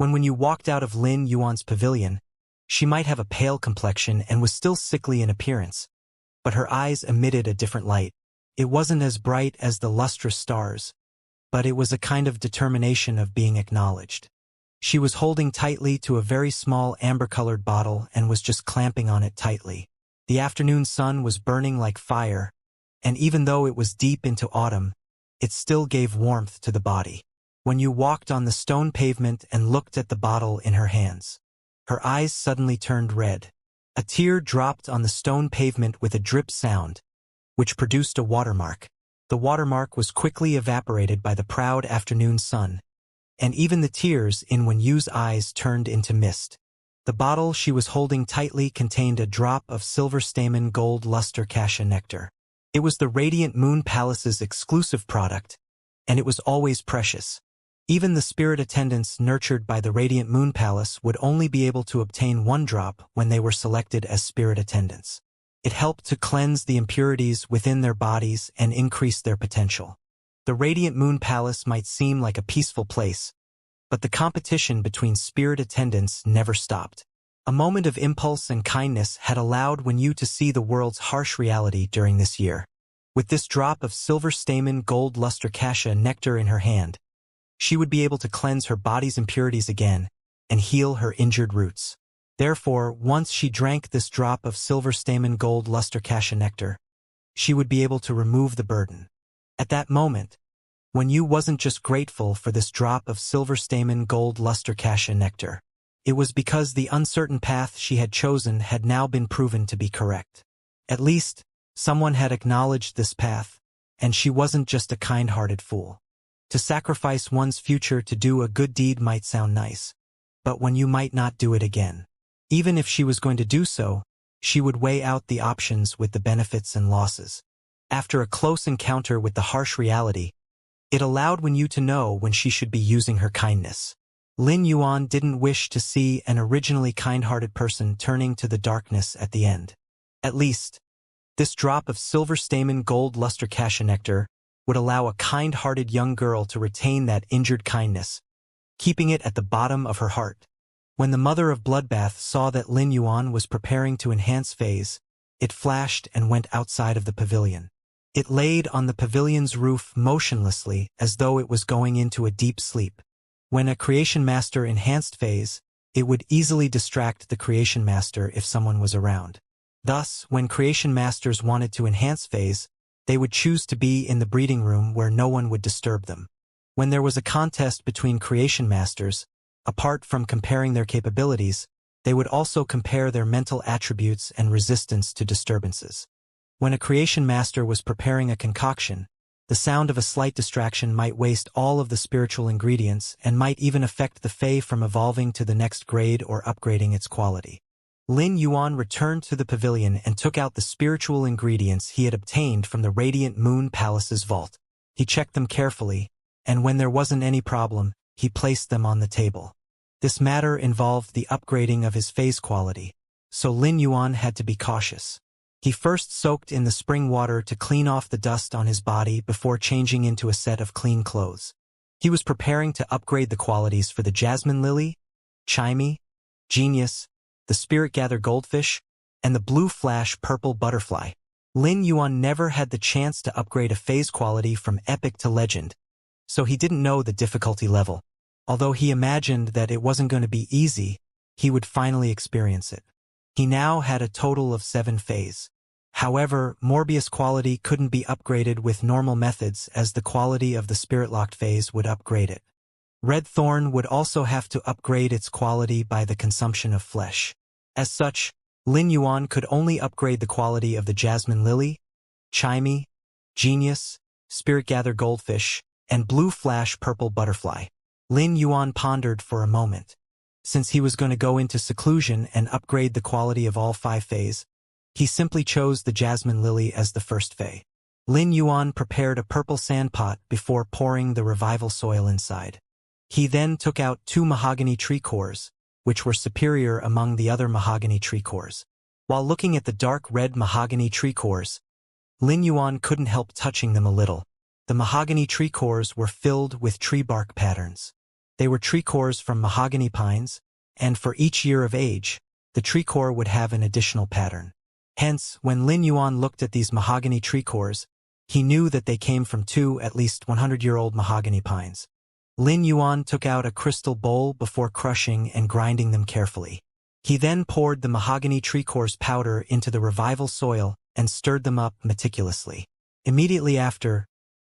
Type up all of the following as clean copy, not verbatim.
When you walked out of Lin Yuan's pavilion, she might have a pale complexion and was still sickly in appearance, but her eyes emitted a different light. It wasn't as bright as the lustrous stars, but it was a kind of determination of being acknowledged. She was holding tightly to a very small amber-colored bottle and was just clamping on it tightly. The afternoon sun was burning like fire, and even though it was deep into autumn, it still gave warmth to the body. When you walked on the stone pavement and looked at the bottle in her hands, her eyes suddenly turned red. A tear dropped on the stone pavement with a drip sound, which produced a watermark. The watermark was quickly evaporated by the proud afternoon sun, and even the tears in Wen Yu's eyes turned into mist. The bottle she was holding tightly contained a drop of silver stamen gold luster cassia nectar. It was the Radiant Moon Palace's exclusive product, and it was always precious. Even the spirit attendants nurtured by the Radiant Moon Palace would only be able to obtain one drop when they were selected as spirit attendants. It helped to cleanse the impurities within their bodies and increase their potential. The Radiant Moon Palace might seem like a peaceful place, but the competition between spirit attendants never stopped. A moment of impulse and kindness had allowed Wen Yu to see the world's harsh reality during this year. With this drop of silver stamen gold luster cassia nectar in her hand, she would be able to cleanse her body's impurities again and heal her injured roots. Therefore, once she drank this drop of silver stamen gold luster cassia nectar, she would be able to remove the burden. At that moment, Wen Yu wasn't just grateful for this drop of silver stamen gold luster cassia nectar. It was because the uncertain path she had chosen had now been proven to be correct. At least, someone had acknowledged this path, and she wasn't just a kind-hearted fool. To sacrifice one's future to do a good deed might sound nice, but Wen Yu might not do it again. Even if she was going to do so, she would weigh out the options with the benefits and losses. After a close encounter with the harsh reality, it allowed Wen Yu to know when she should be using her kindness. Lin Yuan didn't wish to see an originally kind-hearted person turning to the darkness at the end. At least, this drop of silver stamen gold luster cassia nectar would allow a kind-hearted young girl to retain that injured kindness, keeping it at the bottom of her heart. When the mother of Bloodbath saw that Lin Yuan was preparing to enhance phase, it flashed and went outside of the pavilion. It laid on the pavilion's roof motionlessly as though it was going into a deep sleep. When a creation master enhanced phase, it would easily distract the creation master if someone was around. Thus, when creation masters wanted to enhance phase, they would choose to be in the breeding room where no one would disturb them. When there was a contest between creation masters, apart from comparing their capabilities, they would also compare their mental attributes and resistance to disturbances. When a creation master was preparing a concoction, the sound of a slight distraction might waste all of the spiritual ingredients and might even affect the Fae from evolving to the next grade or upgrading its quality. Lin Yuan returned to the pavilion and took out the spiritual ingredients he had obtained from the Radiant Moon Palace's vault. He checked them carefully, and when there wasn't any problem, he placed them on the table. This matter involved the upgrading of his phase quality, so Lin Yuan had to be cautious. He first soaked in the spring water to clean off the dust on his body before changing into a set of clean clothes. He was preparing to upgrade the qualities for the Jasmine Lily, Chimey, Genius, the Spirit Gather Goldfish, and the Blue Flash Purple Butterfly. Lin Yuan never had the chance to upgrade a phase quality from Epic to Legend, so he didn't know the difficulty level. Although he imagined that it wasn't going to be easy, he would finally experience it. He now had a total of 7 phase. However, Morbius quality couldn't be upgraded with normal methods as the quality of the Spirit-locked phase would upgrade it. Red Thorn would also have to upgrade its quality by the consumption of flesh. As such, Lin Yuan could only upgrade the quality of the Jasmine Lily, Chimey, Genius, Spirit Gather Goldfish, and Blue Flash Purple Butterfly. Lin Yuan pondered for a moment. Since he was going to go into seclusion and upgrade the quality of all 5 phase, he simply chose the Jasmine Lily as the first phase. Lin Yuan prepared a purple sand pot before pouring the revival soil inside. He then took out 2 mahogany tree cores, which were superior among the other mahogany tree cores. While looking at the dark red mahogany tree cores, Lin Yuan couldn't help touching them a little. The mahogany tree cores were filled with tree bark patterns. They were tree cores from mahogany pines, and for each year of age, the tree core would have an additional pattern. Hence, when Lin Yuan looked at these mahogany tree cores, he knew that they came from two at least 100-year-old mahogany pines. Lin Yuan took out a crystal bowl before crushing and grinding them carefully. He then poured the mahogany tree cores powder into the revival soil and stirred them up meticulously. Immediately after,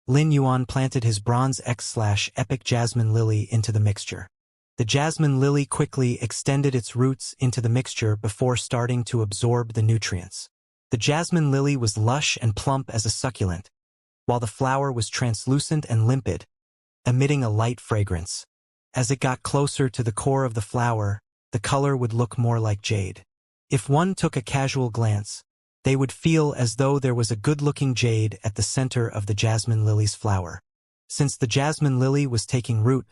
Lin Yuan planted his bronze X/epic jasmine lily into the mixture. The jasmine lily quickly extended its roots into the mixture before starting to absorb the nutrients. The jasmine lily was lush and plump as a succulent, while the flower was translucent and limpid, emitting a light fragrance. As it got closer to the core of the flower, the color would look more like jade. If one took a casual glance, they would feel as though there was a good-looking jade at the center of the jasmine lily's flower. Since the jasmine lily was taking root,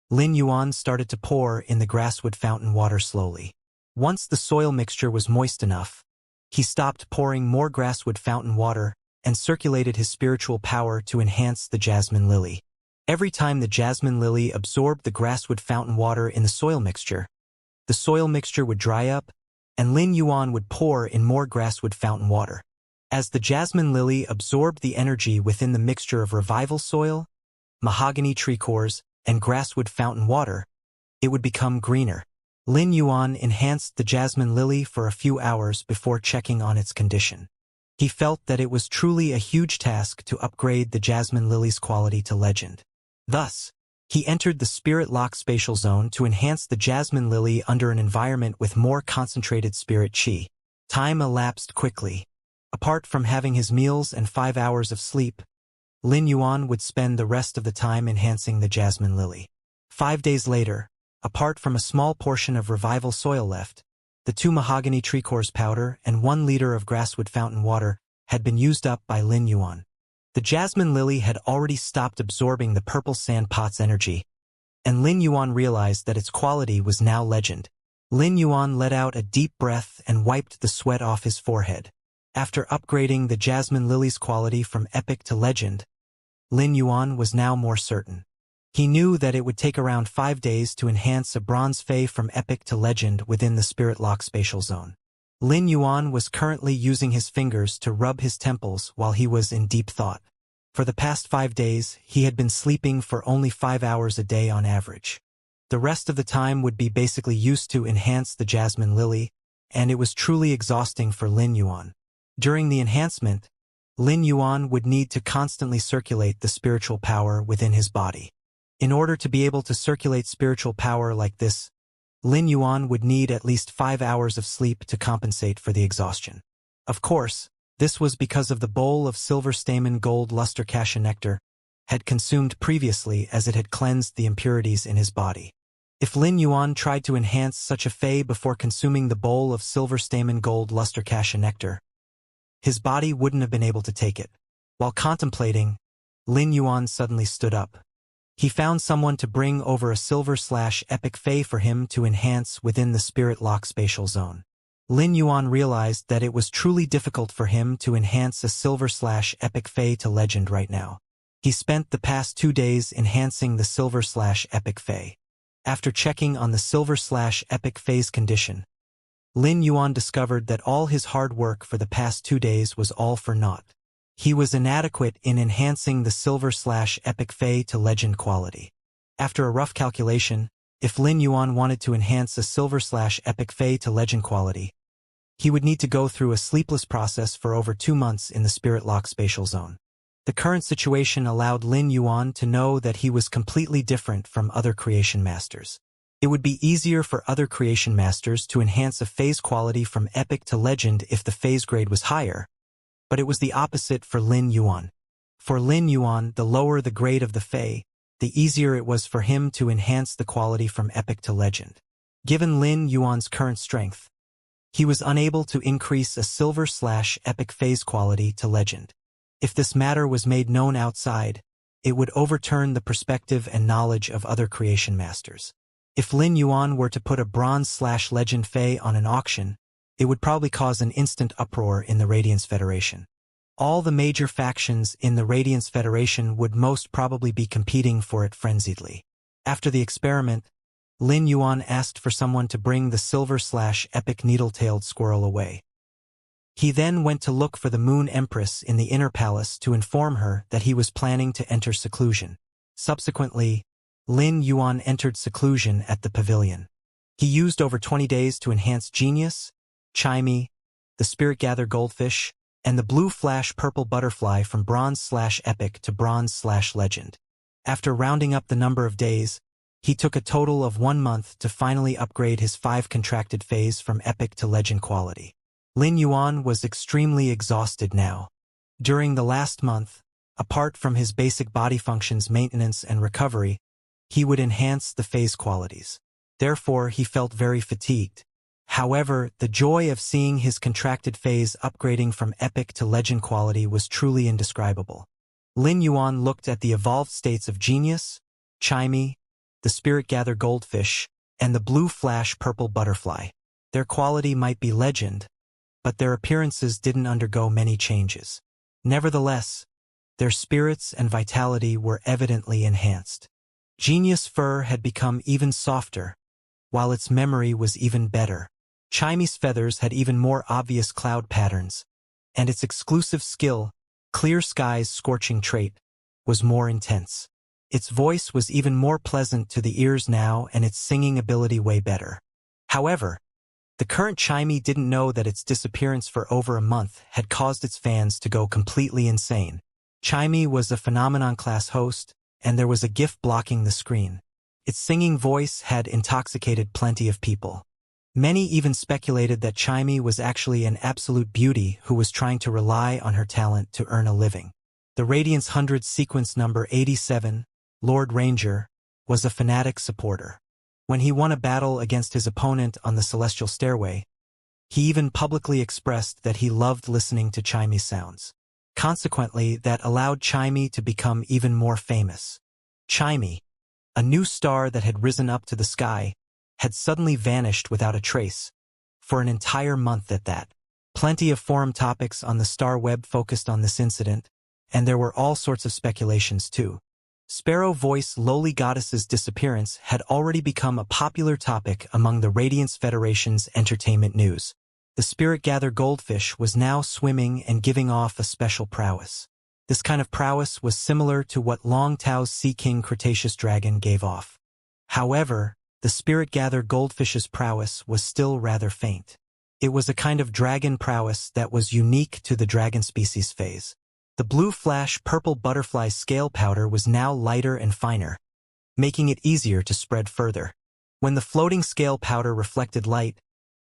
Lin Yuan started to pour in the grasswood fountain water slowly. Once the soil mixture was moist enough, he stopped pouring more grasswood fountain water and circulated his spiritual power to enhance the jasmine lily. Every time the jasmine lily absorbed the grasswood fountain water in the soil mixture would dry up, and Lin Yuan would pour in more grasswood fountain water. As the jasmine lily absorbed the energy within the mixture of revival soil, mahogany tree cores, and grasswood fountain water, it would become greener. Lin Yuan enhanced the jasmine lily for a few hours before checking on its condition. He felt that it was truly a huge task to upgrade the jasmine lily's quality to legend. Thus, he entered the spirit lock spatial zone to enhance the jasmine lily under an environment with more concentrated spirit chi. Time elapsed quickly. Apart from having his meals and 5 hours of sleep, Lin Yuan would spend the rest of the time enhancing the jasmine lily. 5 days later, apart from a small portion of revival soil left, the 2 mahogany tree cores powder and 1 liter of grasswood fountain water had been used up by Lin Yuan. The jasmine lily had already stopped absorbing the purple sand pot's energy, and Lin Yuan realized that its quality was now legend. Lin Yuan let out a deep breath and wiped the sweat off his forehead. After upgrading the jasmine lily's quality from epic to legend, Lin Yuan was now more certain. He knew that it would take around 5 days to enhance a bronze fey from epic to legend within the spirit lock spatial zone. Lin Yuan was currently using his fingers to rub his temples while he was in deep thought. For the past 5 days, he had been sleeping for only 5 hours a day on average. The rest of the time would be basically used to enhance the jasmine lily, and it was truly exhausting for Lin Yuan. During the enhancement, Lin Yuan would need to constantly circulate the spiritual power within his body. In order to be able to circulate spiritual power like this, Lin Yuan would need at least 5 hours of sleep to compensate for the exhaustion. Of course, this was because of the bowl of silver stamen gold luster cassia nectar had consumed previously as it had cleansed the impurities in his body. If Lin Yuan tried to enhance such a fey before consuming the bowl of silver stamen gold luster cassia nectar, his body wouldn't have been able to take it. While contemplating, Lin Yuan suddenly stood up. He found someone to bring over a silver/epic fey for him to enhance within the spirit lock spatial zone. Lin Yuan realized that it was truly difficult for him to enhance a silver/epic fey to legend right now. He spent the past 2 days enhancing the silver/epic fey. After checking on the silver/epic fey's condition, Lin Yuan discovered that all his hard work for the past 2 days was all for naught. He was inadequate in enhancing the silver/epic fey to legend quality. After a rough calculation, if Lin Yuan wanted to enhance a silver/epic fey to legend quality, he would need to go through a sleepless process for over 2 months in the spirit lock spatial zone. The current situation allowed Lin Yuan to know that he was completely different from other creation masters. It would be easier for other creation masters to enhance a fey's quality from epic to legend if the fey's grade was higher, but it was the opposite for Lin Yuan. For Lin Yuan, the lower the grade of the fey, the easier it was for him to enhance the quality from epic to legend. Given Lin Yuan's current strength, he was unable to increase a silver/epic fey's quality to legend. If this matter was made known outside, it would overturn the perspective and knowledge of other creation masters. If Lin Yuan were to put a bronze/legend fey on an auction, it would probably cause an instant uproar in the Radiance Federation. All the major factions in the Radiance Federation would most probably be competing for it frenziedly. After the experiment, Lin Yuan asked for someone to bring the silver/epic needle-tailed squirrel away. He then went to look for the Moon Empress in the inner palace to inform her that he was planning to enter seclusion. Subsequently, Lin Yuan entered seclusion at the pavilion. He used over 20 days to enhance Genius, Chimey, the Spirit-Gather Goldfish, and the Blue Flash Purple Butterfly from Bronze/Epic to Bronze/Legend. After rounding up the number of days, he took a total of 1 month to finally upgrade his 5 contracted phase from Epic to Legend quality. Lin Yuan was extremely exhausted now. During the last month, apart from his basic body functions maintenance and recovery, he would enhance the phase qualities. Therefore, he felt very fatigued. However, the joy of seeing his contracted phase upgrading from Epic to Legend quality was truly indescribable. Lin Yuan looked at the evolved states of Genius, Chimey, the Spirit-Gather Goldfish, and the Blue Flash Purple Butterfly. Their quality might be Legend, but their appearances didn't undergo many changes. Nevertheless, their spirits and vitality were evidently enhanced. Genius' fur had become even softer, while its memory was even better. Chimey's feathers had even more obvious cloud patterns, and its exclusive skill, Clear Sky's scorching trait, was more intense. Its voice was even more pleasant to the ears now and its singing ability way better. However, the current Chimey didn't know that its disappearance for over a month had caused its fans to go completely insane. Chimey was a phenomenon-class host, and there was a GIF blocking the screen. Its singing voice had intoxicated plenty of people. Many even speculated that Chimey was actually an absolute beauty who was trying to rely on her talent to earn a living. The Radiance 100 sequence number 87, Lord Ranger, was a fanatic supporter. When he won a battle against his opponent on the Celestial Stairway, he even publicly expressed that he loved listening to Chimey's sounds. Consequently, that allowed Chimey to become even more famous. Chimey, a new star that had risen up to the sky, had suddenly vanished without a trace, for an entire month at that. Plenty of forum topics on the star web focused on this incident, and there were all sorts of speculations too. Sparrow Voice Lowly Goddess's disappearance had already become a popular topic among the Radiance Federation's entertainment news. The Spirit-Gather Goldfish was now swimming and giving off a special prowess. This kind of prowess was similar to what Long Tao's Sea King Cretaceous Dragon gave off. However, the Spirit-Gather Goldfish's prowess was still rather faint. It was a kind of dragon prowess that was unique to the dragon species phase. The Blue Flash Purple Butterfly scale powder was now lighter and finer, making it easier to spread further. When the floating scale powder reflected light,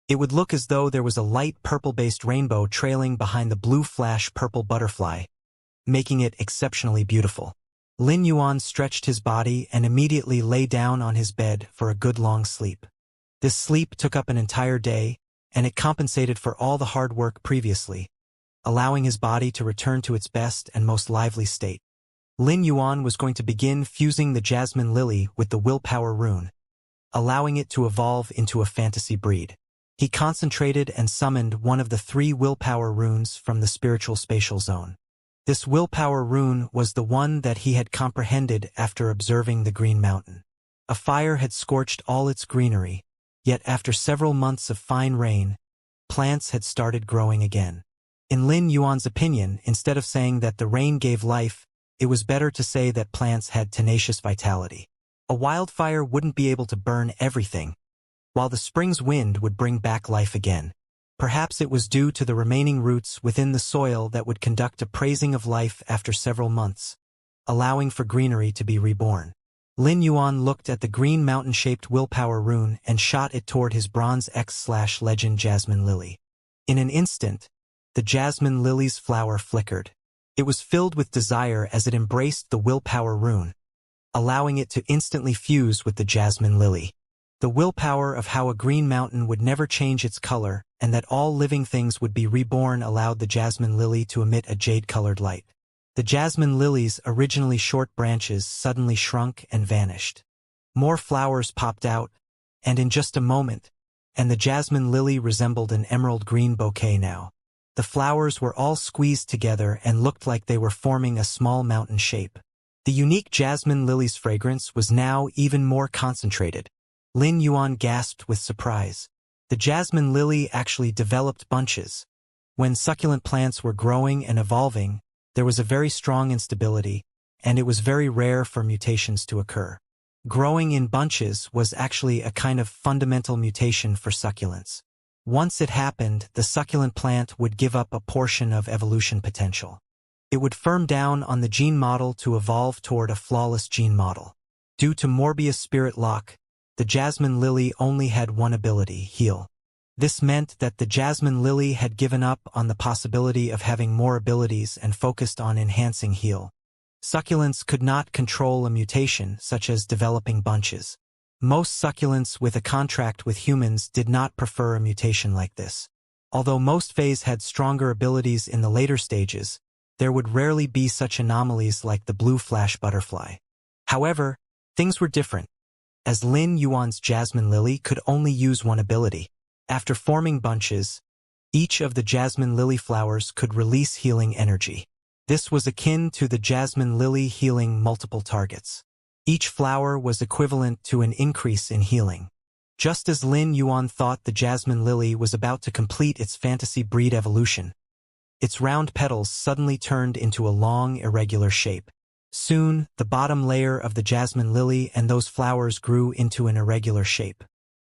it would look as though there was a light purple-based rainbow trailing behind the Blue Flash Purple Butterfly, making it exceptionally beautiful. Lin Yuan stretched his body and immediately lay down on his bed for a good long sleep. This sleep took up an entire day, and it compensated for all the hard work previously, allowing his body to return to its best and most lively state. Lin Yuan was going to begin fusing the Jasmine Lily with the Willpower Rune, allowing it to evolve into a fantasy breed. He concentrated and summoned one of the 3 Willpower Runes from the Spiritual Spatial Zone. This Willpower Rune was the one that he had comprehended after observing the Green Mountain. A fire had scorched all its greenery, yet after several months of fine rain, plants had started growing again. In Lin Yuan's opinion, instead of saying that the rain gave life, it was better to say that plants had tenacious vitality. A wildfire wouldn't be able to burn everything, while the spring's wind would bring back life again. Perhaps it was due to the remaining roots within the soil that would conduct a praising of life after several months, allowing for greenery to be reborn. Lin Yuan looked at the green mountain-shaped Willpower Rune and shot it toward his Bronze X/Legend Jasmine Lily. In an instant, the Jasmine Lily's flower flickered. It was filled with desire as it embraced the Willpower Rune, allowing it to instantly fuse with the Jasmine Lily. The willpower of how a green mountain would never change its color and that all living things would be reborn allowed the Jasmine Lily to emit a jade-colored light. The Jasmine Lily's originally short branches suddenly shrunk and vanished. More flowers popped out, and in just a moment, and the Jasmine Lily resembled an emerald green bouquet now. The flowers were all squeezed together and looked like they were forming a small mountain shape. The unique jasmine lily's fragrance was now even more concentrated. Lin Yuan gasped with surprise. The jasmine lily actually developed bunches. When succulent plants were growing and evolving, there was a very strong instability, and it was very rare for mutations to occur. Growing in bunches was actually a kind of fundamental mutation for succulents. Once it happened, the succulent plant would give up a portion of evolution potential. It would firm down on the gene model to evolve toward a flawless gene model. Due to Morbius spirit lock, the jasmine lily only had one ability, heal. This meant that the jasmine lily had given up on the possibility of having more abilities and focused on enhancing heal. Succulents could not control a mutation, such as developing bunches. Most succulents with a contract with humans did not prefer a mutation like this. Although most phase had stronger abilities in the later stages, there would rarely be such anomalies like the blue flash butterfly. However, things were different, as Lin Yuan's jasmine lily could only use one ability. After forming bunches, each of the jasmine lily flowers could release healing energy. This was akin to the jasmine lily healing multiple targets. Each flower was equivalent to an increase in healing. Just as Lin Yuan thought the jasmine lily was about to complete its fantasy breed evolution, its round petals suddenly turned into a long, irregular shape. Soon, the bottom layer of the jasmine lily and those flowers grew into an irregular shape.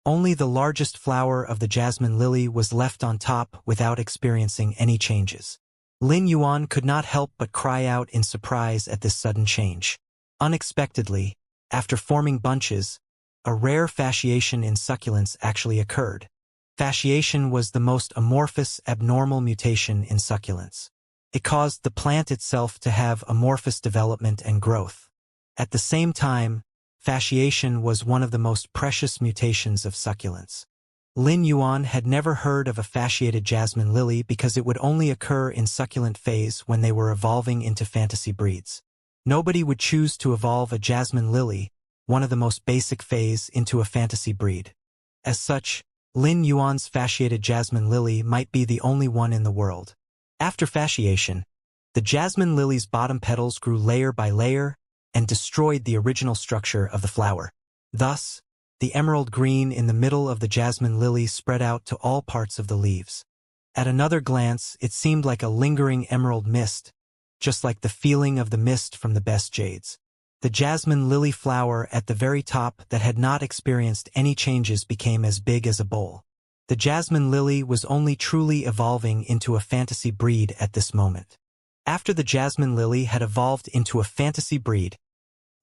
Only the largest flower of the jasmine lily was left on top without experiencing any changes. Lin Yuan could not help but cry out in surprise at this sudden change. Unexpectedly, after forming bunches, a rare fasciation in succulents actually occurred. Fasciation was the most amorphous abnormal mutation in succulents. It caused the plant itself to have amorphous development and growth. At the same time, fasciation was one of the most precious mutations of succulents. Lin Yuan had never heard of a fasciated jasmine lily because it would only occur in succulent phase when they were evolving into fantasy breeds. Nobody would choose to evolve a jasmine lily, one of the most basic phase, into a fantasy breed. As such, Lin Yuan's fasciated jasmine lily might be the only one in the world. After fasciation, the jasmine lily's bottom petals grew layer by layer and destroyed the original structure of the flower. Thus, the emerald green in the middle of the jasmine lily spread out to all parts of the leaves. At another glance, it seemed like a lingering emerald mist, just like the feeling of the mist from the best jades. The jasmine lily flower at the very top that had not experienced any changes became as big as a bowl. The jasmine lily was only truly evolving into a fantasy breed at this moment. After the jasmine lily had evolved into a fantasy breed,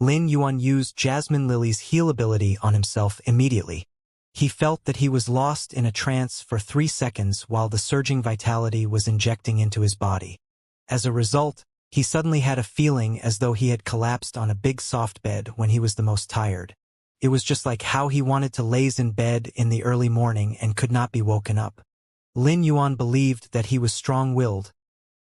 Lin Yuan used jasmine lily's heal ability on himself immediately. He felt that he was lost in a trance for 3 seconds while the surging vitality was injecting into his body. As a result, he suddenly had a feeling as though he had collapsed on a big soft bed when he was the most tired. It was just like how he wanted to laze in bed in the early morning and could not be woken up. Lin Yuan believed that he was strong-willed,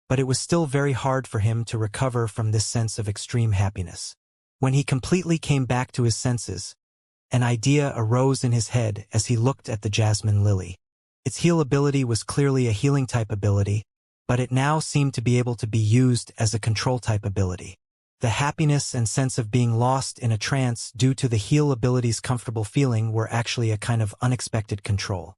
but it was still very hard for him to recover from this sense of extreme happiness. When he completely came back to his senses, an idea arose in his head as he looked at the jasmine lily. Its heal ability was clearly a healing type ability, but it now seemed to be able to be used as a control type ability. The happiness and sense of being lost in a trance due to the heal ability's comfortable feeling were actually a kind of unexpected control.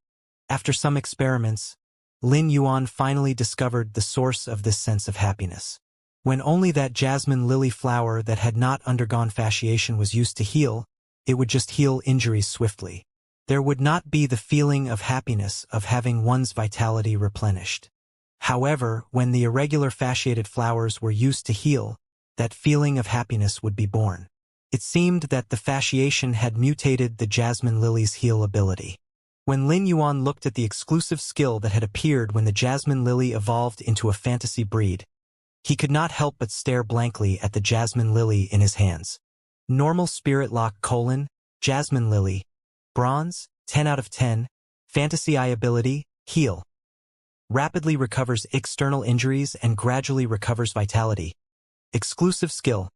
After some experiments, Lin Yuan finally discovered the source of this sense of happiness. When only that jasmine lily flower that had not undergone fasciation was used to heal, it would just heal injuries swiftly. There would not be the feeling of happiness of having one's vitality replenished. However, when the irregular fasciated flowers were used to heal, that feeling of happiness would be born. It seemed that the fasciation had mutated the jasmine lily's heal ability. When Lin Yuan looked at the exclusive skill that had appeared when the jasmine lily evolved into a fantasy breed, he could not help but stare blankly at the jasmine lily in his hands. Normal spirit lock : jasmine lily. Bronze, 10 out of 10. Fantasy eye ability, heal. Rapidly recovers external injuries and gradually recovers vitality. Exclusive skill: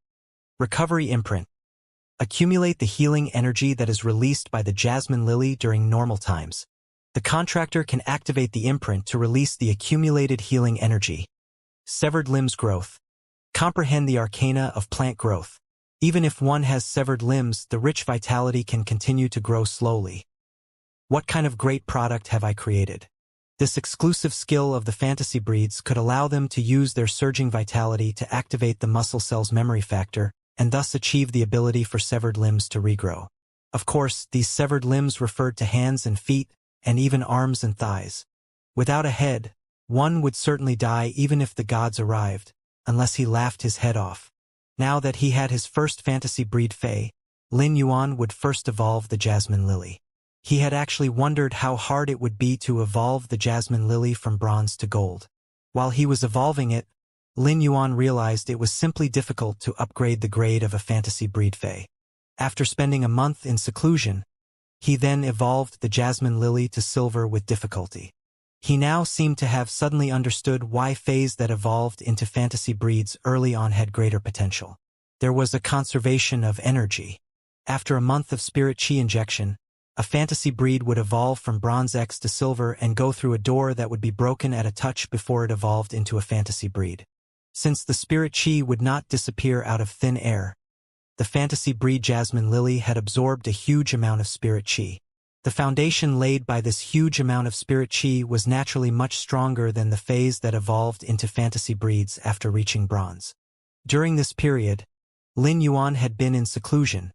recovery imprint. Accumulate the healing energy that is released by the jasmine lily during normal times. The contractor can activate the imprint to release the accumulated healing energy. Severed limbs growth. Comprehend the arcana of plant growth. Even if one has severed limbs, the rich vitality can continue to grow slowly. What kind of great product have I created? This exclusive skill of the fantasy breeds could allow them to use their surging vitality to activate the muscle cell's memory factor, and thus achieve the ability for severed limbs to regrow. Of course, these severed limbs referred to hands and feet, and even arms and thighs. Without a head, one would certainly die even if the gods arrived, unless he laughed his head off. Now that he had his first fantasy breed Fae, Lin Yuan would first evolve the Jasmine Lily. He had actually wondered how hard it would be to evolve the Jasmine Lily from bronze to gold. While he was evolving it, Lin Yuan realized it was simply difficult to upgrade the grade of a fantasy breed Fae. After spending a month in seclusion, he then evolved the Jasmine Lily to silver with difficulty. He now seemed to have suddenly understood why Faes that evolved into fantasy breeds early on had greater potential. There was a conservation of energy. After a month of spirit chi injection, a fantasy breed would evolve from bronze X to silver and go through a door that would be broken at a touch before it evolved into a fantasy breed. Since the spirit chi would not disappear out of thin air, the fantasy breed Jasmine Lily had absorbed a huge amount of spirit chi. The foundation laid by this huge amount of spirit chi was naturally much stronger than the Faes that evolved into fantasy breeds after reaching bronze. During this period, Lin Yuan had been in seclusion,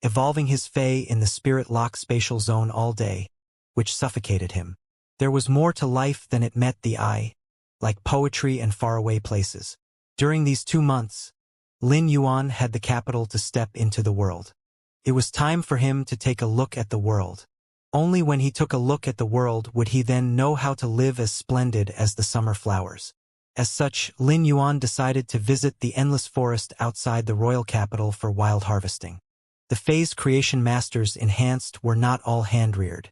evolving his Fae in the spirit-locked spatial zone all day, which suffocated him. There was more to life than it met the eye, like poetry and faraway places. During these 2 months, Lin Yuan had the capital to step into the world. It was time for him to take a look at the world. Only when he took a look at the world would he then know how to live as splendid as the summer flowers. As such, Lin Yuan decided to visit the endless forest outside the royal capital for wild harvesting. The Fae's creation masters enhanced were not all hand-reared.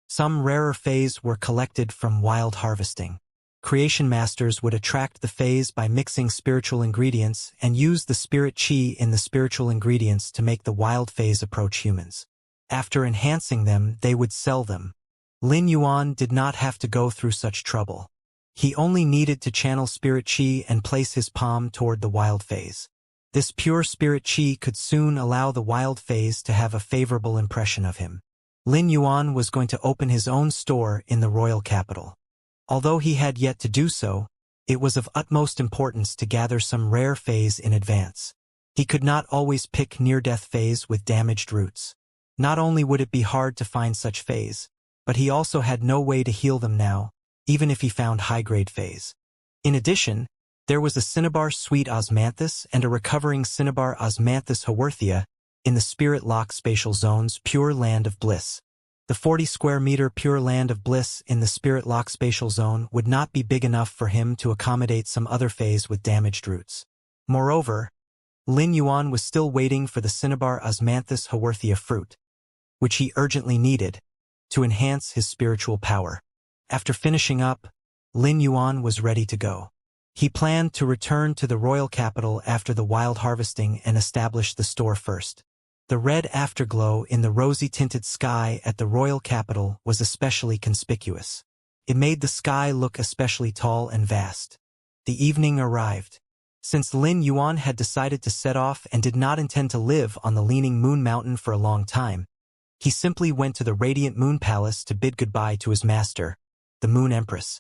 Some rarer Faes were collected from wild harvesting. Creation masters would attract the Faes by mixing spiritual ingredients and use the spirit chi in the spiritual ingredients to make the wild Faes approach humans. After enhancing them, they would sell them. Lin Yuan did not have to go through such trouble. He only needed to channel spirit chi and place his palm toward the wild Faes. This pure spirit chi could soon allow the wild Faes to have a favorable impression of him. Lin Yuan was going to open his own store in the royal capital. Although he had yet to do so, it was of utmost importance to gather some rare Faes in advance. He could not always pick near-death Faes with damaged roots. Not only would it be hard to find such Faes, but he also had no way to heal them now, even if he found high-grade Faes. In addition, there was a cinnabar sweet osmanthus and a recovering cinnabar osmanthus haworthia in the spirit-locked spatial zone's pure land of bliss. The 40-square-meter pure land of bliss in the spirit-locked spatial zone would not be big enough for him to accommodate some other Faes with damaged roots. Moreover, Lin Yuan was still waiting for the cinnabar osmanthus haworthia fruit, which he urgently needed, to enhance his spiritual power. After finishing up, Lin Yuan was ready to go. He planned to return to the royal capital after the wild harvesting and establish the store first. The red afterglow in the rosy-tinted sky at the royal capital was especially conspicuous. It made the sky look especially tall and vast. The evening arrived. Since Lin Yuan had decided to set off and did not intend to live on the Leaning Moon Mountain for a long time, he simply went to the Radiant Moon Palace to bid goodbye to his master, the Moon Empress.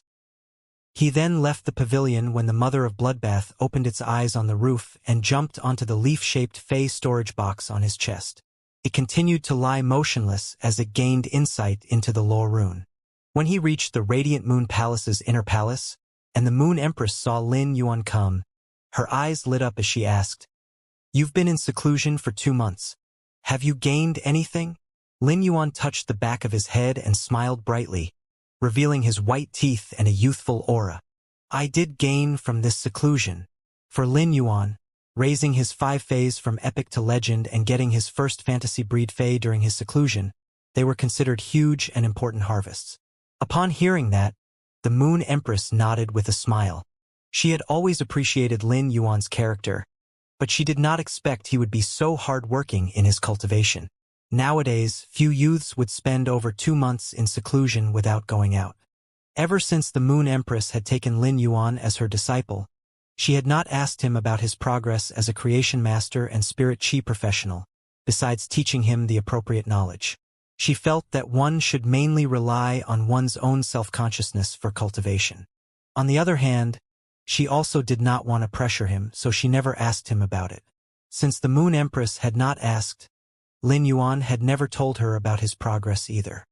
He then left the pavilion when the Mother of Bloodbath opened its eyes on the roof and jumped onto the leaf-shaped Fey storage box on his chest. It continued to lie motionless as it gained insight into the lore rune. When he reached the Radiant Moon Palace's inner palace, and the Moon Empress saw Lin Yuan come, her eyes lit up as she asked, "You've been in seclusion for 2 months. Have you gained anything?" Lin Yuan touched the back of his head and smiled brightly, revealing his white teeth and a youthful aura. "I did gain from this seclusion." For Lin Yuan, raising his 5 Fays from epic to legend and getting his first fantasy breed Fey during his seclusion, they were considered huge and important harvests. Upon hearing that, the Moon Empress nodded with a smile. She had always appreciated Lin Yuan's character, but she did not expect he would be so hard-working in his cultivation. Nowadays, few youths would spend over 2 months in seclusion without going out. Ever since the Moon Empress had taken Lin Yuan as her disciple, She had not asked him about his progress as a creation master and spirit chi professional, besides teaching him the appropriate knowledge. She felt that one should mainly rely on one's own self-consciousness for cultivation. On the other hand, she also did not want to pressure him, so she never asked him about it. Since the Moon Empress had not asked, Lin Yuan had never told her about his progress either.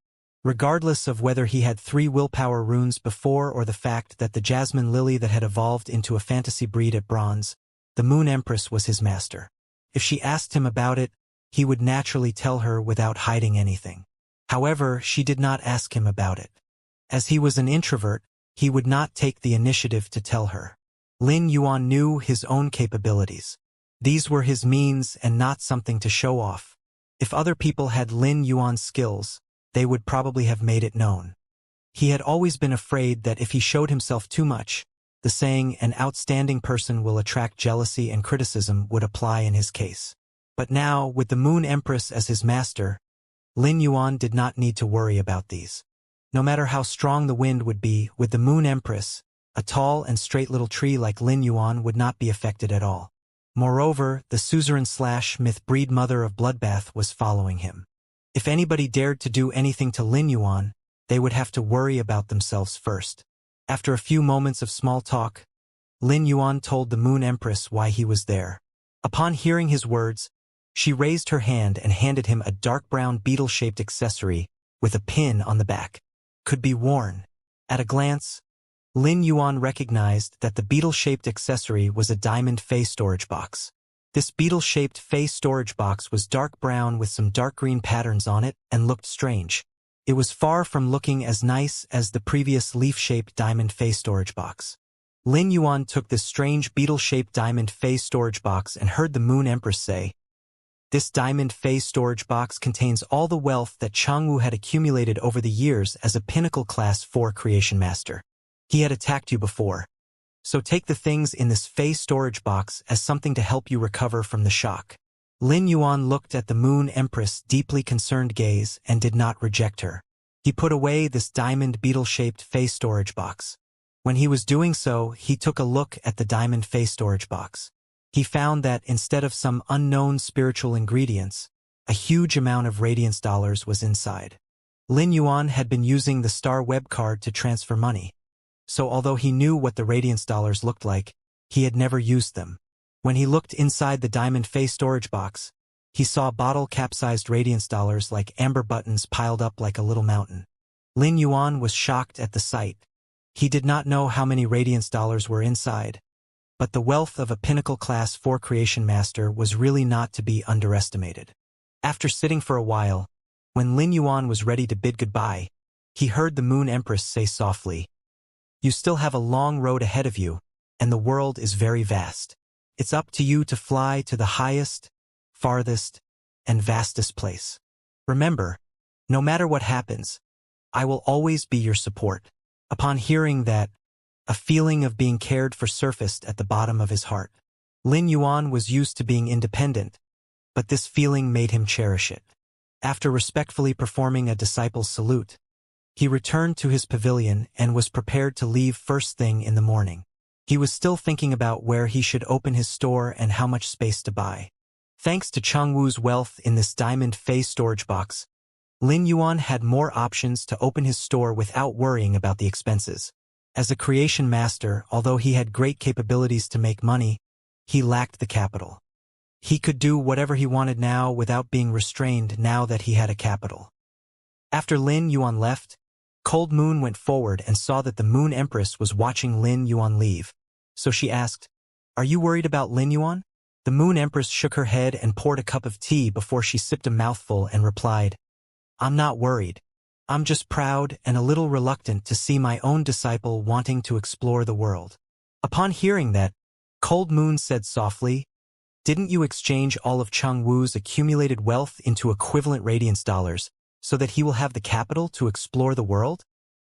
Regardless of whether he had 3 willpower runes before or the fact that the jasmine lily that had evolved into a fantasy breed at bronze, the Moon Empress was his master. If she asked him about it, he would naturally tell her without hiding anything. However, she did not ask him about it. As he was an introvert, he would not take the initiative to tell her. Lin Yuan knew his own capabilities. These were his means and not something to show off. If other people had Lin Yuan's skills, they would probably have made it known. He had always been afraid that if he showed himself too much, the saying, "an outstanding person will attract jealousy and criticism," would apply in his case. But now, with the Moon Empress as his master, Lin Yuan did not need to worry about these. No matter how strong the wind would be, with the Moon Empress, a tall and straight little tree like Lin Yuan would not be affected at all. Moreover, the suzerain/myth breed mother of Bloodbath was following him. If anybody dared to do anything to Lin Yuan, they would have to worry about themselves first. After a few moments of small talk, Lin Yuan told the Moon Empress why he was there. Upon hearing his words, she raised her hand and handed him a dark brown beetle-shaped accessory with a pin on the back. Could be worn. At a glance, Lin Yuan recognized that the beetle-shaped accessory was a diamond face storage box. This beetle-shaped face storage box was dark brown with some dark green patterns on it and looked strange. It was far from looking as nice as the previous leaf-shaped diamond face storage box. Lin Yuan took this strange beetle-shaped diamond face storage box and heard the Moon Empress say, "This diamond face storage box contains all the wealth that Changwu had accumulated over the years as a pinnacle class 4 creation master. He had attacked you before. So take the things in this face storage box as something to help you recover from the shock." Lin Yuan looked at the Moon Empress' deeply concerned gaze and did not reject her. He put away this diamond beetle-shaped face storage box. When he was doing so, he took a look at the diamond face storage box. He found that instead of some unknown spiritual ingredients, a huge amount of radiance dollars was inside. Lin Yuan had been using the Star Web card to transfer money. So although he knew what the radiance dollars looked like, he had never used them. When he looked inside the diamond face storage box, he saw bottle-cap-sized radiance dollars like amber buttons piled up like a little mountain. Lin Yuan was shocked at the sight. He did not know how many radiance dollars were inside, but the wealth of a pinnacle class 4 creation master was really not to be underestimated. After sitting for a while, when Lin Yuan was ready to bid goodbye, he heard the Moon Empress say softly, "You still have a long road ahead of you, and the world is very vast. It's up to you to fly to the highest, farthest, and vastest place. Remember, no matter what happens, I will always be your support." Upon hearing that, a feeling of being cared for surfaced at the bottom of his heart. Lin Yuan was used to being independent, but this feeling made him cherish it. After respectfully performing a disciple's salute, he returned to his pavilion and was prepared to leave first thing in the morning. He was still thinking about where he should open his store and how much space to buy. Thanks to Changwu's wealth in this diamond face storage box, Lin Yuan had more options to open his store without worrying about the expenses. As a creation master, although he had great capabilities to make money, he lacked the capital. He could do whatever he wanted now without being restrained now that he had a capital. After Lin Yuan left, Cold Moon went forward and saw that the Moon Empress was watching Lin Yuan leave. So she asked, "Are you worried about Lin Yuan?" The Moon Empress shook her head and poured a cup of tea before she sipped a mouthful and replied, "I'm not worried. I'm just proud and a little reluctant to see my own disciple wanting to explore the world." Upon hearing that, Cold Moon said softly, "Didn't you exchange all of Changwu's accumulated wealth into equivalent radiance dollars so that he will have the capital to explore the world?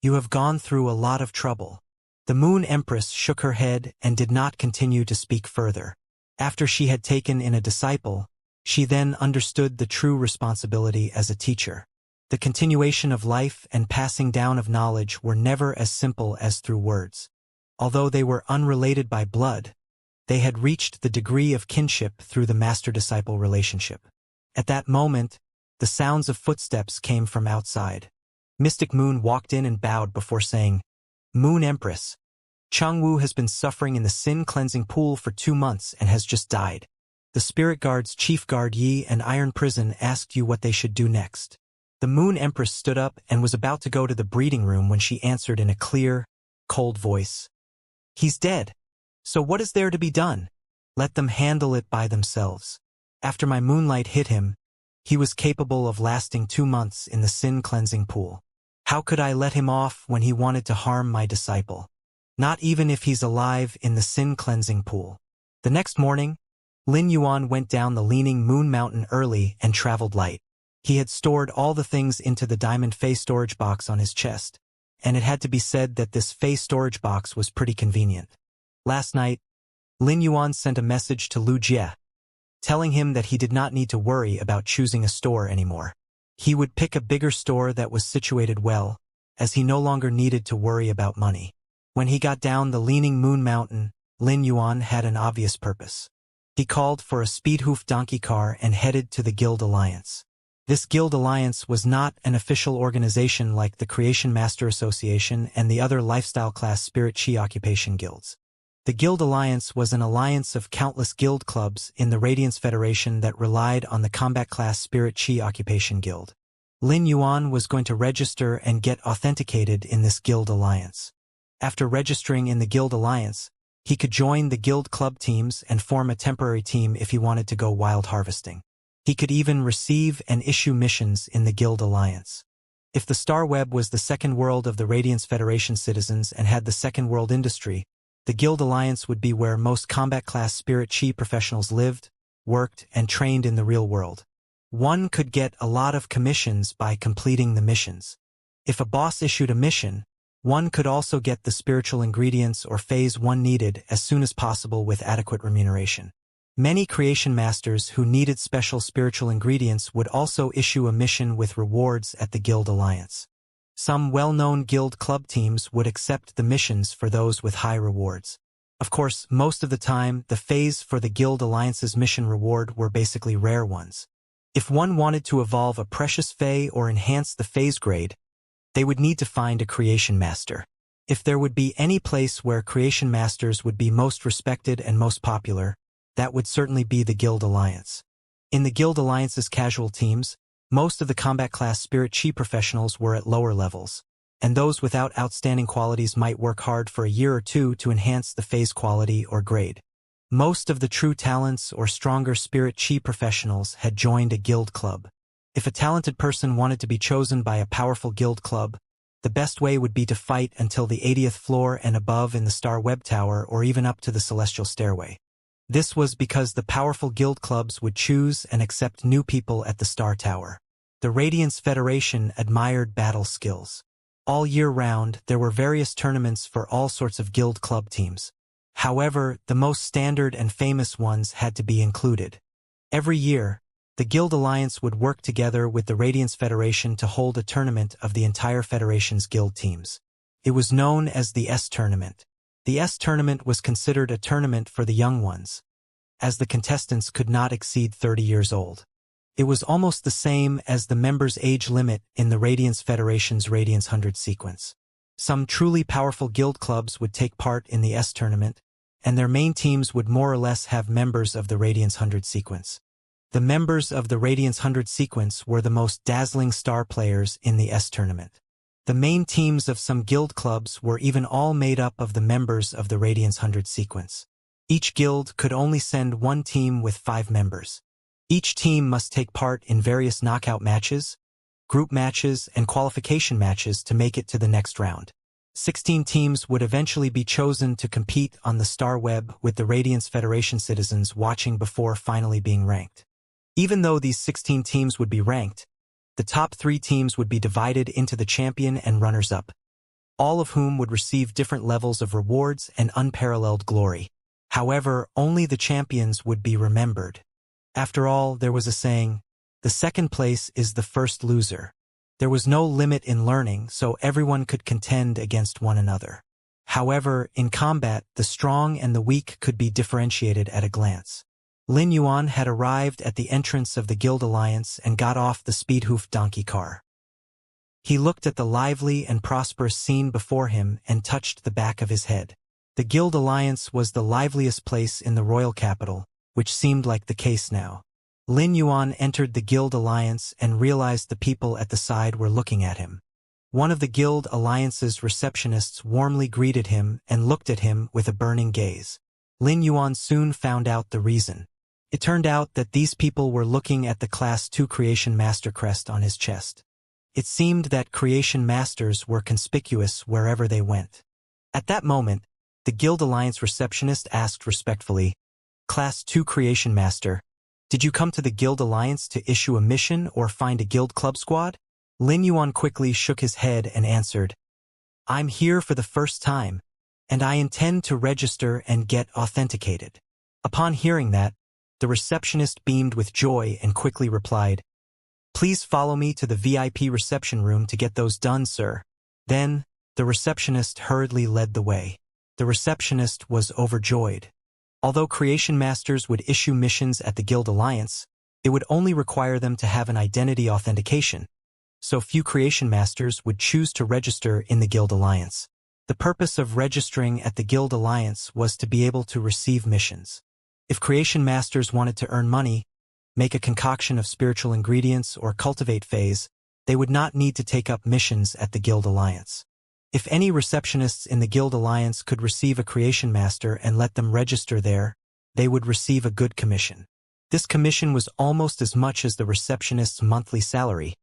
You have gone through a lot of trouble." The Moon Empress shook her head and did not continue to speak further. After she had taken in a disciple, she then understood the true responsibility as a teacher. The continuation of life and passing down of knowledge were never as simple as through words. Although they were unrelated by blood, They had reached the degree of kinship through the master-disciple relationship. At that moment, the sounds of footsteps came from outside. Mystic Moon walked in and bowed before saying, "Moon Empress, Changwu has been suffering in the sin-cleansing pool for 2 months and has just died. The Spirit Guard's Chief Guard Yi and Iron Prison asked you what they should do next." The Moon Empress stood up and was about to go to the breeding room when she answered in a clear, cold voice. "He's dead. So what is there to be done? Let them handle it by themselves. After my moonlight hit him, he was capable of lasting 2 months in the sin-cleansing pool. How could I let him off when he wanted to harm my disciple? Not even if he's alive in the sin-cleansing pool." The next morning, Lin Yuan went down the leaning Moon Mountain early and traveled light. He had stored all the things into the diamond Fey storage box on his chest, and it had to be said that this Fey storage box was pretty convenient. Last night, Lin Yuan sent a message to Lu Jie, telling him that he did not need to worry about choosing a store anymore. He would pick a bigger store that was situated well, as he no longer needed to worry about money. When he got down the leaning Moon Mountain, Lin Yuan had an obvious purpose. He called for a speed-hoof donkey car and headed to the Guild Alliance. This Guild Alliance was not an official organization like the Creation Master Association and the other lifestyle class Spirit Chi occupation guilds. The Guild Alliance was an alliance of countless guild clubs in the Radiance Federation that relied on the combat class Spirit Chi occupation guild. Lin Yuan was going to register and get authenticated in this Guild Alliance. After registering in the Guild Alliance, he could join the guild club teams and form a temporary team if he wanted to go wild harvesting. He could even receive and issue missions in the Guild Alliance. If the Star Web was the second world of the Radiance Federation citizens and had the second world industry, the Guild Alliance would be where most combat class Spirit Chi professionals lived, worked, and trained in the real world. One could get a lot of commissions by completing the missions. If a boss issued a mission, one could also get the spiritual ingredients or phase one needed as soon as possible with adequate remuneration. Many creation masters who needed special spiritual ingredients would also issue a mission with rewards at the Guild Alliance. Some well-known guild club teams would accept the missions for those with high rewards. Of course, most of the time, the phase for the Guild Alliance's mission reward were basically rare ones. If one wanted to evolve a precious Fey or enhance the phase grade, they would need to find a creation master. If there would be any place where creation masters would be most respected and most popular, that would certainly be the Guild Alliance. In the Guild Alliance's casual teams, most of the combat class Spirit Chi professionals were at lower levels, and those without outstanding qualities might work hard for a year or two to enhance the phase quality or grade. Most of the true talents or stronger Spirit Chi professionals had joined a guild club. If a talented person wanted to be chosen by a powerful guild club, the best way would be to fight until the 80th floor and above in the Star Web Tower or even up to the Celestial Stairway. This was because the powerful guild clubs would choose and accept new people at the Star Tower. The Radiance Federation admired battle skills. All year round, there were various tournaments for all sorts of guild club teams. However, the most standard and famous ones had to be included. Every year, the Guild Alliance would work together with the Radiance Federation to hold a tournament of the entire Federation's guild teams. It was known as the S-Tournament. The S-Tournament was considered a tournament for the young ones, as the contestants could not exceed 30 years old. It was almost the same as the members' age limit in the Radiance Federation's Radiance 100 sequence. Some truly powerful guild clubs would take part in the S-Tournament, and their main teams would more or less have members of the Radiance 100 sequence. The members of the Radiance 100 sequence were the most dazzling star players in the S-Tournament. The main teams of some guild clubs were even all made up of the members of the Radiance 100 sequence. Each guild could only send one team with 5 members. Each team must take part in various knockout matches, group matches, and qualification matches to make it to the next round. 16 teams would eventually be chosen to compete on the Star Web with the Radiance Federation citizens watching before finally being ranked. Even though these 16 teams would be ranked, the top 3 teams would be divided into the champion and runners-up, all of whom would receive different levels of rewards and unparalleled glory. However, only the champions would be remembered. After all, there was a saying, the second place is the first loser. There was no limit in learning, so everyone could contend against one another. However, in combat, the strong and the weak could be differentiated at a glance. Lin Yuan had arrived at the entrance of the Guild Alliance and got off the speed-hoofed donkey car. He looked at the lively and prosperous scene before him and touched the back of his head. The Guild Alliance was the liveliest place in the royal capital, which seemed like the case now. Lin Yuan entered the Guild Alliance and realized the people at the side were looking at him. One of the Guild Alliance's receptionists warmly greeted him and looked at him with a burning gaze. Lin Yuan soon found out the reason. It turned out that these people were looking at the Class 2 Creation Master crest on his chest. It seemed that Creation Masters were conspicuous wherever they went. At that moment, the Guild Alliance receptionist asked respectfully, "Class 2 Creation Master, did you come to the Guild Alliance to issue a mission or find a guild club squad?" Lin Yuan quickly shook his head and answered, "I'm here for the first time, and I intend to register and get authenticated." Upon hearing that, the receptionist beamed with joy and quickly replied, "Please follow me to the VIP reception room to get those done, sir." Then, the receptionist hurriedly led the way. The receptionist was overjoyed. Although Creation Masters would issue missions at the Guild Alliance, it would only require them to have an identity authentication, so few Creation Masters would choose to register in the Guild Alliance. The purpose of registering at the Guild Alliance was to be able to receive missions. If Creation Masters wanted to earn money, make a concoction of spiritual ingredients, or cultivate phase, they would not need to take up missions at the Guild Alliance. If any receptionists in the Guild Alliance could receive a Creation Master and let them register there, they would receive a good commission. This commission was almost as much as the receptionist's monthly salary,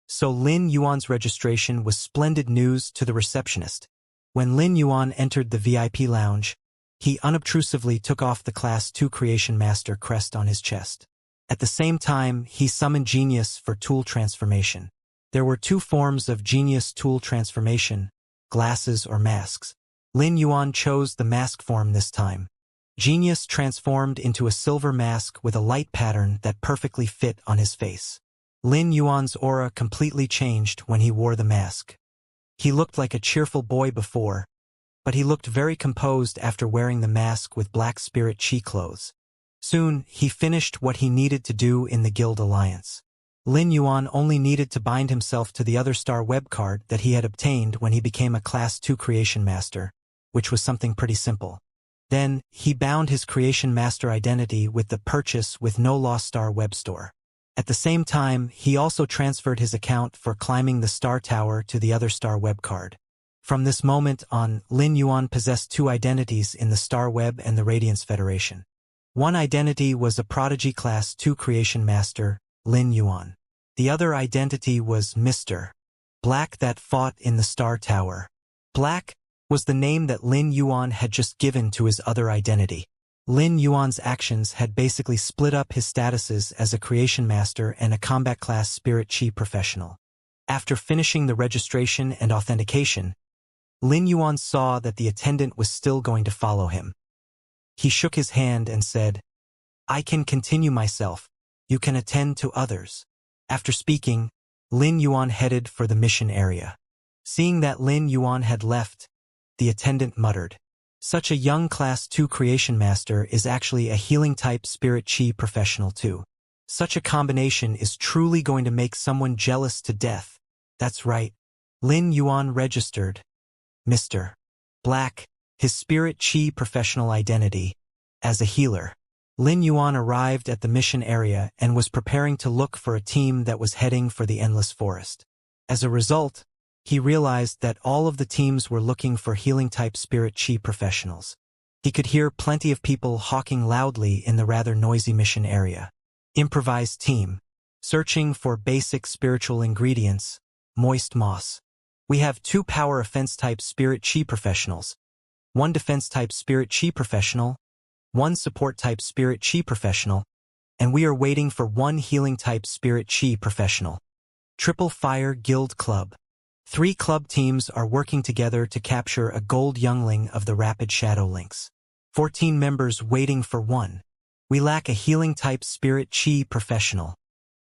so Lin Yuan's registration was splendid news to the receptionist. When Lin Yuan entered the VIP lounge, he unobtrusively took off the Class 2 Creation Master crest on his chest. At the same time, he summoned Genius for tool transformation. There were two forms of Genius tool transformation, glasses or masks. Lin Yuan chose the mask form this time. Genius transformed into a silver mask with a light pattern that perfectly fit on his face. Lin Yuan's aura completely changed when he wore the mask. He looked like a cheerful boy before, but he looked very composed after wearing the mask with black spirit chi clothes. Soon, he finished what he needed to do in the Guild Alliance. Lin Yuan only needed to bind himself to the other star web card that he had obtained when he became a Class 2 Creation Master, which was something pretty simple. Then, he bound his Creation Master identity with the purchase with no lost star web store. At the same time, he also transferred his account for climbing the Star Tower to the other star web card. From this moment on, Lin Yuan possessed two identities in the Star Web and the Radiance Federation. One identity was a Prodigy Class 2 Creation Master, Lin Yuan. The other identity was Mr. Black that fought in the Star Tower. Black was the name that Lin Yuan had just given to his other identity. Lin Yuan's actions had basically split up his statuses as a Creation Master and a Combat Class Spirit Chi professional. After finishing the registration and authentication, Lin Yuan saw that the attendant was still going to follow him. He shook his hand and said, "I can continue myself. You can attend to others." After speaking, Lin Yuan headed for the mission area. Seeing that Lin Yuan had left, the attendant muttered, "Such a young Class 2 Creation Master is actually a healing-type Spirit Chi professional too. Such a combination is truly going to make someone jealous to death." That's right. Lin Yuan registered Mr. Black, his Spirit Chi professional identity, as a healer. Lin Yuan arrived at the mission area and was preparing to look for a team that was heading for the Endless Forest. As a result, he realized that all of the teams were looking for healing-type Spirit Chi professionals. He could hear plenty of people hawking loudly in the rather noisy mission area. Improvised team. Searching for basic spiritual ingredients, moist moss. We have 2 power offense-type Spirit Chi professionals, 1 defense-type Spirit Chi professional, 1 support-type Spirit Chi professional, and we are waiting for 1 healing-type Spirit Chi professional. Triple Fire Guild Club. 3 club teams are working together to capture a gold youngling of the Rapid Shadow Lynx. 14 members waiting for 1. We lack a healing-type Spirit Chi professional.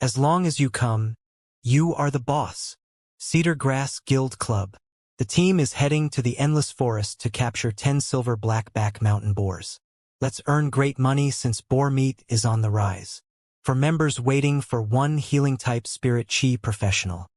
As long as you come, you are the boss. Cedar Grass Guild Club. The team is heading to the Endless Forest to capture 10 silver blackback mountain boars. Let's earn great money since boar meat is on the rise. For members waiting for one healing-type spirit chi professional,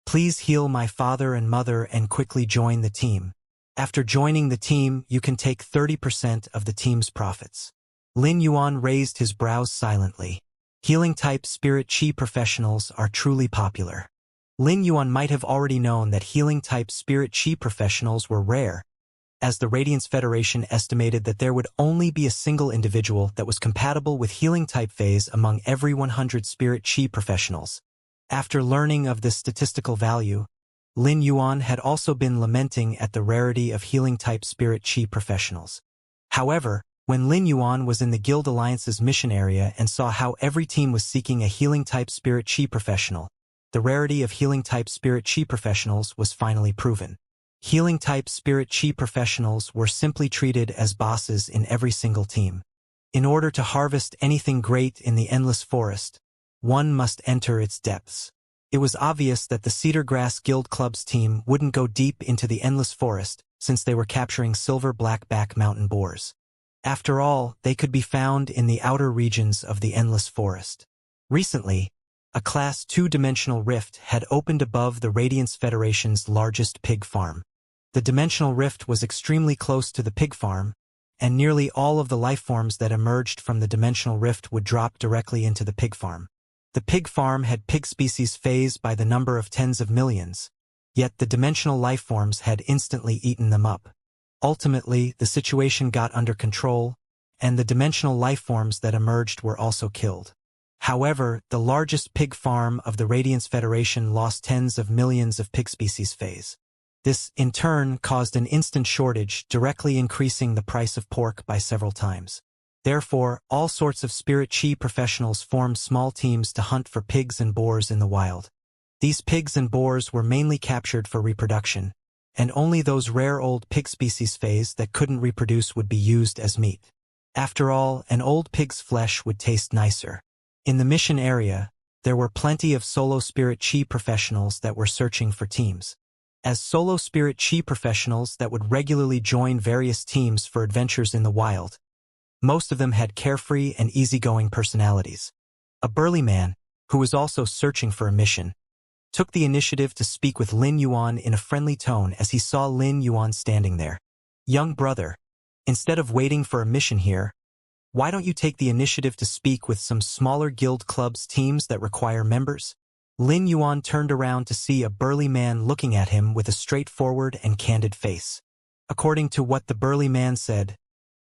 please heal my father and mother and quickly join the team. After joining the team, you can take 30% of the team's profits. Lin Yuan raised his brows silently. Healing-type spirit chi professionals are truly popular. Lin Yuan might have already known that healing-type spirit chi professionals were rare, as the Radiance Federation estimated that there would only be a single individual that was compatible with healing-type phase among every 100 spirit chi professionals. After learning of this statistical value, Lin Yuan had also been lamenting at the rarity of healing-type spirit chi professionals. However, when Lin Yuan was in the Guild Alliance's mission area and saw how every team was seeking a healing-type spirit chi professional, the rarity of healing-type spirit chi professionals was finally proven. Healing-type spirit chi professionals were simply treated as bosses in every single team. In order to harvest anything great in the Endless Forest, one must enter its depths. It was obvious that the Cedar Grass Guild Club's team wouldn't go deep into the Endless Forest since they were capturing silver blackback mountain boars. After all, they could be found in the outer regions of the Endless Forest. Recently, a Class 2-dimensional rift had opened above the Radiance Federation's largest pig farm. The dimensional rift was extremely close to the pig farm, and nearly all of the life forms that emerged from the dimensional rift would drop directly into the pig farm. The pig farm had pig species phase by the number of tens of millions, yet the dimensional life forms had instantly eaten them up. Ultimately, the situation got under control, and the dimensional life forms that emerged were also killed. However, the largest pig farm of the Radiance Federation lost tens of millions of pig species phase. This, in turn, caused an instant shortage, directly increasing the price of pork by several times. Therefore, all sorts of spirit chi professionals formed small teams to hunt for pigs and boars in the wild. These pigs and boars were mainly captured for reproduction, and only those rare old pig species phase that couldn't reproduce would be used as meat. After all, an old pig's flesh would taste nicer. In the mission area, there were plenty of solo spirit chi professionals that were searching for teams. As solo spirit chi professionals that would regularly join various teams for adventures in the wild, most of them had carefree and easygoing personalities. A burly man, who was also searching for a mission, took the initiative to speak with Lin Yuan in a friendly tone as he saw Lin Yuan standing there. "Young brother, instead of waiting for a mission here, why don't you take the initiative to speak with some smaller guild clubs teams that require members?" Lin Yuan turned around to see a burly man looking at him with a straightforward and candid face. According to what the burly man said,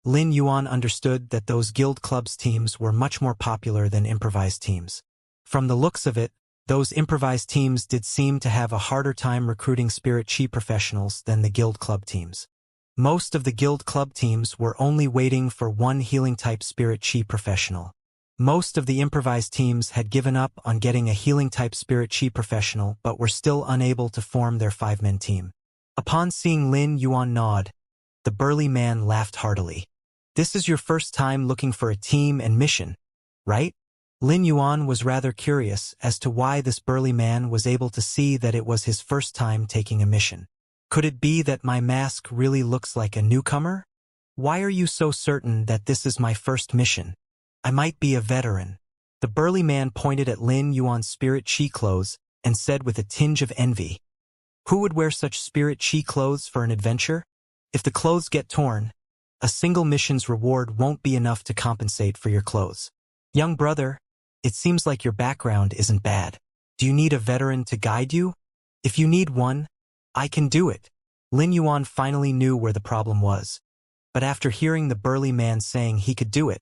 Lin Yuan understood that those guild clubs teams were much more popular than improvised teams. From the looks of it, those improvised teams did seem to have a harder time recruiting spirit chi professionals than the guild club teams. Most of the guild club teams were only waiting for one healing-type spirit chi professional. Most of the improvised teams had given up on getting a healing-type spirit chi professional but were still unable to form their 5-man team. Upon seeing Lin Yuan nod, the burly man laughed heartily. "This is your first time looking for a team and mission, right?" Lin Yuan was rather curious as to why this burly man was able to see that it was his first time taking a mission. "Could it be that my mask really looks like a newcomer? Why are you so certain that this is my first mission? I might be a veteran." The burly man pointed at Lin Yuan's spirit chi clothes and said with a tinge of envy, "Who would wear such spirit chi clothes for an adventure? If the clothes get torn, a single mission's reward won't be enough to compensate for your clothes. Young brother, it seems like your background isn't bad. Do you need a veteran to guide you? If you need one, I can do it." Lin Yuan finally knew where the problem was. But after hearing the burly man saying he could do it,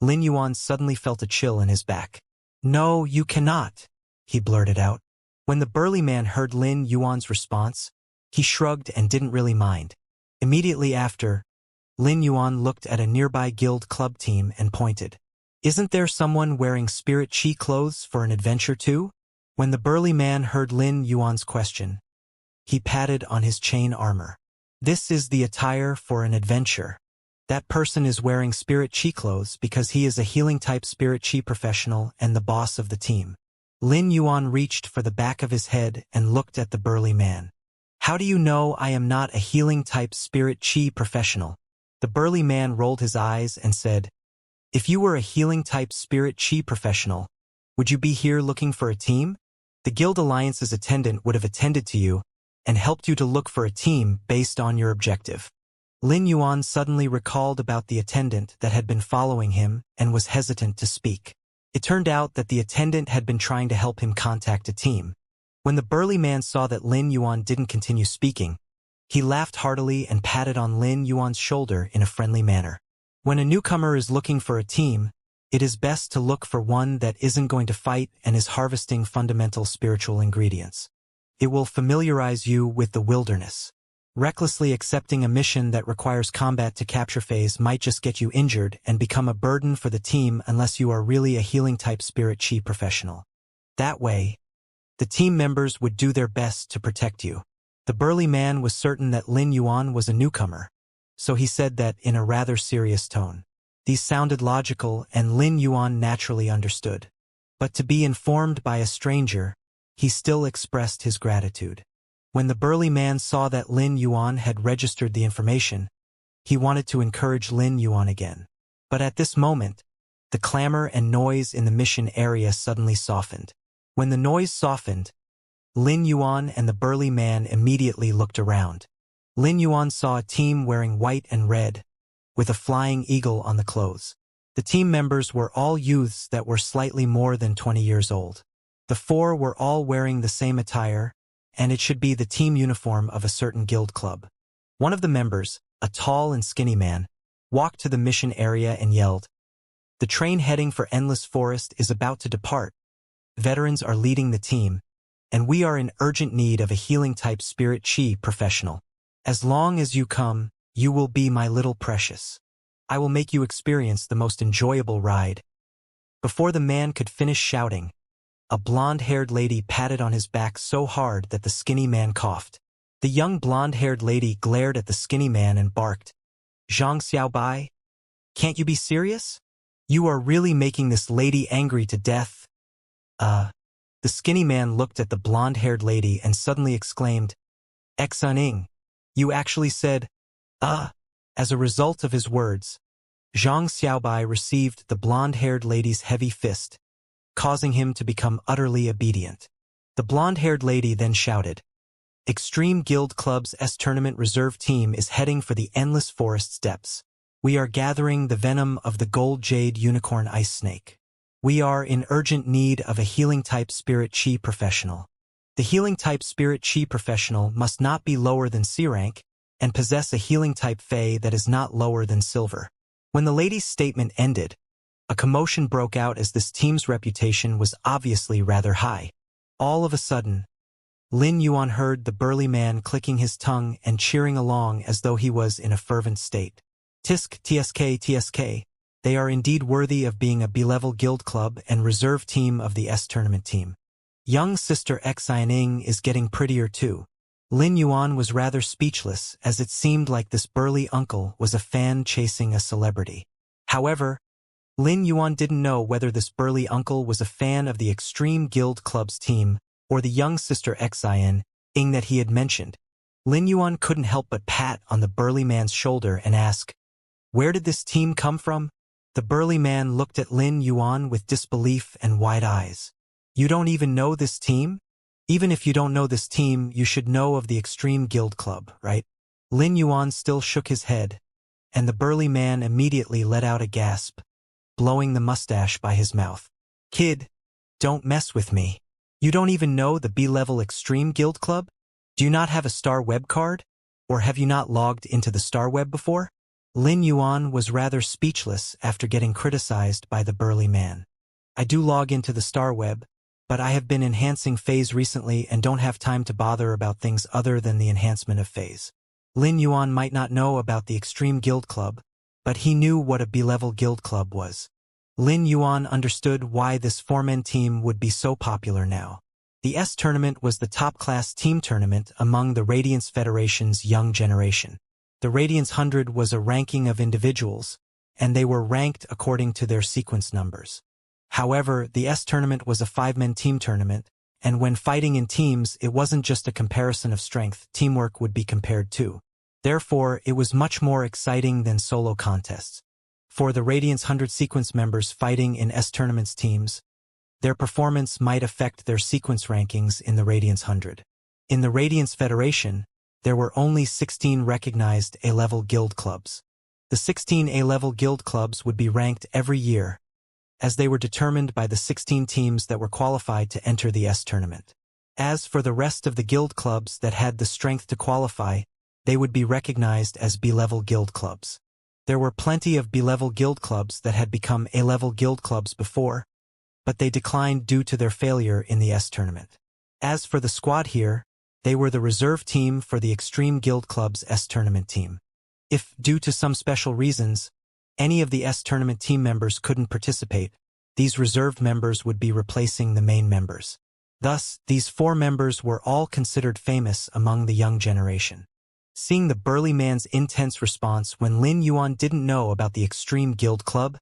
Lin Yuan suddenly felt a chill in his back. "No, you cannot," he blurted out. When the burly man heard Lin Yuan's response, he shrugged and didn't really mind. Immediately after, Lin Yuan looked at a nearby guild club team and pointed. "Isn't there someone wearing spirit chi clothes for an adventure too?" When the burly man heard Lin Yuan's question, he patted on his chain armor. "This is the attire for an adventure. That person is wearing spirit chi clothes because he is a healing-type spirit chi professional and the boss of the team." Lin Yuan reached for the back of his head and looked at the burly man. How do you know I am not a healing-type spirit chi professional? The burly man rolled his eyes and said, if you were a healing-type spirit chi professional, would you be here looking for a team? The Guild Alliance's attendant would have attended to you and helped you to look for a team based on your objective. Lin Yuan suddenly recalled about the attendant that had been following him and was hesitant to speak. It turned out that the attendant had been trying to help him contact a team. When the burly man saw that Lin Yuan didn't continue speaking, he laughed heartily and patted on Lin Yuan's shoulder in a friendly manner. When a newcomer is looking for a team, it is best to look for one that isn't going to fight and is harvesting fundamental spiritual ingredients. It will familiarize you with the wilderness. Recklessly accepting a mission that requires combat to capture phase might just get you injured and become a burden for the team unless you are really a healing-type spirit chi professional. That way, the team members would do their best to protect you. The burly man was certain that Lin Yuan was a newcomer, so he said that in a rather serious tone. These sounded logical, and Lin Yuan naturally understood. But to be informed by a stranger, he still expressed his gratitude. When the burly man saw that Lin Yuan had registered the information, he wanted to encourage Lin Yuan again. But at this moment, the clamor and noise in the mission area suddenly softened. When the noise softened, Lin Yuan and the burly man immediately looked around. Lin Yuan saw a team wearing white and red, with a flying eagle on the clothes. The team members were all youths that were slightly more than 20 years old. The four were all wearing the same attire, and it should be the team uniform of a certain guild club. One of the members, a tall and skinny man, walked to the mission area and yelled, "The train heading for Endless Forest is about to depart. Veterans are leading the team, and we are in urgent need of a healing-type spirit chi professional. As long as you come, you will be my little precious. I will make you experience the most enjoyable ride." Before the man could finish shouting, a blonde-haired lady patted on his back so hard that the skinny man coughed. The young blonde-haired lady glared at the skinny man and barked, "Zhang Xiaobai, can't you be serious? You are really making this lady angry to death." The skinny man looked at the blonde-haired lady and suddenly exclaimed, "Exuning, you actually said, As a result of his words, Zhang Xiaobai received the blonde-haired lady's heavy fist, causing him to become utterly obedient. The blonde-haired lady then shouted, "Extreme Guild Club's S-Tournament Reserve Team is heading for the Endless Forest's depths. We are gathering the venom of the Gold Jade Unicorn Ice Snake. We are in urgent need of a healing-type spirit chi professional. The healing-type spirit chi professional must not be lower than C rank and possess a healing-type Fey that is not lower than Silver." When the lady's statement ended, a commotion broke out as this team's reputation was obviously rather high. All of a sudden, Lin Yuan heard the burly man clicking his tongue and cheering along as though he was in a fervent state. "Tisk, TSK, TSK. They are indeed worthy of being a B-level guild club and reserve team of the S-Tournament team. Young sister Xianing is getting prettier too." Lin Yuan was rather speechless, as it seemed like this burly uncle was a fan chasing a celebrity. However, Lin Yuan didn't know whether this burly uncle was a fan of the Extreme Guild Club's team or the young sister Xianing that he had mentioned. Lin Yuan couldn't help but pat on the burly man's shoulder and ask, "Where did this team come from?" The burly man looked at Lin Yuan with disbelief and wide eyes. "You don't even know this team? Even if you don't know this team, you should know of the Extreme Guild Club, right?" Lin Yuan still shook his head, and the burly man immediately let out a gasp, blowing the mustache by his mouth. "Kid, don't mess with me. You don't even know the B-level Extreme Guild Club? Do you not have a Star Web card? Or have you not logged into the Star Web before?" Lin Yuan was rather speechless after getting criticized by the burly man. "I do log into the Star Web, but I have been enhancing phase recently and don't have time to bother about things other than the enhancement of phase." Lin Yuan might not know about the Extreme Guild Club, but he knew what a B-level guild club was. Lin Yuan understood why this four-man team would be so popular now. The S-Tournament was the top-class team tournament among the Radiance Federation's young generation. The Radiance 100 was a ranking of individuals, and they were ranked according to their sequence numbers. However, the S-Tournament was a five-man team tournament, And when fighting in teams, it wasn't just a comparison of strength, teamwork would be compared too. Therefore, it was much more exciting than solo contests. For the Radiance 100 sequence members fighting in S-Tournaments teams, their performance might affect their sequence rankings in the Radiance 100. In the Radiance Federation, there were only 16 recognized A-level guild clubs. The 16 A-level guild clubs would be ranked every year, as they were determined by the 16 teams that were qualified to enter the S-Tournament. As for the rest of the guild clubs that had the strength to qualify, they would be recognized as B-level guild clubs. There were plenty of B-level guild clubs that had become A-level guild clubs before, but they declined due to their failure in the S-Tournament. As for the squad here, they were the reserve team for the Extreme Guild Club's S-Tournament team. If, due to some special reasons, any of the S-Tournament team members couldn't participate, these reserved members would be replacing the main members. Thus, these 4 members were all considered famous among the young generation. Seeing the burly man's intense response when Lin Yuan didn't know about the Extreme Guild Club,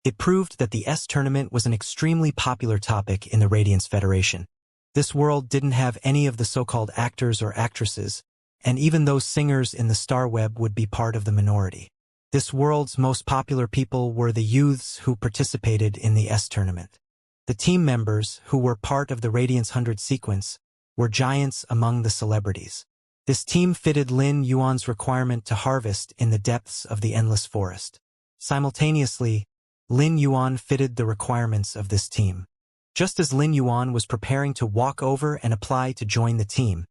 it proved that the S-Tournament was an extremely popular topic in the Radiance Federation. This world didn't have any of the so-called actors or actresses, and even those singers in the Star Web would be part of the minority. This world's most popular people were the youths who participated in the S-Tournament. The team members, who were part of the Radiance 100 sequence, were giants among the celebrities. This team fitted Lin Yuan's requirement to harvest in the depths of the endless forest. Simultaneously, Lin Yuan fitted the requirements of this team. Just as Lin Yuan was preparing to walk over and apply to join the team,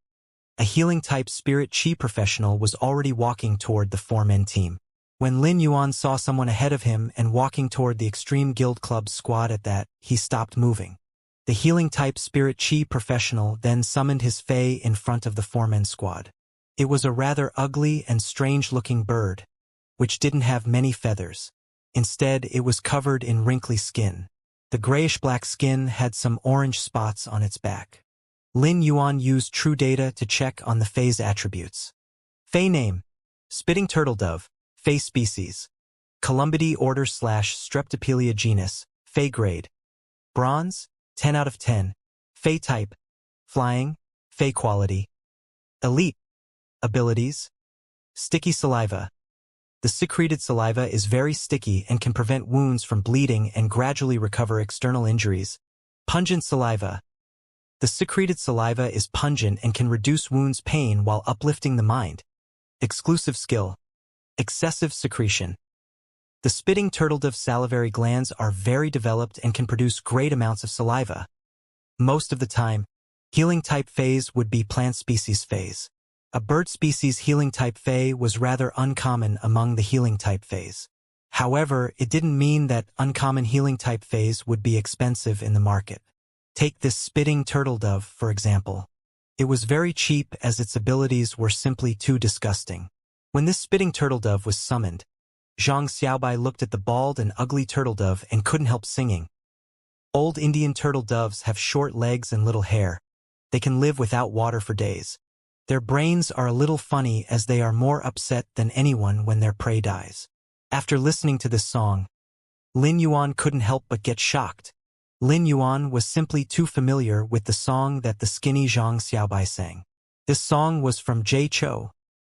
a healing-type spirit chi professional was already walking toward the 4-man team. When Lin Yuan saw someone ahead of him and walking toward the Extreme Guild Club's squad at that, he stopped moving. The healing-type spirit chi professional then summoned his fae in front of the 4-man squad. It was a rather ugly and strange-looking bird, which didn't have many feathers. Instead, it was covered in wrinkly skin. The grayish-black skin had some orange spots on its back. Lin Yuan used true data to check on the fae's attributes. Fae name: Spitting Turtle Dove. Fae species: Columbidae order / Streptopelia genus. Fae grade: Bronze, 10 out of 10. Fae type: Flying. Fae quality: Elite. Abilities: Sticky saliva. The secreted saliva is very sticky and can prevent wounds from bleeding and gradually recover external injuries. Pungent saliva. The secreted saliva is pungent and can reduce wounds' pain while uplifting the mind. Exclusive skill: Excessive secretion. The spitting turtledove salivary glands are very developed and can produce great amounts of saliva. Most of the time, healing-type phase would be plant species phase. A bird species healing-type fae was rather uncommon among the healing-type phase. However, it didn't mean that uncommon healing-type phase would be expensive in the market. Take this spitting turtledove, for example. It was very cheap as its abilities were simply too disgusting. When this spitting turtledove was summoned, Zhang Xiaobai looked at the bald and ugly turtledove and couldn't help singing. Old Indian turtle doves have short legs and little hair. They can live without water for days. Their brains are a little funny as they are more upset than anyone when their prey dies. After listening to this song, Lin Yuan couldn't help but get shocked. Lin Yuan was simply too familiar with the song that the skinny Zhang Xiaobai sang. This song was from Jay Chou,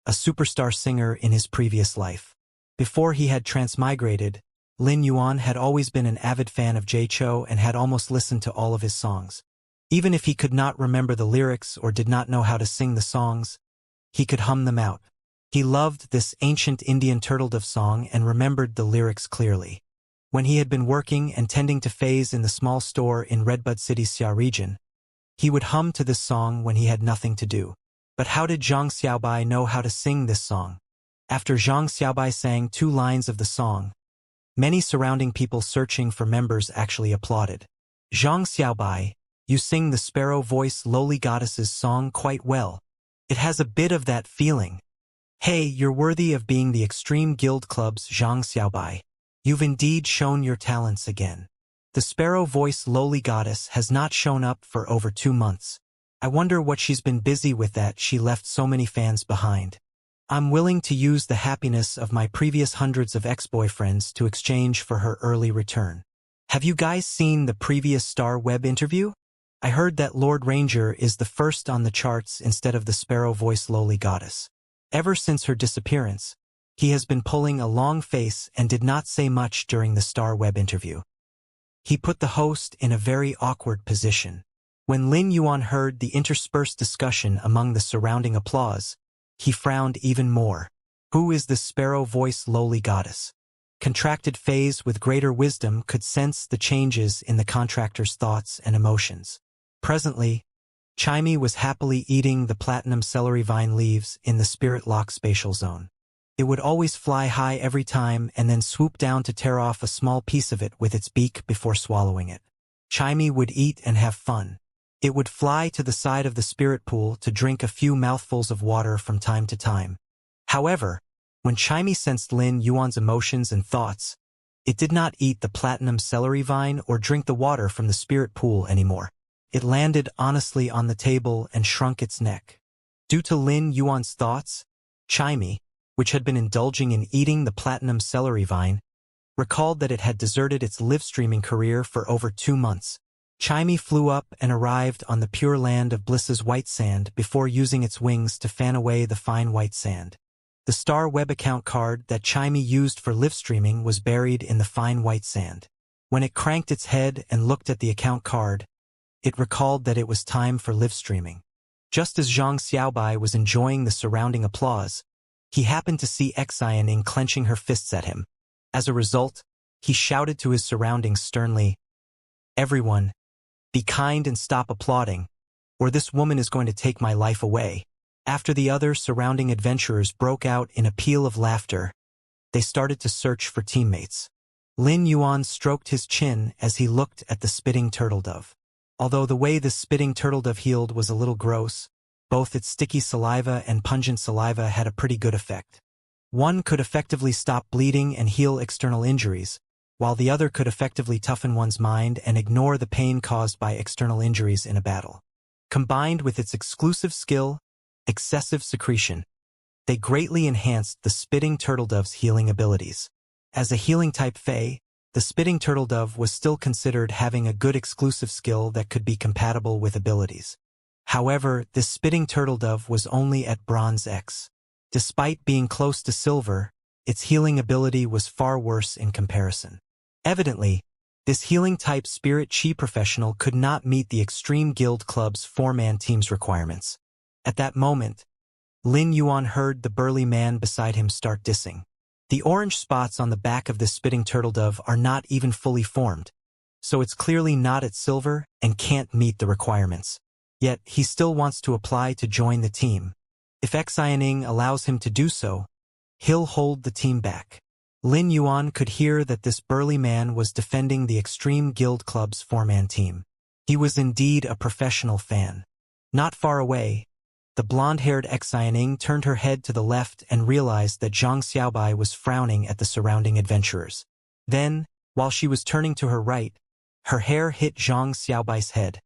a superstar singer in his previous life. Before he had transmigrated, Lin Yuan had always been an avid fan of Jay Chou and had almost listened to all of his songs. Even if he could not remember the lyrics or did not know how to sing the songs, he could hum them out. He loved this ancient Indian turtledove song and remembered the lyrics clearly. When he had been working and tending to fays in the small store in Redbud City's Xia region, he would hum to this song when he had nothing to do. But how did Zhang Xiaobai know how to sing this song? After Zhang Xiaobai sang 2 lines of the song, many surrounding people searching for members actually applauded. Zhang Xiaobai, you sing the sparrow voice lowly goddess's song quite well. It has a bit of that feeling. Hey, you're worthy of being the Extreme Guild Club's Zhang Xiaobai. You've indeed shown your talents again. The sparrow voice lowly goddess has not shown up for over 2 months. I wonder what she's been busy with that she left so many fans behind. I'm willing to use the happiness of my previous hundreds of ex-boyfriends to exchange for her early return. Have you guys seen the previous Star Web interview? I heard that Lord Ranger is the first on the charts instead of the sparrow-voiced lowly goddess. Ever since her disappearance, he has been pulling a long face and did not say much during the Star Web interview. He put the host in a very awkward position. When Lin Yuan heard the interspersed discussion among the surrounding applause, he frowned even more. Who is this sparrow-voiced lowly goddess? Contracted phase with greater wisdom could sense the changes in the contractor's thoughts and emotions. Presently, Chimey was happily eating the platinum celery vine leaves in the spirit lock spatial zone. It would always fly high every time and then swoop down to tear off a small piece of it with its beak before swallowing it. Chimey would eat and have fun. It would fly to the side of the spirit pool to drink a few mouthfuls of water from time to time. However, when Chimey sensed Lin Yuan's emotions and thoughts, it did not eat the platinum celery vine or drink the water from the spirit pool anymore. It landed honestly on the table and shrunk its neck. Due to Lin Yuan's thoughts, Chimey, which had been indulging in eating the platinum celery vine, recalled that it had deserted its live-streaming career for over 2 months. Chimey flew up and arrived on the pure land of Bliss's white sand before using its wings to fan away the fine white sand. The Star Web account card that Chimey used for live streaming was buried in the fine white sand. When it cranked its head and looked at the account card, it recalled that it was time for live streaming. Just as Zhang Xiaobai was enjoying the surrounding applause, he happened to see Xiaoning clenching her fists at him. As a result, he shouted to his surroundings sternly, "Everyone, be kind and stop applauding, or this woman is going to take my life away." After the other surrounding adventurers broke out in a peal of laughter, they started to search for teammates. Lin Yuan stroked his chin as he looked at the spitting turtle-dove. Although the way the spitting turtle-dove healed was a little gross, both its sticky saliva and pungent saliva had a pretty good effect. One could effectively stop bleeding and heal external injuries, while the other could effectively toughen one's mind and ignore the pain caused by external injuries in a battle. Combined with its exclusive skill, excessive secretion, they greatly enhanced the spitting turtle-dove's healing abilities. As a healing-type fae, the spitting turtle-dove was still considered having a good exclusive skill that could be compatible with abilities. However, this spitting turtle-dove was only at Bronze X. Despite being close to Silver, its healing ability was far worse in comparison. Evidently, this healing-type spirit chi professional could not meet the Extreme Guild Club's 4-man team's requirements. At that moment, Lin Yuan heard the burly man beside him start dissing. The orange spots on the back of this spitting turtle-dove are not even fully formed, so it's clearly not at Silver and can't meet the requirements. Yet, he still wants to apply to join the team. If Xiaoning allows him to do so, he'll hold the team back. Lin Yuan could hear that this burly man was defending the Extreme Guild Club's 4-man team. He was indeed a professional fan. Not far away, the blonde-haired Xiaoning turned her head to the left and realized that Zhang Xiaobai was frowning at the surrounding adventurers. Then, while she was turning to her right, her hair hit Zhang Xiaobai's head,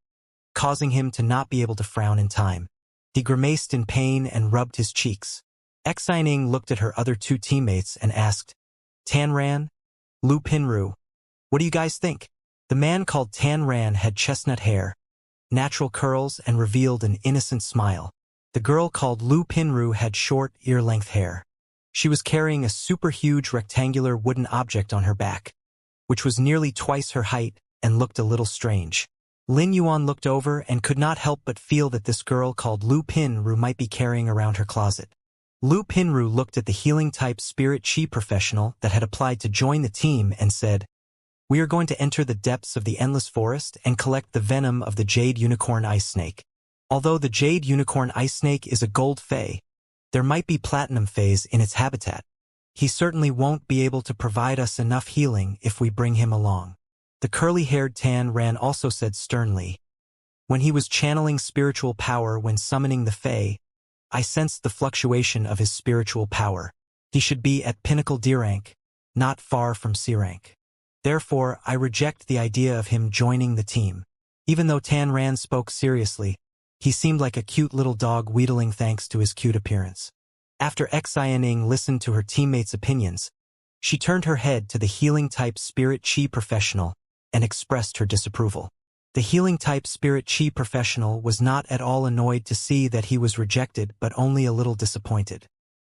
causing him to not be able to frown in time. He grimaced in pain and rubbed his cheeks. Xiaoning looked at her other 2 teammates and asked, "Tan Ran? Lu Pinru, what do you guys think?" The man called Tan Ran had chestnut hair, natural curls, and revealed an innocent smile. The girl called Lu Pinru had short, ear-length hair. She was carrying a super-huge rectangular wooden object on her back, which was nearly twice her height and looked a little strange. Lin Yuan looked over and could not help but feel that this girl called Lu Pinru might be carrying around her closet. Lu Pinru looked at the healing-type spirit chi professional that had applied to join the team and said, "We are going to enter the depths of the endless forest and collect the venom of the jade unicorn ice snake. Although the jade unicorn ice snake is a gold fae, there might be platinum faes in its habitat. He certainly won't be able to provide us enough healing if we bring him along." The curly-haired Tan Ran also said sternly, "When he was channeling spiritual power when summoning the fae, I sensed the fluctuation of his spiritual power. He should be at pinnacle D rank, not far from C rank. Therefore, I reject the idea of him joining the team." Even though Tan Ran spoke seriously, he seemed like a cute little dog wheedling thanks to his cute appearance. After Xiaoning listened to her teammates' opinions, she turned her head to the healing-type spirit chi professional and expressed her disapproval. The healing-type spirit chi professional was not at all annoyed to see that he was rejected but only a little disappointed.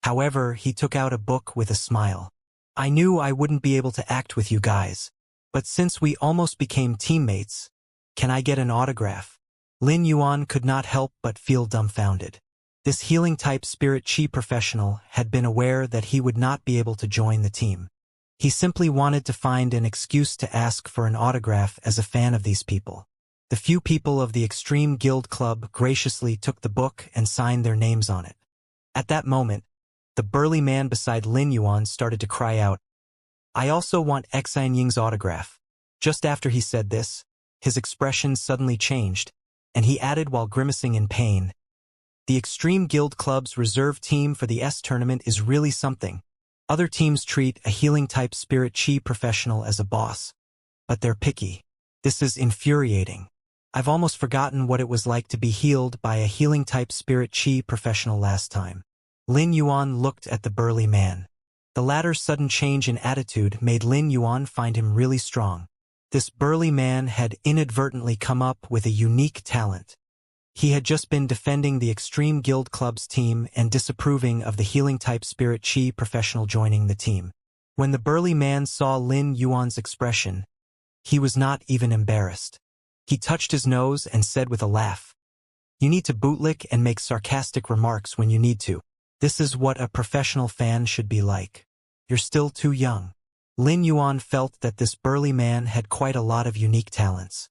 However, he took out a book with a smile. I knew I wouldn't be able to act with you guys. But since we almost became teammates, can I get an autograph? Lin Yuan could not help but feel dumbfounded. This healing-type spirit chi professional had been aware that he would not be able to join the team. He simply wanted to find an excuse to ask for an autograph as a fan of these people. The few people of the Extreme Guild Club graciously took the book and signed their names on it. At that moment, the burly man beside Lin Yuan started to cry out, I also want Xian Ying's autograph. Just after he said this, his expression suddenly changed, and he added while grimacing in pain, the Extreme Guild Club's reserve team for the S tournament is really something. Other teams treat a healing-type spirit chi professional as a boss, but they're picky. This is infuriating. I've almost forgotten what it was like to be healed by a healing-type spirit chi professional last time. Lin Yuan looked at the burly man. The latter's sudden change in attitude made Lin Yuan find him really strong. This burly man had inadvertently come up with a unique talent. He had just been defending the Extreme Guild Club's team and disapproving of the healing-type spirit chi professional joining the team. When the burly man saw Lin Yuan's expression, he was not even embarrassed. He touched his nose and said with a laugh, You need to bootlick and make sarcastic remarks when you need to. This is what a professional fan should be like. You're still too young. Lin Yuan felt that this burly man had quite a lot of unique talents.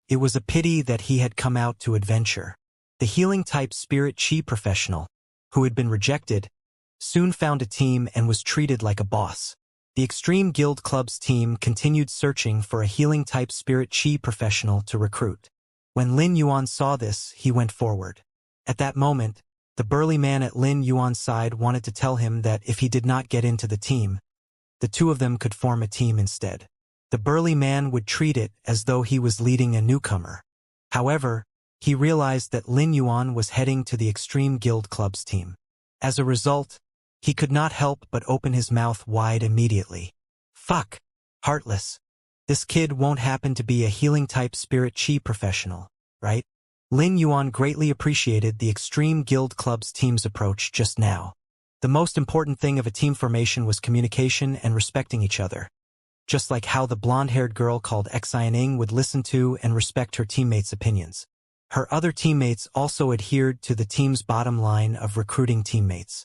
It was a pity that he had come out to adventure. The healing-type spirit chi professional, who had been rejected, soon found a team and was treated like a boss. The Extreme Guild Club's team continued searching for a healing-type spirit chi professional to recruit. When Lin Yuan saw this, he went forward. At that moment, the burly man at Lin Yuan's side wanted to tell him that if he did not get into the team, the two of them could form a team instead. The burly man would treat it as though he was leading a newcomer. However, he realized that Lin Yuan was heading to the Extreme Guild Club's team. As a result, he could not help but open his mouth wide immediately. Fuck! Heartless. This kid won't happen to be a healing-type spirit chi professional, right? Lin Yuan greatly appreciated the Extreme Guild Club's team's approach just now. The most important thing of a team formation was communication and respecting each other. Just like how the blonde-haired girl called Xian Ying would listen to and respect her teammates' opinions. Her other teammates also adhered to the team's bottom line of recruiting teammates.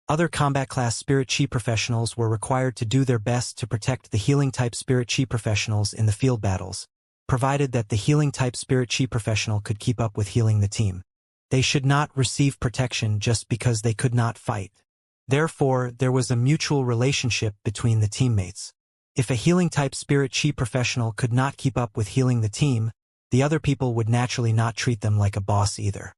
Other combat-class spirit chi professionals were required to do their best to protect the healing-type spirit chi professionals in the field battles, provided that the healing-type spirit chi professional could keep up with healing the team. They should not receive protection just because they could not fight. Therefore, there was a mutual relationship between the teammates. If a healing-type spirit chi professional could not keep up with healing the team, the other people would naturally not treat them like a boss either.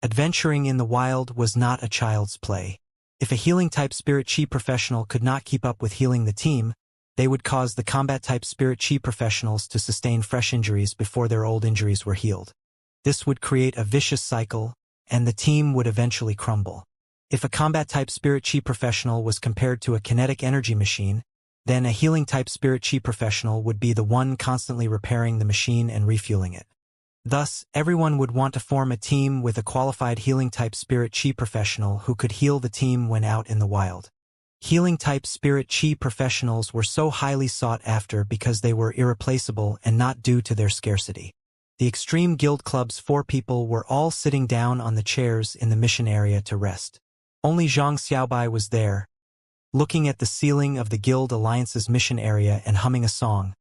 Adventuring in the wild was not a child's play. If a healing-type spirit chi professional could not keep up with healing the team, they would cause the combat-type spirit chi professionals to sustain fresh injuries before their old injuries were healed. This would create a vicious cycle, and the team would eventually crumble. If a combat-type spirit chi professional was compared to a kinetic energy machine, then a healing-type spirit chi professional would be the one constantly repairing the machine and refueling it. Thus, everyone would want to form a team with a qualified healing-type spirit chi professional who could heal the team when out in the wild. Healing-type spirit chi professionals were so highly sought after because they were irreplaceable and not due to their scarcity. The Extreme Guild Club's 4 people were all sitting down on the chairs in the mission area to rest. Only Zhang Xiaobai was there, looking at the ceiling of the Guild Alliance's mission area and humming a song,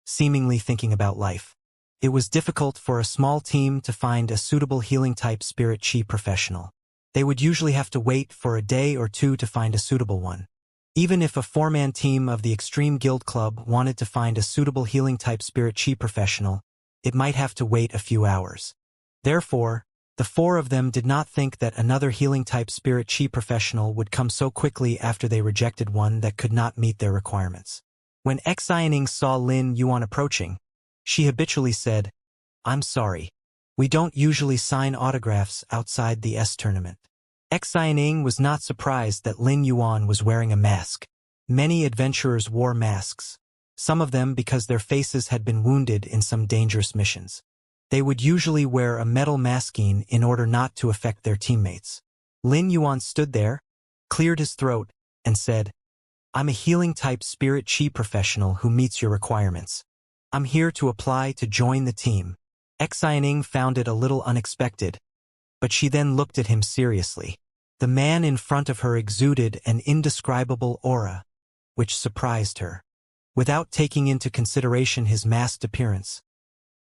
seemingly thinking about life. It was difficult for a small team to find a suitable healing-type spirit chi professional. They would usually have to wait for a day or two to find a suitable one. Even if a 4-man team of the Extreme Guild Club wanted to find a suitable healing-type spirit chi professional, it might have to wait a few hours. Therefore, the 4 of them did not think that another healing-type spirit chi professional would come so quickly after they rejected one that could not meet their requirements. When Xian Ying saw Lin Yuan approaching, she habitually said, "I'm sorry. We don't usually sign autographs outside the S tournament." Xian Ying was not surprised that Lin Yuan was wearing a mask. Many adventurers wore masks, some of them because their faces had been wounded in some dangerous missions. They would usually wear a metal masking in order not to affect their teammates. Lin Yuan stood there, cleared his throat, and said, "I'm a healing-type spirit chi professional who meets your requirements. I'm here to apply to join the team." Xianing found it a little unexpected, but she then looked at him seriously. The man in front of her exuded an indescribable aura, which surprised her. Without taking into consideration his masked appearance,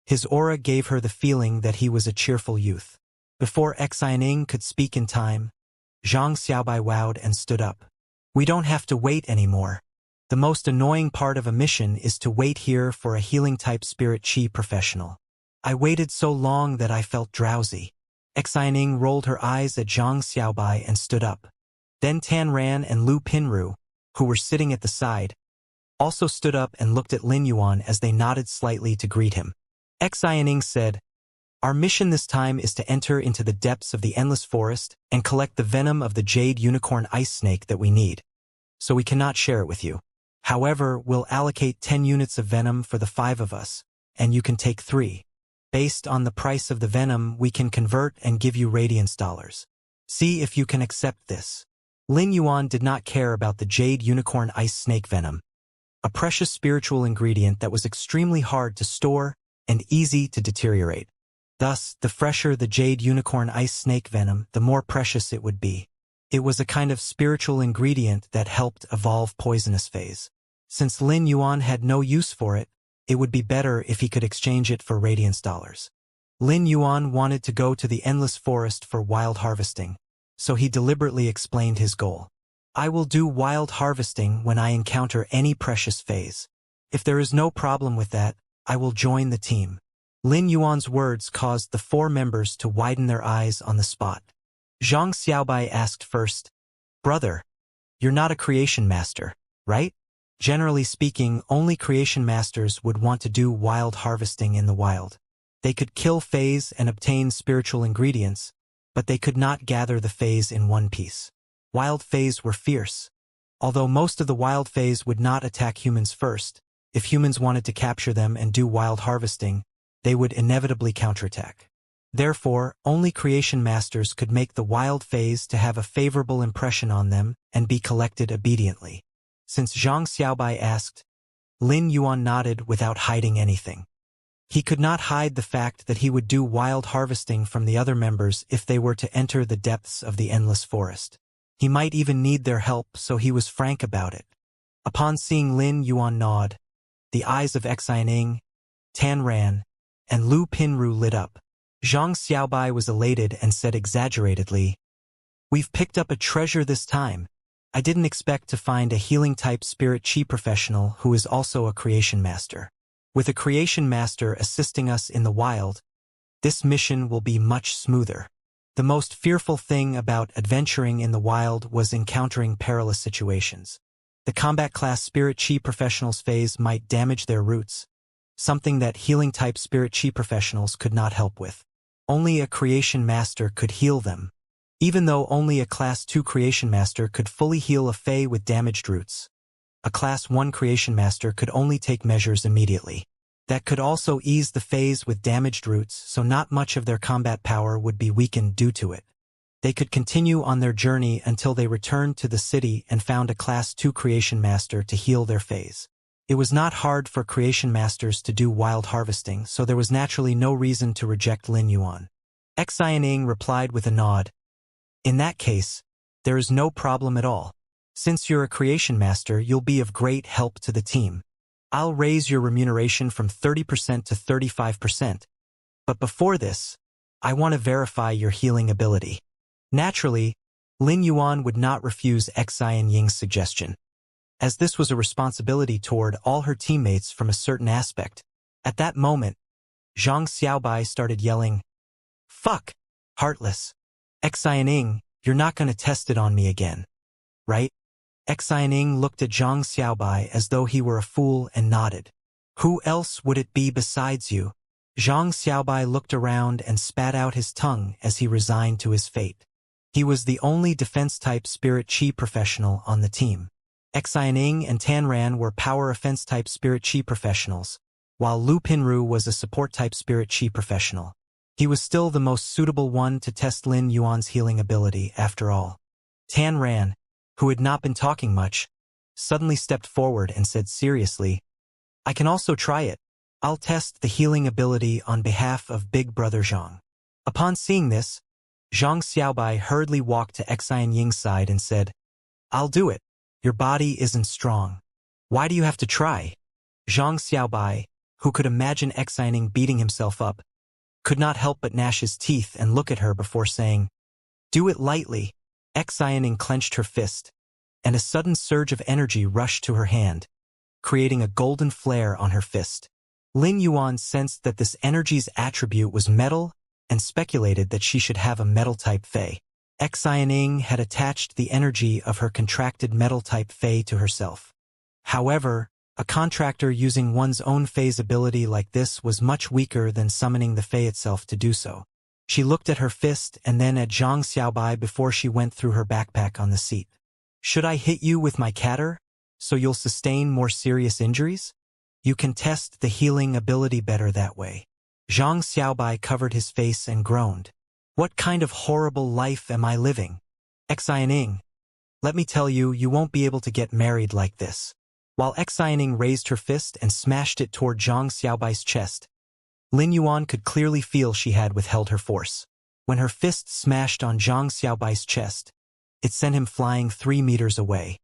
his aura gave her the feeling that he was a cheerful youth. Before Xianing could speak in time, Zhang Xiaobai wowed and stood up. "We don't have to wait anymore. The most annoying part of a mission is to wait here for a healing-type spirit chi professional. I waited so long that I felt drowsy." Xianing rolled her eyes at Zhang Xiaobai and stood up. Then Tan Ran and Lu Pinru, who were sitting at the side, also stood up and looked at Lin Yuan as they nodded slightly to greet him. Xianing said, "Our mission this time is to enter into the depths of the endless forest and collect the venom of the jade unicorn ice snake that we need. So we cannot share it with you. However, we'll allocate 10 units of venom for the 5 of us, and you can take 3. Based on the price of the venom, we can convert and give you radiance dollars. See if you can accept this." Lin Yuan did not care about the jade unicorn ice snake venom, a precious spiritual ingredient that was extremely hard to store and easy to deteriorate. Thus, the fresher the jade unicorn ice snake venom, the more precious it would be. It was a kind of spiritual ingredient that helped evolve poisonous phase. Since Lin Yuan had no use for it, it would be better if he could exchange it for radiance dollars. Lin Yuan wanted to go to the endless forest for wild harvesting, so he deliberately explained his goal. "I will do wild harvesting when I encounter any precious phase. If there is no problem with that, I will join the team." Lin Yuan's words caused the 4 members to widen their eyes on the spot. Zhang Xiaobai asked first, "Brother, you're not a creation master, right?" Generally speaking, only creation masters would want to do wild harvesting in the wild. They could kill phase and obtain spiritual ingredients, but they could not gather the phase in one piece. Wild phase were fierce. Although most of the wild phase would not attack humans first, if humans wanted to capture them and do wild harvesting, they would inevitably counterattack. Therefore, only creation masters could make the wild phase to have a favorable impression on them and be collected obediently. Since Zhang Xiaobai asked, Lin Yuan nodded without hiding anything. He could not hide the fact that he would do wild harvesting from the other members if they were to enter the depths of the endless forest. He might even need their help, so he was frank about it. Upon seeing Lin Yuan nod, the eyes of Xianing, Tan Ran, and Lu Pinru lit up. Zhang Xiaobai was elated and said exaggeratedly, "We've picked up a treasure this time. I didn't expect to find a healing-type spirit chi professional who is also a creation master. With a creation master assisting us in the wild, this mission will be much smoother." The most fearful thing about adventuring in the wild was encountering perilous situations. The combat class spirit chi professionals' phase might damage their roots, something that healing-type spirit chi professionals could not help with. Only a creation master could heal them. Even though only a Class 2 Creation Master could fully heal a Fae with damaged roots, a Class 1 Creation Master could only take measures immediately. That could also ease the Faes with damaged roots, so not much of their combat power would be weakened due to it. They could continue on their journey until they returned to the city and found a Class 2 Creation Master to heal their Faes. It was not hard for Creation Masters to do wild harvesting, so there was naturally no reason to reject Lin Yuan. Xianing replied with a nod. "In that case, there is no problem at all. Since you're a creation master, you'll be of great help to the team. I'll raise your remuneration from 30% to 35%. But before this, I want to verify your healing ability." Naturally, Lin Yuan would not refuse Xianying's suggestion, as this was a responsibility toward all her teammates from a certain aspect. At that moment, Zhang Xiaobai started yelling, "Fuck! Heartless! Xianing, you're not going to test it on me again, right?" Xianing looked at Zhang Xiaobai as though he were a fool and nodded. "Who else would it be besides you?" Zhang Xiaobai looked around and spat out his tongue as he resigned to his fate. He was the only defense-type spirit chi professional on the team. Xianing and Tan Ran were power offense-type spirit chi professionals, while Lu Pinru was a support-type spirit chi professional. He was still the most suitable one to test Lin Yuan's healing ability, after all. Tan Ran, who had not been talking much, suddenly stepped forward and said seriously, "I can also try it. I'll test the healing ability on behalf of Big Brother Zhang." Upon seeing this, Zhang Xiaobai hurriedly walked to Xian Ying's side and said, "I'll do it. Your body isn't strong. Why do you have to try?" Zhang Xiaobai, who could imagine Xian Ying beating himself up, could not help but gnash his teeth and look at her before saying, "Do it lightly." Xian Ying clenched her fist, and a sudden surge of energy rushed to her hand, creating a golden flare on her fist. Lin Yuan sensed that this energy's attribute was metal and speculated that she should have a metal-type Fey. Xian Ying had attached the energy of her contracted metal-type Fey to herself. However, a contractor using one's own Fey's ability like this was much weaker than summoning the Fey itself to do so. She looked at her fist and then at Zhang Xiaobai before she went through her backpack on the seat. "Should I hit you with my catter, so you'll sustain more serious injuries? You can test the healing ability better that way." Zhang Xiaobai covered his face and groaned. "What kind of horrible life am I living? Xian Ying, let me tell you, you won't be able to get married like this." While Xian Ying raised her fist and smashed it toward Zhang Xiaobai's chest, Lin Yuan could clearly feel she had withheld her force. When her fist smashed on Zhang Xiaobai's chest, it sent him flying 3 meters away.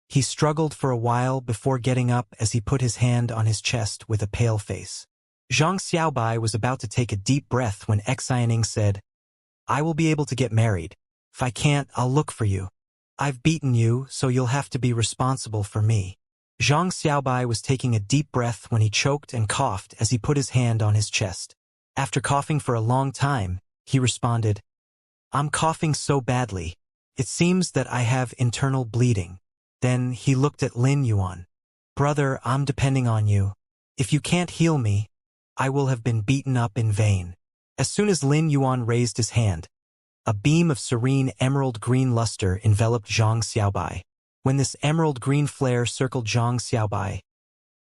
He struggled for a while before getting up as he put his hand on his chest with a pale face. Zhang Xiaobai was about to take a deep breath when Xian Ying said, "I will be able to get married. If I can't, I'll look for you. I've beaten you, so you'll have to be responsible for me." Zhang Xiaobai was taking a deep breath when he choked and coughed as he put his hand on his chest. After coughing for a long time, he responded, "I'm coughing so badly. It seems that I have internal bleeding." Then he looked at Lin Yuan. "Brother, I'm depending on you. If you can't heal me, I will have been beaten up in vain." As soon as Lin Yuan raised his hand, a beam of serene emerald green luster enveloped Zhang Xiaobai. When this emerald green flare circled Zhang Xiaobai,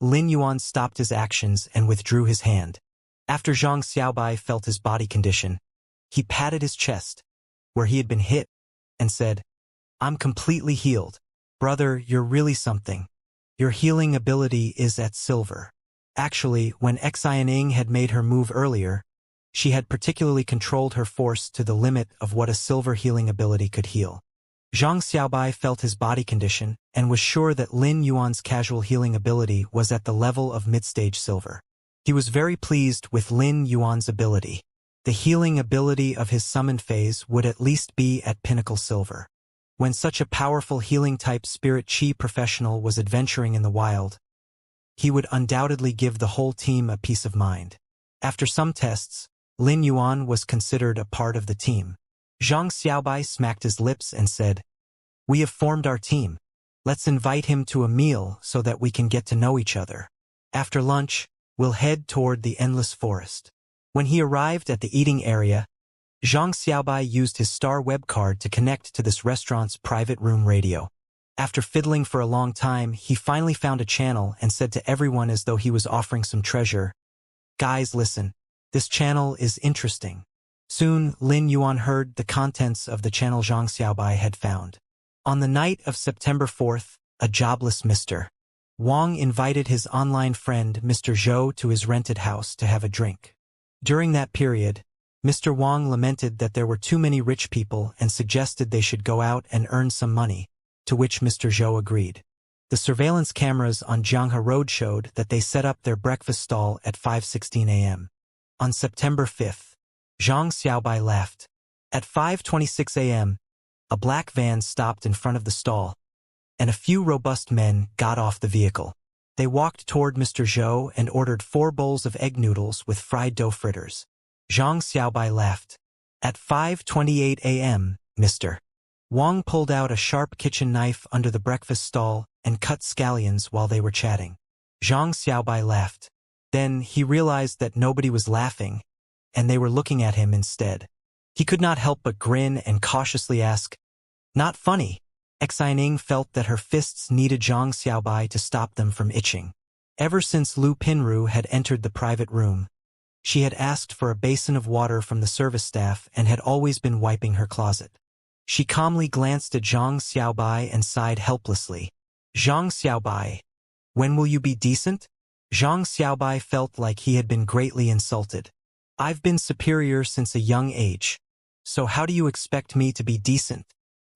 Lin Yuan stopped his actions and withdrew his hand. After Zhang Xiaobai felt his body condition, he patted his chest, where he had been hit, and said, "I'm completely healed. Brother, you're really something. Your healing ability is at silver." Actually, when Xian Ying had made her move earlier, she had particularly controlled her force to the limit of what a silver healing ability could heal. Zhang Xiaobai felt his body condition and was sure that Lin Yuan's casual healing ability was at the level of mid-stage silver. He was very pleased with Lin Yuan's ability. The healing ability of his summoned phase would at least be at pinnacle silver. When such a powerful healing-type spirit chi professional was adventuring in the wild, he would undoubtedly give the whole team a peace of mind. After some tests, Lin Yuan was considered a part of the team. Zhang Xiaobai smacked his lips and said, "We have formed our team. Let's invite him to a meal so that we can get to know each other. After lunch, we'll head toward the endless forest." When he arrived at the eating area, Zhang Xiaobai used his star web card to connect to this restaurant's private room radio. After fiddling for a long time, he finally found a channel and said to everyone as though he was offering some treasure, "Guys, listen. This channel is interesting." Soon, Lin Yuan heard the contents of the channel Zhang Xiaobai had found. On the night of September 4th, a jobless Mr. Wang invited his online friend Mr. Zhou to his rented house to have a drink. During that period, Mr. Wang lamented that there were too many rich people and suggested they should go out and earn some money, to which Mr. Zhou agreed. The surveillance cameras on Jianghe Road showed that they set up their breakfast stall at 5:16 a.m. On September 5th, Zhang Xiaobai left. At 5:26 a.m., a black van stopped in front of the stall, and a few robust men got off the vehicle. They walked toward Mr. Zhou and ordered 4 bowls of egg noodles with fried dough fritters. Zhang Xiaobai left. At 5:28 a.m., Mr. Wang pulled out a sharp kitchen knife under the breakfast stall and cut scallions while they were chatting. Zhang Xiaobai laughed. Then he realized that nobody was laughing, and they were looking at him instead. He could not help but grin and cautiously ask, "Not funny?" Xian Ying felt that her fists needed Zhang Xiaobai to stop them from itching. Ever since Lu Pinru had entered the private room, she had asked for a basin of water from the service staff and had always been wiping her closet. She calmly glanced at Zhang Xiaobai and sighed helplessly. Zhang Xiaobai, when will you be decent? Zhang Xiaobai felt like he had been greatly insulted. I've been superior since a young age. So how do you expect me to be decent?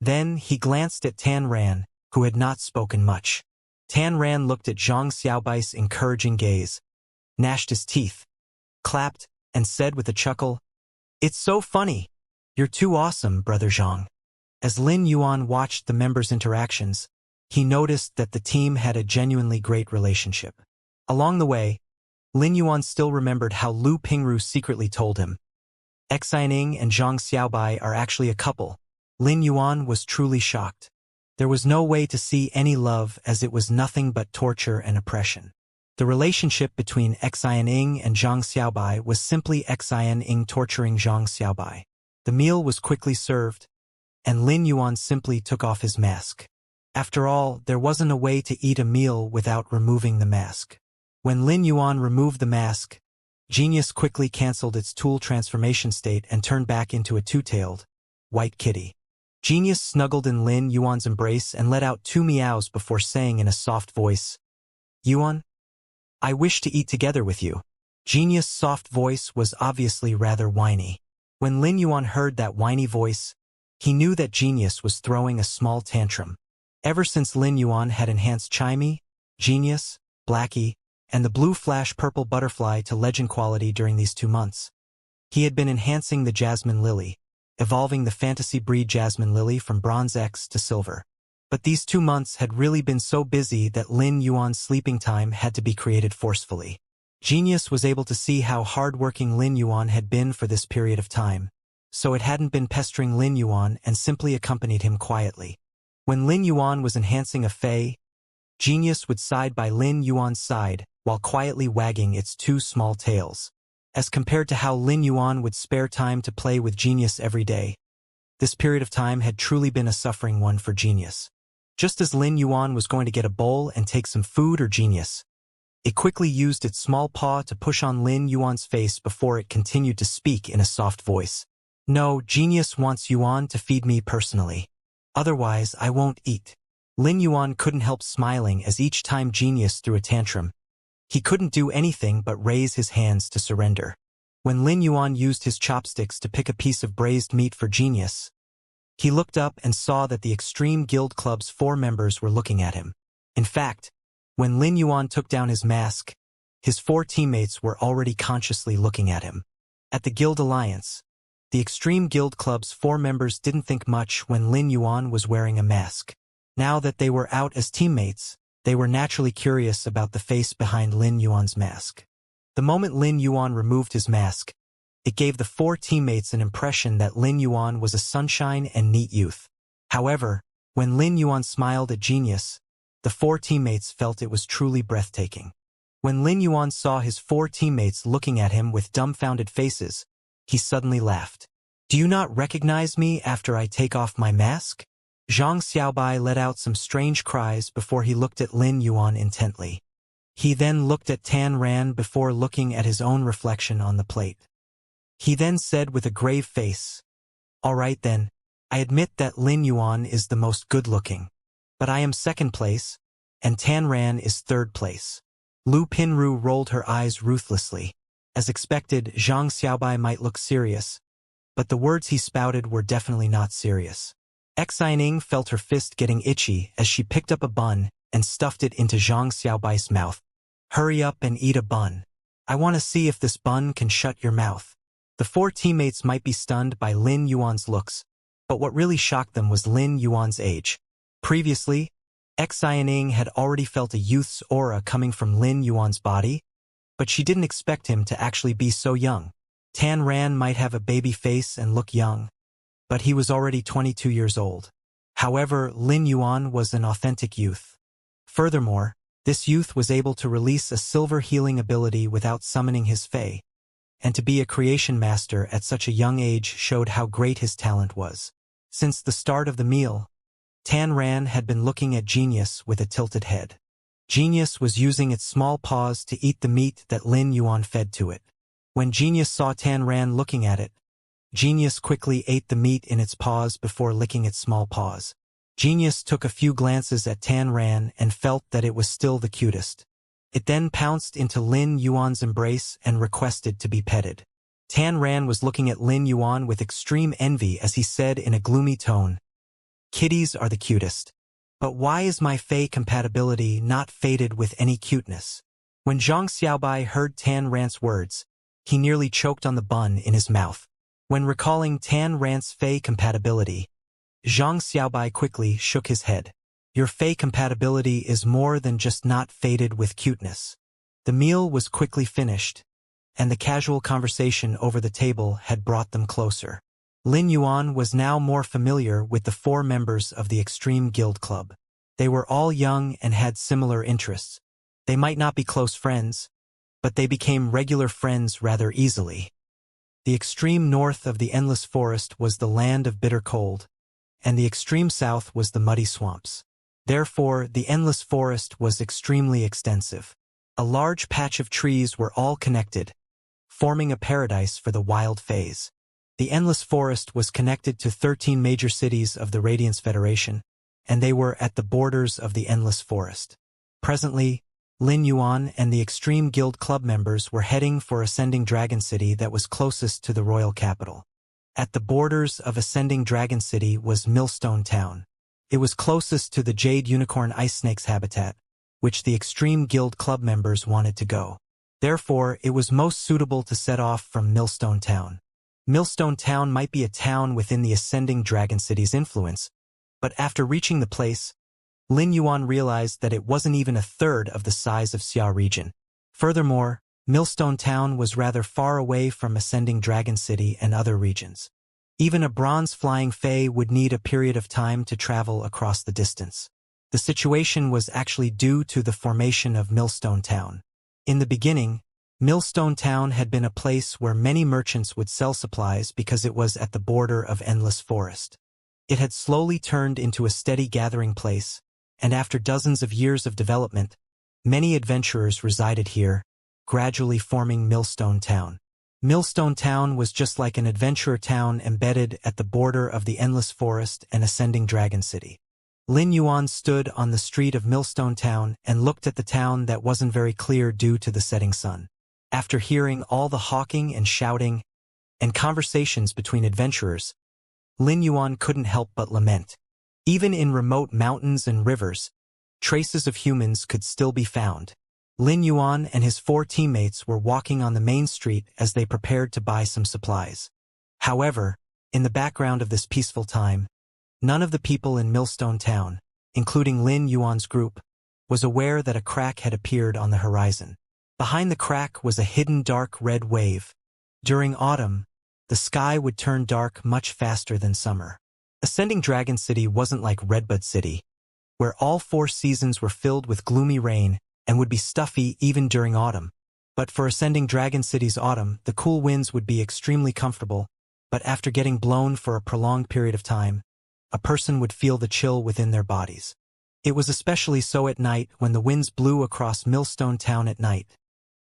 Then he glanced at Tan Ran, who had not spoken much. Tan Ran looked at Zhang Xiaobai's encouraging gaze, gnashed his teeth, clapped, and said with a chuckle, "It's so funny. You're too awesome, Brother Zhang." As Lin Yuan watched the members' interactions, he noticed that the team had a genuinely great relationship. Along the way, Lin Yuan still remembered how Lu Pingru secretly told him, Xianing and Zhang Xiaobai are actually a couple. Lin Yuan was truly shocked. There was no way to see any love as it was nothing but torture and oppression. The relationship between Xianing and Zhang Xiaobai was simply Xianing torturing Zhang Xiaobai. The meal was quickly served, and Lin Yuan simply took off his mask. After all, there wasn't a way to eat a meal without removing the mask. When Lin Yuan removed the mask, Genius quickly cancelled its tool transformation state and turned back into a two-tailed, white kitty. Genius snuggled in Lin Yuan's embrace and let out 2 meows before saying in a soft voice, "Yuan, I wish to eat together with you." Genius' soft voice was obviously rather whiny. When Lin Yuan heard that whiny voice, he knew that Genius was throwing a small tantrum. Ever since Lin Yuan had enhanced Chimey, Genius, Blackie, and the blue flash purple butterfly to legend quality during these 2 months, he had been enhancing the Jasmine Lily, evolving the fantasy breed Jasmine Lily from Bronze X to Silver. But these 2 months had really been so busy that Lin Yuan's sleeping time had to be created forcefully. Genius was able to see how hard-working Lin Yuan had been for this period of time, so it hadn't been pestering Lin Yuan and simply accompanied him quietly. When Lin Yuan was enhancing a Fey, Genius would side by Lin Yuan's side while quietly wagging its 2 small tails. As compared to how Lin Yuan would spare time to play with Genius every day, this period of time had truly been a suffering one for Genius. Just as Lin Yuan was going to get a bowl and take some food or Genius, it quickly used its small paw to push on Lin Yuan's face before it continued to speak in a soft voice. "No, Genius wants Yuan to feed me personally. Otherwise, I won't eat." Lin Yuan couldn't help smiling as each time Genius threw a tantrum, he couldn't do anything but raise his hands to surrender. When Lin Yuan used his chopsticks to pick a piece of braised meat for Genius, he looked up and saw that the Extreme Guild Club's 4 members were looking at him. In fact, when Lin Yuan took down his mask, his 4 teammates were already consciously looking at him. At the Guild Alliance, the Extreme Guild Club's 4 members didn't think much when Lin Yuan was wearing a mask. Now that they were out as teammates, they were naturally curious about the face behind Lin Yuan's mask. The moment Lin Yuan removed his mask, it gave the 4 teammates an impression that Lin Yuan was a sunshine and neat youth. However, when Lin Yuan smiled at Genius, the 4 teammates felt it was truly breathtaking. When Lin Yuan saw his 4 teammates looking at him with dumbfounded faces, he suddenly laughed. "Do you not recognize me after I take off my mask?" Zhang Xiaobai let out some strange cries before he looked at Lin Yuan intently. He then looked at Tan Ran before looking at his own reflection on the plate. He then said with a grave face, "All right then, I admit that Lin Yuan is the most good-looking, but I am 2nd place, and Tan Ran is 3rd place." Lu Pinru rolled her eyes ruthlessly. As expected, Zhang Xiaobai might look serious, but the words he spouted were definitely not serious. Xianing felt her fist getting itchy as she picked up a bun and stuffed it into Zhang Xiaobai's mouth. "Hurry up and eat a bun. I want to see if this bun can shut your mouth." The 4 teammates might be stunned by Lin Yuan's looks, but what really shocked them was Lin Yuan's age. Previously, Xianing had already felt a youth's aura coming from Lin Yuan's body, but she didn't expect him to actually be so young. Tan Ran might have a baby face and look young, but he was already 22 years old. However, Lin Yuan was an authentic youth. Furthermore, this youth was able to release a silver healing ability without summoning his Fae, and to be a creation master at such a young age showed how great his talent was. Since the start of the meal, Tan Ran had been looking at Genius with a tilted head. Genius was using its small paws to eat the meat that Lin Yuan fed to it. When Genius saw Tan Ran looking at it, Genius quickly ate the meat in its paws before licking its small paws. Genius took a few glances at Tan Ran and felt that it was still the cutest. It then pounced into Lin Yuan's embrace and requested to be petted. Tan Ran was looking at Lin Yuan with extreme envy as he said in a gloomy tone, "Kitties are the cutest. But why is my Fey compatibility not fated with any cuteness?" When Zhang Xiaobai heard Tan Ran's words, he nearly choked on the bun in his mouth. When recalling Tan Ran's Fey compatibility, Zhang Xiaobai quickly shook his head. Your Fey compatibility is more than just not fated with cuteness. The meal was quickly finished, and the casual conversation over the table had brought them closer. Lin Yuan was now more familiar with the 4 members of the Extreme Guild Club. They were all young and had similar interests. They might not be close friends, but they became regular friends rather easily. The extreme north of the endless forest was the land of bitter cold, and the extreme south was the muddy swamps. Therefore, the endless forest was extremely extensive. A large patch of trees were all connected, forming a paradise for the wild fays. The endless forest was connected to 13 major cities of the Radiance Federation, and they were at the borders of the endless forest. Presently, Lin Yuan and the Extreme Guild Club members were heading for Ascending Dragon City that was closest to the royal capital. At the borders of Ascending Dragon City was Millstone Town. It was closest to the Jade Unicorn Ice Snake's habitat, which the Extreme Guild Club members wanted to go. Therefore, it was most suitable to set off from Millstone Town. Millstone Town might be a town within the Ascending Dragon City's influence, but after reaching the place, Lin Yuan realized that it wasn't even a third of the size of Xia region. Furthermore, Millstone Town was rather far away from Ascending Dragon City and other regions. Even a bronze flying fae would need a period of time to travel across the distance. The situation was actually due to the formation of Millstone Town. In the beginning, Millstone Town had been a place where many merchants would sell supplies because it was at the border of endless forest. It had slowly turned into a steady gathering place, and after dozens of years of development, many adventurers resided here, gradually forming Millstone Town. Millstone Town was just like an adventurer town embedded at the border of the Endless Forest and Ascending Dragon City. Lin Yuan stood on the street of Millstone Town and looked at the town that wasn't very clear due to the setting sun. After hearing all the hawking and shouting and conversations between adventurers, Lin Yuan couldn't help but lament. Even in remote mountains and rivers, traces of humans could still be found. Lin Yuan and his 4 teammates were walking on the main street as they prepared to buy some supplies. However, in the background of this peaceful time, none of the people in Millstone Town, including Lin Yuan's group, was aware that a crack had appeared on the horizon. Behind the crack was a hidden dark red wave. During autumn, the sky would turn dark much faster than summer. Ascending Dragon City wasn't like Redbud City, where all 4 seasons were filled with gloomy rain and would be stuffy even during autumn. But for Ascending Dragon City's autumn, the cool winds would be extremely comfortable, but after getting blown for a prolonged period of time, a person would feel the chill within their bodies. It was especially so at night when the winds blew across Millstone Town at night.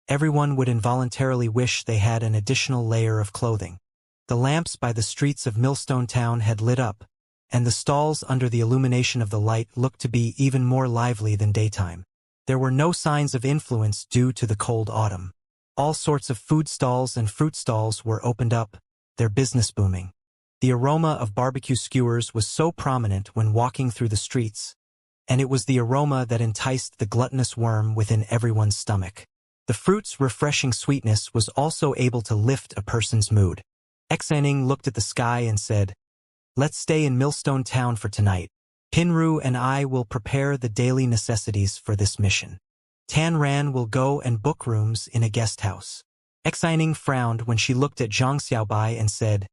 Everyone would involuntarily wish they had an additional layer of clothing. The lamps by the streets of Millstone Town had lit up, and the stalls under the illumination of the light looked to be even more lively than daytime. There were no signs of influence due to the cold autumn. All sorts of food stalls and fruit stalls were opened up, their business booming. The aroma of barbecue skewers was so prominent when walking through the streets, and it was the aroma that enticed the gluttonous worm within everyone's stomach. The fruit's refreshing sweetness was also able to lift a person's mood. Xaning looked at the sky and said, "Let's stay in Millstone Town for tonight. Pinru and I will prepare the daily necessities for this mission. Tan Ran will go and book rooms in a guest house." Xaning frowned when she looked at Zhang Xiaobai and said,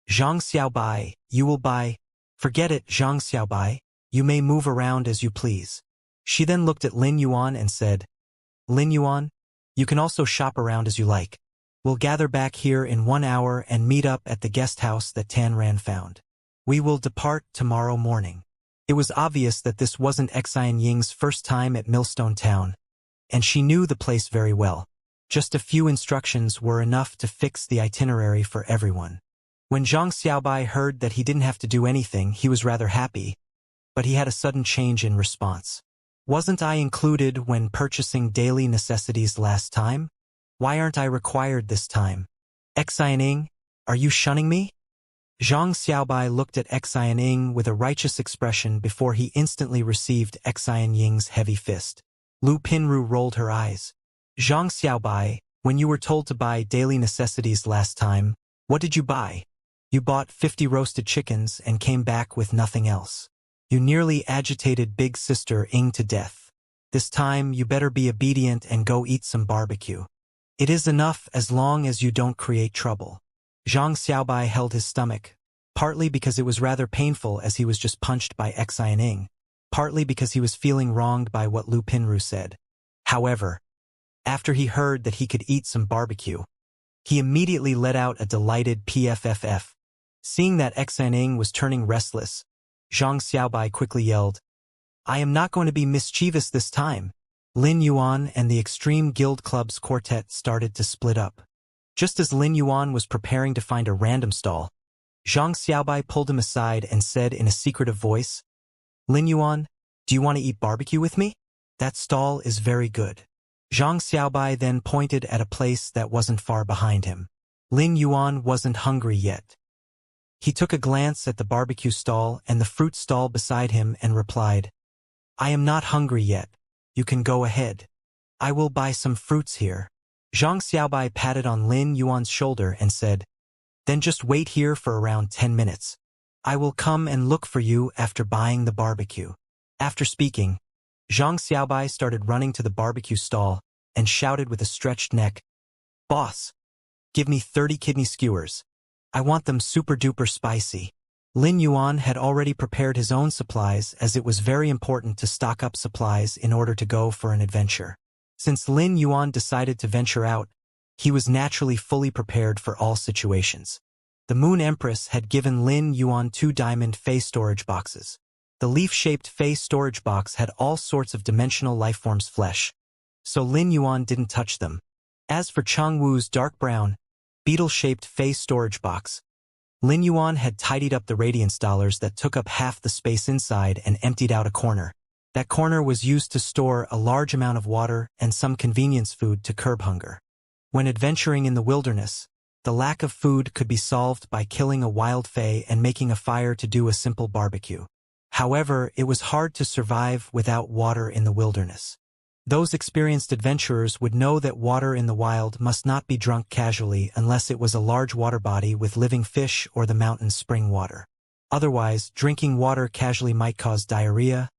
"Zhang Xiaobai, you will buy." "Forget it, Zhang Xiaobai. You may move around as you please." She then looked at Lin Yuan and said, "Lin Yuan, you can also shop around as you like. We'll gather back here in 1 hour and meet up at the guest house that Tan Ran found. We will depart tomorrow morning." It was obvious that this wasn't Xian Ying's first time at Millstone Town, and she knew the place very well. Just a few instructions were enough to fix the itinerary for everyone. When Zhang Xiaobai heard that he didn't have to do anything, he was rather happy, but he had a sudden change in response. Wasn't I included when purchasing daily necessities last time? Why aren't I required this time? Xian Ying, are you shunning me? Zhang Xiaobai looked at Xian Ying with a righteous expression before he instantly received Xian Ying's heavy fist. Lu Pinru rolled her eyes. Zhang Xiaobai, when you were told to buy daily necessities last time, what did you buy? You bought 50 roasted chickens and came back with nothing else. You nearly agitated big sister Ying to death. This time you better be obedient and go eat some barbecue. It is enough as long as you don't create trouble. Zhang Xiaobai held his stomach, partly because it was rather painful as he was just punched by Xian Ying, partly because he was feeling wronged by what Lu Pinru said. However, after he heard that he could eat some barbecue, he immediately let out a delighted PFFF. Seeing that Xian Ying was turning restless, Zhang Xiaobai quickly yelled, I am not going to be mischievous this time. Lin Yuan and the Extreme Guild Club's quartet started to split up. Just as Lin Yuan was preparing to find a random stall, Zhang Xiaobai pulled him aside and said in a secretive voice, Lin Yuan, do you want to eat barbecue with me? That stall is very good. Zhang Xiaobai then pointed at a place that wasn't far behind him. Lin Yuan wasn't hungry yet. He took a glance at the barbecue stall and the fruit stall beside him and replied, I am not hungry yet. You can go ahead. I will buy some fruits here. Zhang Xiaobai patted on Lin Yuan's shoulder and said, Then just wait here for around 10 minutes. I will come and look for you after buying the barbecue. After speaking, Zhang Xiaobai started running to the barbecue stall and shouted with a stretched neck, Boss, give me 30 kidney skewers. I want them super-duper spicy. Lin Yuan had already prepared his own supplies as it was very important to stock up supplies in order to go for an adventure. Since Lin Yuan decided to venture out, he was naturally fully prepared for all situations. The Moon Empress had given Lin Yuan 2 diamond Fey storage boxes. The leaf-shaped Fey storage box had all sorts of dimensional lifeforms' flesh, so Lin Yuan didn't touch them. As for Chang Wu's dark brown, beetle-shaped Fey storage box, Lin Yuan had tidied up the radiance dollars that took up half the space inside and emptied out a corner. That corner was used to store a large amount of water and some convenience food to curb hunger. When adventuring in the wilderness, the lack of food could be solved by killing a wild Fey and making a fire to do a simple barbecue. However, it was hard to survive without water in the wilderness. Those experienced adventurers would know that water in the wild must not be drunk casually unless it was a large water body with living fish or the mountain spring water. Otherwise, drinking water casually might cause diarrhea,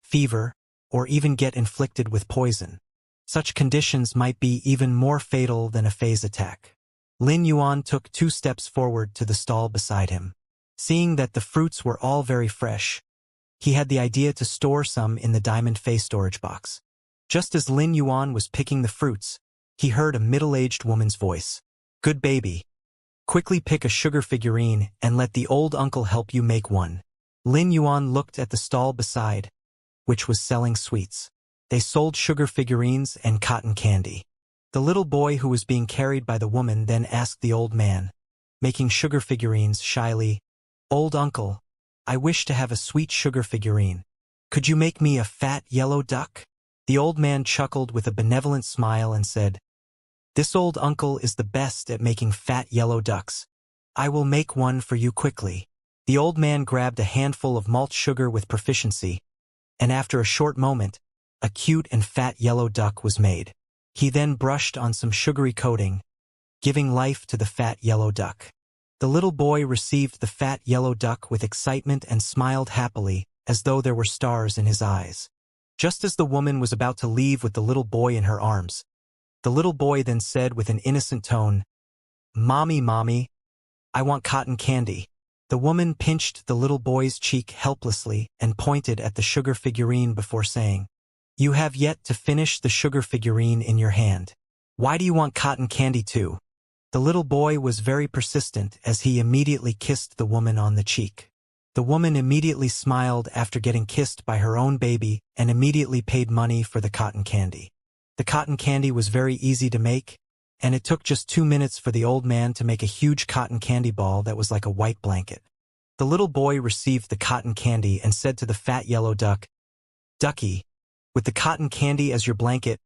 fever, or even get inflicted with poison. Such conditions might be even more fatal than a phase attack. Lin Yuan took 2 steps forward to the stall beside him. Seeing that the fruits were all very fresh, he had the idea to store some in the diamond Fey storage box. Just as Lin Yuan was picking the fruits, he heard a middle-aged woman's voice. Good baby. Quickly pick a sugar figurine and let the old uncle help you make one. Lin Yuan looked at the stall beside, which was selling sweets. They sold sugar figurines and cotton candy. The little boy who was being carried by the woman then asked the old man, making sugar figurines shyly, Old uncle, I wish to have a sweet sugar figurine. Could you make me a fat yellow duck? The old man chuckled with a benevolent smile and said, This old uncle is the best at making fat yellow ducks. I will make one for you quickly. The old man grabbed a handful of malt sugar with proficiency, and after a short moment, a cute and fat yellow duck was made. He then brushed on some sugary coating, giving life to the fat yellow duck. The little boy received the fat yellow duck with excitement and smiled happily, as though there were stars in his eyes. Just as the woman was about to leave with the little boy in her arms, the little boy then said with an innocent tone, Mommy, mommy, I want cotton candy. The woman pinched the little boy's cheek helplessly and pointed at the sugar figurine before saying, You have yet to finish the sugar figurine in your hand. Why do you want cotton candy too? The little boy was very persistent as he immediately kissed the woman on the cheek. The woman immediately smiled after getting kissed by her own baby and immediately paid money for the cotton candy. The cotton candy was very easy to make, and it took just 2 minutes for the old man to make a huge cotton candy ball that was like a white blanket. The little boy received the cotton candy and said to the fat yellow duck, "Ducky, with the cotton candy as your blanket,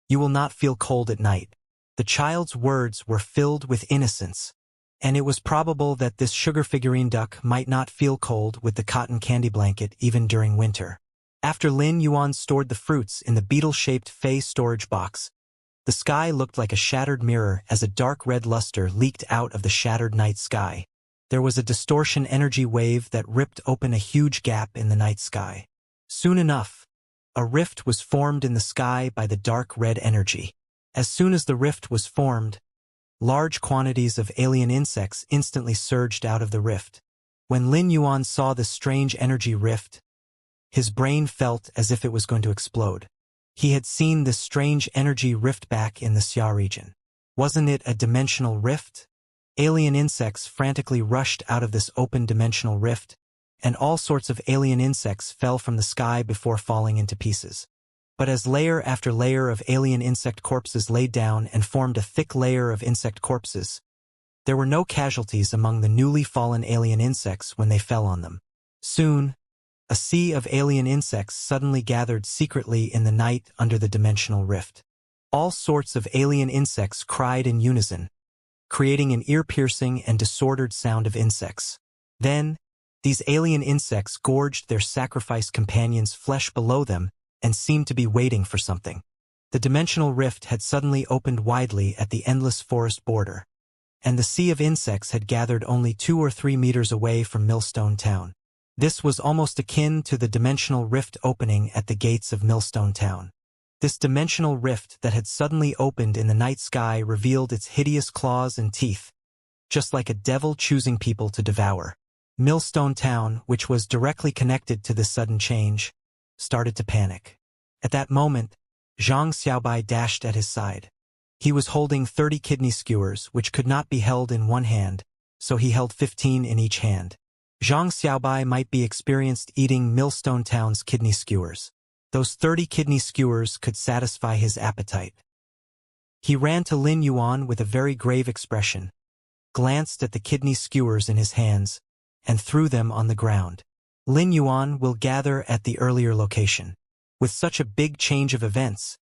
you will not feel cold at night." The child's words were filled with innocence, and it was probable that this sugar figurine duck might not feel cold with the cotton candy blanket even during winter. After Lin Yuan stored the fruits in the beetle-shaped Fey storage box, the sky looked like a shattered mirror as a dark red luster leaked out of the shattered night sky. There was a distortion energy wave that ripped open a huge gap in the night sky. Soon enough, a rift was formed in the sky by the dark red energy. As soon as the rift was formed, large quantities of alien insects instantly surged out of the rift. When Lin Yuan saw this strange energy rift, his brain felt as if it was going to explode. He had seen this strange energy rift back in the Xia region. Wasn't it a dimensional rift? Alien insects frantically rushed out of this open dimensional rift, and all sorts of alien insects fell from the sky before falling into pieces. But as layer after layer of alien insect corpses laid down and formed a thick layer of insect corpses, there were no casualties among the newly fallen alien insects when they fell on them. Soon, a sea of alien insects suddenly gathered secretly in the night under the dimensional rift. All sorts of alien insects cried in unison, creating an ear-piercing and disordered sound of insects. Then, these alien insects gorged their sacrificed companions' flesh below them and seemed to be waiting for something. The dimensional rift had suddenly opened widely at the endless forest border, and the sea of insects had gathered only 2 or 3 meters away from Millstone Town. This was almost akin to the dimensional rift opening at the gates of Millstone Town. This dimensional rift that had suddenly opened in the night sky revealed its hideous claws and teeth, just like a devil choosing people to devour. Millstone Town, which was directly connected to this sudden change, started to panic. At that moment, Zhang Xiaobai dashed at his side. He was holding 30 kidney skewers, which could not be held in one hand, so he held 15 in each hand. Zhang Xiaobai might be experienced eating Millstone Town's kidney skewers. Those 30 kidney skewers could satisfy his appetite. He ran to Lin Yuan with a very grave expression, glanced at the kidney skewers in his hands, and threw them on the ground. Lin Yuan will gather at the earlier location. With such a big change of events,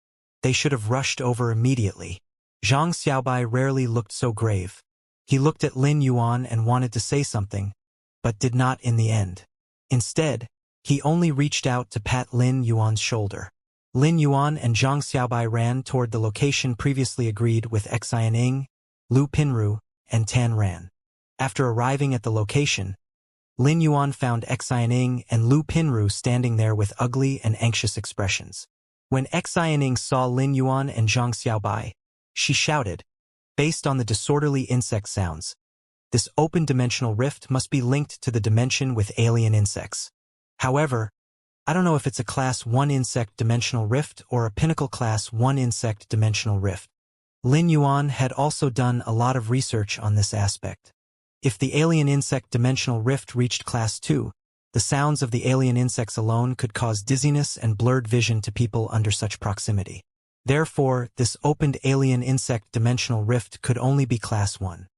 they should have rushed over immediately. Zhang Xiaobai rarely looked so grave. He looked at Lin Yuan and wanted to say something, but did not in the end. Instead, he only reached out to pat Lin Yuan's shoulder. Lin Yuan and Zhang Xiaobai ran toward the location previously agreed with Xianing, Lu Pinru, and Tan Ran. After arriving at the location, Lin Yuan found Xianing and Lu Pinru standing there with ugly and anxious expressions. When Xianing saw Lin Yuan and Zhang Xiaobai, she shouted, based on the disorderly insect sounds, "This open dimensional rift must be linked to the dimension with alien insects. However, I don't know if it's a Class 1 insect dimensional rift or a Pinnacle Class 1 insect dimensional rift." Lin Yuan had also done a lot of research on this aspect. If the alien insect dimensional rift reached Class 2, the sounds of the alien insects alone could cause dizziness and blurred vision to people under such proximity. Therefore, this opened alien insect dimensional rift could only be Class 1.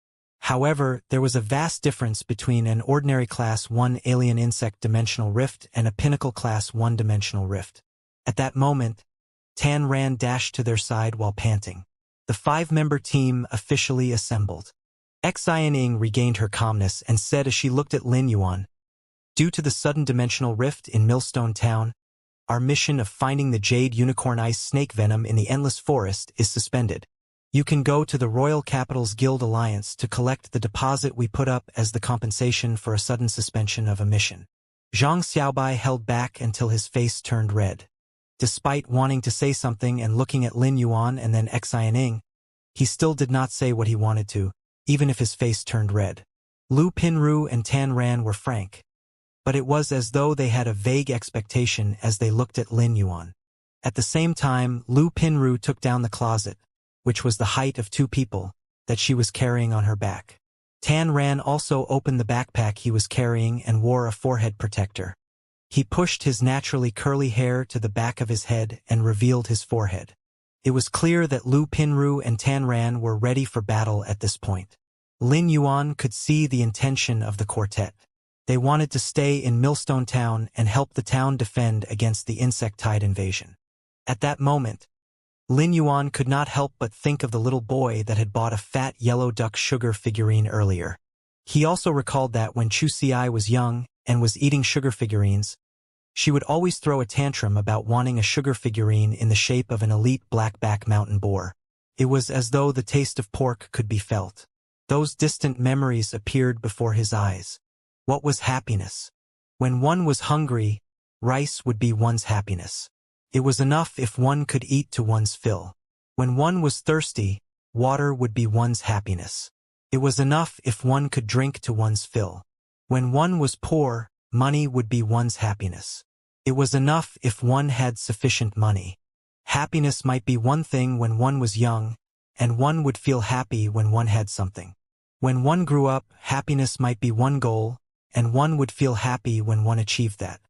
However, there was a vast difference between an ordinary Class 1 alien insect dimensional rift and a Pinnacle Class 1 dimensional rift. At that moment, Tan Ran dashed to their side while panting. The 5-member team officially assembled. Xianing regained her calmness and said as she looked at Lin Yuan, "Due to the sudden dimensional rift in Millstone Town, our mission of finding the jade unicorn ice snake venom in the Endless Forest is suspended. You can go to the Royal Capitals Guild Alliance to collect the deposit we put up as the compensation for a sudden suspension of a mission." Zhang Xiaobai held back until his face turned red. Despite wanting to say something and looking at Lin Yuan and then Xianing, he still did not say what he wanted to, even if his face turned red. Lu Pinru and Tan Ran were frank, but it was as though they had a vague expectation as they looked at Lin Yuan. At the same time, Lu Pinru took down the closet, which was the height of 2 people, that she was carrying on her back. Tan Ran also opened the backpack he was carrying and wore a forehead protector. He pushed his naturally curly hair to the back of his head and revealed his forehead. It was clear that Lu Pinru and Tan Ran were ready for battle at this point. Lin Yuan could see the intention of the quartet. They wanted to stay in Millstone Town and help the town defend against the insect tide invasion. At that moment, Lin Yuan could not help but think of the little boy that had bought a fat yellow duck sugar figurine earlier. He also recalled that when Chu Ci was young and was eating sugar figurines, she would always throw a tantrum about wanting a sugar figurine in the shape of an elite blackback mountain boar. It was as though the taste of pork could be felt. Those distant memories appeared before his eyes. What was happiness? When one was hungry, rice would be one's happiness. It was enough if one could eat to one's fill. When one was thirsty, water would be one's happiness. It was enough if one could drink to one's fill. When one was poor, money would be one's happiness. It was enough if one had sufficient money. Happiness might be one thing when one was young, and one would feel happy when one had something. When one grew up, happiness might be one goal, and one would feel happy when one achieved that.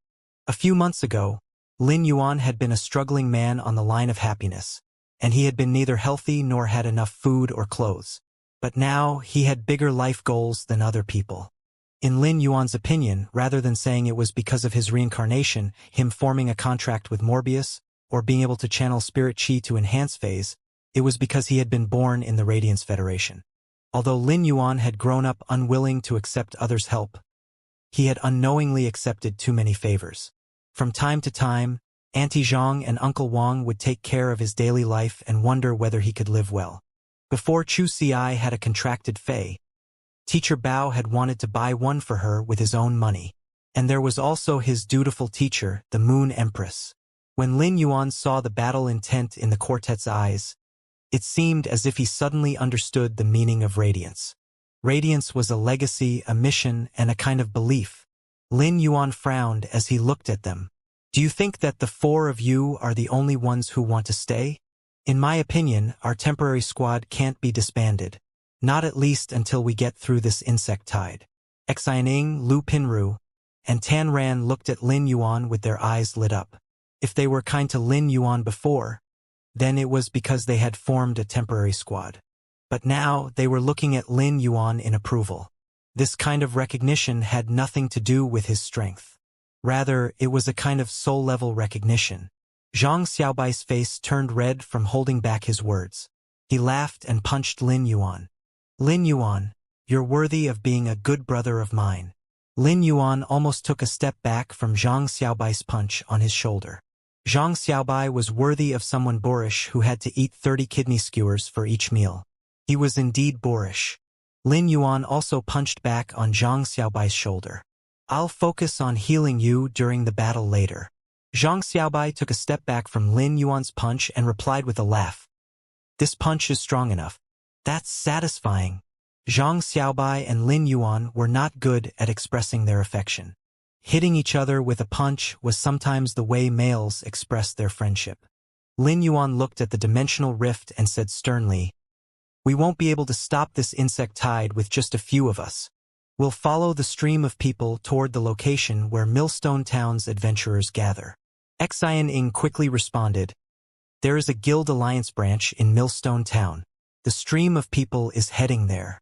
A few months ago, Lin Yuan had been a struggling man on the line of happiness, and he had been neither healthy nor had enough food or clothes. But now he had bigger life goals than other people. In Lin Yuan's opinion, rather than saying it was because of his reincarnation, him forming a contract with Morbius, or being able to channel spirit chi to enhance phase, it was because he had been born in the Radiance Federation. Although Lin Yuan had grown up unwilling to accept others' help, he had unknowingly accepted too many favors. From time to time, Auntie Zhang and Uncle Wang would take care of his daily life and wonder whether he could live well. Before Chu Ci had a contracted fei, Teacher Bao had wanted to buy one for her with his own money. And there was also his dutiful teacher, the Moon Empress. When Lin Yuan saw the battle intent in the quartet's eyes, it seemed as if he suddenly understood the meaning of radiance. Radiance was a legacy, a mission, and a kind of belief. Lin Yuan frowned as he looked at them. Do you think that the four of you are the only ones who want to stay? In my opinion, our temporary squad can't be disbanded. Not at least until we get through this insect tide. Xianing, Lu Pinru, and Tan Ran looked at Lin Yuan with their eyes lit up. If they were kind to Lin Yuan before, then it was because they had formed a temporary squad. But now they were looking at Lin Yuan in approval. This kind of recognition had nothing to do with his strength. Rather, it was a kind of soul-level recognition. Zhang Xiaobai's face turned red from holding back his words. He laughed and punched Lin Yuan. Lin Yuan, you're worthy of being a good brother of mine. Lin Yuan almost took a step back from Zhang Xiaobai's punch on his shoulder. Zhang Xiaobai was worthy of someone boorish who had to eat 30 kidney skewers for each meal. He was indeed boorish. Lin Yuan also punched back on Zhang Xiaobai's shoulder. I'll focus on healing you during the battle later. Zhang Xiaobai took a step back from Lin Yuan's punch and replied with a laugh. This punch is strong enough. That's satisfying. Zhang Xiaobai and Lin Yuan were not good at expressing their affection. Hitting each other with a punch was sometimes the way males expressed their friendship. Lin Yuan looked at the dimensional rift and said sternly, "We won't be able to stop this insect tide with just a few of us. We'll follow the stream of people toward the location where Millstone Town's adventurers gather." Xian quickly responded, "There is a guild alliance branch in Millstone Town. The stream of people is heading there.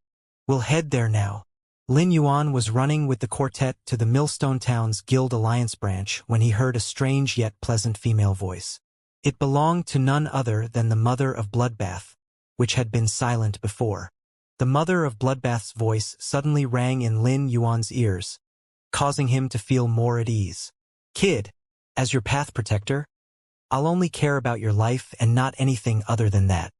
We'll head there now." Lin Yuan was running with the quartet to the Millstone Town's guild alliance branch when he heard a strange yet pleasant female voice. It belonged to none other than the mother of Bloodbath, which had been silent before. The mother of Bloodbath's voice suddenly rang in Lin Yuan's ears, causing him to feel more at ease. "Kid, as your path protector, I'll only care about your life and not anything other than that.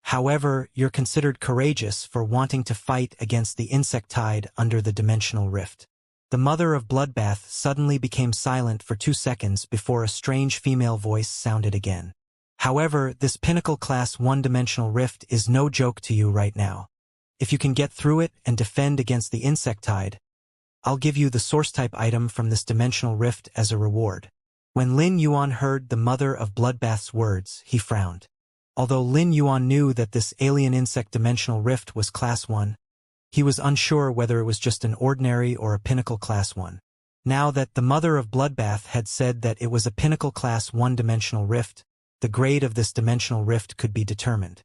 However, you're considered courageous for wanting to fight against the insect tide under the dimensional rift." The mother of Bloodbath suddenly became silent for 2 seconds before a strange female voice sounded again. "However, this pinnacle class 1-dimensional rift is no joke to you right now. If you can get through it and defend against the insect tide, I'll give you the source-type item from this dimensional rift as a reward." When Lin Yuan heard the mother of Bloodbath's words, he frowned. Although Lin Yuan knew that this alien insect dimensional rift was Class 1, He was unsure whether it was just an ordinary or a pinnacle class 1. Now that the mother of Bloodbath had said that it was a pinnacle class 1 dimensional rift, the grade of this dimensional rift could be determined.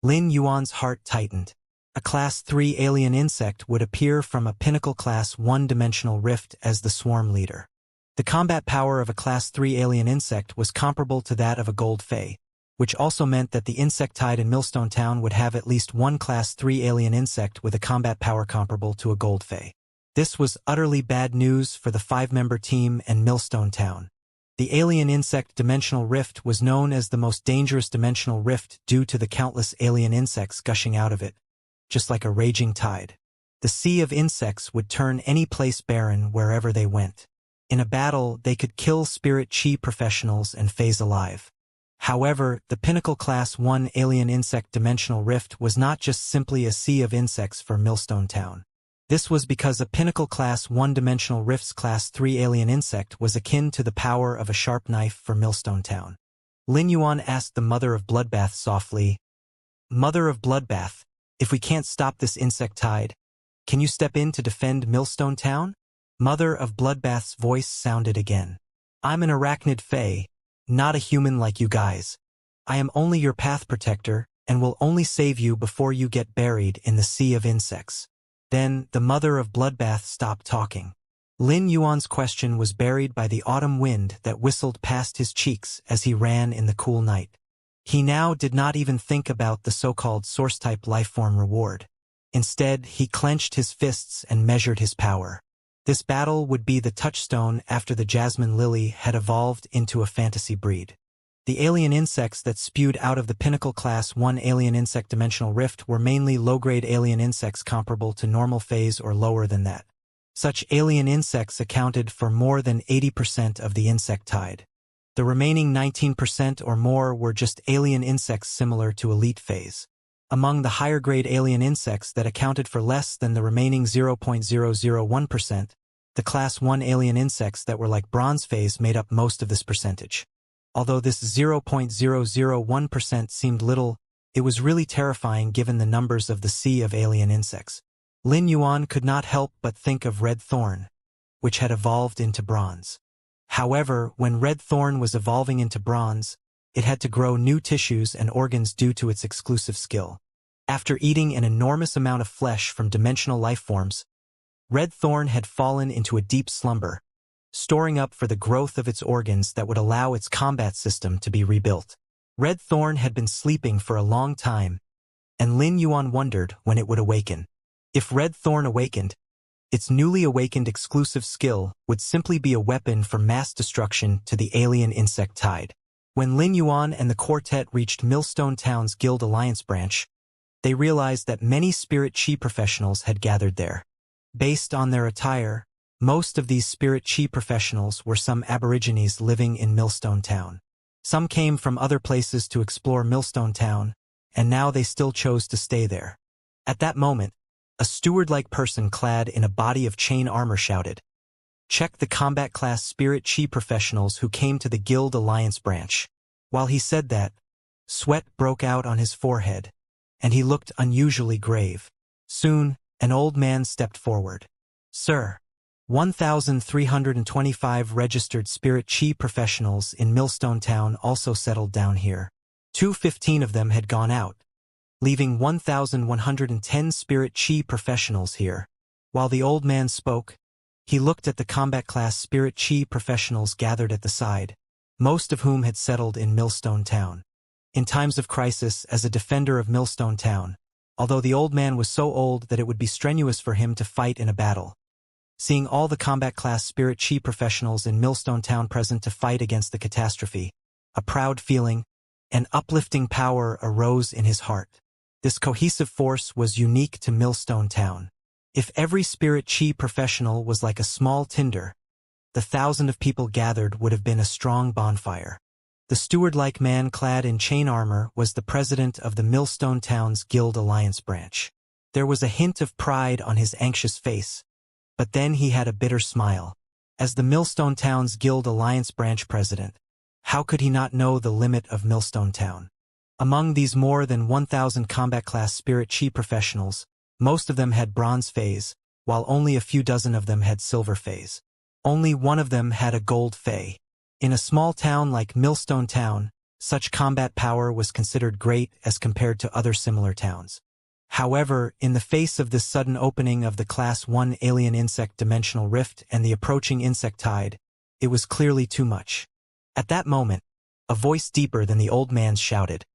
Lin Yuan's heart tightened. A class 3 alien insect would appear from a pinnacle class 1 dimensional rift as the swarm leader. The combat power of a class 3 alien insect was comparable to that of a gold fae, which also meant that the insectide in Millstone Town would have at least one class 3 alien insect with a combat power comparable to a gold fae. This was utterly bad news for the 5-member team and Millstone Town. The alien insect dimensional rift was known as the most dangerous dimensional rift due to the countless alien insects gushing out of it, just like a raging tide. The sea of insects would turn any place barren wherever they went. In a battle, they could kill spirit chi professionals and phase alive. However, the pinnacle class 1 alien insect dimensional rift was not just simply a sea of insects for Millstone Town. This was because a pinnacle class 1 dimensional rift's class 3 alien insect was akin to the power of a sharp knife for Millstone Town. Lin Yuan asked the Mother of Bloodbath softly, "Mother of Bloodbath, if we can't stop this insect tide, can you step in to defend Millstone Town?" Mother of Bloodbath's voice sounded again. "I'm an arachnid fae, not a human like you guys. I am only your path protector and will only save you before you get buried in the sea of insects." Then the Mother of Bloodbath stopped talking. Lin Yuan's question was buried by the autumn wind that whistled past his cheeks as he ran in the cool night. He now did not even think about the so-called source-type lifeform reward. Instead, he clenched his fists and measured his power. This battle would be the touchstone after the Jasmine Lily had evolved into a fantasy breed. The alien insects that spewed out of the pinnacle class 1 alien insect dimensional rift were mainly low-grade alien insects comparable to normal phase or lower than that. Such alien insects accounted for more than 80% of the insect tide. The remaining 19% or more were just alien insects similar to elite phase. Among the higher-grade alien insects that accounted for less than the remaining 0.001%, the class 1 alien insects that were like bronze phase made up most of this percentage. Although this 0.001% seemed little, it was really terrifying given the numbers of the sea of alien insects. Lin Yuan could not help but think of Red Thorn, which had evolved into bronze. However, when Red Thorn was evolving into bronze, it had to grow new tissues and organs due to its exclusive skill. After eating an enormous amount of flesh from dimensional lifeforms, Red Thorn had fallen into a deep slumber, storing up for the growth of its organs that would allow its combat system to be rebuilt. Red Thorn had been sleeping for a long time, and Lin Yuan wondered when it would awaken. If Red Thorn awakened, its newly awakened exclusive skill would simply be a weapon for mass destruction to the alien insect tide. When Lin Yuan and the quartet reached Millstone Town's Guild Alliance branch, they realized that many spirit chi professionals had gathered there. Based on their attire, most of these spirit chi professionals were some aborigines living in Millstone Town. Some came from other places to explore Millstone Town, and now they still chose to stay there. At that moment, a steward-like person clad in a body of chain armor shouted, "Check the combat class spirit chi professionals who came to the Guild Alliance branch." While he said that, sweat broke out on his forehead, and he looked unusually grave. Soon, an old man stepped forward. "Sir, 1,325 registered spirit chi professionals in Millstone Town also settled down here. 215 of them had gone out, leaving 1,110 spirit chi professionals here." While the old man spoke, he looked at the combat class spirit chi professionals gathered at the side, most of whom had settled in Millstone Town. In times of crisis, as a defender of Millstone Town, although the old man was so old that it would be strenuous for him to fight in a battle, seeing all the combat class spirit chi professionals in Millstone Town present to fight against the catastrophe, a proud feeling, an uplifting power arose in his heart. This cohesive force was unique to Millstone Town. If every spirit chi professional was like a small tinder, the 1,000 of people gathered would have been a strong bonfire. The steward-like man clad in chain armor was the president of the Millstone Town's Guild Alliance branch. There was a hint of pride on his anxious face, but then he had a bitter smile. As the Millstone Town's Guild Alliance branch president, how could he not know the limit of Millstone Town? Among these more than 1,000 combat class spirit chi professionals, Most of them had bronze phase, while only a few dozen of them had silver phase. Only one of them had a gold phase. In a small town like Millstone Town, such combat power was considered great as compared to other similar towns. However, in the face of this sudden opening of the Class 1 alien insect dimensional rift and the approaching insect tide, it was clearly too much. At that moment, a voice deeper than the old man's shouted,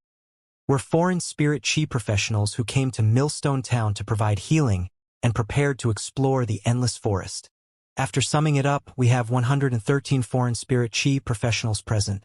"We're foreign spirit chi professionals who came to Millstone Town to provide healing and prepared to explore the endless forest. After summing it up, we have 113 foreign spirit chi professionals present,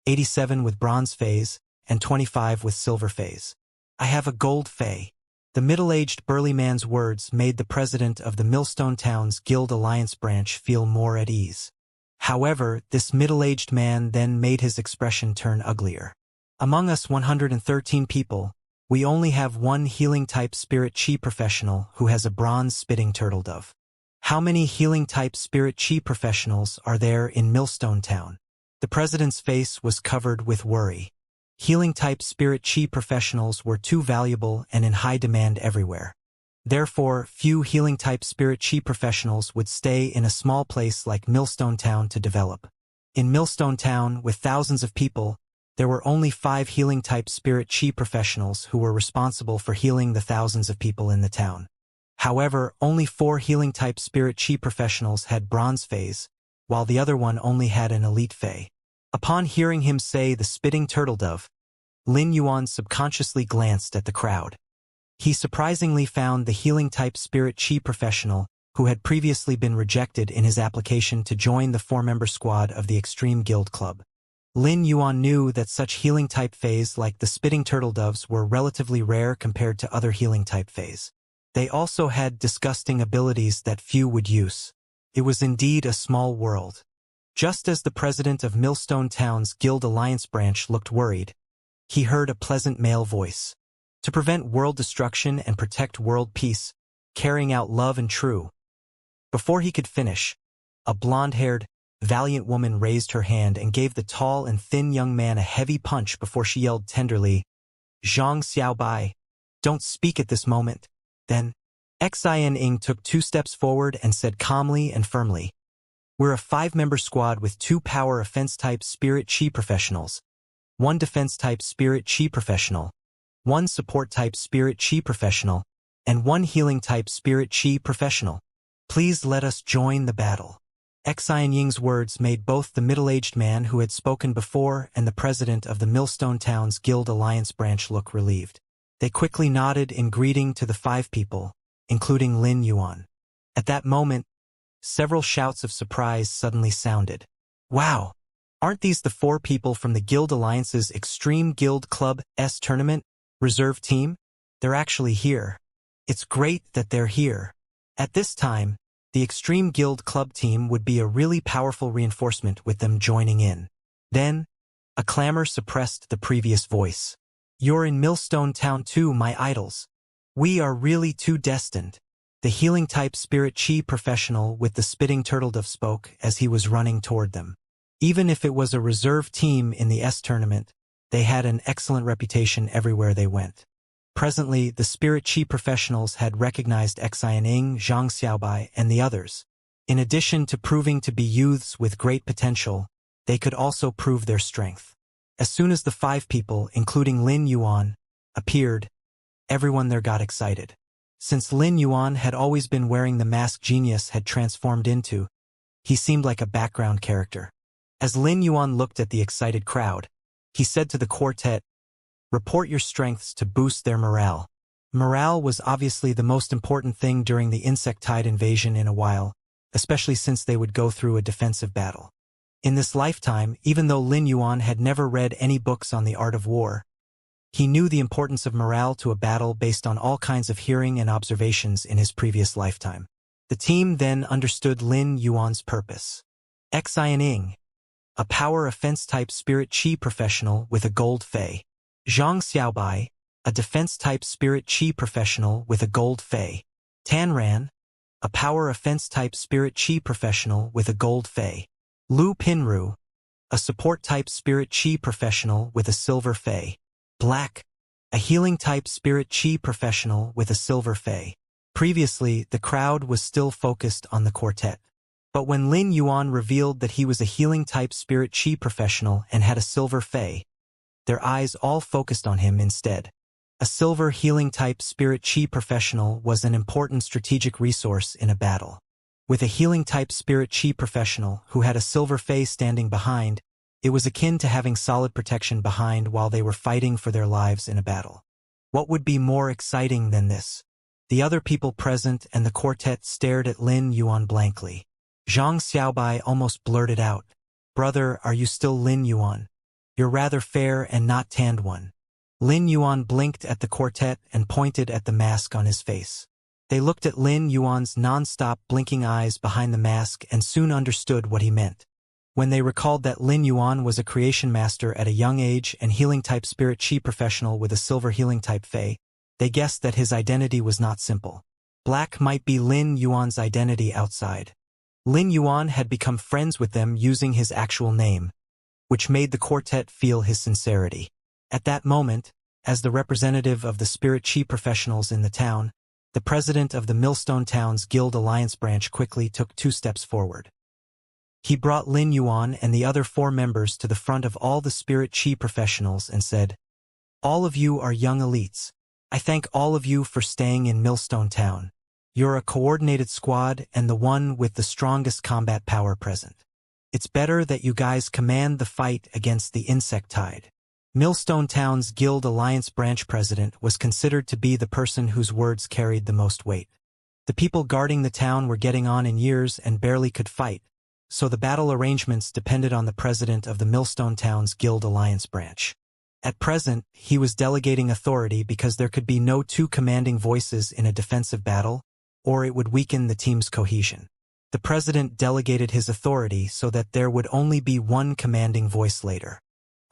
87 with bronze phase and 25 with silver phase. I have a gold phase." The middle-aged burly man's words made the president of the Millstone Town's Guild Alliance branch feel more at ease. However, this middle-aged man then made his expression turn uglier. "Among us 113 people, we only have one healing-type spirit chi professional who has a bronze spitting turtle dove. How many healing-type spirit chi professionals are there in Millstone Town?" The president's face was covered with worry. Healing-type spirit chi professionals were too valuable and in high demand everywhere. Therefore, few healing-type spirit chi professionals would stay in a small place like Millstone Town to develop. In Millstone Town, with thousands of people, there were only 5 healing-type spirit chi professionals who were responsible for healing the thousands of people in the town. However, only 4 healing-type spirit chi professionals had bronze phase, while the other one only had an elite phase. Upon hearing him say the spitting turtle dove, Lin Yuan subconsciously glanced at the crowd. He surprisingly found the healing-type spirit chi professional who had previously been rejected in his application to join the 4-member squad of the Extreme Guild Club. Lin Yuan knew that such healing-type phase like the spitting turtle doves were relatively rare compared to other healing-type phase. They also had disgusting abilities that few would use. It was indeed a small world. Just as the president of Millstone Town's Guild Alliance branch looked worried, he heard a pleasant male voice. "To prevent world destruction and protect world peace, carrying out love and true." Before he could finish, a blonde-haired, valiant woman raised her hand and gave the tall and thin young man a heavy punch before she yelled tenderly, "Zhang Xiaobai, don't speak at this moment." Then, Xin Ying took 2 steps forward and said calmly and firmly, "We're a 5-member squad with 2 power offense-type spirit chi professionals, 1 defense-type spirit chi professional, 1 support-type spirit chi professional, and 1 healing-type spirit chi professional. Please let us join the battle." Xin Ying's words made both the middle-aged man who had spoken before and the president of the Millstone Town's Guild Alliance branch look relieved. They quickly nodded in greeting to the 5 people, including Lin Yuan. At that moment, several shouts of surprise suddenly sounded. "Wow! Aren't these the 4 people from the Guild Alliance's Extreme Guild Club's tournament reserve team? They're actually here. It's great that they're here." At this time, the Extreme Guild Club team would be a really powerful reinforcement with them joining in. Then, a clamor suppressed the previous voice. "You're in Millstone Town too, my idols. We are really too destined." The healing-type spirit chi professional with the spitting turtle dove spoke as he was running toward them. Even if it was a reserve team in the S tournament, they had an excellent reputation everywhere they went. Presently, the spirit chi professionals had recognized Xin Ying, Zhang Xiaobai, and the others. In addition to proving to be youths with great potential, they could also prove their strength. As soon as the 5 people, including Lin Yuan, appeared, everyone there got excited. Since Lin Yuan had always been wearing the mask Genius had transformed into, he seemed like a background character. As Lin Yuan looked at the excited crowd, he said to the quartet, "Report your strengths to boost their morale." Morale was obviously the most important thing during the insect tide invasion in a while, especially since they would go through a defensive battle. In this lifetime, even though Lin Yuan had never read any books on the art of war, he knew the importance of morale to a battle based on all kinds of hearing and observations in his previous lifetime. The team then understood Lin Yuan's purpose. Xin Ying, a power offense-type spirit chi professional with a gold phase. Zhang Xiaobai, a defense-type spirit chi professional with a gold phase. Tan Ran, a power offense-type spirit chi professional with a gold phase. Lu Pinru, a support-type spirit chi professional with a silver phase. Black, a healing-type spirit chi professional with a silver fey. Previously, the crowd was still focused on the quartet. But when Lin Yuan revealed that he was a healing-type spirit chi professional and had a silver fey, their eyes all focused on him instead. A silver healing-type spirit chi professional was an important strategic resource in a battle. With a healing-type spirit chi professional who had a silver fey standing behind, it was akin to having solid protection behind while they were fighting for their lives in a battle. What would be more exciting than this? The other people present and the quartet stared at Lin Yuan blankly. Zhang Xiaobai almost blurted out, "Brother, are you still Lin Yuan? You're rather fair and not tanned one." Lin Yuan blinked at the quartet and pointed at the mask on his face. They looked at Lin Yuan's non-stop blinking eyes behind the mask and soon understood what he meant. When they recalled that Lin Yuan was a creation master at a young age and healing-type spirit chi professional with a silver healing-type fey, they guessed that his identity was not simple. Black might be Lin Yuan's identity outside. Lin Yuan had become friends with them using his actual name, which made the quartet feel his sincerity. At that moment, as the representative of the spirit chi professionals in the town, the president of the Millstone Town's Guild Alliance branch quickly took 2 steps forward. He brought Lin Yuan and the other 4 members to the front of all the spirit chi professionals and said, "All of you are young elites. I thank all of you for staying in Millstone Town. You're a coordinated squad and the one with the strongest combat power present. It's better that you guys command the fight against the insect tide." Millstone Town's Guild Alliance branch president was considered to be the person whose words carried the most weight. The people guarding the town were getting on in years and barely could fight, so the battle arrangements depended on the president of the Millstone Town's Guild Alliance branch. At present, he was delegating authority because there could be no 2 commanding voices in a defensive battle, or it would weaken the team's cohesion. The president delegated his authority so that there would only be 1 commanding voice later.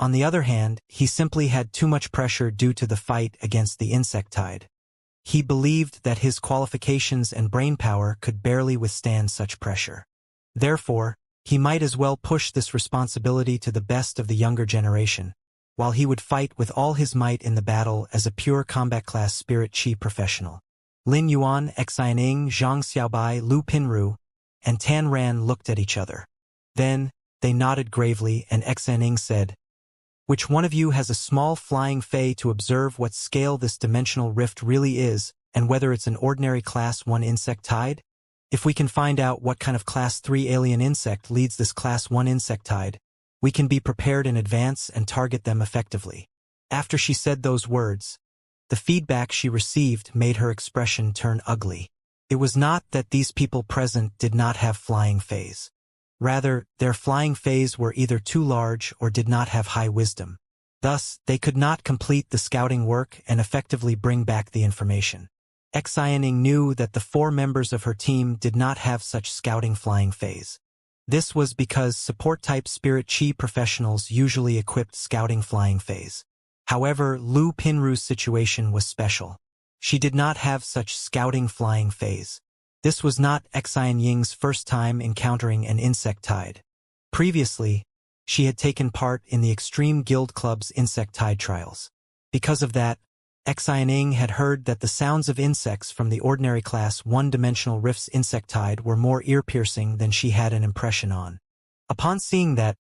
On the other hand, he simply had too much pressure due to the fight against the insect tide. He believed that his qualifications and brainpower could barely withstand such pressure. Therefore, he might as well push this responsibility to the best of the younger generation, while he would fight with all his might in the battle as a pure combat class spirit chi professional. Lin Yuan, Xianing, Zhang Xiaobai, Lu Pinru, and Tan Ran looked at each other. Then, they nodded gravely and Xianing said, "Which one of you has a small flying fey to observe what scale this dimensional rift really is and whether it's an ordinary Class 1 insect tide? If we can find out what kind of Class 3 alien insect leads this Class 1 insect tide, we can be prepared in advance and target them effectively." After she said those words, the feedback she received made her expression turn ugly. It was not that these people present did not have flying fays. Rather, their flying fays were either too large or did not have high wisdom. Thus, they could not complete the scouting work and effectively bring back the information. Xianing knew that the 4 members of her team did not have such scouting flying fays. This was because support-type spirit chi professionals usually equipped scouting flying fays. However, Lu Pinru's situation was special. She did not have such scouting flying fays. This was not Xianying's first time encountering an insect tide. Previously, she had taken part in the Extreme Guild Club's insect tide trials. Because of that, Xianying had heard that the sounds of insects from the ordinary Class 1-dimensional rift's insect tide were more ear-piercing than she had an impression on. Upon seeing that,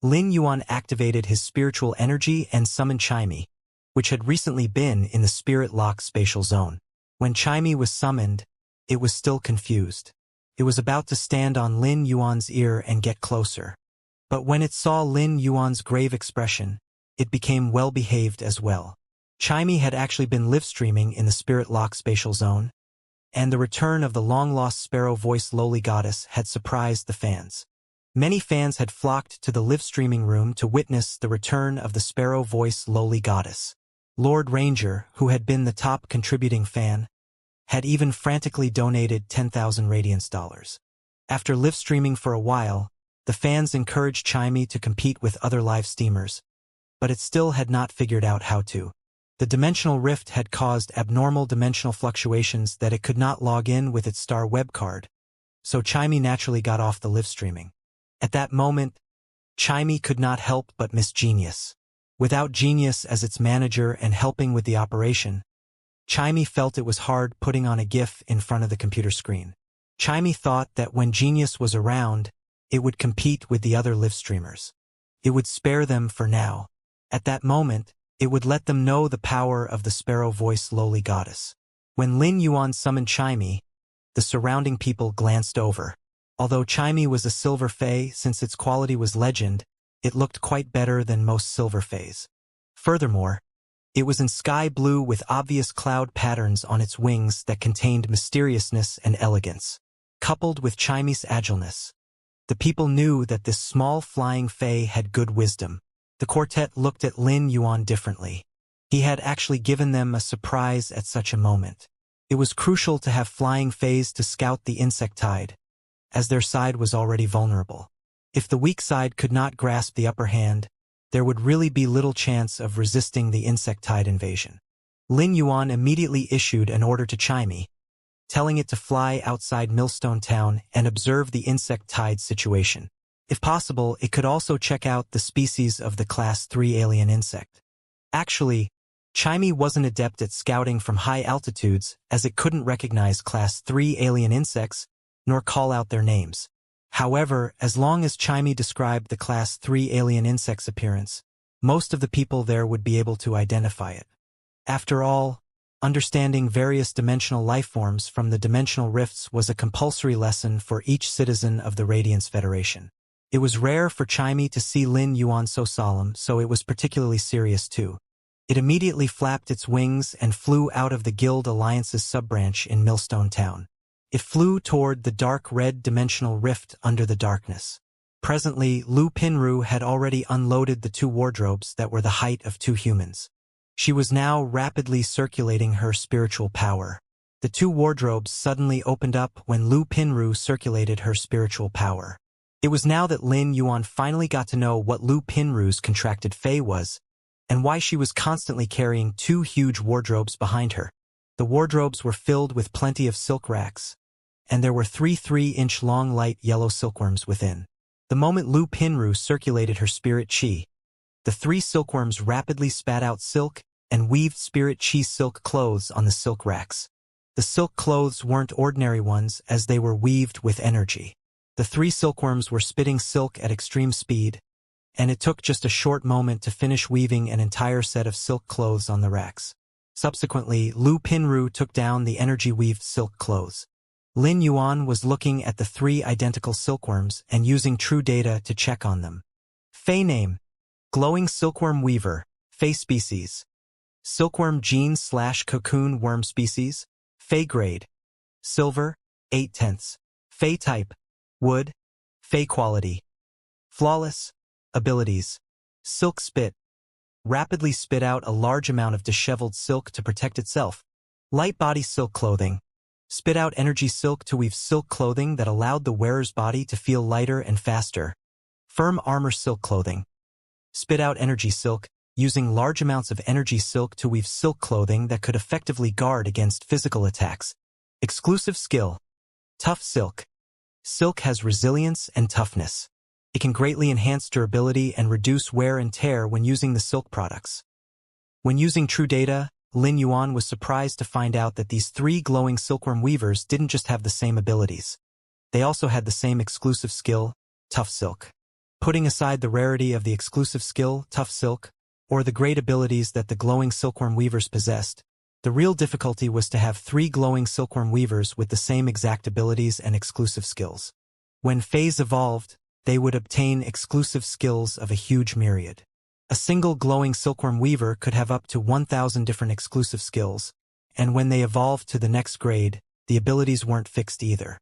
Lin Yuan activated his spiritual energy and summoned Chimey, which had recently been in the Spirit Lock spatial zone. When Chimey was summoned, it was still confused. It was about to stand on Lin Yuan's ear and get closer. But when it saw Lin Yuan's grave expression, it became well-behaved as well. Chimey had actually been live-streaming in the Spirit Lock spatial zone, and the return of the long-lost sparrow-voiced lowly goddess had surprised the fans. Many fans had flocked to the live-streaming room to witness the return of the sparrow-voiced lowly goddess. Lord Ranger, who had been the top contributing fan, had even frantically donated 10,000 Radiance dollars. After live-streaming for a while, the fans encouraged Chimey to compete with other live streamers, but it still had not figured out how to. The dimensional rift had caused abnormal dimensional fluctuations that it could not log in with its star web card, so Chimey naturally got off the live streaming. At that moment, Chimey could not help but miss Genius. Without Genius as its manager and helping with the operation, Chimey felt it was hard putting on a GIF in front of the computer screen. Chimey thought that when Genius was around, it would compete with the other live streamers. It would spare them for now. At that moment, it would let them know the power of the sparrow voice lowly goddess. When Lin Yuan summoned Chimey, the surrounding people glanced over. Although Chimey was a silver fae, since its quality was legend, it looked quite better than most silver faes. Furthermore, it was in sky blue with obvious cloud patterns on its wings that contained mysteriousness and elegance. Coupled with Chimey's agileness, the people knew that this small flying fae had good wisdom. The quartet looked at Lin Yuan differently. He had actually given them a surprise at such a moment. It was crucial to have flying faes to scout the insectide, as their side was already vulnerable. If the weak side could not grasp the upper hand, there would really be little chance of resisting the insectide invasion. Lin Yuan immediately issued an order to Chimey, telling it to fly outside Millstone Town and observe the insectide situation. If possible, it could also check out the species of the Class 3 alien insect. Actually, Chimey wasn't adept at scouting from high altitudes, as it couldn't recognize Class 3 alien insects, nor call out their names. However, as long as Chimey described the Class 3 alien insect's appearance, most of the people there would be able to identify it. After all, understanding various dimensional lifeforms from the dimensional rifts was a compulsory lesson for each citizen of the Radiance Federation. It was rare for Chimey to see Lin Yuan so solemn, so it was particularly serious too. It immediately flapped its wings and flew out of the Guild Alliance's sub-branch in Millstone Town. It flew toward the dark red dimensional rift under the darkness. Presently, Lu Pinru had already unloaded the 2 wardrobes that were the height of 2 humans. She was now rapidly circulating her spiritual power. The 2 wardrobes suddenly opened up when Lu Pinru circulated her spiritual power. It was now that Lin Yuan finally got to know what Lu Pinru's contracted fae was, and why she was constantly carrying 2 huge wardrobes behind her. The wardrobes were filled with plenty of silk racks, and there were 3 3-inch long light yellow silkworms within. The moment Lu Pinru circulated her spirit chi, the 3 silkworms rapidly spat out silk and weaved spirit chi silk clothes on the silk racks. The silk clothes weren't ordinary ones, as they were weaved with energy. The 3 silkworms were spitting silk at extreme speed, and it took just a short moment to finish weaving an entire set of silk clothes on the racks. Subsequently, Lu Pinru took down the energy-weaved silk clothes. Lin Yuan was looking at the 3 identical silkworms and using true data to check on them. Fae name: Glowing Silkworm Weaver, Fae species: Silkworm gene/cocoon worm species. Fae grade: Silver, 8/10. Fae type: Wood. Fae quality: Flawless. Abilities: Silk Spit: Rapidly spit out a large amount of disheveled silk to protect itself. Light body silk clothing: Spit out energy silk to weave silk clothing that allowed the wearer's body to feel lighter and faster. Firm armor silk clothing: Spit out energy silk, using large amounts of energy silk to weave silk clothing that could effectively guard against physical attacks. Exclusive skill: Tough silk. Silk has resilience and toughness. It can greatly enhance durability and reduce wear and tear when using the silk products. When using true data, Lin Yuan was surprised to find out that these 3 glowing silkworm weavers didn't just have the same abilities. They also had the same exclusive skill, Tough Silk. Putting aside the rarity of the exclusive skill, Tough Silk, or the great abilities that the glowing silkworm weavers possessed, the real difficulty was to have 3 glowing silkworm weavers with the same exact abilities and exclusive skills. When phase evolved, they would obtain exclusive skills of a huge myriad. A single glowing silkworm weaver could have up to 1,000 different exclusive skills, and when they evolved to the next grade, the abilities weren't fixed either.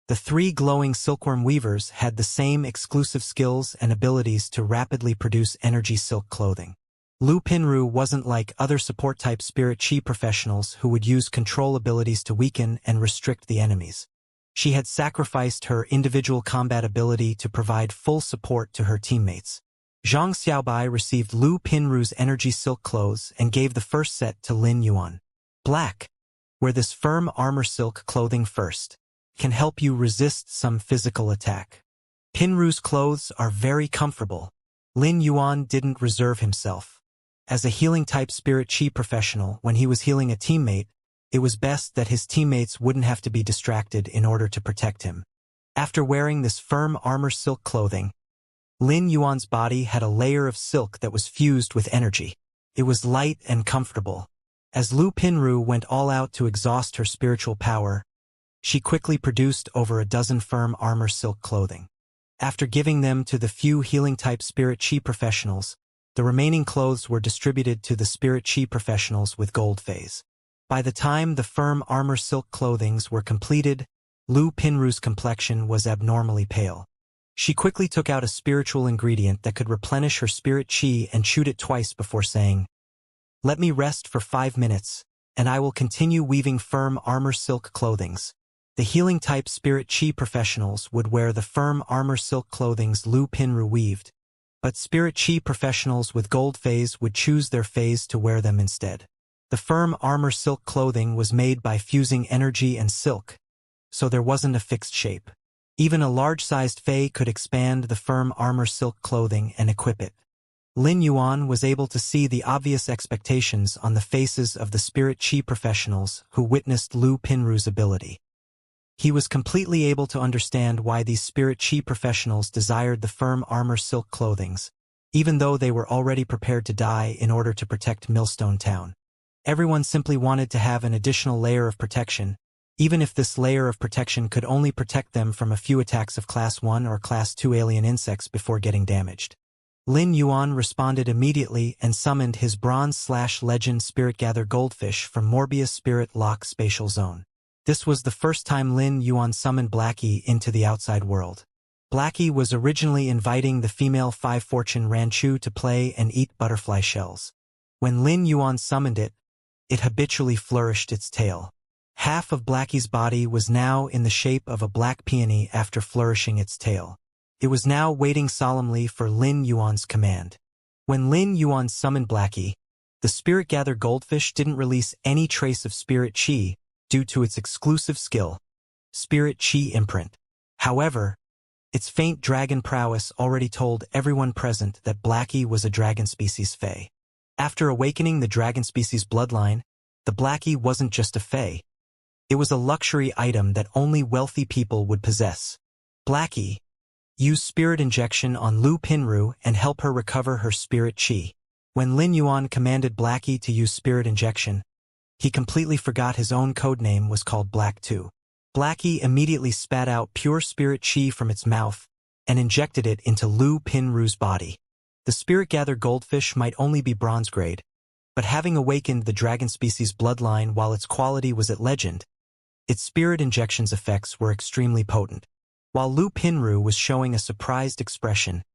The 3 glowing silkworm weavers had the same exclusive skills and abilities to rapidly produce energy silk clothing. Lu Pinru wasn't like other support-type spirit chi professionals who would use control abilities to weaken and restrict the enemies. She had sacrificed her individual combat ability to provide full support to her teammates. Zhang Xiaobai received Lu Pinru's energy silk clothes and gave the first set to Lin Yuan. Black: Wear this firm armor silk clothing first. Can help you resist some physical attack. Pinru's clothes are very comfortable. Lin Yuan didn't reserve himself. As a healing-type spirit chi professional, when he was healing a teammate, it was best that his teammates wouldn't have to be distracted in order to protect him. After wearing this firm armor silk clothing, Lin Yuan's body had a layer of silk that was fused with energy. It was light and comfortable. As Lu Pinru went all out to exhaust her spiritual power, she quickly produced over a dozen firm armor silk clothing. After giving them to the few healing-type spirit chi professionals, the remaining clothes were distributed to the spirit chi professionals with gold phase. By the time the firm armor silk clothings were completed, Lu Pinru's complexion was abnormally pale. She quickly took out a spiritual ingredient that could replenish her spirit chi and chewed it twice before saying, "Let me rest for 5 minutes, and I will continue weaving firm armor silk clothings." The healing-type spirit chi professionals would wear the firm armor silk clothings Lu Pinru weaved, but spirit chi professionals with gold phase would choose their phase to wear them instead. The firm armor silk clothing was made by fusing energy and silk, so there wasn't a fixed shape. Even a large-sized fae could expand the firm armor silk clothing and equip it. Lin Yuan was able to see the obvious expectations on the faces of the spirit chi professionals who witnessed Lu Pinru's ability. He was completely able to understand why these spirit chi professionals desired the firm armor silk clothings, even though they were already prepared to die in order to protect Millstone Town. Everyone simply wanted to have an additional layer of protection, even if this layer of protection could only protect them from a few attacks of Class 1 or Class 2 alien insects before getting damaged. Lin Yuan responded immediately and summoned his Bronze/Legend Spirit Gather Goldfish from Morbius Spirit Lock Spatial Zone. This was the first time Lin Yuan summoned Blackie into the outside world. Blackie was originally inviting the female 5 Fortune Ranchu to play and eat butterfly shells. When Lin Yuan summoned it, it habitually flourished its tail. Half of Blackie's body was now in the shape of a black peony after flourishing its tail. It was now waiting solemnly for Lin Yuan's command. When Lin Yuan summoned Blackie, the Spirit Gather Goldfish didn't release any trace of spirit chi, due to its exclusive skill, Spirit Chi Imprint. However, its faint dragon prowess already told everyone present that Blackie was a dragon species fae. After awakening the dragon species bloodline, the Blackie wasn't just a fae. It was a luxury item that only wealthy people would possess. Blackie used spirit injection on Lu Pinru and help her recover her spirit chi. When Lin Yuan commanded Blackie to use spirit injection, he completely forgot his own codename was called Black 2. Blackie immediately spat out pure spirit chi from its mouth and injected it into Lu Pinru's body. The Spirit Gather Goldfish might only be bronze grade, but having awakened the dragon species bloodline while its quality was at legend, its spirit injection's effects were extremely potent. While Lu Pinru was showing a surprised expression,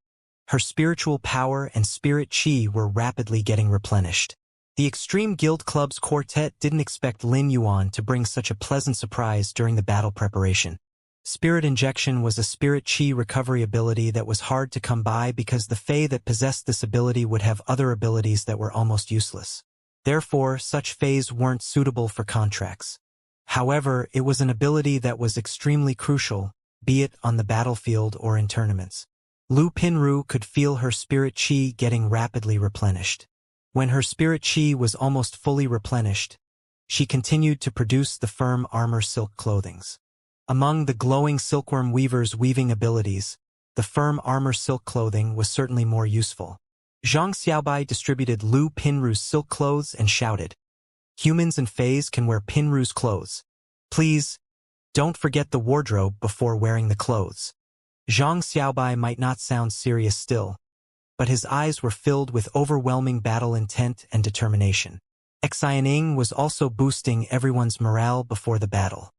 her spiritual power and spirit chi were rapidly getting replenished. The Extreme Guild Club's quartet didn't expect Lin Yuan to bring such a pleasant surprise during the battle preparation. Spirit injection was a spirit chi recovery ability that was hard to come by because the fae that possessed this ability would have other abilities that were almost useless. Therefore, such faes weren't suitable for contracts. However, it was an ability that was extremely crucial, be it on the battlefield or in tournaments. Lu Pinru could feel her spirit chi getting rapidly replenished. When her spirit chi was almost fully replenished, she continued to produce the firm armor silk clothings. Among the glowing silkworm weaver's weaving abilities, the firm armor silk clothing was certainly more useful. Zhang Xiaobai distributed Lu Pinru's silk clothes and shouted, "Humans and faes can wear Pinru's clothes. Please, don't forget the wardrobe before wearing the clothes." Zhang Xiaobai might not sound serious still, but his eyes were filled with overwhelming battle intent and determination. Xianing was also boosting everyone's morale before the battle.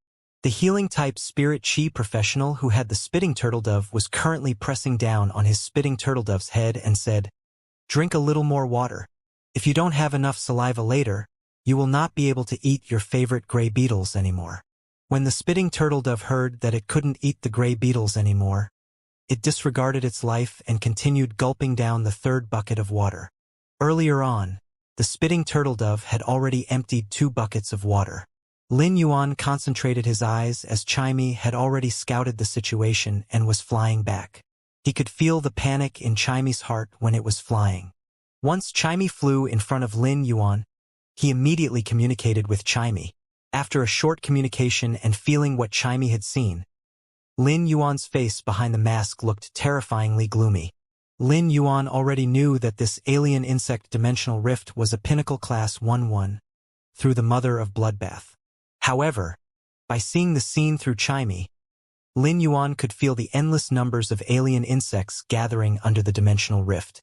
The healing-type spirit chi professional who had the spitting turtledove was currently pressing down on his spitting turtledove's head and said, "Drink a little more water. If you don't have enough saliva later, you will not be able to eat your favorite gray beetles anymore." When the spitting turtledove heard that it couldn't eat the gray beetles anymore, it disregarded its life and continued gulping down the third bucket of water. Earlier on, the spitting turtledove had already emptied 2 buckets of water. Lin Yuan concentrated his eyes as Chimey had already scouted the situation and was flying back. He could feel the panic in Chimey's heart when it was flying. Once Chimey flew in front of Lin Yuan, he immediately communicated with Chimey. After a short communication and feeling what Chimey had seen, Lin Yuan's face behind the mask looked terrifyingly gloomy. Lin Yuan already knew that this alien insect dimensional rift was a pinnacle class 1-1 through the mother of bloodbath. However, by seeing the scene through Chimey, Lin Yuan could feel the endless numbers of alien insects gathering under the dimensional rift.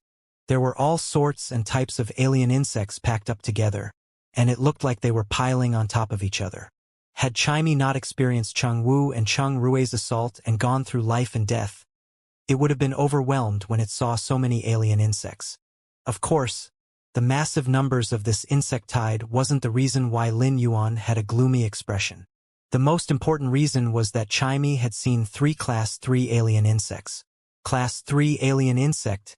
There were all sorts and types of alien insects packed up together, and it looked like they were piling on top of each other. Had Chimey not experienced Cheng Wu and Cheng Rui's assault and gone through life and death, it would have been overwhelmed when it saw so many alien insects. Of course, the massive numbers of this insect tide wasn't the reason why Lin Yuan had a gloomy expression. The most important reason was that Chimey had seen 3 Class 3 alien insects. Class 3 alien insect,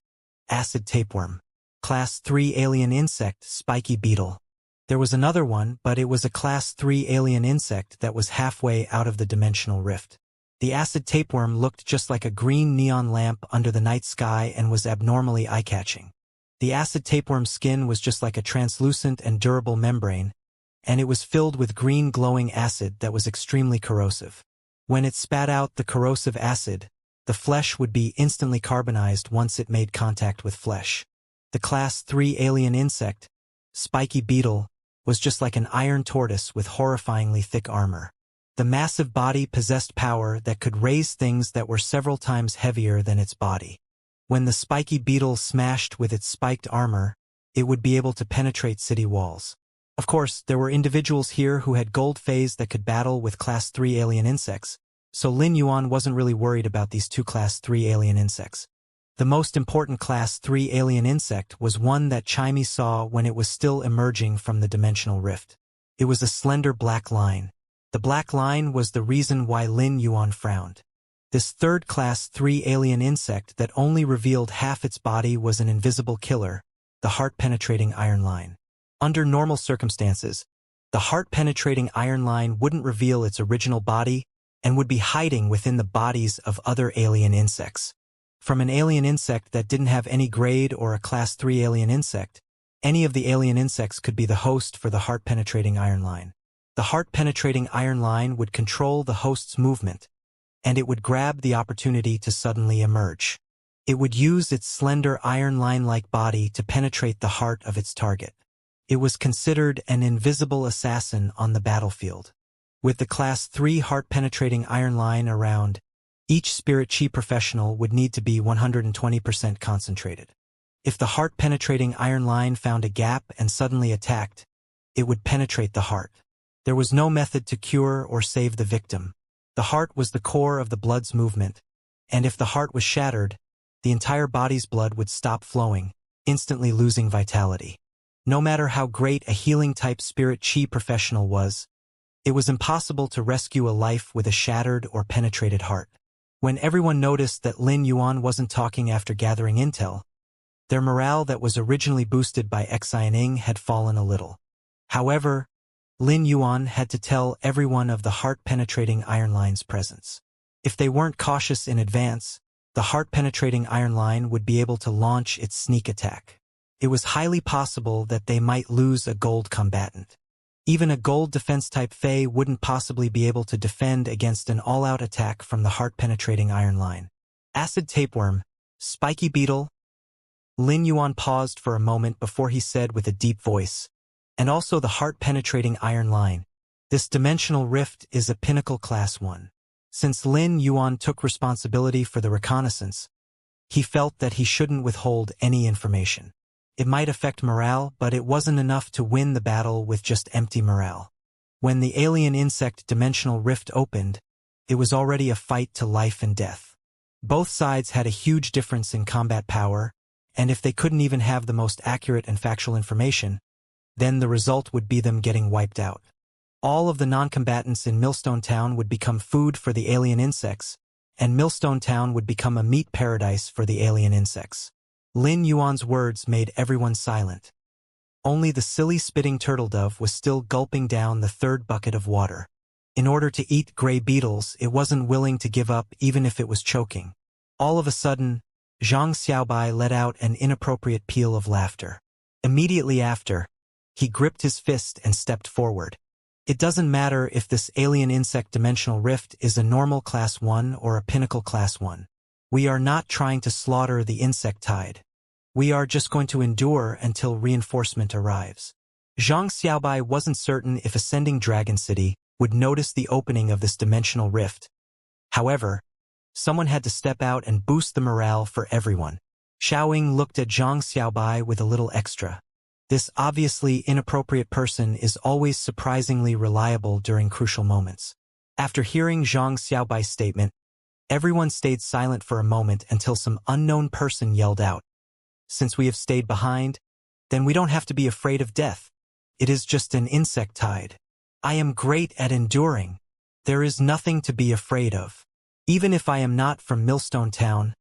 acid tapeworm. Class 3 alien insect, spiky beetle. There was another one, but it was a Class 3 alien insect that was halfway out of the dimensional rift. The acid tapeworm looked just like a green neon lamp under the night sky and was abnormally eye-catching. The acid tapeworm's skin was just like a translucent and durable membrane, and it was filled with green glowing acid that was extremely corrosive. When it spat out the corrosive acid, the flesh would be instantly carbonized once it made contact with flesh. The Class 3 alien insect, spiky beetle, was just like an iron tortoise with horrifyingly thick armor. The massive body possessed power that could raise things that were several times heavier than its body. When the spiky beetle smashed with its spiked armor, it would be able to penetrate city walls. Of course, there were individuals here who had gold phase that could battle with Class 3 alien insects, so Lin Yuan wasn't really worried about these 2 Class 3 alien insects. The most important Class 3 alien insect was one that Chimey saw when it was still emerging from the dimensional rift. It was a slender black line. The black line was the reason why Lin Yuan frowned. This third Class 3 alien insect that only revealed half its body was an invisible killer, the heart-penetrating iron line. Under normal circumstances, the heart-penetrating iron line wouldn't reveal its original body and would be hiding within the bodies of other alien insects. From an alien insect that didn't have any grade or a Class 3 alien insect, any of the alien insects could be the host for the heart-penetrating iron line. The heart-penetrating iron line would control the host's movement, and it would grab the opportunity to suddenly emerge. It would use its slender iron line-like body to penetrate the heart of its target. It was considered an invisible assassin on the battlefield. With the Class 3 heart-penetrating iron line around, each spirit chi professional would need to be 120% concentrated. If the heart-penetrating iron line found a gap and suddenly attacked, it would penetrate the heart. There was no method to cure or save the victim. The heart was the core of the blood's movement, and if the heart was shattered, the entire body's blood would stop flowing, instantly losing vitality. No matter how great a healing-type spirit chi professional was, it was impossible to rescue a life with a shattered or penetrated heart. When everyone noticed that Lin Yuan wasn't talking after gathering intel, their morale that was originally boosted by Xianing had fallen a little. However, Lin Yuan had to tell everyone of the heart-penetrating iron line's presence. If they weren't cautious in advance, the heart-penetrating iron line would be able to launch its sneak attack. It was highly possible that they might lose a gold combatant. Even a gold defense-type Fey wouldn't possibly be able to defend against an all-out attack from the heart-penetrating iron line. Acid tapeworm, spiky beetle. Lin Yuan paused for a moment before he said with a deep voice, and also the heart-penetrating iron line. This dimensional rift is a pinnacle Class 1. Since Lin Yuan took responsibility for the reconnaissance, he felt that he shouldn't withhold any information. It might affect morale, but it wasn't enough to win the battle with just empty morale. When the alien insect dimensional rift opened, it was already a fight to life and death. Both sides had a huge difference in combat power, and if they couldn't even have the most accurate and factual information, then the result would be them getting wiped out. All of the non-combatants in Millstone Town would become food for the alien insects, and Millstone Town would become a meat paradise for the alien insects. Lin Yuan's words made everyone silent. Only the silly spitting turtle dove was still gulping down the third bucket of water. In order to eat gray beetles, it wasn't willing to give up even if it was choking. All of a sudden, Zhang Xiaobai let out an inappropriate peal of laughter. Immediately after, he gripped his fist and stepped forward. It doesn't matter if this alien insect dimensional rift is a normal class 1 or a pinnacle class 1. We are not trying to slaughter the insect tide. We are just going to endure until reinforcement arrives. Zhang Xiaobai wasn't certain if Ascending Dragon City would notice the opening of this dimensional rift. However, someone had to step out and boost the morale for everyone. Xiaoying looked at Zhang Xiaobai with a little extra. This obviously inappropriate person is always surprisingly reliable during crucial moments. After hearing Zhang Xiaobai's statement, everyone stayed silent for a moment until some unknown person yelled out, "Since we have stayed behind, then we don't have to be afraid of death. It is just an insect tide. I am great at enduring. There is nothing to be afraid of. Even if I am not from Millstone Town,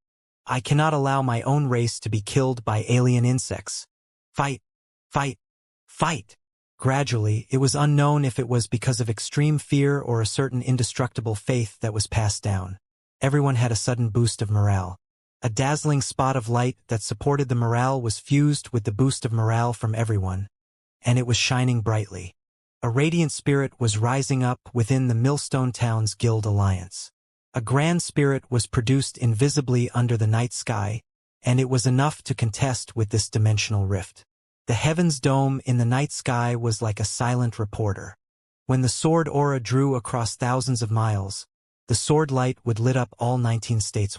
I cannot allow my own race to be killed by alien insects. Fight! Fight! Fight!" Gradually, it was unknown if it was because of extreme fear or a certain indestructible faith that was passed down. Everyone had a sudden boost of morale. A dazzling spot of light that supported the morale was fused with the boost of morale from everyone, and it was shining brightly. A radiant spirit was rising up within the Millstone Town's Guild Alliance. A grand spirit was produced invisibly under the night sky, and it was enough to contest with this dimensional rift. The heavens dome in the night sky was like a silent reporter. When the sword aura drew across thousands of miles, the sword light would lit up all 19 states.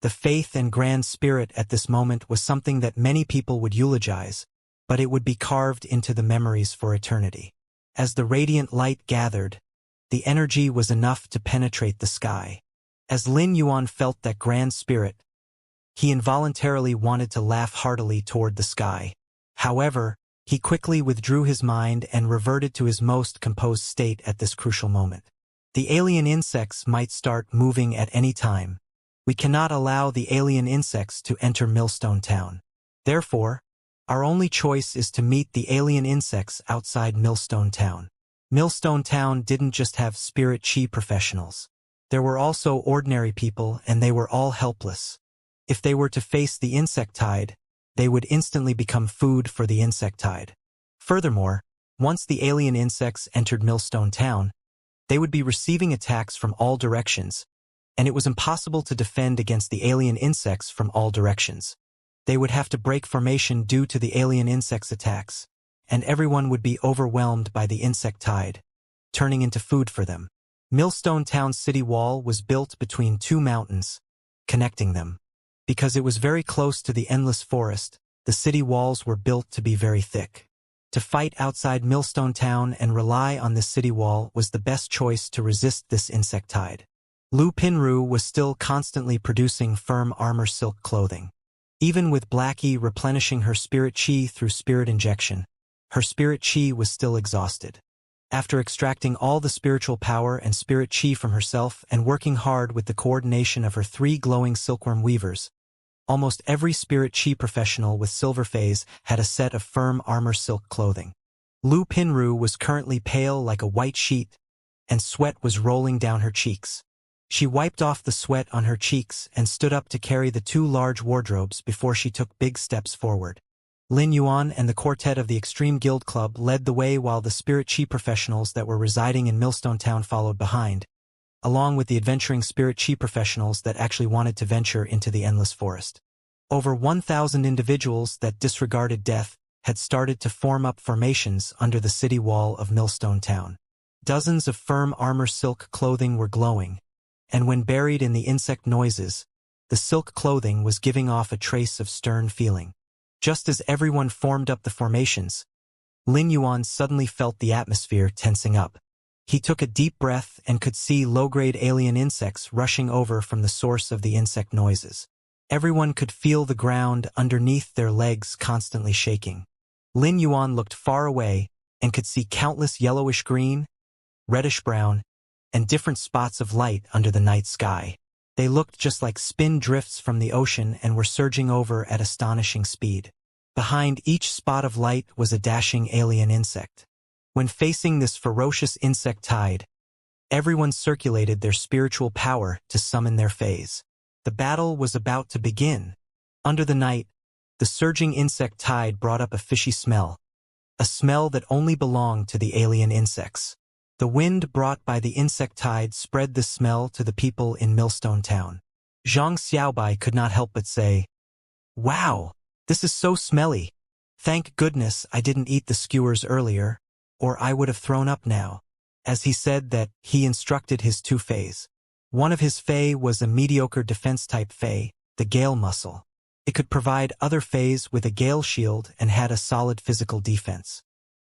The faith and grand spirit at this moment was something that many people would eulogize, but it would be carved into the memories for eternity. As the radiant light gathered, the energy was enough to penetrate the sky. As Lin Yuan felt that grand spirit, he involuntarily wanted to laugh heartily toward the sky. However, he quickly withdrew his mind and reverted to his most composed state at this crucial moment. The alien insects might start moving at any time. We cannot allow the alien insects to enter Millstone Town. Therefore, our only choice is to meet the alien insects outside Millstone Town. Millstone Town didn't just have spirit chi professionals. There were also ordinary people, and they were all helpless. If they were to face the insect tide, they would instantly become food for the insect tide. Furthermore, once the alien insects entered Millstone Town, they would be receiving attacks from all directions, and it was impossible to defend against the alien insects from all directions. They would have to break formation due to the alien insects' attacks, and everyone would be overwhelmed by the insect tide, turning into food for them. Millstone Town's city wall was built between two mountains, connecting them. Because it was very close to the endless forest, the city walls were built to be very thick. To fight outside Millstone Town and rely on this city wall was the best choice to resist this insect tide. Lu Pinru was still constantly producing firm armor silk clothing. Even with Blackie replenishing her spirit chi through spirit injection, her spirit chi was still exhausted. After extracting all the spiritual power and spirit chi from herself and working hard with the coordination of her 3 glowing silkworm weavers, almost every spirit chi professional with silver phase had a set of firm armor silk clothing. Lu Pinru was currently pale like a white sheet, and sweat was rolling down her cheeks. She wiped off the sweat on her cheeks and stood up to carry the 2 large wardrobes before she took big steps forward. Lin Yuan and the quartet of the Extreme Guild Club led the way while the spirit chi professionals that were residing in Millstone Town followed behind, along with the adventuring spirit chi professionals that actually wanted to venture into the endless forest. Over 1,000 individuals that disregarded death had started to form up formations under the city wall of Millstone Town. Dozens of firm armor silk clothing were glowing, and when buried in the insect noises, the silk clothing was giving off a trace of stern feeling. Just as everyone formed up the formations, Lin Yuan suddenly felt the atmosphere tensing up. He took a deep breath and could see low-grade alien insects rushing over from the source of the insect noises. Everyone could feel the ground underneath their legs constantly shaking. Lin Yuan looked far away and could see countless yellowish-green, reddish-brown, and different spots of light under the night sky. They looked just like spin drifts from the ocean and were surging over at astonishing speed. Behind each spot of light was a dashing alien insect. When facing this ferocious insect tide, everyone circulated their spiritual power to summon their phase. The battle was about to begin. Under the night, the surging insect tide brought up a fishy smell, a smell that only belonged to the alien insects. The wind brought by the insect tide spread the smell to the people in Millstone Town. Zhang Xiaobai could not help but say, "Wow, this is so smelly. Thank goodness I didn't eat the skewers earlier, or I would have thrown up now." As he said that, he instructed his two fays. One of his fey was a mediocre defense-type fey, the Gale Muscle. It could provide other fays with a Gale shield and had a solid physical defense.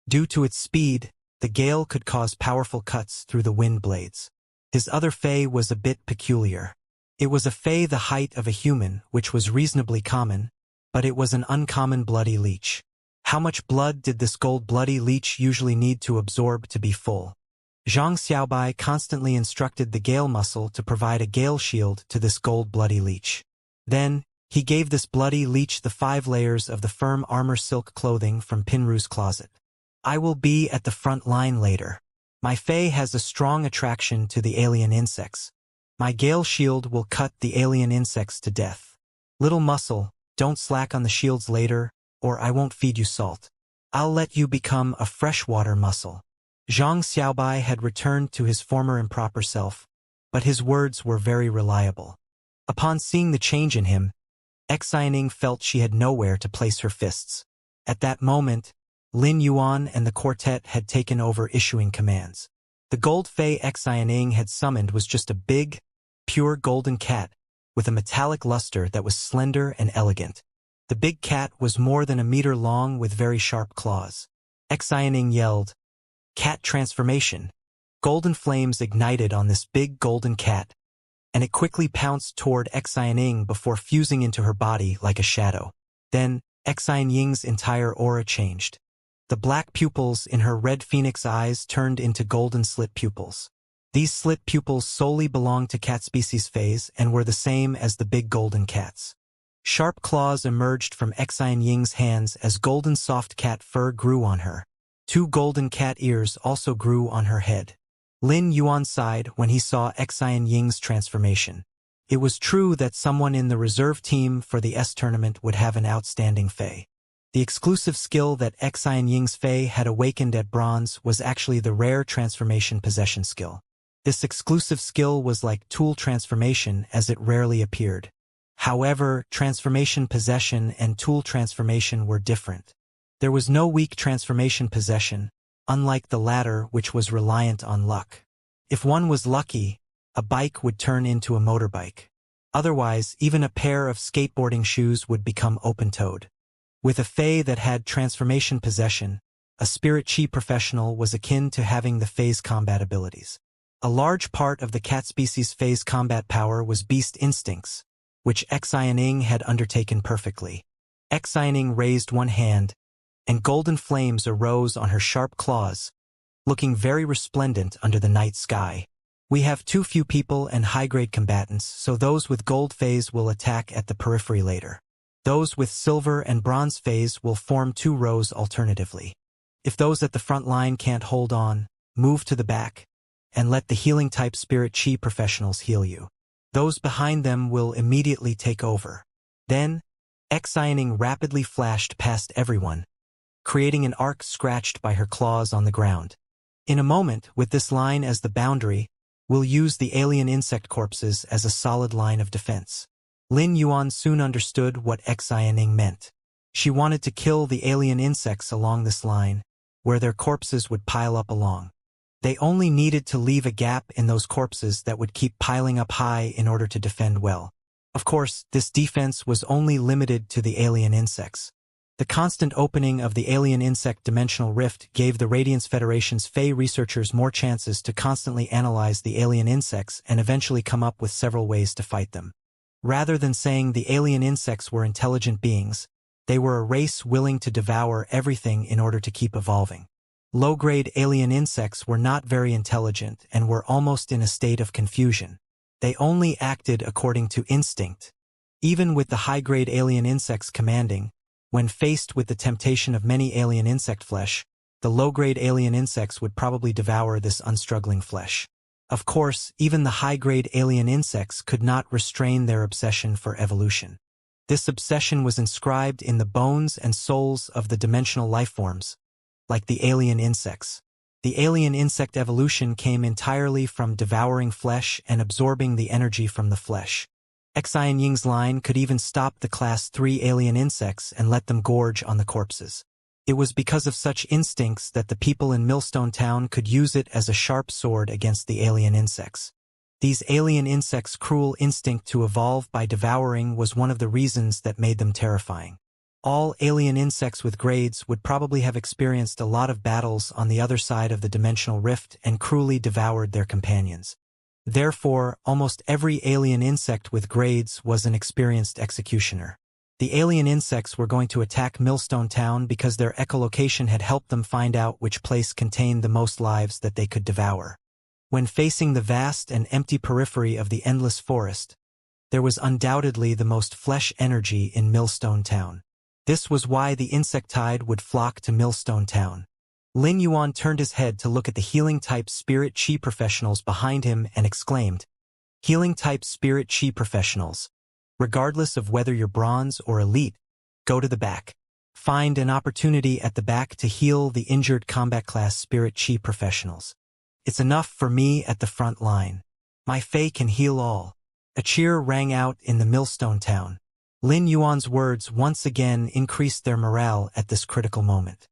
Due to its speed, the Gale could cause powerful cuts through the wind blades. His other fey was a bit peculiar. It was a fey the height of a human, which was reasonably common, but it was an uncommon bloody leech. How much blood did this gold bloody leech usually need to absorb to be full? Zhang Xiaobai constantly instructed the Gale Muscle to provide a Gale shield to this gold bloody leech. Then, he gave this bloody leech the 5 layers of the firm armor silk clothing from Pinru's closet. "I will be at the front line later. My fey has a strong attraction to the alien insects. My Gale shield will cut the alien insects to death. Little muscle, don't slack on the shields later, or I won't feed you salt. I'll let you become a freshwater muscle." Zhang Xiaobai had returned to his former improper self, but his words were very reliable. Upon seeing the change in him, Xianing felt she had nowhere to place her fists. At that moment, Lin Yuan and the quartet had taken over issuing commands. The gold fey Xianing had summoned was just a big, pure golden cat with a metallic luster that was slender and elegant. The big cat was more than a meter long with very sharp claws. Xianing yelled, "Cat transformation!" Golden flames ignited on this big golden cat, and it quickly pounced toward Xianing before fusing into her body like a shadow. Then, Xianing's entire aura changed. The black pupils in her red phoenix eyes turned into golden slit pupils. These slit pupils solely belonged to cat species phase and were the same as the big golden cats. Sharp claws emerged from Xianing's hands as golden soft cat fur grew on her. 2 golden cat ears also grew on her head. Lin Yuan sighed when he saw Xianing's transformation. It was true that someone in the reserve team for the S tournament would have an outstanding fey. The exclusive skill that Xianing's fey had awakened at bronze was actually the rare transformation possession skill. This exclusive skill was like tool transformation as it rarely appeared. However, transformation possession and tool transformation were different. There was no weak transformation possession, unlike the latter which was reliant on luck. If one was lucky, a bike would turn into a motorbike. Otherwise, even a pair of skateboarding shoes would become open-toed. With a fey that had transformation possession, a spirit chi professional was akin to having the fey's combat abilities. A large part of the cat species fey's combat power was beast instincts, which Xianing had undertaken perfectly. Xianing raised one hand, and golden flames arose on her sharp claws, looking very resplendent under the night sky. "We have too few people and high-grade combatants, so those with gold phase will attack at the periphery later. Those with silver and bronze phase will form 2 rows alternatively. If those at the front line can't hold on, move to the back, and let the healing-type spirit chi professionals heal you. Those behind them will immediately take over." Then, Xianing rapidly flashed past everyone, creating an arc scratched by her claws on the ground. In a moment, with this line as the boundary, we'll use the alien insect corpses as a solid line of defense. Lin Yuan soon understood what Xianing meant. She wanted to kill the alien insects along this line, where their corpses would pile up along. They only needed to leave a gap in those corpses that would keep piling up high in order to defend well. Of course, this defense was only limited to the alien insects. The constant opening of the alien insect dimensional rift gave the Radiance Federation's Fey researchers more chances to constantly analyze the alien insects and eventually come up with several ways to fight them. Rather than saying the alien insects were intelligent beings, they were a race willing to devour everything in order to keep evolving. Low-grade alien insects were not very intelligent and were almost in a state of confusion. They only acted according to instinct. Even with the high-grade alien insects commanding, when faced with the temptation of many alien insect flesh, the low-grade alien insects would probably devour this unstruggling flesh. Of course, even the high-grade alien insects could not restrain their obsession for evolution. This obsession was inscribed in the bones and souls of the dimensional lifeforms, like the alien insects. The alien insect evolution came entirely from devouring flesh and absorbing the energy from the flesh. Xian Ying's line could even stop the Class 3 alien insects and let them gorge on the corpses. It was because of such instincts that the people in Millstone Town could use it as a sharp sword against the alien insects. These alien insects' cruel instinct to evolve by devouring was one of the reasons that made them terrifying. All alien insects with grades would probably have experienced a lot of battles on the other side of the dimensional rift and cruelly devoured their companions. Therefore, almost every alien insect with grades was an experienced executioner. The alien insects were going to attack Millstone Town because their echolocation had helped them find out which place contained the most lives that they could devour. When facing the vast and empty periphery of the endless forest, there was undoubtedly the most flesh energy in Millstone Town. This was why the insect tide would flock to Millstone Town. Lin Yuan turned his head to look at the healing-type spirit chi professionals behind him and exclaimed, "Healing-type spirit chi professionals. Regardless of whether you're bronze or elite, go to the back. Find an opportunity at the back to heal the injured combat class spirit chi professionals. It's enough for me at the front line. My Fae can heal all." A cheer rang out in the Millstone Town. Lin Yuan's words once again increased their morale at this critical moment.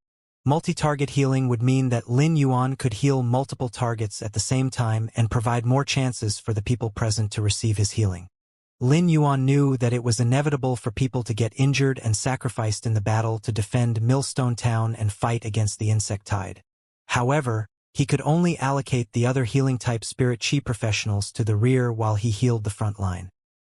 Multi-target healing would mean that Lin Yuan could heal multiple targets at the same time and provide more chances for the people present to receive his healing. Lin Yuan knew that it was inevitable for people to get injured and sacrificed in the battle to defend Millstone Town and fight against the insect tide. However, he could only allocate the other healing-type spirit chi professionals to the rear while he healed the front line.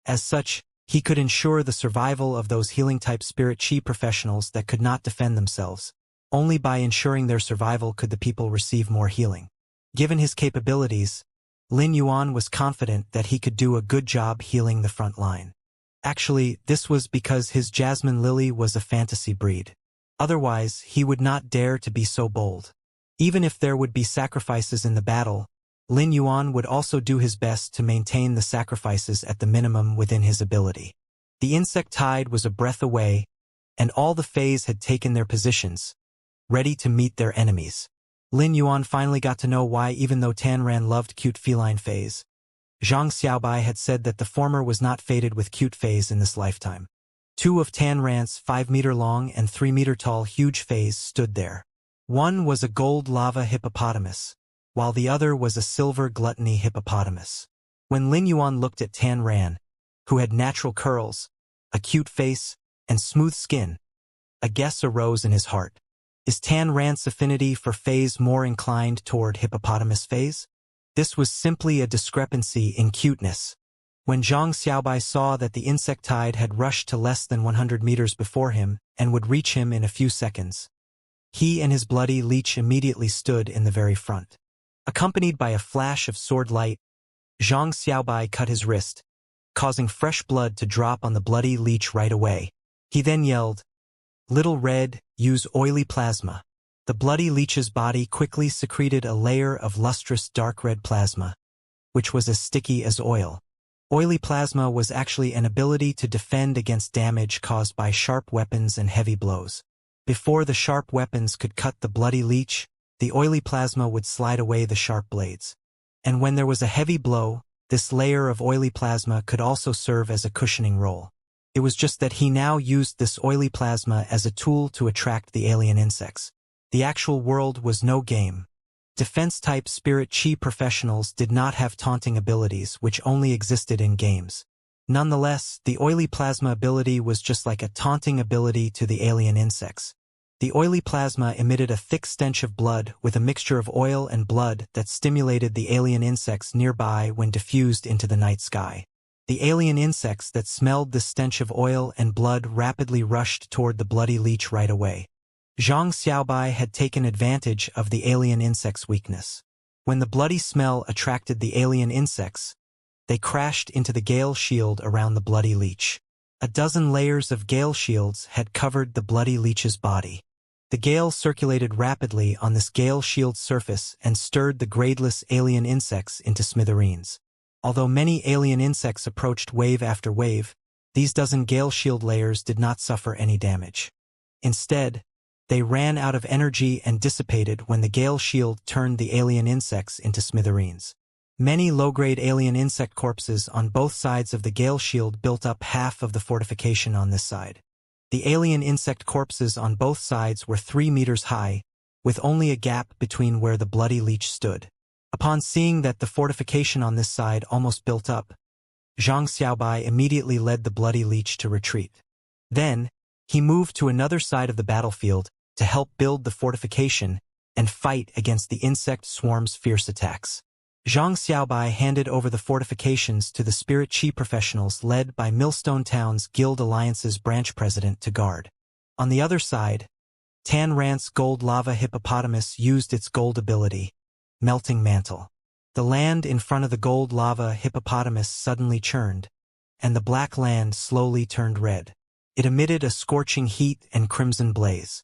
As such, he could ensure the survival of those healing-type spirit chi professionals that could not defend themselves. Only by ensuring their survival could the people receive more healing. Given his capabilities, Lin Yuan was confident that he could do a good job healing the front line. Actually, this was because his Jasmine Lily was a fantasy breed. Otherwise, he would not dare to be so bold. Even if there would be sacrifices in the battle, Lin Yuan would also do his best to maintain the sacrifices at the minimum within his ability. The insect tide was a breath away, and all the Faes had taken their positions, ready to meet their enemies. Lin Yuan finally got to know why, even though Tanran loved cute feline Faes, Zhang Xiaobai had said that the former was not fated with cute Faes in this lifetime. Two of Tanran's 5-meter-long and 3-meter-tall huge Faes stood there. One was a gold lava hippopotamus, while the other was a silver gluttony hippopotamus. When Lin Yuan looked at Tanran, who had natural curls, a cute face, and smooth skin, a guess arose in his heart. Is Tanran's affinity for Faes more inclined toward hippopotamus Faes? This was simply a discrepancy in cuteness. When Zhang Xiaobai saw that the insect tide had rushed to less than 100 meters before him and would reach him in a few seconds, he and his bloody leech immediately stood in the very front. Accompanied by a flash of sword light, Zhang Xiaobai cut his wrist, causing fresh blood to drop on the bloody leech right away. He then yelled, "Little Red, use oily plasma." The bloody leech's body quickly secreted a layer of lustrous dark red plasma, which was as sticky as oil. Oily plasma was actually an ability to defend against damage caused by sharp weapons and heavy blows. Before the sharp weapons could cut the bloody leech, the oily plasma would slide away the sharp blades. And when there was a heavy blow, this layer of oily plasma could also serve as a cushioning role. It was just that he now used this oily plasma as a tool to attract the alien insects. The actual world was no game. Defense-type spirit chi professionals did not have taunting abilities which only existed in games. Nonetheless, the oily plasma ability was just like a taunting ability to the alien insects. The oily plasma emitted a thick stench of blood with a mixture of oil and blood that stimulated the alien insects nearby when diffused into the night sky. The alien insects that smelled the stench of oil and blood rapidly rushed toward the bloody leech right away. Zhang Xiaobai had taken advantage of the alien insects' weakness. When the bloody smell attracted the alien insects, they crashed into the gale shield around the bloody leech. A dozen layers of gale shields had covered the bloody leech's body. The gale circulated rapidly on this gale shield surface and stirred the gradeless alien insects into smithereens. Although many alien insects approached wave after wave, these dozen gale shield layers did not suffer any damage. Instead, they ran out of energy and dissipated when the gale shield turned the alien insects into smithereens. Many low-grade alien insect corpses on both sides of the gale shield built up half of the fortification on this side. The alien insect corpses on both sides were 3 meters high, with only a gap between where the bloody leech stood. Upon seeing that the fortification on this side almost built up, Zhang Xiaobai immediately led the bloody leech to retreat. Then, he moved to another side of the battlefield to help build the fortification and fight against the insect swarm's fierce attacks. Zhang Xiaobai handed over the fortifications to the Spirit Qi professionals led by Millstone Town's Guild Alliance's branch president to guard. On the other side, Tan Rant's gold lava hippopotamus used its gold ability, Melting Mantle. The land in front of the gold lava hippopotamus suddenly churned, and the black land slowly turned red. It emitted a scorching heat and crimson blaze.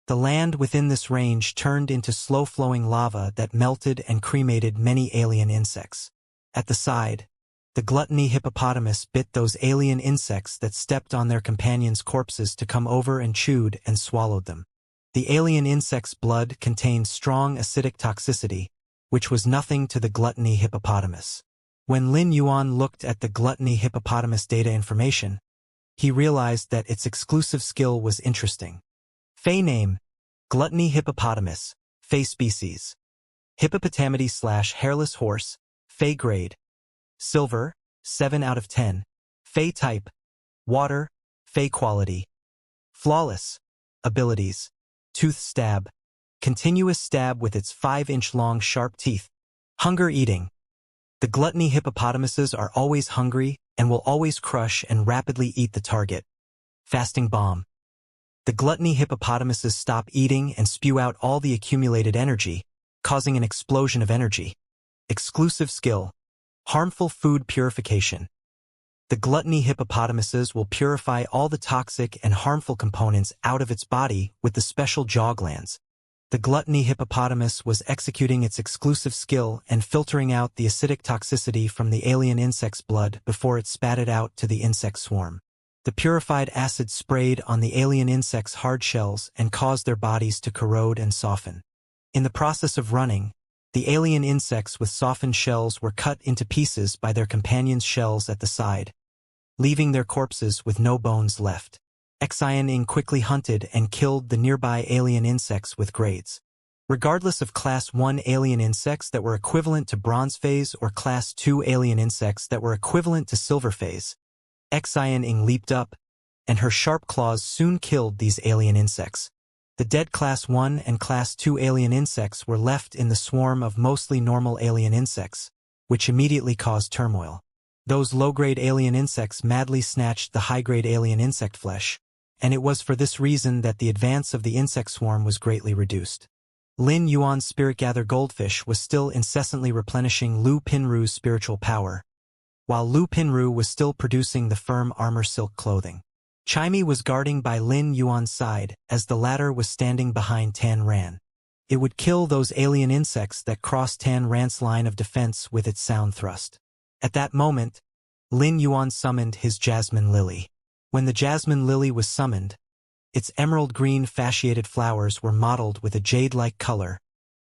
The land within this range turned into slow-flowing lava that melted and cremated many alien insects. At the side, the gluttony hippopotamus bit those alien insects that stepped on their companions' corpses to come over and chewed and swallowed them. The alien insect's blood contained strong acidic toxicity, which was nothing to the gluttony hippopotamus. When Lin Yuan looked at the gluttony hippopotamus data information, he realized that its exclusive skill was interesting. Fey name, Gluttony hippopotamus, Fey species. Hippopotamidy/hairless horse, Fey grade. Silver, 7 out of 10. Fey type, water, Fey quality. Flawless, abilities, tooth stab, continuous stab with its 5-inch long sharp teeth. Hunger eating. The gluttony hippopotamuses are always hungry and will always crush and rapidly eat the target. Fasting bomb. The gluttony hippopotamuses stop eating and spew out all the accumulated energy, causing an explosion of energy. Exclusive skill. Harmful food purification. The gluttony hippopotamuses will purify all the toxic and harmful components out of its body with the special jaw glands. The gluttony hippopotamus was executing its exclusive skill and filtering out the acidic toxicity from the alien insect's blood before it spat it out to the insect swarm. The purified acid sprayed on the alien insects' hard shells and caused their bodies to corrode and soften. In the process of running, the alien insects with softened shells were cut into pieces by their companions' shells at the side, leaving their corpses with no bones left. Xianning quickly hunted and killed the nearby alien insects with grades. Regardless of Class 1 alien insects that were equivalent to Bronze Phase or Class 2 alien insects that were equivalent to Silver Phase, Xianning leaped up, and her sharp claws soon killed these alien insects. The dead Class 1 and Class 2 alien insects were left in the swarm of mostly normal alien insects, which immediately caused turmoil. Those low-grade alien insects madly snatched the high-grade alien insect flesh, and it was for this reason that the advance of the insect swarm was greatly reduced. Lin Yuan's Spirit Gather Goldfish was still incessantly replenishing Lu Pinru's spiritual power, while Lu Pinru was still producing the firm armor silk clothing. Chimey was guarding by Lin Yuan's side as the latter was standing behind Tan Ran. It would kill those alien insects that crossed Tan Ran's line of defense with its sound thrust. At that moment, Lin Yuan summoned his Jasmine Lily. When the Jasmine Lily was summoned, its emerald green fasciated flowers were mottled with a jade-like color,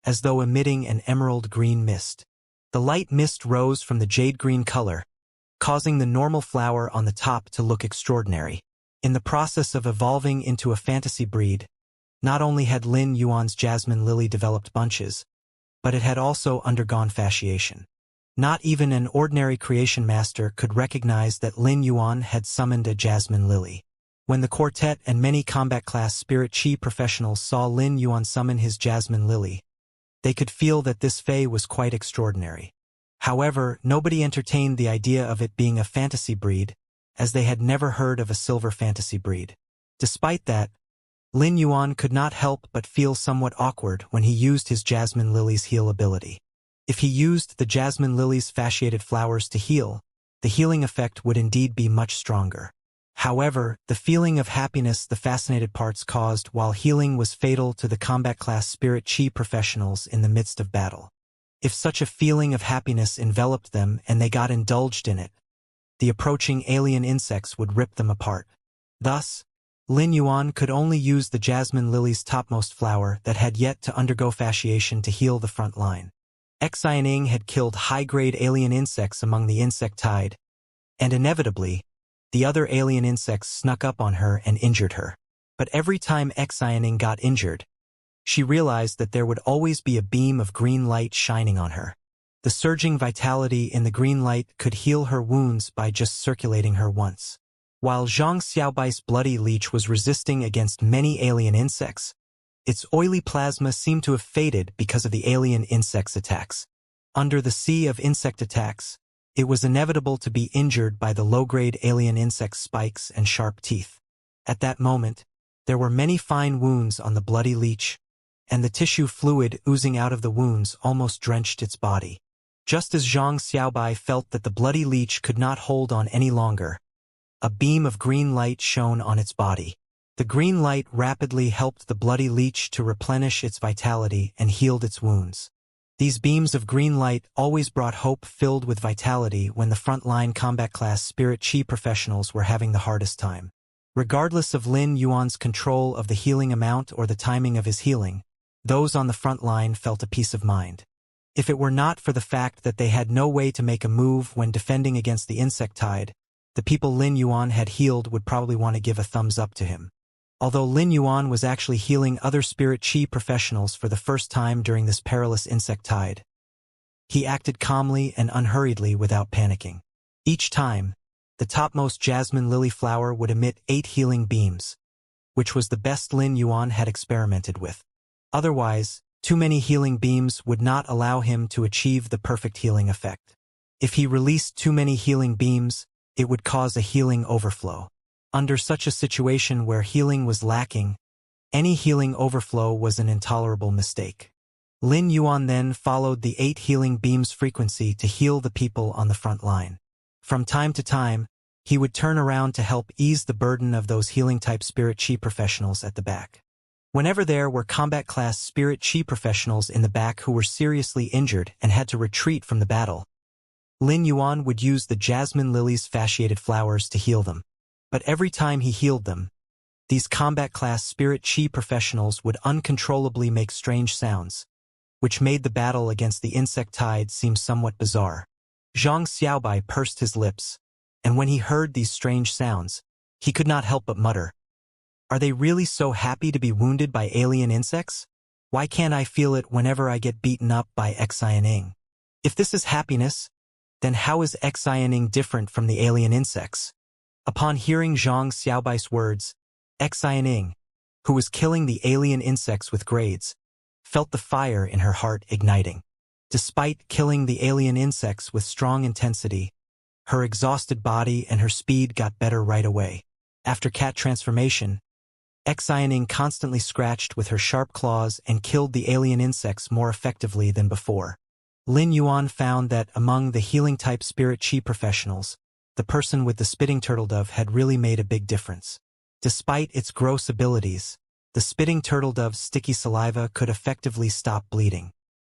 as though emitting an emerald green mist. The light mist rose from the jade green color, causing the normal flower on the top to look extraordinary. In the process of evolving into a fantasy breed, not only had Lin Yuan's Jasmine Lily developed bunches, but it had also undergone fasciation. Not even an ordinary creation master could recognize that Lin Yuan had summoned a Jasmine Lily. When the quartet and many combat-class Spirit Qi professionals saw Lin Yuan summon his Jasmine Lily, they could feel that this Fae was quite extraordinary. However, nobody entertained the idea of it being a fantasy breed, as they had never heard of a silver fantasy breed. Despite that, Lin Yuan could not help but feel somewhat awkward when he used his Jasmine Lily's heal ability. If he used the Jasmine Lily's fasciated flowers to heal, the healing effect would indeed be much stronger. However, the feeling of happiness the fascinated parts caused while healing was fatal to the combat class spirit chi professionals in the midst of battle. If such a feeling of happiness enveloped them and they got indulged in it, the approaching alien insects would rip them apart. Thus, Lin Yuan could only use the jasmine lily's topmost flower that had yet to undergo fasciation to heal the front line. Xianing had killed high-grade alien insects among the insect tide, and inevitably, the other alien insects snuck up on her and injured her. But every time Xianing got injured, she realized that there would always be a beam of green light shining on her. The surging vitality in the green light could heal her wounds by just circulating her once. While Zhang Xiaobai's bloody leech was resisting against many alien insects, its oily plasma seemed to have faded because of the alien insects' attacks. Under the sea of insect attacks, it was inevitable to be injured by the low-grade alien insect spikes and sharp teeth. At that moment, there were many fine wounds on the bloody leech, and the tissue fluid oozing out of the wounds almost drenched its body. Just as Zhang Xiaobai felt that the bloody leech could not hold on any longer, a beam of green light shone on its body. The green light rapidly helped the bloody leech to replenish its vitality and healed its wounds. These beams of green light always brought hope filled with vitality when the frontline combat class spirit chi professionals were having the hardest time. Regardless of Lin Yuan's control of the healing amount or the timing of his healing, those on the front line felt a peace of mind. If it were not for the fact that they had no way to make a move when defending against the insect tide, the people Lin Yuan had healed would probably want to give a thumbs up to him. Although Lin Yuan was actually healing other spirit chi professionals for the first time during this perilous insect tide, he acted calmly and unhurriedly without panicking. Each time, the topmost jasmine lily flower would emit 8 healing beams, which was the best Lin Yuan had experimented with. Otherwise, too many healing beams would not allow him to achieve the perfect healing effect. If he released too many healing beams, it would cause a healing overflow. Under such a situation where healing was lacking, any healing overflow was an intolerable mistake. Lin Yuan then followed the 8 healing beams frequency to heal the people on the front line. From time to time, he would turn around to help ease the burden of those healing-type spirit chi professionals at the back. Whenever there were combat-class spirit chi professionals in the back who were seriously injured and had to retreat from the battle, Lin Yuan would use the jasmine lily's fasciated flowers to heal them. But every time he healed them, these combat-class spirit chi professionals would uncontrollably make strange sounds, which made the battle against the insect tide seem somewhat bizarre. Zhang Xiaobai pursed his lips, and when he heard these strange sounds, he could not help but mutter, "Are they really so happy to be wounded by alien insects? Why can't I feel it whenever I get beaten up by Xianing? If this is happiness, then how is Xianing different from the alien insects?" Upon hearing Zhang Xiaobai's words, Xianing, who was killing the alien insects with grades, felt the fire in her heart igniting. Despite killing the alien insects with strong intensity, her exhausted body and her speed got better right away. After cat transformation, Xianing constantly scratched with her sharp claws and killed the alien insects more effectively than before. Lin Yuan found that among the healing-type spirit chi professionals, the person with the spitting turtledove had really made a big difference. Despite its gross abilities, the spitting turtledove's sticky saliva could effectively stop bleeding.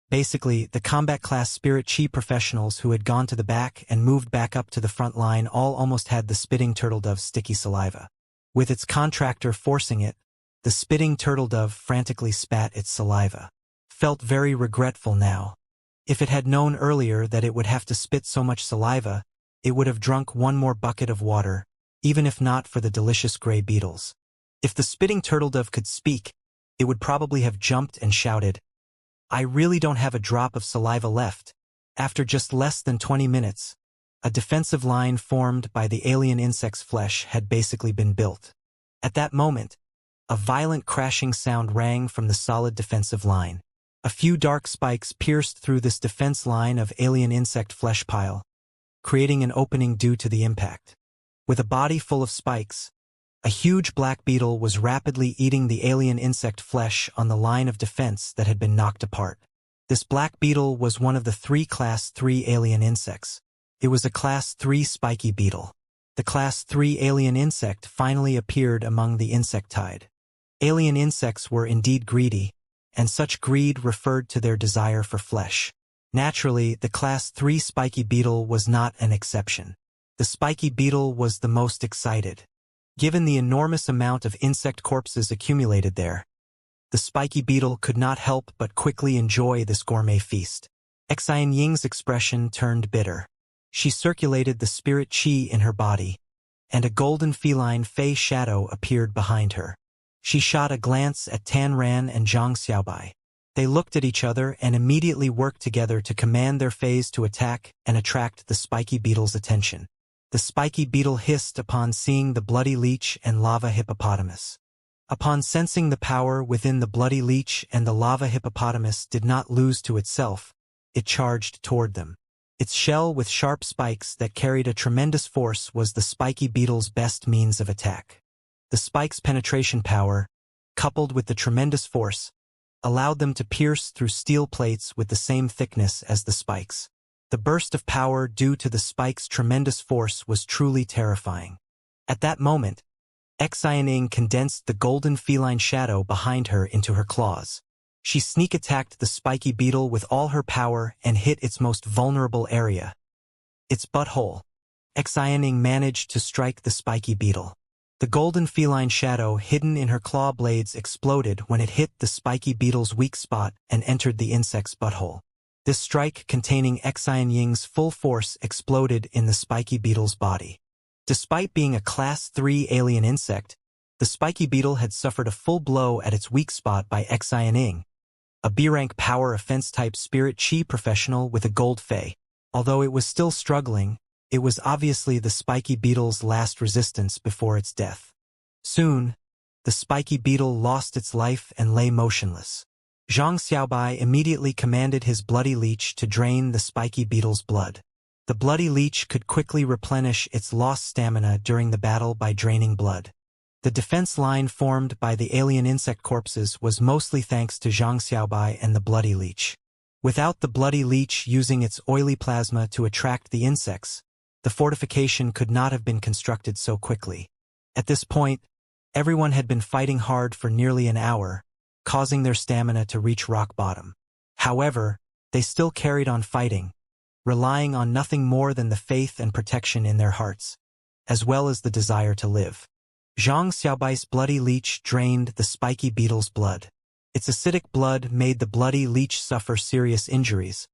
Basically, the combat-class spirit chi professionals who had gone to the back and moved back up to the front line all almost had the spitting turtledove's sticky saliva. With its contractor forcing it, the spitting turtledove frantically spat its saliva. Felt very regretful now. If it had known earlier that it would have to spit so much saliva, it would have drunk one more bucket of water, even if not for the delicious gray beetles. If the spitting turtledove could speak, it would probably have jumped and shouted, "I really don't have a drop of saliva left." After just less than 20 minutes, a defensive line formed by the alien insect's flesh had basically been built. At that moment, a violent crashing sound rang from the solid defensive line. A few dark spikes pierced through this defense line of alien insect flesh pile, creating an opening due to the impact. With a body full of spikes, a huge black beetle was rapidly eating the alien insect flesh on the line of defense that had been knocked apart. This black beetle was one of the 3 Class 3 alien insects. It was a Class 3 spiky beetle. the Class 3 alien insect finally appeared among the insectide. Alien insects were indeed greedy, and such greed referred to their desire for flesh. Naturally, the Class 3 spiky beetle was not an exception. The spiky beetle was the most excited. Given the enormous amount of insect corpses accumulated there, the spiky beetle could not help but quickly enjoy this gourmet feast. Xian Ying's expression turned bitter. She circulated the spirit qi in her body, and a golden feline fey shadow appeared behind her. She shot a glance at Tan Ran and Zhang Xiaobai. They looked at each other and immediately worked together to command their feys to attack and attract the spiky beetle's attention. The spiky beetle hissed upon seeing the bloody leech and lava hippopotamus. Upon sensing the power within the bloody leech and the lava hippopotamus did not lose to itself, it charged toward them. Its shell with sharp spikes that carried a tremendous force was the spiky beetle's best means of attack. The spike's penetration power, coupled with the tremendous force, allowed them to pierce through steel plates with the same thickness as the spikes. The burst of power due to the spike's tremendous force was truly terrifying. At that moment, Xian Ying condensed the golden feline shadow behind her into her claws. She sneak-attacked the spiky beetle with all her power and hit its most vulnerable area, its butthole. Xian Ying managed to strike the spiky beetle. The golden feline shadow hidden in her claw blades exploded when it hit the spiky beetle's weak spot and entered the insect's butthole. This strike containing Xian Ying's full force exploded in the spiky beetle's body. Despite being a Class 3 alien insect, the spiky beetle had suffered a full blow at its weak spot by Xian Ying, a B-rank power offense-type spirit qi professional with a gold fey. Although it was still struggling, it was obviously the spiky beetle's last resistance before its death. Soon, the spiky beetle lost its life and lay motionless. Zhang Xiaobai immediately commanded his bloody leech to drain the spiky beetle's blood. The bloody leech could quickly replenish its lost stamina during the battle by draining blood. The defense line formed by the alien insect corpses was mostly thanks to Zhang Xiaobai and the bloody leech. Without the bloody leech using its oily plasma to attract the insects, the fortification could not have been constructed so quickly. At this point, everyone had been fighting hard for nearly an hour, causing their stamina to reach rock bottom. However, they still carried on fighting, relying on nothing more than the faith and protection in their hearts, as well as the desire to live. Zhang Xiaobai's bloody leech drained the spiky beetle's blood. Its acidic blood made the bloody leech suffer serious injuries,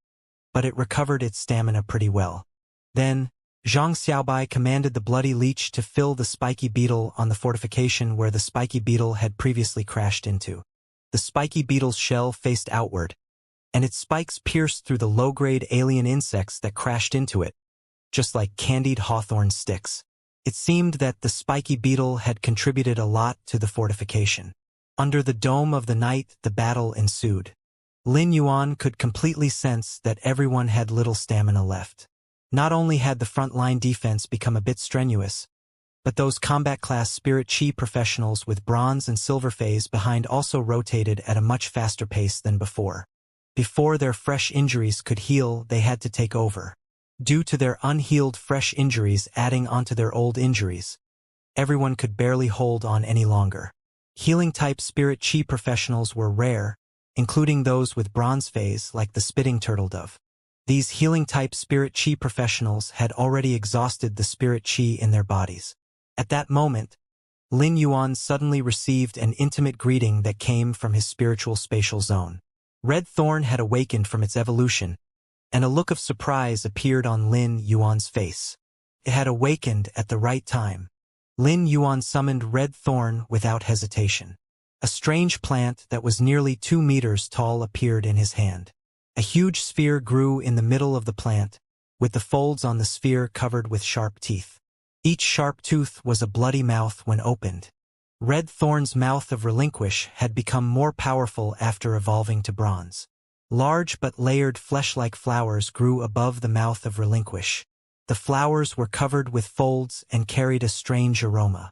but it recovered its stamina pretty well. Then, Zhang Xiaobai commanded the bloody leech to fill the spiky beetle on the fortification where the spiky beetle had previously crashed into. The spiky beetle's shell faced outward, and its spikes pierced through the low-grade alien insects that crashed into it, just like candied hawthorn sticks. It seemed that the spiky beetle had contributed a lot to the fortification. Under the dome of the night, the battle ensued. Lin Yuan could completely sense that everyone had little stamina left. Not only had the front-line defense become a bit strenuous, but those combat-class spirit qi professionals with bronze and silver phase behind also rotated at a much faster pace than before. Before their fresh injuries could heal, they had to take over. Due to their unhealed fresh injuries adding onto their old injuries, everyone could barely hold on any longer. Healing-type spirit qi professionals were rare, including those with bronze phase like the spitting turtle dove. These healing-type spirit qi professionals had already exhausted the spirit qi in their bodies. At that moment, Lin Yuan suddenly received an intimate greeting that came from his spiritual spatial zone. Red Thorn had awakened from its evolution, and a look of surprise appeared on Lin Yuan's face. It had awakened at the right time. Lin Yuan summoned Red Thorn without hesitation. A strange plant that was nearly 2 meters tall appeared in his hand. A huge sphere grew in the middle of the plant, with the folds on the sphere covered with sharp teeth. Each sharp tooth was a bloody mouth when opened. Red Thorn's mouth of relinquish had become more powerful after evolving to bronze. Large but layered flesh-like flowers grew above the mouth of relinquish. The flowers were covered with folds and carried a strange aroma.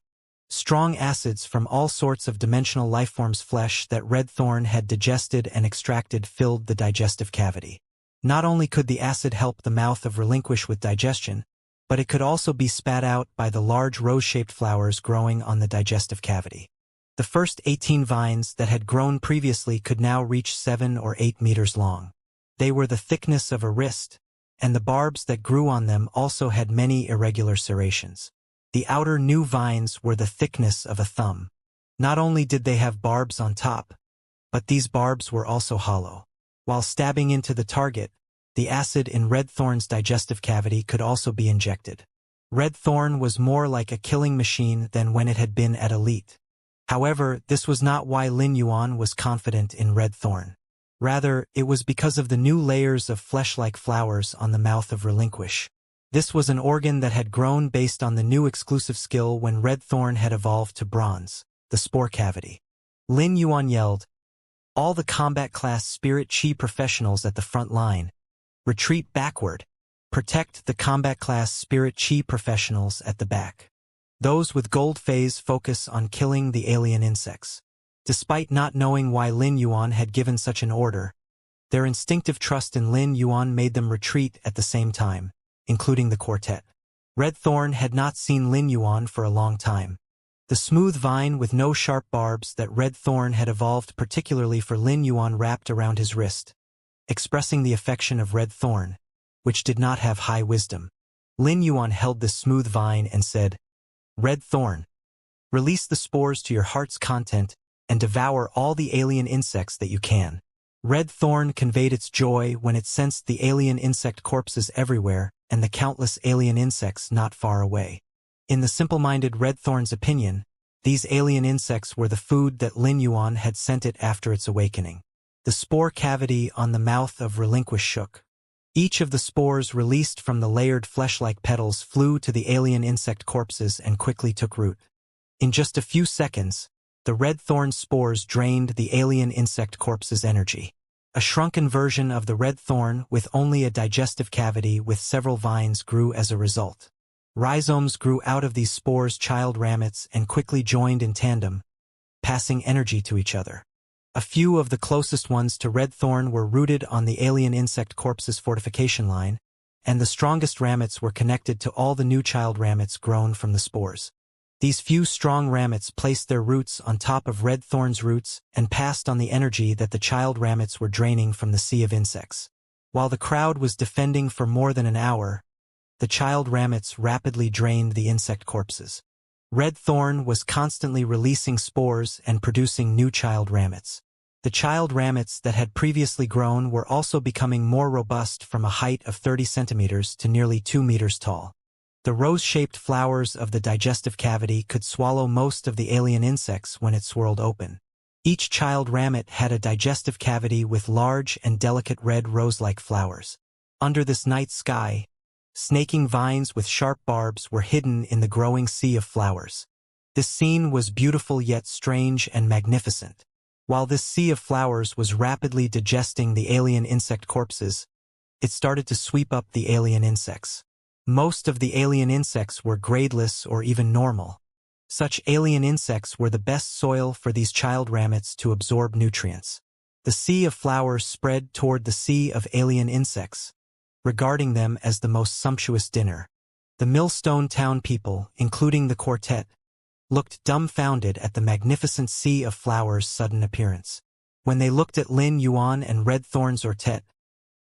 Strong acids from all sorts of dimensional lifeforms' flesh that Red Thorn had digested and extracted filled the digestive cavity. Not only could the acid help the mouth of relinquish with digestion, but it could also be spat out by the large rose-shaped flowers growing on the digestive cavity. The first 18 vines that had grown previously could now reach 7 or 8 meters long. They were the thickness of a wrist, and the barbs that grew on them also had many irregular serrations. The outer new vines were the thickness of a thumb. Not only did they have barbs on top, but these barbs were also hollow. While stabbing into the target, the acid in red thorn's digestive cavity could also be injected. Red thorn was more like a killing machine than when it had been at elite. However, this was not why Lin Yuan was confident in red thorn. Rather, it was because of the new layers of flesh-like flowers on the mouth of Relinquish. This was an organ that had grown based on the new exclusive skill when red thorn had evolved to bronze, the spore cavity. Lin Yuan yelled, "All the combat class spirit chi professionals at the front line, retreat backward. Protect the combat class spirit chi professionals at the back. Those with gold phase focus on killing the alien insects." Despite not knowing why Lin Yuan had given such an order, their instinctive trust in Lin Yuan made them retreat at the same time, including the quartet. Red Thorn had not seen Lin Yuan for a long time. The smooth vine with no sharp barbs that Red Thorn had evolved particularly for Lin Yuan wrapped around his wrist, expressing the affection of Red Thorn, which did not have high wisdom. Lin Yuan held this smooth vine and said, "Red Thorn, release the spores to your heart's content and devour all the alien insects that you can." Red Thorn conveyed its joy when it sensed the alien insect corpses everywhere and the countless alien insects not far away. In the simple-minded Red Thorn's opinion, these alien insects were the food that Lin Yuan had sent it after its awakening. The spore cavity on the mouth of Relinquish shook. Each of the spores released from the layered flesh-like petals flew to the alien insect corpses and quickly took root. In just a few seconds, the red thorn spores drained the alien insect corpse's energy. A shrunken version of the red thorn with only a digestive cavity with several vines grew as a result. Rhizomes grew out of these spores' child ramets and quickly joined in tandem, passing energy to each other. A few of the closest ones to red thorn were rooted on the alien insect corpse's fortification line, and the strongest ramets were connected to all the new child ramets grown from the spores. These few strong ramets placed their roots on top of red thorn's roots and passed on the energy that the child ramets were draining from the sea of insects. While the crowd was defending for more than an hour, the child ramets rapidly drained the insect corpses. Red thorn was constantly releasing spores and producing new child ramets. The child ramets that had previously grown were also becoming more robust from a height of 30 centimeters to nearly 2 meters tall. The rose-shaped flowers of the digestive cavity could swallow most of the alien insects when it swirled open. Each child ramet had a digestive cavity with large and delicate red rose-like flowers. Under this night sky, snaking vines with sharp barbs were hidden in the growing sea of flowers. This scene was beautiful yet strange and magnificent. While this sea of flowers was rapidly digesting the alien insect corpses, it started to sweep up the alien insects. Most of the alien insects were gradeless or even normal. Such alien insects were the best soil for these child ramets to absorb nutrients. The sea of flowers spread toward the sea of alien insects, regarding them as the most sumptuous dinner. The Millstone Town people, including the quartet, looked dumbfounded at the magnificent sea of flowers' sudden appearance. When they looked at Lin Yuan and Red Thorn's quartet,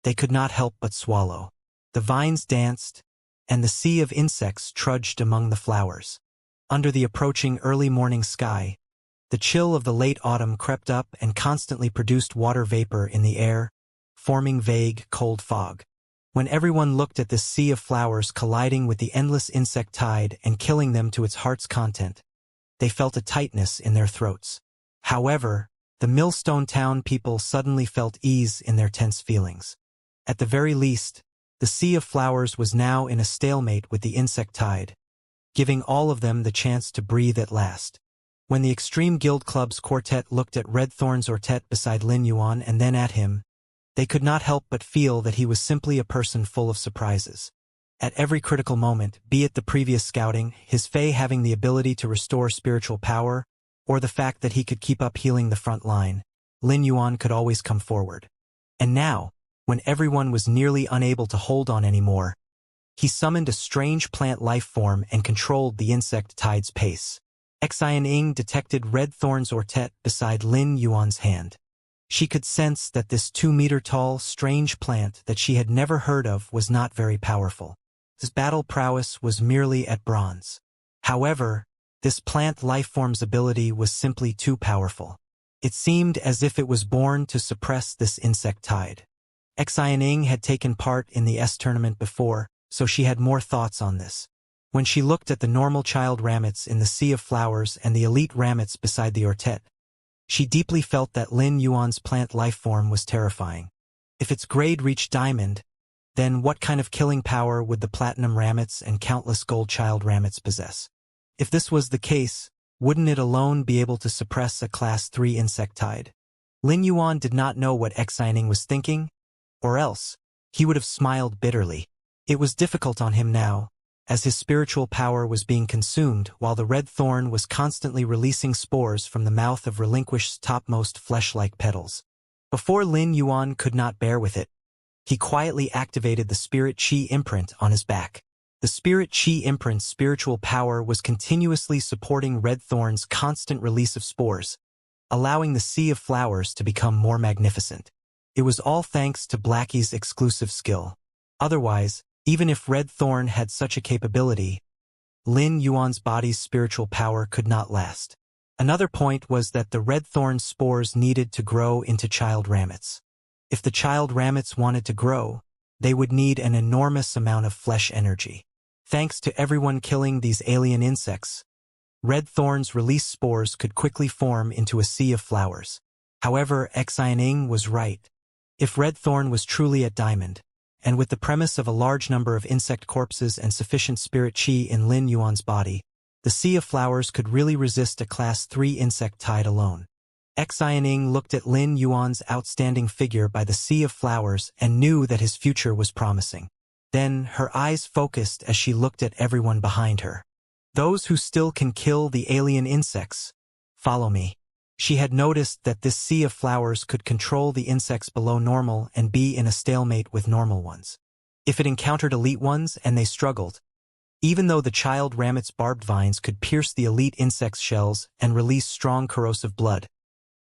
they could not help but swallow. The vines danced, and the sea of insects trudged among the flowers. Under the approaching early morning sky, the chill of the late autumn crept up and constantly produced water vapor in the air, forming vague, cold fog. When everyone looked at this sea of flowers colliding with the endless insect tide and killing them to its heart's content, they felt a tightness in their throats. However, the Millstone Town people suddenly felt ease in their tense feelings. At the very least, the sea of flowers was now in a stalemate with the insect tide, giving all of them the chance to breathe at last. When the Extreme Guild Club's quartet looked at Red Thorn's quartet beside Lin Yuan and then at him, they could not help but feel that he was simply a person full of surprises. At every critical moment, be it the previous scouting, his Fae having the ability to restore spiritual power, or the fact that he could keep up healing the front line, Lin Yuan could always come forward. And now, when everyone was nearly unable to hold on anymore, He summoned a strange plant life form and controlled the insect tide's pace. Xianing detected red thorns ortet beside Lin Yuan's hand. She could sense that this 2-meter-tall, strange plant that she had never heard of was not very powerful. His battle prowess was merely at bronze. However, this plant lifeform's ability was simply too powerful. It seemed as if it was born to suppress this insect tide. Xianing had taken part in the S tournament before, so she had more thoughts on this. When she looked at the normal child ramets in the sea of flowers and the elite ramets beside the ortet, she deeply felt that Lin Yuan's plant lifeform was terrifying. If its grade reached diamond, then what kind of killing power would the platinum ramets and countless gold child ramets possess? If this was the case, wouldn't it alone be able to suppress a Class 3 insect tide? Lin Yuan did not know what Xianing was thinking, or else he would have smiled bitterly. It was difficult on him now, as his spiritual power was being consumed while the red thorn was constantly releasing spores from the mouth of Relinquished's topmost flesh-like petals. Before Lin Yuan could not bear with it, he quietly activated the Spirit Chi imprint on his back. The Spirit Chi imprint's spiritual power was continuously supporting red thorn's constant release of spores, allowing the sea of flowers to become more magnificent. It was all thanks to Blackie's exclusive skill. Otherwise, even if Red Thorn had such a capability, Lin Yuan's body's spiritual power could not last. Another point was that the Red Thorn's spores needed to grow into child ramets. If the child ramets wanted to grow, they would need an enormous amount of flesh energy. Thanks to everyone killing these alien insects, Red Thorn's released spores could quickly form into a sea of flowers. However, Xianing was right. If Red Thorn was truly at diamond, and with the premise of a large number of insect corpses and sufficient spirit chi in Lin Yuan's body, the sea of flowers could really resist a Class 3 insect tide alone. Xianing looked at Lin Yuan's outstanding figure by the sea of flowers and knew that his future was promising. Then her eyes focused as she looked at everyone behind her. Those who still can kill the alien insects, follow me. She had noticed that this sea of flowers could control the insects below normal and be in a stalemate with normal ones. If it encountered elite ones and they struggled, even though the child ramet's barbed vines could pierce the elite insect's shells and release strong corrosive blood,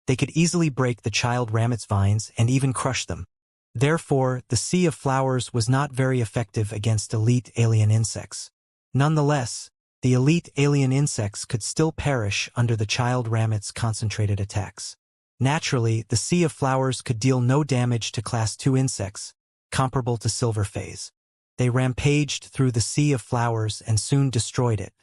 they could easily break the child ramet's vines and even crush them. Therefore, the sea of flowers was not very effective against elite alien insects. Nonetheless, the elite alien insects could still perish under the child ramet's concentrated attacks. Naturally, the sea of flowers could deal no damage to Class 2 insects, comparable to silver phase. They rampaged through the sea of flowers and soon destroyed it.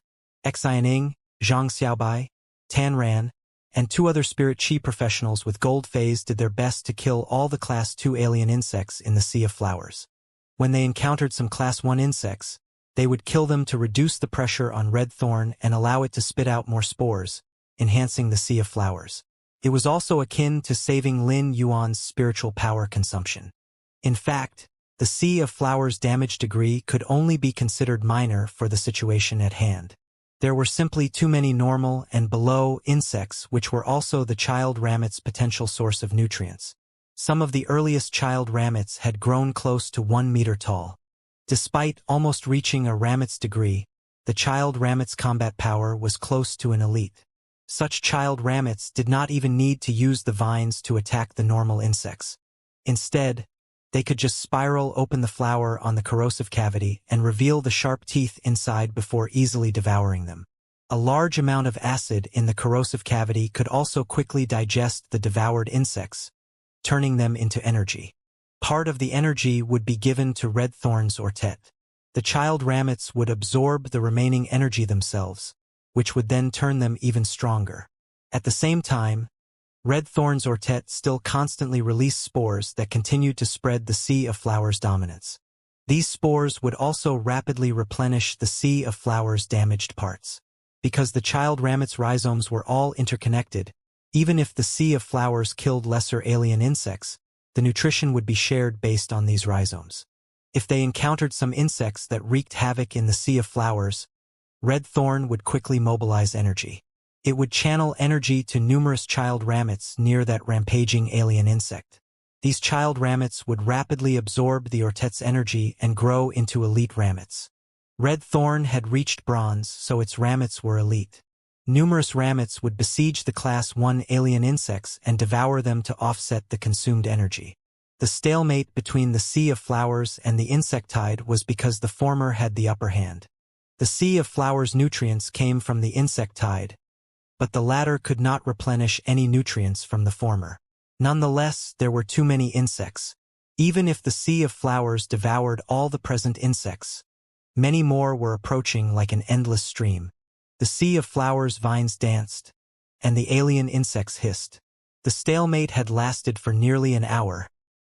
Xianing, Zhang Xiaobai, Tan Ran, and 2 other spirit chi professionals with gold phase did their best to kill all the Class 2 alien insects in the sea of flowers. When they encountered some Class 1 insects, they would kill them to reduce the pressure on Red Thorn and allow it to spit out more spores, enhancing the sea of flowers. It was also akin to saving Lin Yuan's spiritual power consumption. In fact, the sea of flowers' damage degree could only be considered minor for the situation at hand. There were simply too many normal and below insects which were also the child ramet's potential source of nutrients. Some of the earliest child ramets had grown close to 1 meter tall. Despite almost reaching a ramet's degree, the child ramet's combat power was close to an elite. Such child ramets did not even need to use the vines to attack the normal insects. Instead, they could just spiral open the flower on the corrosive cavity and reveal the sharp teeth inside before easily devouring them. A large amount of acid in the corrosive cavity could also quickly digest the devoured insects, turning them into energy. Part of the energy would be given to Red Thorn's ortet. The child ramets would absorb the remaining energy themselves, which would then turn them even stronger. At the same time, Red Thorn's ortet still constantly released spores that continued to spread the sea of flowers' dominance. These spores would also rapidly replenish the sea of flowers' damaged parts. Because the child ramet's rhizomes were all interconnected, even if the sea of flowers killed lesser alien insects, the nutrition would be shared based on these rhizomes. If they encountered some insects that wreaked havoc in the sea of flowers, Red Thorn would quickly mobilize energy. It would channel energy to numerous child ramets near that rampaging alien insect. These child ramets would rapidly absorb the Ortet's energy and grow into elite ramets. Red Thorn had reached bronze, so its ramets were elite. Numerous ramets would besiege the Class 1 alien insects and devour them to offset the consumed energy. The stalemate between the Sea of Flowers and the insectide was because the former had the upper hand. The Sea of Flowers nutrients came from the insectide, but the latter could not replenish any nutrients from the former. Nonetheless, there were too many insects. Even if the Sea of Flowers devoured all the present insects, many more were approaching like an endless stream. The Sea of Flowers vines danced, and the alien insects hissed. The stalemate had lasted for nearly an hour,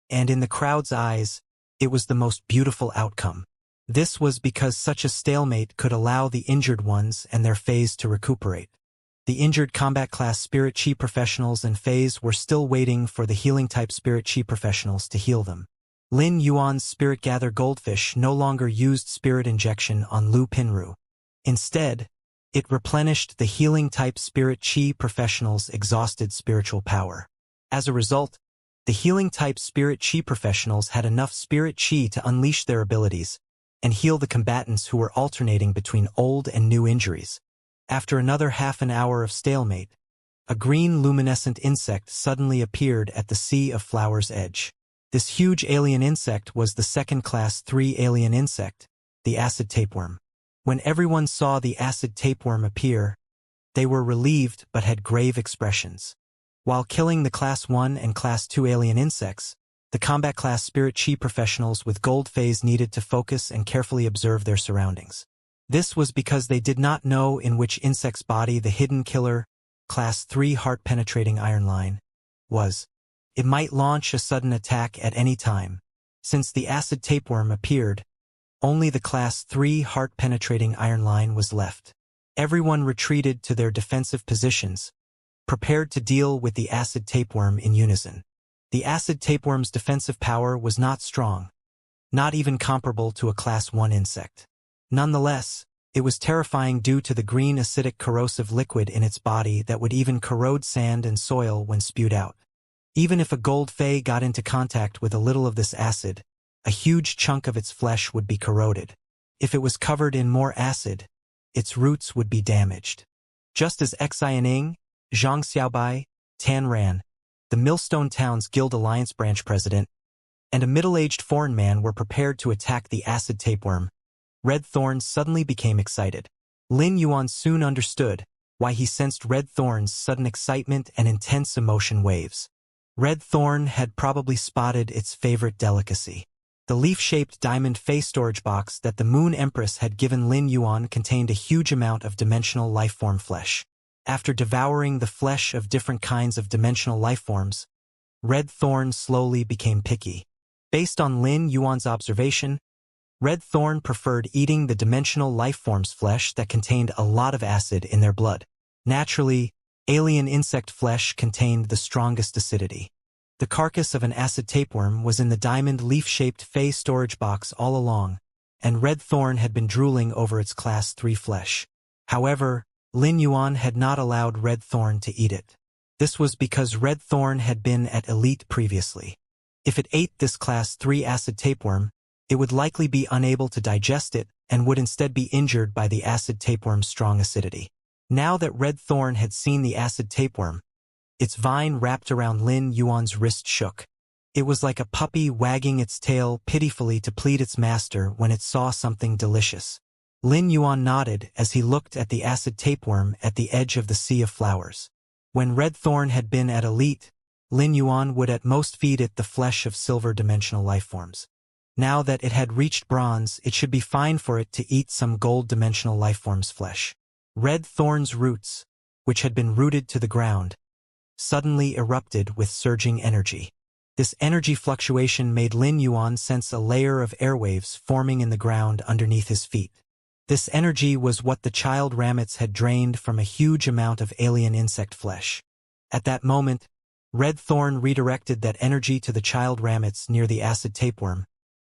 and in the crowd's eyes, it was the most beautiful outcome. This was because such a stalemate could allow the injured ones and their phase to recuperate. The injured combat class Spirit Chi professionals and phase were still waiting for the healing type Spirit Chi professionals to heal them. Lin Yuan's Spirit Gather Goldfish no longer used Spirit Injection on Lu Pinru. Instead, it replenished the healing type Spirit Chi professionals' exhausted spiritual power. As a result, the healing type Spirit Chi professionals had enough Spirit Chi to unleash their abilities and heal the combatants who were alternating between old and new injuries. After another half an hour of stalemate, a green luminescent insect suddenly appeared at the Sea of Flowers edge. This huge alien insect was the second Class 3 alien insect, the acid tapeworm. When everyone saw the acid tapeworm appear, they were relieved but had grave expressions. While killing the Class 1 and Class 2 alien insects, the combat class Spirit Chi professionals with gold phase needed to focus and carefully observe their surroundings. This was because they did not know in which insect's body the hidden killer, Class 3 heart-penetrating iron line, was. It might launch a sudden attack at any time. Since the acid tapeworm appeared, only the Class 3 heart-penetrating iron line was left. Everyone retreated to their defensive positions, prepared to deal with the acid tapeworm in unison. The acid tapeworm's defensive power was not strong, not even comparable to a Class 1 insect. Nonetheless, it was terrifying due to the green acidic corrosive liquid in its body that would even corrode sand and soil when spewed out. Even if a gold fey got into contact with a little of this acid, a huge chunk of its flesh would be corroded. If it was covered in more acid, its roots would be damaged. Just as Xianing, Zhang Xiaobai, Tan Ran, the Millstone Town's Guild Alliance branch president, and a middle-aged foreign man were prepared to attack the acid tapeworm, Red Thorn suddenly became excited. Lin Yuan soon understood why he sensed Red Thorn's sudden excitement and intense emotion waves. Red Thorn had probably spotted its favorite delicacy. The leaf-shaped diamond face storage box that the Moon Empress had given Lin Yuan contained a huge amount of dimensional lifeform flesh. After devouring the flesh of different kinds of dimensional lifeforms, Red Thorn slowly became picky. Based on Lin Yuan's observation, Red Thorn preferred eating the dimensional lifeforms' flesh that contained a lot of acid in their blood. Naturally, alien insect flesh contained the strongest acidity. The carcass of an acid tapeworm was in the diamond leaf-shaped Fey storage box all along, and Red Thorn had been drooling over its Class 3 flesh. However, Lin Yuan had not allowed Red Thorn to eat it. This was because Red Thorn had been at Elite previously. If it ate this Class 3 acid tapeworm, it would likely be unable to digest it and would instead be injured by the acid tapeworm's strong acidity. Now that Red Thorn had seen the acid tapeworm, its vine wrapped around Lin Yuan's wrist shook. It was like a puppy wagging its tail pitifully to plead its master when it saw something delicious. Lin Yuan nodded as he looked at the acid tapeworm at the edge of the Sea of Flowers. When Red Thorn had been at Elite, Lin Yuan would at most feed it the flesh of silver dimensional lifeforms. Now that it had reached bronze, it should be fine for it to eat some gold dimensional lifeforms' flesh. Red Thorn's roots, which had been rooted to the ground, suddenly erupted with surging energy. This energy fluctuation made Lin Yuan sense a layer of airwaves forming in the ground underneath his feet. This energy was what the child ramets had drained from a huge amount of alien insect flesh. At that moment, Red Thorn redirected that energy to the child ramets near the acid tapeworm,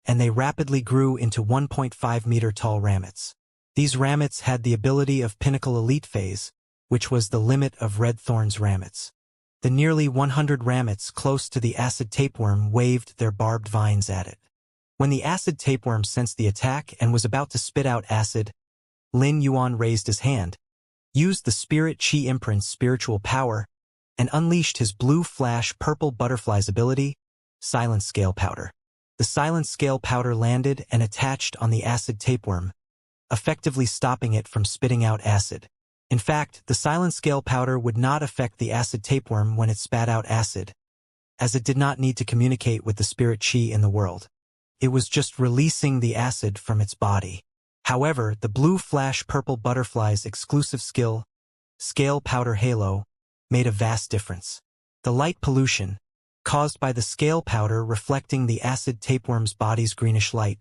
and they rapidly grew into 1.5-meter tall ramets. These ramets had the ability of Pinnacle Elite Phase, which was the limit of Red Thorn's ramets. The nearly 100 ramets close to the acid tapeworm waved their barbed vines at it. When the acid tapeworm sensed the attack and was about to spit out acid, Lin Yuan raised his hand, used the spirit chi imprint's spiritual power, and unleashed his blue flash purple butterfly's ability, Silent Scale Powder. The silent scale powder landed and attached on the acid tapeworm, effectively stopping it from spitting out acid. In fact, the silent scale powder would not affect the acid tapeworm when it spat out acid, as it did not need to communicate with the spirit chi in the world. It was just releasing the acid from its body. However, the blue flash purple butterfly's exclusive skill, Scale Powder Halo, made a vast difference. The light pollution, caused by the scale powder reflecting the acid tapeworm's body's greenish light,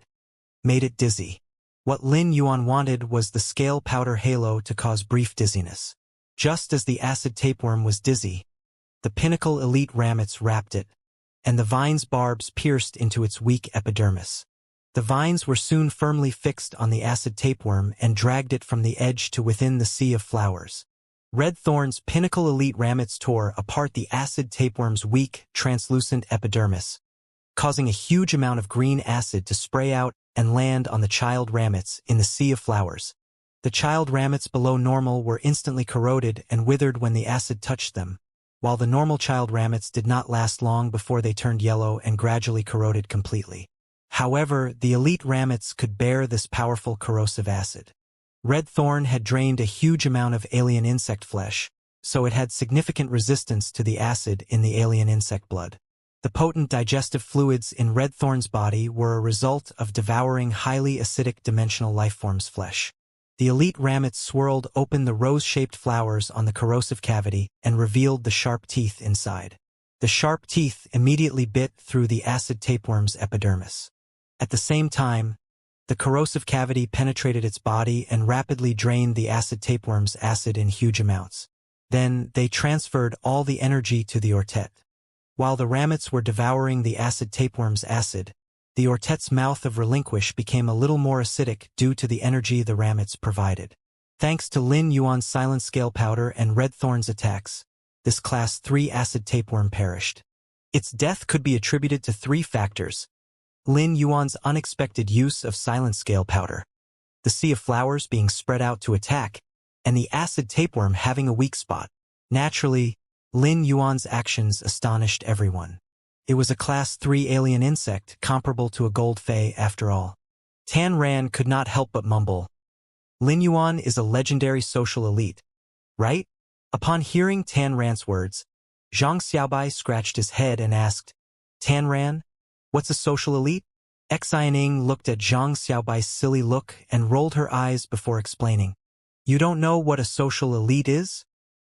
made it dizzy. What Lin Yuan wanted was the scale powder halo to cause brief dizziness. Just as the acid tapeworm was dizzy, the pinnacle elite ramets wrapped it, and the vine's barbs pierced into its weak epidermis. The vines were soon firmly fixed on the acid tapeworm and dragged it from the edge to within the sea of flowers. Red Thorn's pinnacle elite ramets tore apart the acid tapeworm's weak, translucent epidermis, causing a huge amount of green acid to spray out and land on the child ramets in the sea of flowers. The child ramets below normal were instantly corroded and withered when the acid touched them, while the normal child ramets did not last long before they turned yellow and gradually corroded completely. However, the elite ramets could bear this powerful corrosive acid. Red Thorn had drained a huge amount of alien insect flesh, so it had significant resistance to the acid in the alien insect blood. The potent digestive fluids in Red Thorn's body were a result of devouring highly acidic dimensional lifeforms' flesh. The elite ramets swirled open the rose-shaped flowers on the corrosive cavity and revealed the sharp teeth inside. The sharp teeth immediately bit through the acid tapeworm's epidermis. At the same time, the corrosive cavity penetrated its body and rapidly drained the acid tapeworm's acid in huge amounts. Then, they transferred all the energy to the ortet. While the ramets were devouring the acid tapeworm's acid, the ortet's mouth of relinquish became a little more acidic due to the energy the ramets provided. Thanks to Lin Yuan's silent scale powder and Red Thorn's attacks, this Class 3 acid tapeworm perished. Its death could be attributed to 3 factors: Lin Yuan's unexpected use of silent scale powder, the sea of flowers being spread out to attack, and the acid tapeworm having a weak spot. Naturally, Lin Yuan's actions astonished everyone. It was a Class 3 alien insect comparable to a gold fay after all. Tan Ran could not help but mumble, "Lin Yuan is a legendary social elite, right?" Upon hearing Tan Ran's words, Zhang Xiaobai scratched his head and asked, "Tan Ran, what's a social elite?" Xianing looked at Zhang Xiaobai's silly look and rolled her eyes before explaining. "You don't know what a social elite is?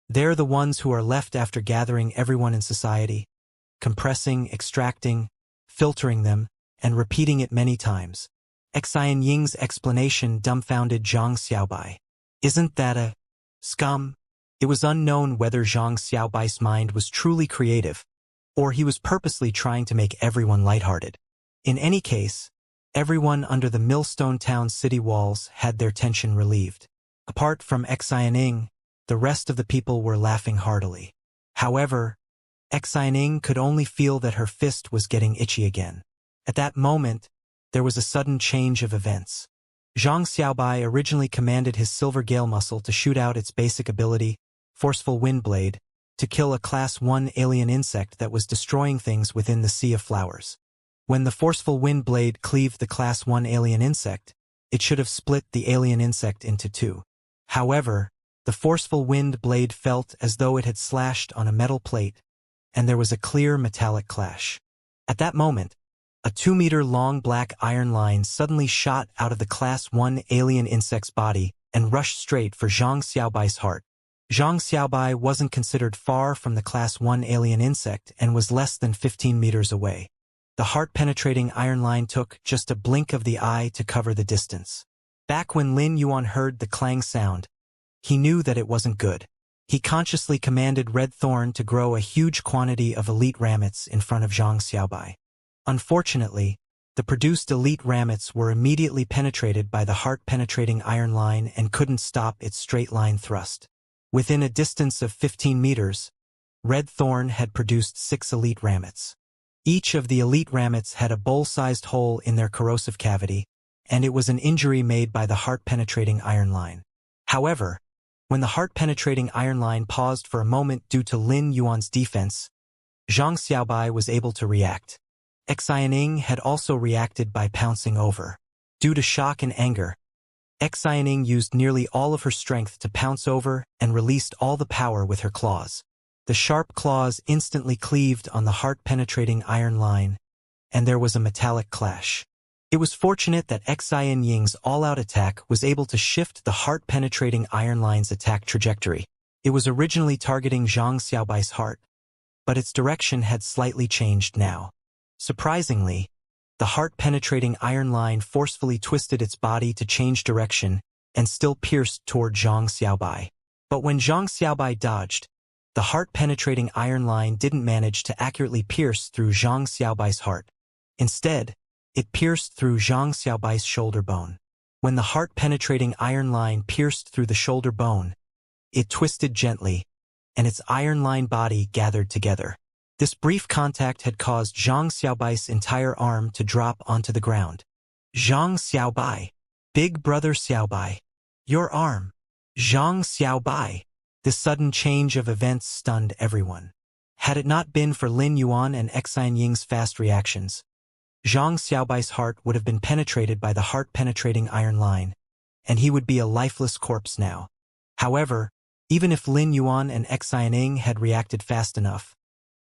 They're the ones who are left after gathering everyone in society, compressing, extracting, filtering them, and repeating it many times." Xianying's explanation dumbfounded Zhang Xiaobai. "Isn't that a scum?" It was unknown whether Zhang Xiaobai's mind was truly creative, or he was purposely trying to make everyone lighthearted. In any case, everyone under the Millstone Town city walls had their tension relieved. Apart from Xianing, the rest of the people were laughing heartily. However, Xianing could only feel that her fist was getting itchy again. At that moment, there was a sudden change of events. Zhang Xiaobai originally commanded his Silver Gale muscle to shoot out its basic ability, Forceful Wind Blade, to kill a Class 1 alien insect that was destroying things within the Sea of Flowers. When the Forceful Wind Blade cleaved the Class 1 alien insect, it should have split the alien insect into 2. However, the Forceful Wind Blade felt as though it had slashed on a metal plate, and there was a clear metallic clash. At that moment, a 2-meter-long black iron line suddenly shot out of the Class 1 alien insect's body and rushed straight for Zhang Xiaobai's heart. Zhang Xiaobai wasn't considered far from the Class 1 alien insect and was less than 15 meters away. The heart-penetrating iron line took just a blink of the eye to cover the distance. Back when Lin Yuan heard the clang sound, he knew that it wasn't good. He consciously commanded Red Thorn to grow a huge quantity of elite ramets in front of Zhang Xiaobai. Unfortunately, the produced elite ramets were immediately penetrated by the heart-penetrating iron line and couldn't stop its straight-line thrust. Within a distance of 15 meters, Red Thorn had produced 6 elite ramets. Each of the elite ramets had a bowl-sized hole in their corrosive cavity, and it was an injury made by the heart-penetrating iron line. However, when the heart-penetrating iron line paused for a moment due to Lin Yuan's defense, Zhang Xiaobai was able to react. Xiaoning had also reacted by pouncing over. Due to shock and anger, Xiaoning used nearly all of her strength to pounce over and released all the power with her claws. The sharp claws instantly cleaved on the heart-penetrating iron line, and there was a metallic clash. It was fortunate that Xianying's all-out attack was able to shift the heart-penetrating iron line's attack trajectory. It was originally targeting Zhang Xiaobai's heart, but its direction had slightly changed now. Surprisingly, the heart-penetrating iron line forcefully twisted its body to change direction and still pierced toward Zhang Xiaobai. But when Zhang Xiaobai dodged, the heart-penetrating iron line didn't manage to accurately pierce through Zhang Xiaobai's heart. Instead, it pierced through Zhang Xiaobai's shoulder bone. When the heart-penetrating iron line pierced through the shoulder bone, it twisted gently, and its iron line body gathered together. This brief contact had caused Zhang Xiaobai's entire arm to drop onto the ground. Zhang Xiaobai. Big brother Xiaobai. Your arm. Zhang Xiaobai. This sudden change of events stunned everyone. Had it not been for Lin Yuan and Xianying's fast reactions, Zhang Xiaobai's heart would have been penetrated by the heart-penetrating iron line, and he would be a lifeless corpse now. However, even if Lin Yuan and Xianing had reacted fast enough,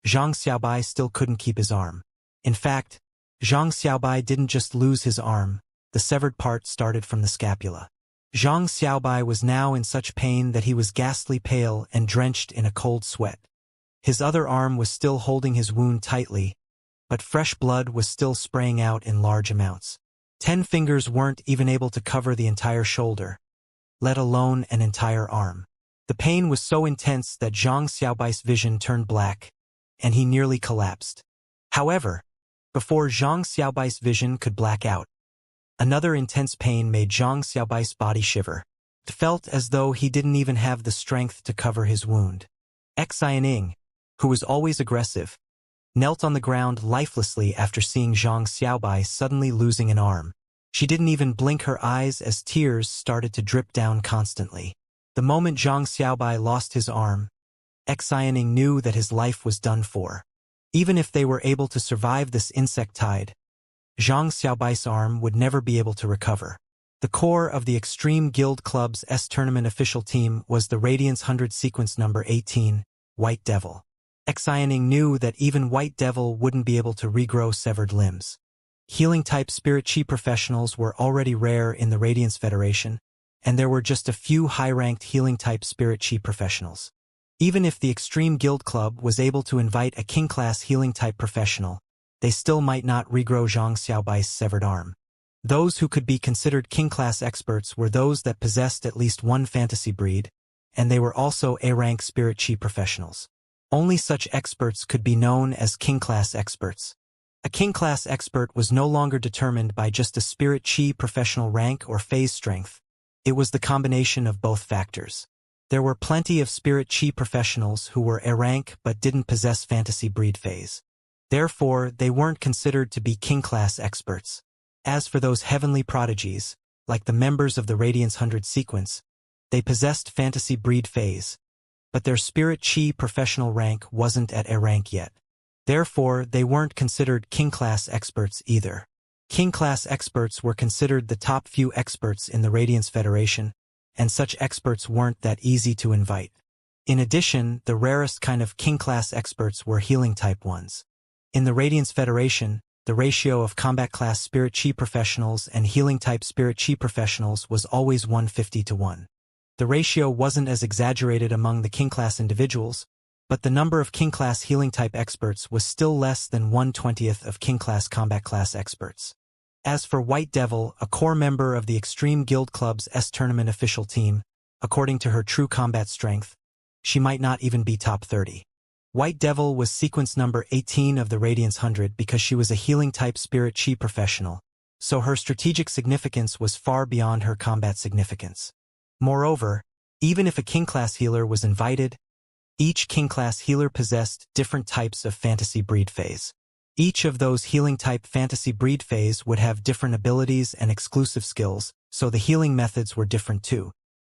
Zhang Xiaobai still couldn't keep his arm. In fact, Zhang Xiaobai didn't just lose his arm, the severed part started from the scapula. Zhang Xiaobai was now in such pain that he was ghastly pale and drenched in a cold sweat. His other arm was still holding his wound tightly, but fresh blood was still spraying out in large amounts. 10 fingers weren't even able to cover the entire shoulder, let alone an entire arm. The pain was so intense that Zhang Xiaobai's vision turned black, and he nearly collapsed. However, before Zhang Xiaobai's vision could black out, another intense pain made Zhang Xiaobai's body shiver. It felt as though he didn't even have the strength to cover his wound. Xianing, who was always aggressive, knelt on the ground lifelessly after seeing Zhang Xiaobai suddenly losing an arm. She didn't even blink her eyes as tears started to drip down constantly. The moment Zhang Xiaobai lost his arm, Xianing knew that his life was done for. Even if they were able to survive this insect tide, Zhang Xiaobai's arm would never be able to recover. The core of the Extreme Guild Club's S-Tournament official team was the Radiance 100 sequence number 18, White Devil. Xianing knew that even White Devil wouldn't be able to regrow severed limbs. Healing-type Spirit Chi professionals were already rare in the Radiance Federation, and there were just a few high-ranked healing-type Spirit Chi professionals. Even if the Extreme Guild Club was able to invite a King-class healing-type professional, they still might not regrow Zhang Xiaobai's severed arm. Those who could be considered King-class experts were those that possessed at least one fantasy breed, and they were also A-rank Spirit Chi professionals. Only such experts could be known as King-class experts. A King-class expert was no longer determined by just a Spirit Chi professional rank or phase strength. It was the combination of both factors. There were plenty of Spirit Chi professionals who were A-rank but didn't possess fantasy breed phase. Therefore, they weren't considered to be King-class experts. As for those heavenly prodigies, like the members of the Radiance 100 sequence, they possessed fantasy breed phase, but their Spirit Chi professional rank wasn't at A-rank yet. Therefore, they weren't considered King-class experts either. King-class experts were considered the top few experts in the Radiance Federation, and such experts weren't that easy to invite. In addition, the rarest kind of King-class experts were healing-type ones. In the Radiance Federation, the ratio of combat-class Spirit Chi professionals and healing-type Spirit Chi professionals was always 150 to 1. The ratio wasn't as exaggerated among the King-class individuals, but the number of King-class healing-type experts was still less than 1/20th of King-class combat-class experts. As for White Devil, a core member of the Extreme Guild Club's S-Tournament official team, according to her true combat strength, she might not even be top 30. White Devil was sequence number 18 of the Radiance 100 because she was a healing-type Spirit Chi professional, so her strategic significance was far beyond her combat significance. Moreover, even if a King-class healer was invited, Each king-class healer possessed different types of fantasy breed phase. Each of those healing-type fantasy breed phase would have different abilities and exclusive skills, so the healing methods were different too.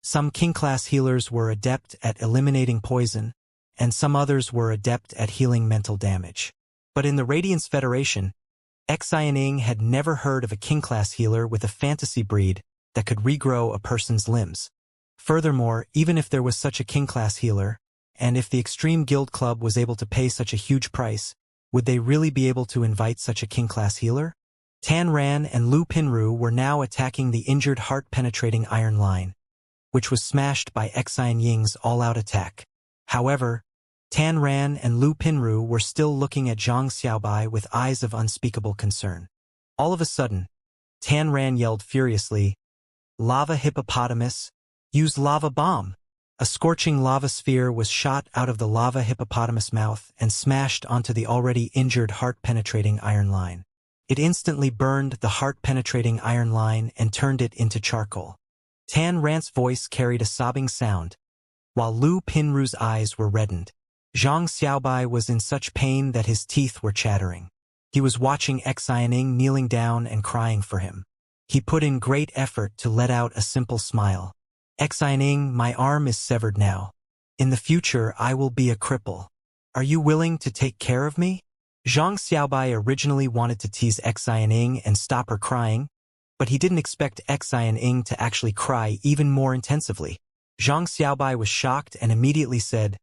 Some king-class healers were adept at eliminating poison, and some others were adept at healing mental damage. But in the Radiance Federation, Xianing had never heard of a king-class healer with a fantasy breed that could regrow a person's limbs. Furthermore, even if there was such a king-class healer, and if the Extreme Guild Club was able to pay such a huge price, would they really be able to invite such a king-class healer? Tan Ran and Lu Pinru were now attacking the injured heart-penetrating iron line, which was smashed by Xianying's all-out attack. However, Tan Ran and Lu Pinru were still looking at Zhang Xiaobai with eyes of unspeakable concern. All of a sudden, Tan Ran yelled furiously, "Lava hippopotamus! Use lava bomb!" A scorching lava sphere was shot out of the lava hippopotamus mouth and smashed onto the already injured heart-penetrating iron line. It instantly burned the heart-penetrating iron line and turned it into charcoal. Tan Ran's voice carried a sobbing sound, while Lu Pinru's eyes were reddened. Zhang Xiaobai was in such pain that his teeth were chattering. He was watching Xianing kneeling down and crying for him. He put in great effort to let out a simple smile. "Xianing, my arm is severed now. In the future I will be a cripple. Are you willing to take care of me?" Zhang Xiaobai originally wanted to tease Xianing and stop her crying, but he didn't expect Xianing to actually cry even more intensively. Zhang Xiaobai was shocked and immediately said,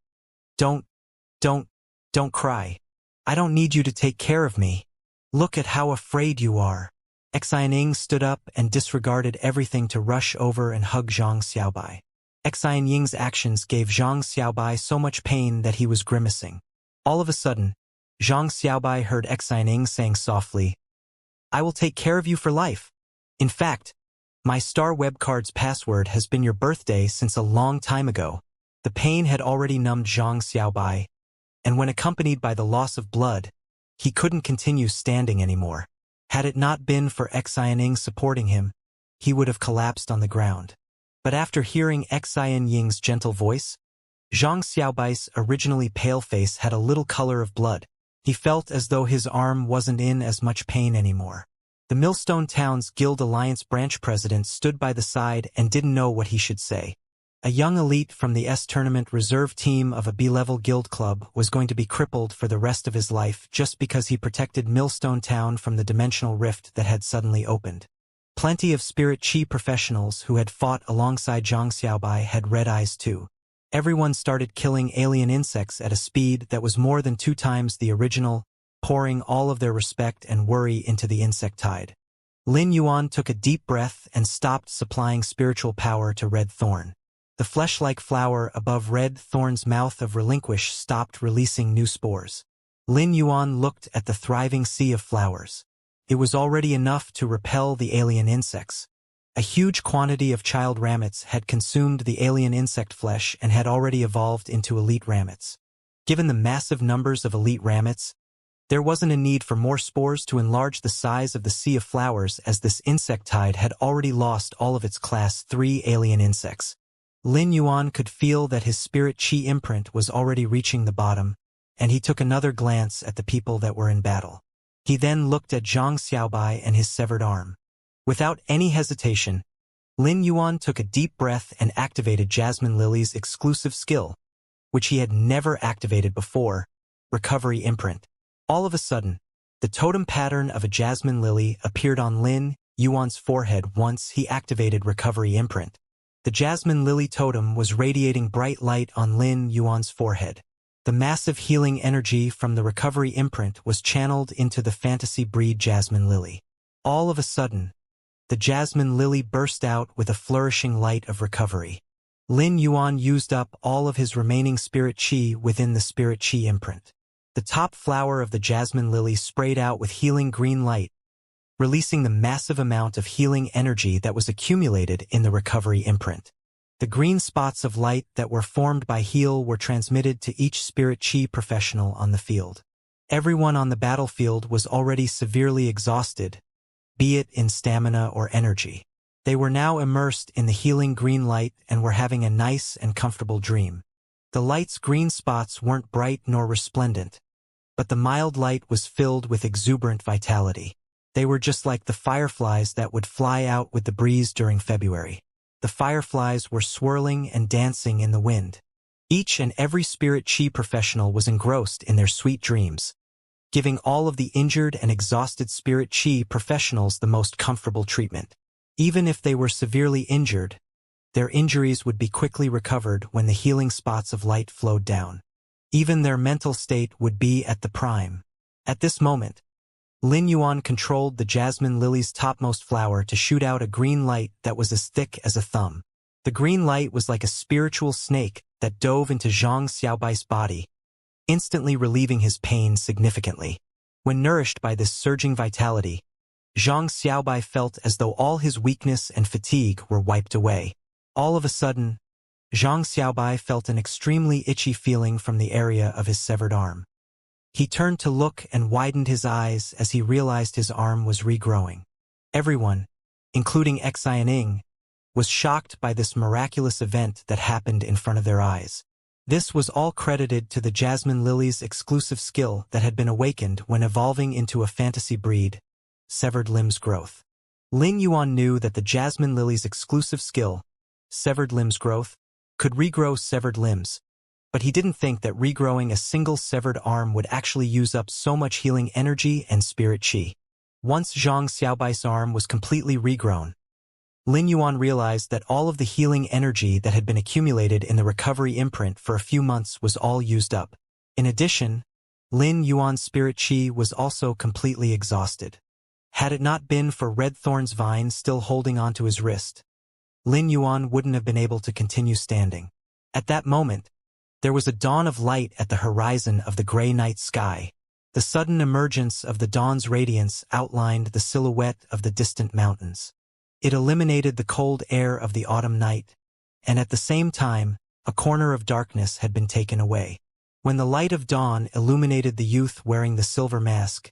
Don't cry. I don't need you to take care of me. Look at how afraid you are." Xianing stood up and disregarded everything to rush over and hug Zhang Xiaobai. Xianying's actions gave Zhang Xiaobai so much pain that he was grimacing. All of a sudden, Zhang Xiaobai heard Xianing saying softly, "I will take care of you for life. In fact, my star web card's password has been your birthday since a long time ago." The pain had already numbed Zhang Xiaobai, and when accompanied by the loss of blood, he couldn't continue standing anymore. Had it not been for Xianing supporting him, he would have collapsed on the ground. But after hearing Xianying's gentle voice, Zhang Xiaobai's originally pale face had a little color of blood. He felt as though his arm wasn't in as much pain anymore. The Millstone Town's Guild Alliance branch president stood by the side and didn't know what he should say. A young elite from the S-Tournament reserve team of a B-level guild club was going to be crippled for the rest of his life just because he protected Millstone Town from the dimensional rift that had suddenly opened. Plenty of Spirit Chi professionals who had fought alongside Zhang Xiaobai had red eyes too. Everyone started killing alien insects at a speed that was more than 2 times the original, pouring all of their respect and worry into the insect tide. Lin Yuan took a deep breath and stopped supplying spiritual power to Red Thorn. The flesh-like flower above Red Thorn's mouth of Relinquish stopped releasing new spores. Lin Yuan looked at the thriving sea of flowers. It was already enough to repel the alien insects. A huge quantity of child ramets had consumed the alien insect flesh and had already evolved into elite ramets. Given the massive numbers of elite ramets, there wasn't a need for more spores to enlarge the size of the sea of flowers, as this insect tide had already lost all of its Class 3 alien insects. Lin Yuan could feel that his Spirit Chi imprint was already reaching the bottom, and he took another glance at the people that were in battle. He then looked at Zhang Xiaobai and his severed arm. Without any hesitation, Lin Yuan took a deep breath and activated Jasmine Lily's exclusive skill, which he had never activated before, Recovery Imprint. All of a sudden, the totem pattern of a Jasmine Lily appeared on Lin Yuan's forehead once he activated Recovery Imprint. The Jasmine Lily totem was radiating bright light on Lin Yuan's forehead. The massive healing energy from the Recovery Imprint was channeled into the fantasy breed Jasmine Lily. All of a sudden, the Jasmine Lily burst out with a flourishing light of recovery. Lin Yuan used up all of his remaining Spirit Chi within the Spirit Chi Imprint. The top flower of the Jasmine Lily sprayed out with healing green light, releasing the massive amount of healing energy that was accumulated in the Recovery Imprint. The green spots of light that were formed by heal were transmitted to each Spirit Chi professional on the field. Everyone on the battlefield was already severely exhausted, be it in stamina or energy. They were now immersed in the healing green light and were having a nice and comfortable dream. The light's green spots weren't bright nor resplendent, but the mild light was filled with exuberant vitality. They were just like the fireflies that would fly out with the breeze during February. The fireflies were swirling and dancing in the wind. Each and every spirit chi professional was engrossed in their sweet dreams, giving all of the injured and exhausted spirit chi professionals the most comfortable treatment. Even if they were severely injured, their injuries would be quickly recovered when the healing spots of light flowed down. Even their mental state would be at the prime. At this moment, Lin Yuan controlled the jasmine lily's topmost flower to shoot out a green light that was as thick as a thumb. The green light was like a spiritual snake that dove into Zhang Xiaobai's body, instantly relieving his pain significantly. When nourished by this surging vitality, Zhang Xiaobai felt as though all his weakness and fatigue were wiped away. All of a sudden, Zhang Xiaobai felt an extremely itchy feeling from the area of his severed arm. He turned to look and widened his eyes as he realized his arm was regrowing. Everyone, including Xianing, was shocked by this miraculous event that happened in front of their eyes. This was all credited to the jasmine lily's exclusive skill that had been awakened when evolving into a fantasy breed, severed limbs growth. Lin Yuan knew that the jasmine lily's exclusive skill, severed limbs growth, could regrow severed limbs, but he didn't think that regrowing a single severed arm would actually use up so much healing energy and spirit chi. Once Zhang Xiaobai's arm was completely regrown, Lin Yuan realized that all of the healing energy that had been accumulated in the recovery imprint for a few months was all used up. In addition, Lin Yuan's spirit chi was also completely exhausted. Had it not been for Red Thorn's vine still holding onto his wrist, Lin Yuan wouldn't have been able to continue standing. At that moment, there was a dawn of light at the horizon of the gray night sky. The sudden emergence of the dawn's radiance outlined the silhouette of the distant mountains. It eliminated the cold air of the autumn night, and at the same time, a corner of darkness had been taken away. When the light of dawn illuminated the youth wearing the silver mask,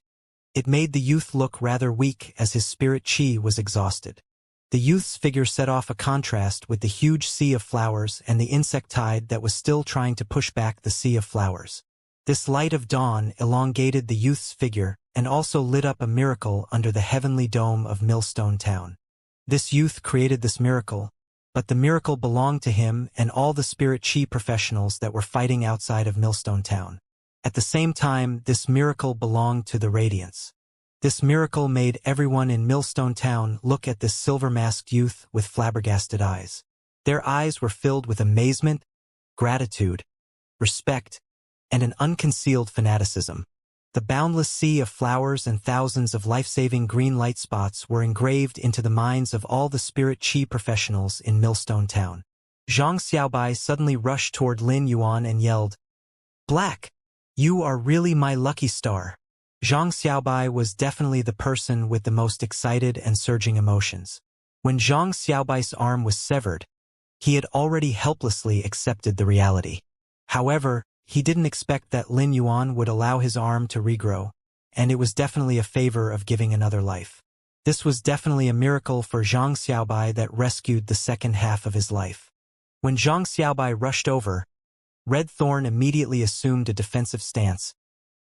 it made the youth look rather weak as his spirit chi was exhausted. The youth's figure set off a contrast with the huge sea of flowers and the insect tide that was still trying to push back the sea of flowers. This light of dawn elongated the youth's figure and also lit up a miracle under the heavenly dome of Millstone Town. This youth created this miracle, but the miracle belonged to him and all the spirit chi professionals that were fighting outside of Millstone Town. At the same time, this miracle belonged to the Radiance. This miracle made everyone in Millstone Town look at this silver-masked youth with flabbergasted eyes. Their eyes were filled with amazement, gratitude, respect, and an unconcealed fanaticism. The boundless sea of flowers and thousands of life-saving green light spots were engraved into the minds of all the spirit chi professionals in Millstone Town. Zhang Xiaobai suddenly rushed toward Lin Yuan and yelled, "Black! You are really my lucky star." Zhang Xiaobai was definitely the person with the most excited and surging emotions. When Zhang Xiaobai's arm was severed, he had already helplessly accepted the reality. However, he didn't expect that Lin Yuan would allow his arm to regrow, and it was definitely a favor of giving another life. This was definitely a miracle for Zhang Xiaobai that rescued the second half of his life. When Zhang Xiaobai rushed over, Red Thorn immediately assumed a defensive stance,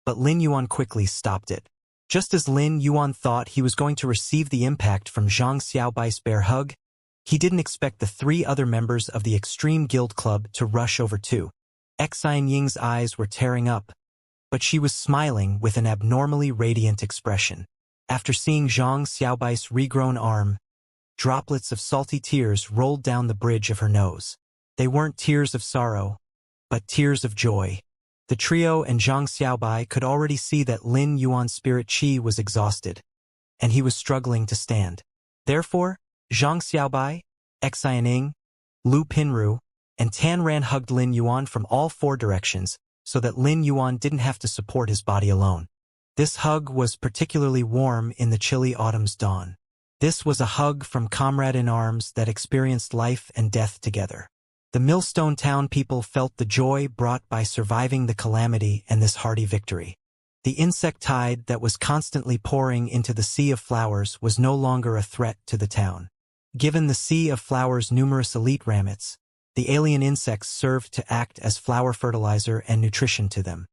but Lin Yuan quickly stopped it. Just as Lin Yuan thought he was going to receive the impact from Zhang Xiaobai's bear hug, he didn't expect the three other members of the Extreme Guild Club to rush over too. Xianying's eyes were tearing up, but she was smiling with an abnormally radiant expression. After seeing Zhang Xiaobai's regrown arm, droplets of salty tears rolled down the bridge of her nose. They weren't tears of sorrow, but tears of joy. The trio and Zhang Xiaobai could already see that Lin Yuan's spirit chi was exhausted, and he was struggling to stand. Therefore, Zhang Xiaobai, Xianing, Lu Pinru, and Tan Ran hugged Lin Yuan from all four directions so that Lin Yuan didn't have to support his body alone. This hug was particularly warm in the chilly autumn's dawn. This was a hug from comrade in arms that experienced life and death together. The Millstone Town people felt the joy brought by surviving the calamity and this hearty victory. The insect tide that was constantly pouring into the sea of flowers was no longer a threat to the town. Given the sea of flowers' numerous elite ramets, The alien insects served to act as flower fertilizer and nutrition to them.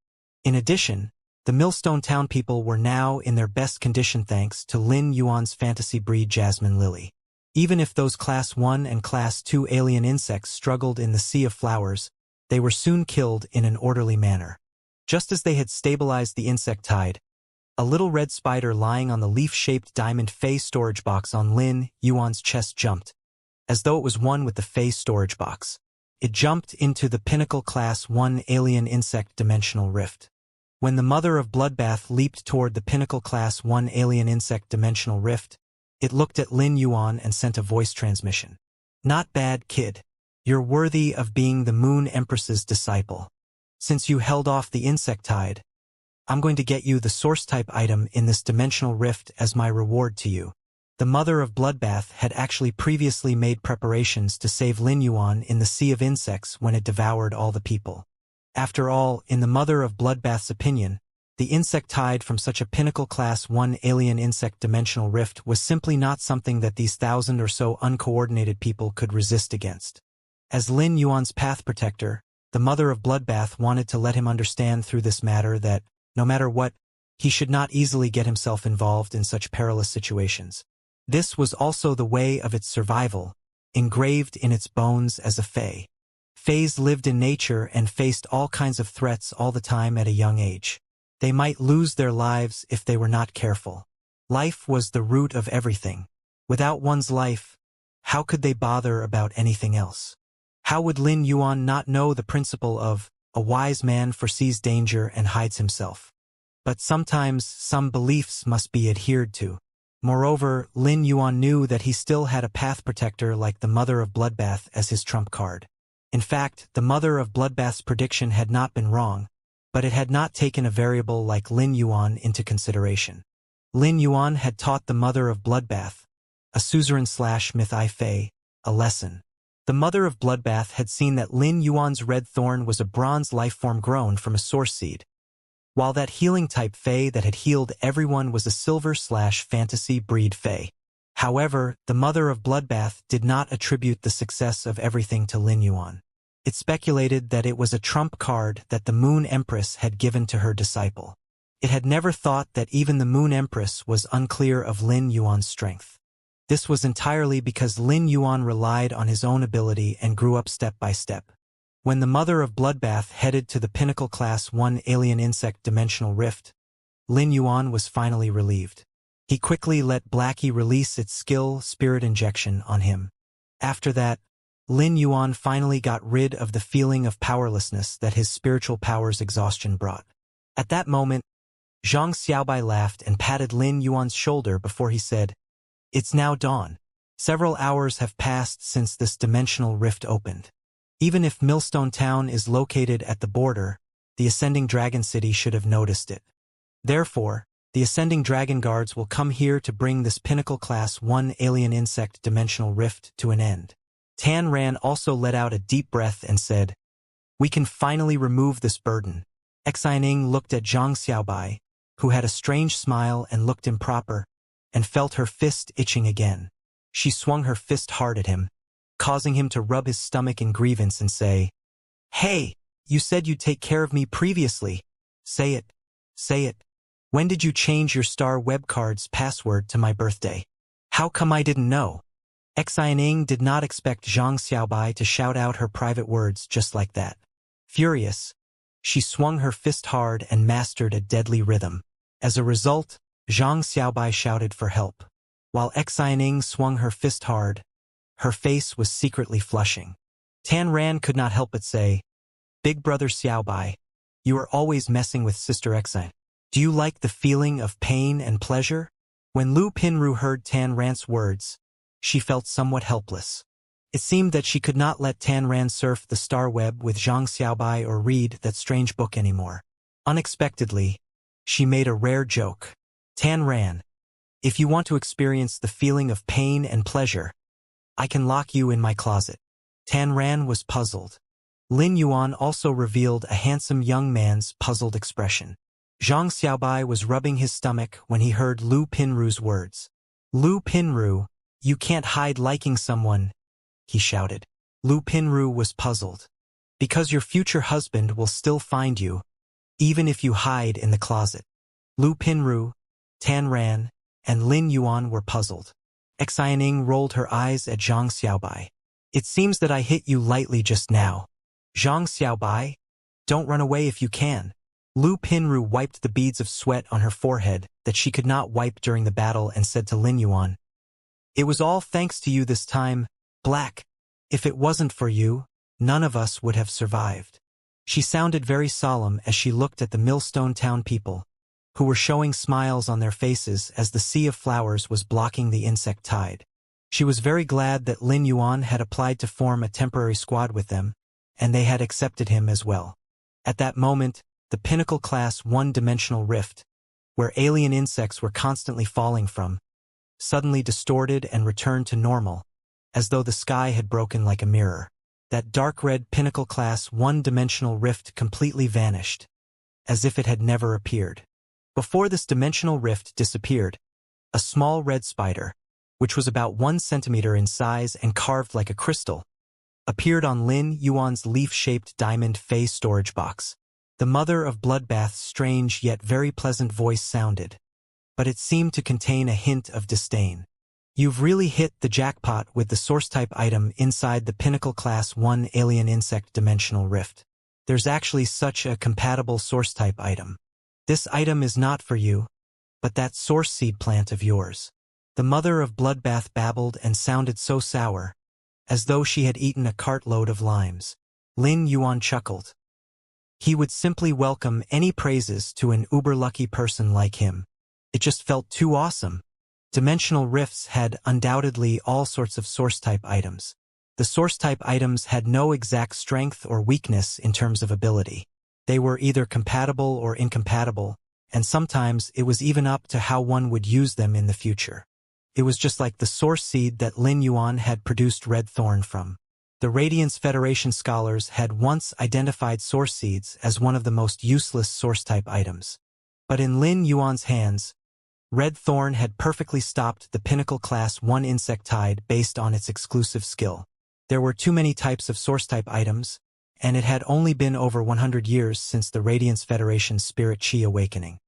In addition, the Millstone Town people were now in their best condition thanks to Lin Yuan's fantasy breed Jasmine Lily. Even if those Class 1 and Class 2 alien insects struggled in the sea of flowers, they were soon killed in an orderly manner. Just as they had stabilized the insect tide, a little red spider lying on the leaf-shaped diamond Fey storage box on Lin Yuan's chest jumped, as though it was one with the Fey storage box. It jumped into the pinnacle Class 1 alien insect dimensional rift. When the mother of Bloodbath leaped toward the pinnacle Class 1 alien insect dimensional rift, it looked at Lin Yuan and sent a voice transmission. "Not bad, kid. You're worthy of being the Moon Empress's disciple. Since you held off the insect tide, I'm going to get you the source-type item in this dimensional rift as my reward to you." The mother of Bloodbath had actually previously made preparations to save Lin Yuan in the sea of insects when it devoured all the people. After all, in the mother of Bloodbath's opinion, the insect tide from such a pinnacle Class 1 alien insect dimensional rift was simply not something that these 1,000 or so uncoordinated people could resist against. As Lin Yuan's path protector, the mother of Bloodbath wanted to let him understand through this matter that, no matter what, he should not easily get himself involved in such perilous situations. This was also the way of its survival, engraved in its bones as a Fae. Fays lived in nature and faced all kinds of threats all the time at a young age. They might lose their lives if they were not careful. Life was the root of everything. Without one's life, how could they bother about anything else? How would Lin Yuan not know the principle of, "A wise man foresees danger and hides himself"? But sometimes some beliefs must be adhered to. Moreover, Lin Yuan knew that he still had a path protector like the mother of Bloodbath as his trump card. In fact, the mother of Bloodbath's prediction had not been wrong, but it had not taken a variable like Lin Yuan into consideration. Lin Yuan had taught the mother of Bloodbath, a suzerain/myth Fae, a lesson. The mother of Bloodbath had seen that Lin Yuan's red thorn was a bronze lifeform grown from a source seed, while that healing-type Fae that had healed everyone was a silver/fantasy breed Fae. However, the mother of Bloodbath did not attribute the success of everything to Lin Yuan. It speculated that it was a trump card that the Moon Empress had given to her disciple. It had never thought that even the Moon Empress was unclear of Lin Yuan's strength. This was entirely because Lin Yuan relied on his own ability and grew up step by step. When the mother of Bloodbath headed to the pinnacle Class 1 alien insect dimensional rift, Lin Yuan was finally relieved. He quickly let Blackie release its skill spirit injection on him. After that, Lin Yuan finally got rid of the feeling of powerlessness that his spiritual powers exhaustion brought. At that moment, Zhang Xiaobai laughed and patted Lin Yuan's shoulder before he said, "It's now dawn. Several hours have passed since this dimensional rift opened. Even if Millstone Town is located at the border, the Ascending Dragon City should have noticed it. Therefore, the Ascending Dragon Guards will come here to bring this pinnacle Class 1 alien insect dimensional rift to an end." Tan Ran also let out a deep breath and said, "We can finally remove this burden." Xining looked at Zhang Xiaobai, who had a strange smile and looked improper, and felt her fist itching again. She swung her fist hard at him, causing him to rub his stomach in grievance and say, "Hey, you said you'd take care of me previously. Say it. Say it. When did you change your Star Web Card's password to my birthday? How come I didn't know?" Xining did not expect Zhang Xiaobai to shout out her private words just like that. Furious, she swung her fist hard and mastered a deadly rhythm. As a result, Zhang Xiaobai shouted for help. While Xining swung her fist hard, her face was secretly flushing. Tan Ran could not help but say, "Big brother Xiaobai, you are always messing with Sister Xine. Do you like the feeling of pain and pleasure?" When Lu Pinru heard Tan Ran's words, she felt somewhat helpless. It seemed that she could not let Tan Ran surf the star web with Zhang Xiaobai or read that strange book anymore. Unexpectedly, she made a rare joke. "Tan Ran, if you want to experience the feeling of pain and pleasure, I can lock you in my closet." Tan Ran was puzzled. Lin Yuan also revealed a handsome young man's puzzled expression. Zhang Xiaobai was rubbing his stomach when he heard Lu Pinru's words. "Lu Pinru, you can't hide liking someone," he shouted. Lu Pinru was puzzled. Because your future husband will still find you, even if you hide in the closet. Lu Pinru, Tan Ran, and Lin Yuan were puzzled. Xianing rolled her eyes at Zhang Xiaobai. It seems that I hit you lightly just now. Zhang Xiaobai, don't run away if you can. Lu Pinru wiped the beads of sweat on her forehead that she could not wipe during the battle and said to Lin Yuan, "It was all thanks to you this time, Black. If it wasn't for you, none of us would have survived." She sounded very solemn as she looked at the Millstone Town people, who were showing smiles on their faces as the sea of flowers was blocking the insect tide. She was very glad that Lin Yuan had applied to form a temporary squad with them, and they had accepted him as well. At that moment, the Pinnacle Class one-dimensional rift, where alien insects were constantly falling from, suddenly distorted and returned to normal, as though the sky had broken like a mirror. That dark red Pinnacle Class one-dimensional rift completely vanished, as if it had never appeared. Before this dimensional rift disappeared, a small red spider, which was about 1 centimeter in size and carved like a crystal, appeared on Lin Yuan's leaf-shaped diamond Fey storage box. The mother of Bloodbath's strange yet very pleasant voice sounded, but it seemed to contain a hint of disdain. "You've really hit the jackpot with the source-type item inside the Pinnacle Class 1 Alien Insect Dimensional Rift. There's actually such a compatible source-type item. This item is not for you, but that source seed plant of yours." The mother of Bloodbath babbled and sounded so sour, as though she had eaten a cartload of limes. Lin Yuan chuckled. He would simply welcome any praises to an uber-lucky person like him. It just felt too awesome. Dimensional rifts had undoubtedly all sorts of source-type items. The source-type items had no exact strength or weakness in terms of ability. They were either compatible or incompatible, and sometimes it was even up to how one would use them in the future. It was just like the source seed that Lin Yuan had produced Red Thorn from. The Radiance Federation scholars had once identified source seeds as one of the most useless source-type items. But in Lin Yuan's hands, Red Thorn had perfectly stopped the Pinnacle Class 1 insectide based on its exclusive skill. There were too many types of source-type items, and it had only been over 100 years since the Radiance Federation's Spirit Chi awakening.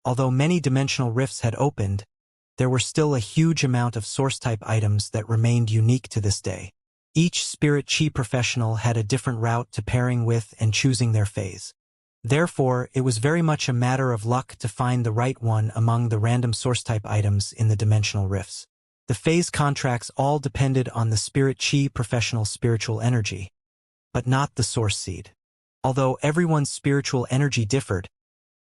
Although many dimensional rifts had opened, there were still a huge amount of source-type items that remained unique to this day. Each Spirit Chi professional had a different route to pairing with and choosing their phase. Therefore, it was very much a matter of luck to find the right one among the random source-type items in the dimensional rifts. The phase contracts all depended on the Spirit Chi professional spiritual energy, but not the source seed. Although everyone's spiritual energy differed,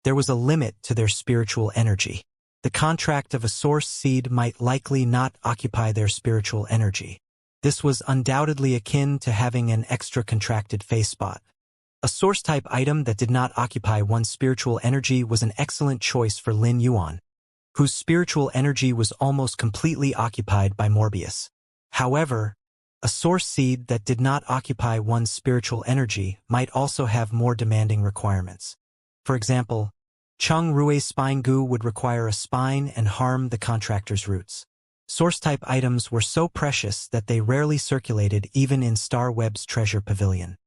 there was a limit to their spiritual energy. The contract of a source seed might likely not occupy their spiritual energy. This was undoubtedly akin to having an extra contracted phase spot. A source-type item that did not occupy one's spiritual energy was an excellent choice for Lin Yuan, whose spiritual energy was almost completely occupied by Morbius. However, a source seed that did not occupy one's spiritual energy might also have more demanding requirements. For example, Chung Rue's spine goo would require a spine and harm the contractor's roots. Source-type items were so precious that they rarely circulated even in Star Web's treasure pavilion.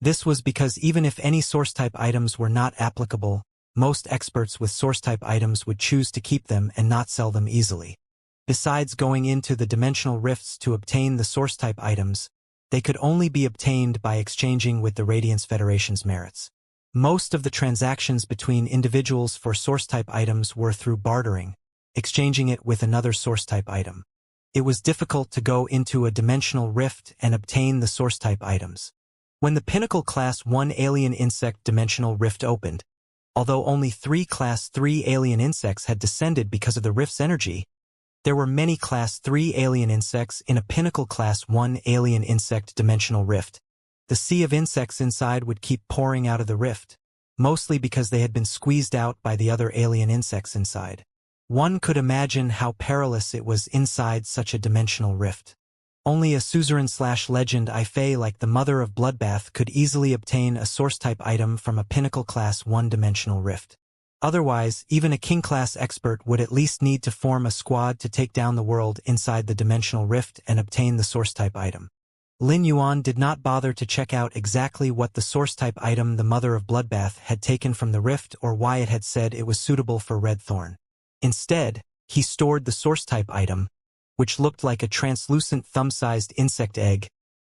This was because even if any source-type items were not applicable, most experts with source-type items would choose to keep them and not sell them easily. Besides going into the dimensional rifts to obtain the source-type items, they could only be obtained by exchanging with the Radiance Federation's merits. Most of the transactions between individuals for source-type items were through bartering, exchanging it with another source-type item. It was difficult to go into a dimensional rift and obtain the source-type items. When the Pinnacle Class 1 Alien Insect Dimensional Rift opened, although only 3 Class 3 alien insects had descended because of the rift's energy, there were many Class 3 alien insects in a Pinnacle Class 1 Alien Insect Dimensional Rift. The sea of insects inside would keep pouring out of the rift, mostly because they had been squeezed out by the other alien insects inside. One could imagine how perilous it was inside such a dimensional rift. Only a suzerain/legend Ifei like the Mother of Bloodbath could easily obtain a source-type item from a Pinnacle Class 1-dimensional rift. Otherwise, even a King-class expert would at least need to form a squad to take down the world inside the dimensional rift and obtain the source-type item. Lin Yuan did not bother to check out exactly what the source-type item the Mother of Bloodbath had taken from the rift or why it had said it was suitable for Red Thorn. Instead, he stored the source-type item, which looked like a translucent thumb-sized insect egg,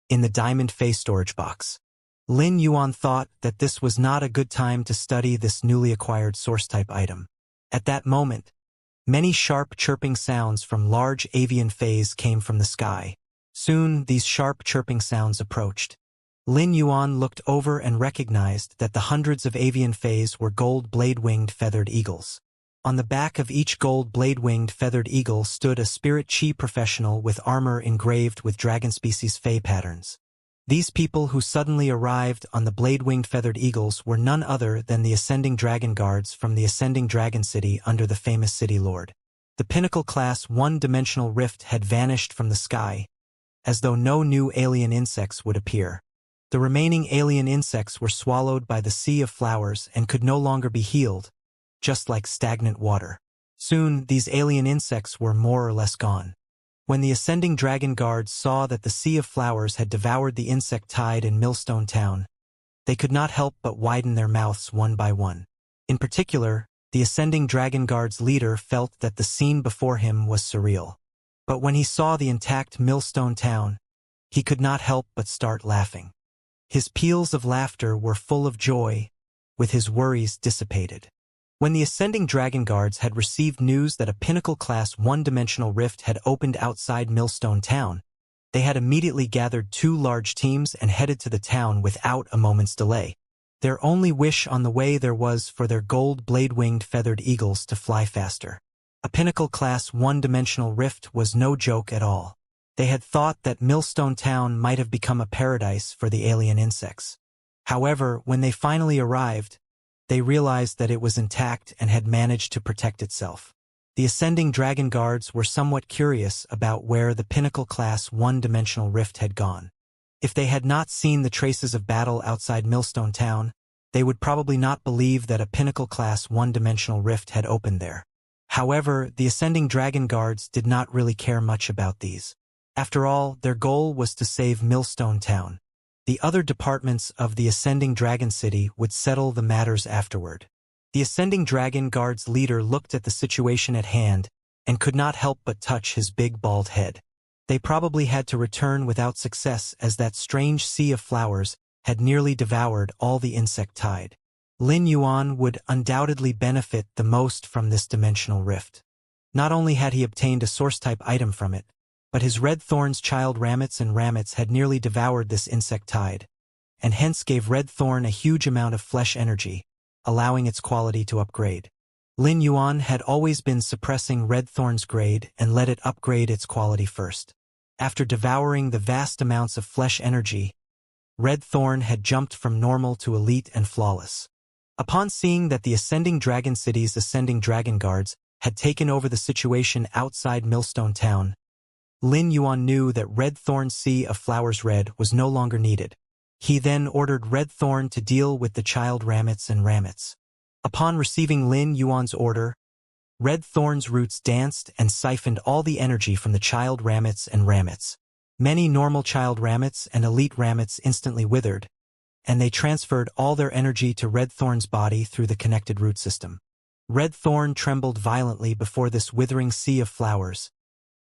in the diamond face storage box. Lin Yuan thought that this was not a good time to study this newly acquired source-type item. At that moment, many sharp chirping sounds from large avian fays came from the sky. Soon, these sharp chirping sounds approached. Lin Yuan looked over and recognized that the hundreds of avian fays were gold blade-winged feathered eagles. On the back of each gold blade-winged feathered eagle stood a spirit chi professional with armor engraved with dragon species fey patterns. These people who suddenly arrived on the blade-winged feathered eagles were none other than the Ascending Dragon Guards from the Ascending Dragon City under the famous City Lord. The Pinnacle-class one-dimensional rift had vanished from the sky, as though no new alien insects would appear. The remaining alien insects were swallowed by the sea of flowers and could no longer be healed, just like stagnant water. Soon, these alien insects were more or less gone. When the Ascending Dragon Guards saw that the sea of flowers had devoured the insect tide in Millstone Town, they could not help but widen their mouths one by one. In particular, the Ascending Dragon Guard's leader felt that the scene before him was surreal. But when he saw the intact Millstone Town, he could not help but start laughing. His peals of laughter were full of joy, with his worries dissipated. When the Ascending Dragon Guards had received news that a Pinnacle-class one-dimensional rift had opened outside Millstone Town, they had immediately gathered 2 large teams and headed to the town without a moment's delay. Their only wish on the way there was for their gold blade-winged feathered eagles to fly faster. A Pinnacle-class one-dimensional rift was no joke at all. They had thought that Millstone Town might have become a paradise for the alien insects. However, when they finally arrived, they realized that it was intact and had managed to protect itself. The Ascending Dragon Guards were somewhat curious about where the Pinnacle-class one-dimensional rift had gone. If they had not seen the traces of battle outside Millstone Town, they would probably not believe that a Pinnacle-class one-dimensional rift had opened there. However, the Ascending Dragon Guards did not really care much about these. After all, their goal was to save Millstone Town. The other departments of the Ascending Dragon City would settle the matters afterward. The Ascending Dragon Guard's leader looked at the situation at hand and could not help but touch his big bald head. They probably had to return without success as that strange sea of flowers had nearly devoured all the insect tide. Lin Yuan would undoubtedly benefit the most from this dimensional rift. Not only had he obtained a source-type item from it, but his Red Thorn's child ramets and ramets had nearly devoured this insect tide, and hence gave Red Thorn a huge amount of flesh energy, allowing its quality to upgrade. Lin Yuan had always been suppressing Red Thorn's grade and let it upgrade its quality first. After devouring the vast amounts of flesh energy, Red Thorn had jumped from normal to elite and flawless. Upon seeing that the Ascending Dragon City's Ascending Dragon Guards had taken over the situation outside Millstone Town, Lin Yuan knew that Red Thorn's Sea of Flowers Red was no longer needed. He then ordered Red Thorn to deal with the child ramets and ramets. Upon receiving Lin Yuan's order, Red Thorn's roots danced and siphoned all the energy from the child ramets and ramets. Many normal child ramets and elite ramets instantly withered, and they transferred all their energy to Red Thorn's body through the connected root system. Red Thorn trembled violently before this withering sea of flowers,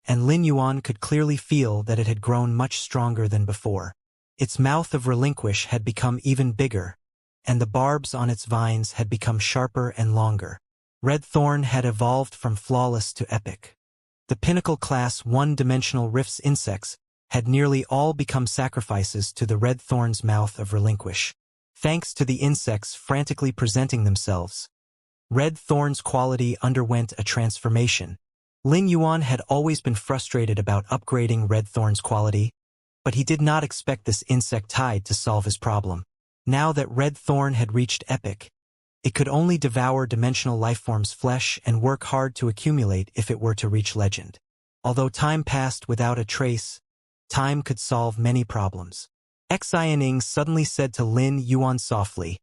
and Lin Yuan could clearly feel that it had grown much stronger than before. Its mouth of relinquish had become even bigger, and the barbs on its vines had become sharper and longer. Red Thorn had evolved from flawless to epic. The Pinnacle-class one-dimensional rift's insects had nearly all become sacrifices to the Red Thorn's mouth of relinquish. Thanks to the insects frantically presenting themselves, Red Thorn's quality underwent a transformation. Lin Yuan had always been frustrated about upgrading Red Thorn's quality, but he did not expect this insect tide to solve his problem. Now that Red Thorn had reached epic, it could only devour dimensional lifeforms' flesh and work hard to accumulate if it were to reach legend. Although time passed without a trace, time could solve many problems. Xianing suddenly said to Lin Yuan softly,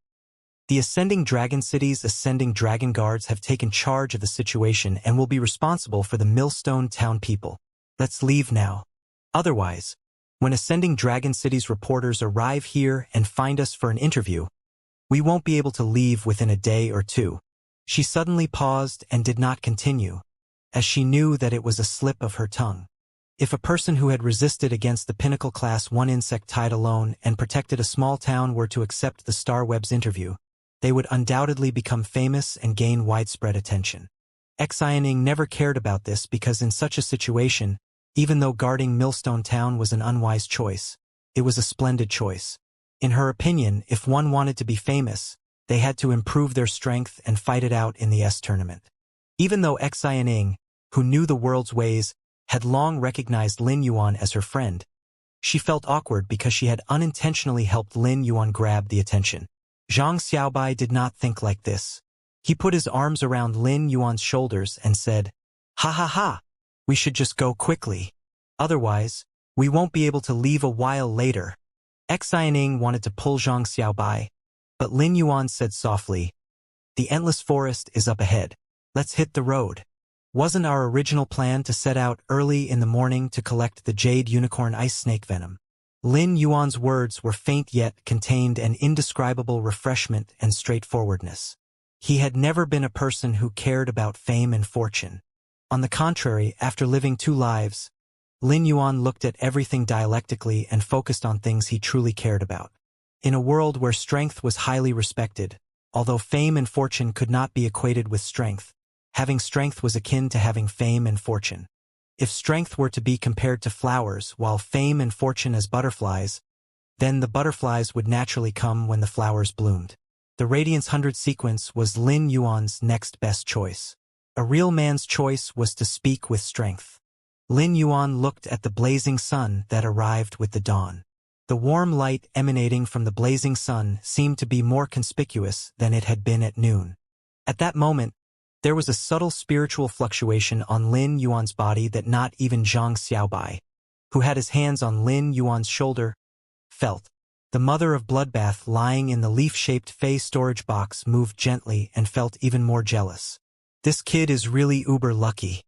"The Ascending Dragon City's Ascending Dragon Guards have taken charge of the situation and will be responsible for the Millstone Town people. Let's leave now. Otherwise, When Ascending Dragon City's reporters arrive here and find us for an interview, we won't be able to leave within a day or two. She suddenly paused and did not continue, as she knew that it was a slip of her tongue. If a person who had resisted against the Pinnacle Class 1 insect tide alone and protected a small town were to accept the Starweb's interview, they would undoubtedly become famous and gain widespread attention. Xianing never cared about this because in such a situation, even though guarding Millstone Town was an unwise choice, it was a splendid choice. In her opinion, if one wanted to be famous, they had to improve their strength and fight it out in the S tournament. Even though Xianing, who knew the world's ways, had long recognized Lin Yuan as her friend, she felt awkward because she had unintentionally helped Lin Yuan grab the attention. Zhang Xiaobai did not think like this. He put his arms around Lin Yuan's shoulders and said, "Ha ha ha, we should just go quickly. Otherwise, we won't be able to leave a while later." Xianing wanted to pull Zhang Xiaobai, but Lin Yuan said softly, "The endless forest is up ahead. Let's hit the road." Wasn't our original plan to set out early in the morning to collect the jade unicorn ice snake venom? Lin Yuan's words were faint yet contained an indescribable refreshment and straightforwardness. He had never been a person who cared about fame and fortune. On the contrary, after living two lives, Lin Yuan looked at everything dialectically and focused on things he truly cared about. In a world where strength was highly respected, although fame and fortune could not be equated with strength, having strength was akin to having fame and fortune. If strength were to be compared to flowers while fame and fortune as butterflies, then the butterflies would naturally come when the flowers bloomed. The Radiance 100 sequence was Lin Yuan's next best choice. A real man's choice was to speak with strength. Lin Yuan looked at the blazing sun that arrived with the dawn. The warm light emanating from the blazing sun seemed to be more conspicuous than it had been at noon. At that moment, there was a subtle spiritual fluctuation on Lin Yuan's body that not even Zhang Xiaobai, who had his hands on Lin Yuan's shoulder, felt. The mother of Bloodbath lying in the leaf-shaped Fey storage box moved gently and felt even more jealous. This kid is really uber lucky.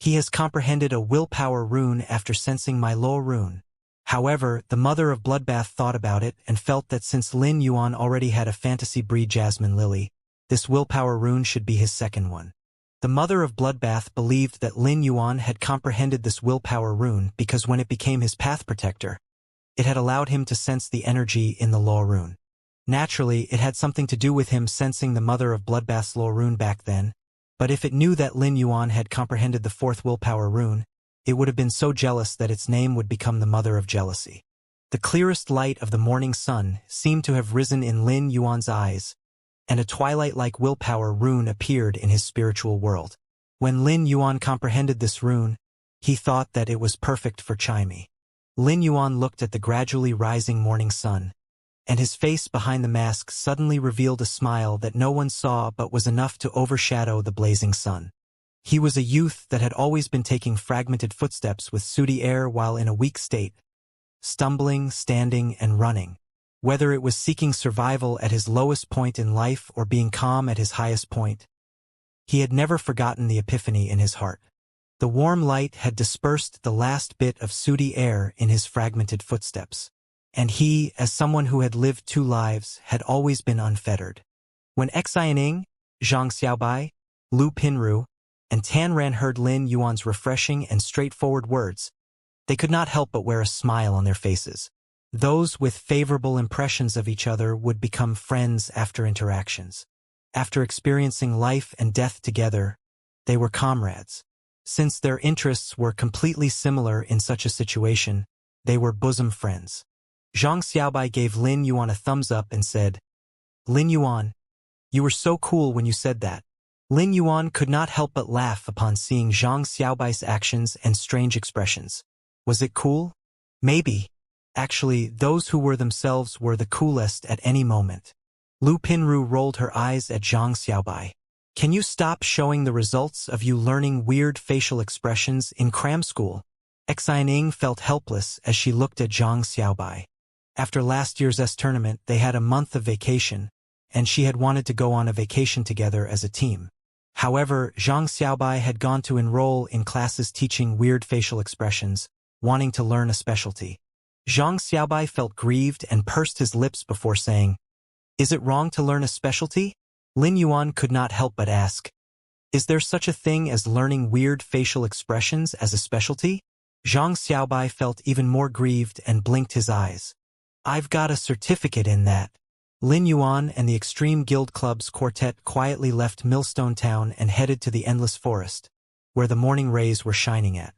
He has comprehended a willpower rune after sensing my Lo rune. However, the mother of Bloodbath thought about it and felt that since Lin Yuan already had a fantasy breed Jasmine Lily, this willpower rune should be his second one. The mother of Bloodbath believed that Lin Yuan had comprehended this willpower rune because when it became his path protector, it had allowed him to sense the energy in the Law rune. Naturally, it had something to do with him sensing the mother of Bloodbath's Law rune back then, but if it knew that Lin Yuan had comprehended the fourth willpower rune, it would have been so jealous that its name would become the mother of jealousy. The clearest light of the morning sun seemed to have risen in Lin Yuan's eyes, and a twilight-like willpower rune appeared in his spiritual world. When Lin Yuan comprehended this rune, he thought that it was perfect for Chimey. Lin Yuan looked at the gradually rising morning sun, and his face behind the mask suddenly revealed a smile that no one saw but was enough to overshadow the blazing sun. He was a youth that had always been taking fragmented footsteps with sooty air while in a weak state, stumbling, standing, and running. Whether it was seeking survival at his lowest point in life or being calm at his highest point, he had never forgotten the epiphany in his heart. The warm light had dispersed the last bit of sooty air in his fragmented footsteps, and he, as someone who had lived two lives, had always been unfettered. When Xianing, Zhang Xiaobai, Lu Pinru, and Tanran heard Lin Yuan's refreshing and straightforward words, they could not help but wear a smile on their faces. Those with favorable impressions of each other would become friends after interactions. After experiencing life and death together, they were comrades. Since their interests were completely similar in such a situation, they were bosom friends. Zhang Xiaobai gave Lin Yuan a thumbs up and said, "Lin Yuan, you were so cool when you said that." Lin Yuan could not help but laugh upon seeing Zhang Xiaobai's actions and strange expressions. Was it cool? Maybe. Actually, those who were themselves were the coolest at any moment. Lu Pinru rolled her eyes at Zhang Xiaobai. "Can you stop showing the results of you learning weird facial expressions in cram school?" Xianing felt helpless as she looked at Zhang Xiaobai. After last year's S tournament, they had a month of vacation, and she had wanted to go on a vacation together as a team. However, Zhang Xiaobai had gone to enroll in classes teaching weird facial expressions, wanting to learn a specialty. Zhang Xiaobai felt grieved and pursed his lips before saying, "Is it wrong to learn a specialty?" Lin Yuan could not help but ask, "Is there such a thing as learning weird facial expressions as a specialty?" Zhang Xiaobai felt even more grieved and blinked his eyes. "I've got a certificate in that." Lin Yuan and the Extreme Guild Club's quartet quietly left Millstone Town and headed to the Endless Forest, where the morning rays were shining at.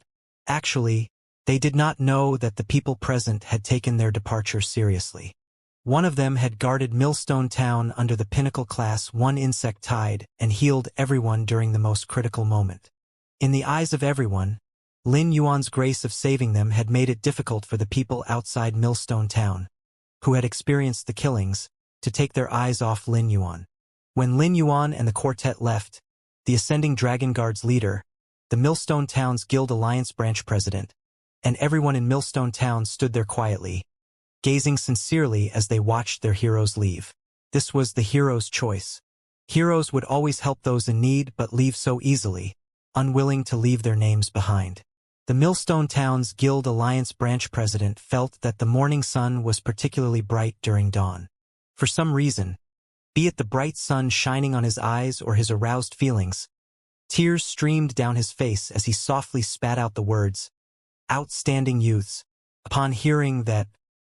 Actually, they did not know that the people present had taken their departure seriously. One of them had guarded Millstone Town under the Pinnacle Class 1 insect tide and healed everyone during the most critical moment. In the eyes of everyone, Lin Yuan's grace of saving them had made it difficult for the people outside Millstone Town, who had experienced the killings, to take their eyes off Lin Yuan. When Lin Yuan and the quartet left, the Ascending Dragon Guard's leader, the Millstone Town's Guild Alliance branch president, and everyone in Millstone Town stood there quietly, gazing sincerely as they watched their heroes leave. This was the hero's choice. Heroes would always help those in need but leave so easily, unwilling to leave their names behind. The Millstone Town's Guild Alliance branch president felt that the morning sun was particularly bright during dawn. For some reason, be it the bright sun shining on his eyes or his aroused feelings, tears streamed down his face as he softly spat out the words, "Outstanding youths." Upon hearing that,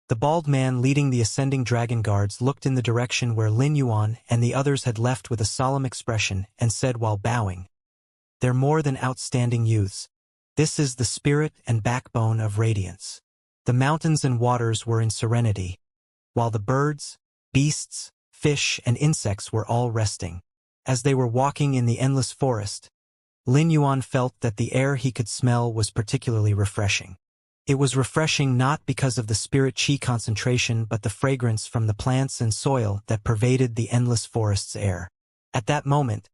the bald man leading the Ascending Dragon Guards looked in the direction where Lin Yuan and the others had left with a solemn expression and said while bowing, "They're more than outstanding youths. This is the spirit and backbone of radiance." The mountains and waters were in serenity, while the birds, beasts, fish, and insects were all resting. As they were walking in the endless forest, Lin Yuan felt that the air he could smell was particularly refreshing. It was refreshing not because of the spirit chi concentration but the fragrance from the plants and soil that pervaded the endless forest's air. At that moment,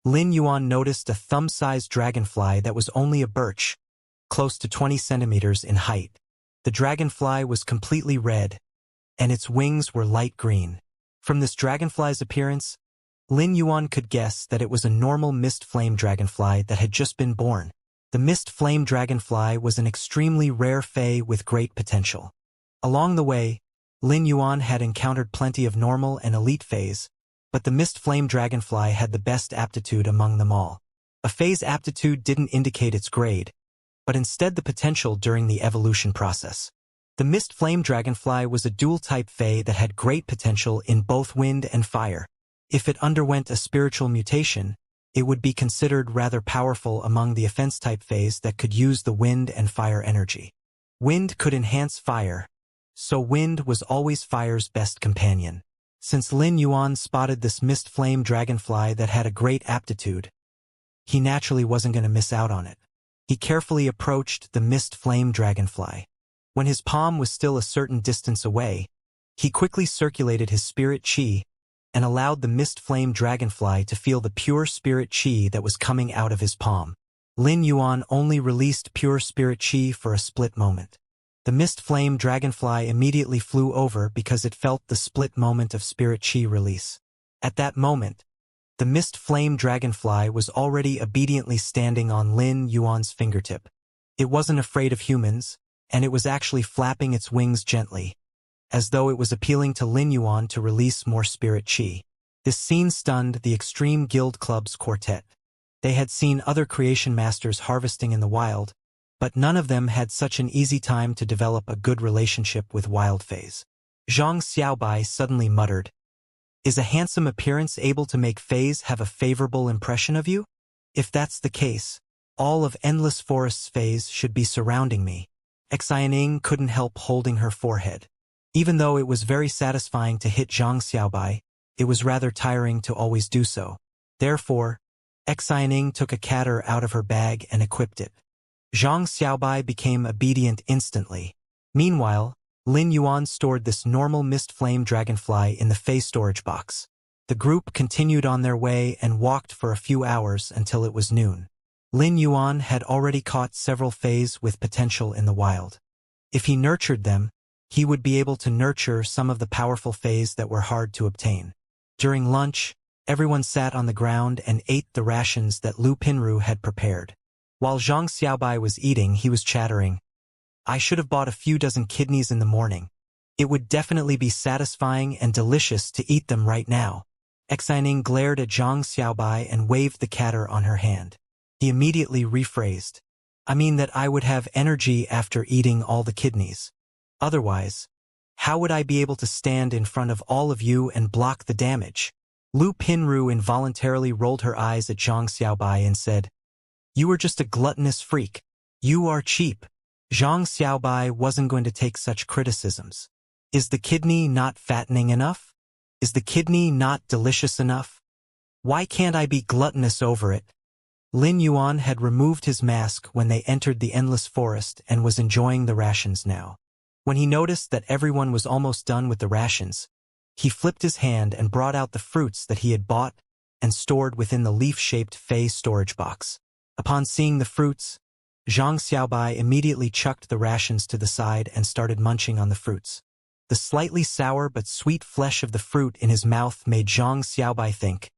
Lin Yuan noticed a thumb-sized dragonfly that was only a birch, close to 20 centimeters in height. The dragonfly was completely red, and its wings were light green. From this dragonfly's appearance, Lin Yuan could guess that it was a normal mist flame dragonfly that had just been born. The mist flame dragonfly was an extremely rare fae with great potential. Along the way, Lin Yuan had encountered plenty of normal and elite faes, but the mist flame dragonfly had the best aptitude among them all. A fae's aptitude didn't indicate its grade, but instead the potential during the evolution process. The mist flame dragonfly was a dual-type fae that had great potential in both wind and fire. If it underwent a spiritual mutation, it would be considered rather powerful among the offense-type faes that could use the wind and fire energy. Wind could enhance fire, so wind was always fire's best companion. Since Lin Yuan spotted this mist flame dragonfly that had a great aptitude, he naturally wasn't going to miss out on it. He carefully approached the mist flame dragonfly. When his palm was still a certain distance away, he quickly circulated his spirit chi and allowed the mist flame dragonfly to feel the pure spirit chi that was coming out of his palm. Lin Yuan only released pure spirit chi for a split moment. The mist flame dragonfly immediately flew over because it felt the split moment of spirit chi release. At that moment, the mist flame dragonfly was already obediently standing on Lin Yuan's fingertip. It wasn't afraid of humans, and it was actually flapping its wings gently, as though it was appealing to Lin Yuan to release more spirit chi. This scene stunned the Extreme Guild Club's quartet. They had seen other creation masters harvesting in the wild, but none of them had such an easy time to develop a good relationship with wild faes. Zhang Xiaobai suddenly muttered, "Is a handsome appearance able to make faes have a favorable impression of you? If that's the case, all of Endless Forest's faes should be surrounding me." Xianing couldn't help holding her forehead. Even though it was very satisfying to hit Zhang Xiaobai, it was rather tiring to always do so. Therefore, Xianing took a catter out of her bag and equipped it. Zhang Xiaobai became obedient instantly. Meanwhile, Lin Yuan stored this normal mist flame dragonfly in the fae storage box. The group continued on their way and walked for a few hours until it was noon. Lin Yuan had already caught several faes with potential in the wild. If he nurtured them, he would be able to nurture some of the powerful faes that were hard to obtain. During lunch, everyone sat on the ground and ate the rations that Lu Pinru had prepared. While Zhang Xiaobai was eating, he was chattering, I should have bought a few dozen kidneys in the morning. It would definitely be satisfying and delicious to eat them right now. Xining glared at Zhang Xiaobai and waved the catter on her hand. He immediately rephrased. I mean that I would have energy after eating all the kidneys. Otherwise, how would I be able to stand in front of all of you and block the damage? Lu Pinru involuntarily rolled her eyes at Zhang Xiaobai and said, You are just a gluttonous freak. You are cheap. Zhang Xiaobai wasn't going to take such criticisms. Is the kidney not fattening enough? Is the kidney not delicious enough? Why can't I be gluttonous over it? Lin Yuan had removed his mask when they entered the endless forest and was enjoying the rations now. When he noticed that everyone was almost done with the rations, he flipped his hand and brought out the fruits that he had bought and stored within the leaf-shaped Fey storage box. Upon seeing the fruits, Zhang Xiaobai immediately chucked the rations to the side and started munching on the fruits. The slightly sour but sweet flesh of the fruit in his mouth made Zhang Xiaobai think,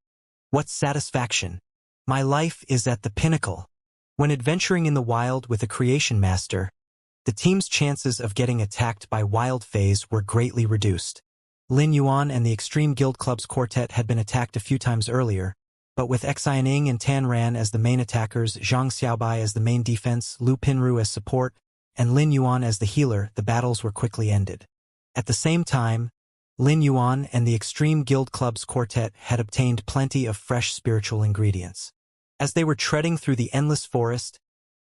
What satisfaction! My life is at the pinnacle. When adventuring in the wild with a creation master, the team's chances of getting attacked by wild fays were greatly reduced. Lin Yuan and the Extreme Guild Club's quartet had been attacked a few times earlier, but with Xining and Tan Ran as the main attackers, Zhang Xiaobai as the main defense, Lu Pinru as support, and Lin Yuan as the healer, the battles were quickly ended. At the same time, Lin Yuan and the Extreme Guild Club's quartet had obtained plenty of fresh spiritual ingredients. As they were treading through the endless forest,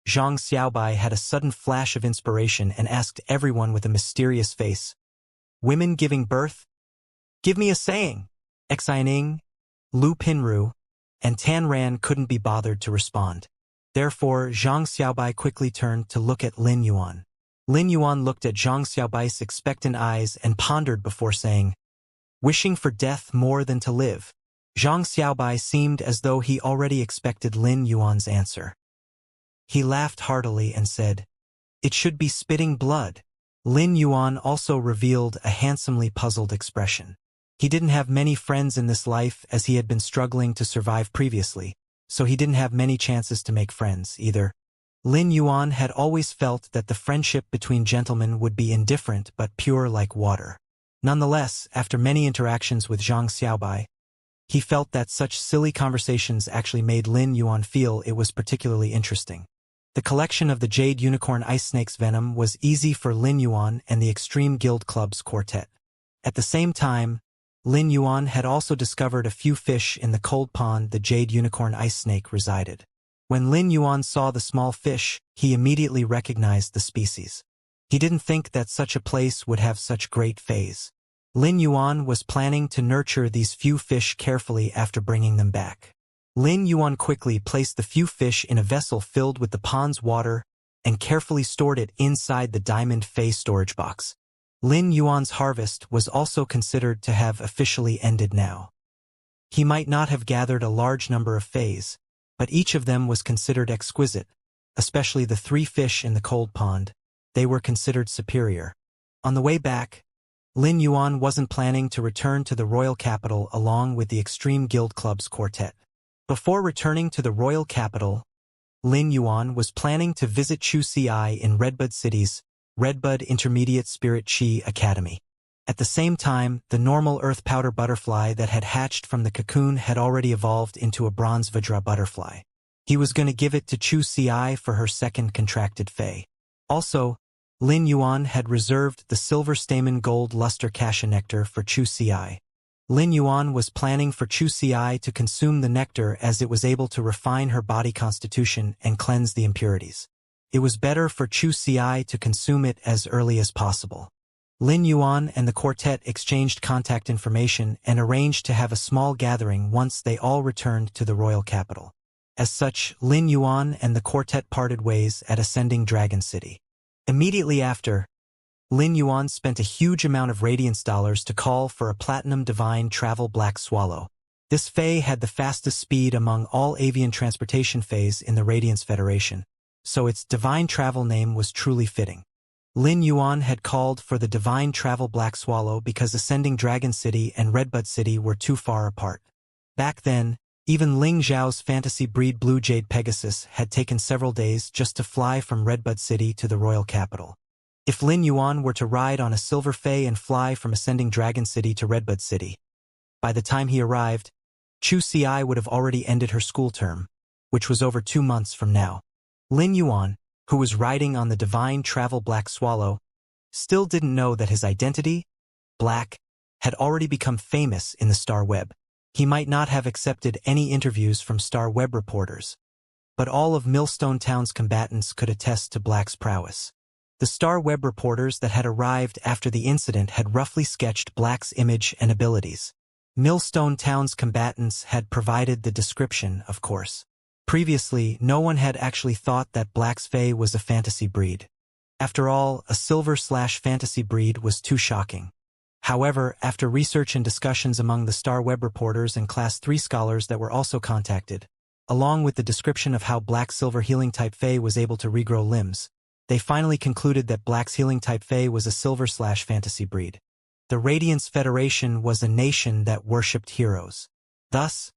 Zhang Xiaobai had a sudden flash of inspiration and asked everyone with a mysterious face, Women giving birth? Give me a saying! Xining, Lu Pinru, and Tan Ran couldn't be bothered to respond. Therefore, Zhang Xiaobai quickly turned to look at Lin Yuan. Lin Yuan looked at Zhang Xiaobai's expectant eyes and pondered before saying, Wishing for death more than to live. Zhang Xiaobai seemed as though he already expected Lin Yuan's answer. He laughed heartily and said, It should be spitting blood. Lin Yuan also revealed a handsomely puzzled expression. He didn't have many friends in this life as he had been struggling to survive previously, so he didn't have many chances to make friends either. Lin Yuan had always felt that the friendship between gentlemen would be indifferent but pure like water. Nonetheless, after many interactions with Zhang Xiaobai, he felt that such silly conversations actually made Lin Yuan feel it was particularly interesting. The collection of the Jade Unicorn Ice Snake's venom was easy for Lin Yuan and the Extreme Guild Club's quartet. At the same time, Lin Yuan had also discovered a few fish in the cold pond the Jade Unicorn Ice Snake resided. When Lin Yuan saw the small fish, he immediately recognized the species. He didn't think that such a place would have such great fays. Lin Yuan was planning to nurture these few fish carefully after bringing them back. Lin Yuan quickly placed the few fish in a vessel filled with the pond's water and carefully stored it inside the diamond fay storage box. Lin Yuan's harvest was also considered to have officially ended now. He might not have gathered a large number of fays, but each of them was considered exquisite, especially the 3 fish in the cold pond. They were considered superior. On the way back, Lin Yuan wasn't planning to return to the royal capital along with the Extreme Guild Club's quartet. Before returning to the royal capital, Lin Yuan was planning to visit Chu Ci in Redbud City's Redbud Intermediate Spirit Chi Academy. At the same time, the normal earth powder butterfly that had hatched from the cocoon had already evolved into a bronze Vajra butterfly. He was going to give it to Chu Ci for her second contracted fay. Also, Lin Yuan had reserved the silver stamen gold luster cassia nectar for Chu Ci. Lin Yuan was planning for Chu Ci to consume the nectar as it was able to refine her body constitution and cleanse the impurities. It was better for Chu Ci to consume it as early as possible. Lin Yuan and the quartet exchanged contact information and arranged to have a small gathering once they all returned to the royal capital. As such, Lin Yuan and the quartet parted ways at Ascending Dragon City. Immediately after, Lin Yuan spent a huge amount of Radiance dollars to call for a Platinum Divine Travel Black Swallow. This Fae had the fastest speed among all avian transportation Faes in the Radiance Federation, so its Divine Travel name was truly fitting. Lin Yuan had called for the Divine Travel Black Swallow because Ascending Dragon City and Redbud City were too far apart. Back then, even Ling Zhao's fantasy breed Blue Jade Pegasus had taken several days just to fly from Redbud City to the royal capital. If Lin Yuan were to ride on a silver fei and fly from Ascending Dragon City to Redbud City, by the time he arrived, Chu Ci would have already ended her school term, which was over 2 months from now. Lin Yuan, who was riding on the divine travel Black Swallow, still didn't know that his identity, Black, had already become famous in the Star Web. He might not have accepted any interviews from Star Web reporters, but all of Millstone Town's combatants could attest to Black's prowess. The Star Web reporters that had arrived after the incident had roughly sketched Black's image and abilities. Millstone Town's combatants had provided the description, of course. Previously, no one had actually thought that Black's Fae was a fantasy breed. After all, a silver/fantasy breed was too shocking. However, after research and discussions among the Star Web reporters and Class 3 scholars that were also contacted, along with the description of how Black-Silver Healing-type Fae was able to regrow limbs, they finally concluded that Black's Healing-type Fae was a silver/fantasy breed. The Radiance Federation was a nation that worshipped heroes. Thus,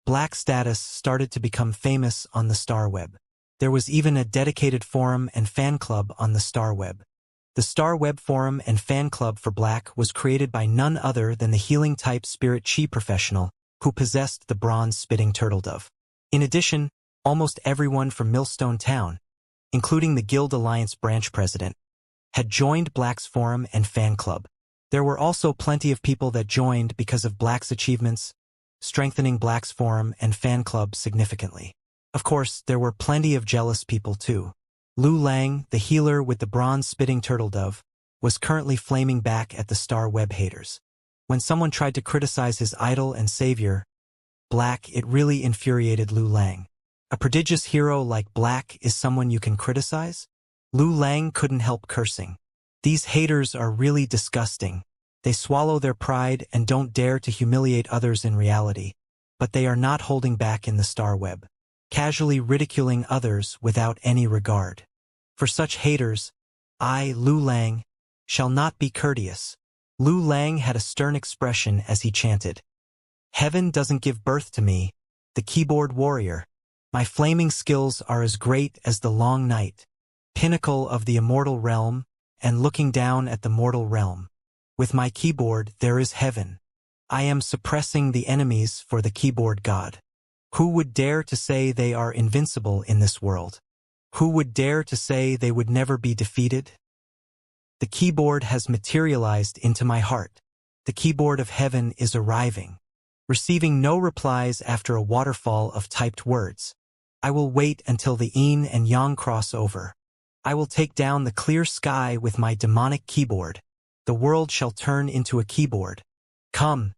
Black status started to become famous on the Star Web. There was even a dedicated forum and fan club on the Star Web. The Star Web forum and fan club for Black was created by none other than the healing-type spirit chi professional who possessed the bronze-spitting turtledove. In addition, almost everyone from Millstone Town, including the Guild Alliance branch president, had joined Black's forum and fan club. There were also plenty of people that joined because of Black's achievements, strengthening Black's forum and fan club significantly. Of course, there were plenty of jealous people too. Lu Lang, the healer with the bronze-spitting turtledove, was currently flaming back at the Star Web haters. When someone tried to criticize his idol and savior, Black, it really infuriated Lu Lang. A prodigious hero like Black is someone you can criticize? Lu Lang couldn't help cursing. These haters are really disgusting. They swallow their pride and don't dare to humiliate others in reality, but they are not holding back in the Star Web, casually ridiculing others without any regard. For such haters, I, Lu Lang, shall not be courteous. Lu Lang had a stern expression as he chanted, "Heaven doesn't give birth to me, the keyboard warrior. My flaming skills are as great as the long night, pinnacle of the immortal realm, and looking down at the mortal realm. With my keyboard there is heaven. I am suppressing the enemies for the keyboard god. Who would dare to say they are invincible in this world? Who would dare to say they would never be defeated? The keyboard has materialized into my heart. The keyboard of heaven is arriving." Receiving no replies after a waterfall of typed words, "I will wait until the yin and yang cross over. I will take down the clear sky with my demonic keyboard. The world shall turn into a keyboard. Come,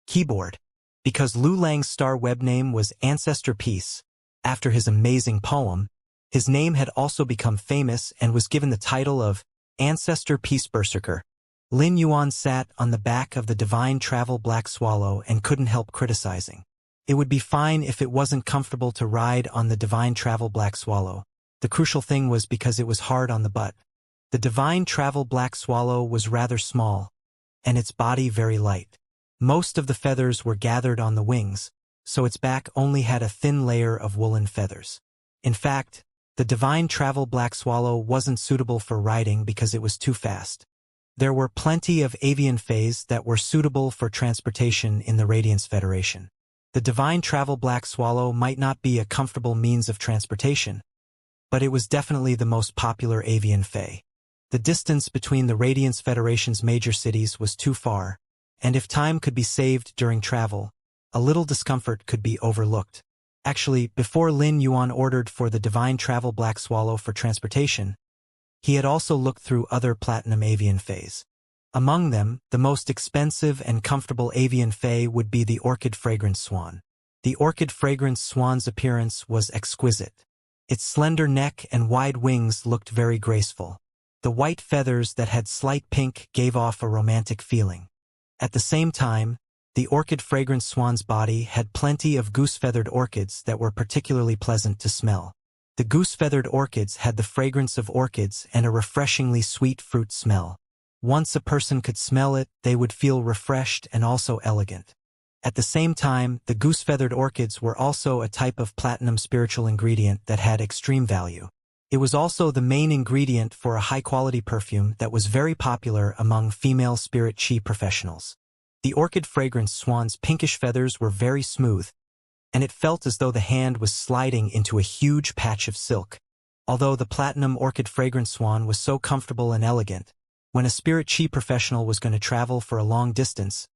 keyboard." Because Lu Lang's Star Web name was Ancestor Peace, after his amazing poem, his name had also become famous and was given the title of Ancestor Peace Berserker. Lin Yuan sat on the back of the divine travel Black Swallow and couldn't help criticizing. It would be fine if it wasn't comfortable to ride on the divine travel Black Swallow. The crucial thing was because it was hard on the butt. The divine travel Black Swallow was rather small, and its body very light. Most of the feathers were gathered on the wings, so its back only had a thin layer of woolen feathers. In fact, the divine travel Black Swallow wasn't suitable for riding because it was too fast. There were plenty of avian fays that were suitable for transportation in the Radiance Federation. The divine travel Black Swallow might not be a comfortable means of transportation, but it was definitely the most popular avian fay. The distance between the Radiance Federation's major cities was too far, and if time could be saved during travel, a little discomfort could be overlooked. Actually, before Lin Yuan ordered for the divine travel Black Swallow for transportation, he had also looked through other platinum avian fays. Among them, the most expensive and comfortable avian fay would be the Orchid Fragrance Swan. The Orchid Fragrance Swan's appearance was exquisite. Its slender neck and wide wings looked very graceful. The white feathers that had slight pink gave off a romantic feeling. At the same time, the Orchid Fragrance Swan's body had plenty of goose-feathered orchids that were particularly pleasant to smell. The goose-feathered orchids had the fragrance of orchids and a refreshingly sweet fruit smell. Once a person could smell it, they would feel refreshed and also elegant. At the same time, the goose-feathered orchids were also a type of platinum spiritual ingredient that had extreme value. It was also the main ingredient for a high-quality perfume that was very popular among female spirit chi professionals. The orchid fragrance swan's pinkish feathers were very smooth, and it felt as though the hand was sliding into a huge patch of silk. Although the platinum orchid fragrance swan was so comfortable and elegant, when a spirit chi professional was going to travel for a long distance,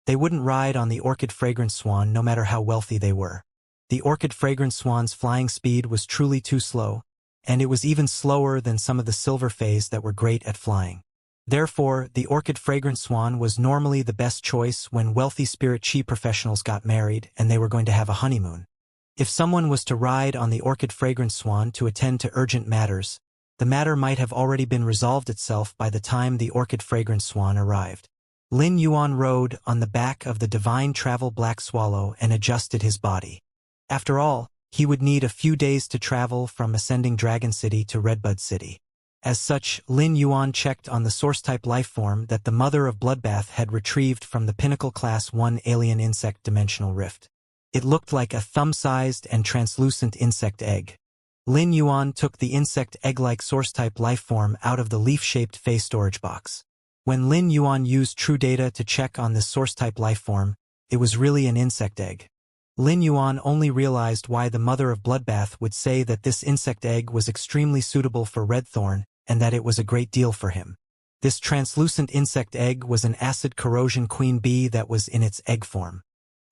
they wouldn't ride on the orchid fragrance swan no matter how wealthy they were. The orchid fragrance swan's flying speed was truly too slow, and it was even slower than some of the silver fays that were great at flying. Therefore, the orchid fragrance swan was normally the best choice when wealthy spirit chi professionals got married and they were going to have a honeymoon. If someone was to ride on the orchid fragrance swan to attend to urgent matters, the matter might have already been resolved itself by the time the orchid fragrance swan arrived. Lin Yuan rode on the back of the divine travel black swallow and adjusted his body. After all, he would need a few days to travel from Ascending Dragon City to Redbud City. As such, Lin Yuan checked on the source-type lifeform that the Mother of Bloodbath had retrieved from the Pinnacle Class 1 alien insect dimensional rift. It looked like a thumb-sized and translucent insect egg. Lin Yuan took the insect egg-like source-type lifeform out of the leaf-shaped Fey storage box. When Lin Yuan used True Data to check on this source-type lifeform, it was really an insect egg. Lin Yuan only realized why the Mother of Bloodbath would say that this insect egg was extremely suitable for Redthorn and that it was a great deal for him. This translucent insect egg was an acid corrosion queen bee that was in its egg form.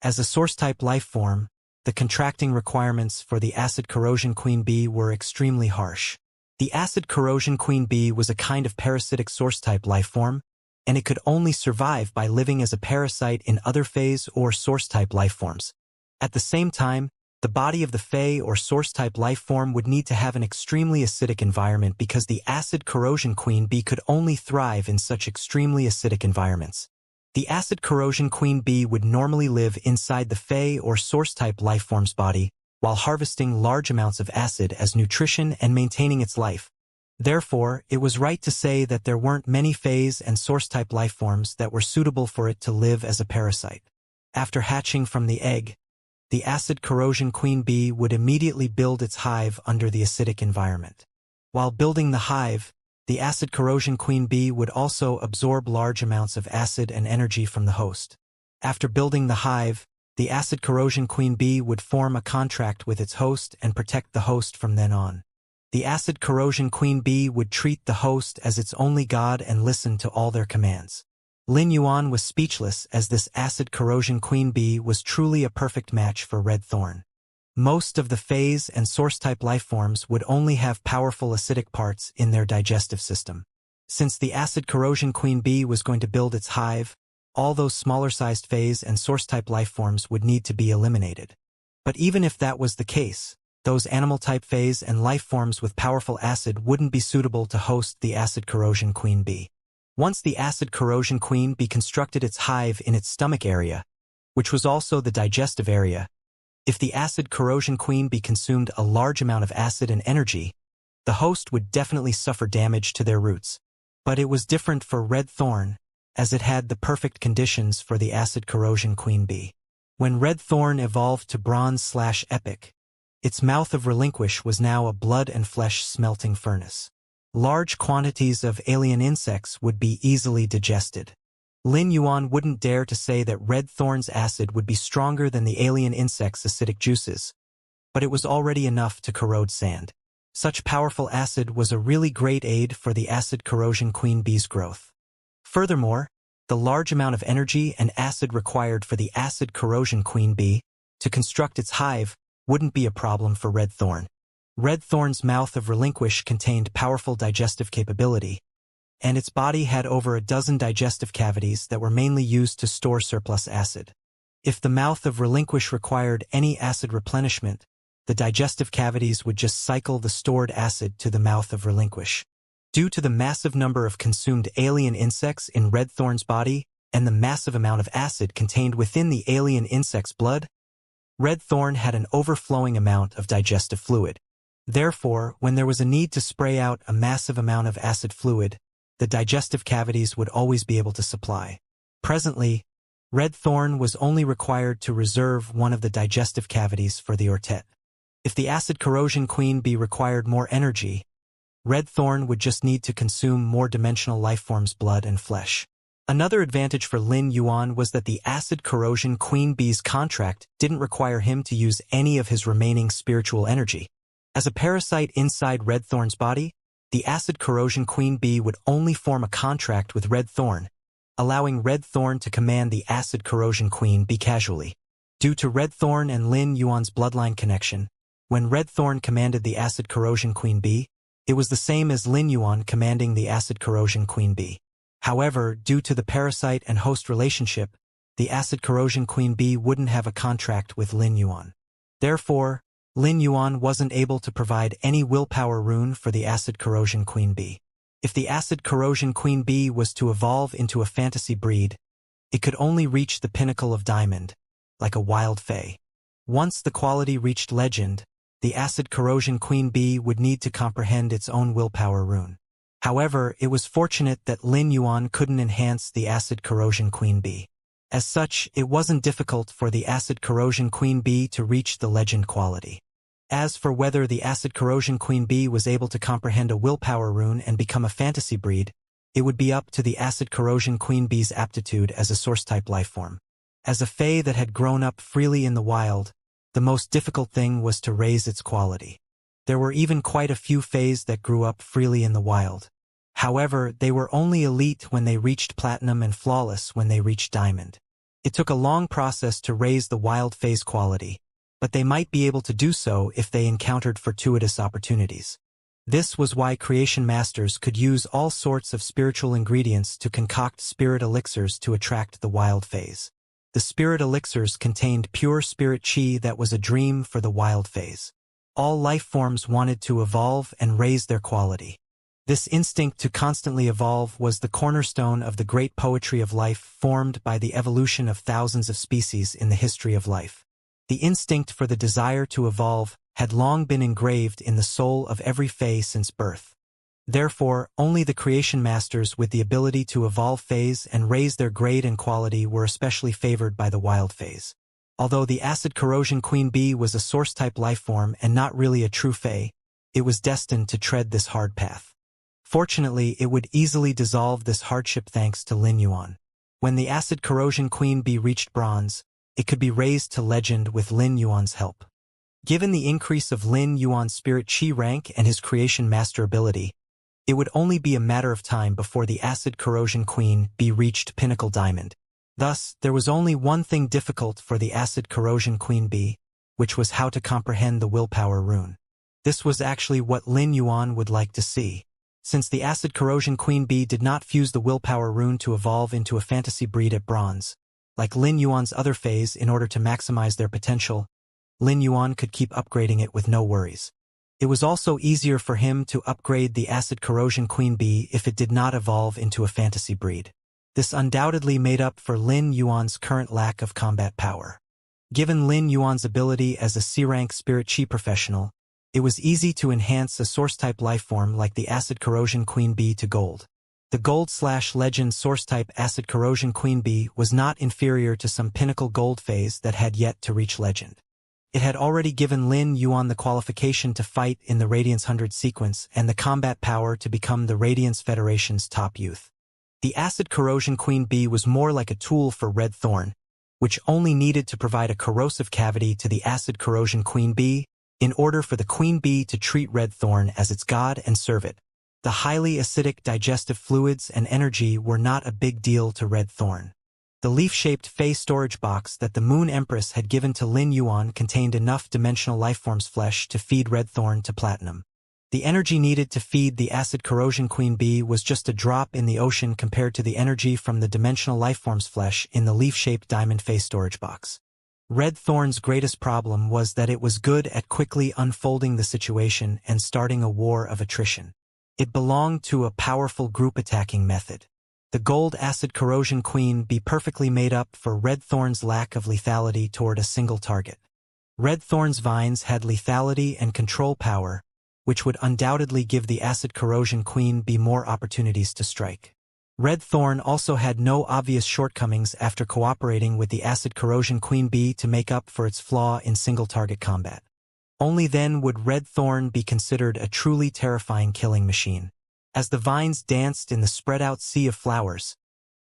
As a source-type life form, the contracting requirements for the acid corrosion queen bee were extremely harsh. The acid corrosion queen bee was a kind of parasitic source-type life form, and it could only survive by living as a parasite in other phase or source-type life forms. At the same time, the body of the Fey or source-type life form would need to have an extremely acidic environment because the acid corrosion queen bee could only thrive in such extremely acidic environments. The acid corrosion queen bee would normally live inside the Fey or source-type life form's body while harvesting large amounts of acid as nutrition and maintaining its life. Therefore, it was right to say that there weren't many Feys and source-type life forms that were suitable for it to live as a parasite. After hatching from the egg, the acid corrosion queen bee would immediately build its hive under the acidic environment. While building the hive, the acid corrosion queen bee would also absorb large amounts of acid and energy from the host. After building the hive, the acid corrosion queen bee would form a contract with its host and protect the host from then on. The acid corrosion queen bee would treat the host as its only god and listen to all their commands. Lin Yuan was speechless as this acid corrosion queen bee was truly a perfect match for Red Thorn. Most of the phase and source-type lifeforms would only have powerful acidic parts in their digestive system. Since the acid corrosion queen bee was going to build its hive, all those smaller-sized phase and source-type lifeforms would need to be eliminated. But even if that was the case, those animal-type phase and lifeforms with powerful acid wouldn't be suitable to host the acid corrosion queen bee. Once the acid corrosion queen bee constructed its hive in its stomach area, which was also the digestive area, if the acid corrosion queen bee consumed a large amount of acid and energy, the host would definitely suffer damage to their roots. But it was different for Red Thorn, as it had the perfect conditions for the acid corrosion queen bee. When Red Thorn evolved to Bronze/Epic, its mouth of Relinquish was now a blood and flesh smelting furnace. Large quantities of alien insects would be easily digested. Lin Yuan wouldn't dare to say that Red Thorn's acid would be stronger than the alien insect's acidic juices, but it was already enough to corrode sand. Such powerful acid was a really great aid for the acid corrosion queen bee's growth. Furthermore, the large amount of energy and acid required for the acid corrosion queen bee to construct its hive wouldn't be a problem for Red Thorn. Red Thorn's mouth of Relinquish contained powerful digestive capability, and its body had over a dozen digestive cavities that were mainly used to store surplus acid. If the mouth of Relinquish required any acid replenishment, the digestive cavities would just cycle the stored acid to the mouth of Relinquish. Due to the massive number of consumed alien insects in Red Thorn's body and the massive amount of acid contained within the alien insect's blood, Red Thorn had an overflowing amount of digestive fluid. Therefore, when there was a need to spray out a massive amount of acid fluid, the digestive cavities would always be able to supply. Presently, Red Thorn was only required to reserve one of the digestive cavities for the Ortet. If the acid corrosion queen bee required more energy, Red Thorn would just need to consume more dimensional lifeforms' blood and flesh. Another advantage for Lin Yuan was that the acid corrosion Queen Bee's contract didn't require him to use any of his remaining spiritual energy. As a parasite inside Red Thorn's body, the acid corrosion Queen Bee would only form a contract with Red Thorn, allowing Red Thorn to command the acid corrosion Queen Bee casually. Due to Red Thorn and Lin Yuan's bloodline connection, when Red Thorn commanded the acid corrosion Queen Bee, it was the same as Lin Yuan commanding the acid corrosion Queen Bee. However, due to the parasite and host relationship, the acid corrosion Queen Bee wouldn't have a contract with Lin Yuan. Therefore, Lin Yuan wasn't able to provide any willpower rune for the acid corrosion Queen Bee. If the acid corrosion Queen Bee was to evolve into a fantasy breed, it could only reach the pinnacle of diamond, like a wild fae. Once the quality reached legend, the acid corrosion Queen Bee would need to comprehend its own willpower rune. However, it was fortunate that Lin Yuan couldn't enhance the acid corrosion Queen Bee. As such, it wasn't difficult for the acid corrosion Queen Bee to reach the legend quality. As for whether the acid corrosion Queen Bee was able to comprehend a willpower rune and become a fantasy breed, it would be up to the acid corrosion Queen Bee's aptitude as a source-type lifeform. As a fae that had grown up freely in the wild, the most difficult thing was to raise its quality. There were even quite a few faes that grew up freely in the wild. However, they were only elite when they reached platinum and flawless when they reached diamond. It took a long process to raise the wild fae's quality, but they might be able to do so if they encountered fortuitous opportunities. This was why creation masters could use all sorts of spiritual ingredients to concoct spirit elixirs to attract the wild faes. The spirit elixirs contained pure spirit chi that was a dream for the wild faes. All life forms wanted to evolve and raise their quality. This instinct to constantly evolve was the cornerstone of the great poetry of life formed by the evolution of thousands of species in the history of life. The instinct for the desire to evolve had long been engraved in the soul of every fae since birth. Therefore, only the creation masters with the ability to evolve faes and raise their grade and quality were especially favored by the wild faes. Although the acid corrosion Queen Bee was a source-type lifeform and not really a true fae, it was destined to tread this hard path. Fortunately, it would easily dissolve this hardship thanks to Lin Yuan. When the acid corrosion Queen Bee reached bronze, it could be raised to legend with Lin Yuan's help. Given the increase of Lin Yuan's spirit chi rank and his creation master ability, it would only be a matter of time before the acid corrosion Queen Bee reached pinnacle diamond. Thus, there was only one thing difficult for the acid corrosion Queen Bee, which was how to comprehend the willpower rune. This was actually what Lin Yuan would like to see. Since the acid corrosion Queen Bee did not fuse the willpower rune to evolve into a fantasy breed at bronze, like Lin Yuan's other faes in order to maximize their potential, Lin Yuan could keep upgrading it with no worries. It was also easier for him to upgrade the acid corrosion Queen Bee if it did not evolve into a fantasy breed. This undoubtedly made up for Lin Yuan's current lack of combat power. Given Lin Yuan's ability as a C-rank spirit chi professional, it was easy to enhance a source-type lifeform like the acid corrosion Queen Bee to gold. The gold/legend source-type acid corrosion Queen Bee was not inferior to some pinnacle gold phase that had yet to reach legend. It had already given Lin Yuan the qualification to fight in the Radiance 100 sequence and the combat power to become the Radiance Federation's top youth. The acid corrosion Queen Bee was more like a tool for Red Thorn, which only needed to provide a corrosive cavity to the acid corrosion Queen Bee in order for the Queen Bee to treat Red Thorn as its god and serve it. The highly acidic digestive fluids and energy were not a big deal to Red Thorn. The leaf-shaped Fey storage box that the Moon Empress had given to Lin Yuan contained enough dimensional lifeforms flesh to feed Red Thorn to platinum. The energy needed to feed the acid corrosion Queen Bee was just a drop in the ocean compared to the energy from the dimensional lifeforms flesh in the leaf-shaped diamond Fey storage box. Red Thorn's greatest problem was that it was good at quickly unfolding the situation and starting a war of attrition. It belonged to a powerful group attacking method. The gold acid corrosion Queen Bee perfectly made up for Red Thorn's lack of lethality toward a single target. Red Thorn's vines had lethality and control power, which would undoubtedly give the acid corrosion Queen Bee more opportunities to strike. Red Thorn also had no obvious shortcomings after cooperating with the acid corrosion Queen Bee to make up for its flaw in single-target combat. Only then would red thorn be considered a truly terrifying killing machine. As the vines danced in the spread-out sea of flowers,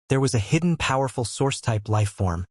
there was a hidden powerful source-type life form,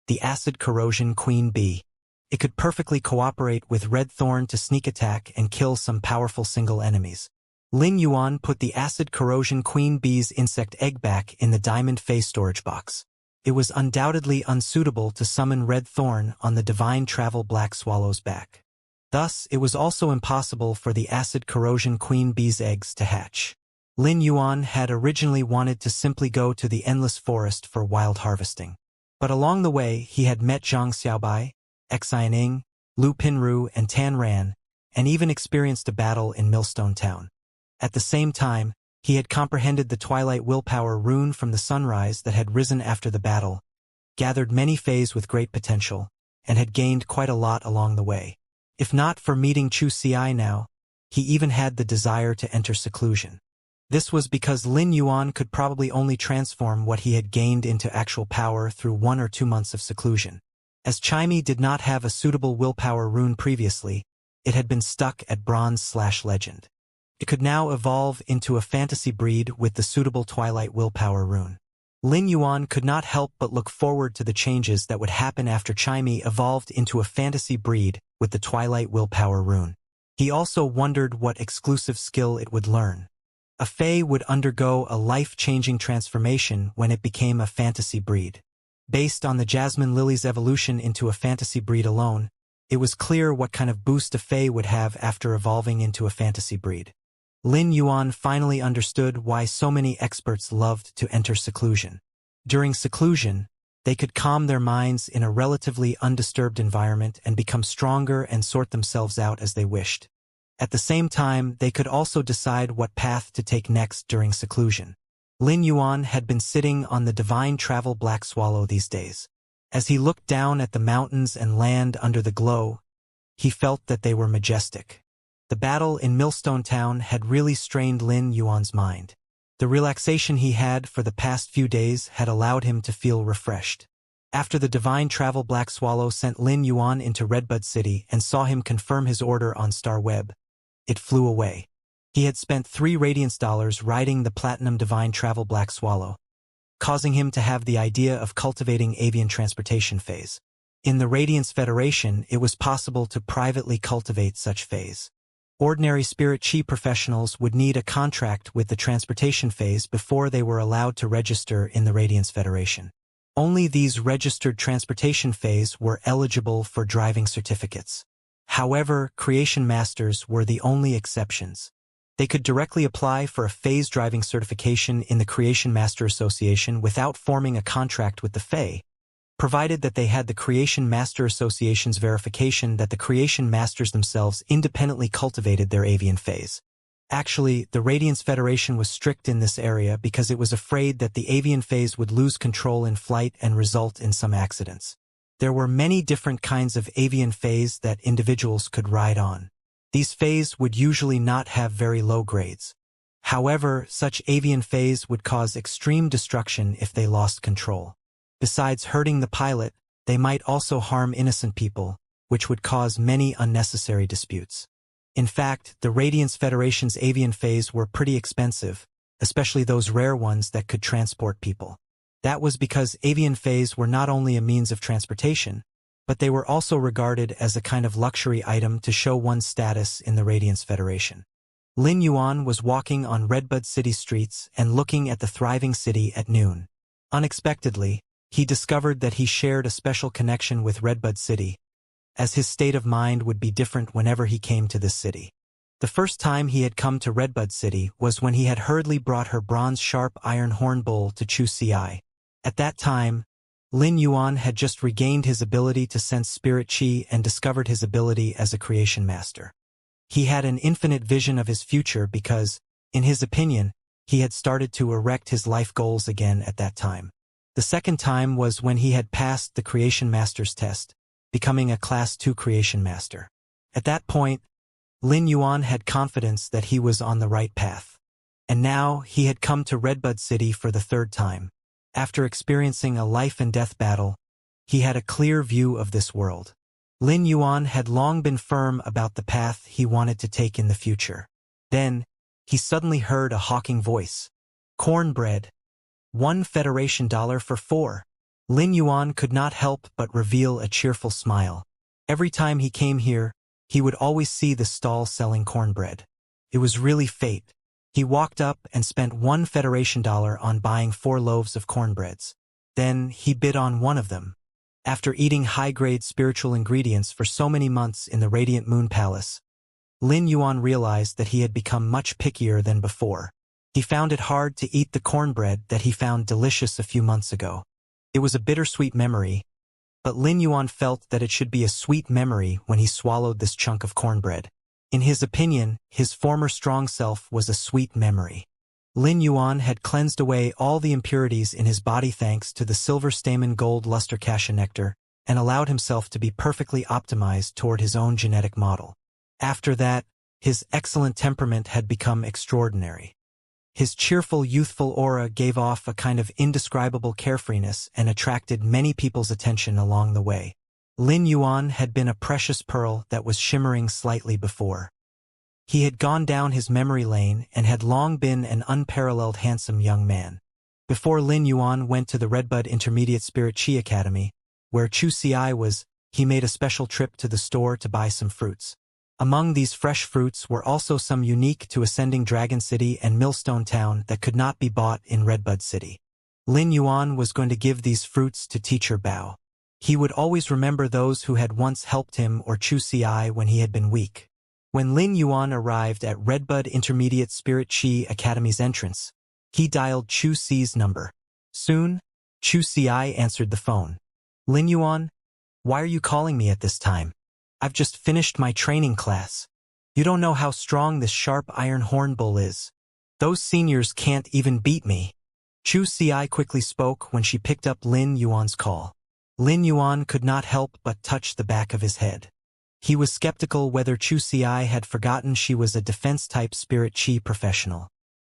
the acid corrosion queen bee. It could perfectly cooperate with red thorn to sneak attack and kill some powerful single enemies. Lin Yuan put the acid corrosion queen bee's insect egg back in the diamond face storage box. It was undoubtedly unsuitable to summon red thorn on the divine travel black swallow's back. Thus, it was also impossible for the acid corrosion queen bee's eggs to hatch. Lin Yuan had originally wanted to simply go to the endless forest for wild harvesting. But along the way, he had met Zhang Xiaobai, Xianing, Lu Pinru, and Tan Ran, and even experienced a battle in Millstone Town. At the same time, he had comprehended the twilight willpower rune from the sunrise that had risen after the battle, gathered many fays with great potential, and had gained quite a lot along the way. If not for meeting Chu Ci now, he even had the desire to enter seclusion. This was because Lin Yuan could probably only transform what he had gained into actual power through 1 or 2 months of seclusion. As Chimey did not have a suitable willpower rune previously, it had been stuck at bronze/legend. It could now evolve into a fantasy breed with the suitable twilight willpower rune. Lin Yuan could not help but look forward to the changes that would happen after Chimey evolved into a fantasy breed with the twilight willpower rune. He also wondered what exclusive skill it would learn. A fae would undergo a life-changing transformation when it became a fantasy breed. Based on the Jasmine Lily's evolution into a fantasy breed alone, it was clear what kind of boost a fae would have after evolving into a fantasy breed. Lin Yuan finally understood why so many experts loved to enter seclusion. During seclusion, they could calm their minds in a relatively undisturbed environment and become stronger and sort themselves out as they wished. At the same time, they could also decide what path to take next during seclusion. Lin Yuan had been sitting on the divine travel black swallow these days. As he looked down at the mountains and land under the glow, he felt that they were majestic. The battle in Millstone Town had really strained Lin Yuan's mind. The relaxation he had for the past few days had allowed him to feel refreshed. After the divine travel black swallow sent Lin Yuan into Redbud City and saw him confirm his order on Star Web, it flew away. He had spent 3 Radiance dollars riding the Platinum Divine Travel Black Swallow, causing him to have the idea of cultivating avian transportation phase. In the Radiance Federation, it was possible to privately cultivate such phase. Ordinary Spirit Chi professionals would need a contract with the transportation phase before they were allowed to register in the Radiance Federation. Only these registered transportation phase were eligible for driving certificates. However, Creation Masters were the only exceptions. They could directly apply for a phase driving certification in the Creation Master Association without forming a contract with the Fae, provided that they had the Creation Master Association's verification that the Creation Masters themselves independently cultivated their avian phase. Actually, the Radiance Federation was strict in this area because it was afraid that the avian phase would lose control in flight and result in some accidents. There were many different kinds of avian phase that individuals could ride on. These phase would usually not have very low grades. However, such avian phase would cause extreme destruction if they lost control. Besides hurting the pilot, they might also harm innocent people, which would cause many unnecessary disputes. In fact, the Radiance Federation's avian phase were pretty expensive, especially those rare ones that could transport people. That was because avian phase were not only a means of transportation, but they were also regarded as a kind of luxury item to show one's status in the Radiance Federation. Lin Yuan was walking on Redbud City streets and looking at the thriving city at noon. Unexpectedly, he discovered that he shared a special connection with Redbud City, as his state of mind would be different whenever he came to this city. The first time he had come to Redbud City was when he had hurriedly brought her bronze-sharp iron horn bull to Chu Ci. At that time, Lin Yuan had just regained his ability to sense spirit chi and discovered his ability as a creation master. He had an infinite vision of his future because, in his opinion, he had started to erect his life goals again at that time. The second time was when he had passed the Creation Master's test, becoming a Class 2 Creation Master. At that point, Lin Yuan had confidence that he was on the right path. And now, he had come to Redbud City for the 3rd time. After experiencing a life-and-death battle, he had a clear view of this world. Lin Yuan had long been firm about the path he wanted to take in the future. Then, he suddenly heard a hawking voice. Cornbread. 1 Federation dollar for 4. Lin Yuan could not help but reveal a cheerful smile. Every time he came here, he would always see the stall selling cornbread. It was really fate. He walked up and spent 1 Federation dollar on buying 4 loaves of cornbreads. Then, he bid on one of them. After eating high-grade spiritual ingredients for so many months in the Radiant Moon Palace, Lin Yuan realized that he had become much pickier than before. He found it hard to eat the cornbread that he found delicious a few months ago. It was a bittersweet memory, but Lin Yuan felt that it should be a sweet memory when he swallowed this chunk of cornbread. In his opinion, his former strong self was a sweet memory. Lin Yuan had cleansed away all the impurities in his body thanks to the silver stamen gold luster cassia nectar, and allowed himself to be perfectly optimized toward his own genetic model. After that, his excellent temperament had become extraordinary. His cheerful, youthful aura gave off a kind of indescribable carefreeness and attracted many people's attention along the way. Lin Yuan had been a precious pearl that was shimmering slightly before. He had gone down his memory lane and had long been an unparalleled handsome young man. Before Lin Yuan went to the Redbud Intermediate Spirit Chi Academy, where Chu Ci was, he made a special trip to the store to buy some fruits. Among these fresh fruits were also some unique to Ascending Dragon City and Millstone Town that could not be bought in Redbud City. Lin Yuan was going to give these fruits to Teacher Bao. He would always remember those who had once helped him or Chu Ci when he had been weak. When Lin Yuan arrived at Redbud Intermediate Spirit Chi Academy's entrance, he dialed Chu Ci's number. Soon, Chu Ci answered the phone. Lin Yuan, why are you calling me at this time? I've just finished my training class. You don't know how strong this sharp iron horn bull is. Those seniors can't even beat me. Chu Ci quickly spoke when she picked up Lin Yuan's call. Lin Yuan could not help but touch the back of his head. He was skeptical whether Chu Ci had forgotten she was a defense-type spirit chi professional.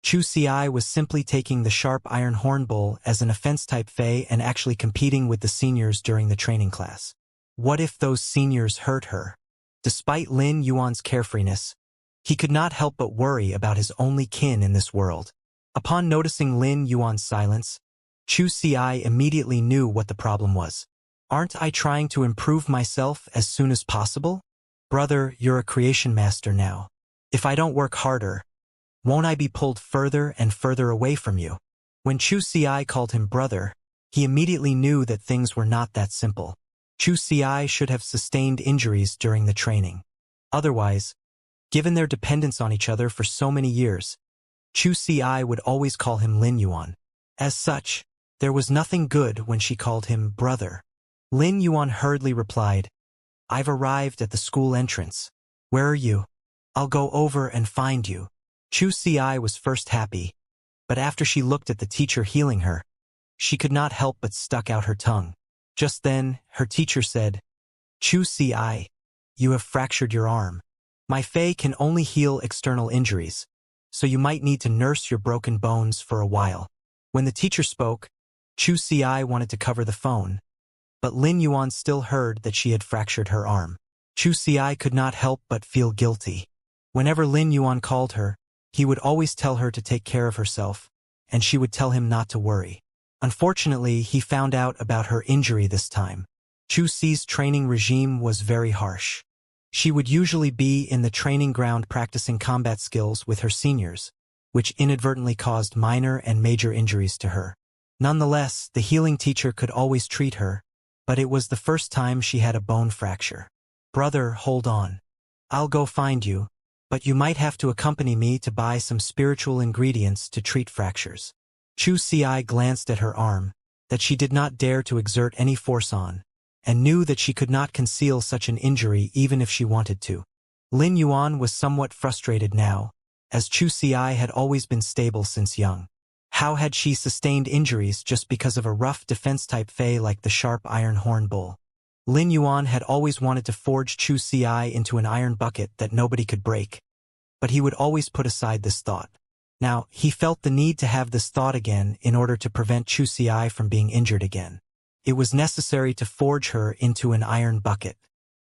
Chu Ci was simply taking the sharp iron horn bull as an offense-type fey and actually competing with the seniors during the training class. What if those seniors hurt her? Despite Lin Yuan's carefreeness, he could not help but worry about his only kin in this world. Upon noticing Lin Yuan's silence, Chu Ci immediately knew what the problem was. Aren't I trying to improve myself as soon as possible? Brother, you're a creation master now. If I don't work harder, won't I be pulled further and further away from you? When Chu Ci called him brother, he immediately knew that things were not that simple. Chu Ci should have sustained injuries during the training. Otherwise, given their dependence on each other for so many years, Chu Ci would always call him Lin Yuan. As such, there was nothing good when she called him brother. Lin Yuan hurriedly replied, I've arrived at the school entrance. Where are you? I'll go over and find you. Chu Ci was first happy, but after she looked at the teacher healing her, she could not help but stuck out her tongue. Just then, her teacher said, Chu Ci, you have fractured your arm. My fae can only heal external injuries, so you might need to nurse your broken bones for a while. When the teacher spoke, Chu Ci wanted to cover the phone, but Lin Yuan still heard that she had fractured her arm. Chu Ci could not help but feel guilty. Whenever Lin Yuan called her, he would always tell her to take care of herself, and she would tell him not to worry. Unfortunately, he found out about her injury this time. Chu Ci's training regime was very harsh. She would usually be in the training ground practicing combat skills with her seniors, which inadvertently caused minor and major injuries to her. Nonetheless, the healing teacher could always treat her, but it was the first time she had a bone fracture. Brother, hold on. I'll go find you, but you might have to accompany me to buy some spiritual ingredients to treat fractures. Chu Ci glanced at her arm, that she did not dare to exert any force on, and knew that she could not conceal such an injury even if she wanted to. Lin Yuan was somewhat frustrated now, as Chu Ci had always been stable since young. How had she sustained injuries just because of a rough defense-type fey like the sharp iron horn bull? Lin Yuan had always wanted to forge Chu Ci into an iron bucket that nobody could break, but he would always put aside this thought. Now, he felt the need to have this thought again in order to prevent Chu Ci from being injured again. It was necessary to forge her into an iron bucket.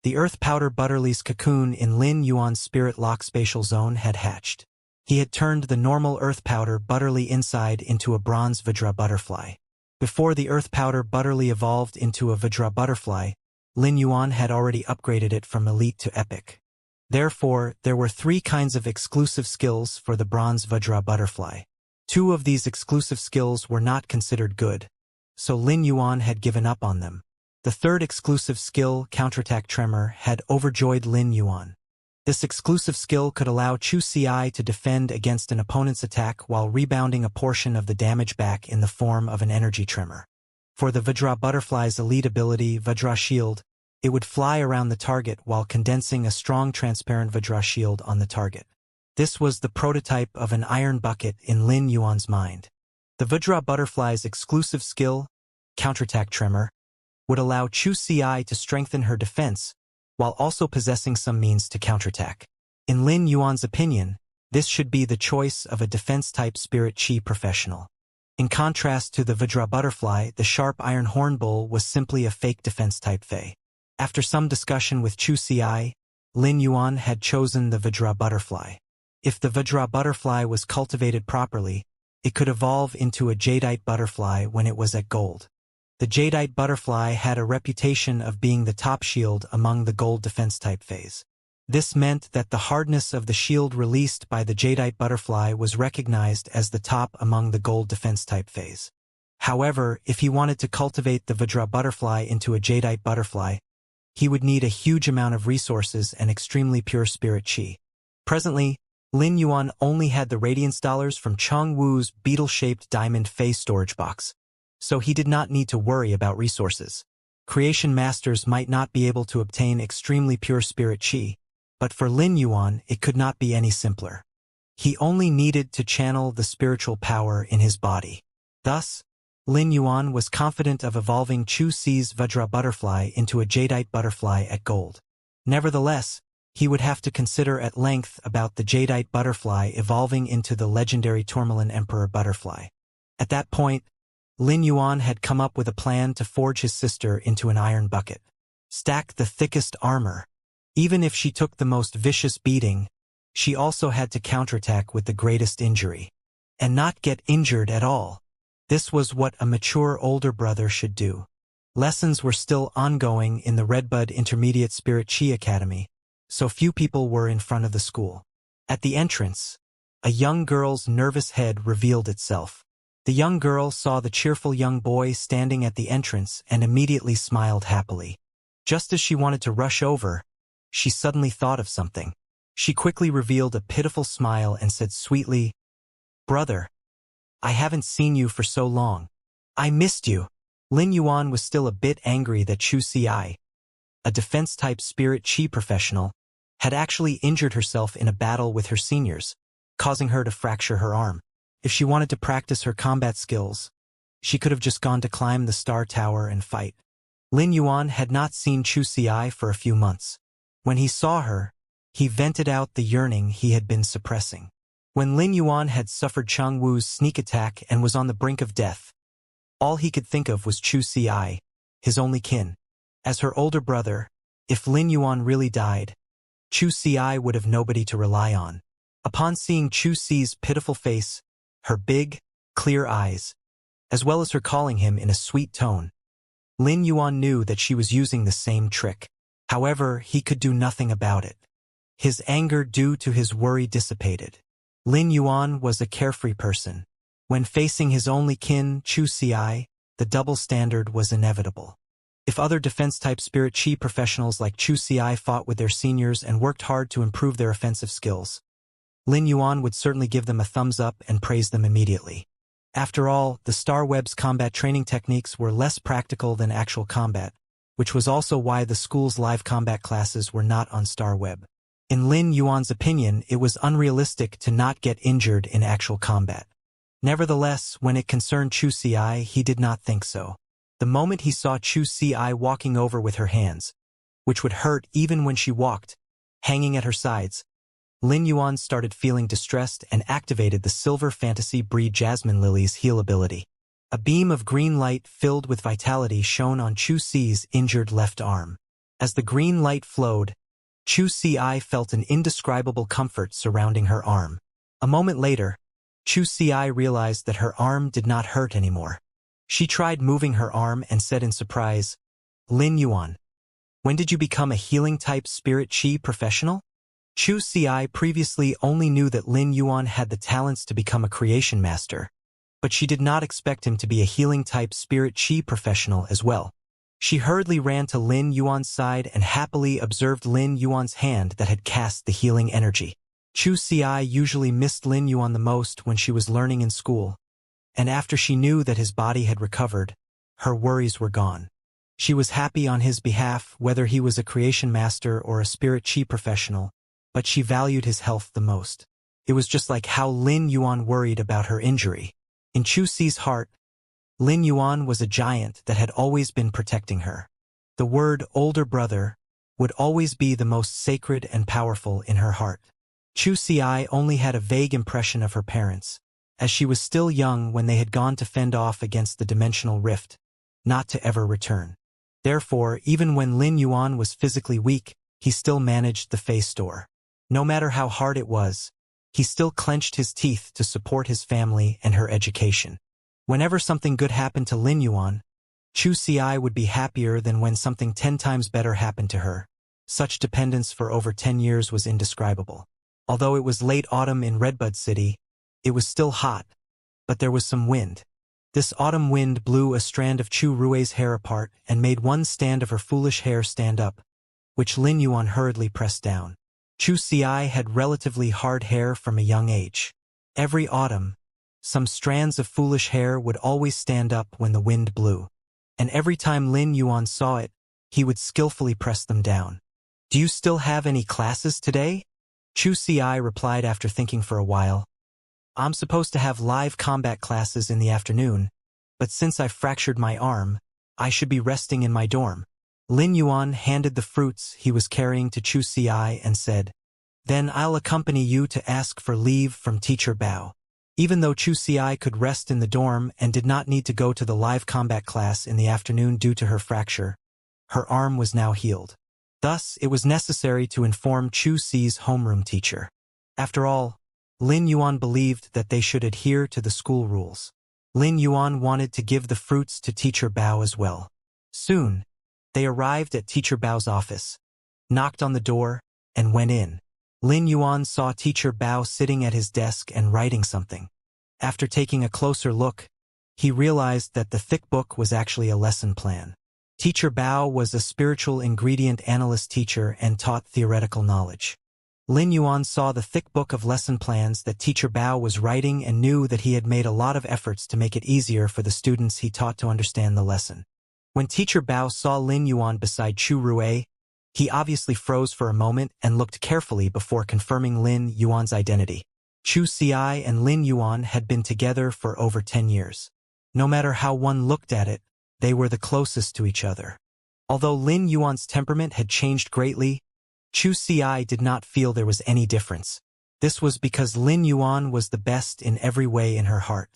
The earth powder Butterly's cocoon in Lin Yuan's spirit lock spatial zone had hatched. He had turned the normal earth powder Butterly inside into a bronze Vajra butterfly. Before the earth powder Butterly evolved into a Vajra butterfly, Lin Yuan had already upgraded it from elite to epic. Therefore, there were 3 kinds of exclusive skills for the bronze Vajra butterfly. 2 of these exclusive skills were not considered good, so Lin Yuan had given up on them. The 3rd exclusive skill, counterattack tremor, had overjoyed Lin Yuan. This exclusive skill could allow Chu Ci to defend against an opponent's attack while rebounding a portion of the damage back in the form of an energy tremor. For the Vajra butterfly's elite ability, Vajra Shield, it would fly around the target while condensing a strong transparent Vajra shield on the target. This was the prototype of an iron bucket in Lin Yuan's mind. The Vajra butterfly's exclusive skill, counterattack tremor, would allow Chu Ci to strengthen her defense, while also possessing some means to counterattack. In Lin Yuan's opinion, this should be the choice of a defense-type spirit chi professional. In contrast to the Vajra butterfly, the sharp iron horn bull was simply a fake defense-type fey. After some discussion with Chu Ci, Lin Yuan had chosen the Vajra butterfly. If the Vajra butterfly was cultivated properly, it could evolve into a jadeite butterfly when it was at gold. The jadeite butterfly had a reputation of being the top shield among the gold defense-type phase. This meant that the hardness of the shield released by the jadeite butterfly was recognized as the top among the gold defense-type phase. However, if he wanted to cultivate the Vajra butterfly into a jadeite butterfly, he would need a huge amount of resources and extremely pure spirit chi. Presently, Lin Yuan only had the radiance dollars from Cheng Wu's beetle-shaped diamond face storage box, so he did not need to worry about resources. Creation masters might not be able to obtain extremely pure spirit chi, but for Lin Yuan it could not be any simpler. He only needed to channel the spiritual power in his body. Thus, Lin Yuan was confident of evolving Chu Ci's Vajra butterfly into a jadeite butterfly at gold. Nevertheless, he would have to consider at length about the jadeite butterfly evolving into the legendary Tourmaline Emperor butterfly. At that point, Lin Yuan had come up with a plan to forge his sister into an iron bucket. Stack the thickest armor. Even if she took the most vicious beating, she also had to counterattack with the greatest injury. And not get injured at all. This was what a mature older brother should do. Lessons were still ongoing in the Redbud Intermediate Spirit Chi Academy, so few people were in front of the school. At the entrance, a young girl's nervous head revealed itself. The young girl saw the cheerful young boy standing at the entrance and immediately smiled happily. Just as she wanted to rush over, she suddenly thought of something. She quickly revealed a pitiful smile and said sweetly, "Brother, I haven't seen you for so long. I missed you." Lin Yuan was still a bit angry that Chu Ci, a defense-type spirit chi professional, had actually injured herself in a battle with her seniors, causing her to fracture her arm. If she wanted to practice her combat skills, she could have just gone to climb the Star Tower and fight. Lin Yuan had not seen Chu Ci for a few months. When he saw her, he vented out the yearning he had been suppressing. When Lin Yuan had suffered Cheng Wu's sneak attack and was on the brink of death, all he could think of was Chu Ci, his only kin. As her older brother, if Lin Yuan really died, Chu Ci would have nobody to rely on. Upon seeing Chu Ci's pitiful face, her big, clear eyes, as well as her calling him in a sweet tone, Lin Yuan knew that she was using the same trick. However, he could do nothing about it. His anger due to his worry dissipated. Lin Yuan was a carefree person. When facing his only kin, Chu Ci, the double standard was inevitable. If other defense-type spirit chi professionals like Chu Ci fought with their seniors and worked hard to improve their offensive skills, Lin Yuan would certainly give them a thumbs up and praise them immediately. After all, the Star Web's combat training techniques were less practical than actual combat, which was also why the school's live combat classes were not on Star Web. In Lin Yuan's opinion, it was unrealistic to not get injured in actual combat. Nevertheless, when it concerned Chu Ci, he did not think so. The moment he saw Chu Ci walking over with her hands, which would hurt even when she walked, hanging at her sides, Lin Yuan started feeling distressed and activated the Silver Fantasy Breed Jasmine Lily's heal ability. A beam of green light filled with vitality shone on Chu Ci's injured left arm. As the green light flowed, Chu Si felt an indescribable comfort surrounding her arm. A moment later, Chu Si realized that her arm did not hurt anymore. She tried moving her arm and said in surprise, "Lin Yuan, when did you become a healing-type spirit chi professional?" Chu Si previously only knew that Lin Yuan had the talents to become a creation master, but she did not expect him to be a healing-type spirit chi professional as well. She hurriedly ran to Lin Yuan's side and happily observed Lin Yuan's hand that had cast the healing energy. Chu Si usually missed Lin Yuan the most when she was learning in school, and after she knew that his body had recovered, her worries were gone. She was happy on his behalf whether he was a creation master or a spirit chi professional, but she valued his health the most. It was just like how Lin Yuan worried about her injury. In Chu Si's heart, Lin Yuan was a giant that had always been protecting her. The word older brother would always be the most sacred and powerful in her heart. Chu Si only had a vague impression of her parents, as she was still young when they had gone to fend off against the dimensional rift, not to ever return. Therefore, even when Lin Yuan was physically weak, he still managed the face store. No matter how hard it was, he still clenched his teeth to support his family and her education. Whenever something good happened to Lin Yuan, Chu Si would be happier than when something 10 times better happened to her. Such dependence for over 10 years was indescribable. Although it was late autumn in Redbud City, it was still hot, but there was some wind. This autumn wind blew a strand of Chu Rui's hair apart and made one stand of her foolish hair stand up, which Lin Yuan hurriedly pressed down. Chu Si had relatively hard hair from a young age. Every autumn, some strands of foolish hair would always stand up when the wind blew, and every time Lin Yuan saw it, he would skillfully press them down. "Do you still have any classes today?" Chu Si replied after thinking for a while. "I'm supposed to have live combat classes in the afternoon, but since I fractured my arm, I should be resting in my dorm." Lin Yuan handed the fruits he was carrying to Chu Si and said, "Then I'll accompany you to ask for leave from Teacher Bao." Even though Chu Si could rest in the dorm and did not need to go to the live combat class in the afternoon due to her fracture, her arm was now healed. Thus, it was necessary to inform Chu Si's homeroom teacher. After all, Lin Yuan believed that they should adhere to the school rules. Lin Yuan wanted to give the fruits to Teacher Bao as well. Soon, they arrived at Teacher Bao's office, knocked on the door, and went in. Lin Yuan saw Teacher Bao sitting at his desk and writing something. After taking a closer look, he realized that the thick book was actually a lesson plan. Teacher Bao was a spiritual ingredient analyst teacher and taught theoretical knowledge. Lin Yuan saw the thick book of lesson plans that Teacher Bao was writing and knew that he had made a lot of efforts to make it easier for the students he taught to understand the lesson. When Teacher Bao saw Lin Yuan beside Chu Rui, he obviously froze for a moment and looked carefully before confirming Lin Yuan's identity. Chu Si and Lin Yuan had been together for over 10 years. No matter how one looked at it, they were the closest to each other. Although Lin Yuan's temperament had changed greatly, Chu Si did not feel there was any difference. This was because Lin Yuan was the best in every way in her heart.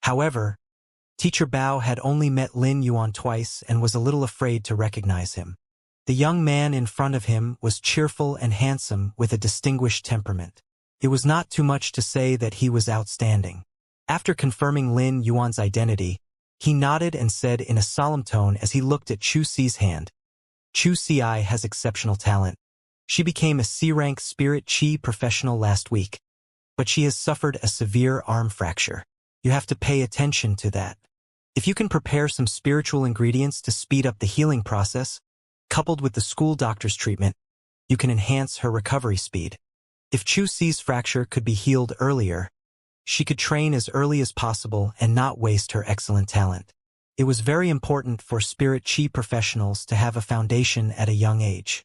However, Teacher Bao had only met Lin Yuan twice and was a little afraid to recognize him. The young man in front of him was cheerful and handsome with a distinguished temperament. It was not too much to say that he was outstanding. After confirming Lin Yuan's identity, he nodded and said in a solemn tone as he looked at Chu Si's hand, "Chu Si has exceptional talent. She became a C-rank spirit chi professional last week, but she has suffered a severe arm fracture. You have to pay attention to that. If you can prepare some spiritual ingredients to speed up the healing process, coupled with the school doctor's treatment, you can enhance her recovery speed. If Chu Si's fracture could be healed earlier, she could train as early as possible and not waste her excellent talent." It was very important for spirit chi professionals to have a foundation at a young age.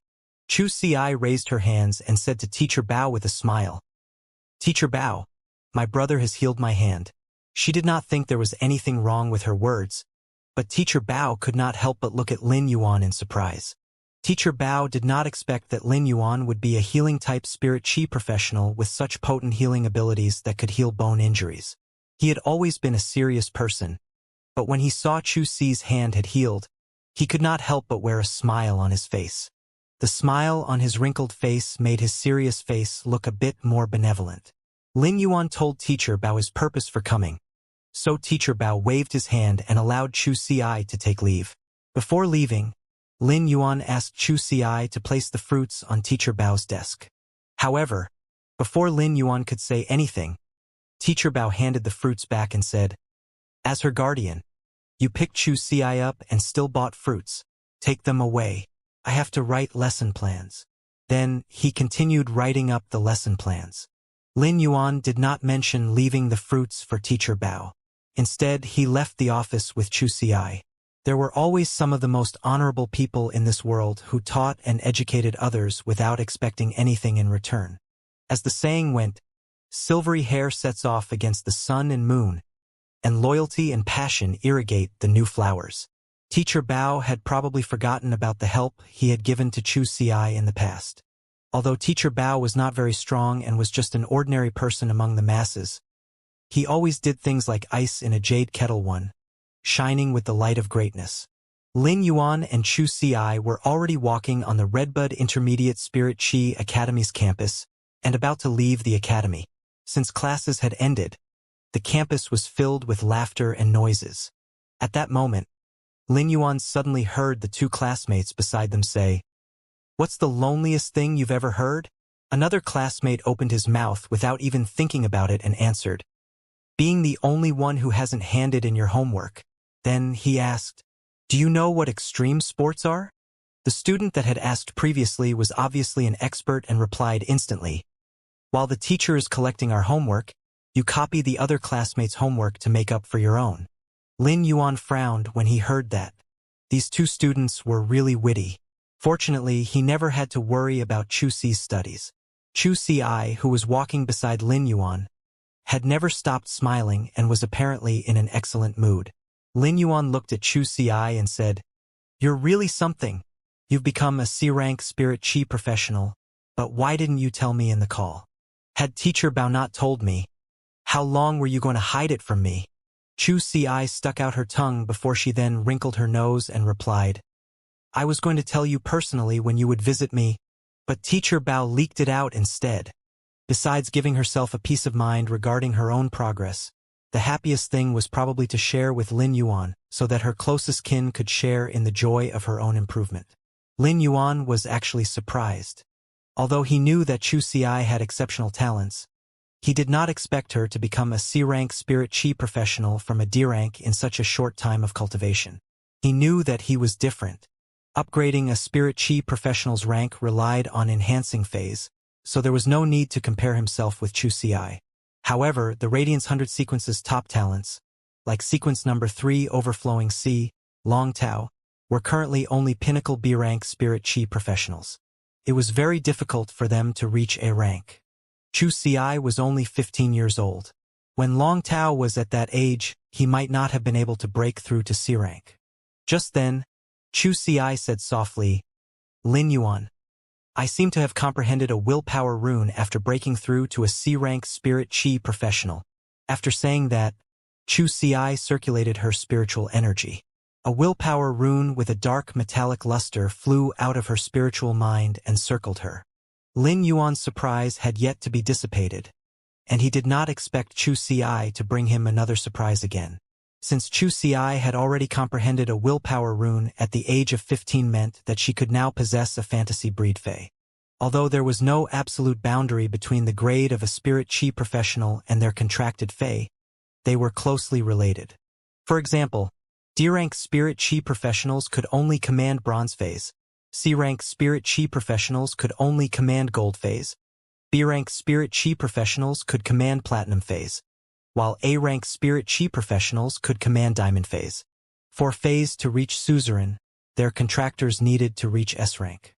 Chu Si raised her hands and said to Teacher Bao with a smile, "Teacher Bao, my brother has healed my hand." She did not think there was anything wrong with her words, but Teacher Bao could not help but look at Lin Yuan in surprise. Teacher Bao did not expect that Lin Yuan would be a healing-type spirit chi professional with such potent healing abilities that could heal bone injuries. He had always been a serious person, but when he saw Chu Si's hand had healed, he could not help but wear a smile on his face. The smile on his wrinkled face made his serious face look a bit more benevolent. Lin Yuan told Teacher Bao his purpose for coming, so Teacher Bao waved his hand and allowed Chu Si to take leave. Before leaving, Lin Yuan asked Chu Si to place the fruits on Teacher Bao's desk. However, before Lin Yuan could say anything, Teacher Bao handed the fruits back and said, "As her guardian, you picked Chu Si up and still bought fruits. Take them away. I have to write lesson plans." Then he continued writing up the lesson plans. Lin Yuan did not mention leaving the fruits for Teacher Bao. Instead, he left the office with Chu Si. There were always some of the most honorable people in this world who taught and educated others without expecting anything in return. As the saying went, silvery hair sets off against the sun and moon, and loyalty and passion irrigate the new flowers. Teacher Bao had probably forgotten about the help he had given to Chu Si in the past. Although Teacher Bao was not very strong and was just an ordinary person among the masses, he always did things like ice in a jade kettle one, shining with the light of greatness. Lin Yuan and Chu Si were already walking on the Redbud Intermediate Spirit Chi Academy's campus and about to leave the academy. Since classes had ended, the campus was filled with laughter and noises. At that moment, Lin Yuan suddenly heard the two classmates beside them say, "What's the loneliest thing you've ever heard?" Another classmate opened his mouth without even thinking about it and answered, "Being the only one who hasn't handed in your homework." Then he asked, "Do you know what extreme sports are?" The student that had asked previously was obviously an expert and replied instantly, "While the teacher is collecting our homework, you copy the other classmates' homework to make up for your own." Lin Yuan frowned when he heard that. These two students were really witty. Fortunately, he never had to worry about Chu Si's studies. Chu Si, who was walking beside Lin Yuan, had never stopped smiling and was apparently in an excellent mood. Lin Yuan looked at Chu Si and said, "You're really something. You've become a C-rank Spirit Chi professional, but why didn't you tell me in the call? Had Teacher Bao not told me, how long were you going to hide it from me?" Chu Si stuck out her tongue before she then wrinkled her nose and replied, "I was going to tell you personally when you would visit me, but Teacher Bao leaked it out instead." Besides giving herself a peace of mind regarding her own progress, the happiest thing was probably to share with Lin Yuan so that her closest kin could share in the joy of her own improvement. Lin Yuan was actually surprised. Although he knew that Chu Si had exceptional talents, he did not expect her to become a C-rank Spirit Chi professional from a D rank in such a short time of cultivation. He knew that he was different. Upgrading a Spirit Chi professional's rank relied on enhancing phase, so there was no need to compare himself with Chu Si. However, the Radiance 100 sequence's top talents, like sequence number 3 Overflowing C, Long Tao, were currently only pinnacle B-rank Spirit Chi professionals. It was very difficult for them to reach A rank. Chu Si was only 15 years old. When Long Tao was at that age, he might not have been able to break through to C rank. Just then, Chu Si said softly, "Lin Yuan, I seem to have comprehended a willpower rune after breaking through to a C-rank Spirit Chi professional." After saying that, Chu Si circulated her spiritual energy. A willpower rune with a dark metallic luster flew out of her spiritual mind and circled her. Lin Yuan's surprise had yet to be dissipated, and he did not expect Chu Si to bring him another surprise again. Since Chu Si had already comprehended a willpower rune at the age of 15 meant that she could now possess a fantasy breed Fae. Although there was no absolute boundary between the grade of a Spirit Chi professional and their contracted Fae, they were closely related. For example, D-rank Spirit Chi professionals could only command Bronze Phase, C-rank Spirit Chi professionals could only command Gold Phase, B-rank Spirit Chi professionals could command Platinum Phase, while A-rank Spirit Chi professionals could command Diamond Phase. For Phase to reach Suzerain, their contractors needed to reach S-rank.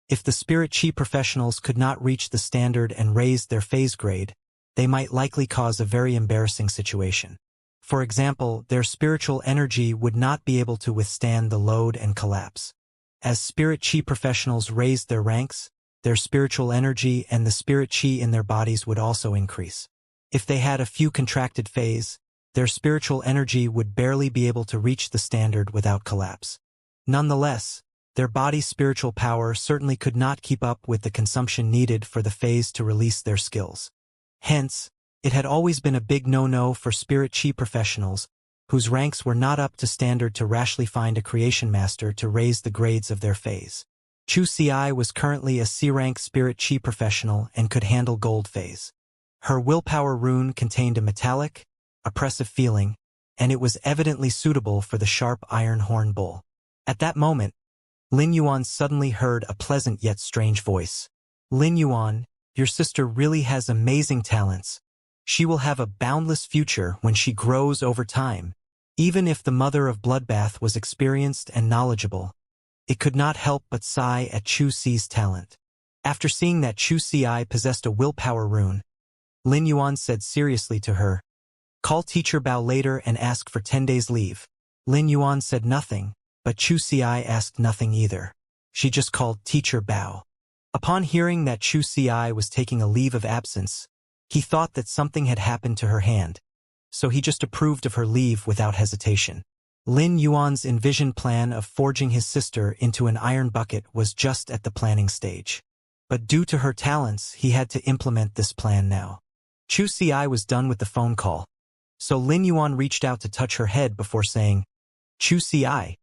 If the Spirit Chi professionals could not reach the standard and raise their phase grade, they might likely cause a very embarrassing situation. For example, their spiritual energy would not be able to withstand the load and collapse. As Spirit Chi professionals raised their ranks, their spiritual energy and the Spirit Chi in their bodies would also increase. If they had a few contracted phase, their spiritual energy would barely be able to reach the standard without collapse. Nonetheless, Their body's spiritual power certainly could not keep up with the consumption needed for the phase to release their skills. Hence, it had always been a big no-no for spirit chi professionals, whose ranks were not up to standard, to rashly find a creation master to raise the grades of their phase. Chu Ci was currently a C-rank spirit chi professional and could handle gold phase. Her willpower rune contained a metallic, oppressive feeling, and it was evidently suitable for the sharp iron horn bull. At that moment, Lin Yuan suddenly heard a pleasant yet strange voice. Lin Yuan, your sister really has amazing talents. She will have a boundless future when she grows over time. Even if the mother of Bloodbath was experienced and knowledgeable, it could not help but sigh at Chu Ci's talent. After seeing that Chu Ci possessed a willpower rune, Lin Yuan said seriously to her, "Call Teacher Bao later and ask for 10 days leave." Lin Yuan said nothing, but Chu Ci asked nothing either. She just called Teacher Bao. Upon hearing that Chu Ci was taking a leave of absence, he thought that something had happened to her hand, so he just approved of her leave without hesitation. Lin Yuan's envisioned plan of forging his sister into an iron bucket was just at the planning stage. But due to her talents, he had to implement this plan now. Chu Ci was done with the phone call, so Lin Yuan reached out to touch her head before saying, "Chu Ci,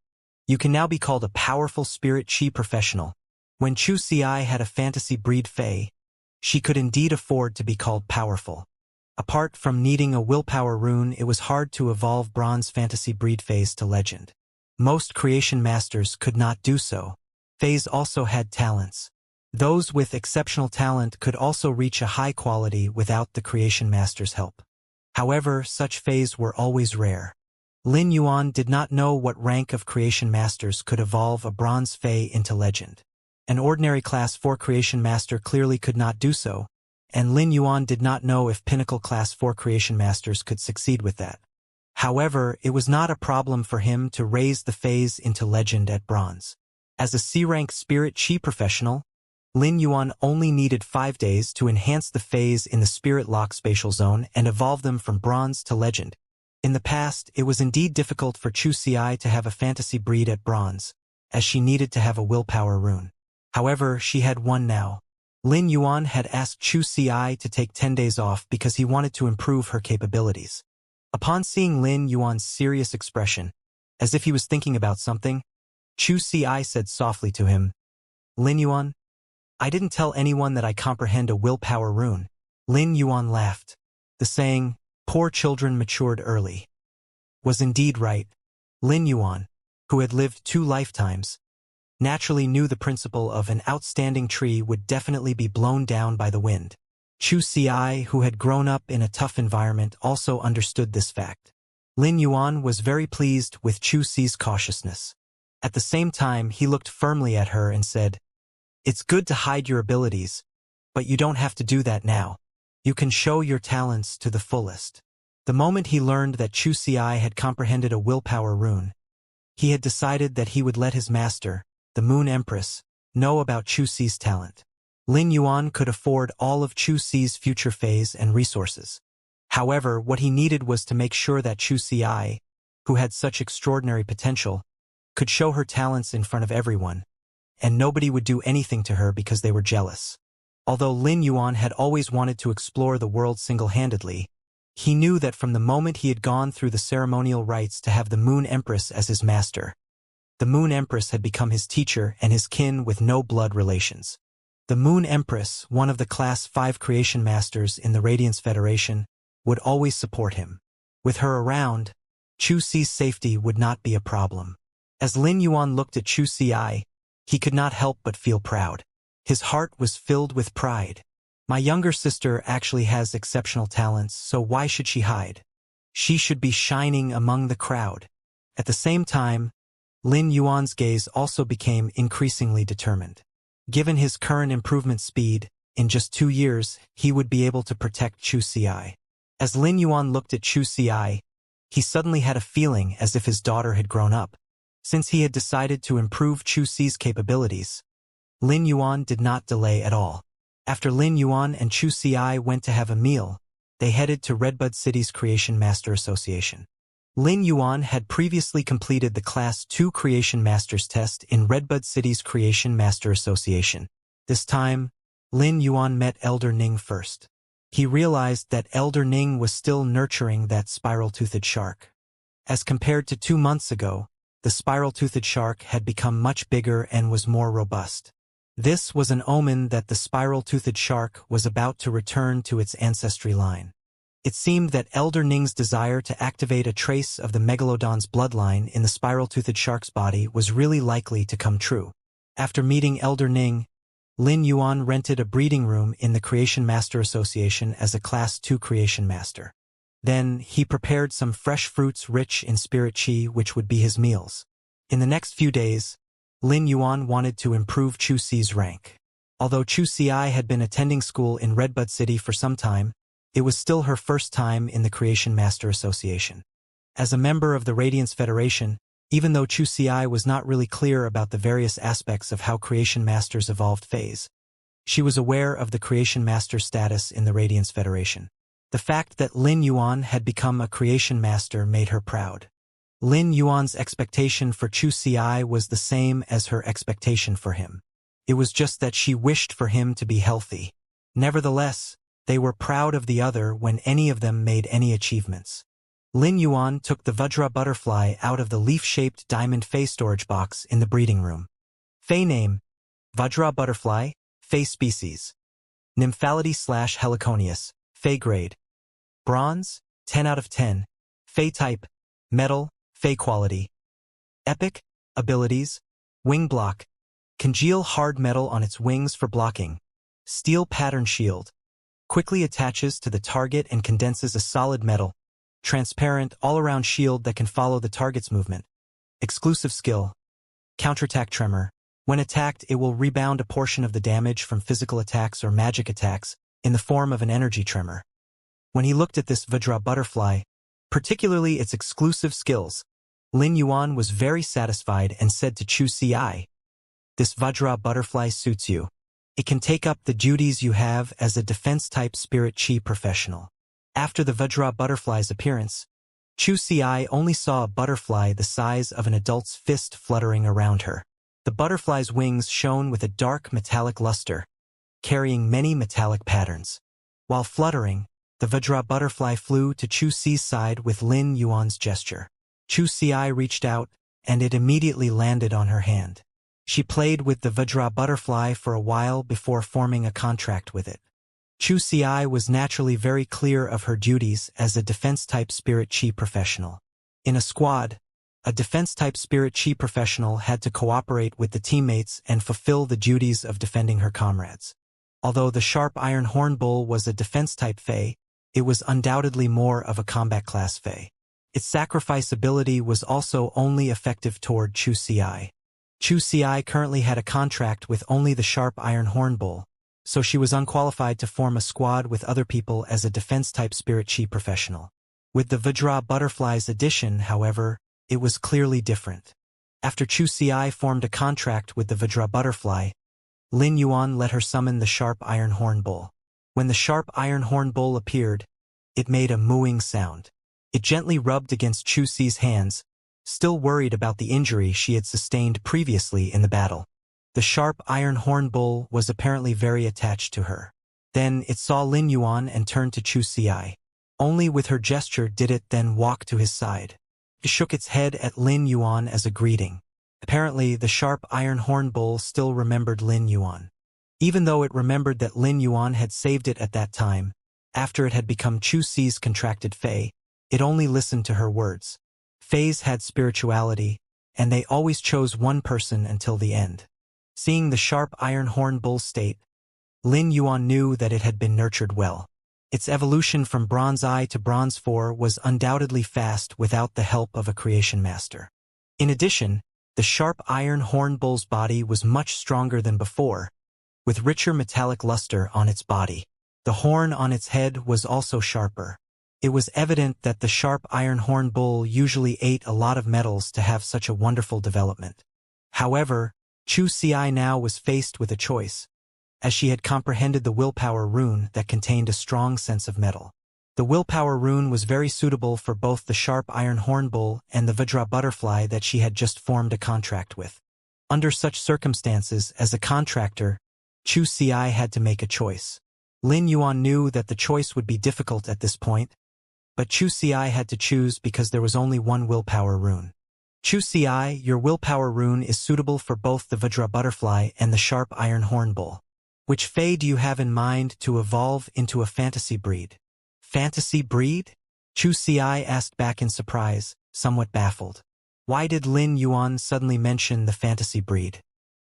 you can now be called a powerful spirit chi professional." When Chu Ci had a fantasy breed fae, she could indeed afford to be called powerful. Apart from needing a willpower rune, it was hard to evolve bronze fantasy breed faes to legend. Most creation masters could not do so. Faes also had talents. Those with exceptional talent could also reach a high quality without the creation master's help. However, such faes were always rare. Lin Yuan did not know what rank of creation masters could evolve a bronze fae into legend. An ordinary class 4 creation master clearly could not do so, and Lin Yuan did not know if pinnacle class 4 creation masters could succeed with that. However, it was not a problem for him to raise the phase into legend at bronze. As a C-rank spirit chi professional, Lin Yuan only needed 5 days to enhance the phase in the spirit lock spatial zone and evolve them from bronze to legend. In the past, it was indeed difficult for Chu Ci to have a fantasy breed at bronze, as she needed to have a willpower rune. However, she had one now. Lin Yuan had asked Chu Ci to take 10 days off because he wanted to improve her capabilities. Upon seeing Lin Yuan's serious expression, as if he was thinking about something, Chu Ci said softly to him, "Lin Yuan, I didn't tell anyone that I comprehend a willpower rune." Lin Yuan laughed. The saying, "Poor children matured early," was indeed right. Lin Yuan, who had lived 2 lifetimes, naturally knew the principle of an outstanding tree would definitely be blown down by the wind. Chu Ci, who had grown up in a tough environment, also understood this fact. Lin Yuan was very pleased with Chu Ci's cautiousness. At the same time, he looked firmly at her and said, "It's good to hide your abilities, but you don't have to do that now. You can show your talents to the fullest." The moment he learned that Chu Ci had comprehended a willpower rune, he had decided that he would let his master, the Moon Empress, know about Chu Ci's talent. Lin Yuan could afford all of Chu Ci's future phase and resources. However, what he needed was to make sure that Chu Ci, who had such extraordinary potential, could show her talents in front of everyone, and nobody would do anything to her because they were jealous. Although Lin Yuan had always wanted to explore the world single-handedly, he knew that from the moment he had gone through the ceremonial rites to have the Moon Empress as his master, the Moon Empress had become his teacher and his kin with no blood relations. The Moon Empress, one of the Class 5 creation masters in the Radiance Federation, would always support him. With her around, Chu Ci's safety would not be a problem. As Lin Yuan looked at Chu Ci, he could not help but feel proud. His heart was filled with pride. My younger sister actually has exceptional talents, so why should she hide? She should be shining among the crowd. At the same time, Lin Yuan's gaze also became increasingly determined. Given his current improvement speed, in just 2 years, he would be able to protect Chu Ci. As Lin Yuan looked at Chu Ci, he suddenly had a feeling as if his daughter had grown up. Since he had decided to improve Chu Ci's capabilities, Lin Yuan did not delay at all. After Lin Yuan and Chu Ci went to have a meal, they headed to Redbud City's Creation Master Association. Lin Yuan had previously completed the Class 2 Creation Masters test in Redbud City's Creation Master Association. This time, Lin Yuan met Elder Ning first. He realized that Elder Ning was still nurturing that spiral-toothed shark. As compared to 2 months ago, the spiral-toothed shark had become much bigger and was more robust. This was an omen that the spiral-toothed shark was about to return to its ancestry line. It seemed that Elder Ning's desire to activate a trace of the megalodon's bloodline in the spiral-toothed shark's body was really likely to come true. After meeting Elder Ning, Lin Yuan rented a breeding room in the Creation Master Association as a Class 2 Creation Master. Then, he prepared some fresh fruits rich in spirit qi which would be his meals. In the next few days, Lin Yuan wanted to improve Chu Xi's rank. Although Chu Xi had been attending school in Redbud City for some time, it was still her first time in the Creation Master Association. As a member of the Radiance Federation, even though Chu Xi was not really clear about the various aspects of how Creation Masters evolved phase, she was aware of the Creation Master status in the Radiance Federation. The fact that Lin Yuan had become a Creation Master made her proud. Lin Yuan's expectation for Chu Xi was the same as her expectation for him. It was just that she wished for him to be healthy. Nevertheless, they were proud of the other when any of them made any achievements. Lin Yuan took the Vajra butterfly out of the leaf-shaped diamond Fey storage box in the breeding room. Fey name: Vajra butterfly, Fey species. Nymphality/Heliconius, Fey grade. Bronze, 10 out of 10. Fey type: metal, Fey quality. Epic abilities: wing block. Congeal hard metal on its wings for blocking. Steel pattern shield. Quickly attaches to the target and condenses a solid metal. Transparent all-around shield that can follow the target's movement. Exclusive skill: counterattack tremor. When attacked, it will rebound a portion of the damage from physical attacks or magic attacks in the form of an energy tremor. When he looked at this Vajra butterfly, particularly its exclusive skills, Lin Yuan was very satisfied and said to Chu Xi, "This Vajra butterfly suits you. It can take up the duties you have as a defense-type spirit qi professional." After the Vajra butterfly's appearance, Chu Xi only saw a butterfly the size of an adult's fist fluttering around her. The butterfly's wings shone with a dark metallic luster, carrying many metallic patterns. While fluttering, the Vajra butterfly flew to Chu Xi's side with Lin Yuan's gesture. Chu Xi reached out, and it immediately landed on her hand. She played with the Vajra butterfly for a while before forming a contract with it. Chu Xi was naturally very clear of her duties as a defense-type spirit qi professional. In a squad, a defense-type spirit qi professional had to cooperate with the teammates and fulfill the duties of defending her comrades. Although the sharp iron horn bull was a defense-type Fey, it was undoubtedly more of a combat class Fey. Its sacrifice ability was also only effective toward Chu Xi. Chu Xi currently had a contract with only the sharp iron horn bull, so she was unqualified to form a squad with other people as a defense-type spirit qi professional. With the Vajra butterfly's addition, however, it was clearly different. After Chu Xi formed a contract with the Vajra butterfly, Lin Yuan let her summon the sharp iron horn bull. When the sharp iron horn bull appeared, it made a mooing sound. It gently rubbed against Chu Xi's hands, still worried about the injury she had sustained previously in the battle. The sharp iron horn bull was apparently very attached to her. Then it saw Lin Yuan and turned to Chu Xi. Only with her gesture did it then walk to his side. It shook its head at Lin Yuan as a greeting. Apparently, the sharp iron horn bull still remembered Lin Yuan. Even though it remembered that Lin Yuan had saved it at that time, after it had become Chu Xi's contracted Fey, it only listened to her words. Feys had spirituality, and they always chose one person until the end. Seeing the sharp iron horn bull's state, Lin Yuan knew that it had been nurtured well. Its evolution from Bronze I to Bronze IV was undoubtedly fast without the help of a creation master. In addition, the sharp iron horn bull's body was much stronger than before, with richer metallic luster on its body. The horn on its head was also sharper. It was evident that the sharp iron horn bull usually ate a lot of metals to have such a wonderful development. However, Chu Xi now was faced with a choice, as she had comprehended the willpower rune that contained a strong sense of metal. The willpower rune was very suitable for both the sharp iron horn bull and the Vajra butterfly that she had just formed a contract with. Under such circumstances, as a contractor, Chu Xi had to make a choice. Lin Yuan knew that the choice would be difficult at this point, but Chu Xi had to choose because there was only one willpower rune. Chu Xi, your willpower rune is suitable for both the Vajra butterfly and the sharp iron horn bull. Which fae do you have in mind to evolve into a fantasy breed? Fantasy breed? Chu Xi asked back in surprise, somewhat baffled. Why did Lin Yuan suddenly mention the fantasy breed?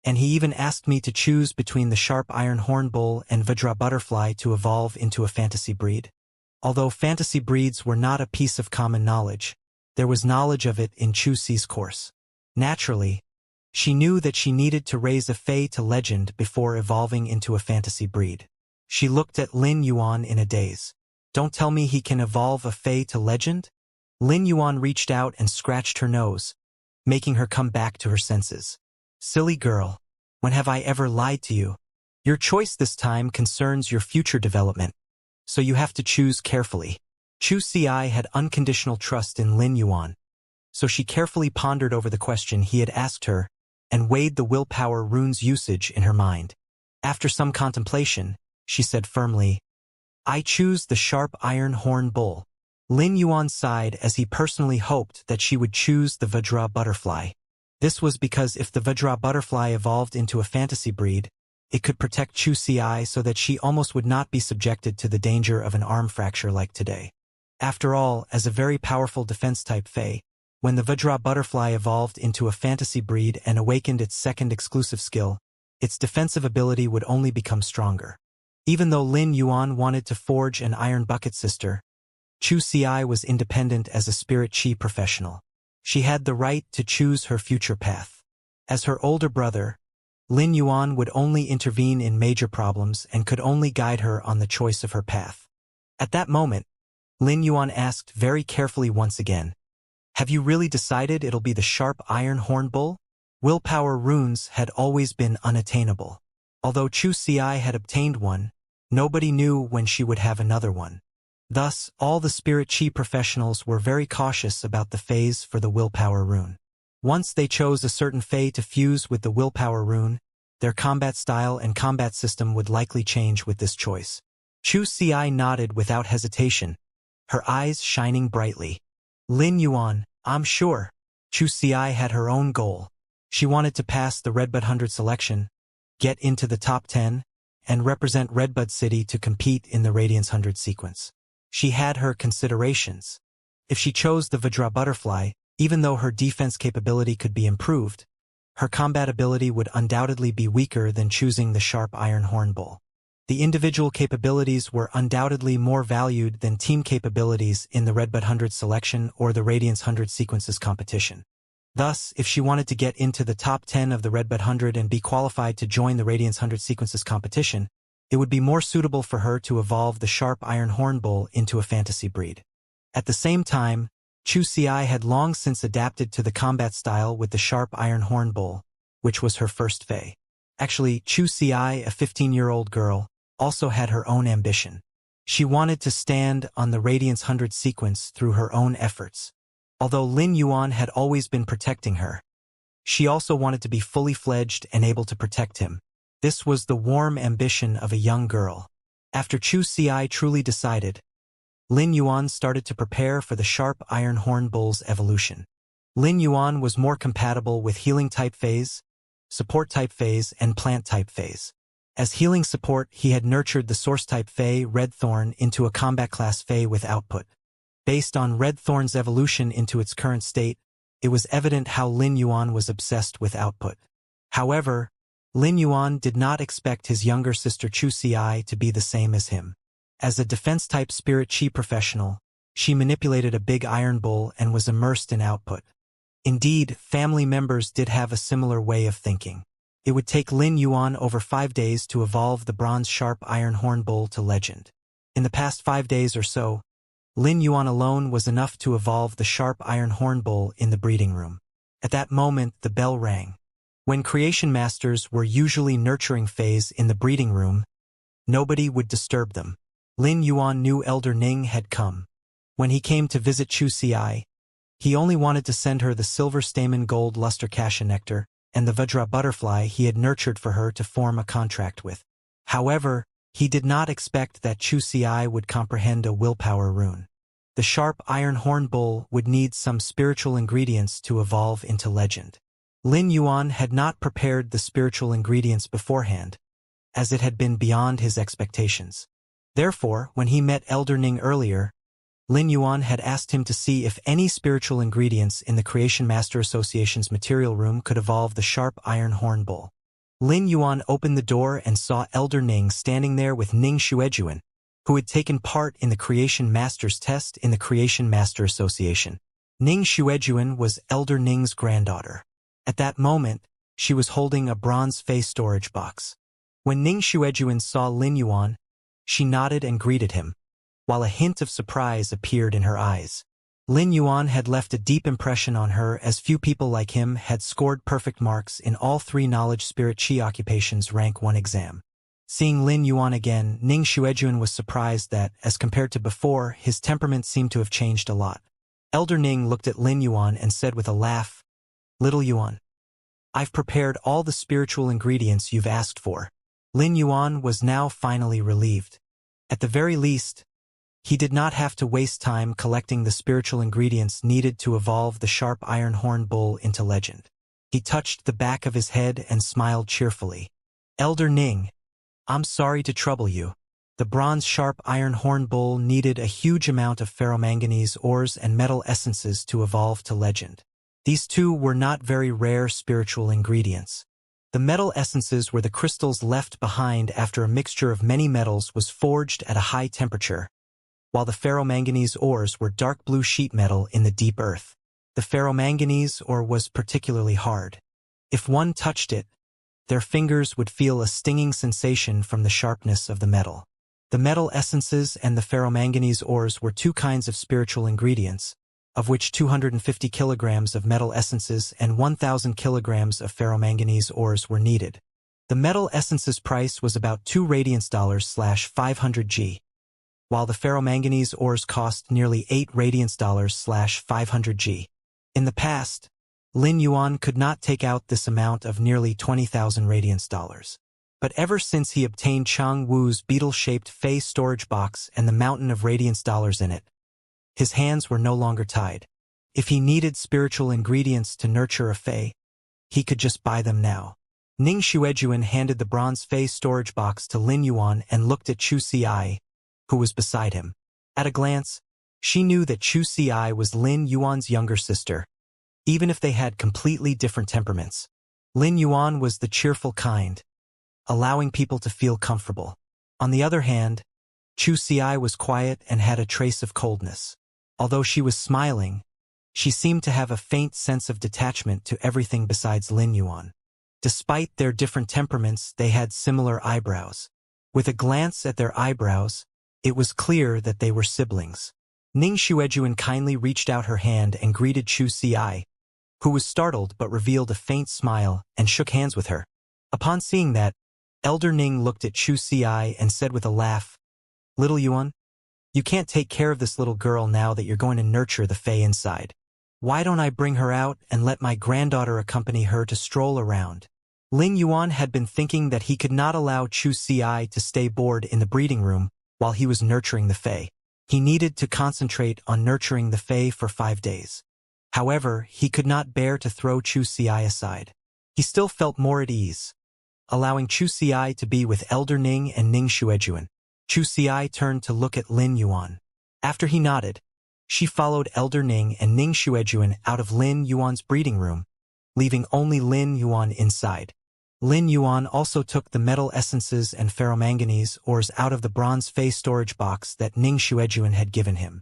And he even asked me to choose between the sharp iron horn bull and Vajra butterfly to evolve into a fantasy breed. Although fantasy breeds were not a piece of common knowledge, there was knowledge of it in Chu Xi's course. Naturally, she knew that she needed to raise a fae to legend before evolving into a fantasy breed. She looked at Lin Yuan in a daze. Don't tell me he can evolve a fae to legend? Lin Yuan reached out and scratched her nose, making her come back to her senses. Silly girl, when have I ever lied to you? Your choice this time concerns your future development, so you have to choose carefully. Chu Xi had unconditional trust in Lin Yuan, so she carefully pondered over the question he had asked her and weighed the willpower rune's usage in her mind. After some contemplation, she said firmly, I choose the sharp iron horn bull. Lin Yuan sighed as he personally hoped that she would choose the Vajra butterfly. This was because if the Vajra butterfly evolved into a fantasy breed, it could protect Chu Xi so that she almost would not be subjected to the danger of an arm fracture like today. After all, as a very powerful defense-type fae, when the Vajra butterfly evolved into a fantasy breed and awakened its second exclusive skill, its defensive ability would only become stronger. Even though Lin Yuan wanted to forge an iron bucket sister, Chu Xi was independent as a spirit chi professional. She had the right to choose her future path. As her older brother, Lin Yuan would only intervene in major problems and could only guide her on the choice of her path. At that moment, Lin Yuan asked very carefully once again, Have you really decided it'll be the sharp iron horn bull? Willpower runes had always been unattainable. Although Chu Xi had obtained one, nobody knew when she would have another one. Thus, all the spirit chi professionals were very cautious about the phase for the willpower rune. Once they chose a certain fae to fuse with the willpower rune, their combat style and combat system would likely change with this choice. Chu Xi nodded without hesitation, her eyes shining brightly. Lin Yuan, I'm sure. Chu Xi had her own goal. She wanted to pass the Redbud 100 selection, get into the top 10, and represent Redbud City to compete in the Radiance 100 sequence. She had her considerations. If she chose the Vajra butterfly, even though her defense capability could be improved, her combat ability would undoubtedly be weaker than choosing the sharp iron horn bull. The individual capabilities were undoubtedly more valued than team capabilities in the Redbud 100 selection or the Radiance 100 sequences competition. Thus, if she wanted to get into the top 10 of the Redbud 100 and be qualified to join the Radiance 100 sequences competition, it would be more suitable for her to evolve the sharp iron horn bull into a fantasy breed. At the same time, Chu Xi had long since adapted to the combat style with the sharp iron horn bull, which was her first fae. Actually, Chu Xi, a 15-year-old girl, also had her own ambition. She wanted to stand on the Radiance 100 sequence through her own efforts. Although Lin Yuan had always been protecting her, she also wanted to be fully fledged and able to protect him. This was the warm ambition of a young girl. After Chu Xi truly decided, Lin Yuan started to prepare for the sharp iron horn bull's evolution. Lin Yuan was more compatible with healing type phase, support type phase, and plant type phase. As healing support, he had nurtured the source type fae Red Thorn into a combat class fae with output. Based on Red Thorn's evolution into its current state, it was evident how Lin Yuan was obsessed with output. However, Lin Yuan did not expect his younger sister Chu Xi to be the same as him. As a defense-type spirit chi professional, she manipulated a big iron bull and was immersed in output. Indeed, family members did have a similar way of thinking. It would take Lin Yuan over 5 days to evolve the bronze sharp iron horn bull to legend. In the past 5 days or so, Lin Yuan alone was enough to evolve the sharp iron horn bull in the breeding room. At that moment, the bell rang. When creation masters were usually nurturing phase in the breeding room, nobody would disturb them. Lin Yuan knew Elder Ning had come. When he came to visit Chu Xi, he only wanted to send her the silver stamen gold luster cassia nectar and the Vajra butterfly he had nurtured for her to form a contract with. However, he did not expect that Chu Xi would comprehend a willpower rune. The sharp iron horn bull would need some spiritual ingredients to evolve into legend. Lin Yuan had not prepared the spiritual ingredients beforehand, as it had been beyond his expectations. Therefore, when he met Elder Ning earlier, Lin Yuan had asked him to see if any spiritual ingredients in the Creation Master Association's material room could evolve the sharp iron horn bull. Lin Yuan opened the door and saw Elder Ning standing there with Ning Xuejuan, who had taken part in the Creation Master's test in the Creation Master Association. Ning Xuejuan was Elder Ning's granddaughter. At that moment, she was holding a bronze face storage box. When Ning Xuejuan saw Lin Yuan, she nodded and greeted him, while a hint of surprise appeared in her eyes. Lin Yuan had left a deep impression on her, as few people like him had scored perfect marks in all 3 Knowledge Spirit Qi occupations rank 1 exam. Seeing Lin Yuan again, Ning Xuejuan was surprised that, as compared to before, his temperament seemed to have changed a lot. Elder Ning looked at Lin Yuan and said with a laugh, "Little Yuan, I've prepared all the spiritual ingredients you've asked for." Lin Yuan was now finally relieved. At the very least, he did not have to waste time collecting the spiritual ingredients needed to evolve the sharp iron horn bull into legend. He touched the back of his head and smiled cheerfully. "Elder Ning, I'm sorry to trouble you. The bronze sharp iron horn bull needed a huge amount of ferromanganese ores and metal essences to evolve to legend. These 2 were not very rare spiritual ingredients. The metal essences were the crystals left behind after a mixture of many metals was forged at a high temperature, while the ferromanganese ores were dark blue sheet metal in the deep earth. The ferromanganese ore was particularly hard. If one touched it, their fingers would feel a stinging sensation from the sharpness of the metal. The metal essences and the ferromanganese ores were 2 kinds of spiritual ingredients, of which 250 kilograms of metal essences and 1,000 kilograms of ferromanganese ores were needed. The metal essences price was about $2 radiance /500 G, while the ferromanganese ores cost nearly $8 radiance /500 G. In the past, Lin Yuan could not take out this amount of nearly 20,000 radiance dollars. But ever since he obtained Chang Wu's beetle-shaped Fei storage box and the mountain of radiance dollars in it, his hands were no longer tied. If he needed spiritual ingredients to nurture a Fei, he could just buy them now. Ning Xuejuan handed the bronze Fei storage box to Lin Yuan and looked at Chu Xi, who was beside him. At a glance, she knew that Chu Xi was Lin Yuan's younger sister, even if they had completely different temperaments. Lin Yuan was the cheerful kind, allowing people to feel comfortable. On the other hand, Chu Xi was quiet and had a trace of coldness. Although she was smiling, she seemed to have a faint sense of detachment to everything besides Lin Yuan. Despite their different temperaments, they had similar eyebrows. With a glance at their eyebrows, it was clear that they were siblings. Ning Xuejuan kindly reached out her hand and greeted Chu Xi, who was startled but revealed a faint smile and shook hands with her. Upon seeing that, Elder Ning looked at Chu Xi and said with a laugh, "Little Yuan, you can't take care of this little girl now that you're going to nurture the Fei inside. Why don't I bring her out and let my granddaughter accompany her to stroll around?" Lin Yuan had been thinking that he could not allow Chu Xi to stay bored in the breeding room while he was nurturing the Fei. He needed to concentrate on nurturing the Fei for 5 days. However, he could not bear to throw Chu Xi aside. He still felt more at ease, allowing Chu Xi to be with Elder Ning and Ning Xuejuan. Chu Xi turned to look at Lin Yuan. After he nodded, she followed Elder Ning and Ning Xuejuan out of Lin Yuan's breeding room, leaving only Lin Yuan inside. Lin Yuan also took the metal essences and ferromanganese ores out of the bronze Fei storage box that Ning Xuejuan had given him.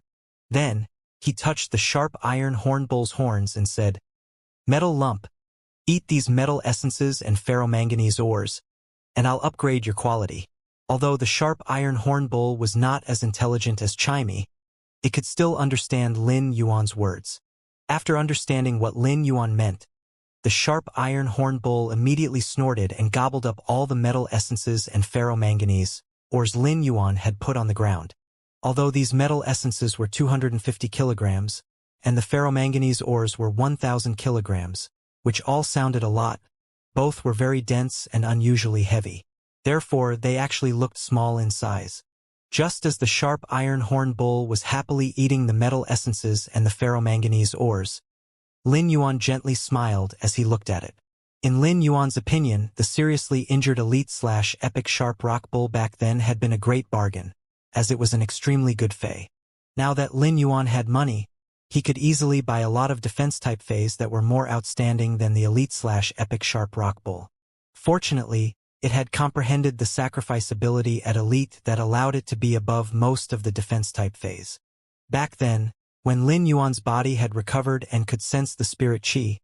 Then, he touched the sharp iron horn bull's horns and said, "Metal lump, eat these metal essences and ferromanganese ores, and I'll upgrade your quality." Although the sharp iron horn bull was not as intelligent as Chimey, it could still understand Lin Yuan's words. After understanding what Lin Yuan meant, the sharp iron horn bull immediately snorted and gobbled up all the metal essences and ferromanganese ores Lin Yuan had put on the ground. Although these metal essences were 250 kilograms, and the ferromanganese ores were 1,000 kilograms, which all sounded a lot, both were very dense and unusually heavy. Therefore, they actually looked small in size. Just as the sharp iron horn bull was happily eating the metal essences and the ferromanganese ores, Lin Yuan gently smiled as he looked at it. In Lin Yuan's opinion, the seriously injured elite/epic sharp rock bull back then had been a great bargain, as it was an extremely good fey. Now that Lin Yuan had money, he could easily buy a lot of defense-type feys that were more outstanding than the elite/epic sharp rock bull. Fortunately, it had comprehended the sacrifice ability at elite that allowed it to be above most of the defense-type feys. Back then, when Lin Yuan's body had recovered and could sense the spirit qi,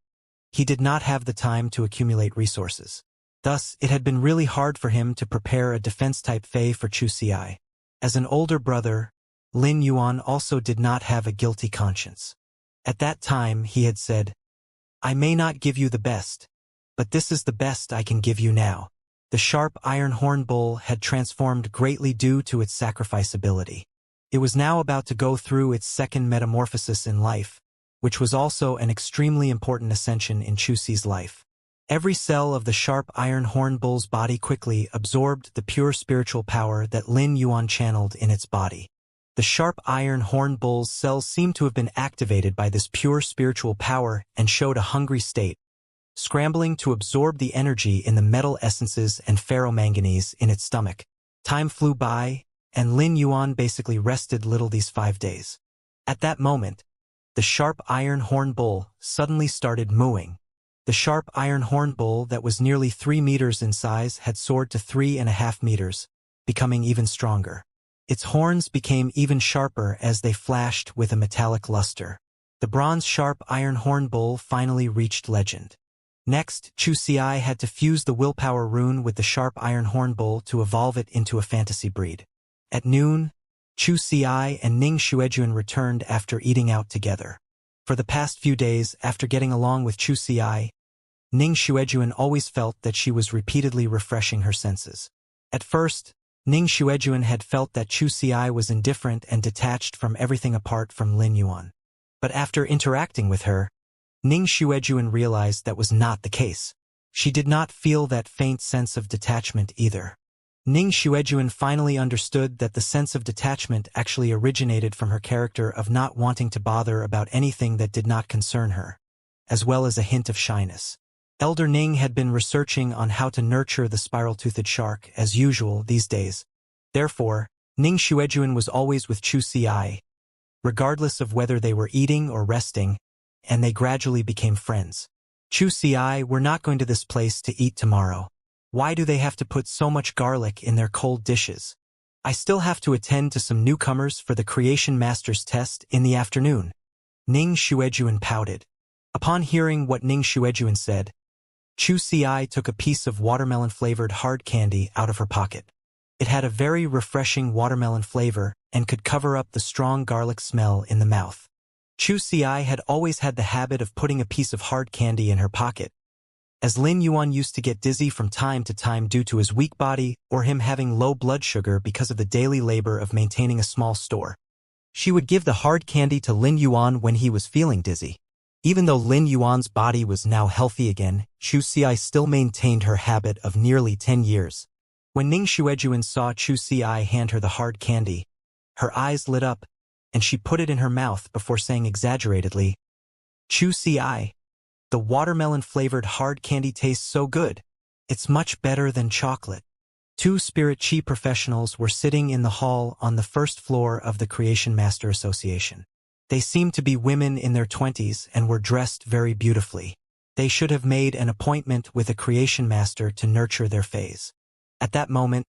he did not have the time to accumulate resources. Thus, it had been really hard for him to prepare a defense-type fey for Chu Ci. As an older brother, Lin Yuan also did not have a guilty conscience. At that time, he had said, "I may not give you the best, but this is the best I can give you now." The sharp iron horn bull had transformed greatly due to its sacrifice ability. It was now about to go through its second metamorphosis in life, which was also an extremely important ascension in Chu Ci's life. Every cell of the sharp iron horn bull's body quickly absorbed the pure spiritual power that Lin Yuan channeled in its body. The sharp iron horn bull's cells seemed to have been activated by this pure spiritual power and showed a hungry state, scrambling to absorb the energy in the metal essences and ferromanganese in its stomach. Time flew by, and Lin Yuan basically rested little these 5 days. At that moment, the sharp iron horn bull suddenly started mooing. The sharp iron horn bull that was nearly 3 meters in size had soared to 3.5 meters, becoming even stronger. Its horns became even sharper as they flashed with a metallic luster. The bronze-sharp iron horn bull finally reached legend. Next, Chu Ci had to fuse the willpower rune with the sharp iron horn bull to evolve it into a fantasy breed. At noon, Chu Ci and Ning Xuejuan returned after eating out together. For the past few days after getting along with Chu Ci, Ning Xuejuan always felt that she was repeatedly refreshing her senses. At first, Ning Xuejuan had felt that Chu Ci was indifferent and detached from everything apart from Lin Yuan. But after interacting with her, Ning Xuejuan realized that was not the case. She did not feel that faint sense of detachment either. Ning Xuejuan finally understood that the sense of detachment actually originated from her character of not wanting to bother about anything that did not concern her, as well as a hint of shyness. Elder Ning had been researching on how to nurture the spiral-toothed shark as usual these days. Therefore, Ning Xuejuan was always with Chu Ci, regardless of whether they were eating or resting, and they gradually became friends. Chu Ci, "We're not going to this place to eat tomorrow. Why do they have to put so much garlic in their cold dishes? I still have to attend to some newcomers for the Creation Master's test in the afternoon." Ning Xuejuan pouted. Upon hearing what Ning Xuejuan said, Chu Ci took a piece of watermelon-flavored hard candy out of her pocket. It had a very refreshing watermelon flavor and could cover up the strong garlic smell in the mouth. Chu Ci had always had the habit of putting a piece of hard candy in her pocket, as Lin Yuan used to get dizzy from time to time due to his weak body or him having low blood sugar because of the daily labor of maintaining a small store. She would give the hard candy to Lin Yuan when he was feeling dizzy. Even though Lin Yuan's body was now healthy again, Chu Ci still maintained her habit of nearly 10 years. When Ning Xuejuan saw Chu Ci hand her the hard candy, her eyes lit up, and she put it in her mouth before saying exaggeratedly, "Chu Ci, the watermelon-flavored hard candy tastes so good. It's much better than chocolate." 2 spirit qi professionals were sitting in the hall on the first floor of the Creation Master Association. They seemed to be women in their 20s and were dressed very beautifully. They should have made an appointment with a Creation Master to nurture their phase. At that moment,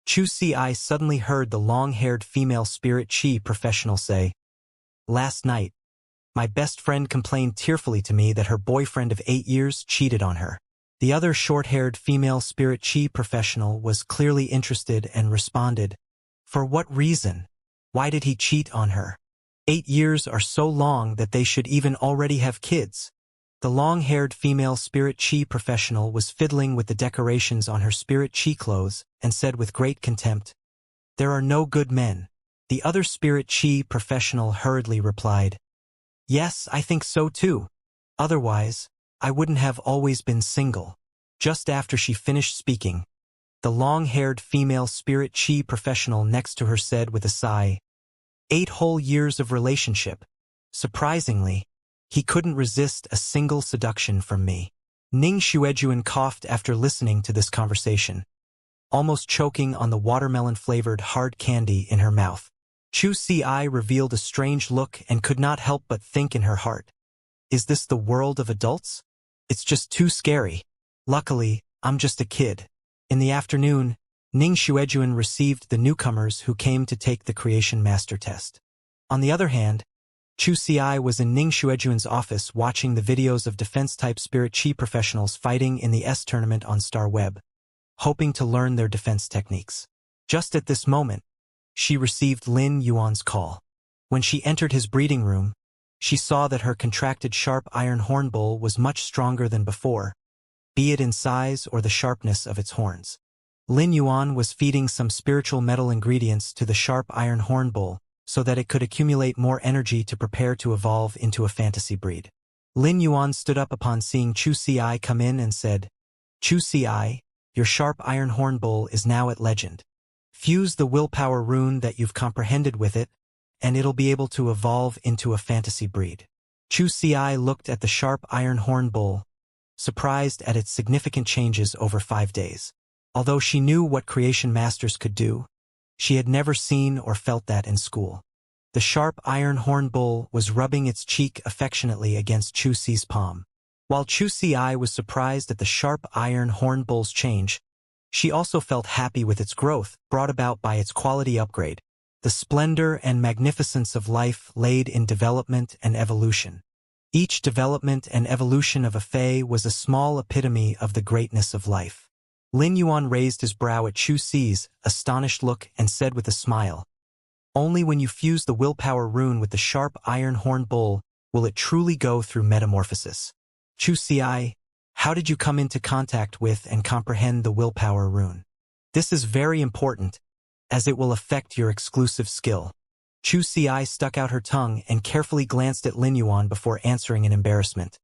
Chu Ci suddenly heard the long-haired female spirit qi professional say, "Last night, my best friend complained tearfully to me that her boyfriend of 8 years cheated on her." The other short-haired female spirit qi professional was clearly interested and responded, "For what reason? Why did he cheat on her? 8 years are so long that they should even already have kids." The long-haired female spirit qi professional was fiddling with the decorations on her spirit qi clothes and said with great contempt, There are no good men. The other spirit chi professional hurriedly replied. Yes, I think so too. Otherwise, I wouldn't have always been single. Just after she finished speaking, the long-haired female spirit chi professional next to her said with a sigh, 8 whole years of relationship. Surprisingly, he couldn't resist a single seduction from me. Ning Xuejuan coughed after listening to this conversation, almost choking on the watermelon-flavored hard candy in her mouth. Chu Si revealed a strange look and could not help but think in her heart. Is this the world of adults? It's just too scary. Luckily, I'm just a kid. In the afternoon, Ning Xuejuan received the newcomers who came to take the Creation Master test. On the other hand, Chu Si was in Ning Xuejuan's office watching the videos of defense-type spirit chi professionals fighting in the S tournament on Star Web, hoping to learn their defense techniques. Just at this moment, she received Lin Yuan's call. When she entered his breeding room, she saw that her contracted sharp iron horn bull was much stronger than before, be it in size or the sharpness of its horns. Lin Yuan was feeding some spiritual metal ingredients to the sharp iron horn bull so that it could accumulate more energy to prepare to evolve into a fantasy breed. Lin Yuan stood up upon seeing Chu Si come in and said, Chu Si, your sharp iron horn bull is now at legend. Fuse the willpower rune that you've comprehended with it, and it'll be able to evolve into a fantasy breed. Chu Si looked at the sharp iron horn bull, surprised at its significant changes over 5 days. Although she knew what creation masters could do, she had never seen or felt that in school. The sharp iron horn bull was rubbing its cheek affectionately against Chu Si's palm. While Chu Si was surprised at the sharp iron horn bull's change, she also felt happy with its growth, brought about by its quality upgrade, the splendor and magnificence of life laid in development and evolution. Each development and evolution of a Fey was a small epitome of the greatness of life. Lin Yuan raised his brow at Chu Si's astonished look and said with a smile, Only when you fuse the willpower rune with the sharp iron horn bull will it truly go through metamorphosis. Chu Si, how did you come into contact with and comprehend the willpower rune? This is very important, as it will affect your exclusive skill. Chu Si stuck out her tongue and carefully glanced at Lin Yuan before answering in embarrassment.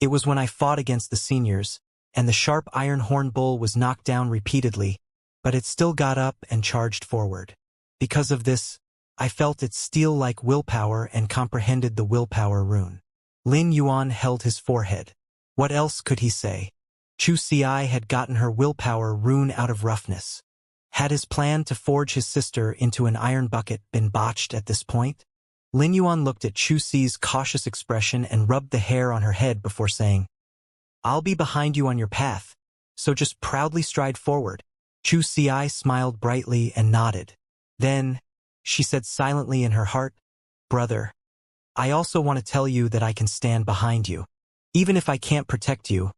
It was when I fought against the seniors, and the sharp iron horn bull was knocked down repeatedly, but it still got up and charged forward. Because of this, I felt its steel-like willpower and comprehended the willpower rune. Lin Yuan held his forehead. What else could he say? Chu Si had gotten her willpower rune out of roughness. Had his plan to forge his sister into an iron bucket been botched at this point? Lin Yuan looked at Chu Si's cautious expression and rubbed the hair on her head before saying, I'll be behind you on your path, so just proudly stride forward. Chu Si smiled brightly and nodded. Then, she said silently in her heart, Brother, I also want to tell you that I can stand behind you. Even if I can't protect you,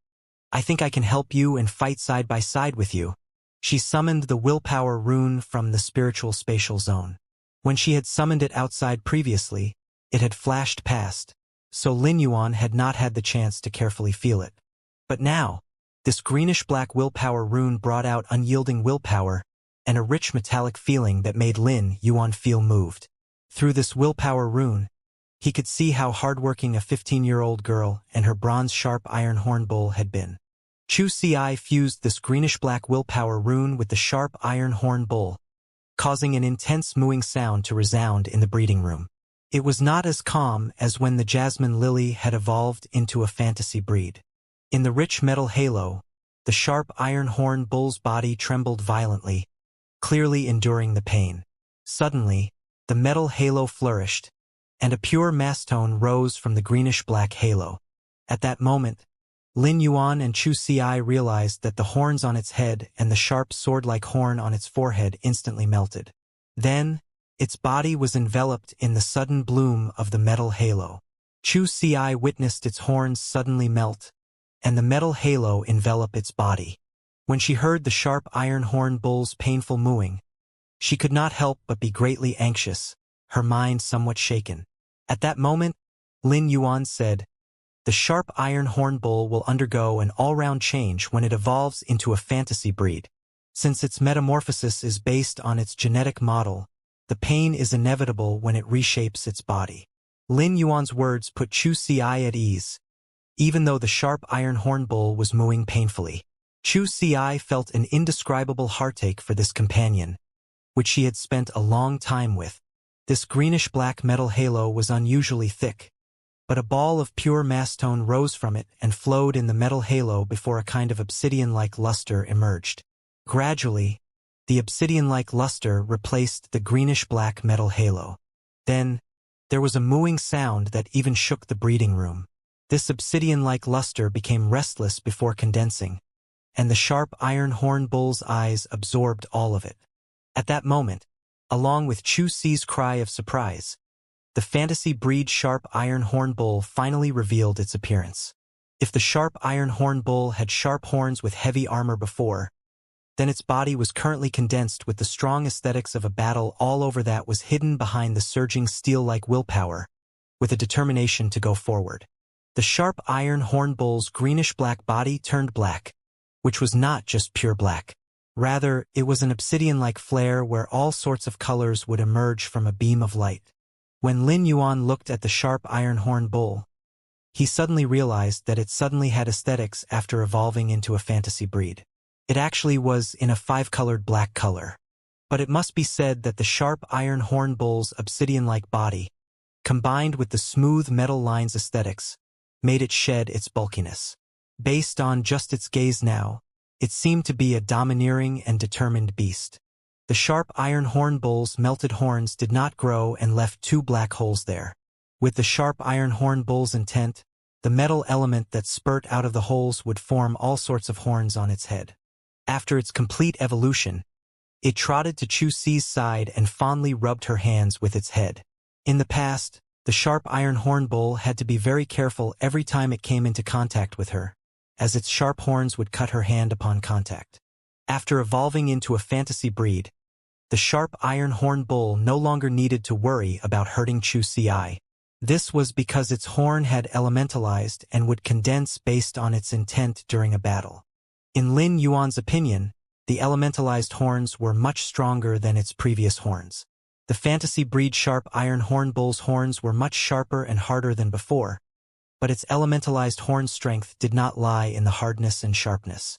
I think I can help you and fight side by side with you. She summoned the willpower rune from the spiritual spatial zone. When she had summoned it outside previously, it had flashed past, so Lin Yuan had not had the chance to carefully feel it. But now, this greenish-black willpower rune brought out unyielding willpower and a rich metallic feeling that made Lin Yuan feel moved. Through this willpower rune, he could see how hardworking a 15-year-old girl and her bronze-sharp iron horn bull had been. Chu Si fused this greenish-black willpower rune with the sharp iron horn bull, causing an intense mooing sound to resound in the breeding room. It was not as calm as when the jasmine lily had evolved into a fantasy breed. In the rich metal halo, the sharp iron horn bull's body trembled violently, clearly enduring the pain. Suddenly, the metal halo flourished, and a pure mass tone rose from the greenish-black halo. At that moment, Lin Yuan and Chu Si realized that the horns on its head and the sharp sword-like horn on its forehead instantly melted. Then, its body was enveloped in the sudden bloom of the metal halo. Chu Si witnessed its horns suddenly melt, and the metal halo envelop its body. When she heard the sharp iron horn bull's painful mooing, she could not help but be greatly anxious, her mind somewhat shaken. At that moment, Lin Yuan said, The sharp iron horn bull will undergo an all-round change when it evolves into a fantasy breed. Since its metamorphosis is based on its genetic model, the pain is inevitable when it reshapes its body. Lin Yuan's words put Chu Si at ease, even though the sharp iron horn bull was mooing painfully. Chu Si felt an indescribable heartache for this companion, which she had spent a long time with. This greenish-black metal halo was unusually thick, but a ball of pure mastone rose from it and flowed in the metal halo before a kind of obsidian-like luster emerged. Gradually, the obsidian-like luster replaced the greenish-black metal halo. Then, there was a mooing sound that even shook the breeding room. This obsidian-like luster became restless before condensing, and the sharp iron horn bull's eyes absorbed all of it. At that moment, along with Chu Si's cry of surprise, the fantasy breed sharp iron horn bull finally revealed its appearance. If the sharp iron horn bull had sharp horns with heavy armor before, then its body was currently condensed with the strong aesthetics of a battle all over that was hidden behind the surging steel-like willpower, with a determination to go forward. The sharp iron horn bull's greenish-black body turned black, which was not just pure black. Rather, it was an obsidian-like flare where all sorts of colors would emerge from a beam of light. When Lin Yuan looked at the sharp iron horn bull, he suddenly realized that it suddenly had aesthetics after evolving into a fantasy breed. It actually was in a 5-colored black color. But it must be said that the sharp iron horn bull's obsidian-like body, combined with the smooth metal lines aesthetics, made it shed its bulkiness. Based on just its gaze now, it seemed to be a domineering and determined beast. The sharp iron horn bull's melted horns did not grow and left 2 black holes there. With the sharp iron horn bull's intent, the metal element that spurt out of the holes would form all sorts of horns on its head. After its complete evolution, it trotted to Chu Si's side and fondly rubbed her hands with its head. In the past, the sharp iron horn bull had to be very careful every time it came into contact with her, as its sharp horns would cut her hand upon contact. After evolving into a fantasy breed, the sharp iron horn bull no longer needed to worry about hurting Chu Si. This was because its horn had elementalized and would condense based on its intent during a battle. In Lin Yuan's opinion, the elementalized horns were much stronger than its previous horns. The fantasy breed sharp iron horn bull's horns were much sharper and harder than before, but its elementalized horn strength did not lie in the hardness and sharpness.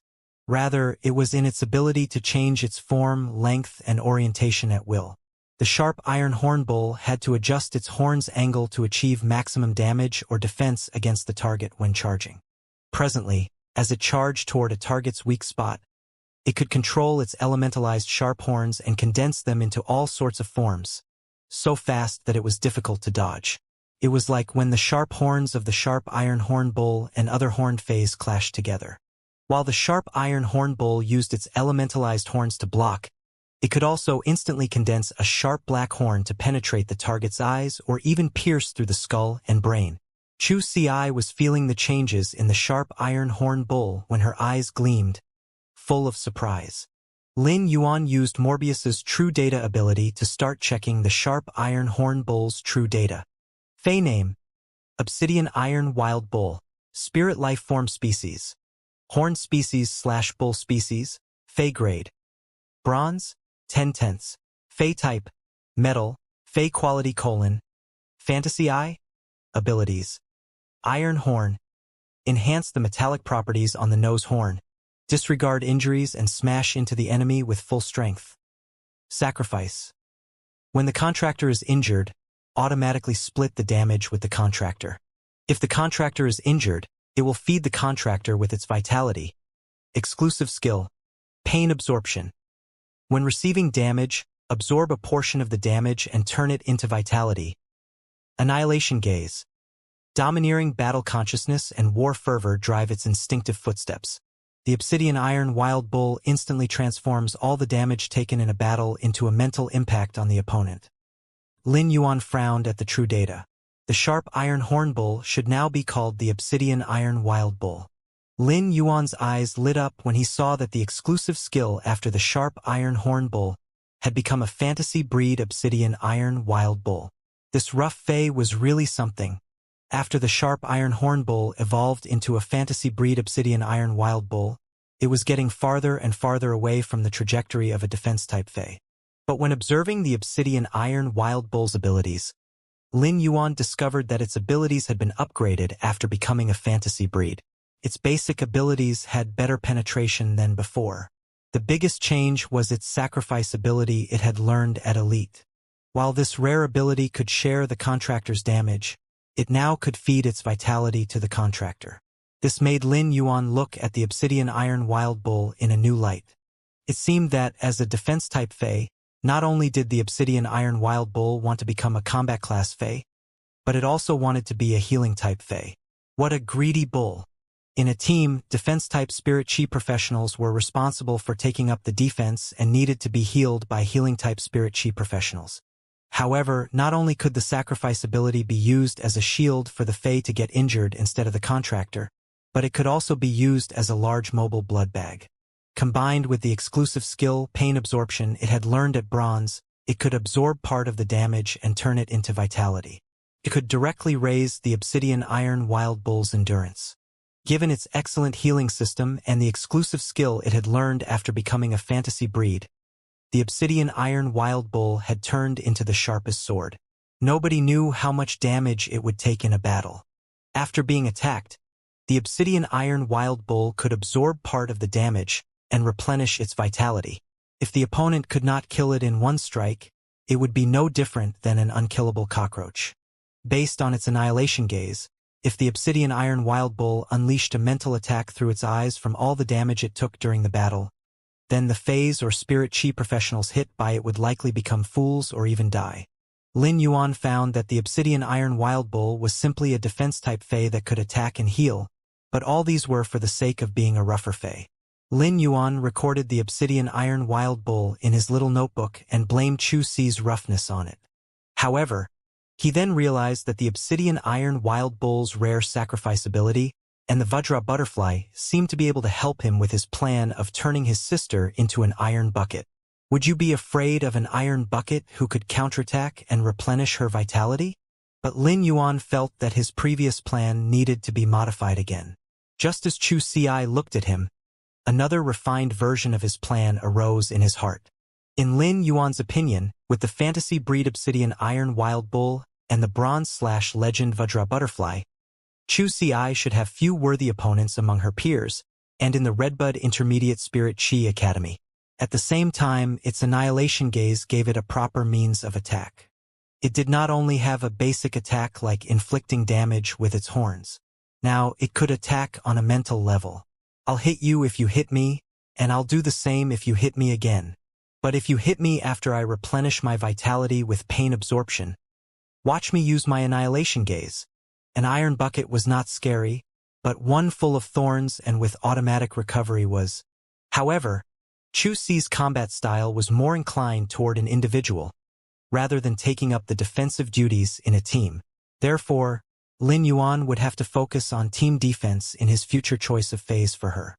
Rather, it was in its ability to change its form, length, and orientation at will. The sharp iron horn bull had to adjust its horn's angle to achieve maximum damage or defense against the target when charging. Presently, as it charged toward a target's weak spot, it could control its elementalized sharp horns and condense them into all sorts of forms, so fast that it was difficult to dodge. It was like when the sharp horns of the sharp iron horn bull and other horned phase clashed together. While the sharp iron horn bull used its elementalized horns to block, it could also instantly condense a sharp black horn to penetrate the target's eyes or even pierce through the skull and brain. Chu Si was feeling the changes in the sharp iron horn bull when her eyes gleamed, full of surprise. Lin Yuan used Morbius's true data ability to start checking the sharp iron horn bull's true data. Fey name: Obsidian Iron Wild Bull. Spirit life form species: Horn species / bull species. Fey grade: Bronze, 10/10. Fey type: Metal. Fey quality: Fantasy eye. Abilities: Iron horn. Enhance the metallic properties on the nose horn. Disregard injuries and smash into the enemy with full strength. Sacrifice: when the contractor is injured, automatically split the damage with the contractor. If the contractor is injured, it will feed the contractor with its vitality. Exclusive skill: Pain absorption. When receiving damage, absorb a portion of the damage and turn it into vitality. Annihilation gaze. Domineering battle consciousness and war fervor drive its instinctive footsteps. The Obsidian Iron Wild Bull instantly transforms all the damage taken in a battle into a mental impact on the opponent. Lin Yuan frowned at the true data. The sharp iron horn bull should now be called the Obsidian Iron Wild Bull. Lin Yuan's eyes lit up when he saw that the exclusive skill after the sharp iron horn bull had become a fantasy breed Obsidian Iron Wild Bull. This rough fey was really something. After the sharp iron horn bull evolved into a fantasy breed Obsidian Iron Wild Bull, It was getting farther and farther away from the trajectory of a defense-type Fae. But when observing the Obsidian Iron Wild Bull's abilities, Lin Yuan discovered that its abilities had been upgraded after becoming a fantasy breed. Its basic abilities had better penetration than before. The biggest change was its sacrifice ability it had learned at Elite. While this rare ability could share the contractor's damage, it now could feed its vitality to the contractor. This made Lin Yuan look at the Obsidian Iron Wild Bull in a new light. It seemed that, as a defense-type Fae, not only did the Obsidian Iron Wild Bull want to become a combat-class Fae, but it also wanted to be a healing-type Fae. What a greedy bull! In a team, defense-type Spirit Chi professionals were responsible for taking up the defense and needed to be healed by healing-type Spirit Chi professionals. However, not only could the sacrifice ability be used as a shield for the Fae to get injured instead of the contractor, but it could also be used as a large mobile blood bag. Combined with the exclusive skill, Pain Absorption, it had learned at Bronze, it could absorb part of the damage and turn it into vitality. It could directly raise the Obsidian Iron Wild Bull's endurance. Given its excellent healing system and the exclusive skill it had learned after becoming a fantasy breed, the Obsidian Iron Wild Bull had turned into the sharpest sword. Nobody knew how much damage it would take in a battle. After being attacked, the Obsidian Iron Wild Bull could absorb part of the damage and replenish its vitality. If the opponent could not kill it in one strike, it would be no different than an unkillable cockroach. Based on its Annihilation Gaze, if the Obsidian Iron Wild Bull unleashed a mental attack through its eyes from all the damage it took during the battle, then the Faes or Spirit Chi professionals hit by it would likely become fools or even die. Lin Yuan found that the Obsidian Iron Wild Bull was simply a defense-type Fae that could attack and heal, but all these were for the sake of being a rougher Fae. Lin Yuan recorded the Obsidian Iron Wild Bull in his little notebook and blamed Chu Si's roughness on it. However, he then realized that the Obsidian Iron Wild Bull's rare sacrifice ability and the Vajra butterfly seemed to be able to help him with his plan of turning his sister into an iron bucket. Would you be afraid of an iron bucket who could counterattack and replenish her vitality? But Lin Yuan felt that his previous plan needed to be modified again. Just as Chu Si looked at him, another refined version of his plan arose in his heart. In Lin Yuan's opinion, with the fantasy breed Obsidian Iron Wild Bull and the Bronze/Legend Vajra Butterfly, Chu Si should have few worthy opponents among her peers and in the Redbud Intermediate Spirit Chi Academy. At the same time, its Annihilation Gaze gave it a proper means of attack. It did not only have a basic attack like inflicting damage with its horns. Now, it could attack on a mental level. I'll hit you if you hit me, and I'll do the same if you hit me again. But if you hit me after I replenish my vitality with Pain Absorption, watch me use my Annihilation Gaze. An iron bucket was not scary, but one full of thorns and with automatic recovery was. However, Chu Si's combat style was more inclined toward an individual, rather than taking up the defensive duties in a team. Therefore, Lin Yuan would have to focus on team defense in his future choice of phase for her.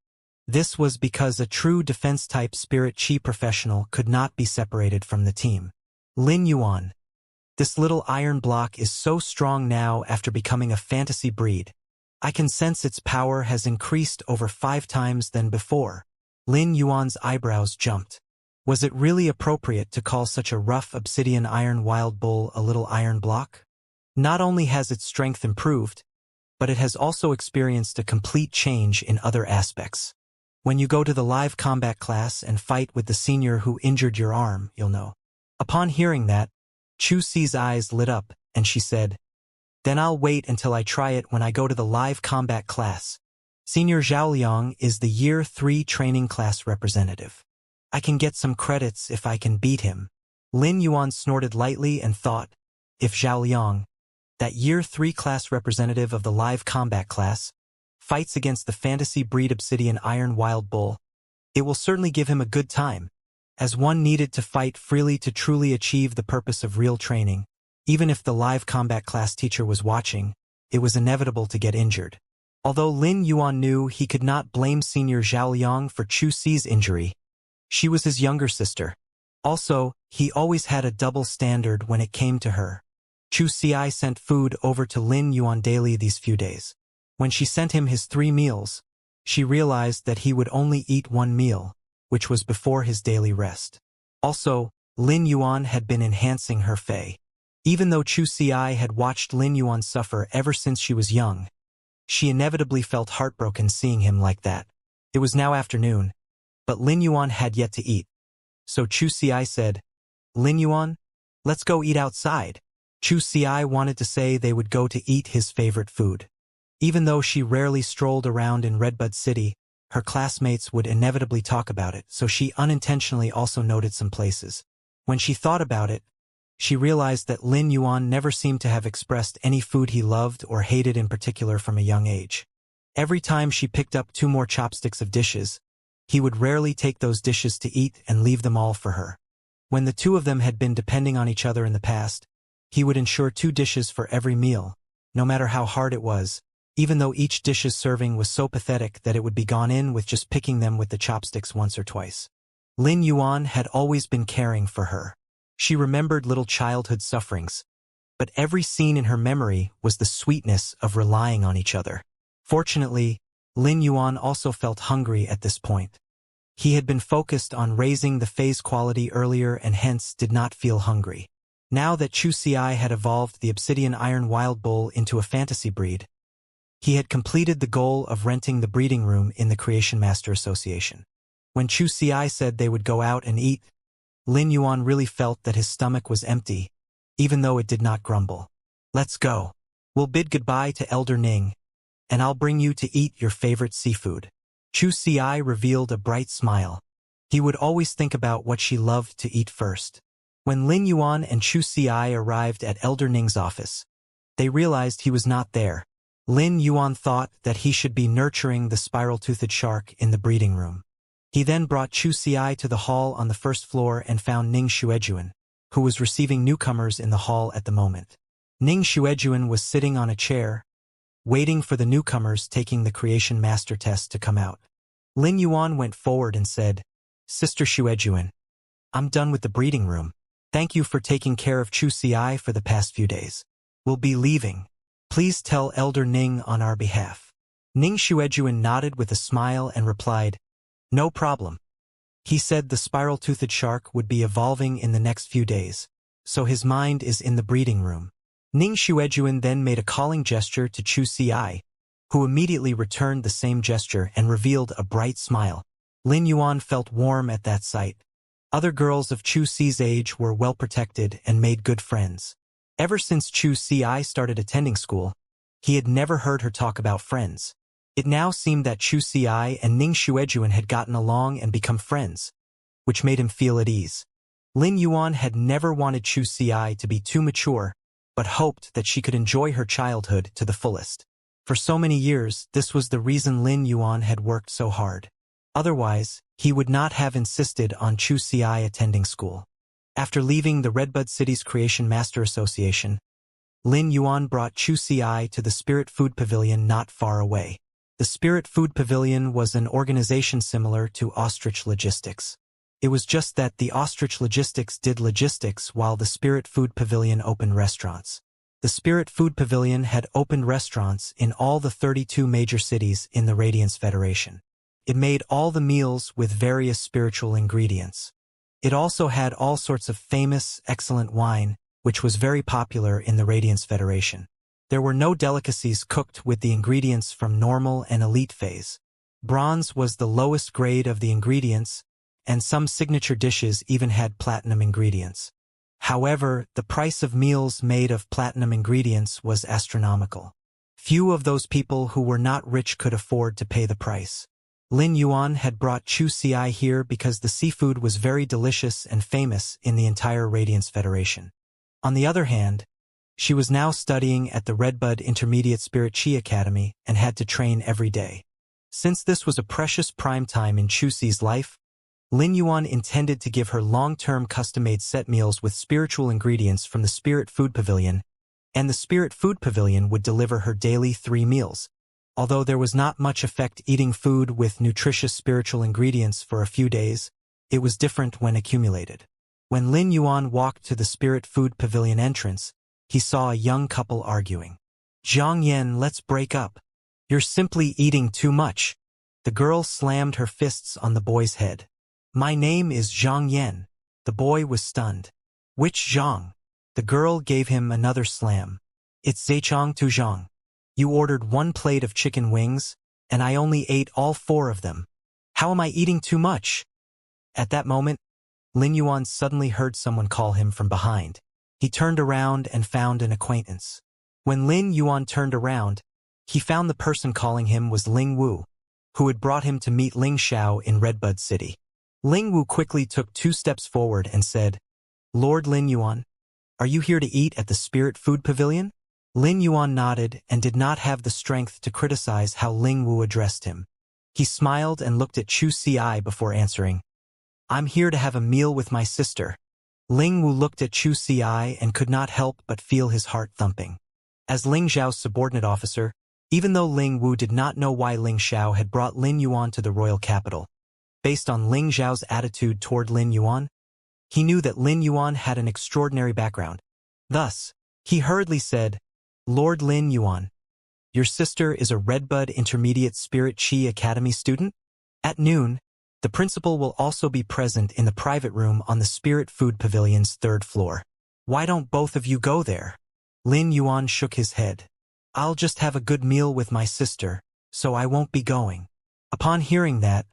This was because a true defense-type Spirit Chi professional could not be separated from the team. Lin Yuan. This little iron block is so strong now after becoming a fantasy breed. I can sense its power has increased over 5 times than before. Lin Yuan's eyebrows jumped. Was it really appropriate to call such a rough Obsidian Iron Wild Bull a little iron block? Not only has its strength improved, but it has also experienced a complete change in other aspects. When you go to the live combat class and fight with the senior who injured your arm, you'll know. Upon hearing that, Chu Si's eyes lit up, and she said, "Then I'll wait until I try it when I go to the live combat class. Senior Zhao Liang is the Year 3 training class representative. I can get some credits if I can beat him." Lin Yuan snorted lightly and thought, if Zhao Liang, that Year 3 class representative of the live combat class, fights against the fantasy breed Obsidian Iron Wild Bull, it will certainly give him a good time, as one needed to fight freely to truly achieve the purpose of real training. Even if the live combat class teacher was watching, it was inevitable to get injured. Although Lin Yuan knew he could not blame Senior Zhao Liang for Chu Si's injury, she was his younger sister. Also, he always had a double standard when it came to her. Chu Si sent food over to Lin Yuan daily these few days. When she sent him his 3 meals, She realized that he would only eat one meal, which was before his daily rest. Also, Lin Yuan had been enhancing her fei. Even though Chu Si had watched Lin Yuan suffer ever since she was young, she inevitably felt heartbroken seeing him like that. It was now afternoon, but Lin Yuan had yet to eat. So Chu Si said, "Lin Yuan, let's go eat outside." Chu Si wanted to say they would go to eat his favorite food. Even though she rarely strolled around in Redbud City, her classmates would inevitably talk about it, so she unintentionally also noted some places. When she thought about it, she realized that Lin Yuan never seemed to have expressed any food he loved or hated in particular from a young age. Every time she picked up 2 more chopsticks of dishes, he would rarely take those dishes to eat and leave them all for her. When the 2 of them had been depending on each other in the past, he would ensure 2 dishes for every meal, no matter how hard it was, even though each dish's serving was so pathetic that it would be gone in with just picking them with the chopsticks once or twice. Lin Yuan had always been caring for her. She remembered little childhood sufferings, but every scene in her memory was the sweetness of relying on each other. Fortunately, Lin Yuan also felt hungry at this point. He had been focused on raising the phase quality earlier and hence did not feel hungry. Now that Chu Si had evolved the obsidian iron wild bull into a fantasy breed, he had completed the goal of renting the breeding room in the Creation Master Association. When Chu Si said they would go out and eat, Lin Yuan really felt that his stomach was empty, even though it did not grumble. "Let's go. We'll bid goodbye to Elder Ning, and I'll bring you to eat your favorite seafood." Chu Si revealed a bright smile. He would always think about what she loved to eat first. When Lin Yuan and Chu Si arrived at Elder Ning's office, they realized he was not there. Lin Yuan thought that he should be nurturing the spiral-toothed shark in the breeding room. He then brought Chu Si to the hall on the first floor and found Ning Xuejuan, who was receiving newcomers in the hall at the moment. Ning Xuejuan was sitting on a chair, waiting for the newcomers taking the Creation Master test to come out. Lin Yuan went forward and said, "Sister Xuejuan, I'm done with the breeding room. Thank you for taking care of Chu Si for the past few days. We'll be leaving. Please tell Elder Ning on our behalf." Ning Xuejuan nodded with a smile and replied, "No problem." He said the spiral-toothed shark would be evolving in the next few days, so his mind is in the breeding room. Ning Xuejuan then made a calling gesture to Chu Si, who immediately returned the same gesture and revealed a bright smile. Lin Yuan felt warm at that sight. Other girls of Chu Si's age were well protected and made good friends. Ever since Chu Si started attending school, he had never heard her talk about friends. It now seemed that Chu Si and Ning Xuejuan had gotten along and become friends, which made him feel at ease. Lin Yuan had never wanted Chu Si to be too mature, but hoped that she could enjoy her childhood to the fullest. For so many years, this was the reason Lin Yuan had worked so hard. Otherwise, he would not have insisted on Chu Si attending school. After leaving the Redbud City's Creation Master Association, Lin Yuan brought Chu Si to the Spirit Food Pavilion not far away. The Spirit Food Pavilion was an organization similar to Ostrich Logistics. It was just that the Ostrich Logistics did logistics while the Spirit Food Pavilion opened restaurants. The Spirit Food Pavilion had opened restaurants in all the 32 major cities in the Radiance Federation. It made all the meals with various spiritual ingredients. It also had all sorts of famous, excellent wine, which was very popular in the Radiance Federation. There were no delicacies cooked with the ingredients from normal and elite phase. Bronze was the lowest grade of the ingredients, and some signature dishes even had platinum ingredients. However, the price of meals made of platinum ingredients was astronomical. Few of those people who were not rich could afford to pay the price. Lin Yuan had brought Chu Si here because the seafood was very delicious and famous in the entire Radiance Federation. On the other hand, she was now studying at the Redbud Intermediate Spirit Chi Academy and had to train every day. Since this was a precious prime time in Chu Si's life, Lin Yuan intended to give her long-term custom-made set meals with spiritual ingredients from the Spirit Food Pavilion, and the Spirit Food Pavilion would deliver her daily 3 meals. Although there was not much effect eating food with nutritious spiritual ingredients for a few days, it was different when accumulated. When Lin Yuan walked to the Spirit Food Pavilion entrance, he saw a young couple arguing. "Zhang Yan, let's break up. You're simply eating too much." The girl slammed her fists on the boy's head. My name is Zhang Yan. The boy was stunned. Which Zhang? The girl gave him another slam. It's Zaichang Tu Zhang. You ordered 1 plate of chicken wings, and I only ate all 4 of them. How am I eating too much? At that moment, Lin Yuan suddenly heard someone call him from behind. He turned around and found an acquaintance. When Lin Yuan turned around, he found the person calling him was Ling Wu, who had brought him to meet Ling Xiao in Redbud City. Ling Wu quickly took 2 steps forward and said, Lord Lin Yuan, are you here to eat at the Spirit Food Pavilion? Lin Yuan nodded and did not have the strength to criticize how Ling Wu addressed him. He smiled and looked at Chu Ci before answering, I'm here to have a meal with my sister. Ling Wu looked at Chu Ci and could not help but feel his heart thumping. As Ling Xiao's subordinate officer, even though Ling Wu did not know why Ling Xiao had brought Lin Yuan to the royal capital, based on Ling Xiao's attitude toward Lin Yuan, he knew that Lin Yuan had an extraordinary background. Thus, he hurriedly said, Lord Lin Yuan, your sister is a Redbud Intermediate Spirit Chi Academy student? At noon, the principal will also be present in the private room on the Spirit Food Pavilion's 3rd floor. Why don't both of you go there? Lin Yuan shook his head. I'll just have a good meal with my sister, so I won't be going. Upon hearing that,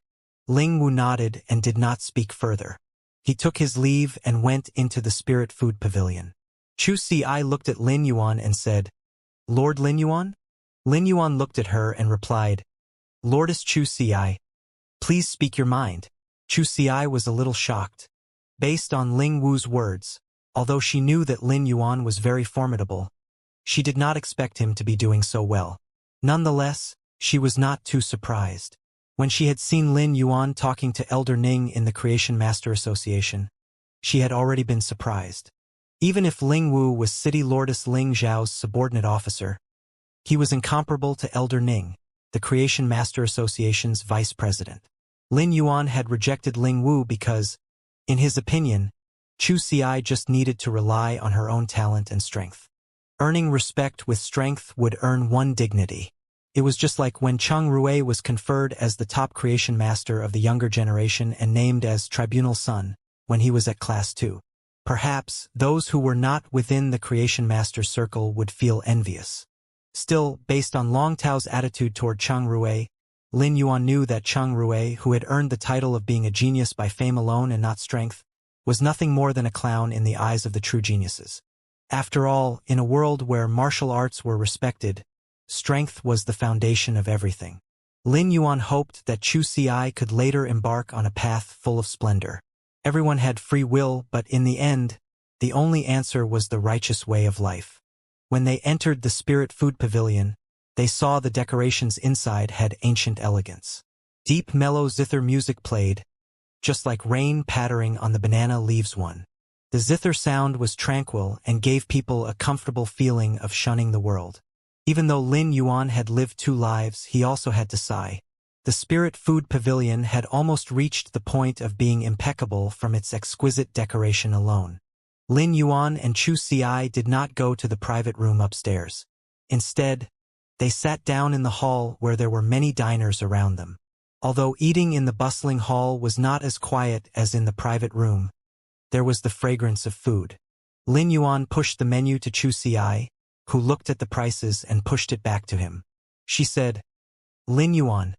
Ling Wu nodded and did not speak further. He took his leave and went into the Spirit Food Pavilion. Chu Ci looked at Lin Yuan and said, Lord Lin Yuan? Lin Yuan looked at her and replied, Lordess Chu Ci, please speak your mind. Chu Ci was a little shocked. Based on Ling Wu's words, although she knew that Lin Yuan was very formidable, she did not expect him to be doing so well. Nonetheless, she was not too surprised. When she had seen Lin Yuan talking to Elder Ning in the Creation Master Association, she had already been surprised. Even if Ling Wu was City Lordess Ling Zhao's subordinate officer, he was incomparable to Elder Ning, the Creation Master Association's vice president. Lin Yuan had rejected Ling Wu because, in his opinion, Chu Ci just needed to rely on her own talent and strength. Earning respect with strength would earn one dignity. It was just like when Cheng Rui was conferred as the top creation master of the younger generation and named as Tribunal Sun when he was at Class 2. Perhaps those who were not within the creation master circle would feel envious. Still, based on Long Tao's attitude toward Cheng Rui, Lin Yuan knew that Cheng Rui, who had earned the title of being a genius by fame alone and not strength, was nothing more than a clown in the eyes of the true geniuses. After all, in a world where martial arts were respected, strength was the foundation of everything. Lin Yuan hoped that Chu Ci could later embark on a path full of splendor. Everyone had free will, but in the end, the only answer was the righteous way of life. When they entered the Spirit Food Pavilion, they saw the decorations inside had ancient elegance. Deep mellow zither music played, just like rain pattering on the banana leaves one. The zither sound was tranquil and gave people a comfortable feeling of shunning the world. Even though Lin Yuan had lived 2 lives, he also had to sigh. The Spirit Food Pavilion had almost reached the point of being impeccable from its exquisite decoration alone. Lin Yuan and Chu Ci did not go to the private room upstairs. Instead, they sat down in the hall where there were many diners around them. Although eating in the bustling hall was not as quiet as in the private room, there was the fragrance of food. Lin Yuan pushed the menu to Chu Ci, who looked at the prices and pushed it back to him. She said, Lin Yuan,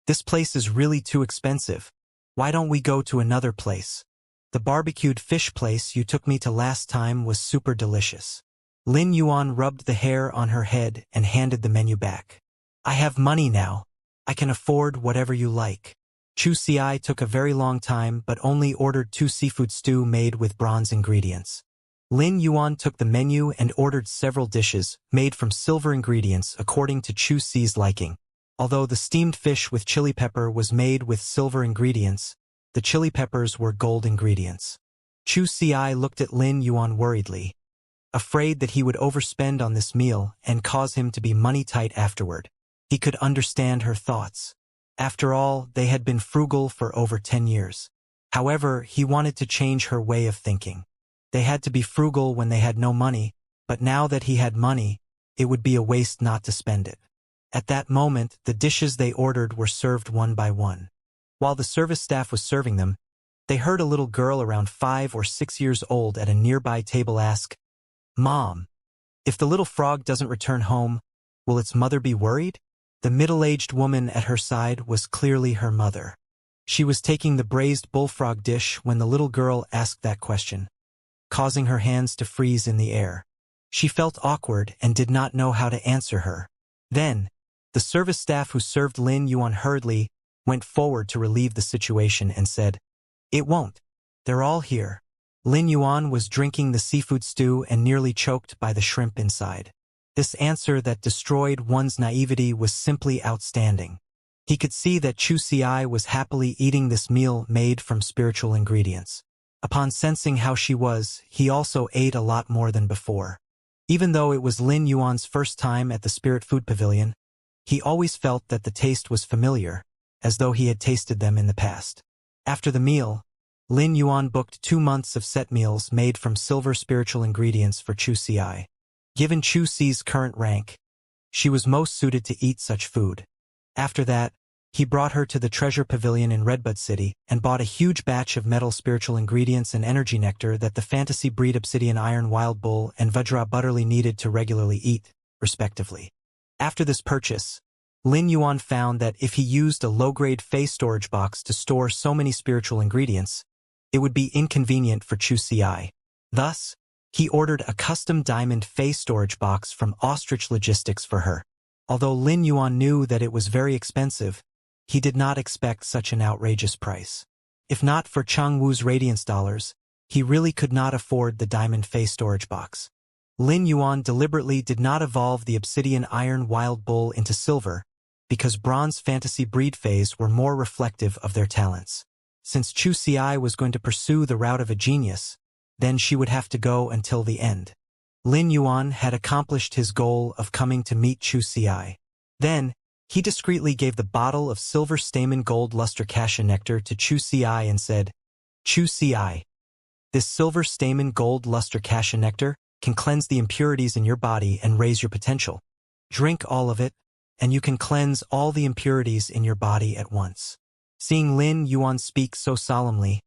this place is really too expensive. Why don't we go to another place? The barbecued fish place you took me to last time was super delicious. Lin Yuan rubbed the hair on her head and handed the menu back. I have money now. I can afford whatever you like. Chu Ci took a very long time but only ordered 2 seafood stew made with bronze ingredients. Lin Yuan took the menu and ordered several dishes made from silver ingredients according to Chu Ci's liking. Although the steamed fish with chili pepper was made with silver ingredients, the chili peppers were gold ingredients. Chu Ci looked at Lin Yuan worriedly, afraid that he would overspend on this meal and cause him to be money-tight afterward. He could understand her thoughts. After all, they had been frugal for over 10 years. However, he wanted to change her way of thinking. They had to be frugal when they had no money, but now that he had money, it would be a waste not to spend it. At that moment, the dishes they ordered were served one by one. While the service staff was serving them, they heard a little girl around 5 or 6 years old at a nearby table ask, "Mom, if the little frog doesn't return home, will its mother be worried?" The middle-aged woman at her side was clearly her mother. She was taking the braised bullfrog dish when the little girl asked that question, causing her hands to freeze in the air. She felt awkward and did not know how to answer her. Then, the service staff who served Lin Yuan hurriedly went forward to relieve the situation and said, "It won't. They're all here." Lin Yuan was drinking the seafood stew and nearly choked by the shrimp inside. This answer that destroyed one's naivety was simply outstanding. He could see that Chu Xi was happily eating this meal made from spiritual ingredients. Upon sensing how she was, he also ate a lot more than before. Even though it was Lin Yuan's first time at the Spirit Food Pavilion, he always felt that the taste was familiar, as though he had tasted them in the past. After the meal, Lin Yuan booked 2 months of set meals made from silver spiritual ingredients for Chu Xi. Given Chu Xi's current rank, she was most suited to eat such food. After that, he brought her to the Treasure Pavilion in Redbud City and bought a huge batch of metal spiritual ingredients and energy nectar that the fantasy breed Obsidian Iron Wild Bull and Vajra Butterly needed to regularly eat, respectively. After this purchase, Lin Yuan found that if he used a low-grade Fey storage box to store so many spiritual ingredients, it would be inconvenient for Chu Xi. Thus, he ordered a custom diamond Fey storage box from Ostrich Logistics for her. Although Lin Yuan knew that it was very expensive, he did not expect such an outrageous price. If not for Chang Wu's Radiance dollars, he really could not afford the diamond Fey storage box. Lin Yuan deliberately did not evolve the Obsidian Iron Wild Bull into silver, because bronze fantasy breed Feys were more reflective of their talents. Since Chu Xi was going to pursue the route of a genius, then she would have to go until the end. Lin Yuan had accomplished his goal of coming to meet Chu Xi. Then, he discreetly gave the bottle of silver stamen gold luster cassia nectar to Chu Xi and said, "Chu Xi, this silver stamen gold luster cassia nectar can cleanse the impurities in your body and raise your potential. Drink all of it, and you can cleanse all the impurities in your body at once." Seeing Lin Yuan speak so solemnly,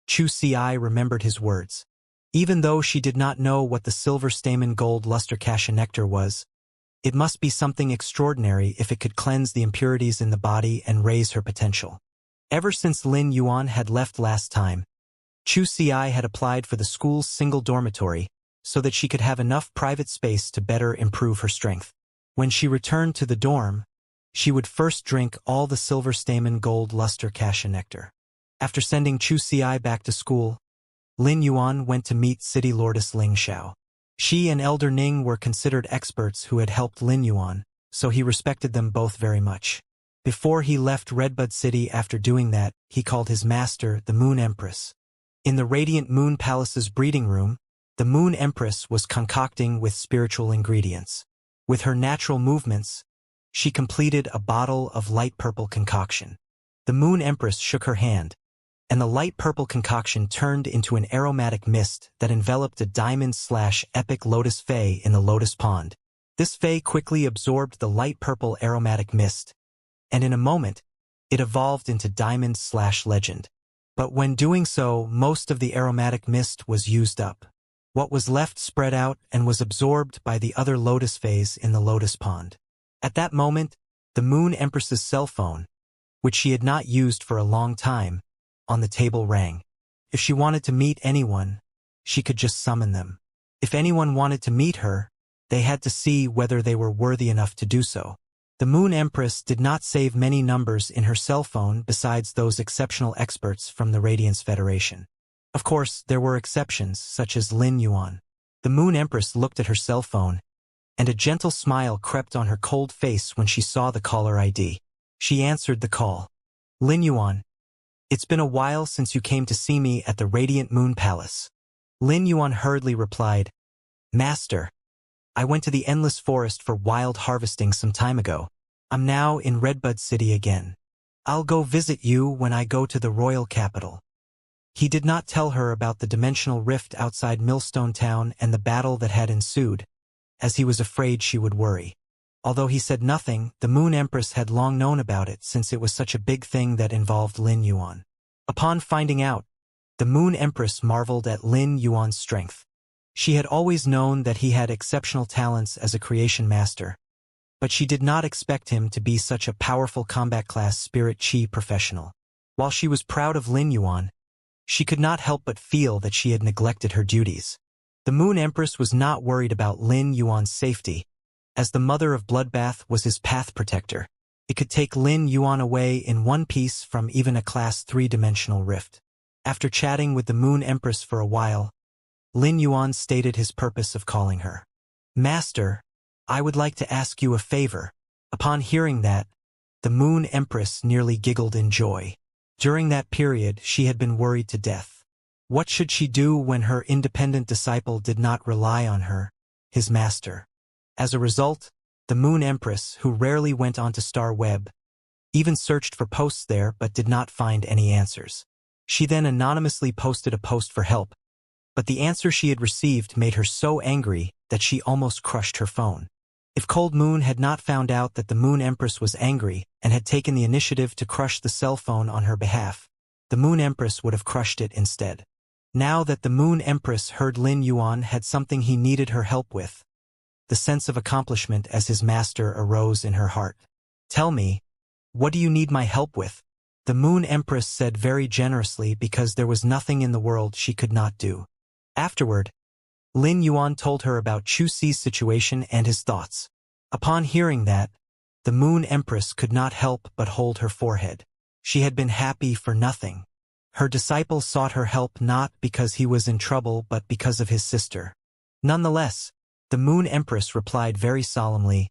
Chu Xi remembered his words. Even though she did not know what the silver stamen gold luster cassia nectar was, it must be something extraordinary if it could cleanse the impurities in the body and raise her potential. Ever since Lin Yuan had left last time, Chu Xi had applied for the school's single dormitory so that she could have enough private space to better improve her strength. When she returned to the dorm, she would first drink all the silver stamen gold luster cassia nectar. After sending Chu Xi back to school, Lin Yuan went to meet City Lordess Ling Xiao. She and Elder Ning were considered experts who had helped Lin Yuan, so he respected them both very much. Before he left Redbud City after doing that, he called his master the Moon Empress. In the Radiant Moon Palace's breeding room, the Moon Empress was concocting with spiritual ingredients. With her natural movements, she completed a bottle of light purple concoction. The Moon Empress shook her hand, and the light purple concoction turned into an aromatic mist that enveloped a diamond/epic lotus fey in the lotus pond. This fey quickly absorbed the light purple aromatic mist, and in a moment, it evolved into diamond/legend. But when doing so, most of the aromatic mist was used up. What was left spread out and was absorbed by the other lotus feys in the lotus pond. At that moment, the Moon Empress's cell phone, which she had not used for a long time, on the table rang. If she wanted to meet anyone, she could just summon them. If anyone wanted to meet her, they had to see whether they were worthy enough to do so. The Moon Empress did not save many numbers in her cell phone besides those exceptional experts from the Radiance Federation. Of course, there were exceptions, such as Lin Yuan. The Moon Empress looked at her cell phone, and a gentle smile crept on her cold face when she saw the caller ID. She answered the call. "Lin Yuan, it's been a while since you came to see me at the Radiant Moon Palace." Lin Yuan hurriedly replied, "Master, I went to the Endless Forest for wild harvesting some time ago. I'm now in Redbud City again. I'll go visit you when I go to the royal capital." He did not tell her about the dimensional rift outside Millstone Town and the battle that had ensued, as he was afraid she would worry. Although he said nothing, the Moon Empress had long known about it since it was such a big thing that involved Lin Yuan. Upon finding out, the Moon Empress marveled at Lin Yuan's strength. She had always known that he had exceptional talents as a creation master, but she did not expect him to be such a powerful combat-class spirit chi professional. While she was proud of Lin Yuan, she could not help but feel that she had neglected her duties. The Moon Empress was not worried about Lin Yuan's safety, as the Mother of Bloodbath was his path protector. It could take Lin Yuan away in one piece from even a class 3-dimensional rift. After chatting with the Moon Empress for a while, Lin Yuan stated his purpose of calling her. "Master, I would like to ask you a favor." Upon hearing that, the Moon Empress nearly giggled in joy. During that period, she had been worried to death. What should she do when her independent disciple did not rely on her, his master? As a result, the Moon Empress, who rarely went onto Star Web, even searched for posts there but did not find any answers. She then anonymously posted a post for help, but the answer she had received made her so angry that she almost crushed her phone. If Cold Moon had not found out that the Moon Empress was angry and had taken the initiative to crush the cell phone on her behalf, the Moon Empress would have crushed it instead. Now that the Moon Empress heard Lin Yuan had something he needed her help with, the sense of accomplishment as his master arose in her heart. "Tell me, what do you need my help with?" the Moon Empress said very generously, because there was nothing in the world she could not do. Afterward, Lin Yuan told her about Chu Si's situation and his thoughts. Upon hearing that, the Moon Empress could not help but hold her forehead. She had been happy for nothing. Her disciple sought her help not because he was in trouble but because of his sister. Nonetheless, the Moon Empress replied very solemnly,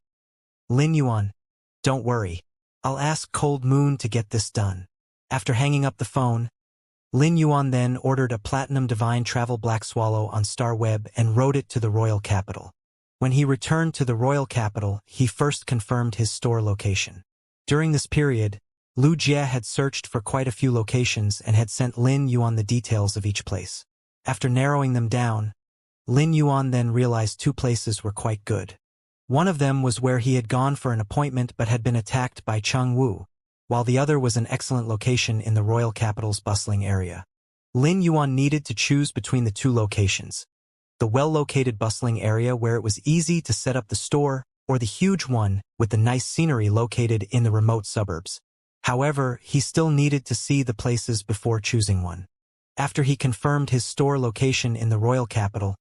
"Lin Yuan, don't worry. I'll ask Cold Moon to get this done." After hanging up the phone, Lin Yuan then ordered a Platinum Divine Travel Black Swallow on Star Web and rode it to the royal capital. When he returned to the royal capital, he first confirmed his store location. During this period, Lu Jie had searched for quite a few locations and had sent Lin Yuan the details of each place. After narrowing them down, Lin Yuan then realized 2 places were quite good. One of them was where he had gone for an appointment but had been attacked by Cheng Wu, while the other was an excellent location in the royal capital's bustling area. Lin Yuan needed to choose between the 2 locations: the well-located bustling area where it was easy to set up the store, or the huge one with the nice scenery located in the remote suburbs. However, he still needed to see the places before choosing one. After he confirmed his store location in the royal capital,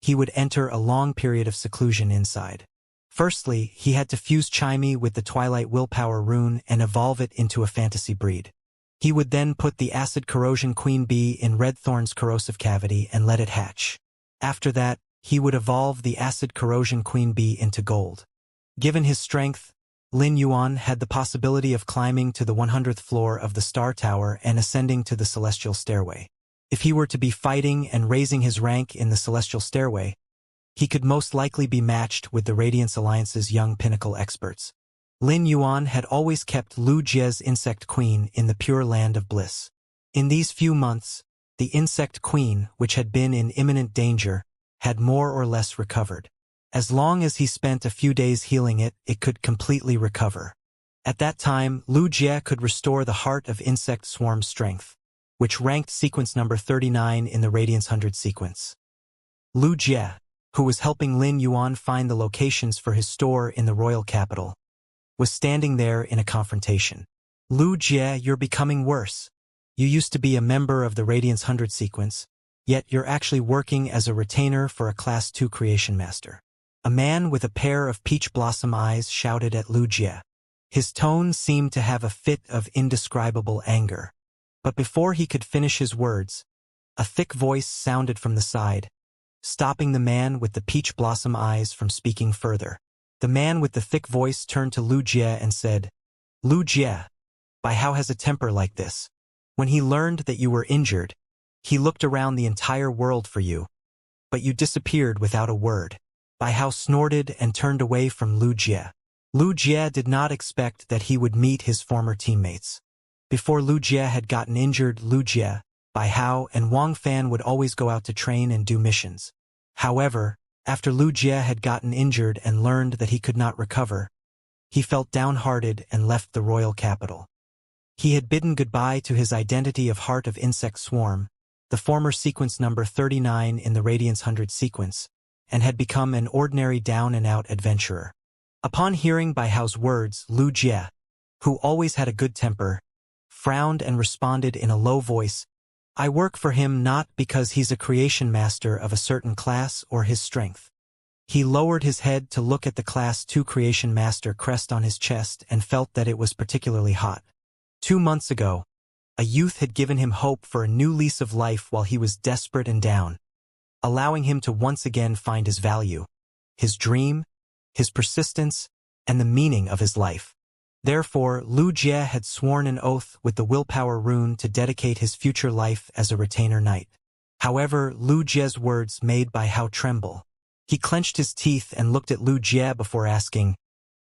he would enter a long period of seclusion inside. Firstly, he had to fuse Chimey with the Twilight Willpower rune and evolve it into a fantasy breed. He would then put the Acid Corrosion Queen Bee in Redthorn's corrosive cavity and let it hatch. After that, he would evolve the Acid Corrosion Queen Bee into gold. Given his strength, Lin Yuan had the possibility of climbing to the 100th floor of the Star Tower and ascending to the Celestial Stairway. If he were to be fighting and raising his rank in the Celestial Stairway, he could most likely be matched with the Radiance Alliance's young pinnacle experts. Lin Yuan had always kept Lu Jie's Insect Queen in the Pure Land of Bliss. In these few months, the Insect Queen, which had been in imminent danger, had more or less recovered. As long as he spent a few days healing it, it could completely recover. At that time, Lu Jie could restore the Heart of Insect Swarm strength, which ranked sequence number 39 in the Radiance 100 sequence. Lu Jie, who was helping Lin Yuan find the locations for his store in the royal capital, was standing there in a confrontation. "Lu Jie, you're becoming worse. You used to be a member of the Radiance 100 sequence, yet you're actually working as a retainer for a Class 2 creation master." A man with a pair of peach blossom eyes shouted at Lu Jie. His tone seemed to have a fit of indescribable anger. But before he could finish his words, a thick voice sounded from the side, stopping the man with the peach blossom eyes from speaking further. The man with the thick voice turned to Lu Jie and said, "Lu Jie, by how has a temper like this? When he learned that you were injured, he looked around the entire world for you, but you disappeared without a word." By how snorted and turned away from Lu Jie. Lu Jie did not expect that he would meet his former teammates. Before Lu Jie had gotten injured, Lu Jie, Bai Hao, and Wang Fan would always go out to train and do missions. However, After Lu Jie had gotten injured and learned that he could not recover, he felt downhearted and left the royal capital. He had bidden goodbye to his identity of Heart of Insect Swarm, the former sequence number 39 in the Radiance 100 sequence, and had become an ordinary down-and-out adventurer. Upon hearing Bai Hao's words, Lu Jie, who always had a good temper, frowned and responded in a low voice, "I work for him not because he's a creation master of a certain class or his strength." He lowered his head to look at the Class 2 creation master crest on his chest and felt that it was particularly hot. 2 months ago, a youth had given him hope for a new lease of life while he was desperate and down, allowing him to once again find his value, his dream, his persistence, and the meaning of his life. Therefore, Lu Jie had sworn an oath with the willpower rune to dedicate his future life as a retainer knight. However, Lu Jie's words made Bai Hao tremble. He clenched his teeth and looked at Lu Jie before asking,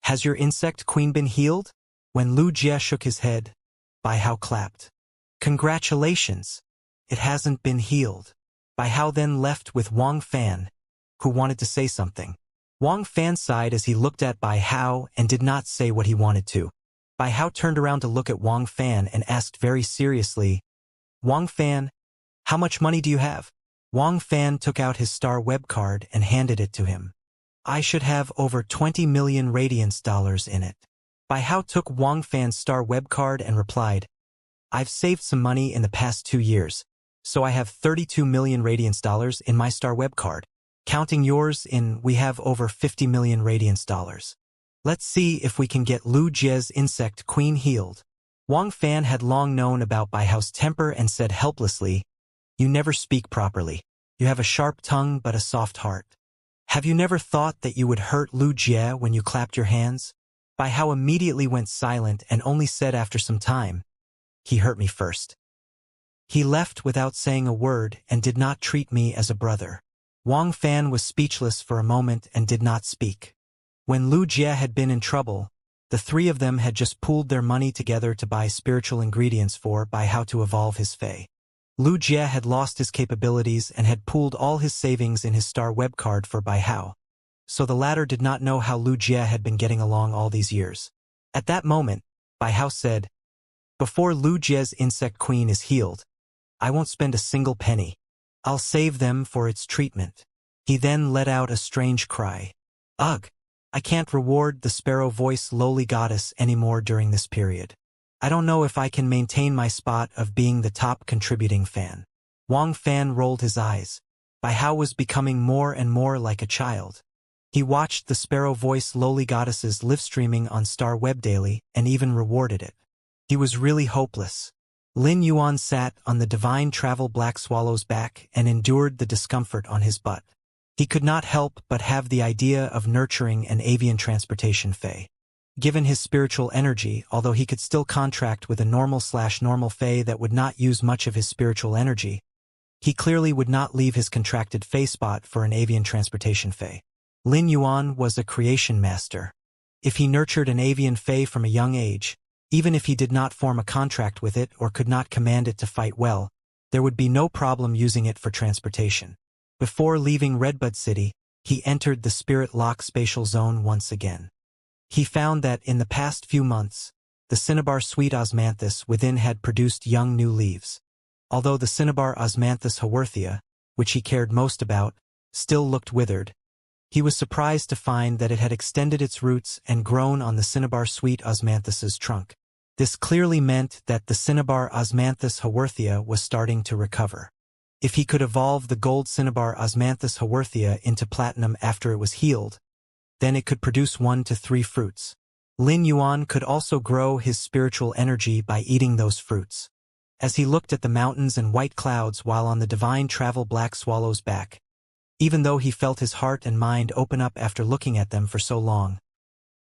"Has your insect queen been healed?" When Lu Jie shook his head, Bai Hao clapped. "Congratulations! It hasn't been healed." Bai Hao then left with Wang Fan, who wanted to say something. Wang Fan sighed as he looked at Bai Hao and did not say what he wanted to. Bai Hao turned around to look at Wang Fan and asked very seriously, "Wang Fan, how much money do you have?" Wang Fan took out his star web card and handed it to him. "I should have over 20 million radiance dollars in it." Bai Hao took Wang Fan's star web card and replied, "I've saved some money in the past 2 years, so I have 32 million radiance dollars in my star web card. Counting yours in, we have over 50 million radiance dollars. Let's see if we can get Lu Jie's insect queen healed." Wang Fan had long known about Bai Hao's temper and said helplessly, "You never speak properly. You have a sharp tongue but a soft heart. Have you never thought that you would hurt Lu Jie when you clapped your hands?" Bai Hao immediately went silent and only said after some time, "He hurt me first. He left without saying a word and did not treat me as a brother." Wang Fan was speechless for a moment and did not speak. When Lu Jie had been in trouble, the three of them had just pooled their money together to buy spiritual ingredients for Bai Hao to evolve his Fae. Lu Jie had lost his capabilities and had pooled all his savings in his star web card for Bai Hao, so the latter did not know how Lu Jie had been getting along all these years. At that moment, Bai Hao said, "Before Lu Jie's insect queen is healed, I won't spend a single penny. I'll save them for its treatment." He then let out a strange cry. "Ugh! I can't reward the sparrow voice lowly goddess anymore during this period. I don't know if I can maintain my spot of being the top contributing fan." Wang Fan rolled his eyes. Bai Hao was becoming more and more like a child. He watched the sparrow voice lowly goddesses live streaming on Star Web Daily and even rewarded it. He was really hopeless. Lin Yuan sat on the divine travel black swallow's back and endured the discomfort on his butt. He could not help but have the idea of nurturing an avian transportation Fae. Given his spiritual energy, although he could still contract with a normal/normal Fae that would not use much of his spiritual energy, he clearly would not leave his contracted Fae spot for an avian transportation Fae. Lin Yuan was a creation master. If he nurtured an avian Fae from a young age, even if he did not form a contract with it or could not command it to fight well, there would be no problem using it for transportation. Before leaving Redbud City, he entered the Spirit Lock spatial zone once again. He found that in the past few months, the cinnabar sweet osmanthus within had produced young new leaves. Although the cinnabar osmanthus haworthia, which he cared most about, still looked withered, he was surprised to find that it had extended its roots and grown on the cinnabar sweet osmanthus's trunk. This clearly meant that the cinnabar osmanthus haworthia was starting to recover. If he could evolve the gold cinnabar osmanthus haworthia into platinum after it was healed, then it could produce 1 to 3 fruits. Lin Yuan could also grow his spiritual energy by eating those fruits. As he looked at the mountains and white clouds while on the divine travel black swallow's back, even though he felt his heart and mind open up after looking at them for so long,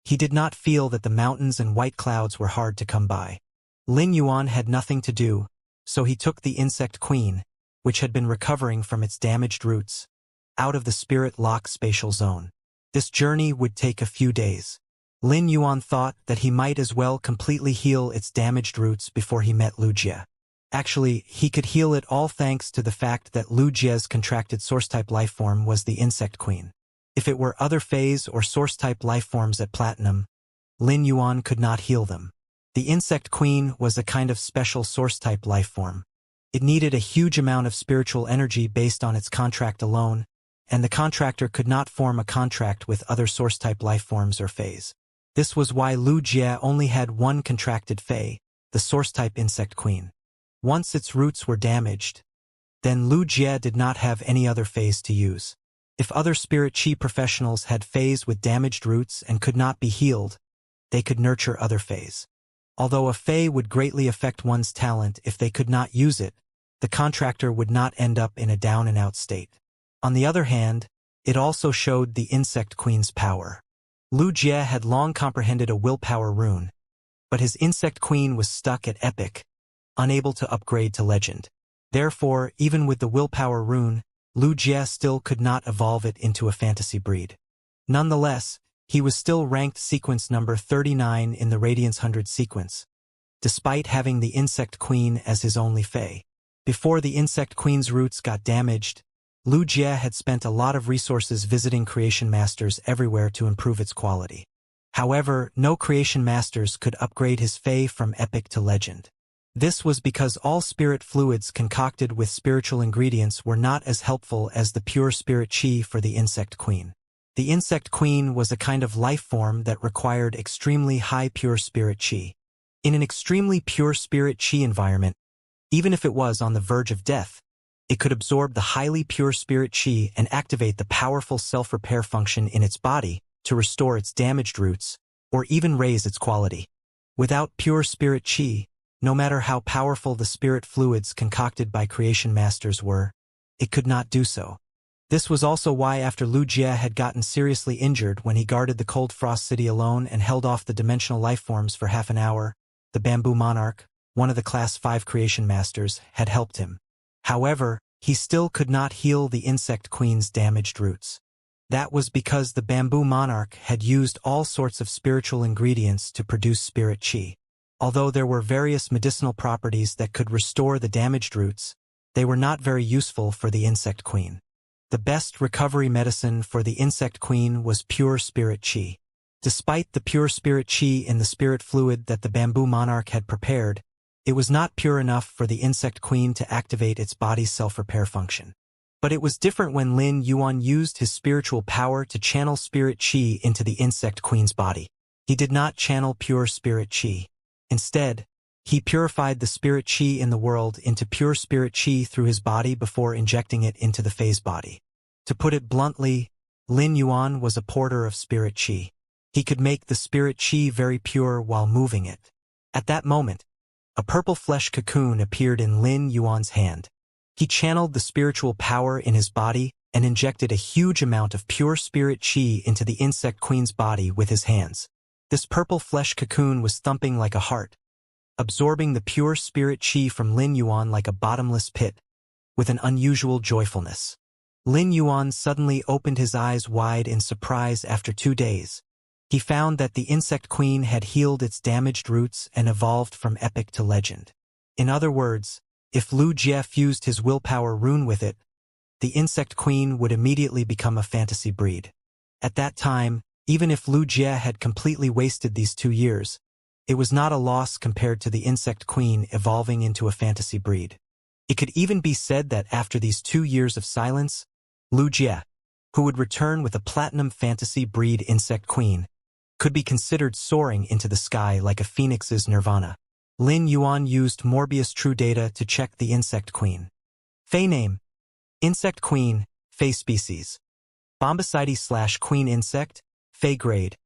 he did not feel that the mountains and white clouds were hard to come by. Lin Yuan had nothing to do, so he took the insect queen, which had been recovering from its damaged roots, out of the Spirit Lock spatial zone. This journey would take a few days. Lin Yuan thought that he might as well completely heal its damaged roots before he met Lu Jie. Actually, he could heal it all thanks to the fact that Lu Jie's contracted source-type lifeform was the insect queen. If it were other phase or source-type lifeforms at Platinum, Lin Yuan could not heal them. The insect queen was a kind of special source-type lifeform. It needed a huge amount of spiritual energy based on its contract alone, and the contractor could not form a contract with other source-type lifeforms or phase. This was why Lu Jie only had one contracted phase, the source-type insect queen. Once its roots were damaged, then Lu Jie did not have any other phase to use. If other spirit chi professionals had phase with damaged roots and could not be healed, they could nurture other phase. Although a phase would greatly affect one's talent if they could not use it, the contractor would not end up in a down-and-out state. On the other hand, it also showed the insect queen's power. Lu Jie had long comprehended a willpower rune, but his insect queen was stuck at epic, unable to upgrade to legend. Therefore, even with the willpower rune, Lu Jie still could not evolve it into a fantasy breed. Nonetheless, he was still ranked sequence number 39 in the Radiance 100 sequence, despite having the insect queen as his only fae. Before the insect queen's roots got damaged, Lu Jie had spent a lot of resources visiting creation masters everywhere to improve its quality. However, no creation masters could upgrade his fae from epic to legend. This was because all spirit fluids concocted with spiritual ingredients were not as helpful as the pure spirit chi for the insect queen. The insect queen was a kind of life form that required extremely high pure spirit chi. In an extremely pure spirit chi environment, even if it was on the verge of death, it could absorb the highly pure spirit chi and activate the powerful self-repair function in its body to restore its damaged roots, or even raise its quality. Without pure spirit chi, no matter how powerful the spirit fluids concocted by creation masters were, it could not do so. This was also why after Lu Jie had gotten seriously injured when he guarded the Cold Frost City alone and held off the dimensional lifeforms for half an hour, the Bamboo Monarch, one of the Class 5 creation masters, had helped him. However, he still could not heal the insect queen's damaged roots. That was because the Bamboo Monarch had used all sorts of spiritual ingredients to produce spirit chi. Although there were various medicinal properties that could restore the damaged roots, they were not very useful for the insect queen. The best recovery medicine for the insect queen was pure spirit chi. Despite the pure spirit chi in the spirit fluid that the Bamboo Monarch had prepared, it was not pure enough for the insect queen to activate its body's self-repair function. But it was different when Lin Yuan used his spiritual power to channel spirit chi into the insect queen's body. He did not channel pure spirit chi. Instead, he purified the spirit chi in the world into pure spirit chi through his body before injecting it into the phase body. To put it bluntly, Lin Yuan was a porter of spirit chi. He could make the spirit chi very pure while moving it. At that moment, a purple flesh cocoon appeared in Lin Yuan's hand. He channeled the spiritual power in his body and injected a huge amount of pure spirit chi into the insect queen's body with his hands. This purple flesh cocoon was thumping like a heart, absorbing the pure spirit chi from Lin Yuan like a bottomless pit, with an unusual joyfulness. Lin Yuan suddenly opened his eyes wide in surprise after 2 days. He found that the insect queen had healed its damaged roots and evolved from epic to legend. In other words, if Lu Jie fused his willpower rune with it, the insect queen would immediately become a fantasy breed. At that time, even if Lu Jie had completely wasted these 2 years, it was not a loss compared to the insect queen evolving into a fantasy breed. It could even be said that after these 2 years of silence, Lu Jie, who would return with a platinum fantasy breed insect queen, could be considered soaring into the sky like a phoenix's nirvana. Lin Yuan used Morbius True Data to check the insect queen. Fae name: Insect Queen, Fae species. Bombicides/Queen Insect, Fae grade.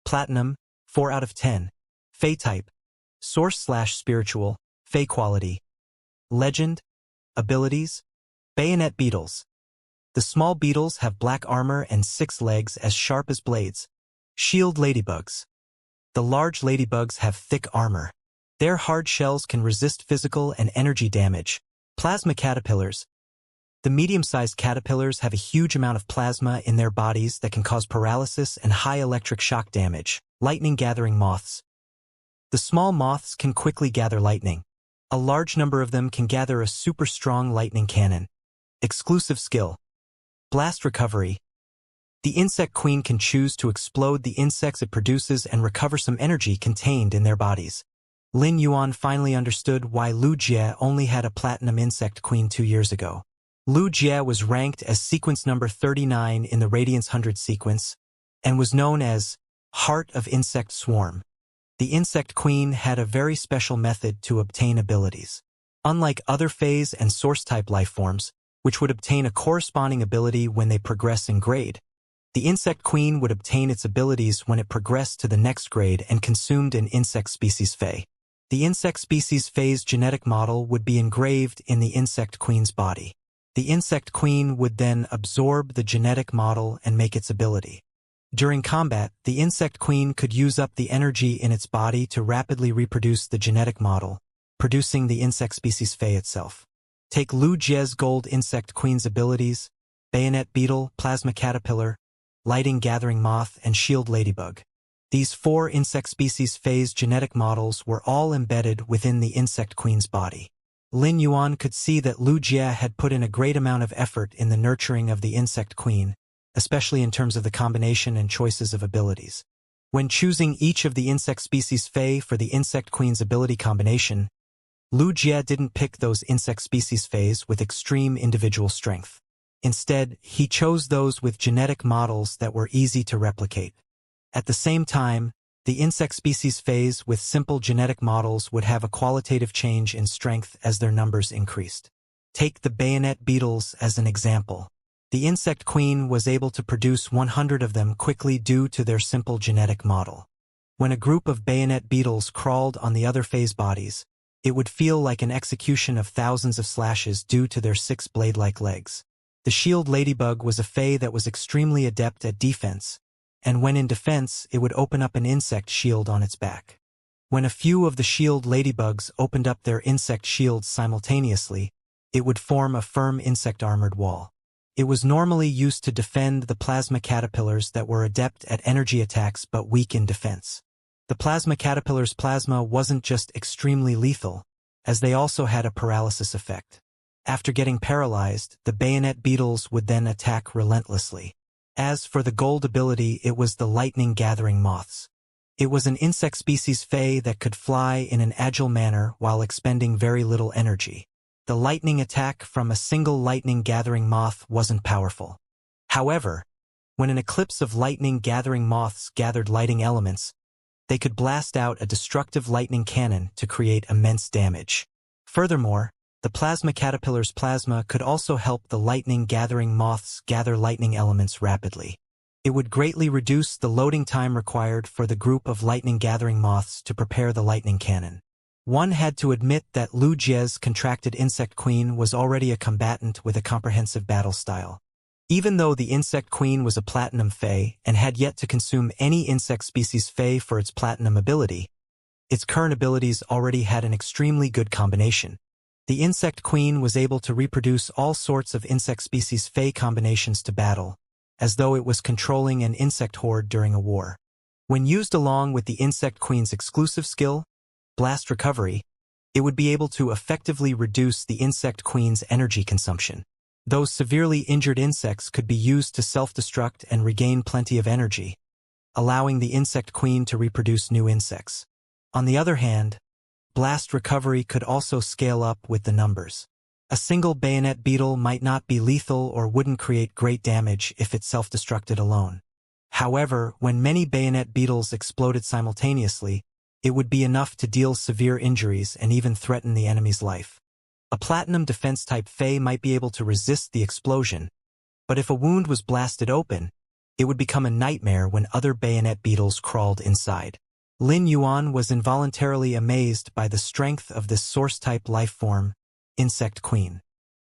Platinum, 4 out of 10. Fae type: Source/Spiritual, Fae quality. Legend: Abilities: Bayonet beetles. The small beetles have black armor and 6 legs as sharp as blades. Shield ladybugs. The large ladybugs have thick armor. Their hard shells can resist physical and energy damage. Plasma caterpillars. The medium-sized caterpillars have a huge amount of plasma in their bodies that can cause paralysis and high electric shock damage. Lightning-gathering moths. The small moths can quickly gather lightning. A large number of them can gather a super strong lightning cannon. Exclusive skill. Blast recovery. The insect queen can choose to explode the insects it produces and recover some energy contained in their bodies. Lin Yuan finally understood why Lu Jie only had a platinum insect queen 2 years ago. Lu Jie was ranked as sequence number 39 in the Radiance 100 sequence, and was known as Heart of Insect Swarm. The insect queen had a very special method to obtain abilities. Unlike other phase and source-type life forms, which would obtain a corresponding ability when they progress in grade, the insect queen would obtain its abilities when it progressed to the next grade and consumed an insect species Fae. The insect species Fae's genetic model would be engraved in the insect queen's body. The insect queen would then absorb the genetic model and make its ability. During combat, the insect queen could use up the energy in its body to rapidly reproduce the genetic model, producing the insect species Fae itself. Take Lu Jie's gold insect queen's abilities: bayonet beetle, plasma caterpillar, lighting gathering moth, and shield ladybug. These 4 insect species Fae's genetic models were all embedded within the insect queen's body. Lin Yuan could see that Lu Jie had put in a great amount of effort in the nurturing of the insect queen, especially in terms of the combination and choices of abilities. When choosing each of the insect species Fae for the insect queen's ability combination, Lu Jie didn't pick those insect species Faes with extreme individual strength. Instead, he chose those with genetic models that were easy to replicate. At the same time, the insect species Faes with simple genetic models would have a qualitative change in strength as their numbers increased. Take the bayonet beetles as an example. The insect queen was able to produce 100 of them quickly due to their simple genetic model. When a group of bayonet beetles crawled on the other Fae's bodies, it would feel like an execution of thousands of slashes due to their 6 blade-like legs. The shield ladybug was a Fae that was extremely adept at defense, and when in defense, it would open up an insect shield on its back. When a few of the shield ladybugs opened up their insect shields simultaneously, it would form a firm insect armored wall. It was normally used to defend the plasma caterpillars that were adept at energy attacks but weak in defense. The plasma caterpillar's plasma wasn't just extremely lethal, as they also had a paralysis effect. After getting paralyzed, the bayonet beetles would then attack relentlessly. As for the gold ability, it was the lightning gathering moths. It was an insect species Fae that could fly in an agile manner while expending very little energy. The lightning attack from a single lightning gathering moth wasn't powerful. However, when an eclipse of lightning gathering moths gathered lighting elements, they could blast out a destructive lightning cannon to create immense damage. Furthermore, the plasma caterpillar's plasma could also help the lightning gathering moths gather lightning elements rapidly. It would greatly reduce the loading time required for the group of lightning gathering moths to prepare the lightning cannon. One had to admit that Lu Jie's contracted insect queen was already a combatant with a comprehensive battle style. Even though the insect queen was a platinum Fae and had yet to consume any insect species Fae for its platinum ability, its current abilities already had an extremely good combination. The insect queen was able to reproduce all sorts of insect species Fae combinations to battle, as though it was controlling an insect horde during a war. When used along with the insect queen's exclusive skill, Blast Recovery, it would be able to effectively reduce the insect queen's energy consumption. Those severely injured insects could be used to self-destruct and regain plenty of energy, allowing the insect queen to reproduce new insects. On the other hand, Blast Recovery could also scale up with the numbers. A single bayonet beetle might not be lethal or wouldn't create great damage if it self-destructed alone. However, when many bayonet beetles exploded simultaneously, it would be enough to deal severe injuries and even threaten the enemy's life. A platinum defense-type Fae might be able to resist the explosion, but if a wound was blasted open, it would become a nightmare when other bayonet beetles crawled inside. Lin Yuan was involuntarily amazed by the strength of this source-type life form, Insect Queen.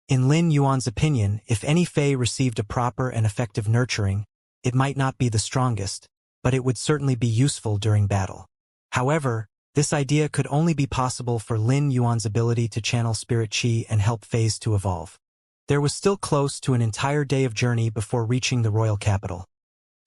In Lin Yuan's opinion, if any Fae received a proper and effective nurturing, it might not be the strongest, but it would certainly be useful during battle. However, this idea could only be possible for Lin Yuan's ability to channel spirit chi and help Faes to evolve. There was still close to an entire day of journey before reaching the royal capital.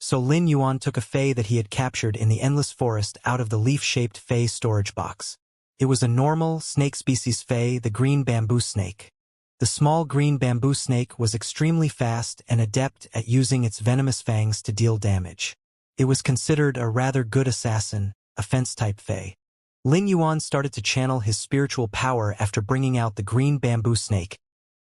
So Lin Yuan took a Fae that he had captured in the endless forest out of the leaf-shaped Fae storage box. It was a normal snake species Fae, the green bamboo snake. The small green bamboo snake was extremely fast and adept at using its venomous fangs to deal damage. It was considered a rather good assassin, a fence-type Fae. Lin Yuan started to channel his spiritual power after bringing out the green bamboo snake,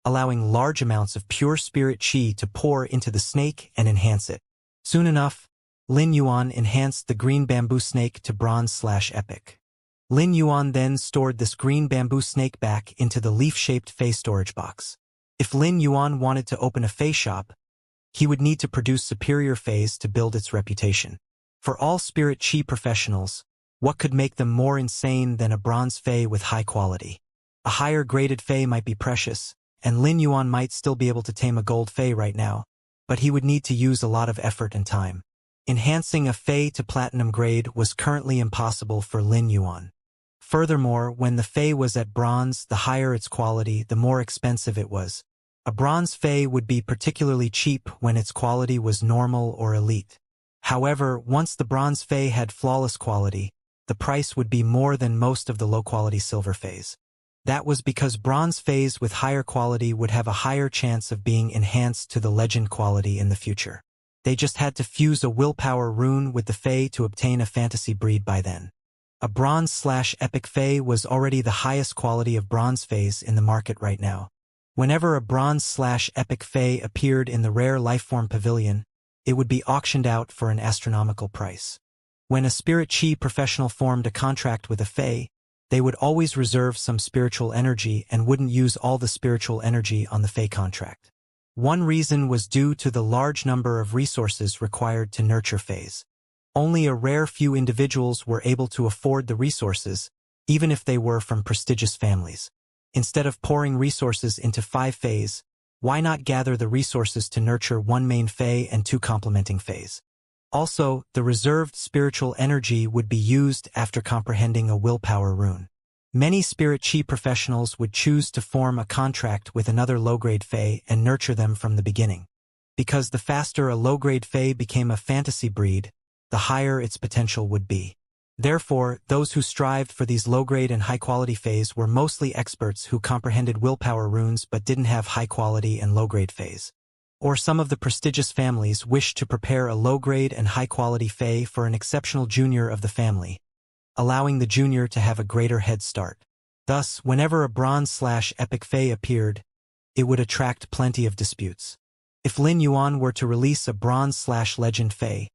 allowing large amounts of pure spirit chi to pour into the snake and enhance it. Soon enough, Lin Yuan enhanced the green bamboo snake to bronze/epic. Lin Yuan then stored this green bamboo snake back into the leaf-shaped Fey storage box. If Lin Yuan wanted to open a Fey shop, he would need to produce superior Feys to build its reputation. For all spirit chi professionals, what could make them more insane than a bronze Fey with high quality? A higher graded Fey might be precious, and Lin Yuan might still be able to tame a gold Fey right now, but he would need to use a lot of effort and time. Enhancing a Fey to platinum grade was currently impossible for Lin Yuan. Furthermore, when the Fey was at bronze, the higher its quality, the more expensive it was. A bronze Fey would be particularly cheap when its quality was normal or elite. However, once the bronze Fey had flawless quality, the price would be more than most of the low-quality silver Feys. That was because bronze Feys with higher quality would have a higher chance of being enhanced to the legend quality in the future. They just had to fuse a willpower rune with the Fey to obtain a fantasy breed by then. A bronze/epic Fey was already the highest quality of bronze Feys in the market right now. Whenever a bronze/epic Fey appeared in the rare lifeform pavilion, it would be auctioned out for an astronomical price. When a spirit chi professional formed a contract with a Fey, they would always reserve some spiritual energy and wouldn't use all the spiritual energy on the Fey contract. One reason was due to the large number of resources required to nurture Feys. Only a rare few individuals were able to afford the resources, even if they were from prestigious families. Instead of pouring resources into 5 Feys, why not gather the resources to nurture 1 main Fey and 2 complementing Feys? Also, the reserved spiritual energy would be used after comprehending a willpower rune. Many spirit chi professionals would choose to form a contract with another low-grade Fey and nurture them from the beginning. Because the faster a low-grade Fey became a fantasy breed, the higher its potential would be. Therefore, those who strived for these low-grade and high-quality Feys were mostly experts who comprehended willpower runes but didn't have high-quality and low-grade Feys. Or some of the prestigious families wished to prepare a low-grade and high-quality Fey for an exceptional junior of the family, allowing the junior to have a greater head start. Thus, whenever a bronze/epic Fey appeared, it would attract plenty of disputes. If Lin Yuan were to release a bronze/legend Fey,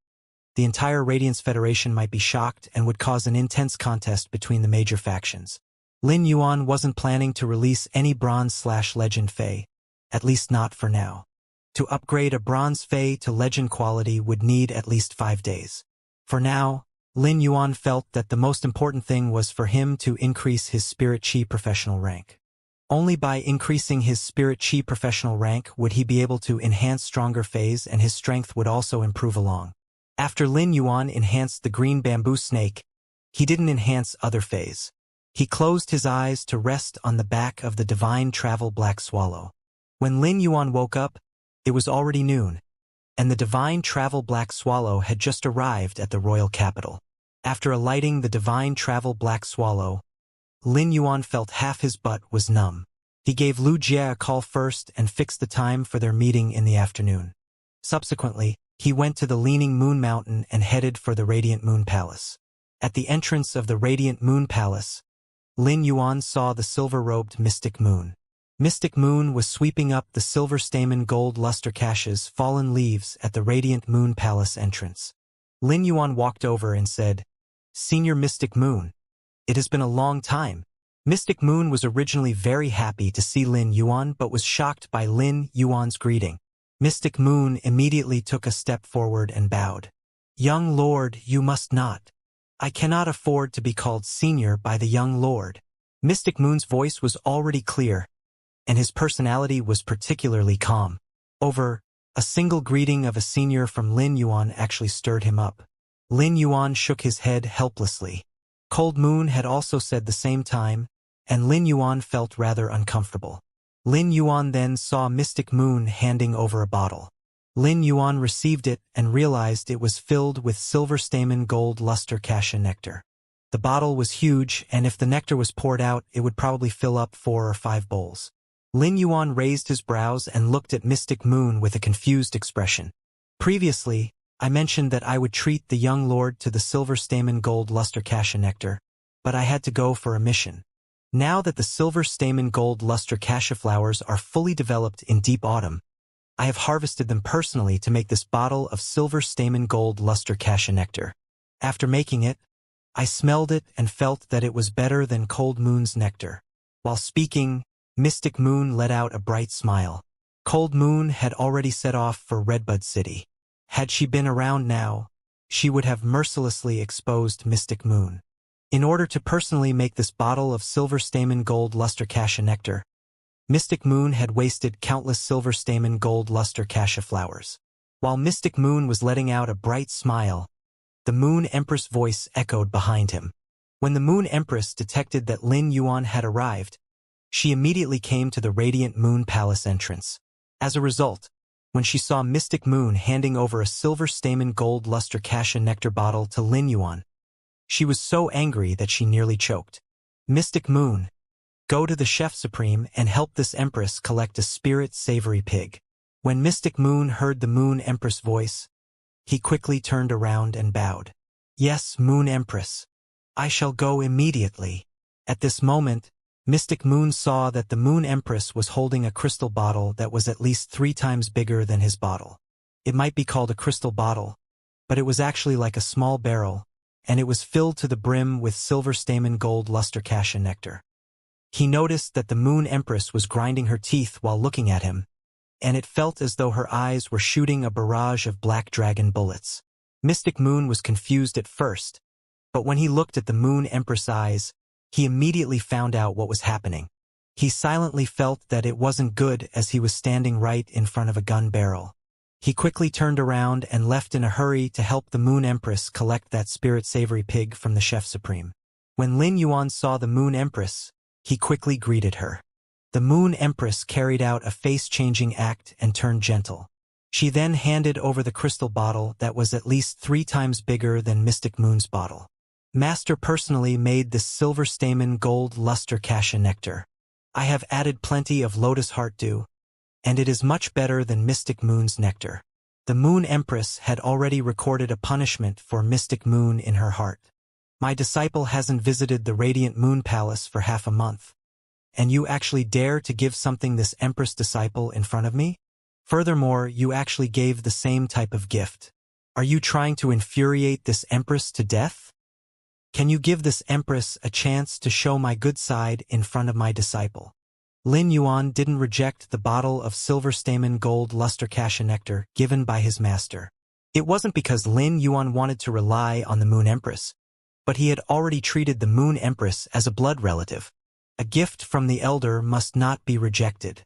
the entire Radiance Federation might be shocked and would cause an intense contest between the major factions. Lin Yuan wasn't planning to release any bronze/legend Fey, at least not for now. To upgrade a bronze Fey to legend quality would need at least 5 days. For now, Lin Yuan felt that the most important thing was for him to increase his spirit chi professional rank. Only by increasing his spirit chi professional rank would he be able to enhance stronger Feys, and his strength would also improve along. After Lin Yuan enhanced the green bamboo snake, he didn't enhance other Feys. He closed his eyes to rest on the back of the divine travel black swallow. When Lin Yuan woke up, it was already noon, and the divine travel black swallow had just arrived at the royal capital. After alighting the divine travel black swallow, Lin Yuan felt half his butt was numb. He gave Lu Jie a call first and fixed the time for their meeting in the afternoon. Subsequently, he went to the Leaning Moon Mountain and headed for the Radiant Moon Palace. At the entrance of the Radiant Moon Palace, Lin Yuan saw the silver-robed Mystic Moon. Mystic Moon was sweeping up the silver stamen gold luster cache's fallen leaves at the Radiant Moon Palace entrance. Lin Yuan walked over and said, "Senior Mystic Moon, it has been a long time." Mystic Moon was originally very happy to see Lin Yuan but was shocked by Lin Yuan's greeting. Mystic Moon immediately took a step forward and bowed. "Young Lord, you must not. I cannot afford to be called senior by the young lord." Mystic Moon's voice was already clear, and his personality was particularly calm. A single greeting of a senior from Lin Yuan actually stirred him up. Lin Yuan shook his head helplessly. Cold Moon had also said the same time, and Lin Yuan felt rather uncomfortable. Lin Yuan then saw Mystic Moon handing over a bottle. Lin Yuan received it and realized it was filled with silver stamen gold luster cassia nectar. The bottle was huge, and if the nectar was poured out, it would probably fill up 4 or 5 bowls. Lin Yuan raised his brows and looked at Mystic Moon with a confused expression. Previously, I mentioned that I would treat the young lord to the silver stamen gold luster cassia nectar, but I had to go for a mission. Now that the silver stamen gold luster cassia flowers are fully developed in deep autumn, I have harvested them personally to make this bottle of silver stamen gold luster cassia nectar. After making it, I smelled it and felt that it was better than Cold Moon's nectar. While speaking, Mystic Moon let out a bright smile. Cold Moon had already set off for Redbud City. Had she been around now, she would have mercilessly exposed Mystic Moon. In order to personally make this bottle of silver stamen gold luster cassia nectar, Mystic Moon had wasted countless silver stamen gold luster cassia flowers. While Mystic Moon was letting out a bright smile, the Moon Empress voice echoed behind him. When the Moon Empress detected that Lin Yuan had arrived, she immediately came to the Radiant Moon Palace entrance. As a result, when she saw Mystic Moon handing over a silver stamen gold luster cassia nectar bottle to Lin Yuan, she was so angry that she nearly choked. Mystic Moon, go to the Chef Supreme and help this Empress collect a spirit savory pig. When Mystic Moon heard the Moon Empress voice, he quickly turned around and bowed. Yes, Moon Empress. I shall go immediately. At this moment, Mystic Moon saw that the Moon Empress was holding a crystal bottle that was at least 3 times bigger than his bottle. It might be called a crystal bottle, but it was actually like a small barrel, and it was filled to the brim with silver stamen gold luster cassia nectar. He noticed that the Moon Empress was grinding her teeth while looking at him, and it felt as though her eyes were shooting a barrage of black dragon bullets. Mystic Moon was confused at first, but when he looked at the Moon Empress' eyes, he immediately found out what was happening. He silently felt that it wasn't good as he was standing right in front of a gun barrel. He quickly turned around and left in a hurry to help the Moon Empress collect that spirit savory pig from the Chef Supreme. When Lin Yuan saw the Moon Empress, he quickly greeted her. The Moon Empress carried out a face-changing act and turned gentle. She then handed over the crystal bottle that was at least 3 times bigger than Mystic Moon's bottle. Master personally made this silver stamen gold luster cassia nectar. I have added plenty of lotus heart dew, and it is much better than Mystic Moon's nectar. The Moon Empress had already recorded a punishment for Mystic Moon in her heart. My disciple hasn't visited the Radiant Moon Palace for half a month, and you actually dare to give something this Empress disciple in front of me? Furthermore, you actually gave the same type of gift. Are you trying to infuriate this Empress to death? Can you give this Empress a chance to show my good side in front of my disciple? Lin Yuan didn't reject the bottle of silver stamen gold luster cassia nectar given by his master. It wasn't because Lin Yuan wanted to rely on the Moon Empress, but he had already treated the Moon Empress as a blood relative. A gift from the elder must not be rejected.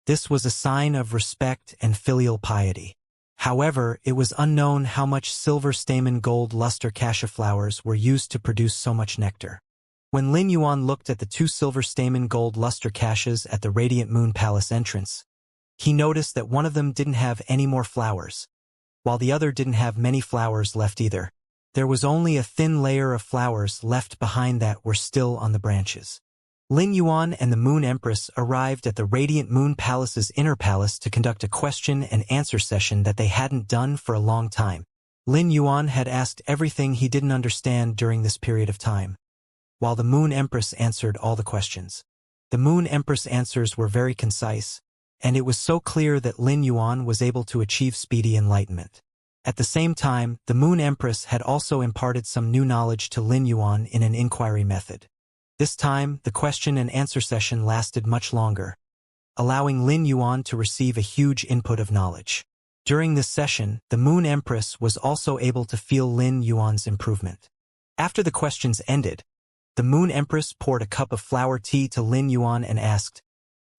This was a sign of respect and filial piety. However, it was unknown how much silver stamen gold luster cassia flowers were used to produce so much nectar. When Lin Yuan looked at the 2 silver stamen gold luster cassias at the Radiant Moon Palace entrance, he noticed that one of them didn't have any more flowers, while the other didn't have many flowers left either. There was only a thin layer of flowers left behind that were still on the branches. Lin Yuan and the Moon Empress arrived at the Radiant Moon Palace's inner palace to conduct a question-and-answer session that they hadn't done for a long time. Lin Yuan had asked everything he didn't understand during this period of time, while the Moon Empress answered all the questions. The Moon Empress' answers were very concise, and it was so clear that Lin Yuan was able to achieve speedy enlightenment. At the same time, the Moon Empress had also imparted some new knowledge to Lin Yuan in an inquiry method. This time, the question-and-answer session lasted much longer, allowing Lin Yuan to receive a huge input of knowledge. During this session, the Moon Empress was also able to feel Lin Yuan's improvement. After the questions ended, the Moon Empress poured a cup of flower tea to Lin Yuan and asked,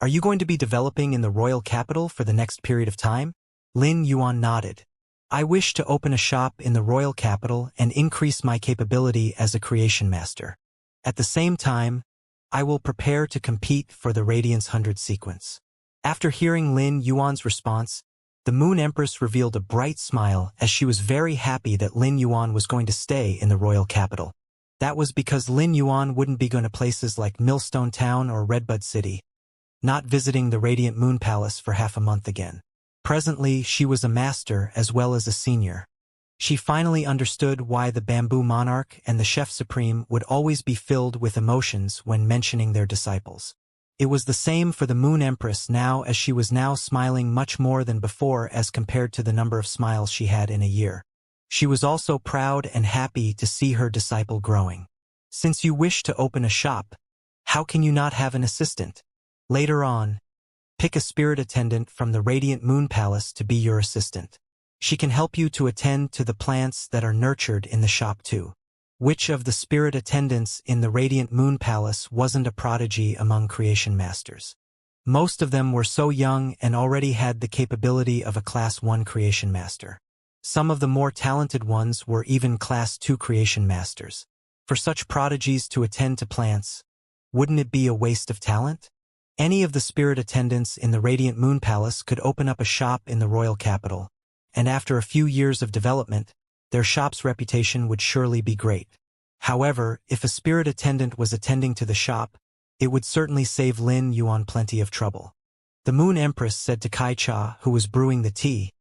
"Are you going to be developing in the royal capital for the next period of time?" Lin Yuan nodded. "I wish to open a shop in the royal capital and increase my capability as a creation master. At the same time, I will prepare to compete for the Radiance 100 sequence." After hearing Lin Yuan's response, the Moon Empress revealed a bright smile as she was very happy that Lin Yuan was going to stay in the royal capital. That was because Lin Yuan wouldn't be going to places like Millstone Town or Redbud City, not visiting the Radiant Moon Palace for half a month again. Presently, she was a master as well as a senior. She finally understood why the Bamboo Monarch and the Chef Supreme would always be filled with emotions when mentioning their disciples. It was the same for the Moon Empress now, as she was now smiling much more than before as compared to the number of smiles she had in a year. She was also proud and happy to see her disciple growing. Since you wish to open a shop, how can you not have an assistant? Later on, pick a spirit attendant from the Radiant Moon Palace to be your assistant. She can help you to attend to the plants that are nurtured in the shop too. Which of the spirit attendants in the Radiant Moon Palace wasn't a prodigy among creation masters? Most of them were so young and already had the capability of a Class 1 creation master. Some of the more talented ones were even Class 2 creation masters. For such prodigies to attend to plants, wouldn't it be a waste of talent? Any of the spirit attendants in the Radiant Moon Palace could open up a shop in the royal capital, and after a few years of development, their shop's reputation would surely be great. However, if a spirit attendant was attending to the shop, it would certainly save Lin Yuan plenty of trouble. The Moon Empress said to Kai Cha, who was brewing the tea,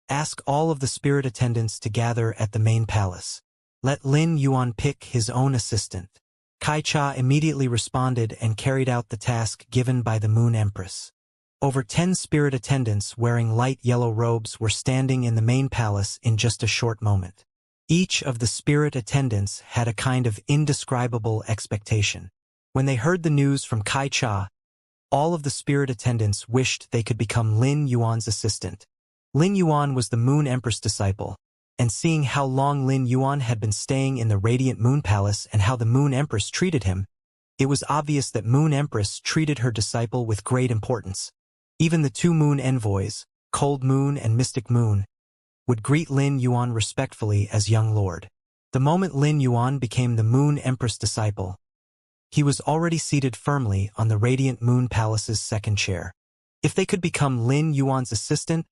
"Ask all of the spirit attendants to gather at the main palace. Let Lin Yuan pick his own assistant." Kai Cha immediately responded and carried out the task given by the Moon Empress. Over 10 spirit attendants wearing light yellow robes were standing in the main palace in just a short moment. Each of the spirit attendants had a kind of indescribable expectation. When they heard the news from Kai Cha, all of the spirit attendants wished they could become Lin Yuan's assistant. Lin Yuan was the Moon Empress disciple, and seeing how long Lin Yuan had been staying in the Radiant Moon Palace and how the Moon Empress treated him, it was obvious that Moon Empress treated her disciple with great importance. Even the two moon envoys, Cold Moon and Mystic Moon, would greet Lin Yuan respectfully as young lord. The moment Lin Yuan became the Moon Empress disciple, he was already seated firmly on the Radiant Moon Palace's second chair. If they could become Lin Yuan's assistant,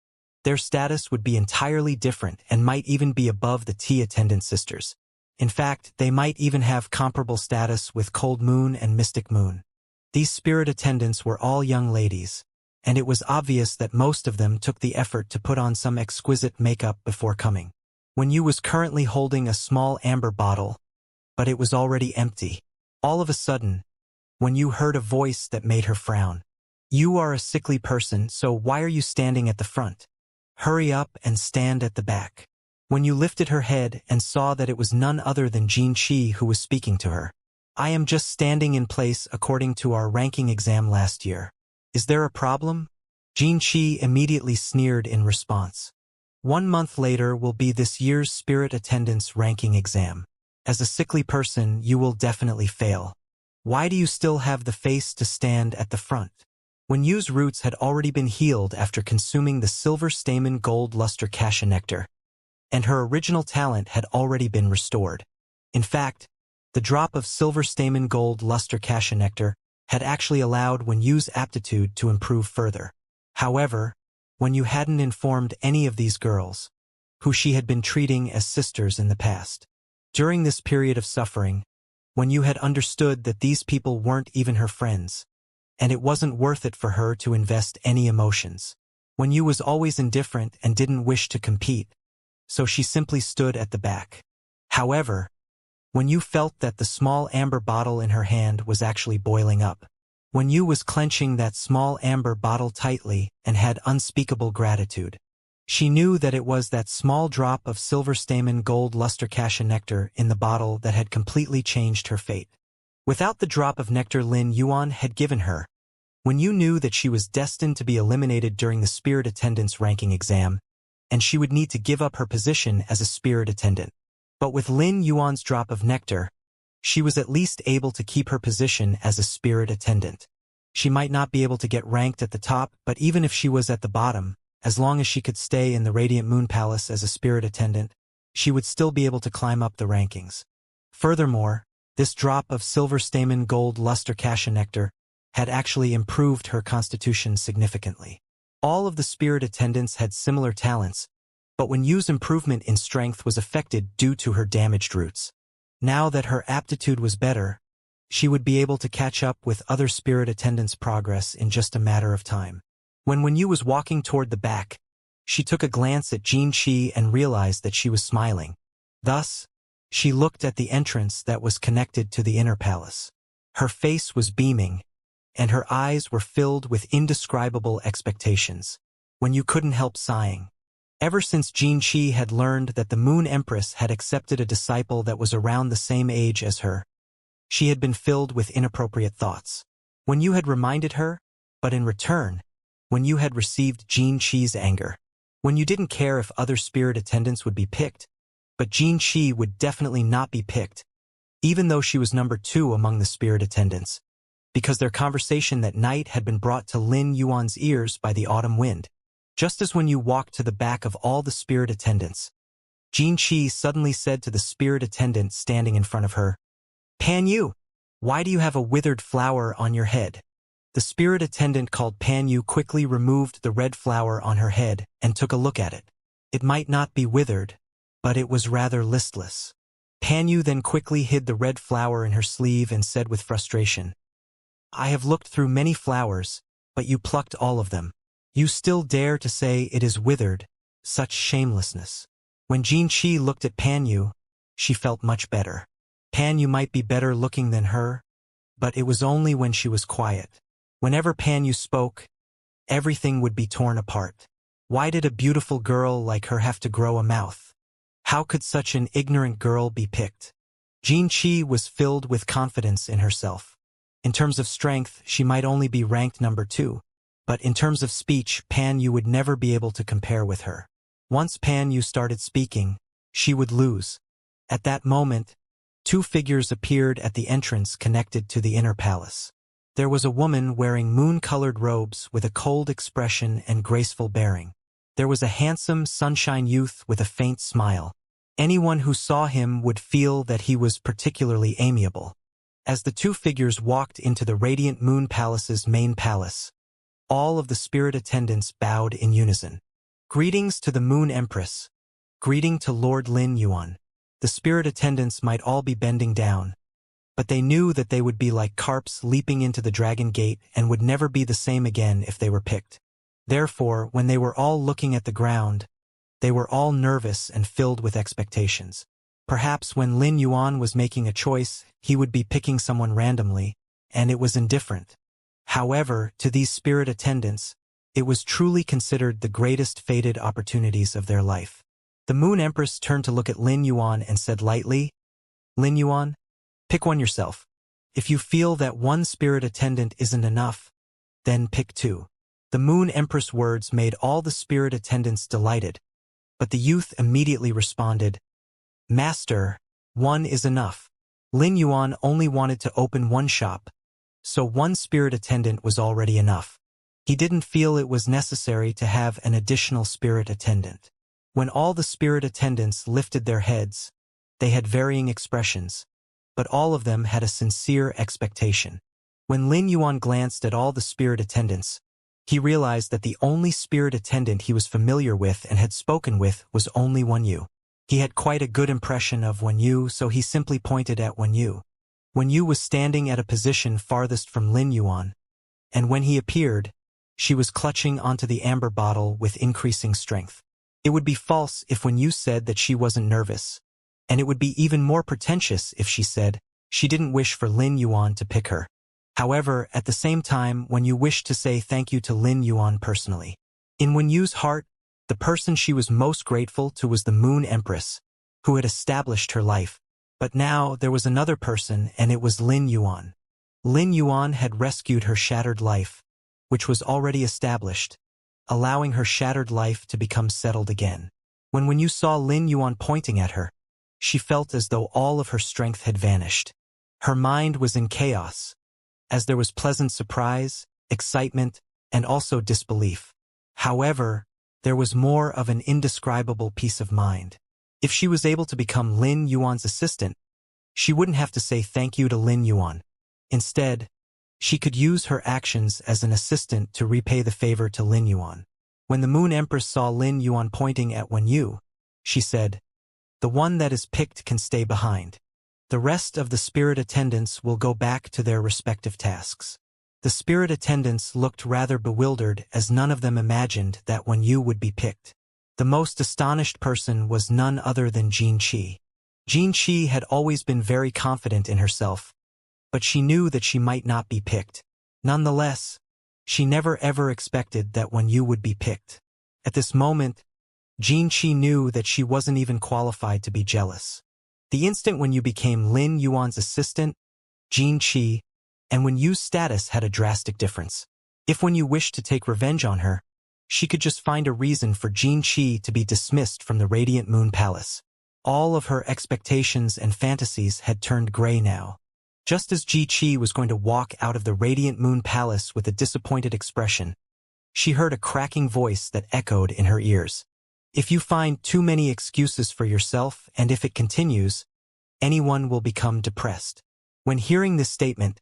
their status would be entirely different and might even be above the tea attendant sisters. In fact, they might even have comparable status with Cold Moon and Mystic Moon. These spirit attendants were all young ladies, and it was obvious that most of them took the effort to put on some exquisite makeup before coming. When Yu was currently holding a small amber bottle, but it was already empty. All of a sudden, when Yu heard a voice that made her frown. "You are a sickly person, so why are you standing at the front? Hurry up and stand at the back." When Yu lifted her head and saw that it was none other than Jin Qi who was speaking to her. "I am just standing in place according to our ranking exam last year. Is there a problem?" Jin Qi immediately sneered in response. 1 month later will be this year's spirit attendance ranking exam. As a sickly person, you will definitely fail. Why do you still have the face to stand at the front? When Yu's roots had already been healed after consuming the silver stamen gold luster cassia nectar, and her original talent had already been restored. In fact, the drop of silver stamen gold luster cassia nectar had actually allowed Wen Yu's aptitude to improve further. However, Wen Yu hadn't informed any of these girls, who she had been treating as sisters in the past. During this period of suffering, Wen Yu had understood that these people weren't even her friends, and it wasn't worth it for her to invest any emotions. Wen Yu was always indifferent and didn't wish to compete, so she simply stood at the back. However, Wen Yu felt that the small amber bottle in her hand was actually boiling up. Wen Yu was clenching that small amber bottle tightly and had unspeakable gratitude. She knew that it was that small drop of silver stamen gold luster cassia nectar in the bottle that had completely changed her fate. Without the drop of nectar Lin Yuan had given her, Wen Yu knew that she was destined to be eliminated during the spirit attendance ranking exam, and she would need to give up her position as a spirit attendant. But with Lin Yuan's drop of nectar, she was at least able to keep her position as a spirit attendant. She might not be able to get ranked at the top, but even if she was at the bottom, as long as she could stay in the Radiant Moon Palace as a spirit attendant, she would still be able to climb up the rankings. Furthermore, this drop of silver stamen gold luster cassia nectar had actually improved her constitution significantly. All of the spirit attendants had similar talents, but Wen Yu's improvement in strength was affected due to her damaged roots. Now that her aptitude was better, she would be able to catch up with other spirit attendants' progress in just a matter of time. When Wenyu was walking toward the back, she took a glance at Jin Qi and realized that she was smiling. Thus, she looked at the entrance that was connected to the inner palace. Her face was beaming, and her eyes were filled with indescribable expectations. Wenyu couldn't help sighing. Ever since Jin Qi had learned that the Moon Empress had accepted a disciple that was around the same age as her, she had been filled with inappropriate thoughts. Wenyu had reminded her, but in return, Wenyu had received Jin Qi's anger. Wenyu didn't care if other spirit attendants would be picked, but Jin Qi would definitely not be picked, even though she was number 2 among the spirit attendants, because their conversation that night had been brought to Lin Yuan's ears by the autumn wind. Just as Wenyu walked to the back of all the spirit attendants, Jin Qi suddenly said to the spirit attendant standing in front of her, "Pan Yu, why do you have a withered flower on your head?" The spirit attendant called Pan Yu quickly removed the red flower on her head and took a look at it. It might not be withered, but it was rather listless. Pan Yu then quickly hid the red flower in her sleeve and said with frustration, "I have looked through many flowers, but you plucked all of them. You still dare to say it is withered, such shamelessness." When Jin Qi looked at Pan Yu, she felt much better. Pan Yu might be better looking than her, but it was only when she was quiet. Whenever Pan Yu spoke, everything would be torn apart. Why did a beautiful girl like her have to grow a mouth? How could such an ignorant girl be picked? Jin Qi was filled with confidence in herself. In terms of strength, she might only be ranked number 2, but in terms of speech, Pan Yu would never be able to compare with her. Once Pan Yu started speaking, she would lose. At that moment, 2 figures appeared at the entrance connected to the inner palace. There was a woman wearing moon-colored robes with a cold expression and graceful bearing. There was a handsome sunshine youth with a faint smile. Anyone who saw him would feel that he was particularly amiable. As the 2 figures walked into the Radiant Moon Palace's main palace, all of the spirit attendants bowed in unison. "Greetings to the Moon Empress. Greeting to Lord Lin Yuan." The spirit attendants might all be bending down, but they knew that they would be like carps leaping into the Dragon Gate and would never be the same again if they were picked. Therefore, when they were all looking at the ground, they were all nervous and filled with expectations. Perhaps when Lin Yuan was making a choice, he would be picking someone randomly, and it was indifferent. However, to these spirit attendants, it was truly considered the greatest fated opportunities of their life. The Moon Empress turned to look at Lin Yuan and said lightly, "Lin Yuan, pick one yourself. If you feel that one spirit attendant isn't enough, then pick 2. The Moon Empress' words made all the spirit attendants delighted, but the youth immediately responded, "Master, 1 is enough." Lin Yuan only wanted to open 1 shop, so 1 spirit attendant was already enough. He didn't feel it was necessary to have an additional spirit attendant. When all the spirit attendants lifted their heads, they had varying expressions, but all of them had a sincere expectation. When Lin Yuan glanced at all the spirit attendants, he realized that the only spirit attendant he was familiar with and had spoken with was only Wenyu. He had quite a good impression of Wenyu, so he simply pointed at Wenyu. Wenyu was standing at a position farthest from Lin Yuan, and when he appeared, she was clutching onto the amber bottle with increasing strength. It would be false if Wenyu said that she wasn't nervous, and it would be even more pretentious if she said she didn't wish for Lin Yuan to pick her. However, at the same time, Wenyu wished to say thank you to Lin Yuan personally. In Wenyu's heart, the person she was most grateful to was the Moon Empress, who had established her life. But now there was another person, and it was Lin Yuan. Lin Yuan had rescued her shattered life, which was already established, allowing her shattered life to become settled again. When Wenyu saw Lin Yuan pointing at her, she felt as though all of her strength had vanished. Her mind was in chaos, as there was pleasant surprise, excitement, and also disbelief. However, there was more of an indescribable peace of mind. If she was able to become Lin Yuan's assistant, she wouldn't have to say thank you to Lin Yuan. Instead, she could use her actions as an assistant to repay the favor to Lin Yuan. When the Moon Empress saw Lin Yuan pointing at Wenyu, she said, "The one that is picked can stay behind." The rest of the spirit attendants will go back to their respective tasks. The spirit attendants looked rather bewildered as none of them imagined that when you would be picked. The most astonished person was none other than Jean Qi. Jean Qi had always been very confident in herself, but she knew that she might not be picked. Nonetheless, she never ever expected that when you would be picked. At this moment, Jean Qi knew that she wasn't even qualified to be jealous. The instant when you became Lin Yuan's assistant, Jean Qi, and when Yu's status had a drastic difference. If when you wished to take revenge on her, she could just find a reason for Jean Qi to be dismissed from the Radiant Moon Palace. All of her expectations and fantasies had turned gray now. Just as Ji Qi was going to walk out of the Radiant Moon Palace with a disappointed expression, she heard a cracking voice that echoed in her ears. If you find too many excuses for yourself and if it continues, anyone will become depressed. When hearing this statement,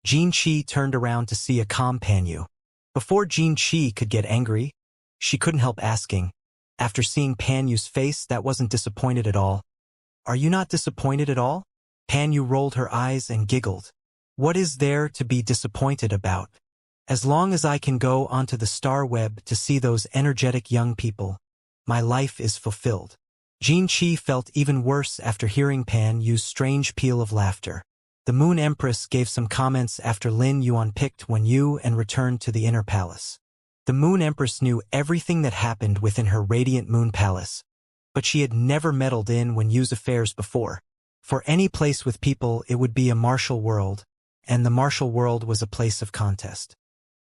Jean Qi turned around to see a calm Pan Yu. Before Jean Qi could get angry, she couldn't help asking, after seeing Pan Yu's face that wasn't disappointed at all, "Are you not disappointed at all?" Pan Yu rolled her eyes and giggled. "What is there to be disappointed about? As long as I can go onto the star web to see those energetic young people, my life is fulfilled." Jean Qi felt even worse after hearing Pan Yu's strange peal of laughter. The Moon Empress gave some comments after Lin Yuan picked Wen Yu and returned to the inner palace. The Moon Empress knew everything that happened within her Radiant Moon Palace, but she had never meddled in Wen Yu's affairs before. For any place with people, it would be a martial world, and the martial world was a place of contest.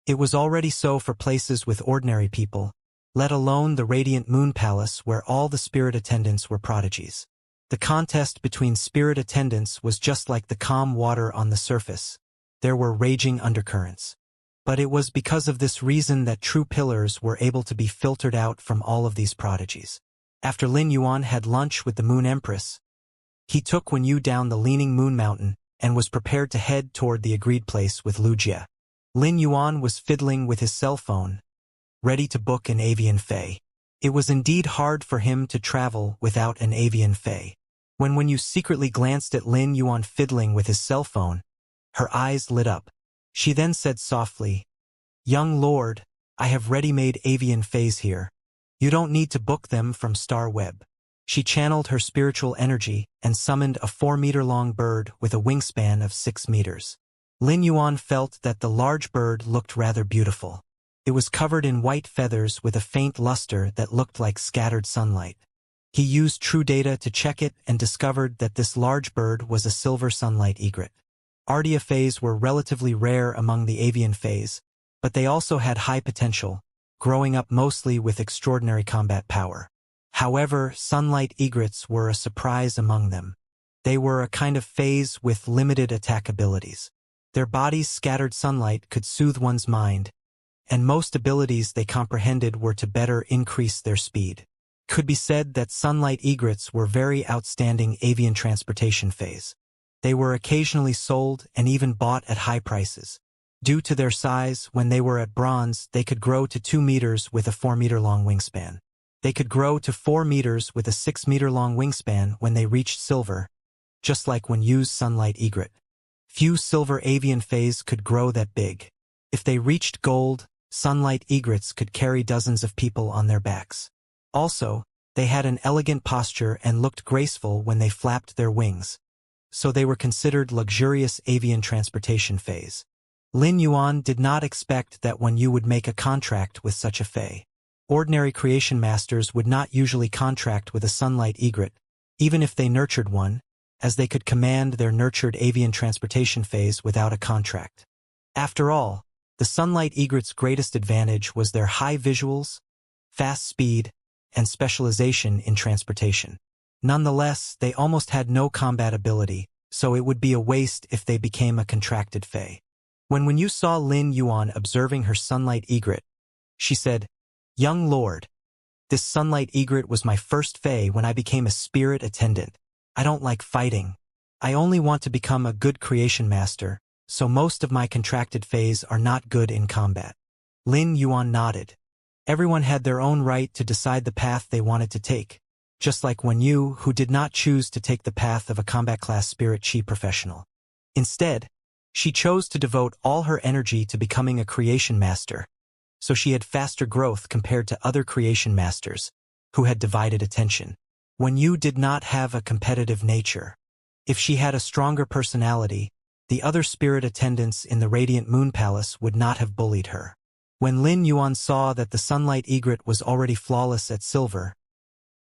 It was already so for places with ordinary people, let alone the Radiant Moon Palace where all the spirit attendants were prodigies. The contest between spirit attendants was just like the calm water on the surface. There were raging undercurrents. But it was because of this reason that true pillars were able to be filtered out from all of these prodigies. After Lin Yuan had lunch with the Moon Empress, he took Wen Yu down the leaning moon mountain and was prepared to head toward the agreed place with Lu Jie. Lin Yuan was fiddling with his cell phone, ready to book an avian fei. It was indeed hard for him to travel without an avian fei. When Wen Yu secretly glanced at Lin Yuan fiddling with his cell phone, her eyes lit up. She then said softly, "Young lord, I have ready-made avian feis here. You don't need to book them from Star Web." She channeled her spiritual energy and summoned a 4-meter-long bird with a wingspan of 6 meters. Lin Yuan felt that the large bird looked rather beautiful. It was covered in white feathers with a faint luster that looked like scattered sunlight. He used true data to check it and discovered that this large bird was a silver sunlight egret. Ardea feis were relatively rare among the avian feis, but they also had high potential, growing up mostly with extraordinary combat power. However, sunlight egrets were a surprise among them. They were a kind of feis with limited attack abilities. Their bodies' scattered sunlight could soothe one's mind, and most abilities they comprehended were to better increase their speed. Could be said that sunlight egrets were very outstanding avian transportation feis. They were occasionally sold and even bought at high prices. Due to their size, when they were at bronze, they could grow to 2 meters with a 4-meter-long wingspan. They could grow to 4 meters with a 6-meter-long wingspan when they reached silver, just like Wen Yu's sunlight egret. Few silver avian feis could grow that big. If they reached gold, sunlight egrets could carry dozens of people on their backs. Also, they had an elegant posture and looked graceful when they flapped their wings, so they were considered luxurious avian transportation feis. Lin Yuan did not expect that Wen Yu would make a contract with such a fei. Ordinary creation masters would not usually contract with a sunlight egret, even if they nurtured one, as they could command their nurtured avian transportation feis without a contract. After all, the sunlight egret's greatest advantage was their high visuals, fast speed, and specialization in transportation. Nonetheless, they almost had no combat ability, so it would be a waste if they became a contracted fei. When Wen Yu saw Lin Yuan observing her sunlight egret, she said, "Young lord, this sunlight egret was my first fei when I became a spirit attendant. I don't like fighting. I only want to become a good creation master, so most of my contracted feis are not good in combat." Lin Yuan nodded. Everyone had their own right to decide the path they wanted to take. just like Wen Yu, who did not choose to take the path of a combat class spirit chi professional. Instead, she chose to devote all her energy to becoming a creation master, so she had faster growth compared to other creation masters, who had divided attention. Wen Yu did not have a competitive nature. If she had a stronger personality, the other spirit attendants in the Radiant Moon Palace would not have bullied her. When Lin Yuan saw that the Sunlight Egret was already flawless at silver,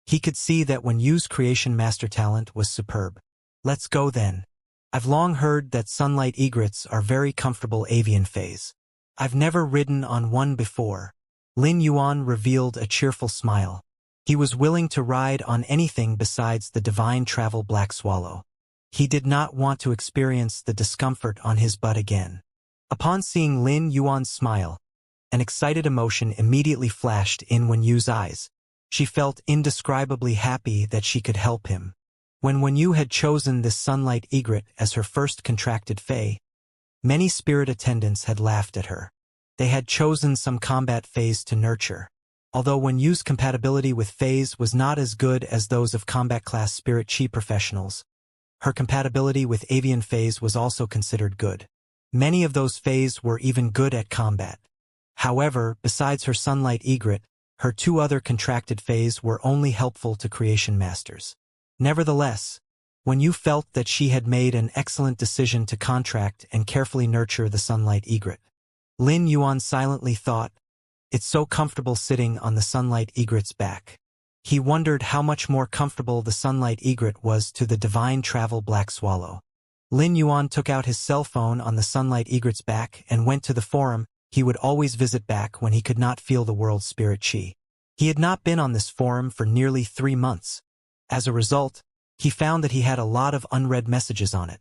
he could see that Wen Yu's creation master talent was superb. Let's go then. I've long heard that Sunlight Egrets are very comfortable avian phase. I've never ridden on one before. Lin Yuan revealed a cheerful smile. He was willing to ride on anything besides the divine travel black swallow. He did not want to experience the discomfort on his butt again. Upon seeing Lin Yuan's smile, an excited emotion immediately flashed in Wen Yu's eyes. She felt indescribably happy that she could help him. When Wen Yu had chosen this Sunlight Egret as her first contracted fae, many spirit attendants had laughed at her. They had chosen some combat phase to nurture. Although Wen Yu's compatibility with phase was not as good as those of combat class spirit chi professionals, her compatibility with avian phase was also considered good. Many of those phase were even good at combat. However, besides her Sunlight Egret, her two other contracted phase were only helpful to creation masters. Nevertheless, Wen Yu felt that she had made an excellent decision to contract and carefully nurture the Sunlight Egret. Lin Yuan silently thought, "It's so comfortable sitting on the Sunlight Egret's back." He wondered how much more comfortable the Sunlight Egret was to the divine travel black swallow. Lin Yuan took out his cell phone on the Sunlight Egret's back and went to the forum he would always visit back when he could not feel the world's spirit chi. He had not been on this forum for nearly 3 months. As a result, he found that he had a lot of unread messages on it,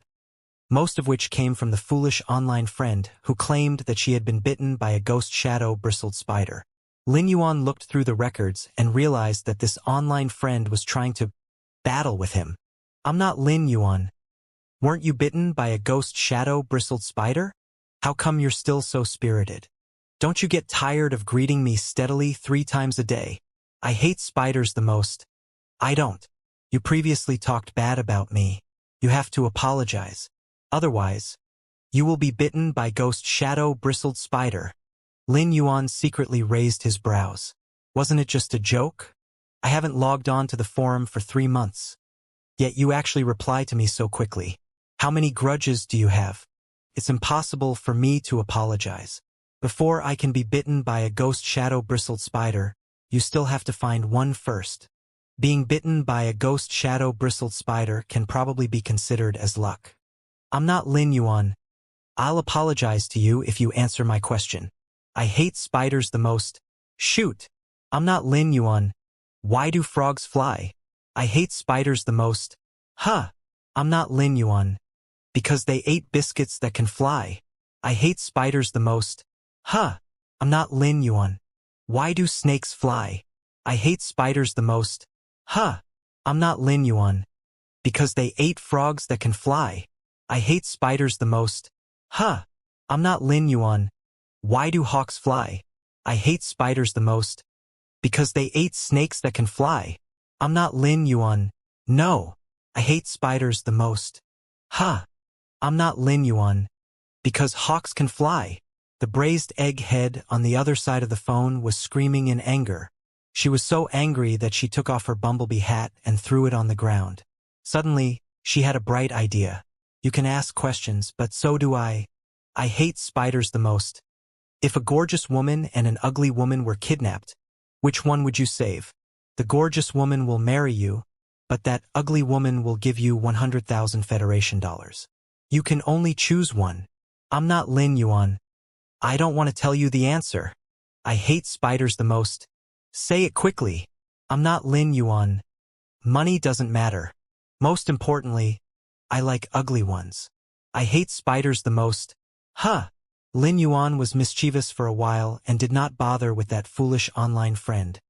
most of which came from the foolish online friend who claimed that she had been bitten by a ghost shadow-bristled spider. Lin Yuan looked through the records and realized that this online friend was trying to battle with him. "I'm not Lin Yuan. Weren't you bitten by a ghost shadow-bristled spider? How come you're still so spirited? Don't you get tired of greeting me steadily 3 times a day? I hate spiders the most." "I don't. You previously talked bad about me. You have to apologize. Otherwise, you will be bitten by ghost shadow-bristled spider." Lin Yuan secretly raised his brows. "Wasn't it just a joke? I haven't logged on to the forum for 3 months. Yet you actually reply to me so quickly. How many grudges do you have? It's impossible for me to apologize. Before I can be bitten by a ghost shadow-bristled spider, you still have to find one first. Being bitten by a ghost shadow-bristled spider can probably be considered as luck." "I'm not Lin Yuan. I'll apologize to you if you answer my question. I hate spiders the most." "Shoot! I'm not Lin Yuan. Why do frogs fly?" "I hate spiders the most." "Huh! I'm not Lin Yuan. Because they ate biscuits that can fly." "I hate spiders the most." "Huh! I'm not Lin Yuan. Why do snakes fly?" "I hate spiders the most." "Huh! I'm not Lin Yuan. Because they ate frogs that can fly." "I hate spiders the most." "Huh! I'm not Lin Yuan. Why do hawks fly?" "I hate spiders the most." "Because they ate snakes that can fly." "I'm not Lin Yuan. No, I hate spiders the most." "Huh! I'm not Lin Yuan. Because hawks can fly." The braised egg head on the other side of the phone was screaming in anger. She was so angry that she took off her bumblebee hat and threw it on the ground. Suddenly, she had a bright idea. "You can ask questions, but so do I. I hate spiders the most. If a gorgeous woman and an ugly woman were kidnapped, which one would you save? The gorgeous woman will marry you, but that ugly woman will give you 100,000 Federation dollars. You can only choose one." "I'm not Lin Yuan. I don't want to tell you the answer. I hate spiders the most." "Say it quickly." "I'm not Lin Yuan. Money doesn't matter. Most importantly, I like ugly ones. I hate spiders the most." "Huh!" Lin Yuan was mischievous for a while and did not bother with that foolish online friend,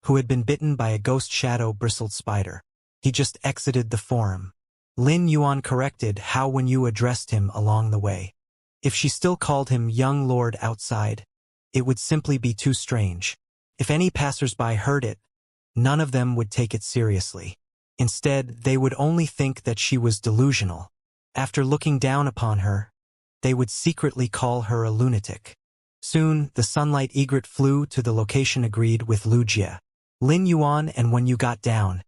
who had been bitten by a ghost shadow-bristled spider. He just exited the forum. Lin Yuan corrected how Wen Yu addressed him along the way. If she still called him young lord outside, it would simply be too strange. If any passers-by heard it, none of them would take it seriously. Instead, they would only think that she was delusional. After looking down upon her, they would secretly call her a lunatic. Soon, the sunlight egret flew to the location agreed with Lu Jie. Lin Yuan, and when you got down,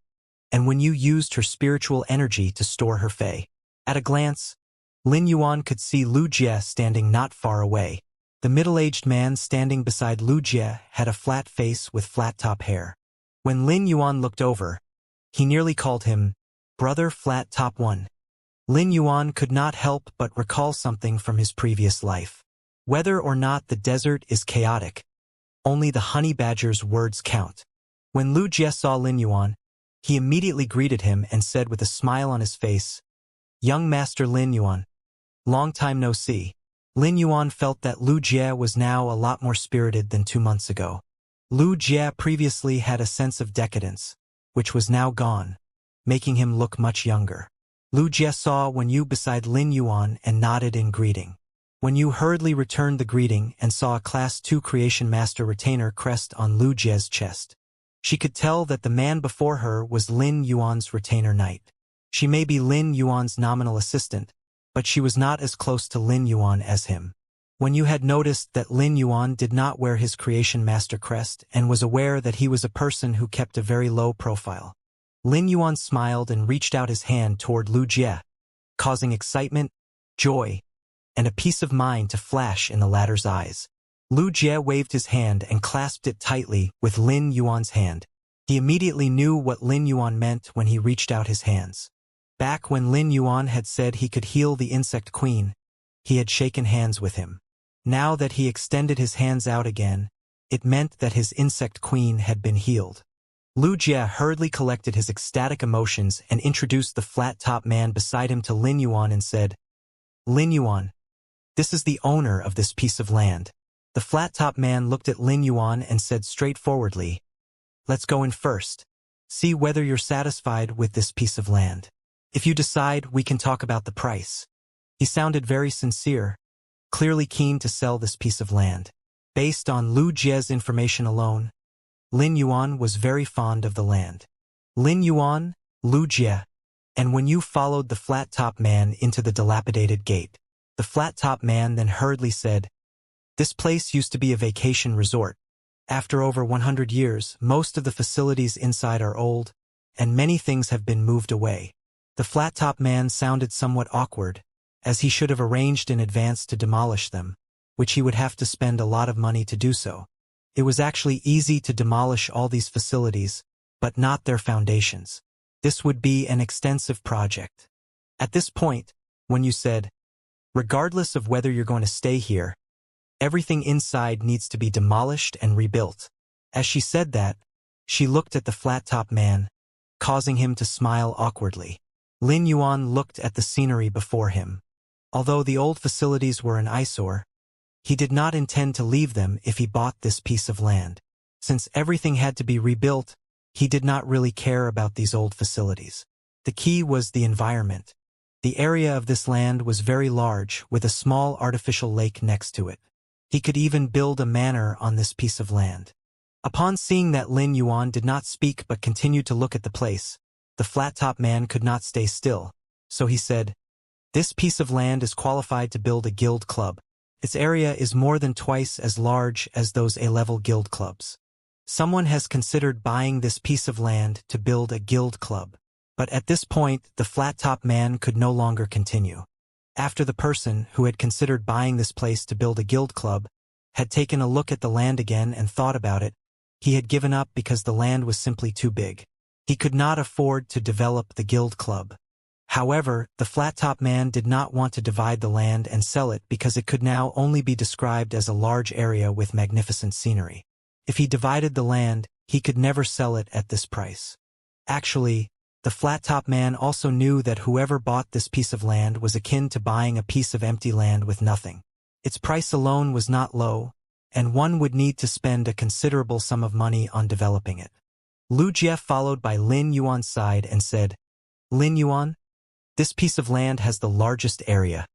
and when you used her spiritual energy to store her fei. At a glance, Lin Yuan could see Lu Jie standing not far away. The middle-aged man standing beside Lu Jie had a flat face with flat-top hair. When Lin Yuan looked over, he nearly called him Brother Flat Top One. Lin Yuan could not help but recall something from his previous life. Whether or not the desert is chaotic, only the honey badger's words count. When Lu Jie saw Lin Yuan, he immediately greeted him and said with a smile on his face, "Young Master Lin Yuan, long time no see." Lin Yuan felt that Lu Jie was now a lot more spirited than 2 months ago. Lu Jie previously had a sense of decadence, which was now gone, making him look much younger. Lu Jie saw Wen Yu beside Lin Yuan and nodded in greeting. Wen Yu hurriedly returned the greeting and saw a Class 2 Creation Master retainer crest on Lu Jie's chest. She could tell that the man before her was Lin Yuan's retainer knight. She may be Lin Yuan's nominal assistant, but she was not as close to Lin Yuan as him. Wen Yu had noticed that Lin Yuan did not wear his Creation Master crest and was aware that he was a person who kept a very low profile. Lin Yuan smiled and reached out his hand toward Lu Jie, causing excitement, joy, and a peace of mind to flash in the latter's eyes. Lu Jie waved his hand and clasped it tightly with Lin Yuan's hand. He immediately knew what Lin Yuan meant when he reached out his hands. Back when Lin Yuan had said he could heal the Insect Queen, he had shaken hands with him. Now that he extended his hands out again, it meant that his Insect Queen had been healed. Lu Jie hurriedly collected his ecstatic emotions and introduced the flat-top man beside him to Lin Yuan and said, "Lin Yuan, this is the owner of this piece of land." The flat-top man looked at Lin Yuan and said straightforwardly, "Let's go in first. See whether you're satisfied with this piece of land. If you decide, we can talk about the price." He sounded very sincere, clearly keen to sell this piece of land. Based on Lu Jie's information alone, Lin Yuan was very fond of the land. Lin Yuan, Lu Jie, and when you followed the flat-top man into the dilapidated gate, the flat-top man then hurriedly said, "This place used to be a vacation resort. After over 100 years, most of the facilities inside are old, and many things have been moved away." The flat-top man sounded somewhat awkward, as he should have arranged in advance to demolish them, which he would have to spend a lot of money to do so. It was actually easy to demolish all these facilities, but not their foundations. This would be an extensive project. At this point, when you said, "Regardless of whether you're going to stay here, everything inside needs to be demolished and rebuilt." As she said that, she looked at the flat-top man, causing him to smile awkwardly. Lin Yuan looked at the scenery before him. Although the old facilities were an eyesore, he did not intend to leave them if he bought this piece of land. Since everything had to be rebuilt, he did not really care about these old facilities. The key was the environment. The area of this land was very large, with a small artificial lake next to it. He could even build a manor on this piece of land. Upon seeing that Lin Yuan did not speak but continued to look at the place, the flat-top man could not stay still, so he said, "This piece of land is qualified to build a guild club. Its area is more than twice as large as those A-level guild clubs. Someone has considered buying this piece of land to build a guild club." But at this point, the flat-top man could no longer continue. After the person who had considered buying this place to build a guild club had taken a look at the land again and thought about it, he had given up because the land was simply too big. He could not afford to develop the guild club. However, the flat-top man did not want to divide the land and sell it because it could now only be described as a large area with magnificent scenery. If he divided the land, he could never sell it at this price. Actually, the flat-top man also knew that whoever bought this piece of land was akin to buying a piece of empty land with nothing. Its price alone was not low, and one would need to spend a considerable sum of money on developing it. Lu Jie followed by Lin Yuan's side and said, "Lin Yuan, this piece of land has the largest area,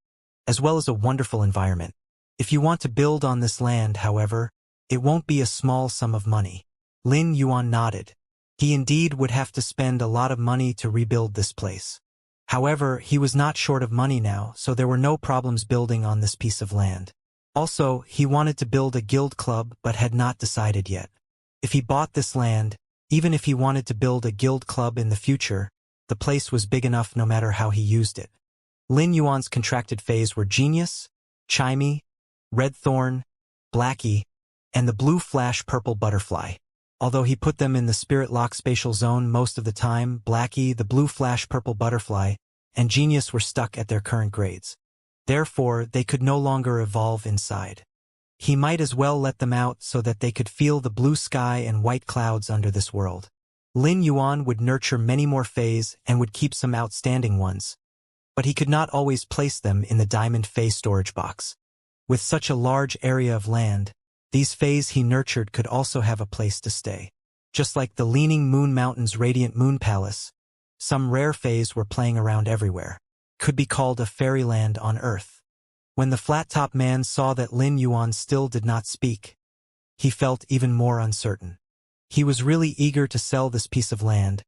as well as a wonderful environment. If you want to build on this land, however, it won't be a small sum of money." Lin Yuan nodded. He indeed would have to spend a lot of money to rebuild this place. However, he was not short of money now, so there were no problems building on this piece of land. Also, he wanted to build a guild club but had not decided yet. If he bought this land, even if he wanted to build a guild club in the future, the place was big enough no matter how he used it. Lin Yuan's contracted phase were Genius, Chimey, Red Thorn, Blackie, and the blue flash purple butterfly. Although he put them in the spirit lock spatial zone most of the time, Blackie, the blue flash purple butterfly, and Genius were stuck at their current grades. Therefore, they could no longer evolve inside. He might as well let them out so that they could feel the blue sky and white clouds under this world. Lin Yuan would nurture many more Fays and would keep some outstanding ones, but he could not always place them in the Diamond Fay storage box. With such a large area of land, these Fays he nurtured could also have a place to stay. Just like the Leaning Moon Mountain's Radiant Moon Palace, some rare Fays were playing around everywhere. Could be called a fairyland on Earth. When the flat-top man saw that Lin Yuan still did not speak, he felt even more uncertain. He was really eager to sell this piece of land,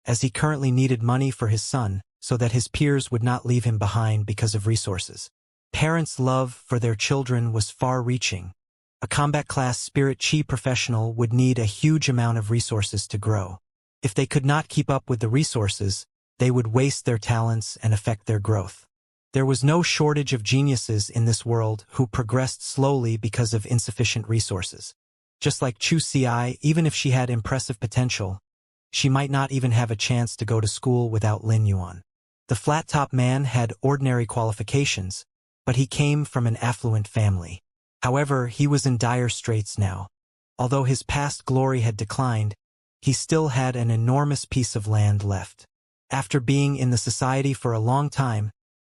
as he currently needed money for his son, so that his peers would not leave him behind because of resources. Parents' love for their children was far-reaching. A combat class spirit chi professional would need a huge amount of resources to grow. If they could not keep up with the resources, they would waste their talents and affect their growth. There was no shortage of geniuses in this world who progressed slowly because of insufficient resources. Just like Chu Ci, even if she had impressive potential, she might not even have a chance to go to school without Lin Yuan. The flat-top man had ordinary qualifications, but he came from an affluent family. However, he was in dire straits now. Although his past glory had declined, he still had an enormous piece of land left. After being in the society for a long time,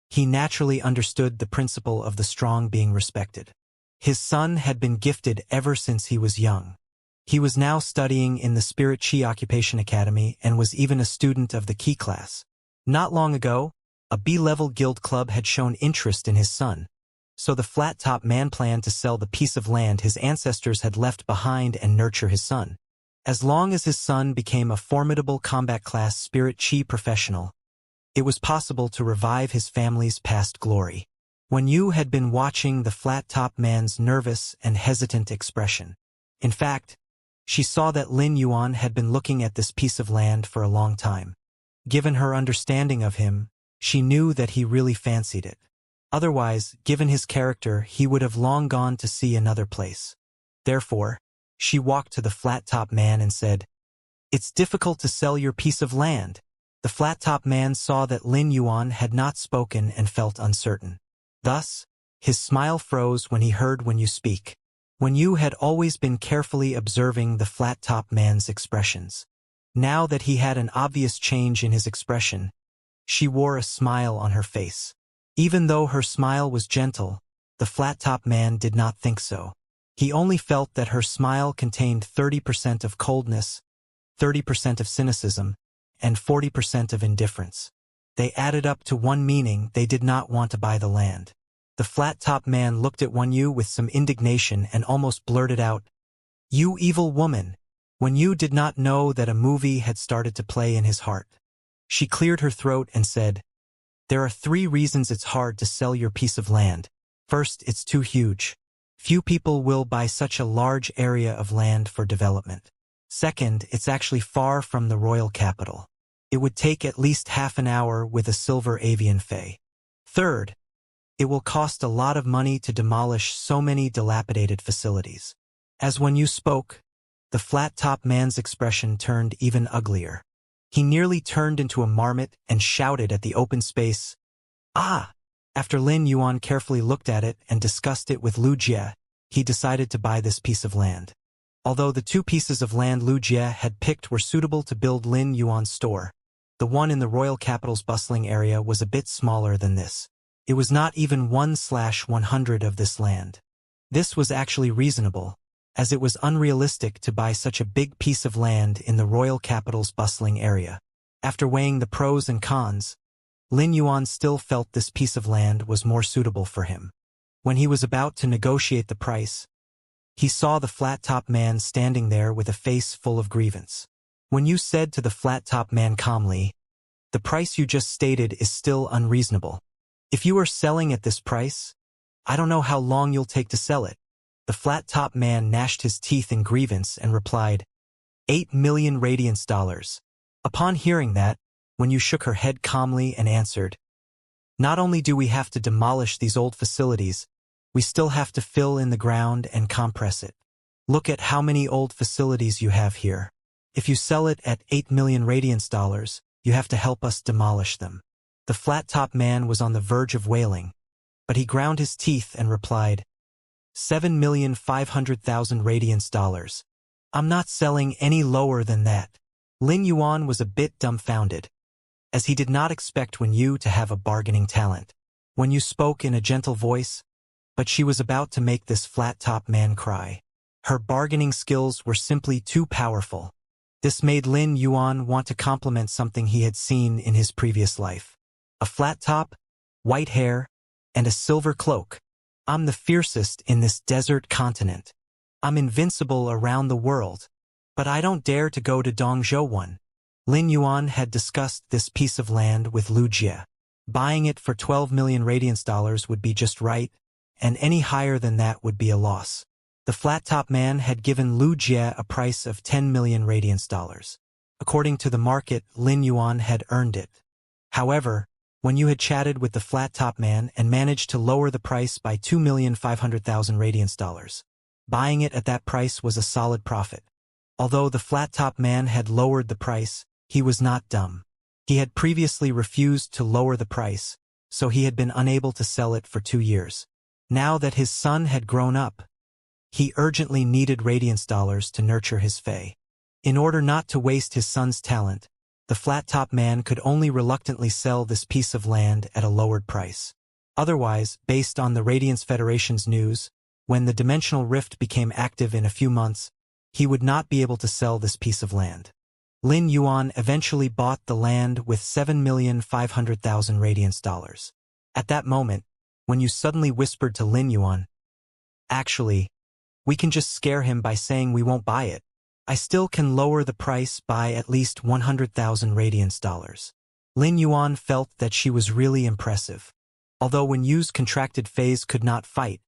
he naturally understood the principle of the strong being respected. His son had been gifted ever since he was young. He was now studying in the Spirit Chi Occupation Academy and was even a student of the Key class. Not long ago, a B-level guild club had shown interest in his son, so the flat-top man planned to sell the piece of land his ancestors had left behind and nurture his son. As long as his son became a formidable combat class spirit chi professional, it was possible to revive his family's past glory. Wen Yu had been watching the flat-top man's nervous and hesitant expression. In fact, she saw that Lin Yuan had been looking at this piece of land for a long time. Given her understanding of him, she knew that he really fancied it. Otherwise, given his character, he would have long gone to see another place. Therefore, she walked to the flat-top man and said, "It's difficult to sell your piece of land." The flat-top man saw that Lin Yuan had not spoken and felt uncertain. Thus, his smile froze when he heard Wen Yu speak. Wen Yu had always been carefully observing the flat-top man's expressions. Now that he had an obvious change in his expression, she wore a smile on her face. Even though her smile was gentle, the flat-top man did not think so. He only felt that her smile contained 30% of coldness, 30% of cynicism, and 40% of indifference. They added up to one meaning: they did not want to buy the land. The flat-top man looked at Wen Yu with some indignation and almost blurted out, "You evil woman!" Wen Yu did not know that a movie had started to play in his heart. She cleared her throat and said, "There are 3 reasons it's hard to sell your piece of land. First, it's too huge. Few people will buy such a large area of land for development. Second, it's actually far from the royal capital. It would take at least half an hour with a silver avian fay. Third, it will cost a lot of money to demolish so many dilapidated facilities." As Wen Yu spoke, the flat-top man's expression turned even uglier. He nearly turned into a marmot and shouted at the open space, "Ah!" After Lin Yuan carefully looked at it and discussed it with Lu Jie, he decided to buy this piece of land. Although the 2 pieces of land Lu Jie had picked were suitable to build Lin Yuan's store, the one in the royal capital's bustling area was a bit smaller than this. It was not even 1/100 of this land. This was actually reasonable, as it was unrealistic to buy such a big piece of land in the royal capital's bustling area. After weighing the pros and cons, Lin Yuan still felt this piece of land was more suitable for him. When he was about to negotiate the price, he saw the flat-top man standing there with a face full of grievance. When you said to the flat-top man calmly, "The price you just stated is still unreasonable. If you are selling at this price, I don't know how long you'll take to sell it." The flat-top man gnashed his teeth in grievance and replied, 8 million radiance dollars. Upon hearing that, when you shook her head calmly and answered, "Not only do we have to demolish these old facilities, we still have to fill in the ground and compress it. Look at how many old facilities you have here. If you sell it at 8 million radiance dollars, you have to help us demolish them." The flat-top man was on the verge of wailing, but he ground his teeth and replied, 7,500,000 radiance dollars. I'm not selling any lower than that. Lin Yuan was a bit dumbfounded, as he did not expect Wen Yu to have a bargaining talent. Wen Yu spoke in a gentle voice, but she was about to make this flat-top man cry. Her bargaining skills were simply too powerful. This made Lin Yuan want to compliment something he had seen in his previous life. A flat top, white hair, and a silver cloak. I'm the fiercest in this desert continent. I'm invincible around the world, but I don't dare to go to Dongzhou one. Lin Yuan had discussed this piece of land with Lu Jie. Buying it for 12 million radiance dollars would be just right, and any higher than that would be a loss. The flat-top man had given Lu Jie a price of 10 million radiance dollars. According to the market, Lin Yuan had earned it. However, when you had chatted with the flat-top man and managed to lower the price by 2,500,000 radiance dollars, buying it at that price was a solid profit. Although the flat-top man had lowered the price, he was not dumb. He had previously refused to lower the price, so he had been unable to sell it for 2 years. Now that his son had grown up, he urgently needed radiance dollars to nurture his fae. In order not to waste his son's talent, the flat-top man could only reluctantly sell this piece of land at a lowered price. Otherwise, based on the Radiance Federation's news, when the dimensional rift became active in a few months, he would not be able to sell this piece of land. Lin Yuan eventually bought the land with 7,500,000 radiance dollars. At that moment, when you suddenly whispered to Lin Yuan, "Actually, we can just scare him by saying we won't buy it. I still can lower the price by at least 100,000 radiance dollars." Lin Yuan felt that she was really impressive. Although Wen Yu's contracted phase could not fight,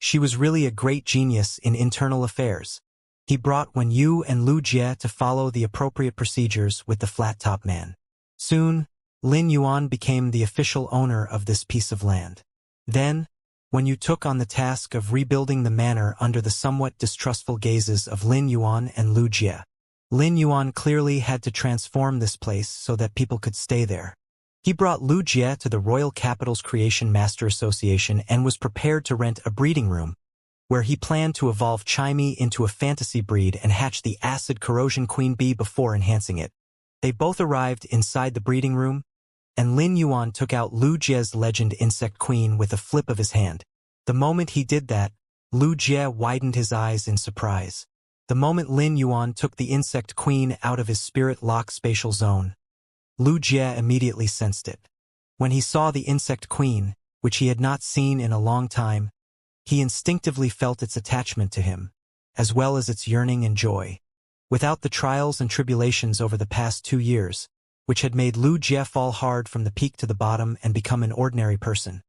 she was really a great genius in internal affairs. He brought Wen Yu and Lu Jie to follow the appropriate procedures with the flat-top man. Soon, Lin Yuan became the official owner of this piece of land. Then, Wen Yu took on the task of rebuilding the manor under the somewhat distrustful gazes of Lin Yuan and Lu Jie. Lin Yuan clearly had to transform this place so that people could stay there. He brought Lu Jie to the Royal Capital's Creation Master Association and was prepared to rent a breeding room, where he planned to evolve Chimey into a fantasy breed and hatch the acid corrosion queen bee before enhancing it. They both arrived inside the breeding room, and Lin Yuan took out Lu Jie's legend insect queen with a flip of his hand. The moment he did that, Lu Jie widened his eyes in surprise. The moment Lin Yuan took the insect queen out of his spirit lock spatial zone, Lu Jie immediately sensed it. When he saw the insect queen, which he had not seen in a long time, he instinctively felt its attachment to him, as well as its yearning and joy. Without the trials and tribulations over the past 2 years, which had made Lu Jie fall hard from the peak to the bottom and become an ordinary person,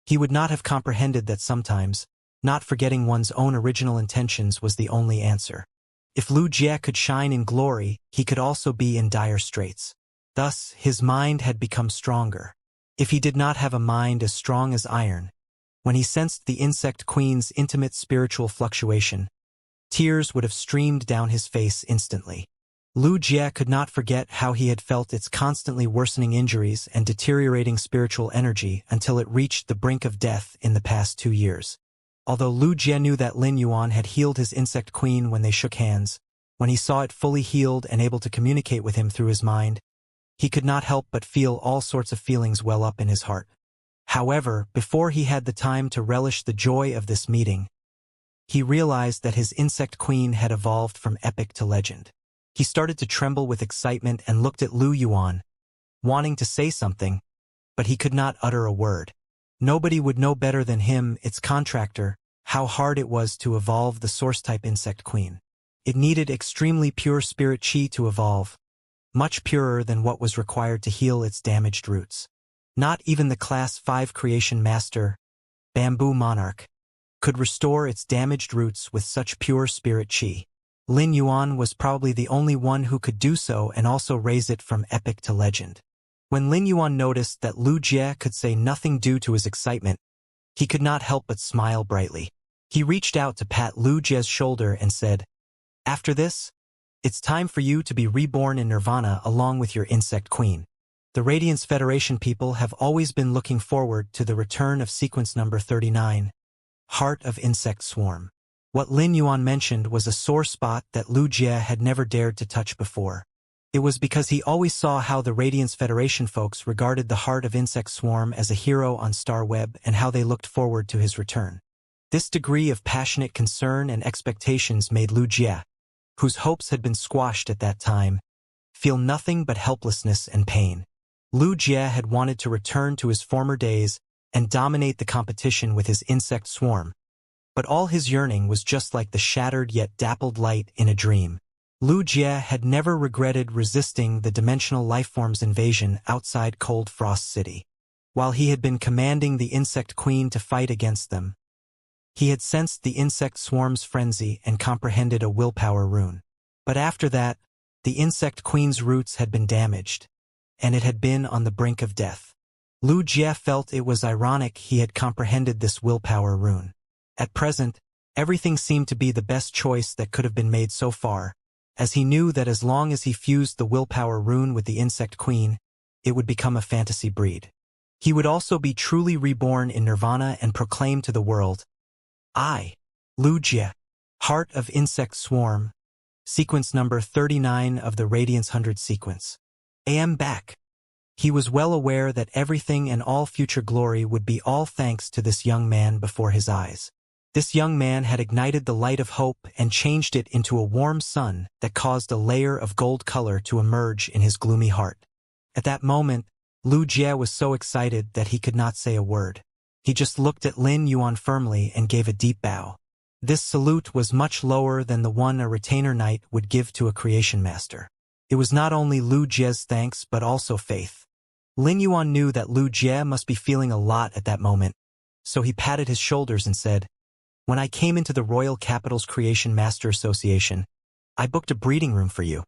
he would not have comprehended that sometimes, not forgetting one's own original intentions was the only answer. If Lu Jie could shine in glory, he could also be in dire straits. Thus, his mind had become stronger. If he did not have a mind as strong as iron, when he sensed the insect queen's intimate spiritual fluctuation, tears would have streamed down his face instantly. Lu Jie could not forget how he had felt its constantly worsening injuries and deteriorating spiritual energy until it reached the brink of death in the past 2 years. Although Lu Jie knew that Lin Yuan had healed his insect queen when they shook hands, when he saw it fully healed and able to communicate with him through his mind, he could not help but feel all sorts of feelings well up in his heart. However, before he had the time to relish the joy of this meeting, he realized that his insect queen had evolved from epic to legend. He started to tremble with excitement and looked at Lu Yuan, wanting to say something, but he could not utter a word. Nobody would know better than him, its contractor, how hard it was to evolve the source-type insect queen. It needed extremely pure spirit chi to evolve, much purer than what was required to heal its damaged roots. Not even the Class 5 Creation Master, Bamboo Monarch, could restore its damaged roots with such pure spirit chi. Lin Yuan was probably the only one who could do so and also raise it from epic to legend. When Lin Yuan noticed that Lu Jie could say nothing due to his excitement, he could not help but smile brightly. He reached out to pat Lu Jie's shoulder and said, "After this, it's time for you to be reborn in Nirvana along with your insect queen." The Radiance Federation people have always been looking forward to the return of sequence number 39, Heart of Insect Swarm. What Lin Yuan mentioned was a sore spot that Lu Jie had never dared to touch before. It was because he always saw how the Radiance Federation folks regarded the Heart of Insect Swarm as a hero on Star Web and how they looked forward to his return. This degree of passionate concern and expectations made Lu Jie, whose hopes had been squashed at that time, feel nothing but helplessness and pain. Lu Jie had wanted to return to his former days and dominate the competition with his insect swarm, but all his yearning was just like the shattered yet dappled light in a dream. Lu Jie had never regretted resisting the dimensional lifeform's invasion outside Cold Frost City. While he had been commanding the insect queen to fight against them, he had sensed the insect swarm's frenzy and comprehended a willpower rune. But after that, the insect queen's roots had been damaged, and it had been on the brink of death. Lu Jie felt it was ironic he had comprehended this willpower rune. At present, everything seemed to be the best choice that could have been made so far, as he knew that as long as he fused the willpower rune with the insect queen, it would become a fantasy breed. He would also be truly reborn in Nirvana and proclaim to the world, "I, Lu Jie, Heart of Insect Swarm, sequence number 39 of the Radiance 100 sequence. I am back." He was well aware that everything and all future glory would be all thanks to this young man before his eyes. This young man had ignited the light of hope and changed it into a warm sun that caused a layer of gold color to emerge in his gloomy heart. At that moment, Lu Jie was so excited that he could not say a word. He just looked at Lin Yuan firmly and gave a deep bow. This salute was much lower than the one a retainer knight would give to a creation master. It was not only Lu Jie's thanks but also faith. Lin Yuan knew that Lu Jie must be feeling a lot at that moment, so he patted his shoulders and said, "When I came into the Royal Capital's Creation Master Association, I booked a breeding room for you.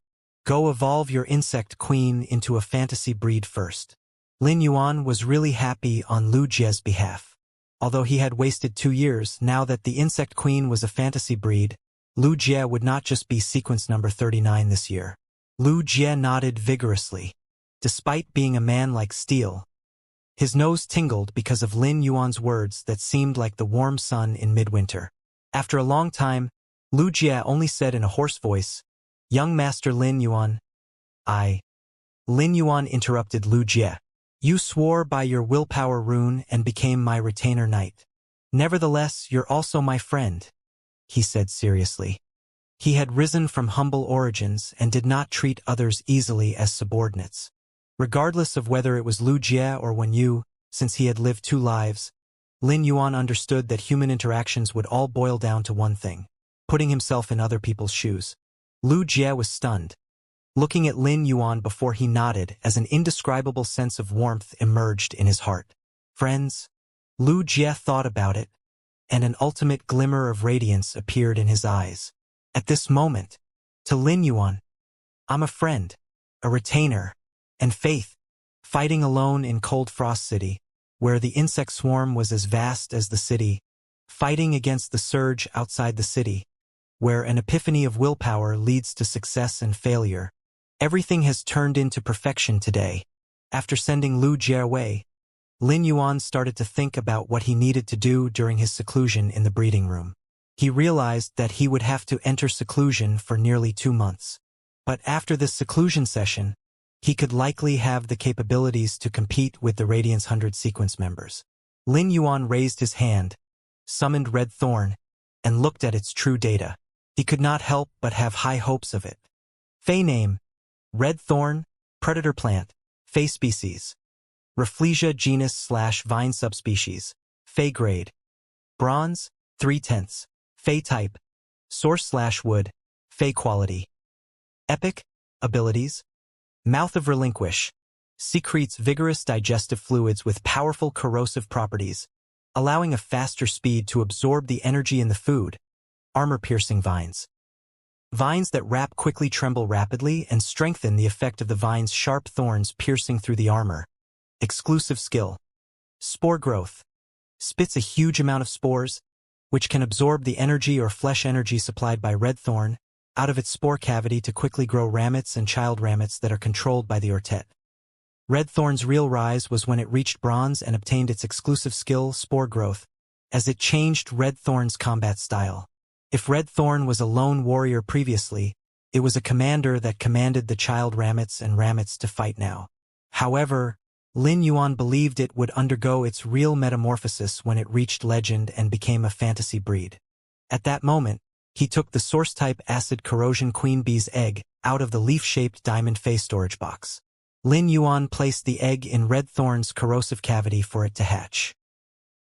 Go evolve your insect queen into a fantasy breed first." Lin Yuan was really happy on Lu Jie's behalf. Although he had wasted 2 years, now that the insect queen was a fantasy breed, Lu Jie would not just be sequence number 39 this year. Lu Jie nodded vigorously. Despite being a man like steel, his nose tingled because of Lin Yuan's words that seemed like the warm sun in midwinter. After a long time, Lu Jie only said in a hoarse voice, "Young Master Lin Yuan, Lin Yuan interrupted Lu Jie. "You swore by your willpower rune and became my retainer knight. Nevertheless, you're also my friend," he said seriously. He had risen from humble origins and did not treat others easily as subordinates. Regardless of whether it was Lu Jie or Wen Yu, since he had lived 2 lives, Lin Yuan understood that human interactions would all boil down to one thing: putting himself in other people's shoes. Lu Jie was stunned, looking at Lin Yuan before he nodded as an indescribable sense of warmth emerged in his heart. "Friends?" Lu Jie thought about it, and an ultimate glimmer of radiance appeared in his eyes. At this moment, to Lin Yuan, "I'm a friend, a retainer, and faith, fighting alone in Cold Frost City, where the insect swarm was as vast as the city, fighting against the surge outside the city, where an epiphany of willpower leads to success and failure. Everything has turned into perfection today." After sending Lu Jie away, Lin Yuan started to think about what he needed to do during his seclusion in the breeding room. He realized that he would have to enter seclusion for nearly 2 months. But after this seclusion session, he could likely have the capabilities to compete with the Radiance 100 sequence members. Lin Yuan raised his hand, summoned Red Thorn, and looked at its true data. He could not help but have high hopes of it. Fey name: Red Thorn, Predator Plant, Fey Species. Rafflesia genus/vine subspecies. Fey Grade: Bronze, 3/10. Fey Type: Source/Wood. Fey quality. Epic. Abilities. Mouth of Relinquish. Secretes vigorous digestive fluids with powerful corrosive properties, allowing a faster speed to absorb the energy in the food. Armor-piercing vines. Vines that wrap quickly tremble rapidly and strengthen the effect of the vine's sharp thorns piercing through the armor. Exclusive skill. Spore growth. Spits a huge amount of spores, which can absorb the energy or flesh energy supplied by red thorn, out of its spore cavity to quickly grow ramets and child ramets that are controlled by the Ortet. Red thorn's real rise was when it reached bronze and obtained its exclusive skill, spore growth, as it changed red thorn's combat style. If red thorn was a lone warrior previously, it was a commander that commanded the child ramets and ramets to fight now. However, Lin Yuan believed it would undergo its real metamorphosis when it reached legend and became a fantasy breed. At that moment, he took the source-type acid corrosion queen bee's egg out of the leaf-shaped diamond face storage box. Lin Yuan placed the egg in Red Thorn's corrosive cavity for it to hatch.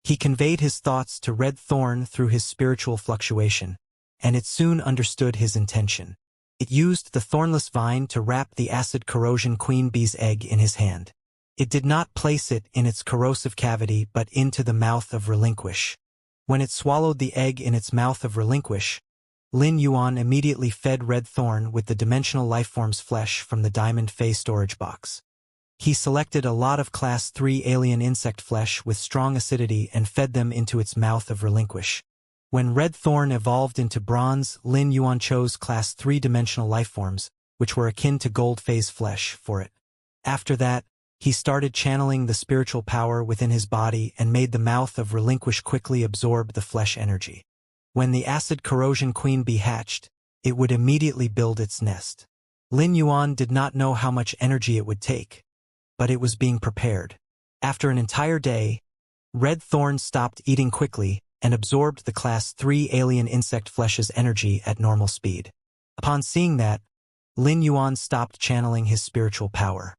He conveyed his thoughts to Red Thorn through his spiritual fluctuation, and it soon understood his intention. It used the thornless vine to wrap the acid corrosion queen bee's egg in his hand. It did not place it in its corrosive cavity but into the mouth of Relinquish. When it swallowed the egg in its mouth of Relinquish, Lin Yuan immediately fed Red Thorn with the dimensional lifeform's flesh from the diamond face storage box. He selected a lot of Class 3 alien insect flesh with strong acidity and fed them into its mouth of Relinquish. When Red Thorn evolved into bronze, Lin Yuan chose Class 3 dimensional lifeforms, which were akin to gold phase flesh, for it. After that, he started channeling the spiritual power within his body and made the mouth of Relinquish quickly absorb the flesh energy. When the acid corrosion queen bee hatched, it would immediately build its nest. Lin Yuan did not know how much energy it would take, but it was being prepared. After an entire day, Red Thorn stopped eating quickly and absorbed the Class 3 alien insect flesh's energy at normal speed. Upon seeing that, Lin Yuan stopped channeling his spiritual power.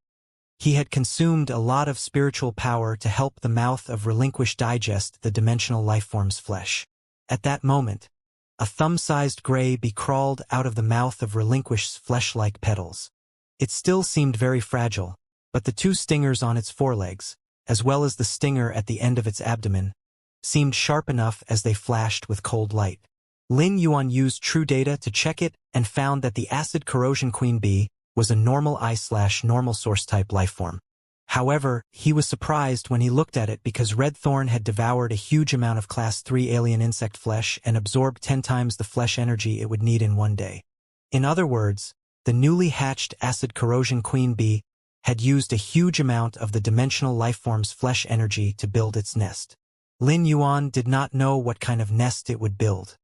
He had consumed a lot of spiritual power to help the mouth of Relinquish digest the dimensional lifeform's flesh. At that moment, a thumb-sized gray bee crawled out of the mouth of Relinquish's flesh-like petals. It still seemed very fragile, but the two stingers on its forelegs, as well as the stinger at the end of its abdomen, seemed sharp enough as they flashed with cold light. Lin Yuan used true data to check it and found that the acid corrosion queen bee was a normal I/normal source-type lifeform. However, he was surprised when he looked at it because Red Thorn had devoured a huge amount of Class 3 alien insect flesh and absorbed 10 times the flesh energy it would need in one day. In other words, the newly hatched acid corrosion queen bee had used a huge amount of the dimensional lifeform's flesh energy to build its nest. Lin Yuan did not know what kind of nest it would build.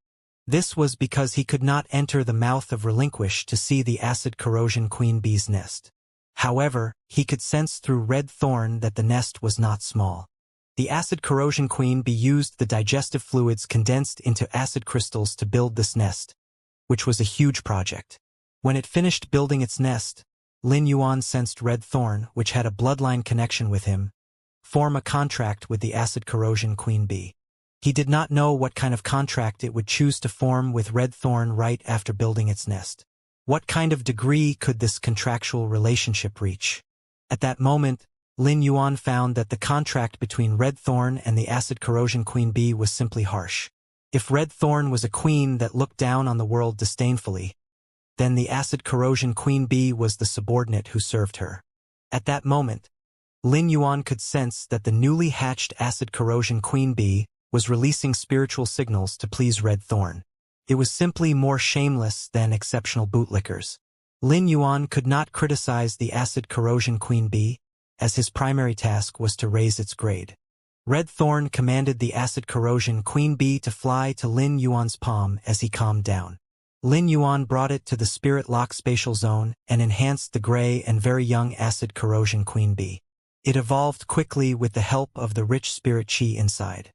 This was because he could not enter the mouth of Relinquish to see the acid corrosion queen bee's nest. However, he could sense through Red Thorn that the nest was not small. The acid corrosion queen bee used the digestive fluids condensed into acid crystals to build this nest, which was a huge project. When it finished building its nest, Lin Yuan sensed Red Thorn, which had a bloodline connection with him, form a contract with the acid corrosion queen bee. He did not know what kind of contract it would choose to form with Red Thorn right after building its nest. What kind of degree could this contractual relationship reach? At that moment, Lin Yuan found that the contract between Red Thorn and the acid corrosion queen bee was simply harsh. If Red Thorn was a queen that looked down on the world disdainfully, then the acid corrosion queen bee was the subordinate who served her. At that moment, Lin Yuan could sense that the newly hatched acid corrosion queen bee was releasing spiritual signals to please Red Thorn. It was simply more shameless than exceptional bootlickers. Lin Yuan could not criticize the acid corrosion queen bee, as his primary task was to raise its grade. Red Thorn commanded the acid corrosion queen bee to fly to Lin Yuan's palm as he calmed down. Lin Yuan brought it to the spirit lock spatial zone and enhanced the gray and very young acid corrosion queen bee. It evolved quickly with the help of the rich spirit chi inside.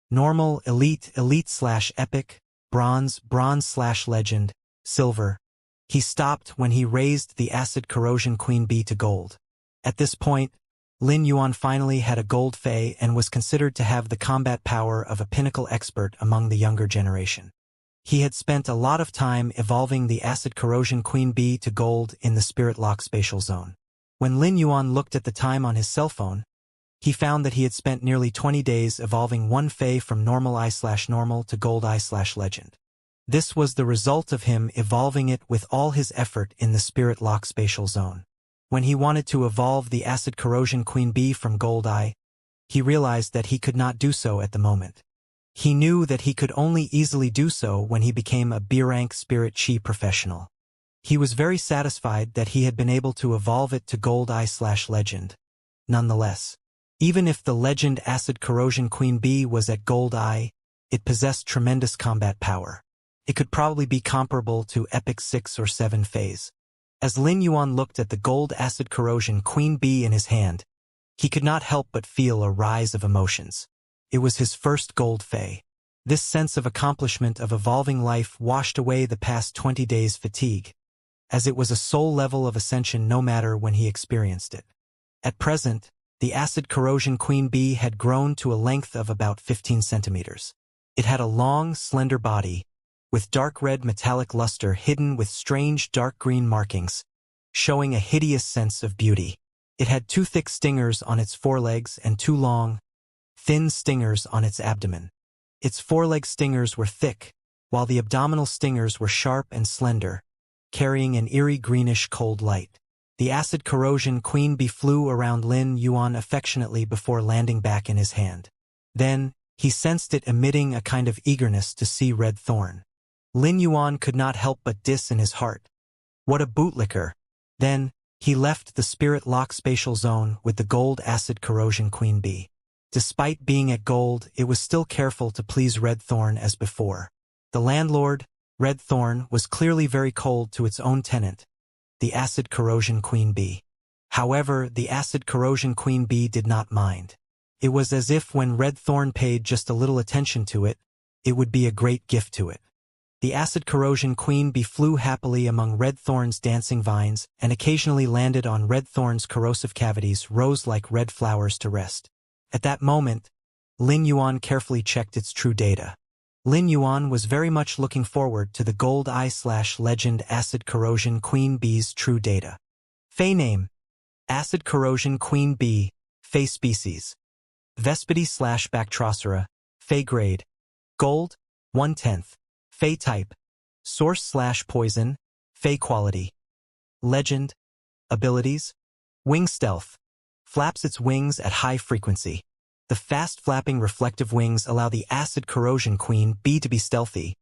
Normal, elite, elite/epic, bronze, bronze/legend, silver. He stopped when he raised the acid corrosion queen bee to gold. At this point, Lin Yuan finally had a gold fey and was considered to have the combat power of a pinnacle expert among the younger generation. He had spent a lot of time evolving the acid corrosion queen bee to gold in the spirit lock spatial zone. When Lin Yuan looked at the time on his cell phone, he found that he had spent nearly 20 days evolving one Fey from normal I/normal to gold I/legend. This was the result of him evolving it with all his effort in the spirit lock spatial zone. When he wanted to evolve the acid corrosion queen bee from gold I, he realized that he could not do so at the moment. He knew that he could only easily do so when he became a B-rank spirit chi professional. He was very satisfied that he had been able to evolve it to gold I/legend. Nonetheless, even if the legend acid corrosion queen bee was at gold I, it possessed tremendous combat power. It could probably be comparable to epic 6 or 7 Feys. As Lin Yuan looked at the gold acid corrosion queen bee in his hand, he could not help but feel a rise of emotions. It was his first gold Fey. This sense of accomplishment of evolving life washed away the past 20 days' fatigue, as it was a soul level of ascension no matter when he experienced it. At present, the acid corrosion queen bee had grown to a length of about 15 centimeters. It had a long, slender body, with dark red metallic luster hidden with strange dark green markings, showing a hideous sense of beauty. It had 2 thick stingers on its forelegs and 2 long, thin stingers on its abdomen. Its foreleg stingers were thick, while the abdominal stingers were sharp and slender, carrying an eerie greenish cold light. The acid corrosion queen bee flew around Lin Yuan affectionately before landing back in his hand. Then, he sensed it emitting a kind of eagerness to see Red Thorn. Lin Yuan could not help but diss in his heart. What a bootlicker! Then, he left the spirit lock spatial zone with the gold acid corrosion queen bee. Despite being at gold, it was still careful to please Red Thorn as before. The landlord, Red Thorn, was clearly very cold to its own tenant, the acid corrosion queen bee. However, the acid corrosion queen bee did not mind. It was as if when Red Thorn paid just a little attention to it, it would be a great gift to it. The acid corrosion queen bee flew happily among Red Thorn's dancing vines and occasionally landed on Red Thorn's corrosive cavities rose like red flowers to rest. At that moment, Lin Yuan carefully checked its true data. Lin Yuan was very much looking forward to the gold I/legend acid corrosion queen bee's true data. Fey name: acid corrosion queen bee, Fey species: Vespidi/Bactrocera, Fey grade: gold, 1/10. Fey type: source/poison, Fey quality. Legend: abilities: wing stealth. Flaps its wings at high frequency. The fast-flapping reflective wings allow the acid corrosion queen bee to be stealthy.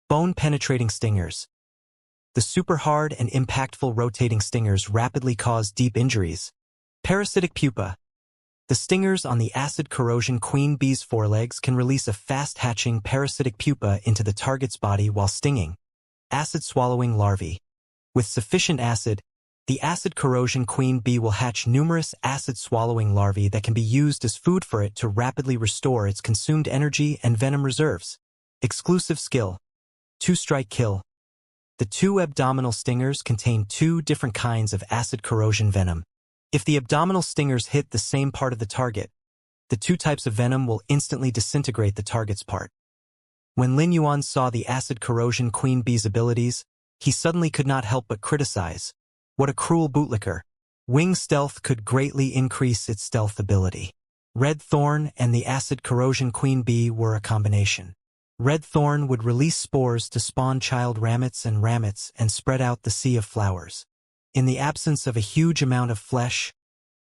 Bone-penetrating stingers. The super-hard and impactful rotating stingers rapidly cause deep injuries. Parasitic pupa. The stingers on the acid corrosion queen bee's forelegs can release a fast-hatching parasitic pupa into the target's body while stinging. Acid-swallowing larvae. With sufficient acid, the acid corrosion queen bee will hatch numerous acid-swallowing larvae that can be used as food for it to rapidly restore its consumed energy and venom reserves. Exclusive skill: 2-strike kill. The 2 abdominal stingers contain 2 different kinds of acid corrosion venom. If the abdominal stingers hit the same part of the target, the 2 types of venom will instantly disintegrate the target's part. When Lin Yuan saw the acid corrosion queen bee's abilities, he suddenly could not help but criticize. What a cruel bootlicker. Wing stealth could greatly increase its stealth ability. Red Thorn and the acid corrosion queen bee were a combination. Red Thorn would release spores to spawn child ramets and spread out the sea of flowers. In the absence of a huge amount of flesh,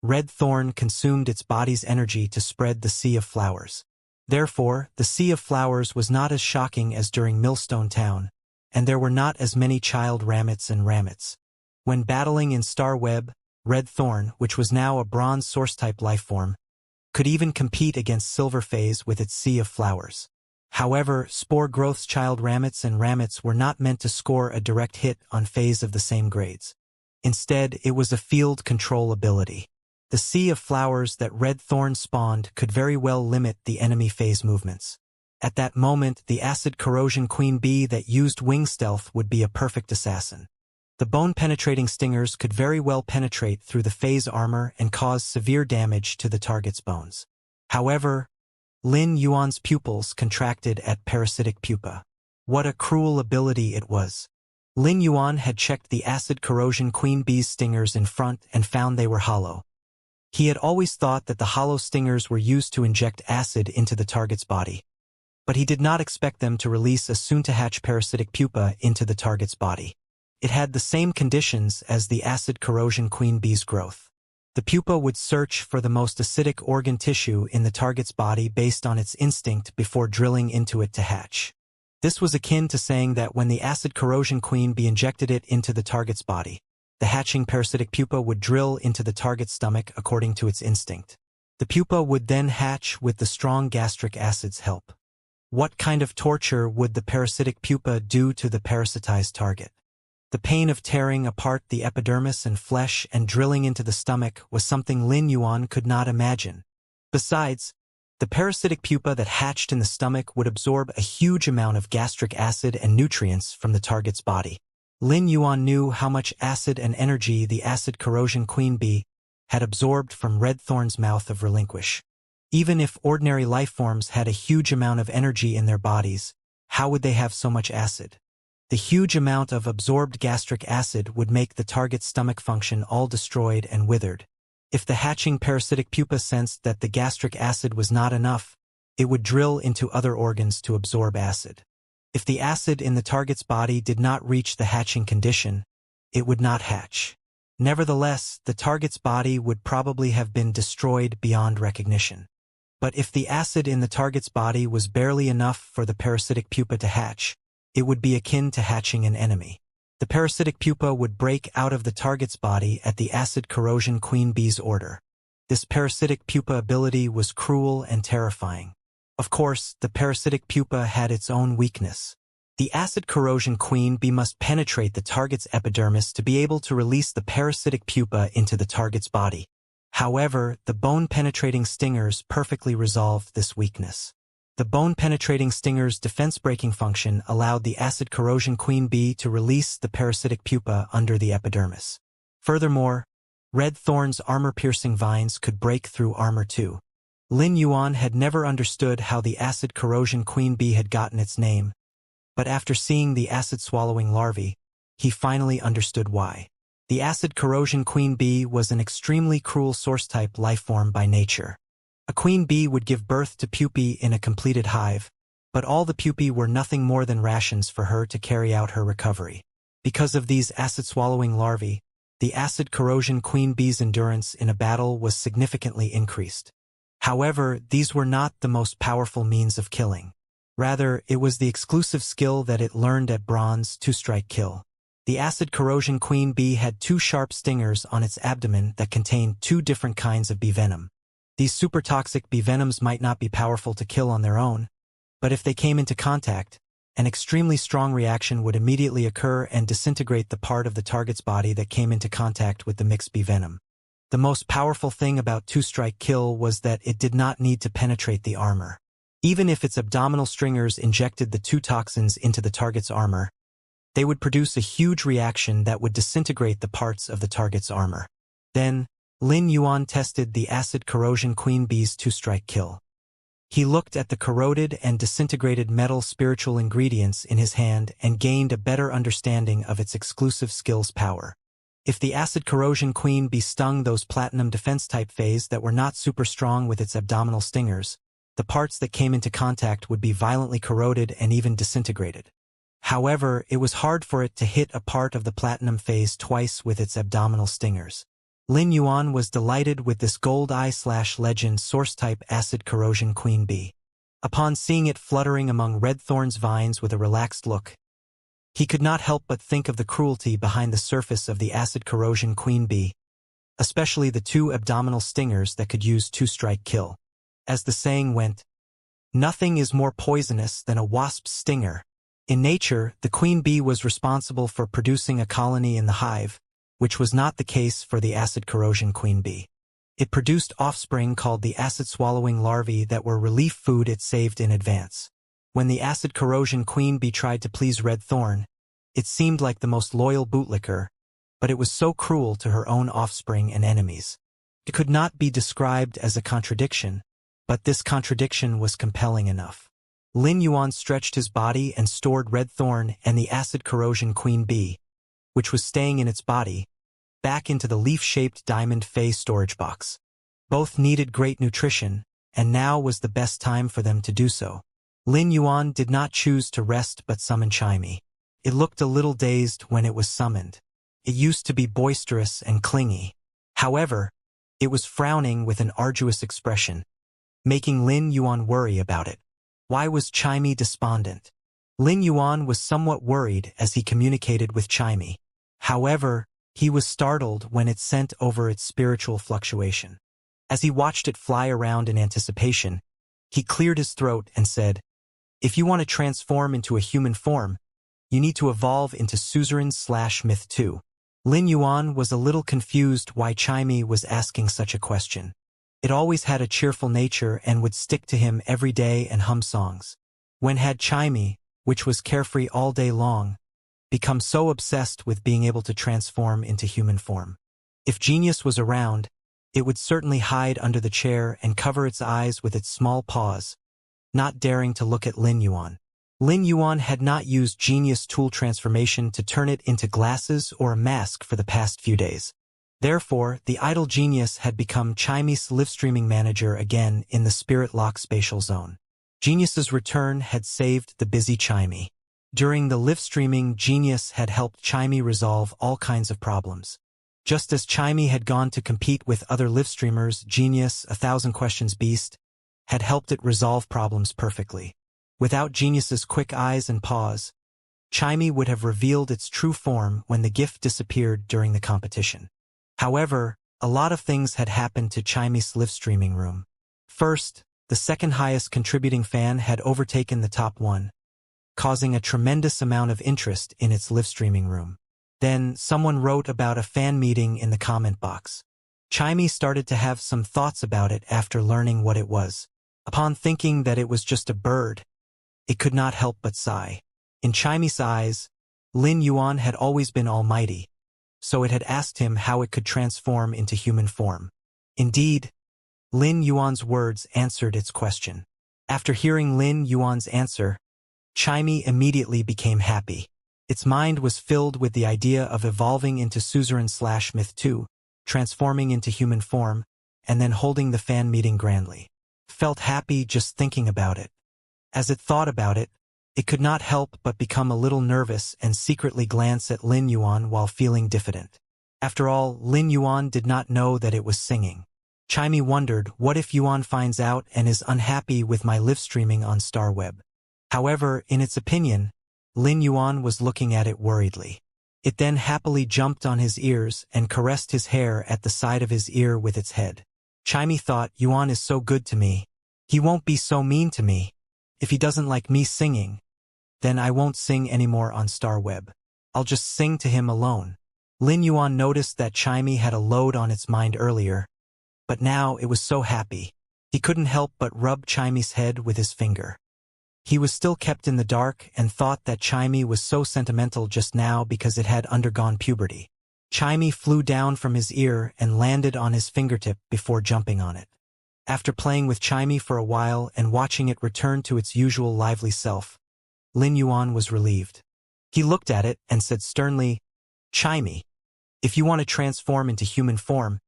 Red Thorn consumed its body's energy to spread the sea of flowers. Therefore, the sea of flowers was not as shocking as during Millstone Town, and there were not as many child ramets. When battling in Star Web, Red Thorn, which was now a bronze source-type lifeform, could even compete against Silver Phase with its sea of flowers. However, Spore Growth's child ramets were not meant to score a direct hit on Phase of the same grades. Instead, it was a field control ability. The sea of flowers that Red Thorn spawned could very well limit the enemy Phase movements. At that moment, the acid corrosion queen bee that used wing stealth would be a perfect assassin. The bone-penetrating stingers could very well penetrate through the Phase armor and cause severe damage to the target's bones. However, Lin Yuan's pupils contracted at parasitic pupa. What a cruel ability it was. Lin Yuan had checked the acid corrosion queen bee's stingers in front and found they were hollow. He had always thought that the hollow stingers were used to inject acid into the target's body. But he did not expect them to release a soon-to-hatch parasitic pupa into the target's body. It had the same conditions as the acid corrosion queen bee's growth. The pupa would search for the most acidic organ tissue in the target's body based on its instinct before drilling into it to hatch. This was akin to saying that when the acid corrosion queen bee injected it into the target's body, the hatching parasitic pupa would drill into the target's stomach according to its instinct. The pupa would then hatch with the strong gastric acid's help. What kind of torture would the parasitic pupa do to the parasitized target? The pain of tearing apart the epidermis and flesh and drilling into the stomach was something Lin Yuan could not imagine. Besides, the parasitic pupa that hatched in the stomach would absorb a huge amount of gastric acid and nutrients from the target's body. Lin Yuan knew how much acid and energy the acid corrosion queen bee had absorbed from Red Thorn's mouth of relinquish. Even if ordinary lifeforms had a huge amount of energy in their bodies, how would they have so much acid? The huge amount of absorbed gastric acid would make the target's stomach function all destroyed and withered. If the hatching parasitic pupa sensed that the gastric acid was not enough, it would drill into other organs to absorb acid. If the acid in the target's body did not reach the hatching condition, it would not hatch. Nevertheless, the target's body would probably have been destroyed beyond recognition. But if the acid in the target's body was barely enough for the parasitic pupa to hatch, it would be akin to hatching an enemy. The parasitic pupa would break out of the target's body at the acid corrosion queen bee's order. This parasitic pupa ability was cruel and terrifying. Of course, the parasitic pupa had its own weakness. The acid corrosion queen bee must penetrate the target's epidermis to be able to release the parasitic pupa into the target's body. However, the bone-penetrating stingers perfectly resolved this weakness. The bone-penetrating stinger's defense-breaking function allowed the acid corrosion queen bee to release the parasitic pupa under the epidermis. Furthermore, Red Thorn's armor-piercing vines could break through armor too. Lin Yuan had never understood how the acid corrosion queen bee had gotten its name, but after seeing the acid-swallowing larvae, he finally understood why. The acid corrosion queen bee was an extremely cruel source-type lifeform by nature. A queen bee would give birth to pupae in a completed hive, but all the pupae were nothing more than rations for her to carry out her recovery. Because of these acid-swallowing larvae, the acid corrosion queen bee's endurance in a battle was significantly increased. However, these were not the most powerful means of killing. Rather, it was the exclusive skill that it learned at Bronze two-strike kill. The acid corrosion queen bee had 2 sharp stingers on its abdomen that contained 2 different kinds of bee venom. These supertoxic bee venoms might not be powerful to kill on their own, but if they came into contact, an extremely strong reaction would immediately occur and disintegrate the part of the target's body that came into contact with the mixed bee venom. The most powerful thing about two-strike kill was that it did not need to penetrate the armor. Even if its abdominal stringers injected the 2 toxins into the target's armor, they would produce a huge reaction that would disintegrate the parts of the target's armor. Then, Lin Yuan tested the acid corrosion queen bee's two-strike kill. He looked at the corroded and disintegrated metal spiritual ingredients in his hand and gained a better understanding of its exclusive skill's power. If the acid corrosion queen bee stung those platinum defense-type phase that were not super strong with its abdominal stingers, the parts that came into contact would be violently corroded and even disintegrated. However, it was hard for it to hit a part of the platinum phase twice with its abdominal stingers. Lin Yuan was delighted with this gold eye/legend source-type acid corrosion queen bee. Upon seeing it fluttering among Red Thorn's vines with a relaxed look, he could not help but think of the cruelty behind the surface of the acid corrosion queen bee, especially the 2 abdominal stingers that could use two-strike kill. As the saying went, "Nothing is more poisonous than a wasp's stinger." In nature, the queen bee was responsible for producing a colony in the hive, which was not the case for the acid corrosion queen bee. It produced offspring called the acid-swallowing larvae that were relief food it saved in advance. When the acid corrosion queen bee tried to please Red Thorn, it seemed like the most loyal bootlicker, but it was so cruel to her own offspring and enemies. It could not be described as a contradiction, but this contradiction was compelling enough. Lin Yuan stretched his body and stored red thorn and the acid corrosion queen bee, which was staying in its body, back into the leaf-shaped diamond fey storage box. Both needed great nutrition, and now was the best time for them to do so. Lin Yuan did not choose to rest but summon Chimey. It looked a little dazed when it was summoned. It used to be boisterous and clingy. However, it was frowning with an arduous expression, making Lin Yuan worry about it. Why was Chimey despondent? Lin Yuan was somewhat worried as he communicated with Chimey. However, he was startled when it sent over its spiritual fluctuation. As he watched it fly around in anticipation, he cleared his throat and said, "If you want to transform into a human form, you need to evolve into suzerain/myth 2. Lin Yuan was a little confused why Chimey was asking such a question. It always had a cheerful nature and would stick to him every day and hum songs. When had Chimey, which was carefree all day long, become so obsessed with being able to transform into human form? If genius was around, it would certainly hide under the chair and cover its eyes with its small paws, not daring to look at Lin Yuan. Lin Yuan had not used genius tool transformation to turn it into glasses or a mask for the past few days. Therefore, the idle genius had become Chimey's live-streaming manager again in the Spirit Lock spatial zone. Genius's return had saved the busy Chimey. During the live-streaming, Genius had helped Chimey resolve all kinds of problems. Just as Chimey had gone to compete with other live-streamers, Genius, 1,000 Questions Beast, had helped it resolve problems perfectly. Without Genius's quick eyes and paws, Chimey would have revealed its true form when the gift disappeared during the competition. However, a lot of things had happened to Chimey's live-streaming room. First, the second highest contributing fan had overtaken the top one, causing a tremendous amount of interest in its live-streaming room. Then, someone wrote about a fan meeting in the comment box. Chimey started to have some thoughts about it after learning what it was. Upon thinking that it was just a bird, it could not help but sigh. In Chimey's eyes, Lin Yuan had always been almighty, so it had asked him how it could transform into human form. Indeed, Lin Yuan's words answered its question. After hearing Lin Yuan's answer, Chimey immediately became happy. Its mind was filled with the idea of evolving into suzerain/myth 2, transforming into human form, and then holding the fan meeting grandly. Felt happy just thinking about it. As it thought about it, it could not help but become a little nervous and secretly glance at Lin Yuan while feeling diffident. After all, Lin Yuan did not know that it was singing. Chimey wondered, what if Yuan finds out and is unhappy with my live streaming on StarWeb? However, in its opinion, Lin Yuan was looking at it worriedly. It then happily jumped on his ears and caressed his hair at the side of his ear with its head. Chimey thought, Yuan is so good to me. He won't be so mean to me. If he doesn't like me singing, then I won't sing anymore on StarWeb. I'll just sing to him alone. Lin Yuan noticed that Chimey had a load on its mind earlier, but now it was so happy. He couldn't help but rub Chimey's head with his finger. He was still kept in the dark and thought that Chimey was so sentimental just now because it had undergone puberty. Chimey flew down from his ear and landed on his fingertip before jumping on it. After playing with Chimey for a while and watching it return to its usual lively self, Lin Yuan was relieved. He looked at it and said sternly, Chimey, if you want to transform into human form,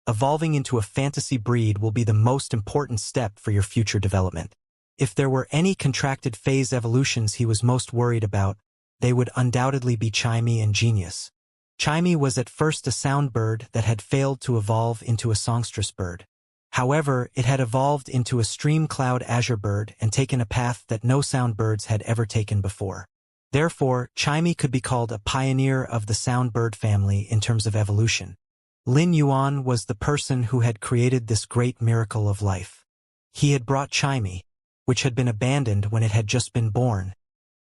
evolving into a fantasy breed will be the most important step for your future development. If there were any contracted phase evolutions he was most worried about, they would undoubtedly be Chimey and Genius. Chimey was at first a sound bird that had failed to evolve into a songstress bird. However, it had evolved into a stream cloud azure bird and taken a path that no sound birds had ever taken before. Therefore, Chimey could be called a pioneer of the sound bird family in terms of evolution. Lin Yuan was the person who had created this great miracle of life. He had brought Chimey, which had been abandoned when it had just been born,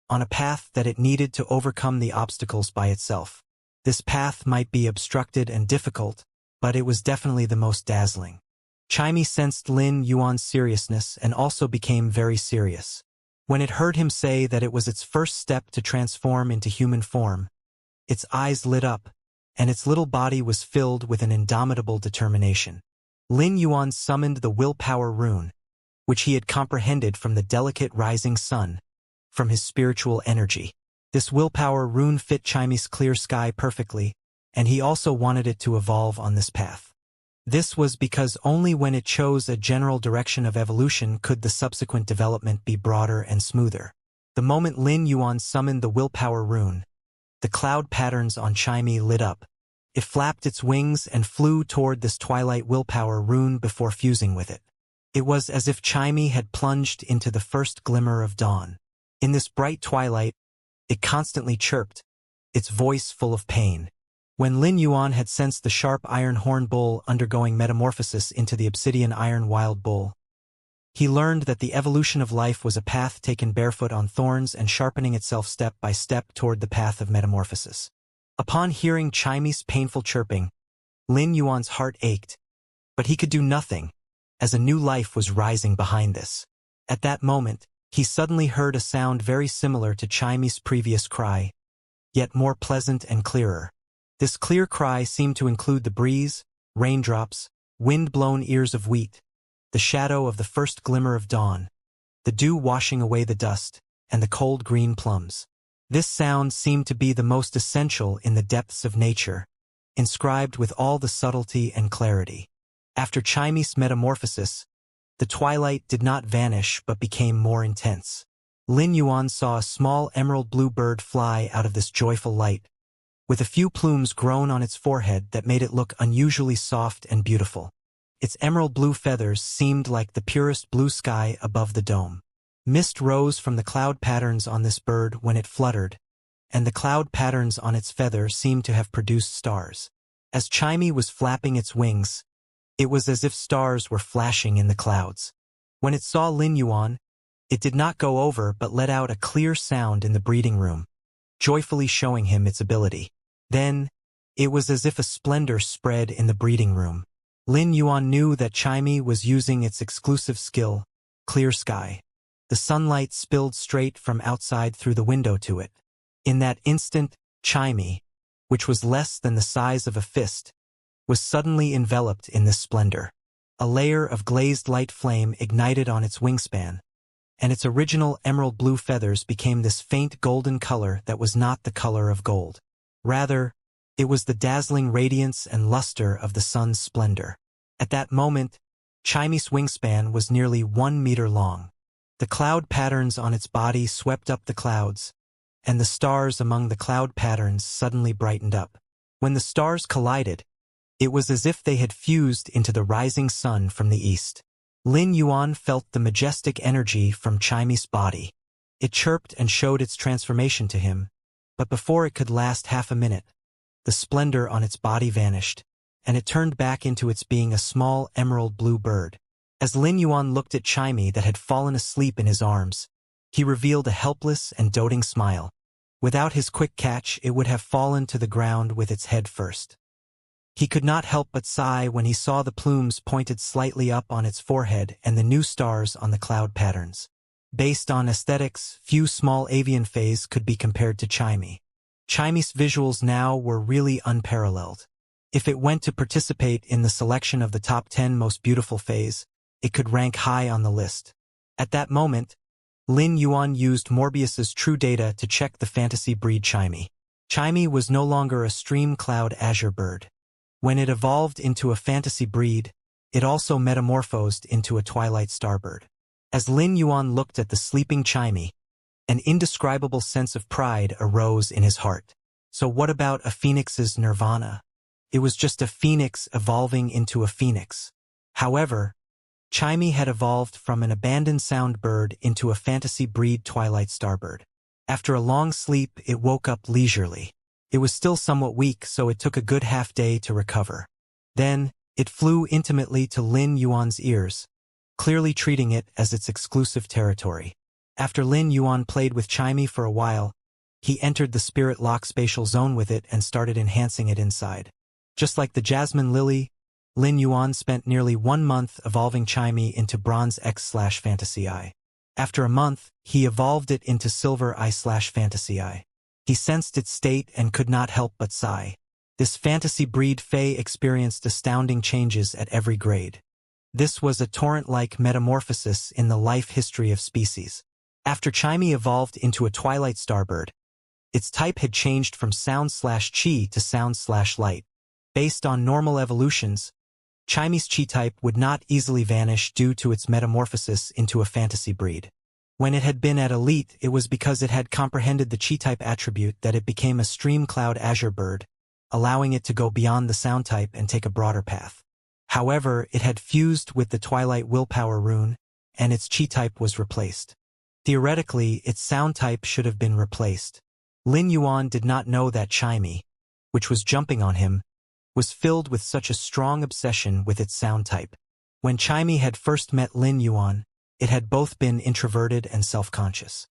on a path that it needed to overcome the obstacles by itself. This path might be obstructed and difficult, but it was definitely the most dazzling. Chimey sensed Lin Yuan's seriousness and also became very serious. When it heard him say that it was its first step to transform into human form, its eyes lit up, and its little body was filled with an indomitable determination. Lin Yuan summoned the willpower rune, which he had comprehended from the delicate rising sun, from his spiritual energy. This willpower rune fit Chimy's clear sky perfectly, and he also wanted it to evolve on this path. This was because only when it chose a general direction of evolution could the subsequent development be broader and smoother. The moment Lin Yuan summoned the willpower rune, the cloud patterns on Chimy lit up. It flapped its wings and flew toward this twilight willpower rune before fusing with it. It was as if Chimy had plunged into the first glimmer of dawn. In this bright twilight, it constantly chirped, its voice full of pain. When Lin Yuan had sensed the sharp iron horn bull undergoing metamorphosis into the obsidian iron wild bull, he learned that the evolution of life was a path taken barefoot on thorns and sharpening itself step by step toward the path of metamorphosis. Upon hearing Chimy's painful chirping, Lin Yuan's heart ached, but he could do nothing, as a new life was rising behind this. At that moment, he suddenly heard a sound very similar to Chimy's previous cry, yet more pleasant and clearer. This clear cry seemed to include the breeze, raindrops, wind-blown ears of wheat, the shadow of the first glimmer of dawn, the dew washing away the dust, and the cold green plums. This sound seemed to be the most essential in the depths of nature, inscribed with all the subtlety and clarity. After Chimy's metamorphosis, the twilight did not vanish but became more intense. Lin Yuan saw a small emerald blue bird fly out of this joyful light, with a few plumes grown on its forehead that made it look unusually soft and beautiful. Its emerald blue feathers seemed like the purest blue sky above the dome. Mist rose from the cloud patterns on this bird when it fluttered, and the cloud patterns on its feather seemed to have produced stars. As Chimy was flapping its wings, it was as if stars were flashing in the clouds. When it saw Lin Yuan, it did not go over but let out a clear sound in the breeding room, joyfully showing him its ability. Then, it was as if a splendor spread in the breeding room. Lin Yuan knew that Chimy was using its exclusive skill, clear sky. The sunlight spilled straight from outside through the window to it. In that instant, Chimy, which was less than the size of a fist, was suddenly enveloped in this splendor. A layer of glazed light flame ignited on its wingspan, and its original emerald blue feathers became this faint golden color that was not the color of gold. Rather, it was the dazzling radiance and luster of the sun's splendor. At that moment, Chimy's wingspan was nearly 1 meter long. The cloud patterns on its body swept up the clouds, and the stars among the cloud patterns suddenly brightened up. When the stars collided, it was as if they had fused into the rising sun from the east. Lin Yuan felt the majestic energy from Chimy's body. It chirped and showed its transformation to him, but before it could last half a minute, the splendor on its body vanished, and it turned back into its being a small emerald blue bird. As Lin Yuan looked at Chimy that had fallen asleep in his arms, he revealed a helpless and doting smile. Without his quick catch, it would have fallen to the ground with its head first. He could not help but sigh when he saw the plumes pointed slightly up on its forehead and the new stars on the cloud patterns. Based on aesthetics, few small avian fays could be compared to Chimy. Chimy's visuals now were really unparalleled. If it went to participate in the selection of the top 10 most beautiful fays, it could rank high on the list. At that moment, Lin Yuan used Morbius's true data to check the fantasy breed Chimy. Chimy was no longer a stream cloud azure bird. When it evolved into a fantasy breed, it also metamorphosed into a twilight starbird. As Lin Yuan looked at the sleeping Chimy, an indescribable sense of pride arose in his heart. So what about a phoenix's nirvana? It was just a phoenix evolving into a phoenix. However, Chimy had evolved from an abandoned sound bird into a fantasy breed twilight starbird. After a long sleep, it woke up leisurely. It was still somewhat weak, so it took a good half day to recover. Then, it flew intimately to Lin Yuan's ears, clearly treating it as its exclusive territory. After Lin Yuan played with Chimy for a while, he entered the spirit lock spatial zone with it and started enhancing it inside. Just like the jasmine lily, Lin Yuan spent nearly 1 month evolving Chimy into Bronze X/Fantasy Eye. After a month, he evolved it into Silver Eye/Fantasy Eye. He sensed its state and could not help but sigh. This fantasy breed Fae experienced astounding changes at every grade. This was a torrent-like metamorphosis in the life history of species. After Chimey evolved into a twilight starbird, its type had changed from sound/chi to sound/light. Based on normal evolutions, Chimey's chi type would not easily vanish due to its metamorphosis into a fantasy breed. When it had been at elite, it was because it had comprehended the chi type attribute that it became a stream cloud azure bird, allowing it to go beyond the sound type and take a broader path. However, it had fused with the twilight willpower rune, and its chi type was replaced. Theoretically, its sound type should have been replaced. Lin Yuan did not know that Chimey, which was jumping on him, was filled with such a strong obsession with its sound type. When Chimey had first met Lin Yuan, it had both been introverted and self-conscious.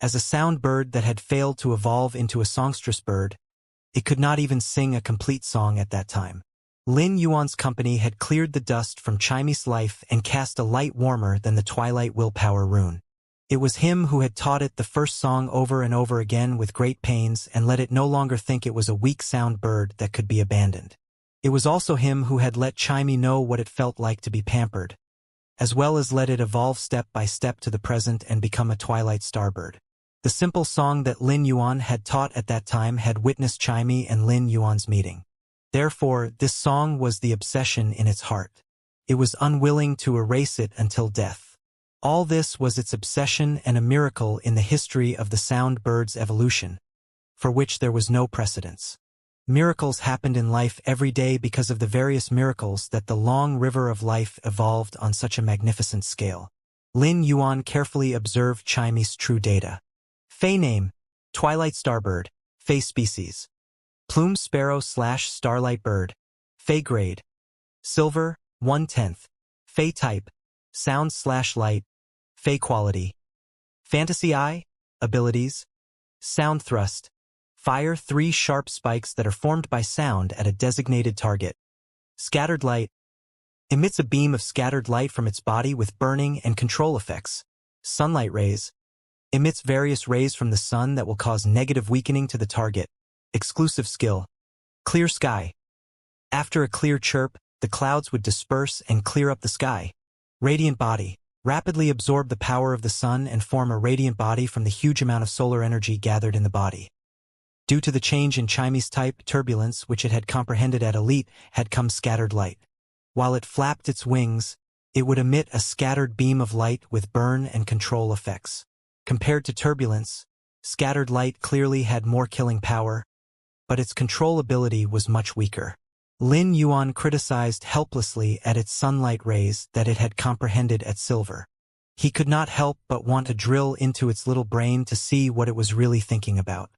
As a sound bird that had failed to evolve into a songstress bird, it could not even sing a complete song at that time. Lin Yuan's company had cleared the dust from Chimey's life and cast a light warmer than the twilight willpower rune. It was him who had taught it the first song over and over again with great pains and let it no longer think it was a weak sound bird that could be abandoned. It was also him who had let Chimey know what it felt like to be pampered, as well as let it evolve step by step to the present and become a twilight starbird. The simple song that Lin Yuan had taught at that time had witnessed Chimey and Lin Yuan's meeting. Therefore, this song was the obsession in its heart. It was unwilling to erase it until death. All this was its obsession and a miracle in the history of the sound bird's evolution, for which there was no precedence. Miracles happened in life every day because of the various miracles that the long river of life evolved on such a magnificent scale. Lin Yuan carefully observed Chimey's true data. Fey name, Twilight Starbird, Fey species. Plume sparrow/starlight bird, Fey grade. Silver, 1/10. Fey type, sound/light. Fey quality. Fantasy eye, abilities. Sound thrust. Fire 3 sharp spikes that are formed by sound at a designated target. Scattered light. Emits a beam of scattered light from its body with burning and control effects. Sunlight rays. Emits various rays from the sun that will cause negative weakening to the target. Exclusive skill. Clear sky. After a clear chirp, the clouds would disperse and clear up the sky. Radiant body. Rapidly absorb the power of the sun and form a radiant body from the huge amount of solar energy gathered in the body. Due to the change in Chimey's type, turbulence, which it had comprehended at elite, had come scattered light. While it flapped its wings, it would emit a scattered beam of light with burn and control effects. Compared to turbulence, scattered light clearly had more killing power, but its control ability was much weaker. Lin Yuan criticized helplessly at its sunlight rays that it had comprehended at silver. He could not help but want to drill into its little brain to see what it was really thinking about.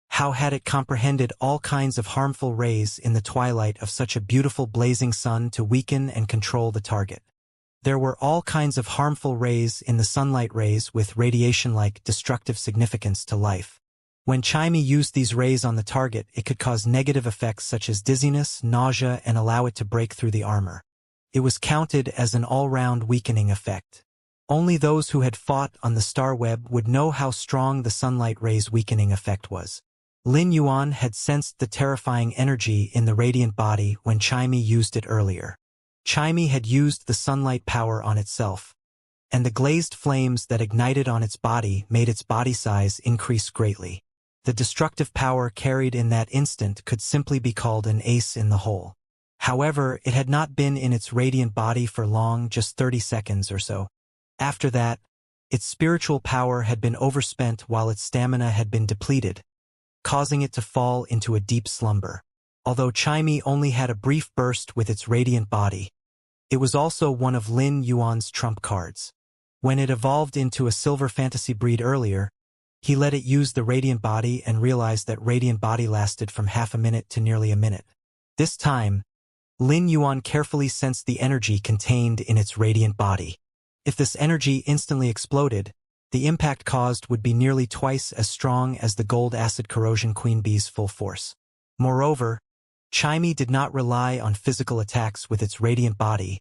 How had it comprehended all kinds of harmful rays in the twilight of such a beautiful blazing sun to weaken and control the target? There were all kinds of harmful rays in the sunlight rays with radiation-like destructive significance to life. When Chimey used these rays on the target, it could cause negative effects such as dizziness, nausea, and allow it to break through the armor. It was counted as an all-round weakening effect. Only those who had fought on the star web would know how strong the sunlight rays' weakening effect was. Lin Yuan had sensed the terrifying energy in the radiant body when Chimey used it earlier. Chimey had used the sunlight power on itself, and the glazed flames that ignited on its body made its body size increase greatly. The destructive power carried in that instant could simply be called an ace in the hole. However, it had not been in its radiant body for long, just 30 seconds or so. After that, its spiritual power had been overspent while its stamina had been depleted, causing it to fall into a deep slumber. Although Chimey only had a brief burst with its radiant body, it was also one of Lin Yuan's trump cards. When it evolved into a silver fantasy breed earlier, he let it use the radiant body and realized that radiant body lasted from half a minute to nearly a minute. This time, Lin Yuan carefully sensed the energy contained in its radiant body. If this energy instantly exploded, the impact caused would be nearly twice as strong as the gold acid corrosion queen bee's full force. Moreover, Chimey did not rely on physical attacks with its radiant body,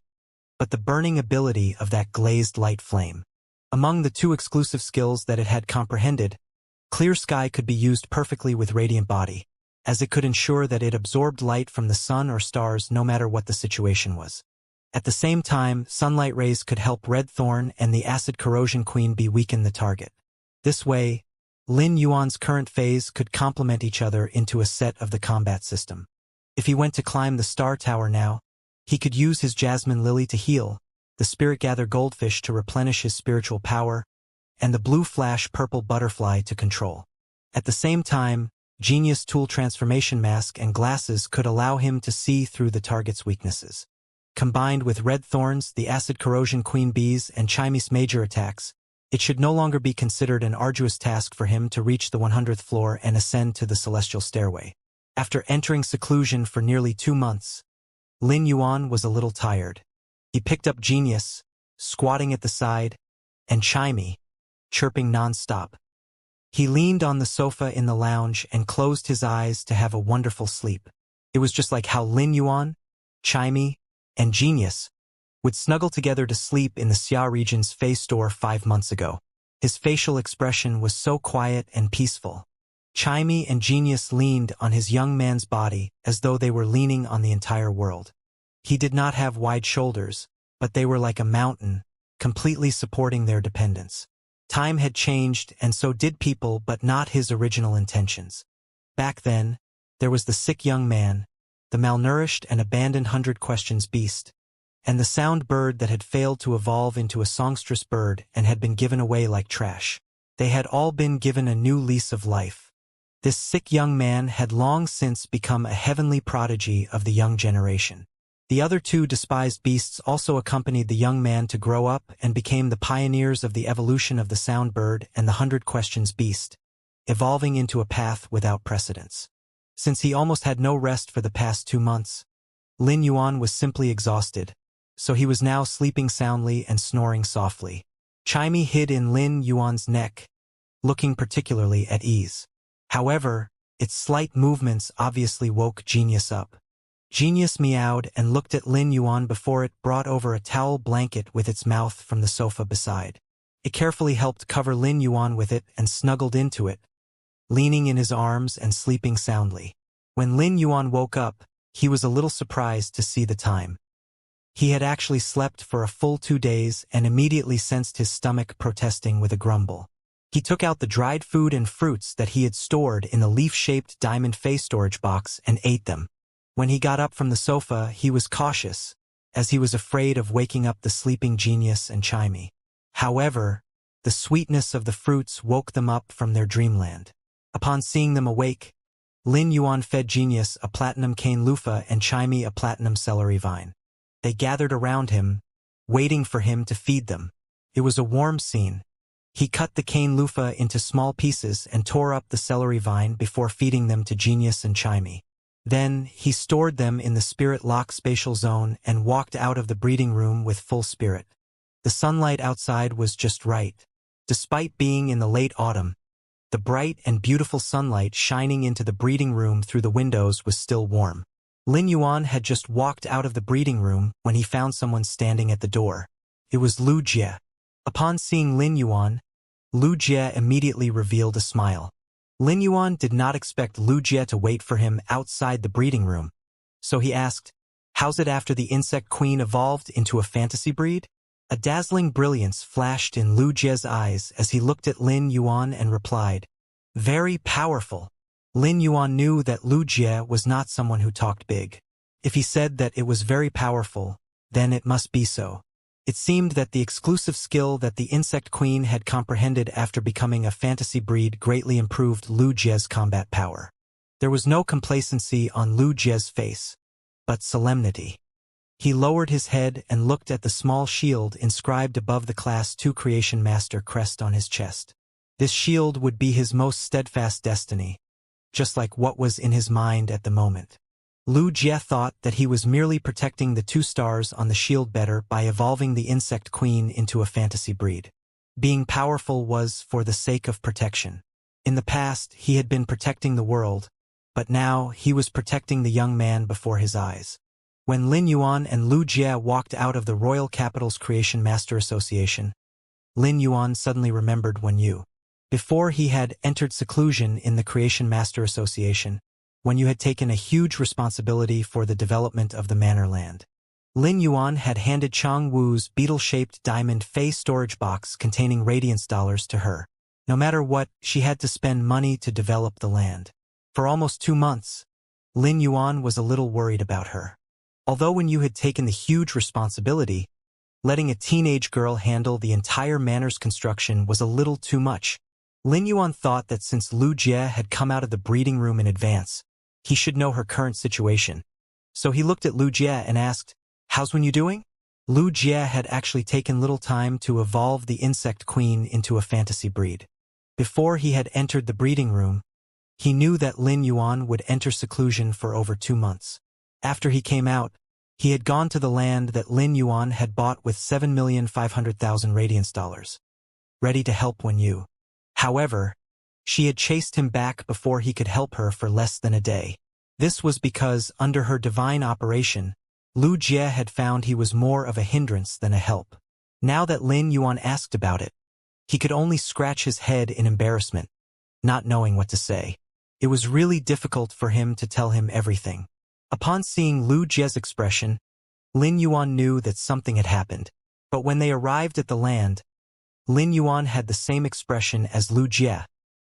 but the burning ability of that glazed light flame. Among the 2 exclusive skills that it had comprehended, Clear Sky could be used perfectly with radiant body, as it could ensure that it absorbed light from the sun or stars no matter what the situation was. At the same time, sunlight rays could help Red Thorn and the Acid Corrosion Queen bee weaken the target. This way, Lin Yuan's current phase could complement each other into a set of the combat system. If he went to climb the Star Tower now, he could use his Jasmine Lily to heal, the Spirit Gather Goldfish to replenish his spiritual power, and the Blue Flash Purple Butterfly to control. At the same time, Genius Tool Transformation Mask and Glasses could allow him to see through the target's weaknesses. Combined with Red Thorns, the Acid Corrosion Queen Bees, and Chime's major attacks, it should no longer be considered an arduous task for him to reach the 100th floor and ascend to the Celestial Stairway. After entering seclusion for nearly 2 months, Lin Yuan was a little tired. He picked up Genius, squatting at the side, and Chime, chirping non-stop. He leaned on the sofa in the lounge and closed his eyes to have a wonderful sleep. It was just like how Lin Yuan, Chime, and Genius would snuggle together to sleep in the Xia region's Fei store 5 months ago. His facial expression was so quiet and peaceful. Chime and Genius leaned on his young man's body as though they were leaning on the entire world. He did not have wide shoulders, but they were like a mountain, completely supporting their dependence. Time had changed, and so did people, but not his original intentions. Back then, there was the sick young man, the malnourished and abandoned 100 Questions beast, and the sound bird that had failed to evolve into a songstress bird and had been given away like trash. They had all been given a new lease of life. This sick young man had long since become a heavenly prodigy of the young generation. The other 2 despised beasts also accompanied the young man to grow up and became the pioneers of the evolution of the sound bird and the 100 Questions beast, evolving into a path without precedence. Since he almost had no rest for the past 2 months, Lin Yuan was simply exhausted, so he was now sleeping soundly and snoring softly. Chime hid in Lin Yuan's neck, looking particularly at ease. However, its slight movements obviously woke Genius up. Genius meowed and looked at Lin Yuan before it brought over a towel blanket with its mouth from the sofa beside. It carefully helped cover Lin Yuan with it and snuggled into it, leaning in his arms and sleeping soundly. When Lin Yuan woke up, he was a little surprised to see the time. He had actually slept for a full 2 days and immediately sensed his stomach protesting with a grumble. He took out the dried food and fruits that he had stored in the leaf-shaped diamond face storage box and ate them. When he got up from the sofa, he was cautious, as he was afraid of waking up the sleeping Genius and Chime. However, the sweetness of the fruits woke them up from their dreamland. Upon seeing them awake, Lin Yuan fed Genius a platinum cane loofah and Chime a platinum celery vine. They gathered around him, waiting for him to feed them. It was a warm scene. He cut the cane loofah into small pieces and tore up the celery vine before feeding them to Genius and Chime. Then, he stored them in the Spirit Lock spatial zone and walked out of the breeding room with full spirit. The sunlight outside was just right. Despite being in the late autumn, the bright and beautiful sunlight shining into the breeding room through the windows was still warm. Lin Yuan had just walked out of the breeding room when he found someone standing at the door. It was Lu Jie. Upon seeing Lin Yuan, Lu Jie immediately revealed a smile. Lin Yuan did not expect Lu Jie to wait for him outside the breeding room, so he asked, "How's it after the insect queen evolved into a fantasy breed?" A dazzling brilliance flashed in Lu Jie's eyes as he looked at Lin Yuan and replied, "Very powerful." Lin Yuan knew that Lu Jie was not someone who talked big. If he said that it was very powerful, then it must be so. It seemed that the exclusive skill that the Insect Queen had comprehended after becoming a fantasy breed greatly improved Lu Jie's combat power. There was no complacency on Lu Jie's face, but solemnity. He lowered his head and looked at the small shield inscribed above the Class 2 Creation Master crest on his chest. This shield would be his most steadfast destiny, just like what was in his mind at the moment. Lu Jie thought that he was merely protecting the 2 stars on the shield better by evolving the Insect Queen into a fantasy breed. Being powerful was for the sake of protection. In the past, he had been protecting the world, but now he was protecting the young man before his eyes. When Lin Yuan and Lu Jie walked out of the Royal Capital's Creation Master Association, Lin Yuan suddenly remembered before he had entered seclusion in the Creation Master Association, when you had taken a huge responsibility for the development of the Manor Land. Lin Yuan had handed Chang Wu's beetle-shaped diamond Fei storage box containing radiance dollars to her. No matter what, she had to spend money to develop the land. For almost 2 months, Lin Yuan was a little worried about her. Although when you had taken the huge responsibility, letting a teenage girl handle the entire manor's construction was a little too much. Lin Yuan thought that since Lu Jie had come out of the breeding room in advance, he should know her current situation. So he looked at Lu Jie and asked, "How's Wenyu doing?" Lu Jie had actually taken little time to evolve the insect queen into a fantasy breed. Before he had entered the breeding room, he knew that Lin Yuan would enter seclusion for over 2 months. After he came out, he had gone to the land that Lin Yuan had bought with 7,500,000 radiance dollars, ready to help Wenyu. However, she had chased him back before he could help her for less than a day. This was because, under her divine operation, Lu Jie had found he was more of a hindrance than a help. Now that Lin Yuan asked about it, he could only scratch his head in embarrassment, not knowing what to say. It was really difficult for him to tell him everything. Upon seeing Lu Jie's expression, Lin Yuan knew that something had happened. But when they arrived at the land, Lin Yuan had the same expression as Lu Jie,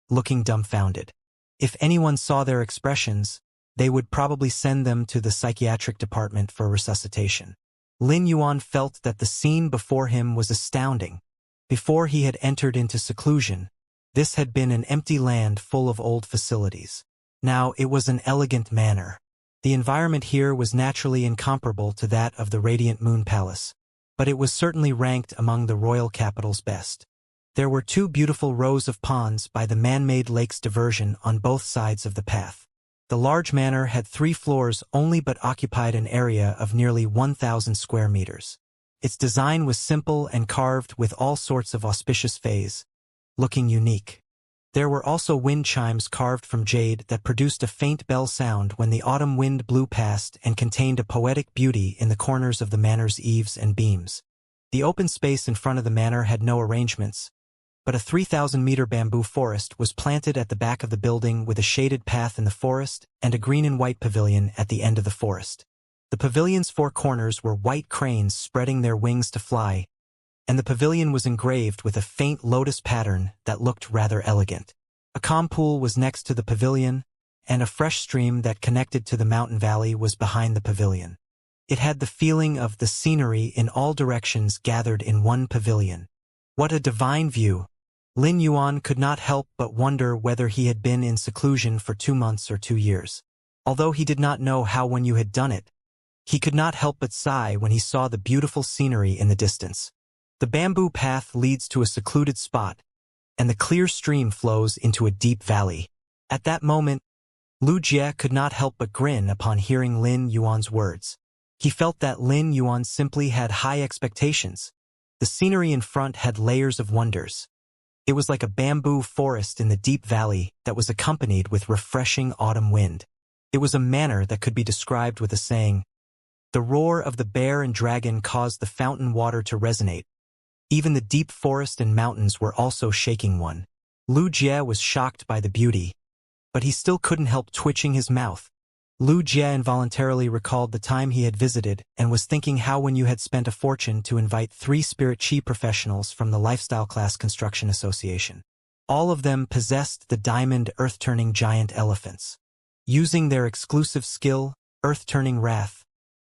looking dumbfounded. If anyone saw their expressions, they would probably send them to the psychiatric department for resuscitation. Lin Yuan felt that the scene before him was astounding. Before he had entered into seclusion, this had been an empty land full of old facilities. Now it was an elegant manor. The environment here was naturally incomparable to that of the Radiant Moon Palace, but it was certainly ranked among the royal capital's best. There were 2 beautiful rows of ponds by the man-made lake's diversion on both sides of the path. The large manor had 3 floors only but occupied an area of nearly 1,000 square meters. Its design was simple and carved with all sorts of auspicious fays, looking unique. There were also wind chimes carved from jade that produced a faint bell sound when the autumn wind blew past and contained a poetic beauty in the corners of the manor's eaves and beams. The open space in front of the manor had no arrangements, but a 3,000-meter bamboo forest was planted at the back of the building with a shaded path in the forest and a green and white pavilion at the end of the forest. The pavilion's 4 corners were white cranes spreading their wings to fly, and the pavilion was engraved with a faint lotus pattern that looked rather elegant. A calm pool was next to the pavilion, and a fresh stream that connected to the mountain valley was behind the pavilion. It had the feeling of the scenery in all directions gathered in one pavilion. What a divine view! Lin Yuan could not help but wonder whether he had been in seclusion for 2 months or 2 years. Although he did not know how Wenyu had done it, he could not help but sigh when he saw the beautiful scenery in the distance. The bamboo path leads to a secluded spot, and the clear stream flows into a deep valley. At that moment, Lu Jie could not help but grin upon hearing Lin Yuan's words. He felt that Lin Yuan simply had high expectations. The scenery in front had layers of wonders. It was like a bamboo forest in the deep valley that was accompanied with refreshing autumn wind. It was a manner that could be described with a saying, "The roar of the bear and dragon caused the fountain water to resonate." Even the deep forest and mountains were also shaking one. Lu Jie was shocked by the beauty, but he still couldn't help twitching his mouth. Lu Jie involuntarily recalled the time he had visited and was thinking how Wenyu had spent a fortune to invite 3 spirit chi professionals from the Lifestyle Class Construction Association. All of them possessed the diamond earth-turning giant elephants. Using their exclusive skill, earth-turning wrath,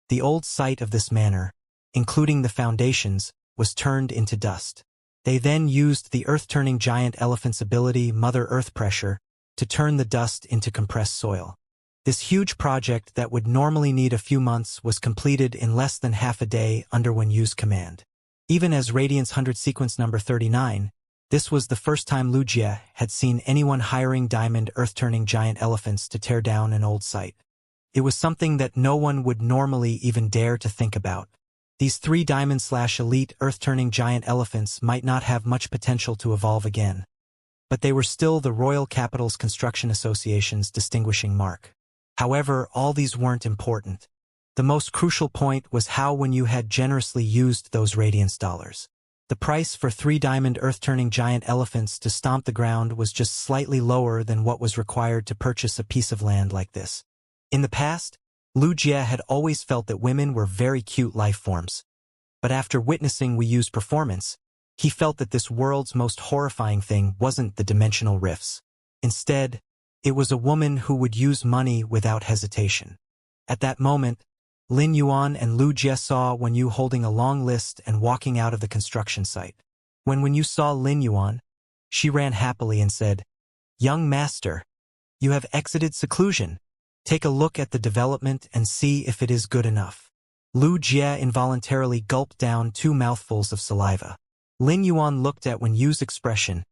the old site of this manor, including the foundations, was turned into dust. They then used the earth-turning giant elephant's ability, Mother Earth Pressure, to turn the dust into compressed soil. This huge project that would normally need a few months was completed in less than half a day under Wenyu's command. Even as Radiance 100 sequence number 39, this was the first time Lu Jie had seen anyone hiring diamond earth-turning giant elephants to tear down an old site. It was something that no one would normally even dare to think about. These 3 diamond/elite earth-turning giant elephants might not have much potential to evolve again, but they were still the Royal Capital's Construction Association's distinguishing mark. However, all these weren't important. The most crucial point was how Wenyu had generously used those radiance dollars. The price for 3 diamond earth-turning giant elephants to stomp the ground was just slightly lower than what was required to purchase a piece of land like this. In the past, Lu Jie had always felt that women were very cute life forms. But after witnessing Wei Yu's performance, he felt that this world's most horrifying thing wasn't the dimensional rifts. Instead, it was a woman who would use money without hesitation. At that moment, Lin Yuan and Lu Jie saw Wen Yu holding a long list and walking out of the construction site. When Wen Yu saw Lin Yuan, she ran happily and said, "Young master, you have exited seclusion. Take a look at the development and see if it is good enough." Lu Jie involuntarily gulped down 2 mouthfuls of saliva. Lin Yuan looked at Wen Yu's expression,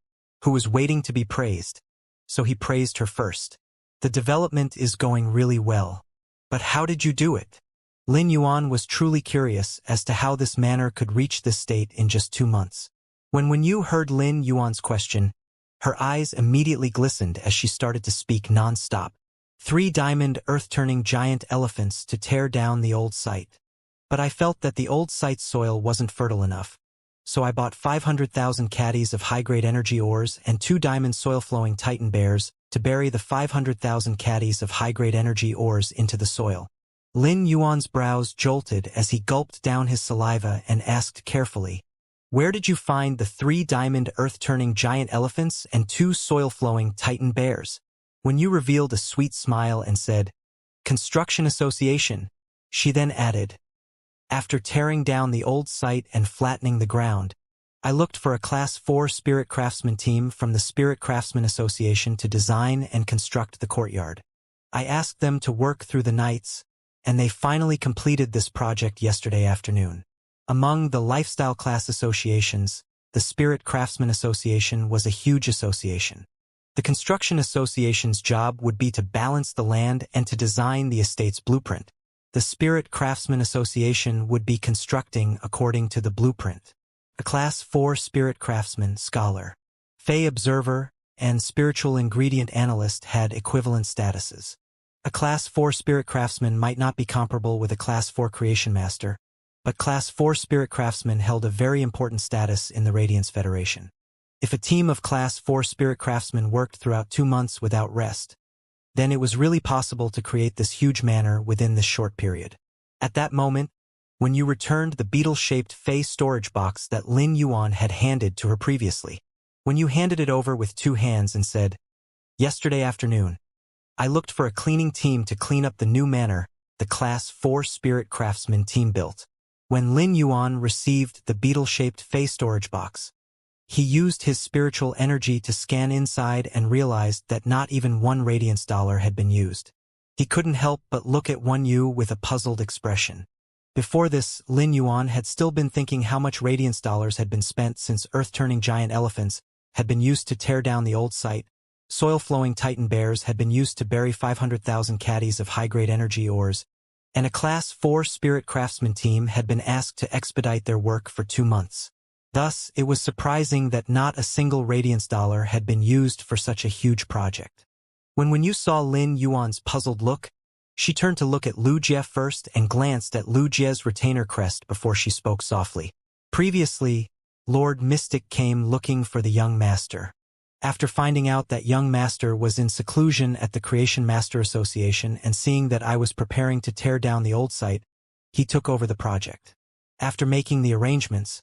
who was waiting to be praised, so he praised her first. "The development is going really well. But how did you do it?" Lin Yuan was truly curious as to how this manor could reach this state in just 2 months. When Wen Yu heard Lin Yuan's question, her eyes immediately glistened as she started to speak non-stop. 3 diamond earth-turning giant elephants to tear down the old site. But I felt that the old site's soil wasn't fertile enough, so I bought 500,000 caddies of high-grade energy ores and 2 diamond soil-flowing titan bears to bury the 500,000 caddies of high-grade energy ores into the soil. Lin Yuan's brows jolted as he gulped down his saliva and asked carefully, "Where did you find the 3 diamond earth-turning giant elephants and 2 soil-flowing titan bears?" When you revealed a sweet smile and said, "Construction Association," she then added, "After tearing down the old site and flattening the ground, I looked for a Class 4 Spirit Craftsman team from the Spirit Craftsman Association to design and construct the courtyard. I asked them to work through the nights, and they finally completed this project yesterday afternoon." Among the lifestyle class associations, the Spirit Craftsman Association was a huge association. The Construction Association's job would be to balance the land and to design the estate's blueprint. The Spirit Craftsman Association would be constructing according to the blueprint. A Class 4 Spirit Craftsman Scholar, Fey Observer, and Spiritual Ingredient Analyst had equivalent statuses. A Class 4 Spirit Craftsman might not be comparable with a Class 4 Creation Master, but Class 4 Spirit Craftsmen held a very important status in the Radiance Federation. If a team of Class 4 Spirit Craftsmen worked throughout 2 months without rest, then it was really possible to create this huge manor within this short period. At that moment, when you returned the beetle-shaped Fey storage box that Lin Yuan had handed to her previously, when you handed it over with 2 hands and said, "Yesterday afternoon, I looked for a cleaning team to clean up the new manor the Class 4 Spirit Craftsman team built." When Lin Yuan received the beetle-shaped Fey storage box, he used his spiritual energy to scan inside and realized that not even 1 Radiance dollar had been used. He couldn't help but look at Wen Yu with a puzzled expression. Before this, Lin Yuan had still been thinking how much Radiance dollars had been spent since earth-turning giant elephants had been used to tear down the old site, soil-flowing titan bears had been used to bury 500,000 caddies of high-grade energy ores, and a Class 4 Spirit Craftsman team had been asked to expedite their work for 2 months. Thus, it was surprising that not a single Radiance dollar had been used for such a huge project. When you saw Lin Yuan's puzzled look, she turned to look at Lu Jie first and glanced at Lu Jie's retainer crest before she spoke softly. Previously, Lord Mystic came looking for the young master. After finding out that young master was in seclusion at the Creation Master Association and seeing that I was preparing to tear down the old site, he took over the project. After making the arrangements,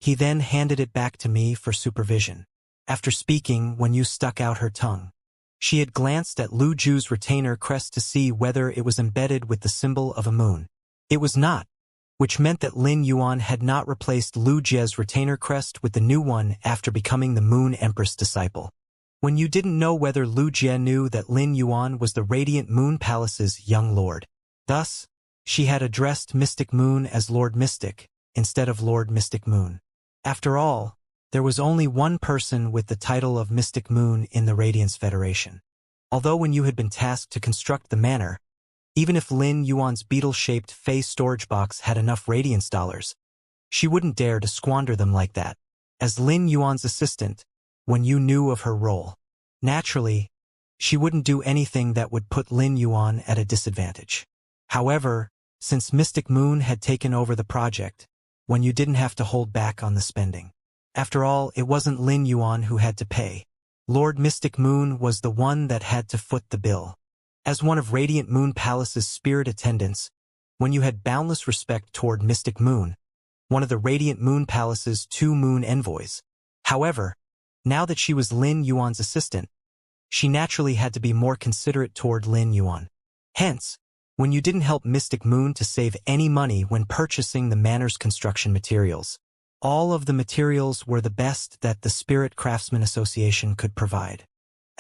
he then handed it back to me for supervision. After speaking, Wen Yu stuck out her tongue. She had glanced at Lu Ju's retainer crest to see whether it was embedded with the symbol of a moon. It was not, which meant that Lin Yuan had not replaced Lu Jie's retainer crest with the new one after becoming the Moon Empress disciple. Wen Yu didn't know whether Lu Jie knew that Lin Yuan was the Radiant Moon Palace's young lord. Thus, she had addressed Mystic Moon as Lord Mystic, instead of Lord Mystic Moon. After all, there was only one person with the title of Mystic Moon in the Radiance Federation. Although Wen Yu had been tasked to construct the manor, even if Lin Yuan's beetle-shaped Fey storage box had enough Radiance dollars, she wouldn't dare to squander them like that. As Lin Yuan's assistant, Wen Yu knew of her role. Naturally, she wouldn't do anything that would put Lin Yuan at a disadvantage. However, since Mystic Moon had taken over the project, Wen Yu didn't have to hold back on the spending. After all, it wasn't Lin Yuan who had to pay. Lord Mystic Moon was the one that had to foot the bill. As one of Radiant Moon Palace's spirit attendants, when you had boundless respect toward Mystic Moon, one of the Radiant Moon Palace's 2 moon envoys. However, now that she was Lin Yuan's assistant, she naturally had to be more considerate toward Lin Yuan. Hence, when you didn't help Mystic Moon to save any money when purchasing the manor's construction materials, all of the materials were the best that the Spirit Craftsman Association could provide.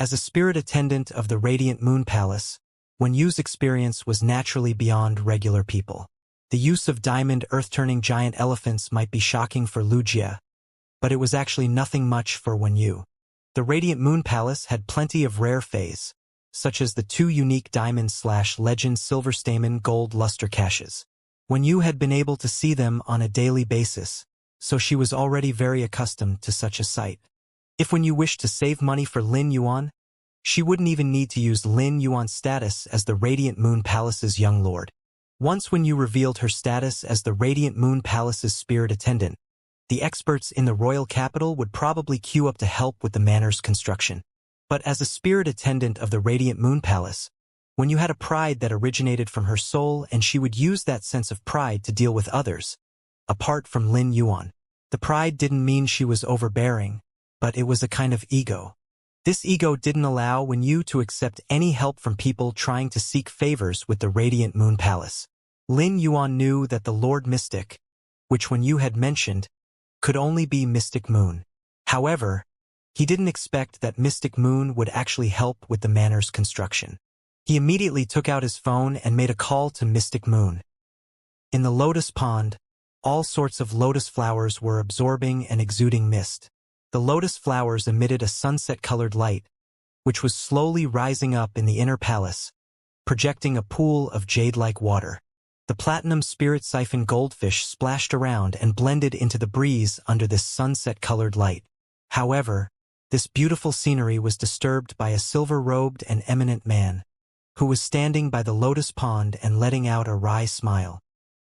As a spirit attendant of the Radiant Moon Palace, Wen Yu's experience was naturally beyond regular people. The use of diamond earth-turning giant elephants might be shocking for Lu Jie, but it was actually nothing much for Wen Yu. The Radiant Moon Palace had plenty of rare fays, such as the 2 unique diamond/legend silver stamen gold luster caches. Wen Yu had been able to see them on a daily basis, so she was already very accustomed to such a sight. If Wen Yu wished to save money for Lin Yuan, she wouldn't even need to use Lin Yuan's status as the Radiant Moon Palace's young lord. Once Wen Yu revealed her status as the Radiant Moon Palace's spirit attendant, the experts in the royal capital would probably queue up to help with the manor's construction. But as a spirit attendant of the Radiant Moon Palace, Wen Yu had a pride that originated from her soul, and she would use that sense of pride to deal with others, apart from Lin Yuan. The pride didn't mean she was overbearing, but it was a kind of ego. This ego didn't allow Wen Yu to accept any help from people trying to seek favors with the Radiant Moon Palace. Lin Yuan knew that the Lord Mystic, which Wen Yu had mentioned, could only be Mystic Moon. However, he didn't expect that Mystic Moon would actually help with the manor's construction. He immediately took out his phone and made a call to Mystic Moon. In the lotus pond, all sorts of lotus flowers were absorbing and exuding mist. The lotus flowers emitted a sunset-colored light, which was slowly rising up in the inner palace, projecting a pool of jade-like water. The platinum spirit siphon goldfish splashed around and blended into the breeze under this sunset-colored light. However, this beautiful scenery was disturbed by a silver-robed and eminent man, who was standing by the lotus pond and letting out a wry smile.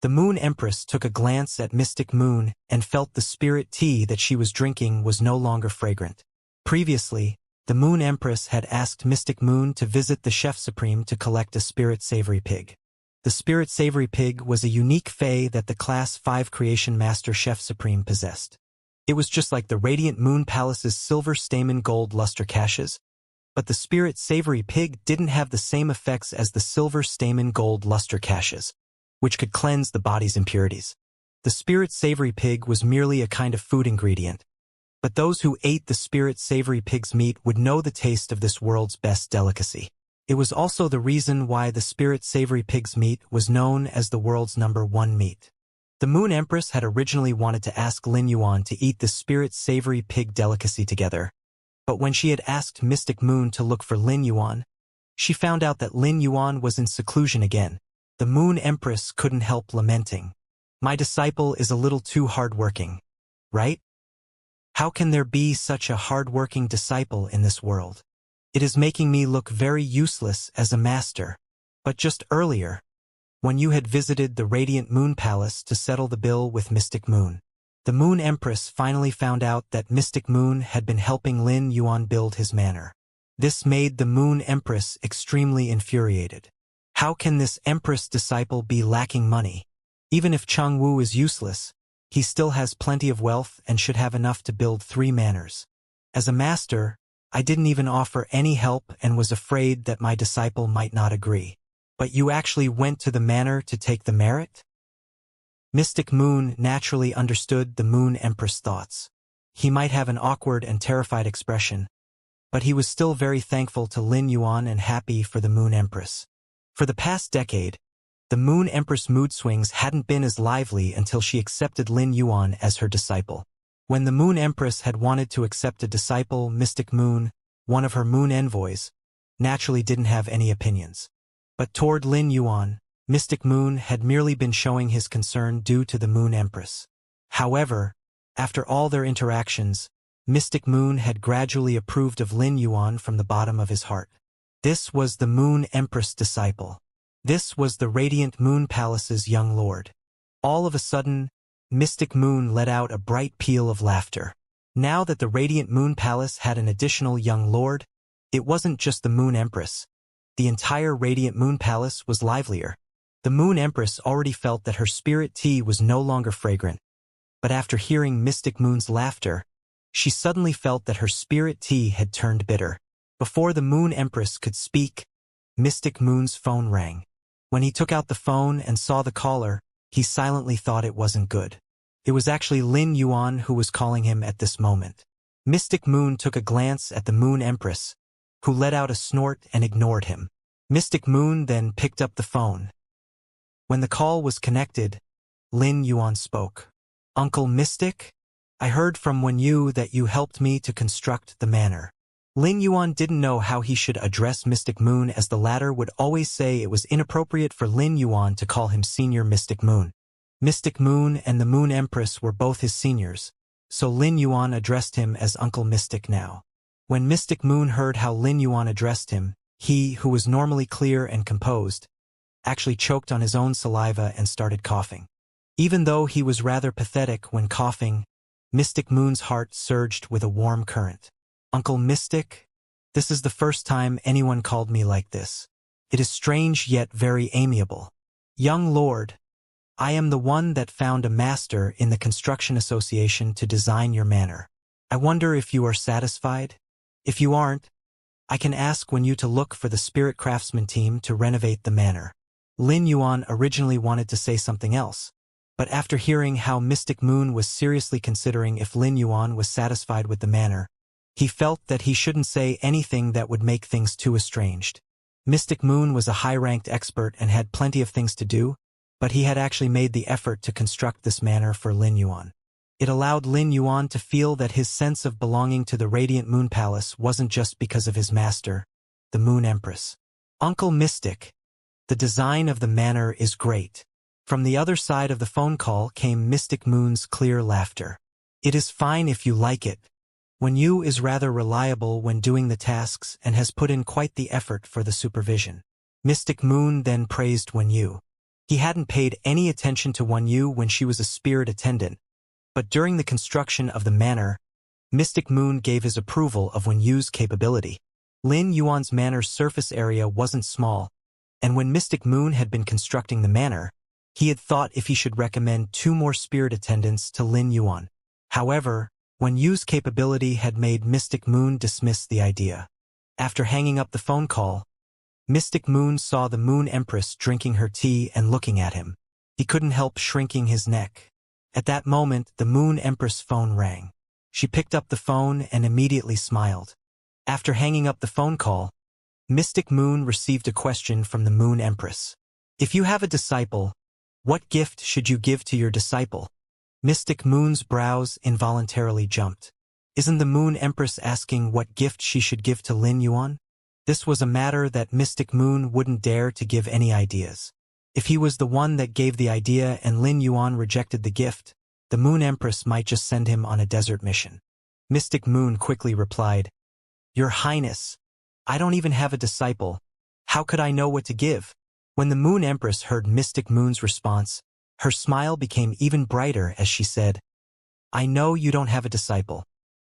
The Moon Empress took a glance at Mystic Moon and felt the spirit tea that she was drinking was no longer fragrant. Previously, the Moon Empress had asked Mystic Moon to visit the Chef Supreme to collect a spirit savory pig. The spirit savory pig was a unique fae that the Class 5 Creation Master Chef Supreme possessed. It was just like the Radiant Moon Palace's silver stamen gold luster caches, but the spirit savory pig didn't have the same effects as the silver stamen gold luster caches, which could cleanse the body's impurities. The spirit savory pig was merely a kind of food ingredient, but those who ate the spirit savory pig's meat would know the taste of this world's best delicacy. It was also the reason why the spirit savory pig's meat was known as the world's #1 meat. The Moon Empress had originally wanted to ask Lin Yuan to eat the spirit savory pig delicacy together, but when she had asked Mystic Moon to look for Lin Yuan, she found out that Lin Yuan was in seclusion again. The Moon Empress couldn't help lamenting. My disciple is a little too hard-working, right? How can there be such a hard-working disciple in this world? It is making me look very useless as a master. But just earlier, when you had visited the Radiant Moon Palace to settle the bill with Mystic Moon, the Moon Empress finally found out that Mystic Moon had been helping Lin Yuan build his manor. This made the Moon Empress extremely infuriated. How can this Empress disciple be lacking money? Even if Cheng Wu is useless, he still has plenty of wealth and should have enough to build 3 manors. As a master, I didn't even offer any help and was afraid that my disciple might not agree. But you actually went to the manor to take the merit? Mystic Moon naturally understood the Moon Empress' thoughts. He might have an awkward and terrified expression, but he was still very thankful to Lin Yuan and happy for the Moon Empress. For the past decade, the Moon Empress' mood swings hadn't been as lively until she accepted Lin Yuan as her disciple. When the Moon Empress had wanted to accept a disciple, Mystic Moon, one of her moon envoys, naturally didn't have any opinions. But toward Lin Yuan, Mystic Moon had merely been showing his concern due to the Moon Empress. However, after all their interactions, Mystic Moon had gradually approved of Lin Yuan from the bottom of his heart. This was the Moon Empress disciple. This was the Radiant Moon Palace's young lord. All of a sudden, Mystic Moon let out a bright peal of laughter. Now that the Radiant Moon Palace had an additional young lord, it wasn't just the Moon Empress. the entire radiant moon palace was livelier. The Moon Empress already felt that her spirit tea was no longer fragrant, but after hearing Mystic Moon's laughter, she suddenly felt that her spirit tea had turned bitter. Before the Moon Empress could speak, Mystic Moon's phone rang. When he took out the phone and saw the caller, he silently thought it wasn't good. It was actually Lin Yuan who was calling him at this moment. Mystic Moon took a glance at the Moon Empress, who let out a snort and ignored him. Mystic Moon then picked up the phone. When the call was connected, Lin Yuan spoke. "Uncle Mystic? I heard from Wenyu that you helped me to construct the manor." Lin Yuan didn't know how he should address Mystic Moon, as the latter would always say it was inappropriate for Lin Yuan to call him Senior Mystic Moon. Mystic Moon and the Moon Empress were both his seniors, so Lin Yuan addressed him as Uncle Mystic now. When Mystic Moon heard how Lin Yuan addressed him, he, who was normally clear and composed, actually choked on his own saliva and started coughing. Even though he was rather pathetic when coughing, Mystic Moon's heart surged with a warm current. "Uncle Mystic, this is the first time anyone called me like this. It is strange yet very amiable. Young Lord, I am the one that found a master in the Construction Association to design your manor. I wonder if you are satisfied? If you aren't, I can ask Wenyu to look for the Spirit Craftsman team to renovate the manor." Lin Yuan originally wanted to say something else, but after hearing how Mystic Moon was seriously considering if Lin Yuan was satisfied with the manor, he felt that he shouldn't say anything that would make things too estranged. Mystic Moon was a high-ranked expert and had plenty of things to do, but he had actually made the effort to construct this manor for Lin Yuan. It allowed Lin Yuan to feel that his sense of belonging to the Radiant Moon Palace wasn't just because of his master, the Moon Empress. "Uncle Mystic, the design of the manor is great." From the other side of the phone call came Mystic Moon's clear laughter. "It is fine if you like it. Wenyu is rather reliable when doing the tasks and has put in quite the effort for the supervision." Mystic Moon then praised Wenyu. He hadn't paid any attention to Wenyu when she was a spirit attendant, but during the construction of the manor, Mystic Moon gave his approval of Wenyu's capability. Lin Yuan's manor's surface area wasn't small, and when Mystic Moon had been constructing the manor, he had thought if he should recommend 2 more spirit attendants to Lin Yuan. However, Wenyu's capability had made Mystic Moon dismiss the idea. After hanging up the phone call, Mystic Moon saw the Moon Empress drinking her tea and looking at him. He couldn't help shrinking his neck. At that moment, the Moon Empress' phone rang. She picked up the phone and immediately smiled. After hanging up the phone call, Mystic Moon received a question from the Moon Empress. "If you have a disciple, what gift should you give to your disciple?" Mystic Moon's brows involuntarily jumped. Isn't the Moon Empress asking what gift she should give to Lin Yuan? This was a matter that Mystic Moon wouldn't dare to give any ideas. If he was the one that gave the idea and Lin Yuan rejected the gift, the Moon Empress might just send him on a desert mission. Mystic Moon quickly replied, "Your Highness, I don't even have a disciple. How could I know what to give?" When the Moon Empress heard Mystic Moon's response, her smile became even brighter as she said, "I know you don't have a disciple.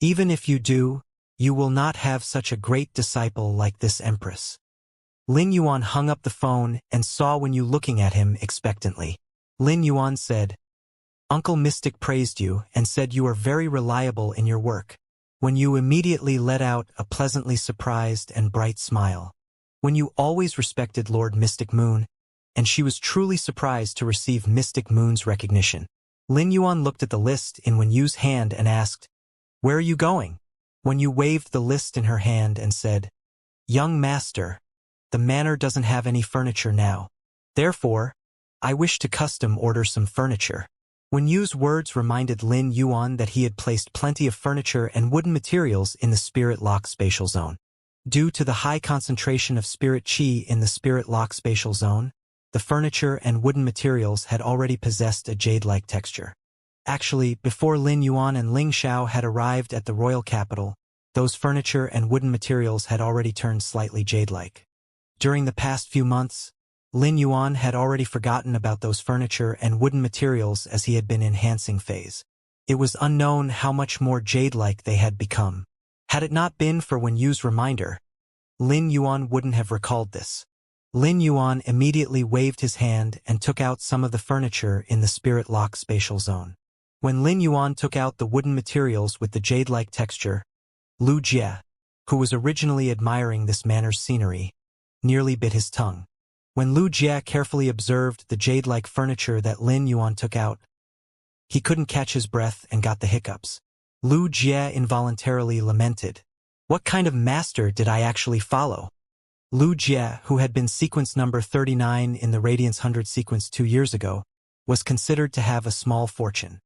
Even if you do, you will not have such a great disciple like this Empress." Lin Yuan hung up the phone and saw Wenyu looking at him expectantly. Lin Yuan said, "Uncle Mystic praised you and said you are very reliable in your work." Wenyu immediately let out a pleasantly surprised and bright smile. Wenyu always respected Lord Mystic Moon, and she was truly surprised to receive Mystic Moon's recognition. Lin Yuan looked at the list in Wenyu's hand and asked, "Where are you going?" Wenyu waved the list in her hand and said, "Young master, the manor doesn't have any furniture now. Therefore, I wish to custom order some furniture." Wenyu's words reminded Lin Yuan that he had placed plenty of furniture and wooden materials in the Spirit Lock Spatial Zone. Due to the high concentration of Spirit Qi in the Spirit Lock Spatial Zone, the furniture and wooden materials had already possessed a jade-like texture. Actually, before Lin Yuan and Ling Xiao had arrived at the royal capital, those furniture and wooden materials had already turned slightly jade-like. During the past few months, Lin Yuan had already forgotten about those furniture and wooden materials as he had been enhancing phase. It was unknown how much more jade-like they had become. Had it not been for Wenyu's reminder, Lin Yuan wouldn't have recalled this. Lin Yuan immediately waved his hand and took out some of the furniture in the spirit lock spatial zone. When Lin Yuan took out the wooden materials with the jade-like texture, Lu Jie, who was originally admiring this manner's scenery, nearly bit his tongue. When Lu Jie carefully observed the jade-like furniture that Lin Yuan took out, he couldn't catch his breath and got the hiccups. Lu Jie involuntarily lamented. What kind of master did I actually follow? Lu Jie, who had been sequence number 39 in the Radiance 100 sequence 2 years ago, was considered to have a small fortune.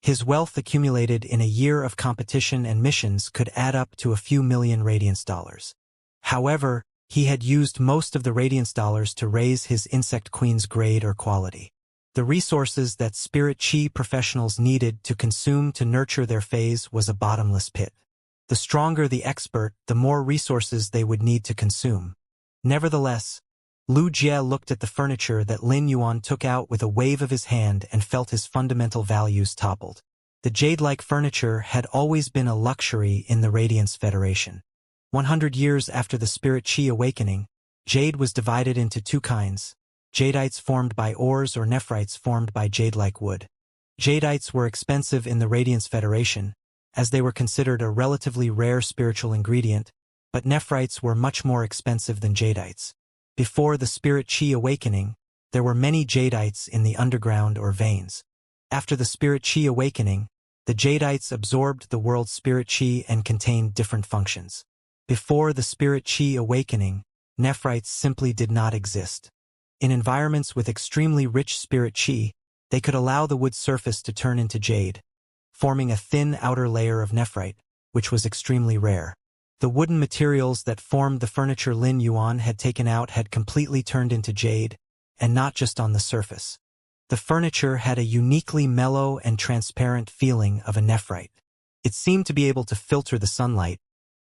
His wealth accumulated in a year of competition and missions could add up to a few million Radiance dollars. However, he had used most of the Radiance dollars to raise his Insect Queen's grade or quality. The resources that Spirit Chi professionals needed to consume to nurture their phase was a bottomless pit. The stronger the expert, the more resources they would need to consume. Nevertheless, Lu Jie looked at the furniture that Lin Yuan took out with a wave of his hand and felt his fundamental values toppled. The jade-like furniture had always been a luxury in the Radiance Federation. 100 years after the Spirit Chi awakening, jade was divided into two kinds: jadeites formed by ores or nephrites formed by jade-like wood. Jadeites were expensive in the Radiance Federation, as they were considered a relatively rare spiritual ingredient, but nephrites were much more expensive than jadeites. Before the Spirit Chi awakening, there were many jadeites in the underground or veins. After the Spirit Chi awakening, the jadeites absorbed the world's Spirit Chi and contained different functions. Before the Spirit Chi awakening, nephrites simply did not exist. In environments with extremely rich Spirit Chi, they could allow the wood surface to turn into jade, forming a thin outer layer of nephrite, which was extremely rare. The wooden materials that formed the furniture Lin Yuan had taken out had completely turned into jade, and not just on the surface. The furniture had a uniquely mellow and transparent feeling of a nephrite. It seemed to be able to filter the sunlight,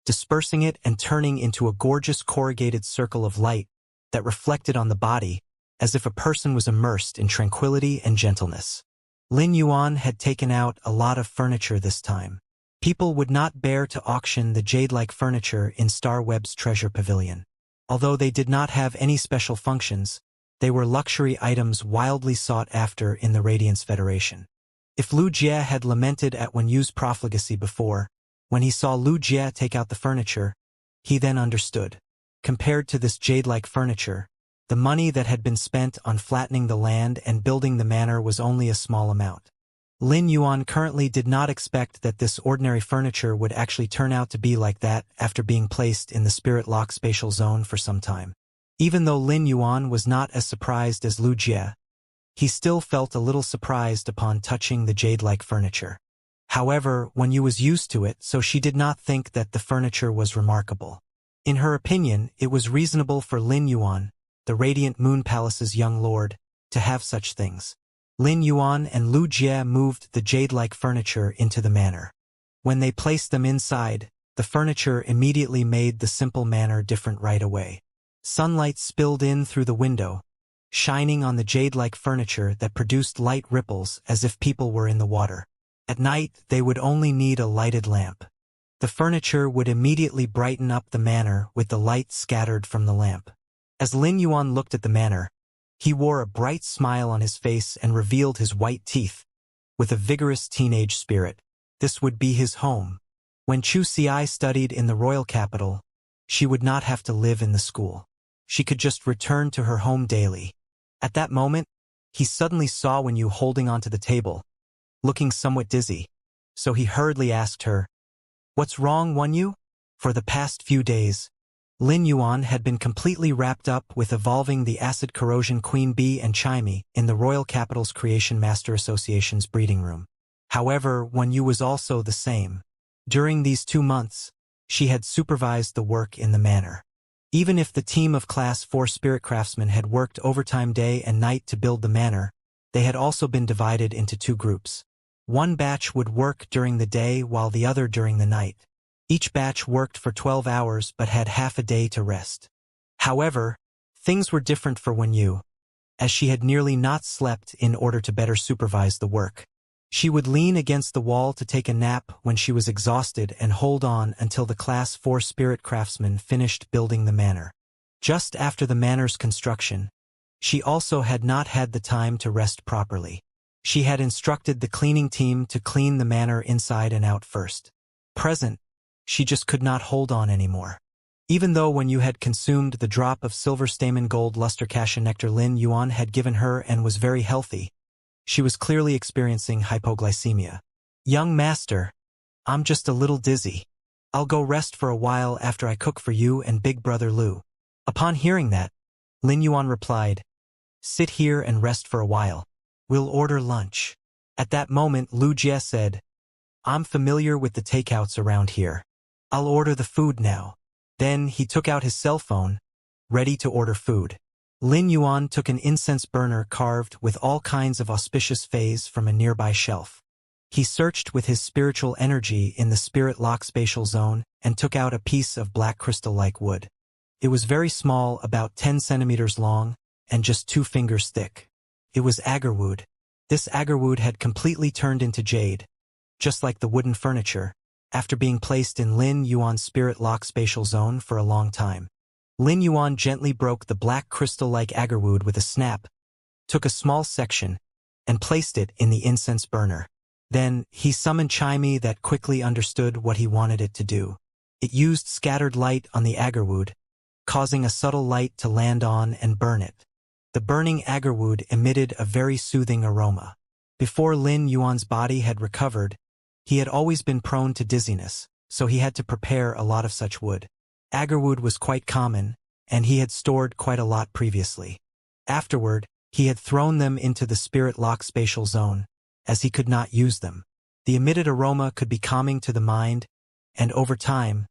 dispersing it and turning into a gorgeous corrugated circle of light that reflected on the body as if a person was immersed in tranquility and gentleness. Lin Yuan had taken out a lot of furniture this time. People would not bear to auction the jade-like furniture in Starweb's treasure pavilion. Although they did not have any special functions, they were luxury items wildly sought after in the Radiance Federation. If Lu Jie had lamented at Wenyu's profligacy before, when he saw Lu Jie take out the furniture, he then understood. Compared to this jade-like furniture, the money that had been spent on flattening the land and building the manor was only a small amount. Lin Yuan currently did not expect that this ordinary furniture would actually turn out to be like that after being placed in the Spirit Lock spatial zone for some time. Even though Lin Yuan was not as surprised as Lu Jie, he still felt a little surprised upon touching the jade-like furniture. However, Wenyu was used to it, so she did not think that the furniture was remarkable. In her opinion, it was reasonable for Lin Yuan, the Radiant Moon Palace's young lord, to have such things. Lin Yuan and Lu Jie moved the jade-like furniture into the manor. When they placed them inside, the furniture immediately made the simple manor different right away. Sunlight spilled in through the window, shining on the jade-like furniture that produced light ripples as if people were in the water. At night, they would only need a lighted lamp. The furniture would immediately brighten up the manor with the light scattered from the lamp. As Lin Yuan looked at the manor, he wore a bright smile on his face and revealed his white teeth. With a vigorous teenage spirit, this would be his home. When Chu Ci studied in the royal capital, she would not have to live in the school. She could just return to her home daily. At that moment, he suddenly saw Wenyu holding onto the table, looking somewhat dizzy. So he hurriedly asked her, "What's wrong, Wenyu?" For the past few days, Lin Yuan had been completely wrapped up with evolving the acid corrosion queen bee and chimey in the Royal Capital's Creation Master Association's breeding room. However, Wenyu was also the same. During these 2 months, she had supervised the work in the manor. Even if the team of Class 4 spirit craftsmen had worked overtime day and night to build the manor, they had also been divided into 2 groups. One batch would work during the day while the other during the night. Each batch worked for 12 hours but had half a day to rest. However, things were different for Wenyu, as she had nearly not slept in order to better supervise the work. She would lean against the wall to take a nap when she was exhausted and hold on until the Class 4 spirit craftsmen finished building the manor. Just after the manor's construction, she also had not had the time to rest properly. She had instructed the cleaning team to clean the manor inside and out first. Present, she just could not hold on anymore. Even though when you had consumed the drop of silver stamen gold luster cassia nectar Lin Yuan had given her and was very healthy, she was clearly experiencing hypoglycemia. Young master, I'm just a little dizzy. I'll go rest for a while after I cook for you and big brother Lu. Upon hearing that, Lin Yuan replied, sit here and rest for a while. We'll order lunch. At that moment Lu Jie said, I'm familiar with the takeouts around here. I'll order the food now. Then he took out his cell phone, ready to order food. Lin Yuan took an incense burner carved with all kinds of auspicious fays from a nearby shelf. He searched with his spiritual energy in the spirit lock spatial zone and took out a piece of black crystal-like wood. It was very small, about 10 centimeters long, and just 2 fingers thick. It was agarwood. This agarwood had completely turned into jade, just like the wooden furniture, after being placed in Lin Yuan's spirit lock spatial zone for a long time. Lin Yuan gently broke the black crystal-like agarwood with a snap, took a small section, and placed it in the incense burner. Then, he summoned Chimey that quickly understood what he wanted it to do. It used scattered light on the agarwood, causing a subtle light to land on and burn it. The burning agarwood emitted a very soothing aroma. Before Lin Yuan's body had recovered, he had always been prone to dizziness, so he had to prepare a lot of such wood. Agarwood was quite common, and he had stored quite a lot previously. Afterward, he had thrown them into the spirit lock spatial zone, as he could not use them. The emitted aroma could be calming to the mind, and over time,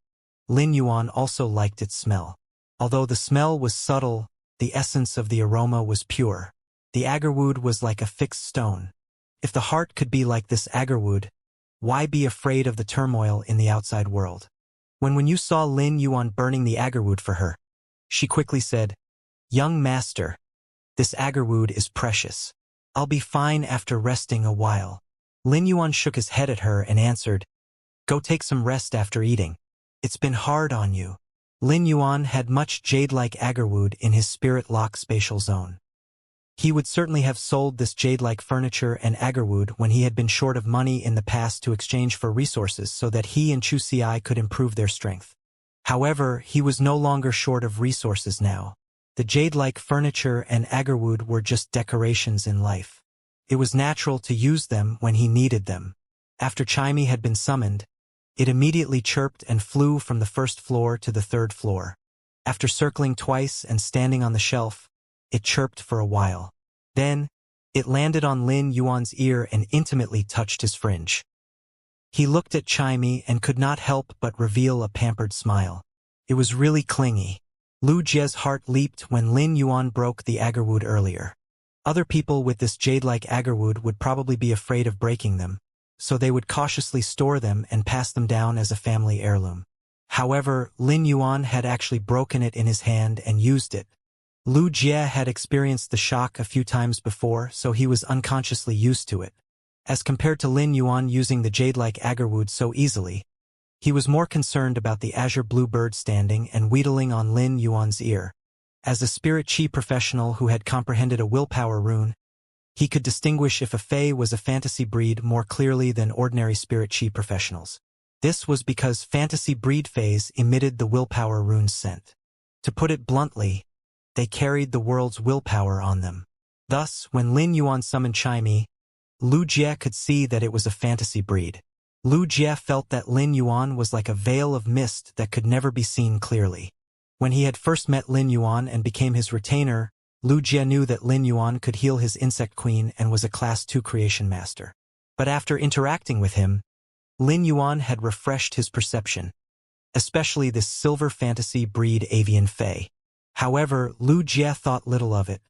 Lin Yuan also liked its smell. Although the smell was subtle, the essence of the aroma was pure. The agarwood was like a fixed stone. If the heart could be like this agarwood, why be afraid of the turmoil in the outside world? When you saw Lin Yuan burning the agarwood for her, she quickly said, young master, this agarwood is precious. I'll be fine after resting a while. Lin Yuan shook his head at her and answered, go take some rest after eating. It's been hard on you. Lin Yuan had much jade-like agarwood in his spirit lock spatial zone. He would certainly have sold this jade-like furniture and agarwood when he had been short of money in the past to exchange for resources so that he and Chu Xiai could improve their strength. However, he was no longer short of resources now. The jade-like furniture and agarwood were just decorations in life. It was natural to use them when he needed them. After Chimey had been summoned, it immediately chirped and flew from the first floor to the third floor. After circling twice and standing on the shelf, it chirped for a while. Then, it landed on Lin Yuan's ear and intimately touched his fringe. He looked at Chimey and could not help but reveal a pampered smile. It was really clingy. Lu Jie's heart leaped when Lin Yuan broke the agarwood earlier. Other people with this jade-like agarwood would probably be afraid of breaking them, so they would cautiously store them and pass them down as a family heirloom. However, Lin Yuan had actually broken it in his hand and used it. Lu Jie had experienced the shock a few times before, so he was unconsciously used to it. As compared to Lin Yuan using the jade-like agarwood so easily, he was more concerned about the azure blue bird standing and wheedling on Lin Yuan's ear. As a spirit chi professional who had comprehended a willpower rune, he could distinguish if a fae was a fantasy breed more clearly than ordinary spirit chi professionals. This was because fantasy breed faes emitted the willpower rune's scent. To put it bluntly, they carried the world's willpower on them. Thus, when Lin Yuan summoned Chimey, Lu Jie could see that it was a fantasy breed. Lu Jie felt that Lin Yuan was like a veil of mist that could never be seen clearly. When he had first met Lin Yuan and became his retainer, Lu Jie knew that Lin Yuan could heal his insect queen and was a Class 2 creation master. But after interacting with him, Lin Yuan had refreshed his perception, especially this silver fantasy breed avian fae. However, Lu Jie thought little of it,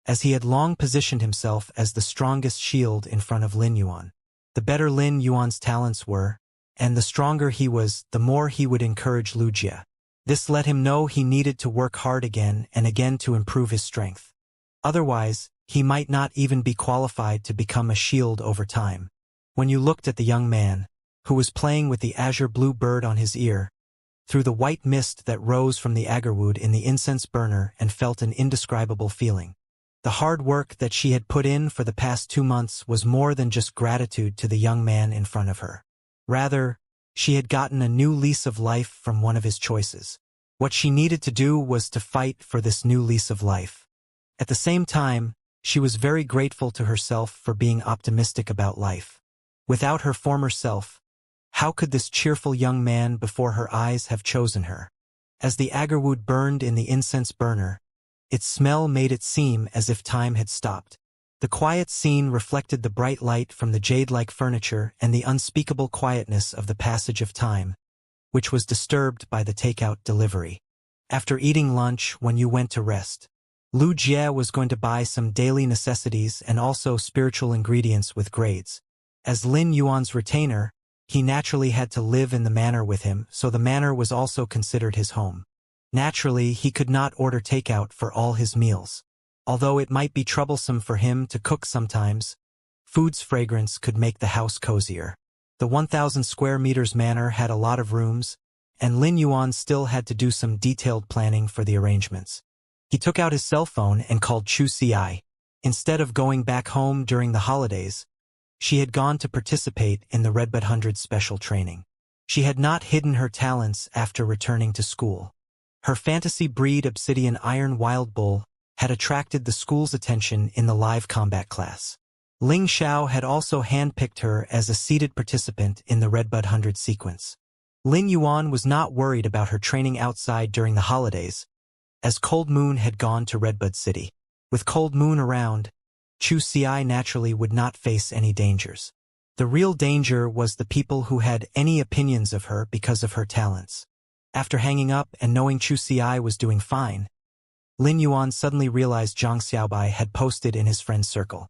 as he had long positioned himself as the strongest shield in front of Lin Yuan. The better Lin Yuan's talents were, and the stronger he was, the more he would encourage Lu Jie. This let him know he needed to work hard again and again to improve his strength. Otherwise, he might not even be qualified to become a shield over time. When you looked at the young man, who was playing with the azure blue bird on his ear, through the white mist that rose from the agarwood in the incense burner, and felt an indescribable feeling. The hard work that she had put in for the past 2 months was more than just gratitude to the young man in front of her. Rather, she had gotten a new lease of life from one of his choices. What she needed to do was to fight for this new lease of life. At the same time, she was very grateful to herself for being optimistic about life. Without her former self, how could this cheerful young man before her eyes have chosen her? As the agarwood burned in the incense burner, its smell made it seem as if time had stopped. The quiet scene reflected the bright light from the jade-like furniture and the unspeakable quietness of the passage of time, which was disturbed by the takeout delivery. After eating lunch, when you went to rest, Lu Jie was going to buy some daily necessities and also spiritual ingredients with grades. As Lin Yuan's retainer, he naturally had to live in the manor with him, so the manor was also considered his home. Naturally, he could not order takeout for all his meals. Although it might be troublesome for him to cook sometimes, food's fragrance could make the house cozier. The 1,000 square meters manor had a lot of rooms, and Lin Yuan still had to do some detailed planning for the arrangements. He took out his cell phone and called Chu Ci. Instead of going back home during the holidays, she had gone to participate in the Redbud 100 special training. She had not hidden her talents after returning to school. Her fantasy breed Obsidian Iron Wild Bull had attracted the school's attention in the live combat class. Ling Xiao had also handpicked her as a seated participant in the Redbud 100 sequence. Lin Yuan was not worried about her training outside during the holidays, as Cold Moon had gone to Redbud City. With Cold Moon around, Chu Ci naturally would not face any dangers. The real danger was the people who had any opinions of her because of her talents. After hanging up and knowing Chu Ci was doing fine, Lin Yuan suddenly realized Zhang Xiaobai had posted in his friend's circle.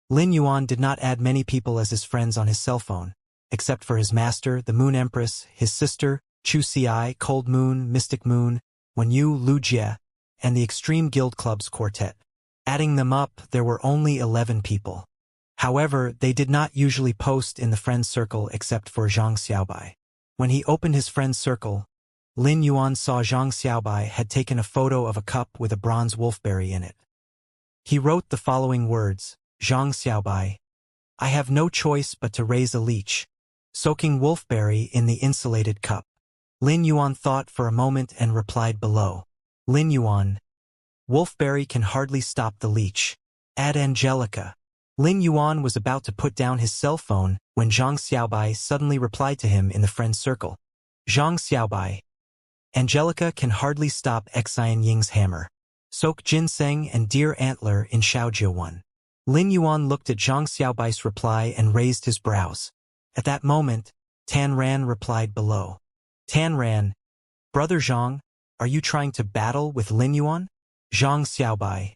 Lin Yuan did not add many people as his friends on his cell phone, except for his master, the Moon Empress, his sister, Chu Ci, Cold Moon, Mystic Moon, Wenyu, Lu Jie, and the Extreme Guild Club's quartet. Adding them up, there were only 11 people. However, they did not usually post in the friend's circle except for Zhang Xiaobai. When he opened his friend's circle, Lin Yuan saw Zhang Xiaobai had taken a photo of a cup with a bronze wolfberry in it. He wrote the following words: Zhang Xiaobai, I have no choice but to raise a leech, soaking wolfberry in the insulated cup. Lin Yuan thought for a moment and replied below. Lin Yuan, wolfberry can hardly stop the leech. Add Angelica. Lin Yuan was about to put down his cell phone when Zhang Xiaobai suddenly replied to him in the friend's circle. Zhang Xiaobai, Angelica can hardly stop Xian Ying's hammer. Soak ginseng and deer antler in Xiaojia 1. Lin Yuan looked at Zhang Xiaobai's reply and raised his brows. At that moment, Tan Ran replied below. Tan Ran, Brother Zhang, are you trying to battle with Lin Yuan? Zhang Xiaobai.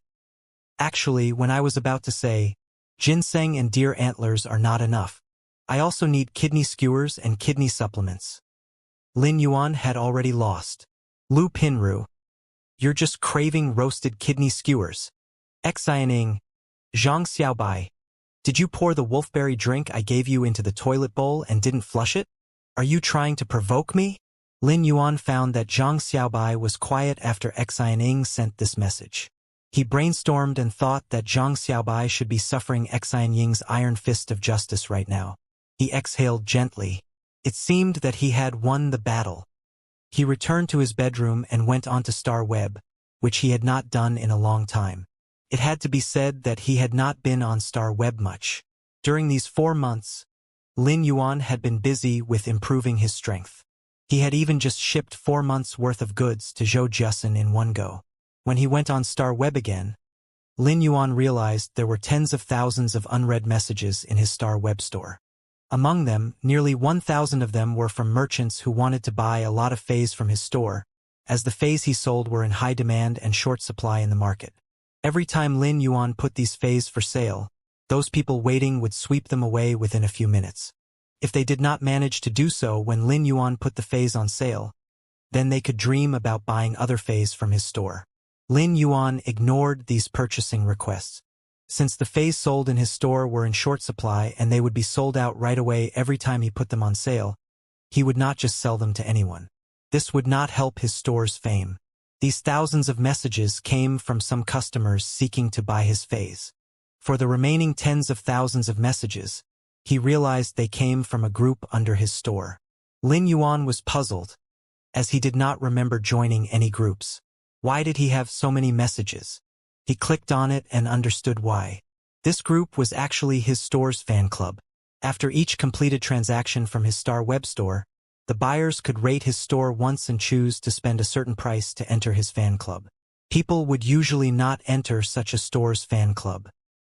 Actually, when I was about to say, ginseng and deer antlers are not enough. I also need kidney skewers and kidney supplements. Lin Yuan had already lost. Lu Pinru, you're just craving roasted kidney skewers. Xianing, Zhang Xiaobai, did you pour the wolfberry drink I gave you into the toilet bowl and didn't flush it? Are you trying to provoke me? Lin Yuan found that Zhang Xiaobai was quiet after Xianing sent this message. He brainstormed and thought that Zhang Xiaobai should be suffering Xian Ying's iron fist of justice right now. He exhaled gently. It seemed that he had won the battle. He returned to his bedroom and went onto Star Web, which he had not done in a long time. It had to be said that he had not been on Star Web much. During these 4 months, Lin Yuan had been busy with improving his strength. He had even just shipped 4 months' worth of goods to Zhou Jiasen in one go. When he went on Star Web again, Lin Yuan realized there were tens of thousands of unread messages in his Star Web store. Among them, nearly 1,000 of them were from merchants who wanted to buy a lot of phase from his store, as the phase he sold were in high demand and short supply in the market. Every time Lin Yuan put these phase for sale, those people waiting would sweep them away within a few minutes. If they did not manage to do so when Lin Yuan put the phase on sale, then they could dream about buying other phase from his store. Lin Yuan ignored these purchasing requests. Since the phase sold in his store were in short supply and they would be sold out right away every time he put them on sale, he would not just sell them to anyone. This would not help his store's fame. These thousands of messages came from some customers seeking to buy his phase. For the remaining tens of thousands of messages, he realized they came from a group under his store. Lin Yuan was puzzled, as he did not remember joining any groups. Why did he have so many messages? He clicked on it and understood why. This group was actually his store's fan club. After each completed transaction from his Star web store, the buyers could rate his store once and choose to spend a certain price to enter his fan club. People would usually not enter such a store's fan club.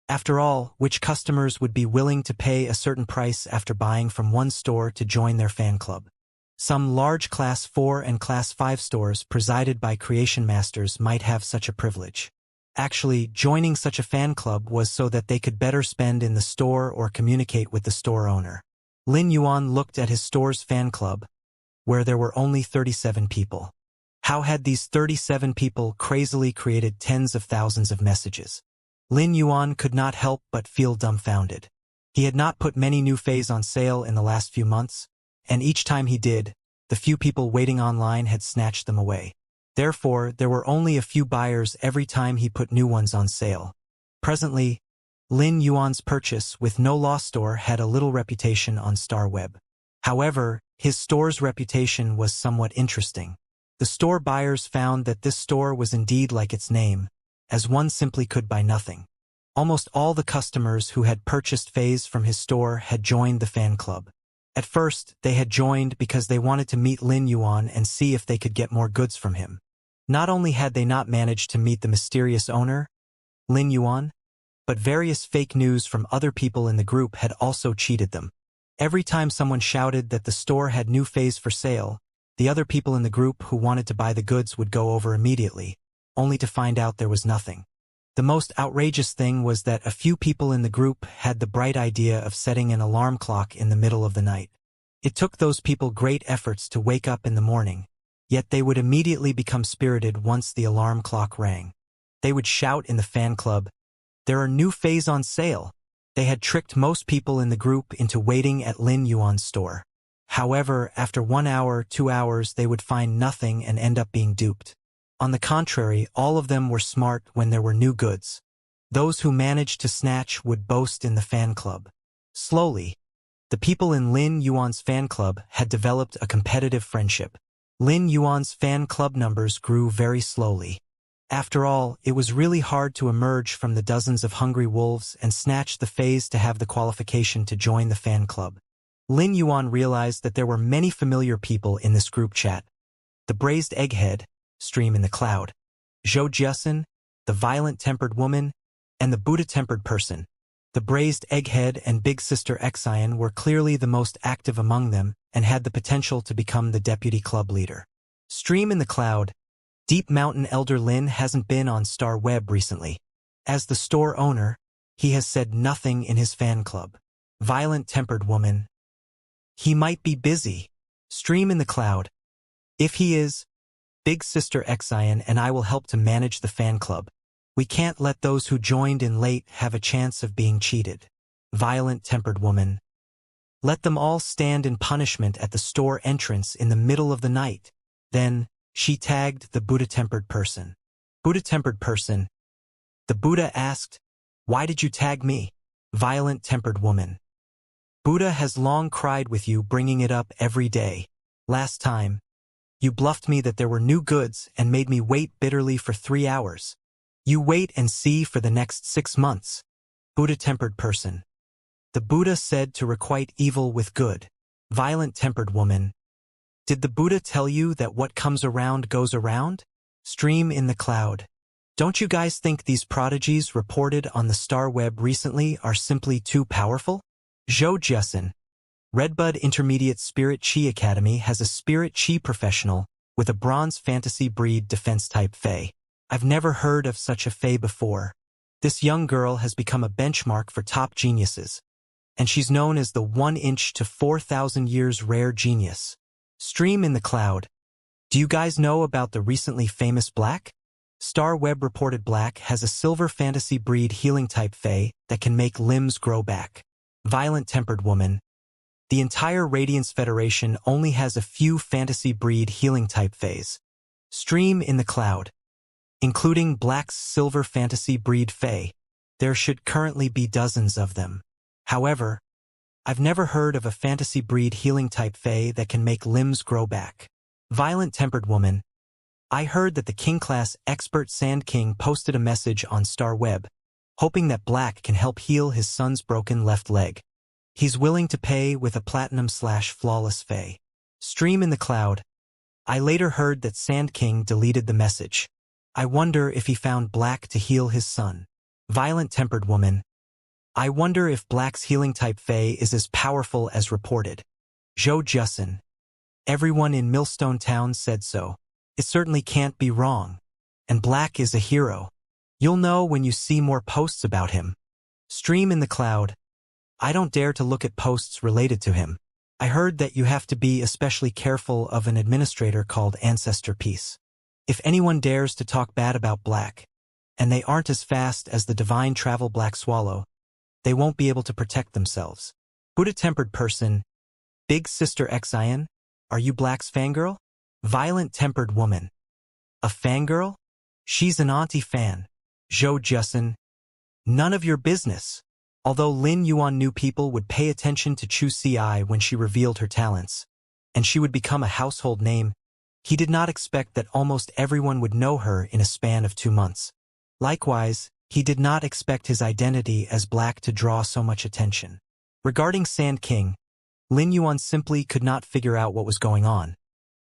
After all, which customers would be willing to pay a certain price after buying from one store to join their fan club? Some large Class 4 and Class 5 stores presided by creation masters might have such a privilege. Actually, joining such a fan club was so that they could better spend in the store or communicate with the store owner. Lin Yuan looked at his store's fan club, where there were only 37 people. How had these 37 people crazily created tens of thousands of messages? Lin Yuan could not help but feel dumbfounded. He had not put many new phase on sale in the last few months, and each time he did, the few people waiting online had snatched them away. Therefore, there were only a few buyers every time he put new ones on sale. Presently, Lin Yuan's purchase with no loss store had a little reputation on Star Web. However, his store's reputation was somewhat interesting. The store buyers found that this store was indeed like its name, as one simply could buy nothing. Almost all the customers who had purchased phase from his store had joined the fan club. At first, they had joined because they wanted to meet Lin Yuan and see if they could get more goods from him. Not only had they not managed to meet the mysterious owner, Lin Yuan, but various fake news from other people in the group had also cheated them. Every time someone shouted that the store had new phase for sale, the other people in the group who wanted to buy the goods would go over immediately, only to find out there was nothing. The most outrageous thing was that a few people in the group had the bright idea of setting an alarm clock in the middle of the night. It took those people great efforts to wake up in the morning, yet they would immediately become spirited once the alarm clock rang. They would shout in the fan club, "There are new phase on sale!" They had tricked most people in the group into waiting at Lin Yuan's store. However, after 1 hour, 2 hours, they would find nothing and end up being duped. On the contrary, all of them were smart when there were new goods. Those who managed to snatch would boast in the fan club. Slowly, the people in Lin Yuan's fan club had developed a competitive friendship. Lin Yuan's fan club numbers grew very slowly. After all, it was really hard to emerge from the dozens of hungry wolves and snatch the phase to have the qualification to join the fan club. Lin Yuan realized that there were many familiar people in this group chat. The braised egghead, Stream in the Cloud, Zhou Jiasen, the violent-tempered woman, and the Buddha-tempered person. The braised egghead and Big Sister Xian were clearly the most active among them and had the potential to become the deputy club leader. Stream in the Cloud, Deep Mountain Elder Lin hasn't been on Star Web recently. As the store owner, he has said nothing in his fan club. Violent-tempered woman. He might be busy. Stream in the Cloud. If he is, Big Sister Xian and I will help to manage the fan club. We can't let those who joined in late have a chance of being cheated. Violent-tempered woman. Let them all stand in punishment at the store entrance in the middle of the night. Then, she tagged the Buddha-tempered person. Buddha-tempered person. The Buddha asked, "Why did you tag me?" Violent-tempered woman. Buddha has long cried with you, bringing it up every day. Last time, you bluffed me that there were new goods and made me wait bitterly for 3 hours. You wait and see for the next 6 months. Buddha-tempered person. The Buddha said to requite evil with good. Violent-tempered woman. Did the Buddha tell you that what comes around goes around? Stream in the Cloud. Don't you guys think these prodigies reported on the Star Web recently are simply too powerful? Zhou Jiasen. Redbud Intermediate Spirit Chi Academy has a Spirit Chi professional with a bronze fantasy breed defense type Fae. I've never heard of such a Fae before. This young girl has become a benchmark for top geniuses, and she's known as the 1-inch to 4,000 years rare genius. Stream in the Cloud. Do you guys know about the recently famous Black? Star Web reported Black has a silver fantasy breed healing type fae that can make limbs grow back. Violent-tempered woman. The entire Radiance Federation only has a few fantasy breed healing type faes. Stream in the cloud. Including Black's silver fantasy breed fae, there should currently be dozens of them. However, I've never heard of a fantasy breed healing type fae that can make limbs grow back. Violent-tempered woman. I heard that the King-class expert Sand King posted a message on Star Web, hoping that Black can help heal his son's broken left leg. He's willing to pay with a platinum/flawless fae. Stream in the cloud. I later heard that Sand King deleted the message. I wonder if he found Black to heal his son. Violent-tempered woman. I wonder if Black's healing type fae is as powerful as reported. Joe Jussin. Everyone in Millstone Town said so. It certainly can't be wrong. And Black is a hero. You'll know when you see more posts about him. Stream in the cloud. I don't dare to look at posts related to him. I heard that you have to be especially careful of an administrator called Ancestor Peace. If anyone dares to talk bad about Black, and they aren't as fast as the divine travel Black Swallow, they won't be able to protect themselves. Buddha-tempered person. Big Sister Xian, are you Black's fangirl? Violent-tempered woman. A fangirl? She's an auntie fan. Joe Jussin. None of your business. Although Lin Yuan knew people would pay attention to Chu Ci when she revealed her talents, and she would become a household name, he did not expect that almost everyone would know her in a span of 2 months. Likewise, he did not expect his identity as Black to draw so much attention. Regarding Sand King, Lin Yuan simply could not figure out what was going on.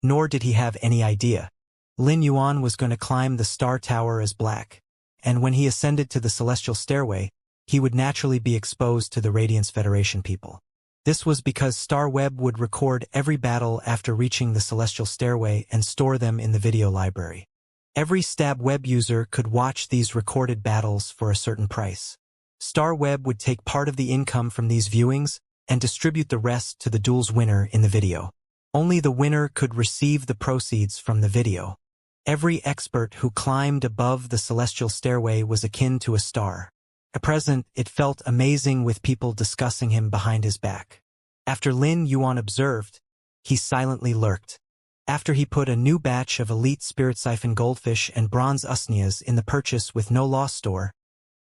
Nor did he have any idea. Lin Yuan was going to climb the Star Tower as Black, and when he ascended to the Celestial Stairway, he would naturally be exposed to the Radiance Federation people. This was because Star Web would record every battle after reaching the Celestial Stairway and store them in the video library. Every Stab Web user could watch these recorded battles for a certain price. Star Web would take part of the income from these viewings and distribute the rest to the duel's winner in the video. Only the winner could receive the proceeds from the video. Every expert who climbed above the Celestial Stairway was akin to a star. At present, it felt amazing with people discussing him behind his back. After Lin Yuan observed, he silently lurked. After he put a new batch of elite spirit siphon goldfish and bronze usnias in the purchase with no loss store,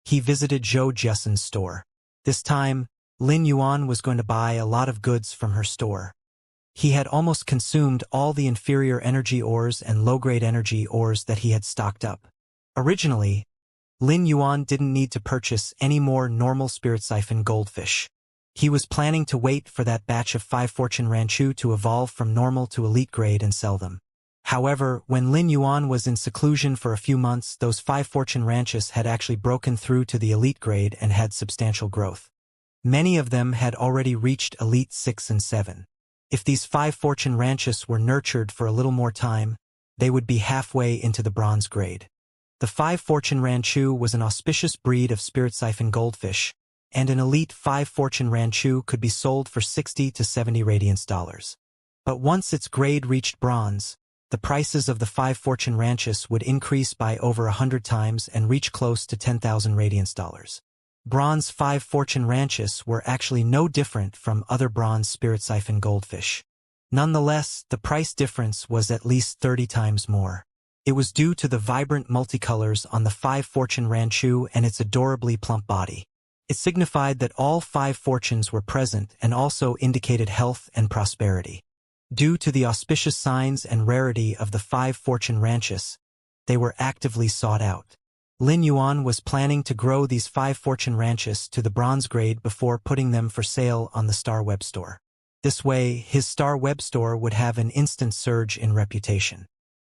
he visited Joe Jussin's store. This time, Lin Yuan was going to buy a lot of goods from her store. He had almost consumed all the inferior energy ores and low-grade energy ores that he had stocked up. Originally, Lin Yuan didn't need to purchase any more normal spirit siphon goldfish. He was planning to wait for that batch of 5 Fortune Ranchu to evolve from normal to elite grade and sell them. However, when Lin Yuan was in seclusion for a few months, those 5 Fortune Ranches had actually broken through to the elite grade and had substantial growth. Many of them had already reached elite 6 and 7. If these 5 Fortune Ranches were nurtured for a little more time, they would be halfway into the bronze grade. The 5 Fortune Ranchu was an auspicious breed of spirit siphon goldfish, and an elite 5 Fortune Ranchu could be sold for 60 to 70 Radiance dollars. But once its grade reached bronze, the prices of the 5 Fortune Ranches would increase by over 100 times and reach close to 10,000 Radiance dollars. Bronze 5 Fortune Ranches were actually no different from other bronze spirit siphon goldfish. Nonetheless, the price difference was at least 30 times more. It was due to the vibrant multicolors on the 5 Fortune Ranchu and its adorably plump body. It signified that all 5 fortunes were present and also indicated health and prosperity. Due to the auspicious signs and rarity of the 5 Fortune Ranches, they were actively sought out. Lin Yuan was planning to grow these 5 Fortune Ranches to the bronze grade before putting them for sale on the Star Web Store. This way, his Star Web Store would have an instant surge in reputation.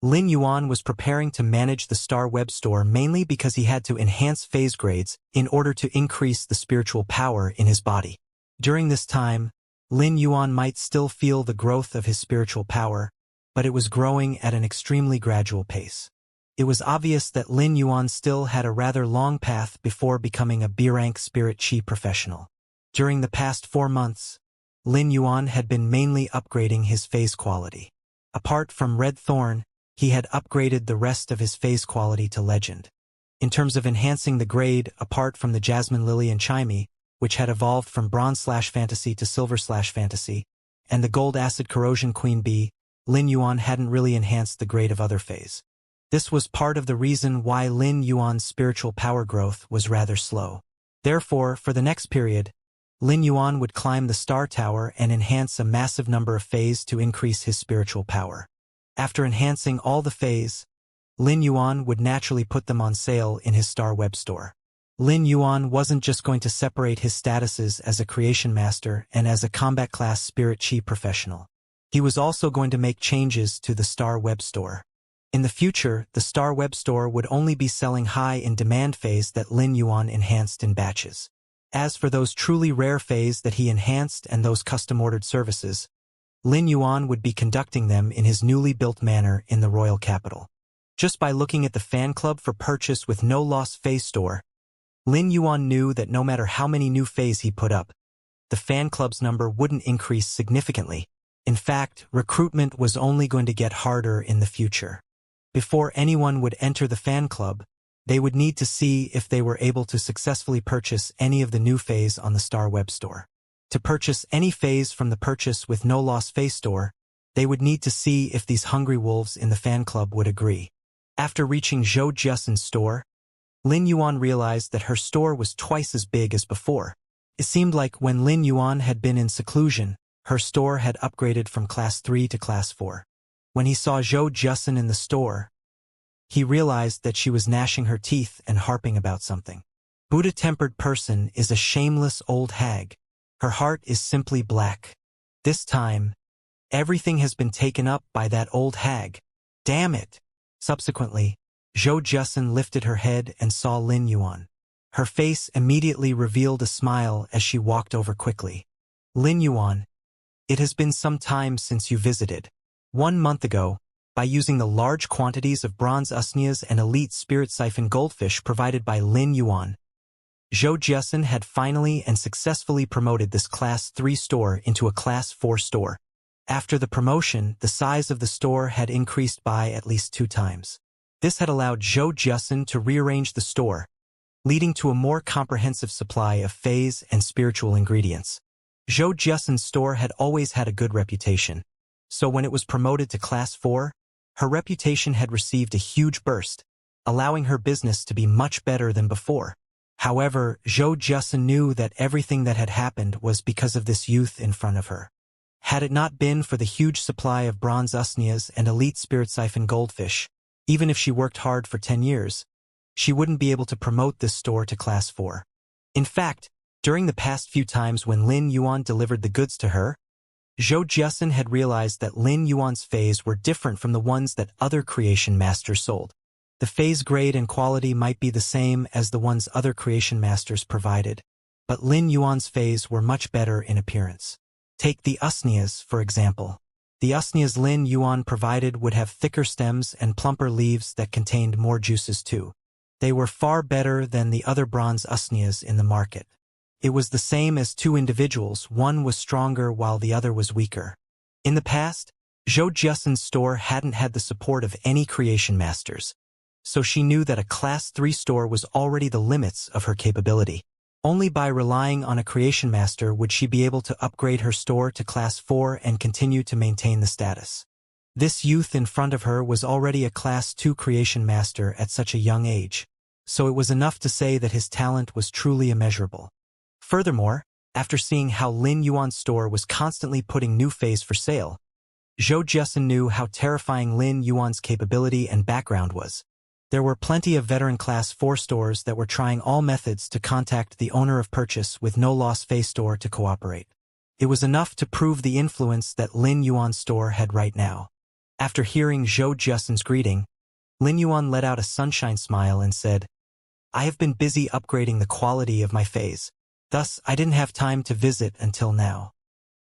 Lin Yuan was preparing to manage the Star Web Store mainly because he had to enhance phase grades in order to increase the spiritual power in his body. During this time, Lin Yuan might still feel the growth of his spiritual power, but it was growing at an extremely gradual pace. It was obvious that Lin Yuan still had a rather long path before becoming a B-rank spirit chi professional. During the past 4 months, Lin Yuan had been mainly upgrading his phase quality. Apart from Red Thorn, he had upgraded the rest of his phase quality to legend. In terms of enhancing the grade, apart from the Jasmine Lily and Chimey, which had evolved from Bronze/Fantasy to Silver/Fantasy, and the Gold Acid Corrosion Queen Bee, Lin Yuan hadn't really enhanced the grade of other phase. This was part of the reason why Lin Yuan's spiritual power growth was rather slow. Therefore, for the next period, Lin Yuan would climb the Star Tower and enhance a massive number of phase to increase his spiritual power. After enhancing all the phase, Lin Yuan would naturally put them on sale in his Star Web store. Lin Yuan wasn't just going to separate his statuses as a creation master and as a combat class spirit chi professional. He was also going to make changes to the Star Web store. In the future, the Star Web store would only be selling high-in-demand phase that Lin Yuan enhanced in batches. As for those truly rare phase that he enhanced and those custom-ordered services, Lin Yuan would be conducting them in his newly built manor in the royal capital. Just by looking at the fan club for purchase with no-loss phase store, Lin Yuan knew that no matter how many new phase he put up, the fan club's number wouldn't increase significantly. In fact, recruitment was only going to get harder in the future. Before anyone would enter the fan club, they would need to see if they were able to successfully purchase any of the new phase on the Star Web store. To purchase any phase from the purchase with no-loss phase store, they would need to see if these hungry wolves in the fan club would agree. After reaching Zhou Jiasen's store, Lin Yuan realized that her store was twice as big as before. It seemed like when Lin Yuan had been in seclusion, her store had upgraded from Class 3 to Class 4. When he saw Zhou Jiasen in the store, he realized that she was gnashing her teeth and harping about something. Buddha-tempered person is a shameless old hag. Her heart is simply black. This time, everything has been taken up by that old hag. Damn it! Subsequently, Zhou Jiasen lifted her head and saw Lin Yuan. Her face immediately revealed a smile as she walked over quickly. Lin Yuan, it has been some time since you visited. 1 month ago, by using the large quantities of bronze usnias and elite spirit siphon goldfish provided by Lin Yuan, Zhou Jiasen had finally and successfully promoted this Class 3 store into a Class 4 store. After the promotion, the size of the store had increased by at least 2 times. This had allowed Zhou Jiasen to rearrange the store, leading to a more comprehensive supply of phase and spiritual ingredients. Zhou Jiasen's store had always had a good reputation, so when it was promoted to Class 4, her reputation had received a huge burst, allowing her business to be much better than before. However, Zhou Jiasen knew that everything that had happened was because of this youth in front of her. Had it not been for the huge supply of bronze usnias and elite spirit siphon goldfish, even if she worked hard for 10 years, she wouldn't be able to promote this store to Class 4. In fact, during the past few times when Lin Yuan delivered the goods to her, Zhou Jiasen had realized that Lin Yuan's phase were different from the ones that other creation masters sold. The phase grade and quality might be the same as the ones other creation masters provided, but Lin Yuan's phase were much better in appearance. Take the usnias, for example. The usnias Lin Yuan provided would have thicker stems and plumper leaves that contained more juices too. They were far better than the other bronze usnias in the market. It was the same as 2 individuals, one was stronger while the other was weaker. In the past, Zhou Jiasen's store hadn't had the support of any creation masters, so she knew that a Class 3 store was already the limits of her capability. Only by relying on a creation master would she be able to upgrade her store to Class 4 and continue to maintain the status. This youth in front of her was already a Class 2 creation master at such a young age, so it was enough to say that his talent was truly immeasurable. Furthermore, after seeing how Lin Yuan's store was constantly putting new phase for sale, Zhou Jiasen knew how terrifying Lin Yuan's capability and background was. There were plenty of veteran Class 4 stores that were trying all methods to contact the owner of purchase with no-loss phase store to cooperate. It was enough to prove the influence that Lin Yuan's store had right now. After hearing Zhou Jiasen's greeting, Lin Yuan let out a sunshine smile and said, "I have been busy upgrading the quality of my phase. Thus, I didn't have time to visit until now.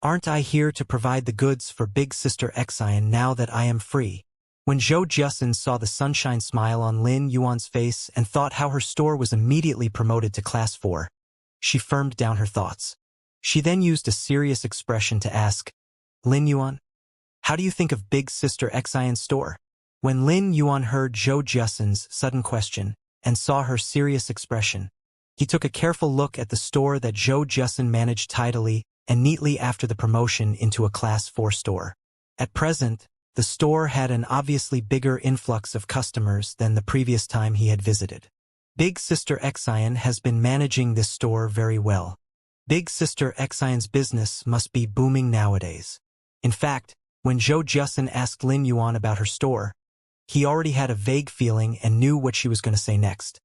Aren't I here to provide the goods for Big Sister Xian now that I am free?" When Zhou Jiasen saw the sunshine smile on Lin Yuan's face and thought how her store was immediately promoted to Class 4, she firmed down her thoughts. She then used a serious expression to ask, "Lin Yuan, how do you think of Big Sister Xian's store?" When Lin Yuan heard Zhou Justin's sudden question and saw her serious expression, he took a careful look at the store that Zhou Justin managed tidily and neatly after the promotion into a Class 4 store. At present, the store had an obviously bigger influx of customers than the previous time he had visited. Big Sister Xian has been managing this store very well. Big Sister Xian's business must be booming nowadays. In fact, when Zhou Justin asked Lin Yuan about her store, he already had a vague feeling and knew what she was going to say next.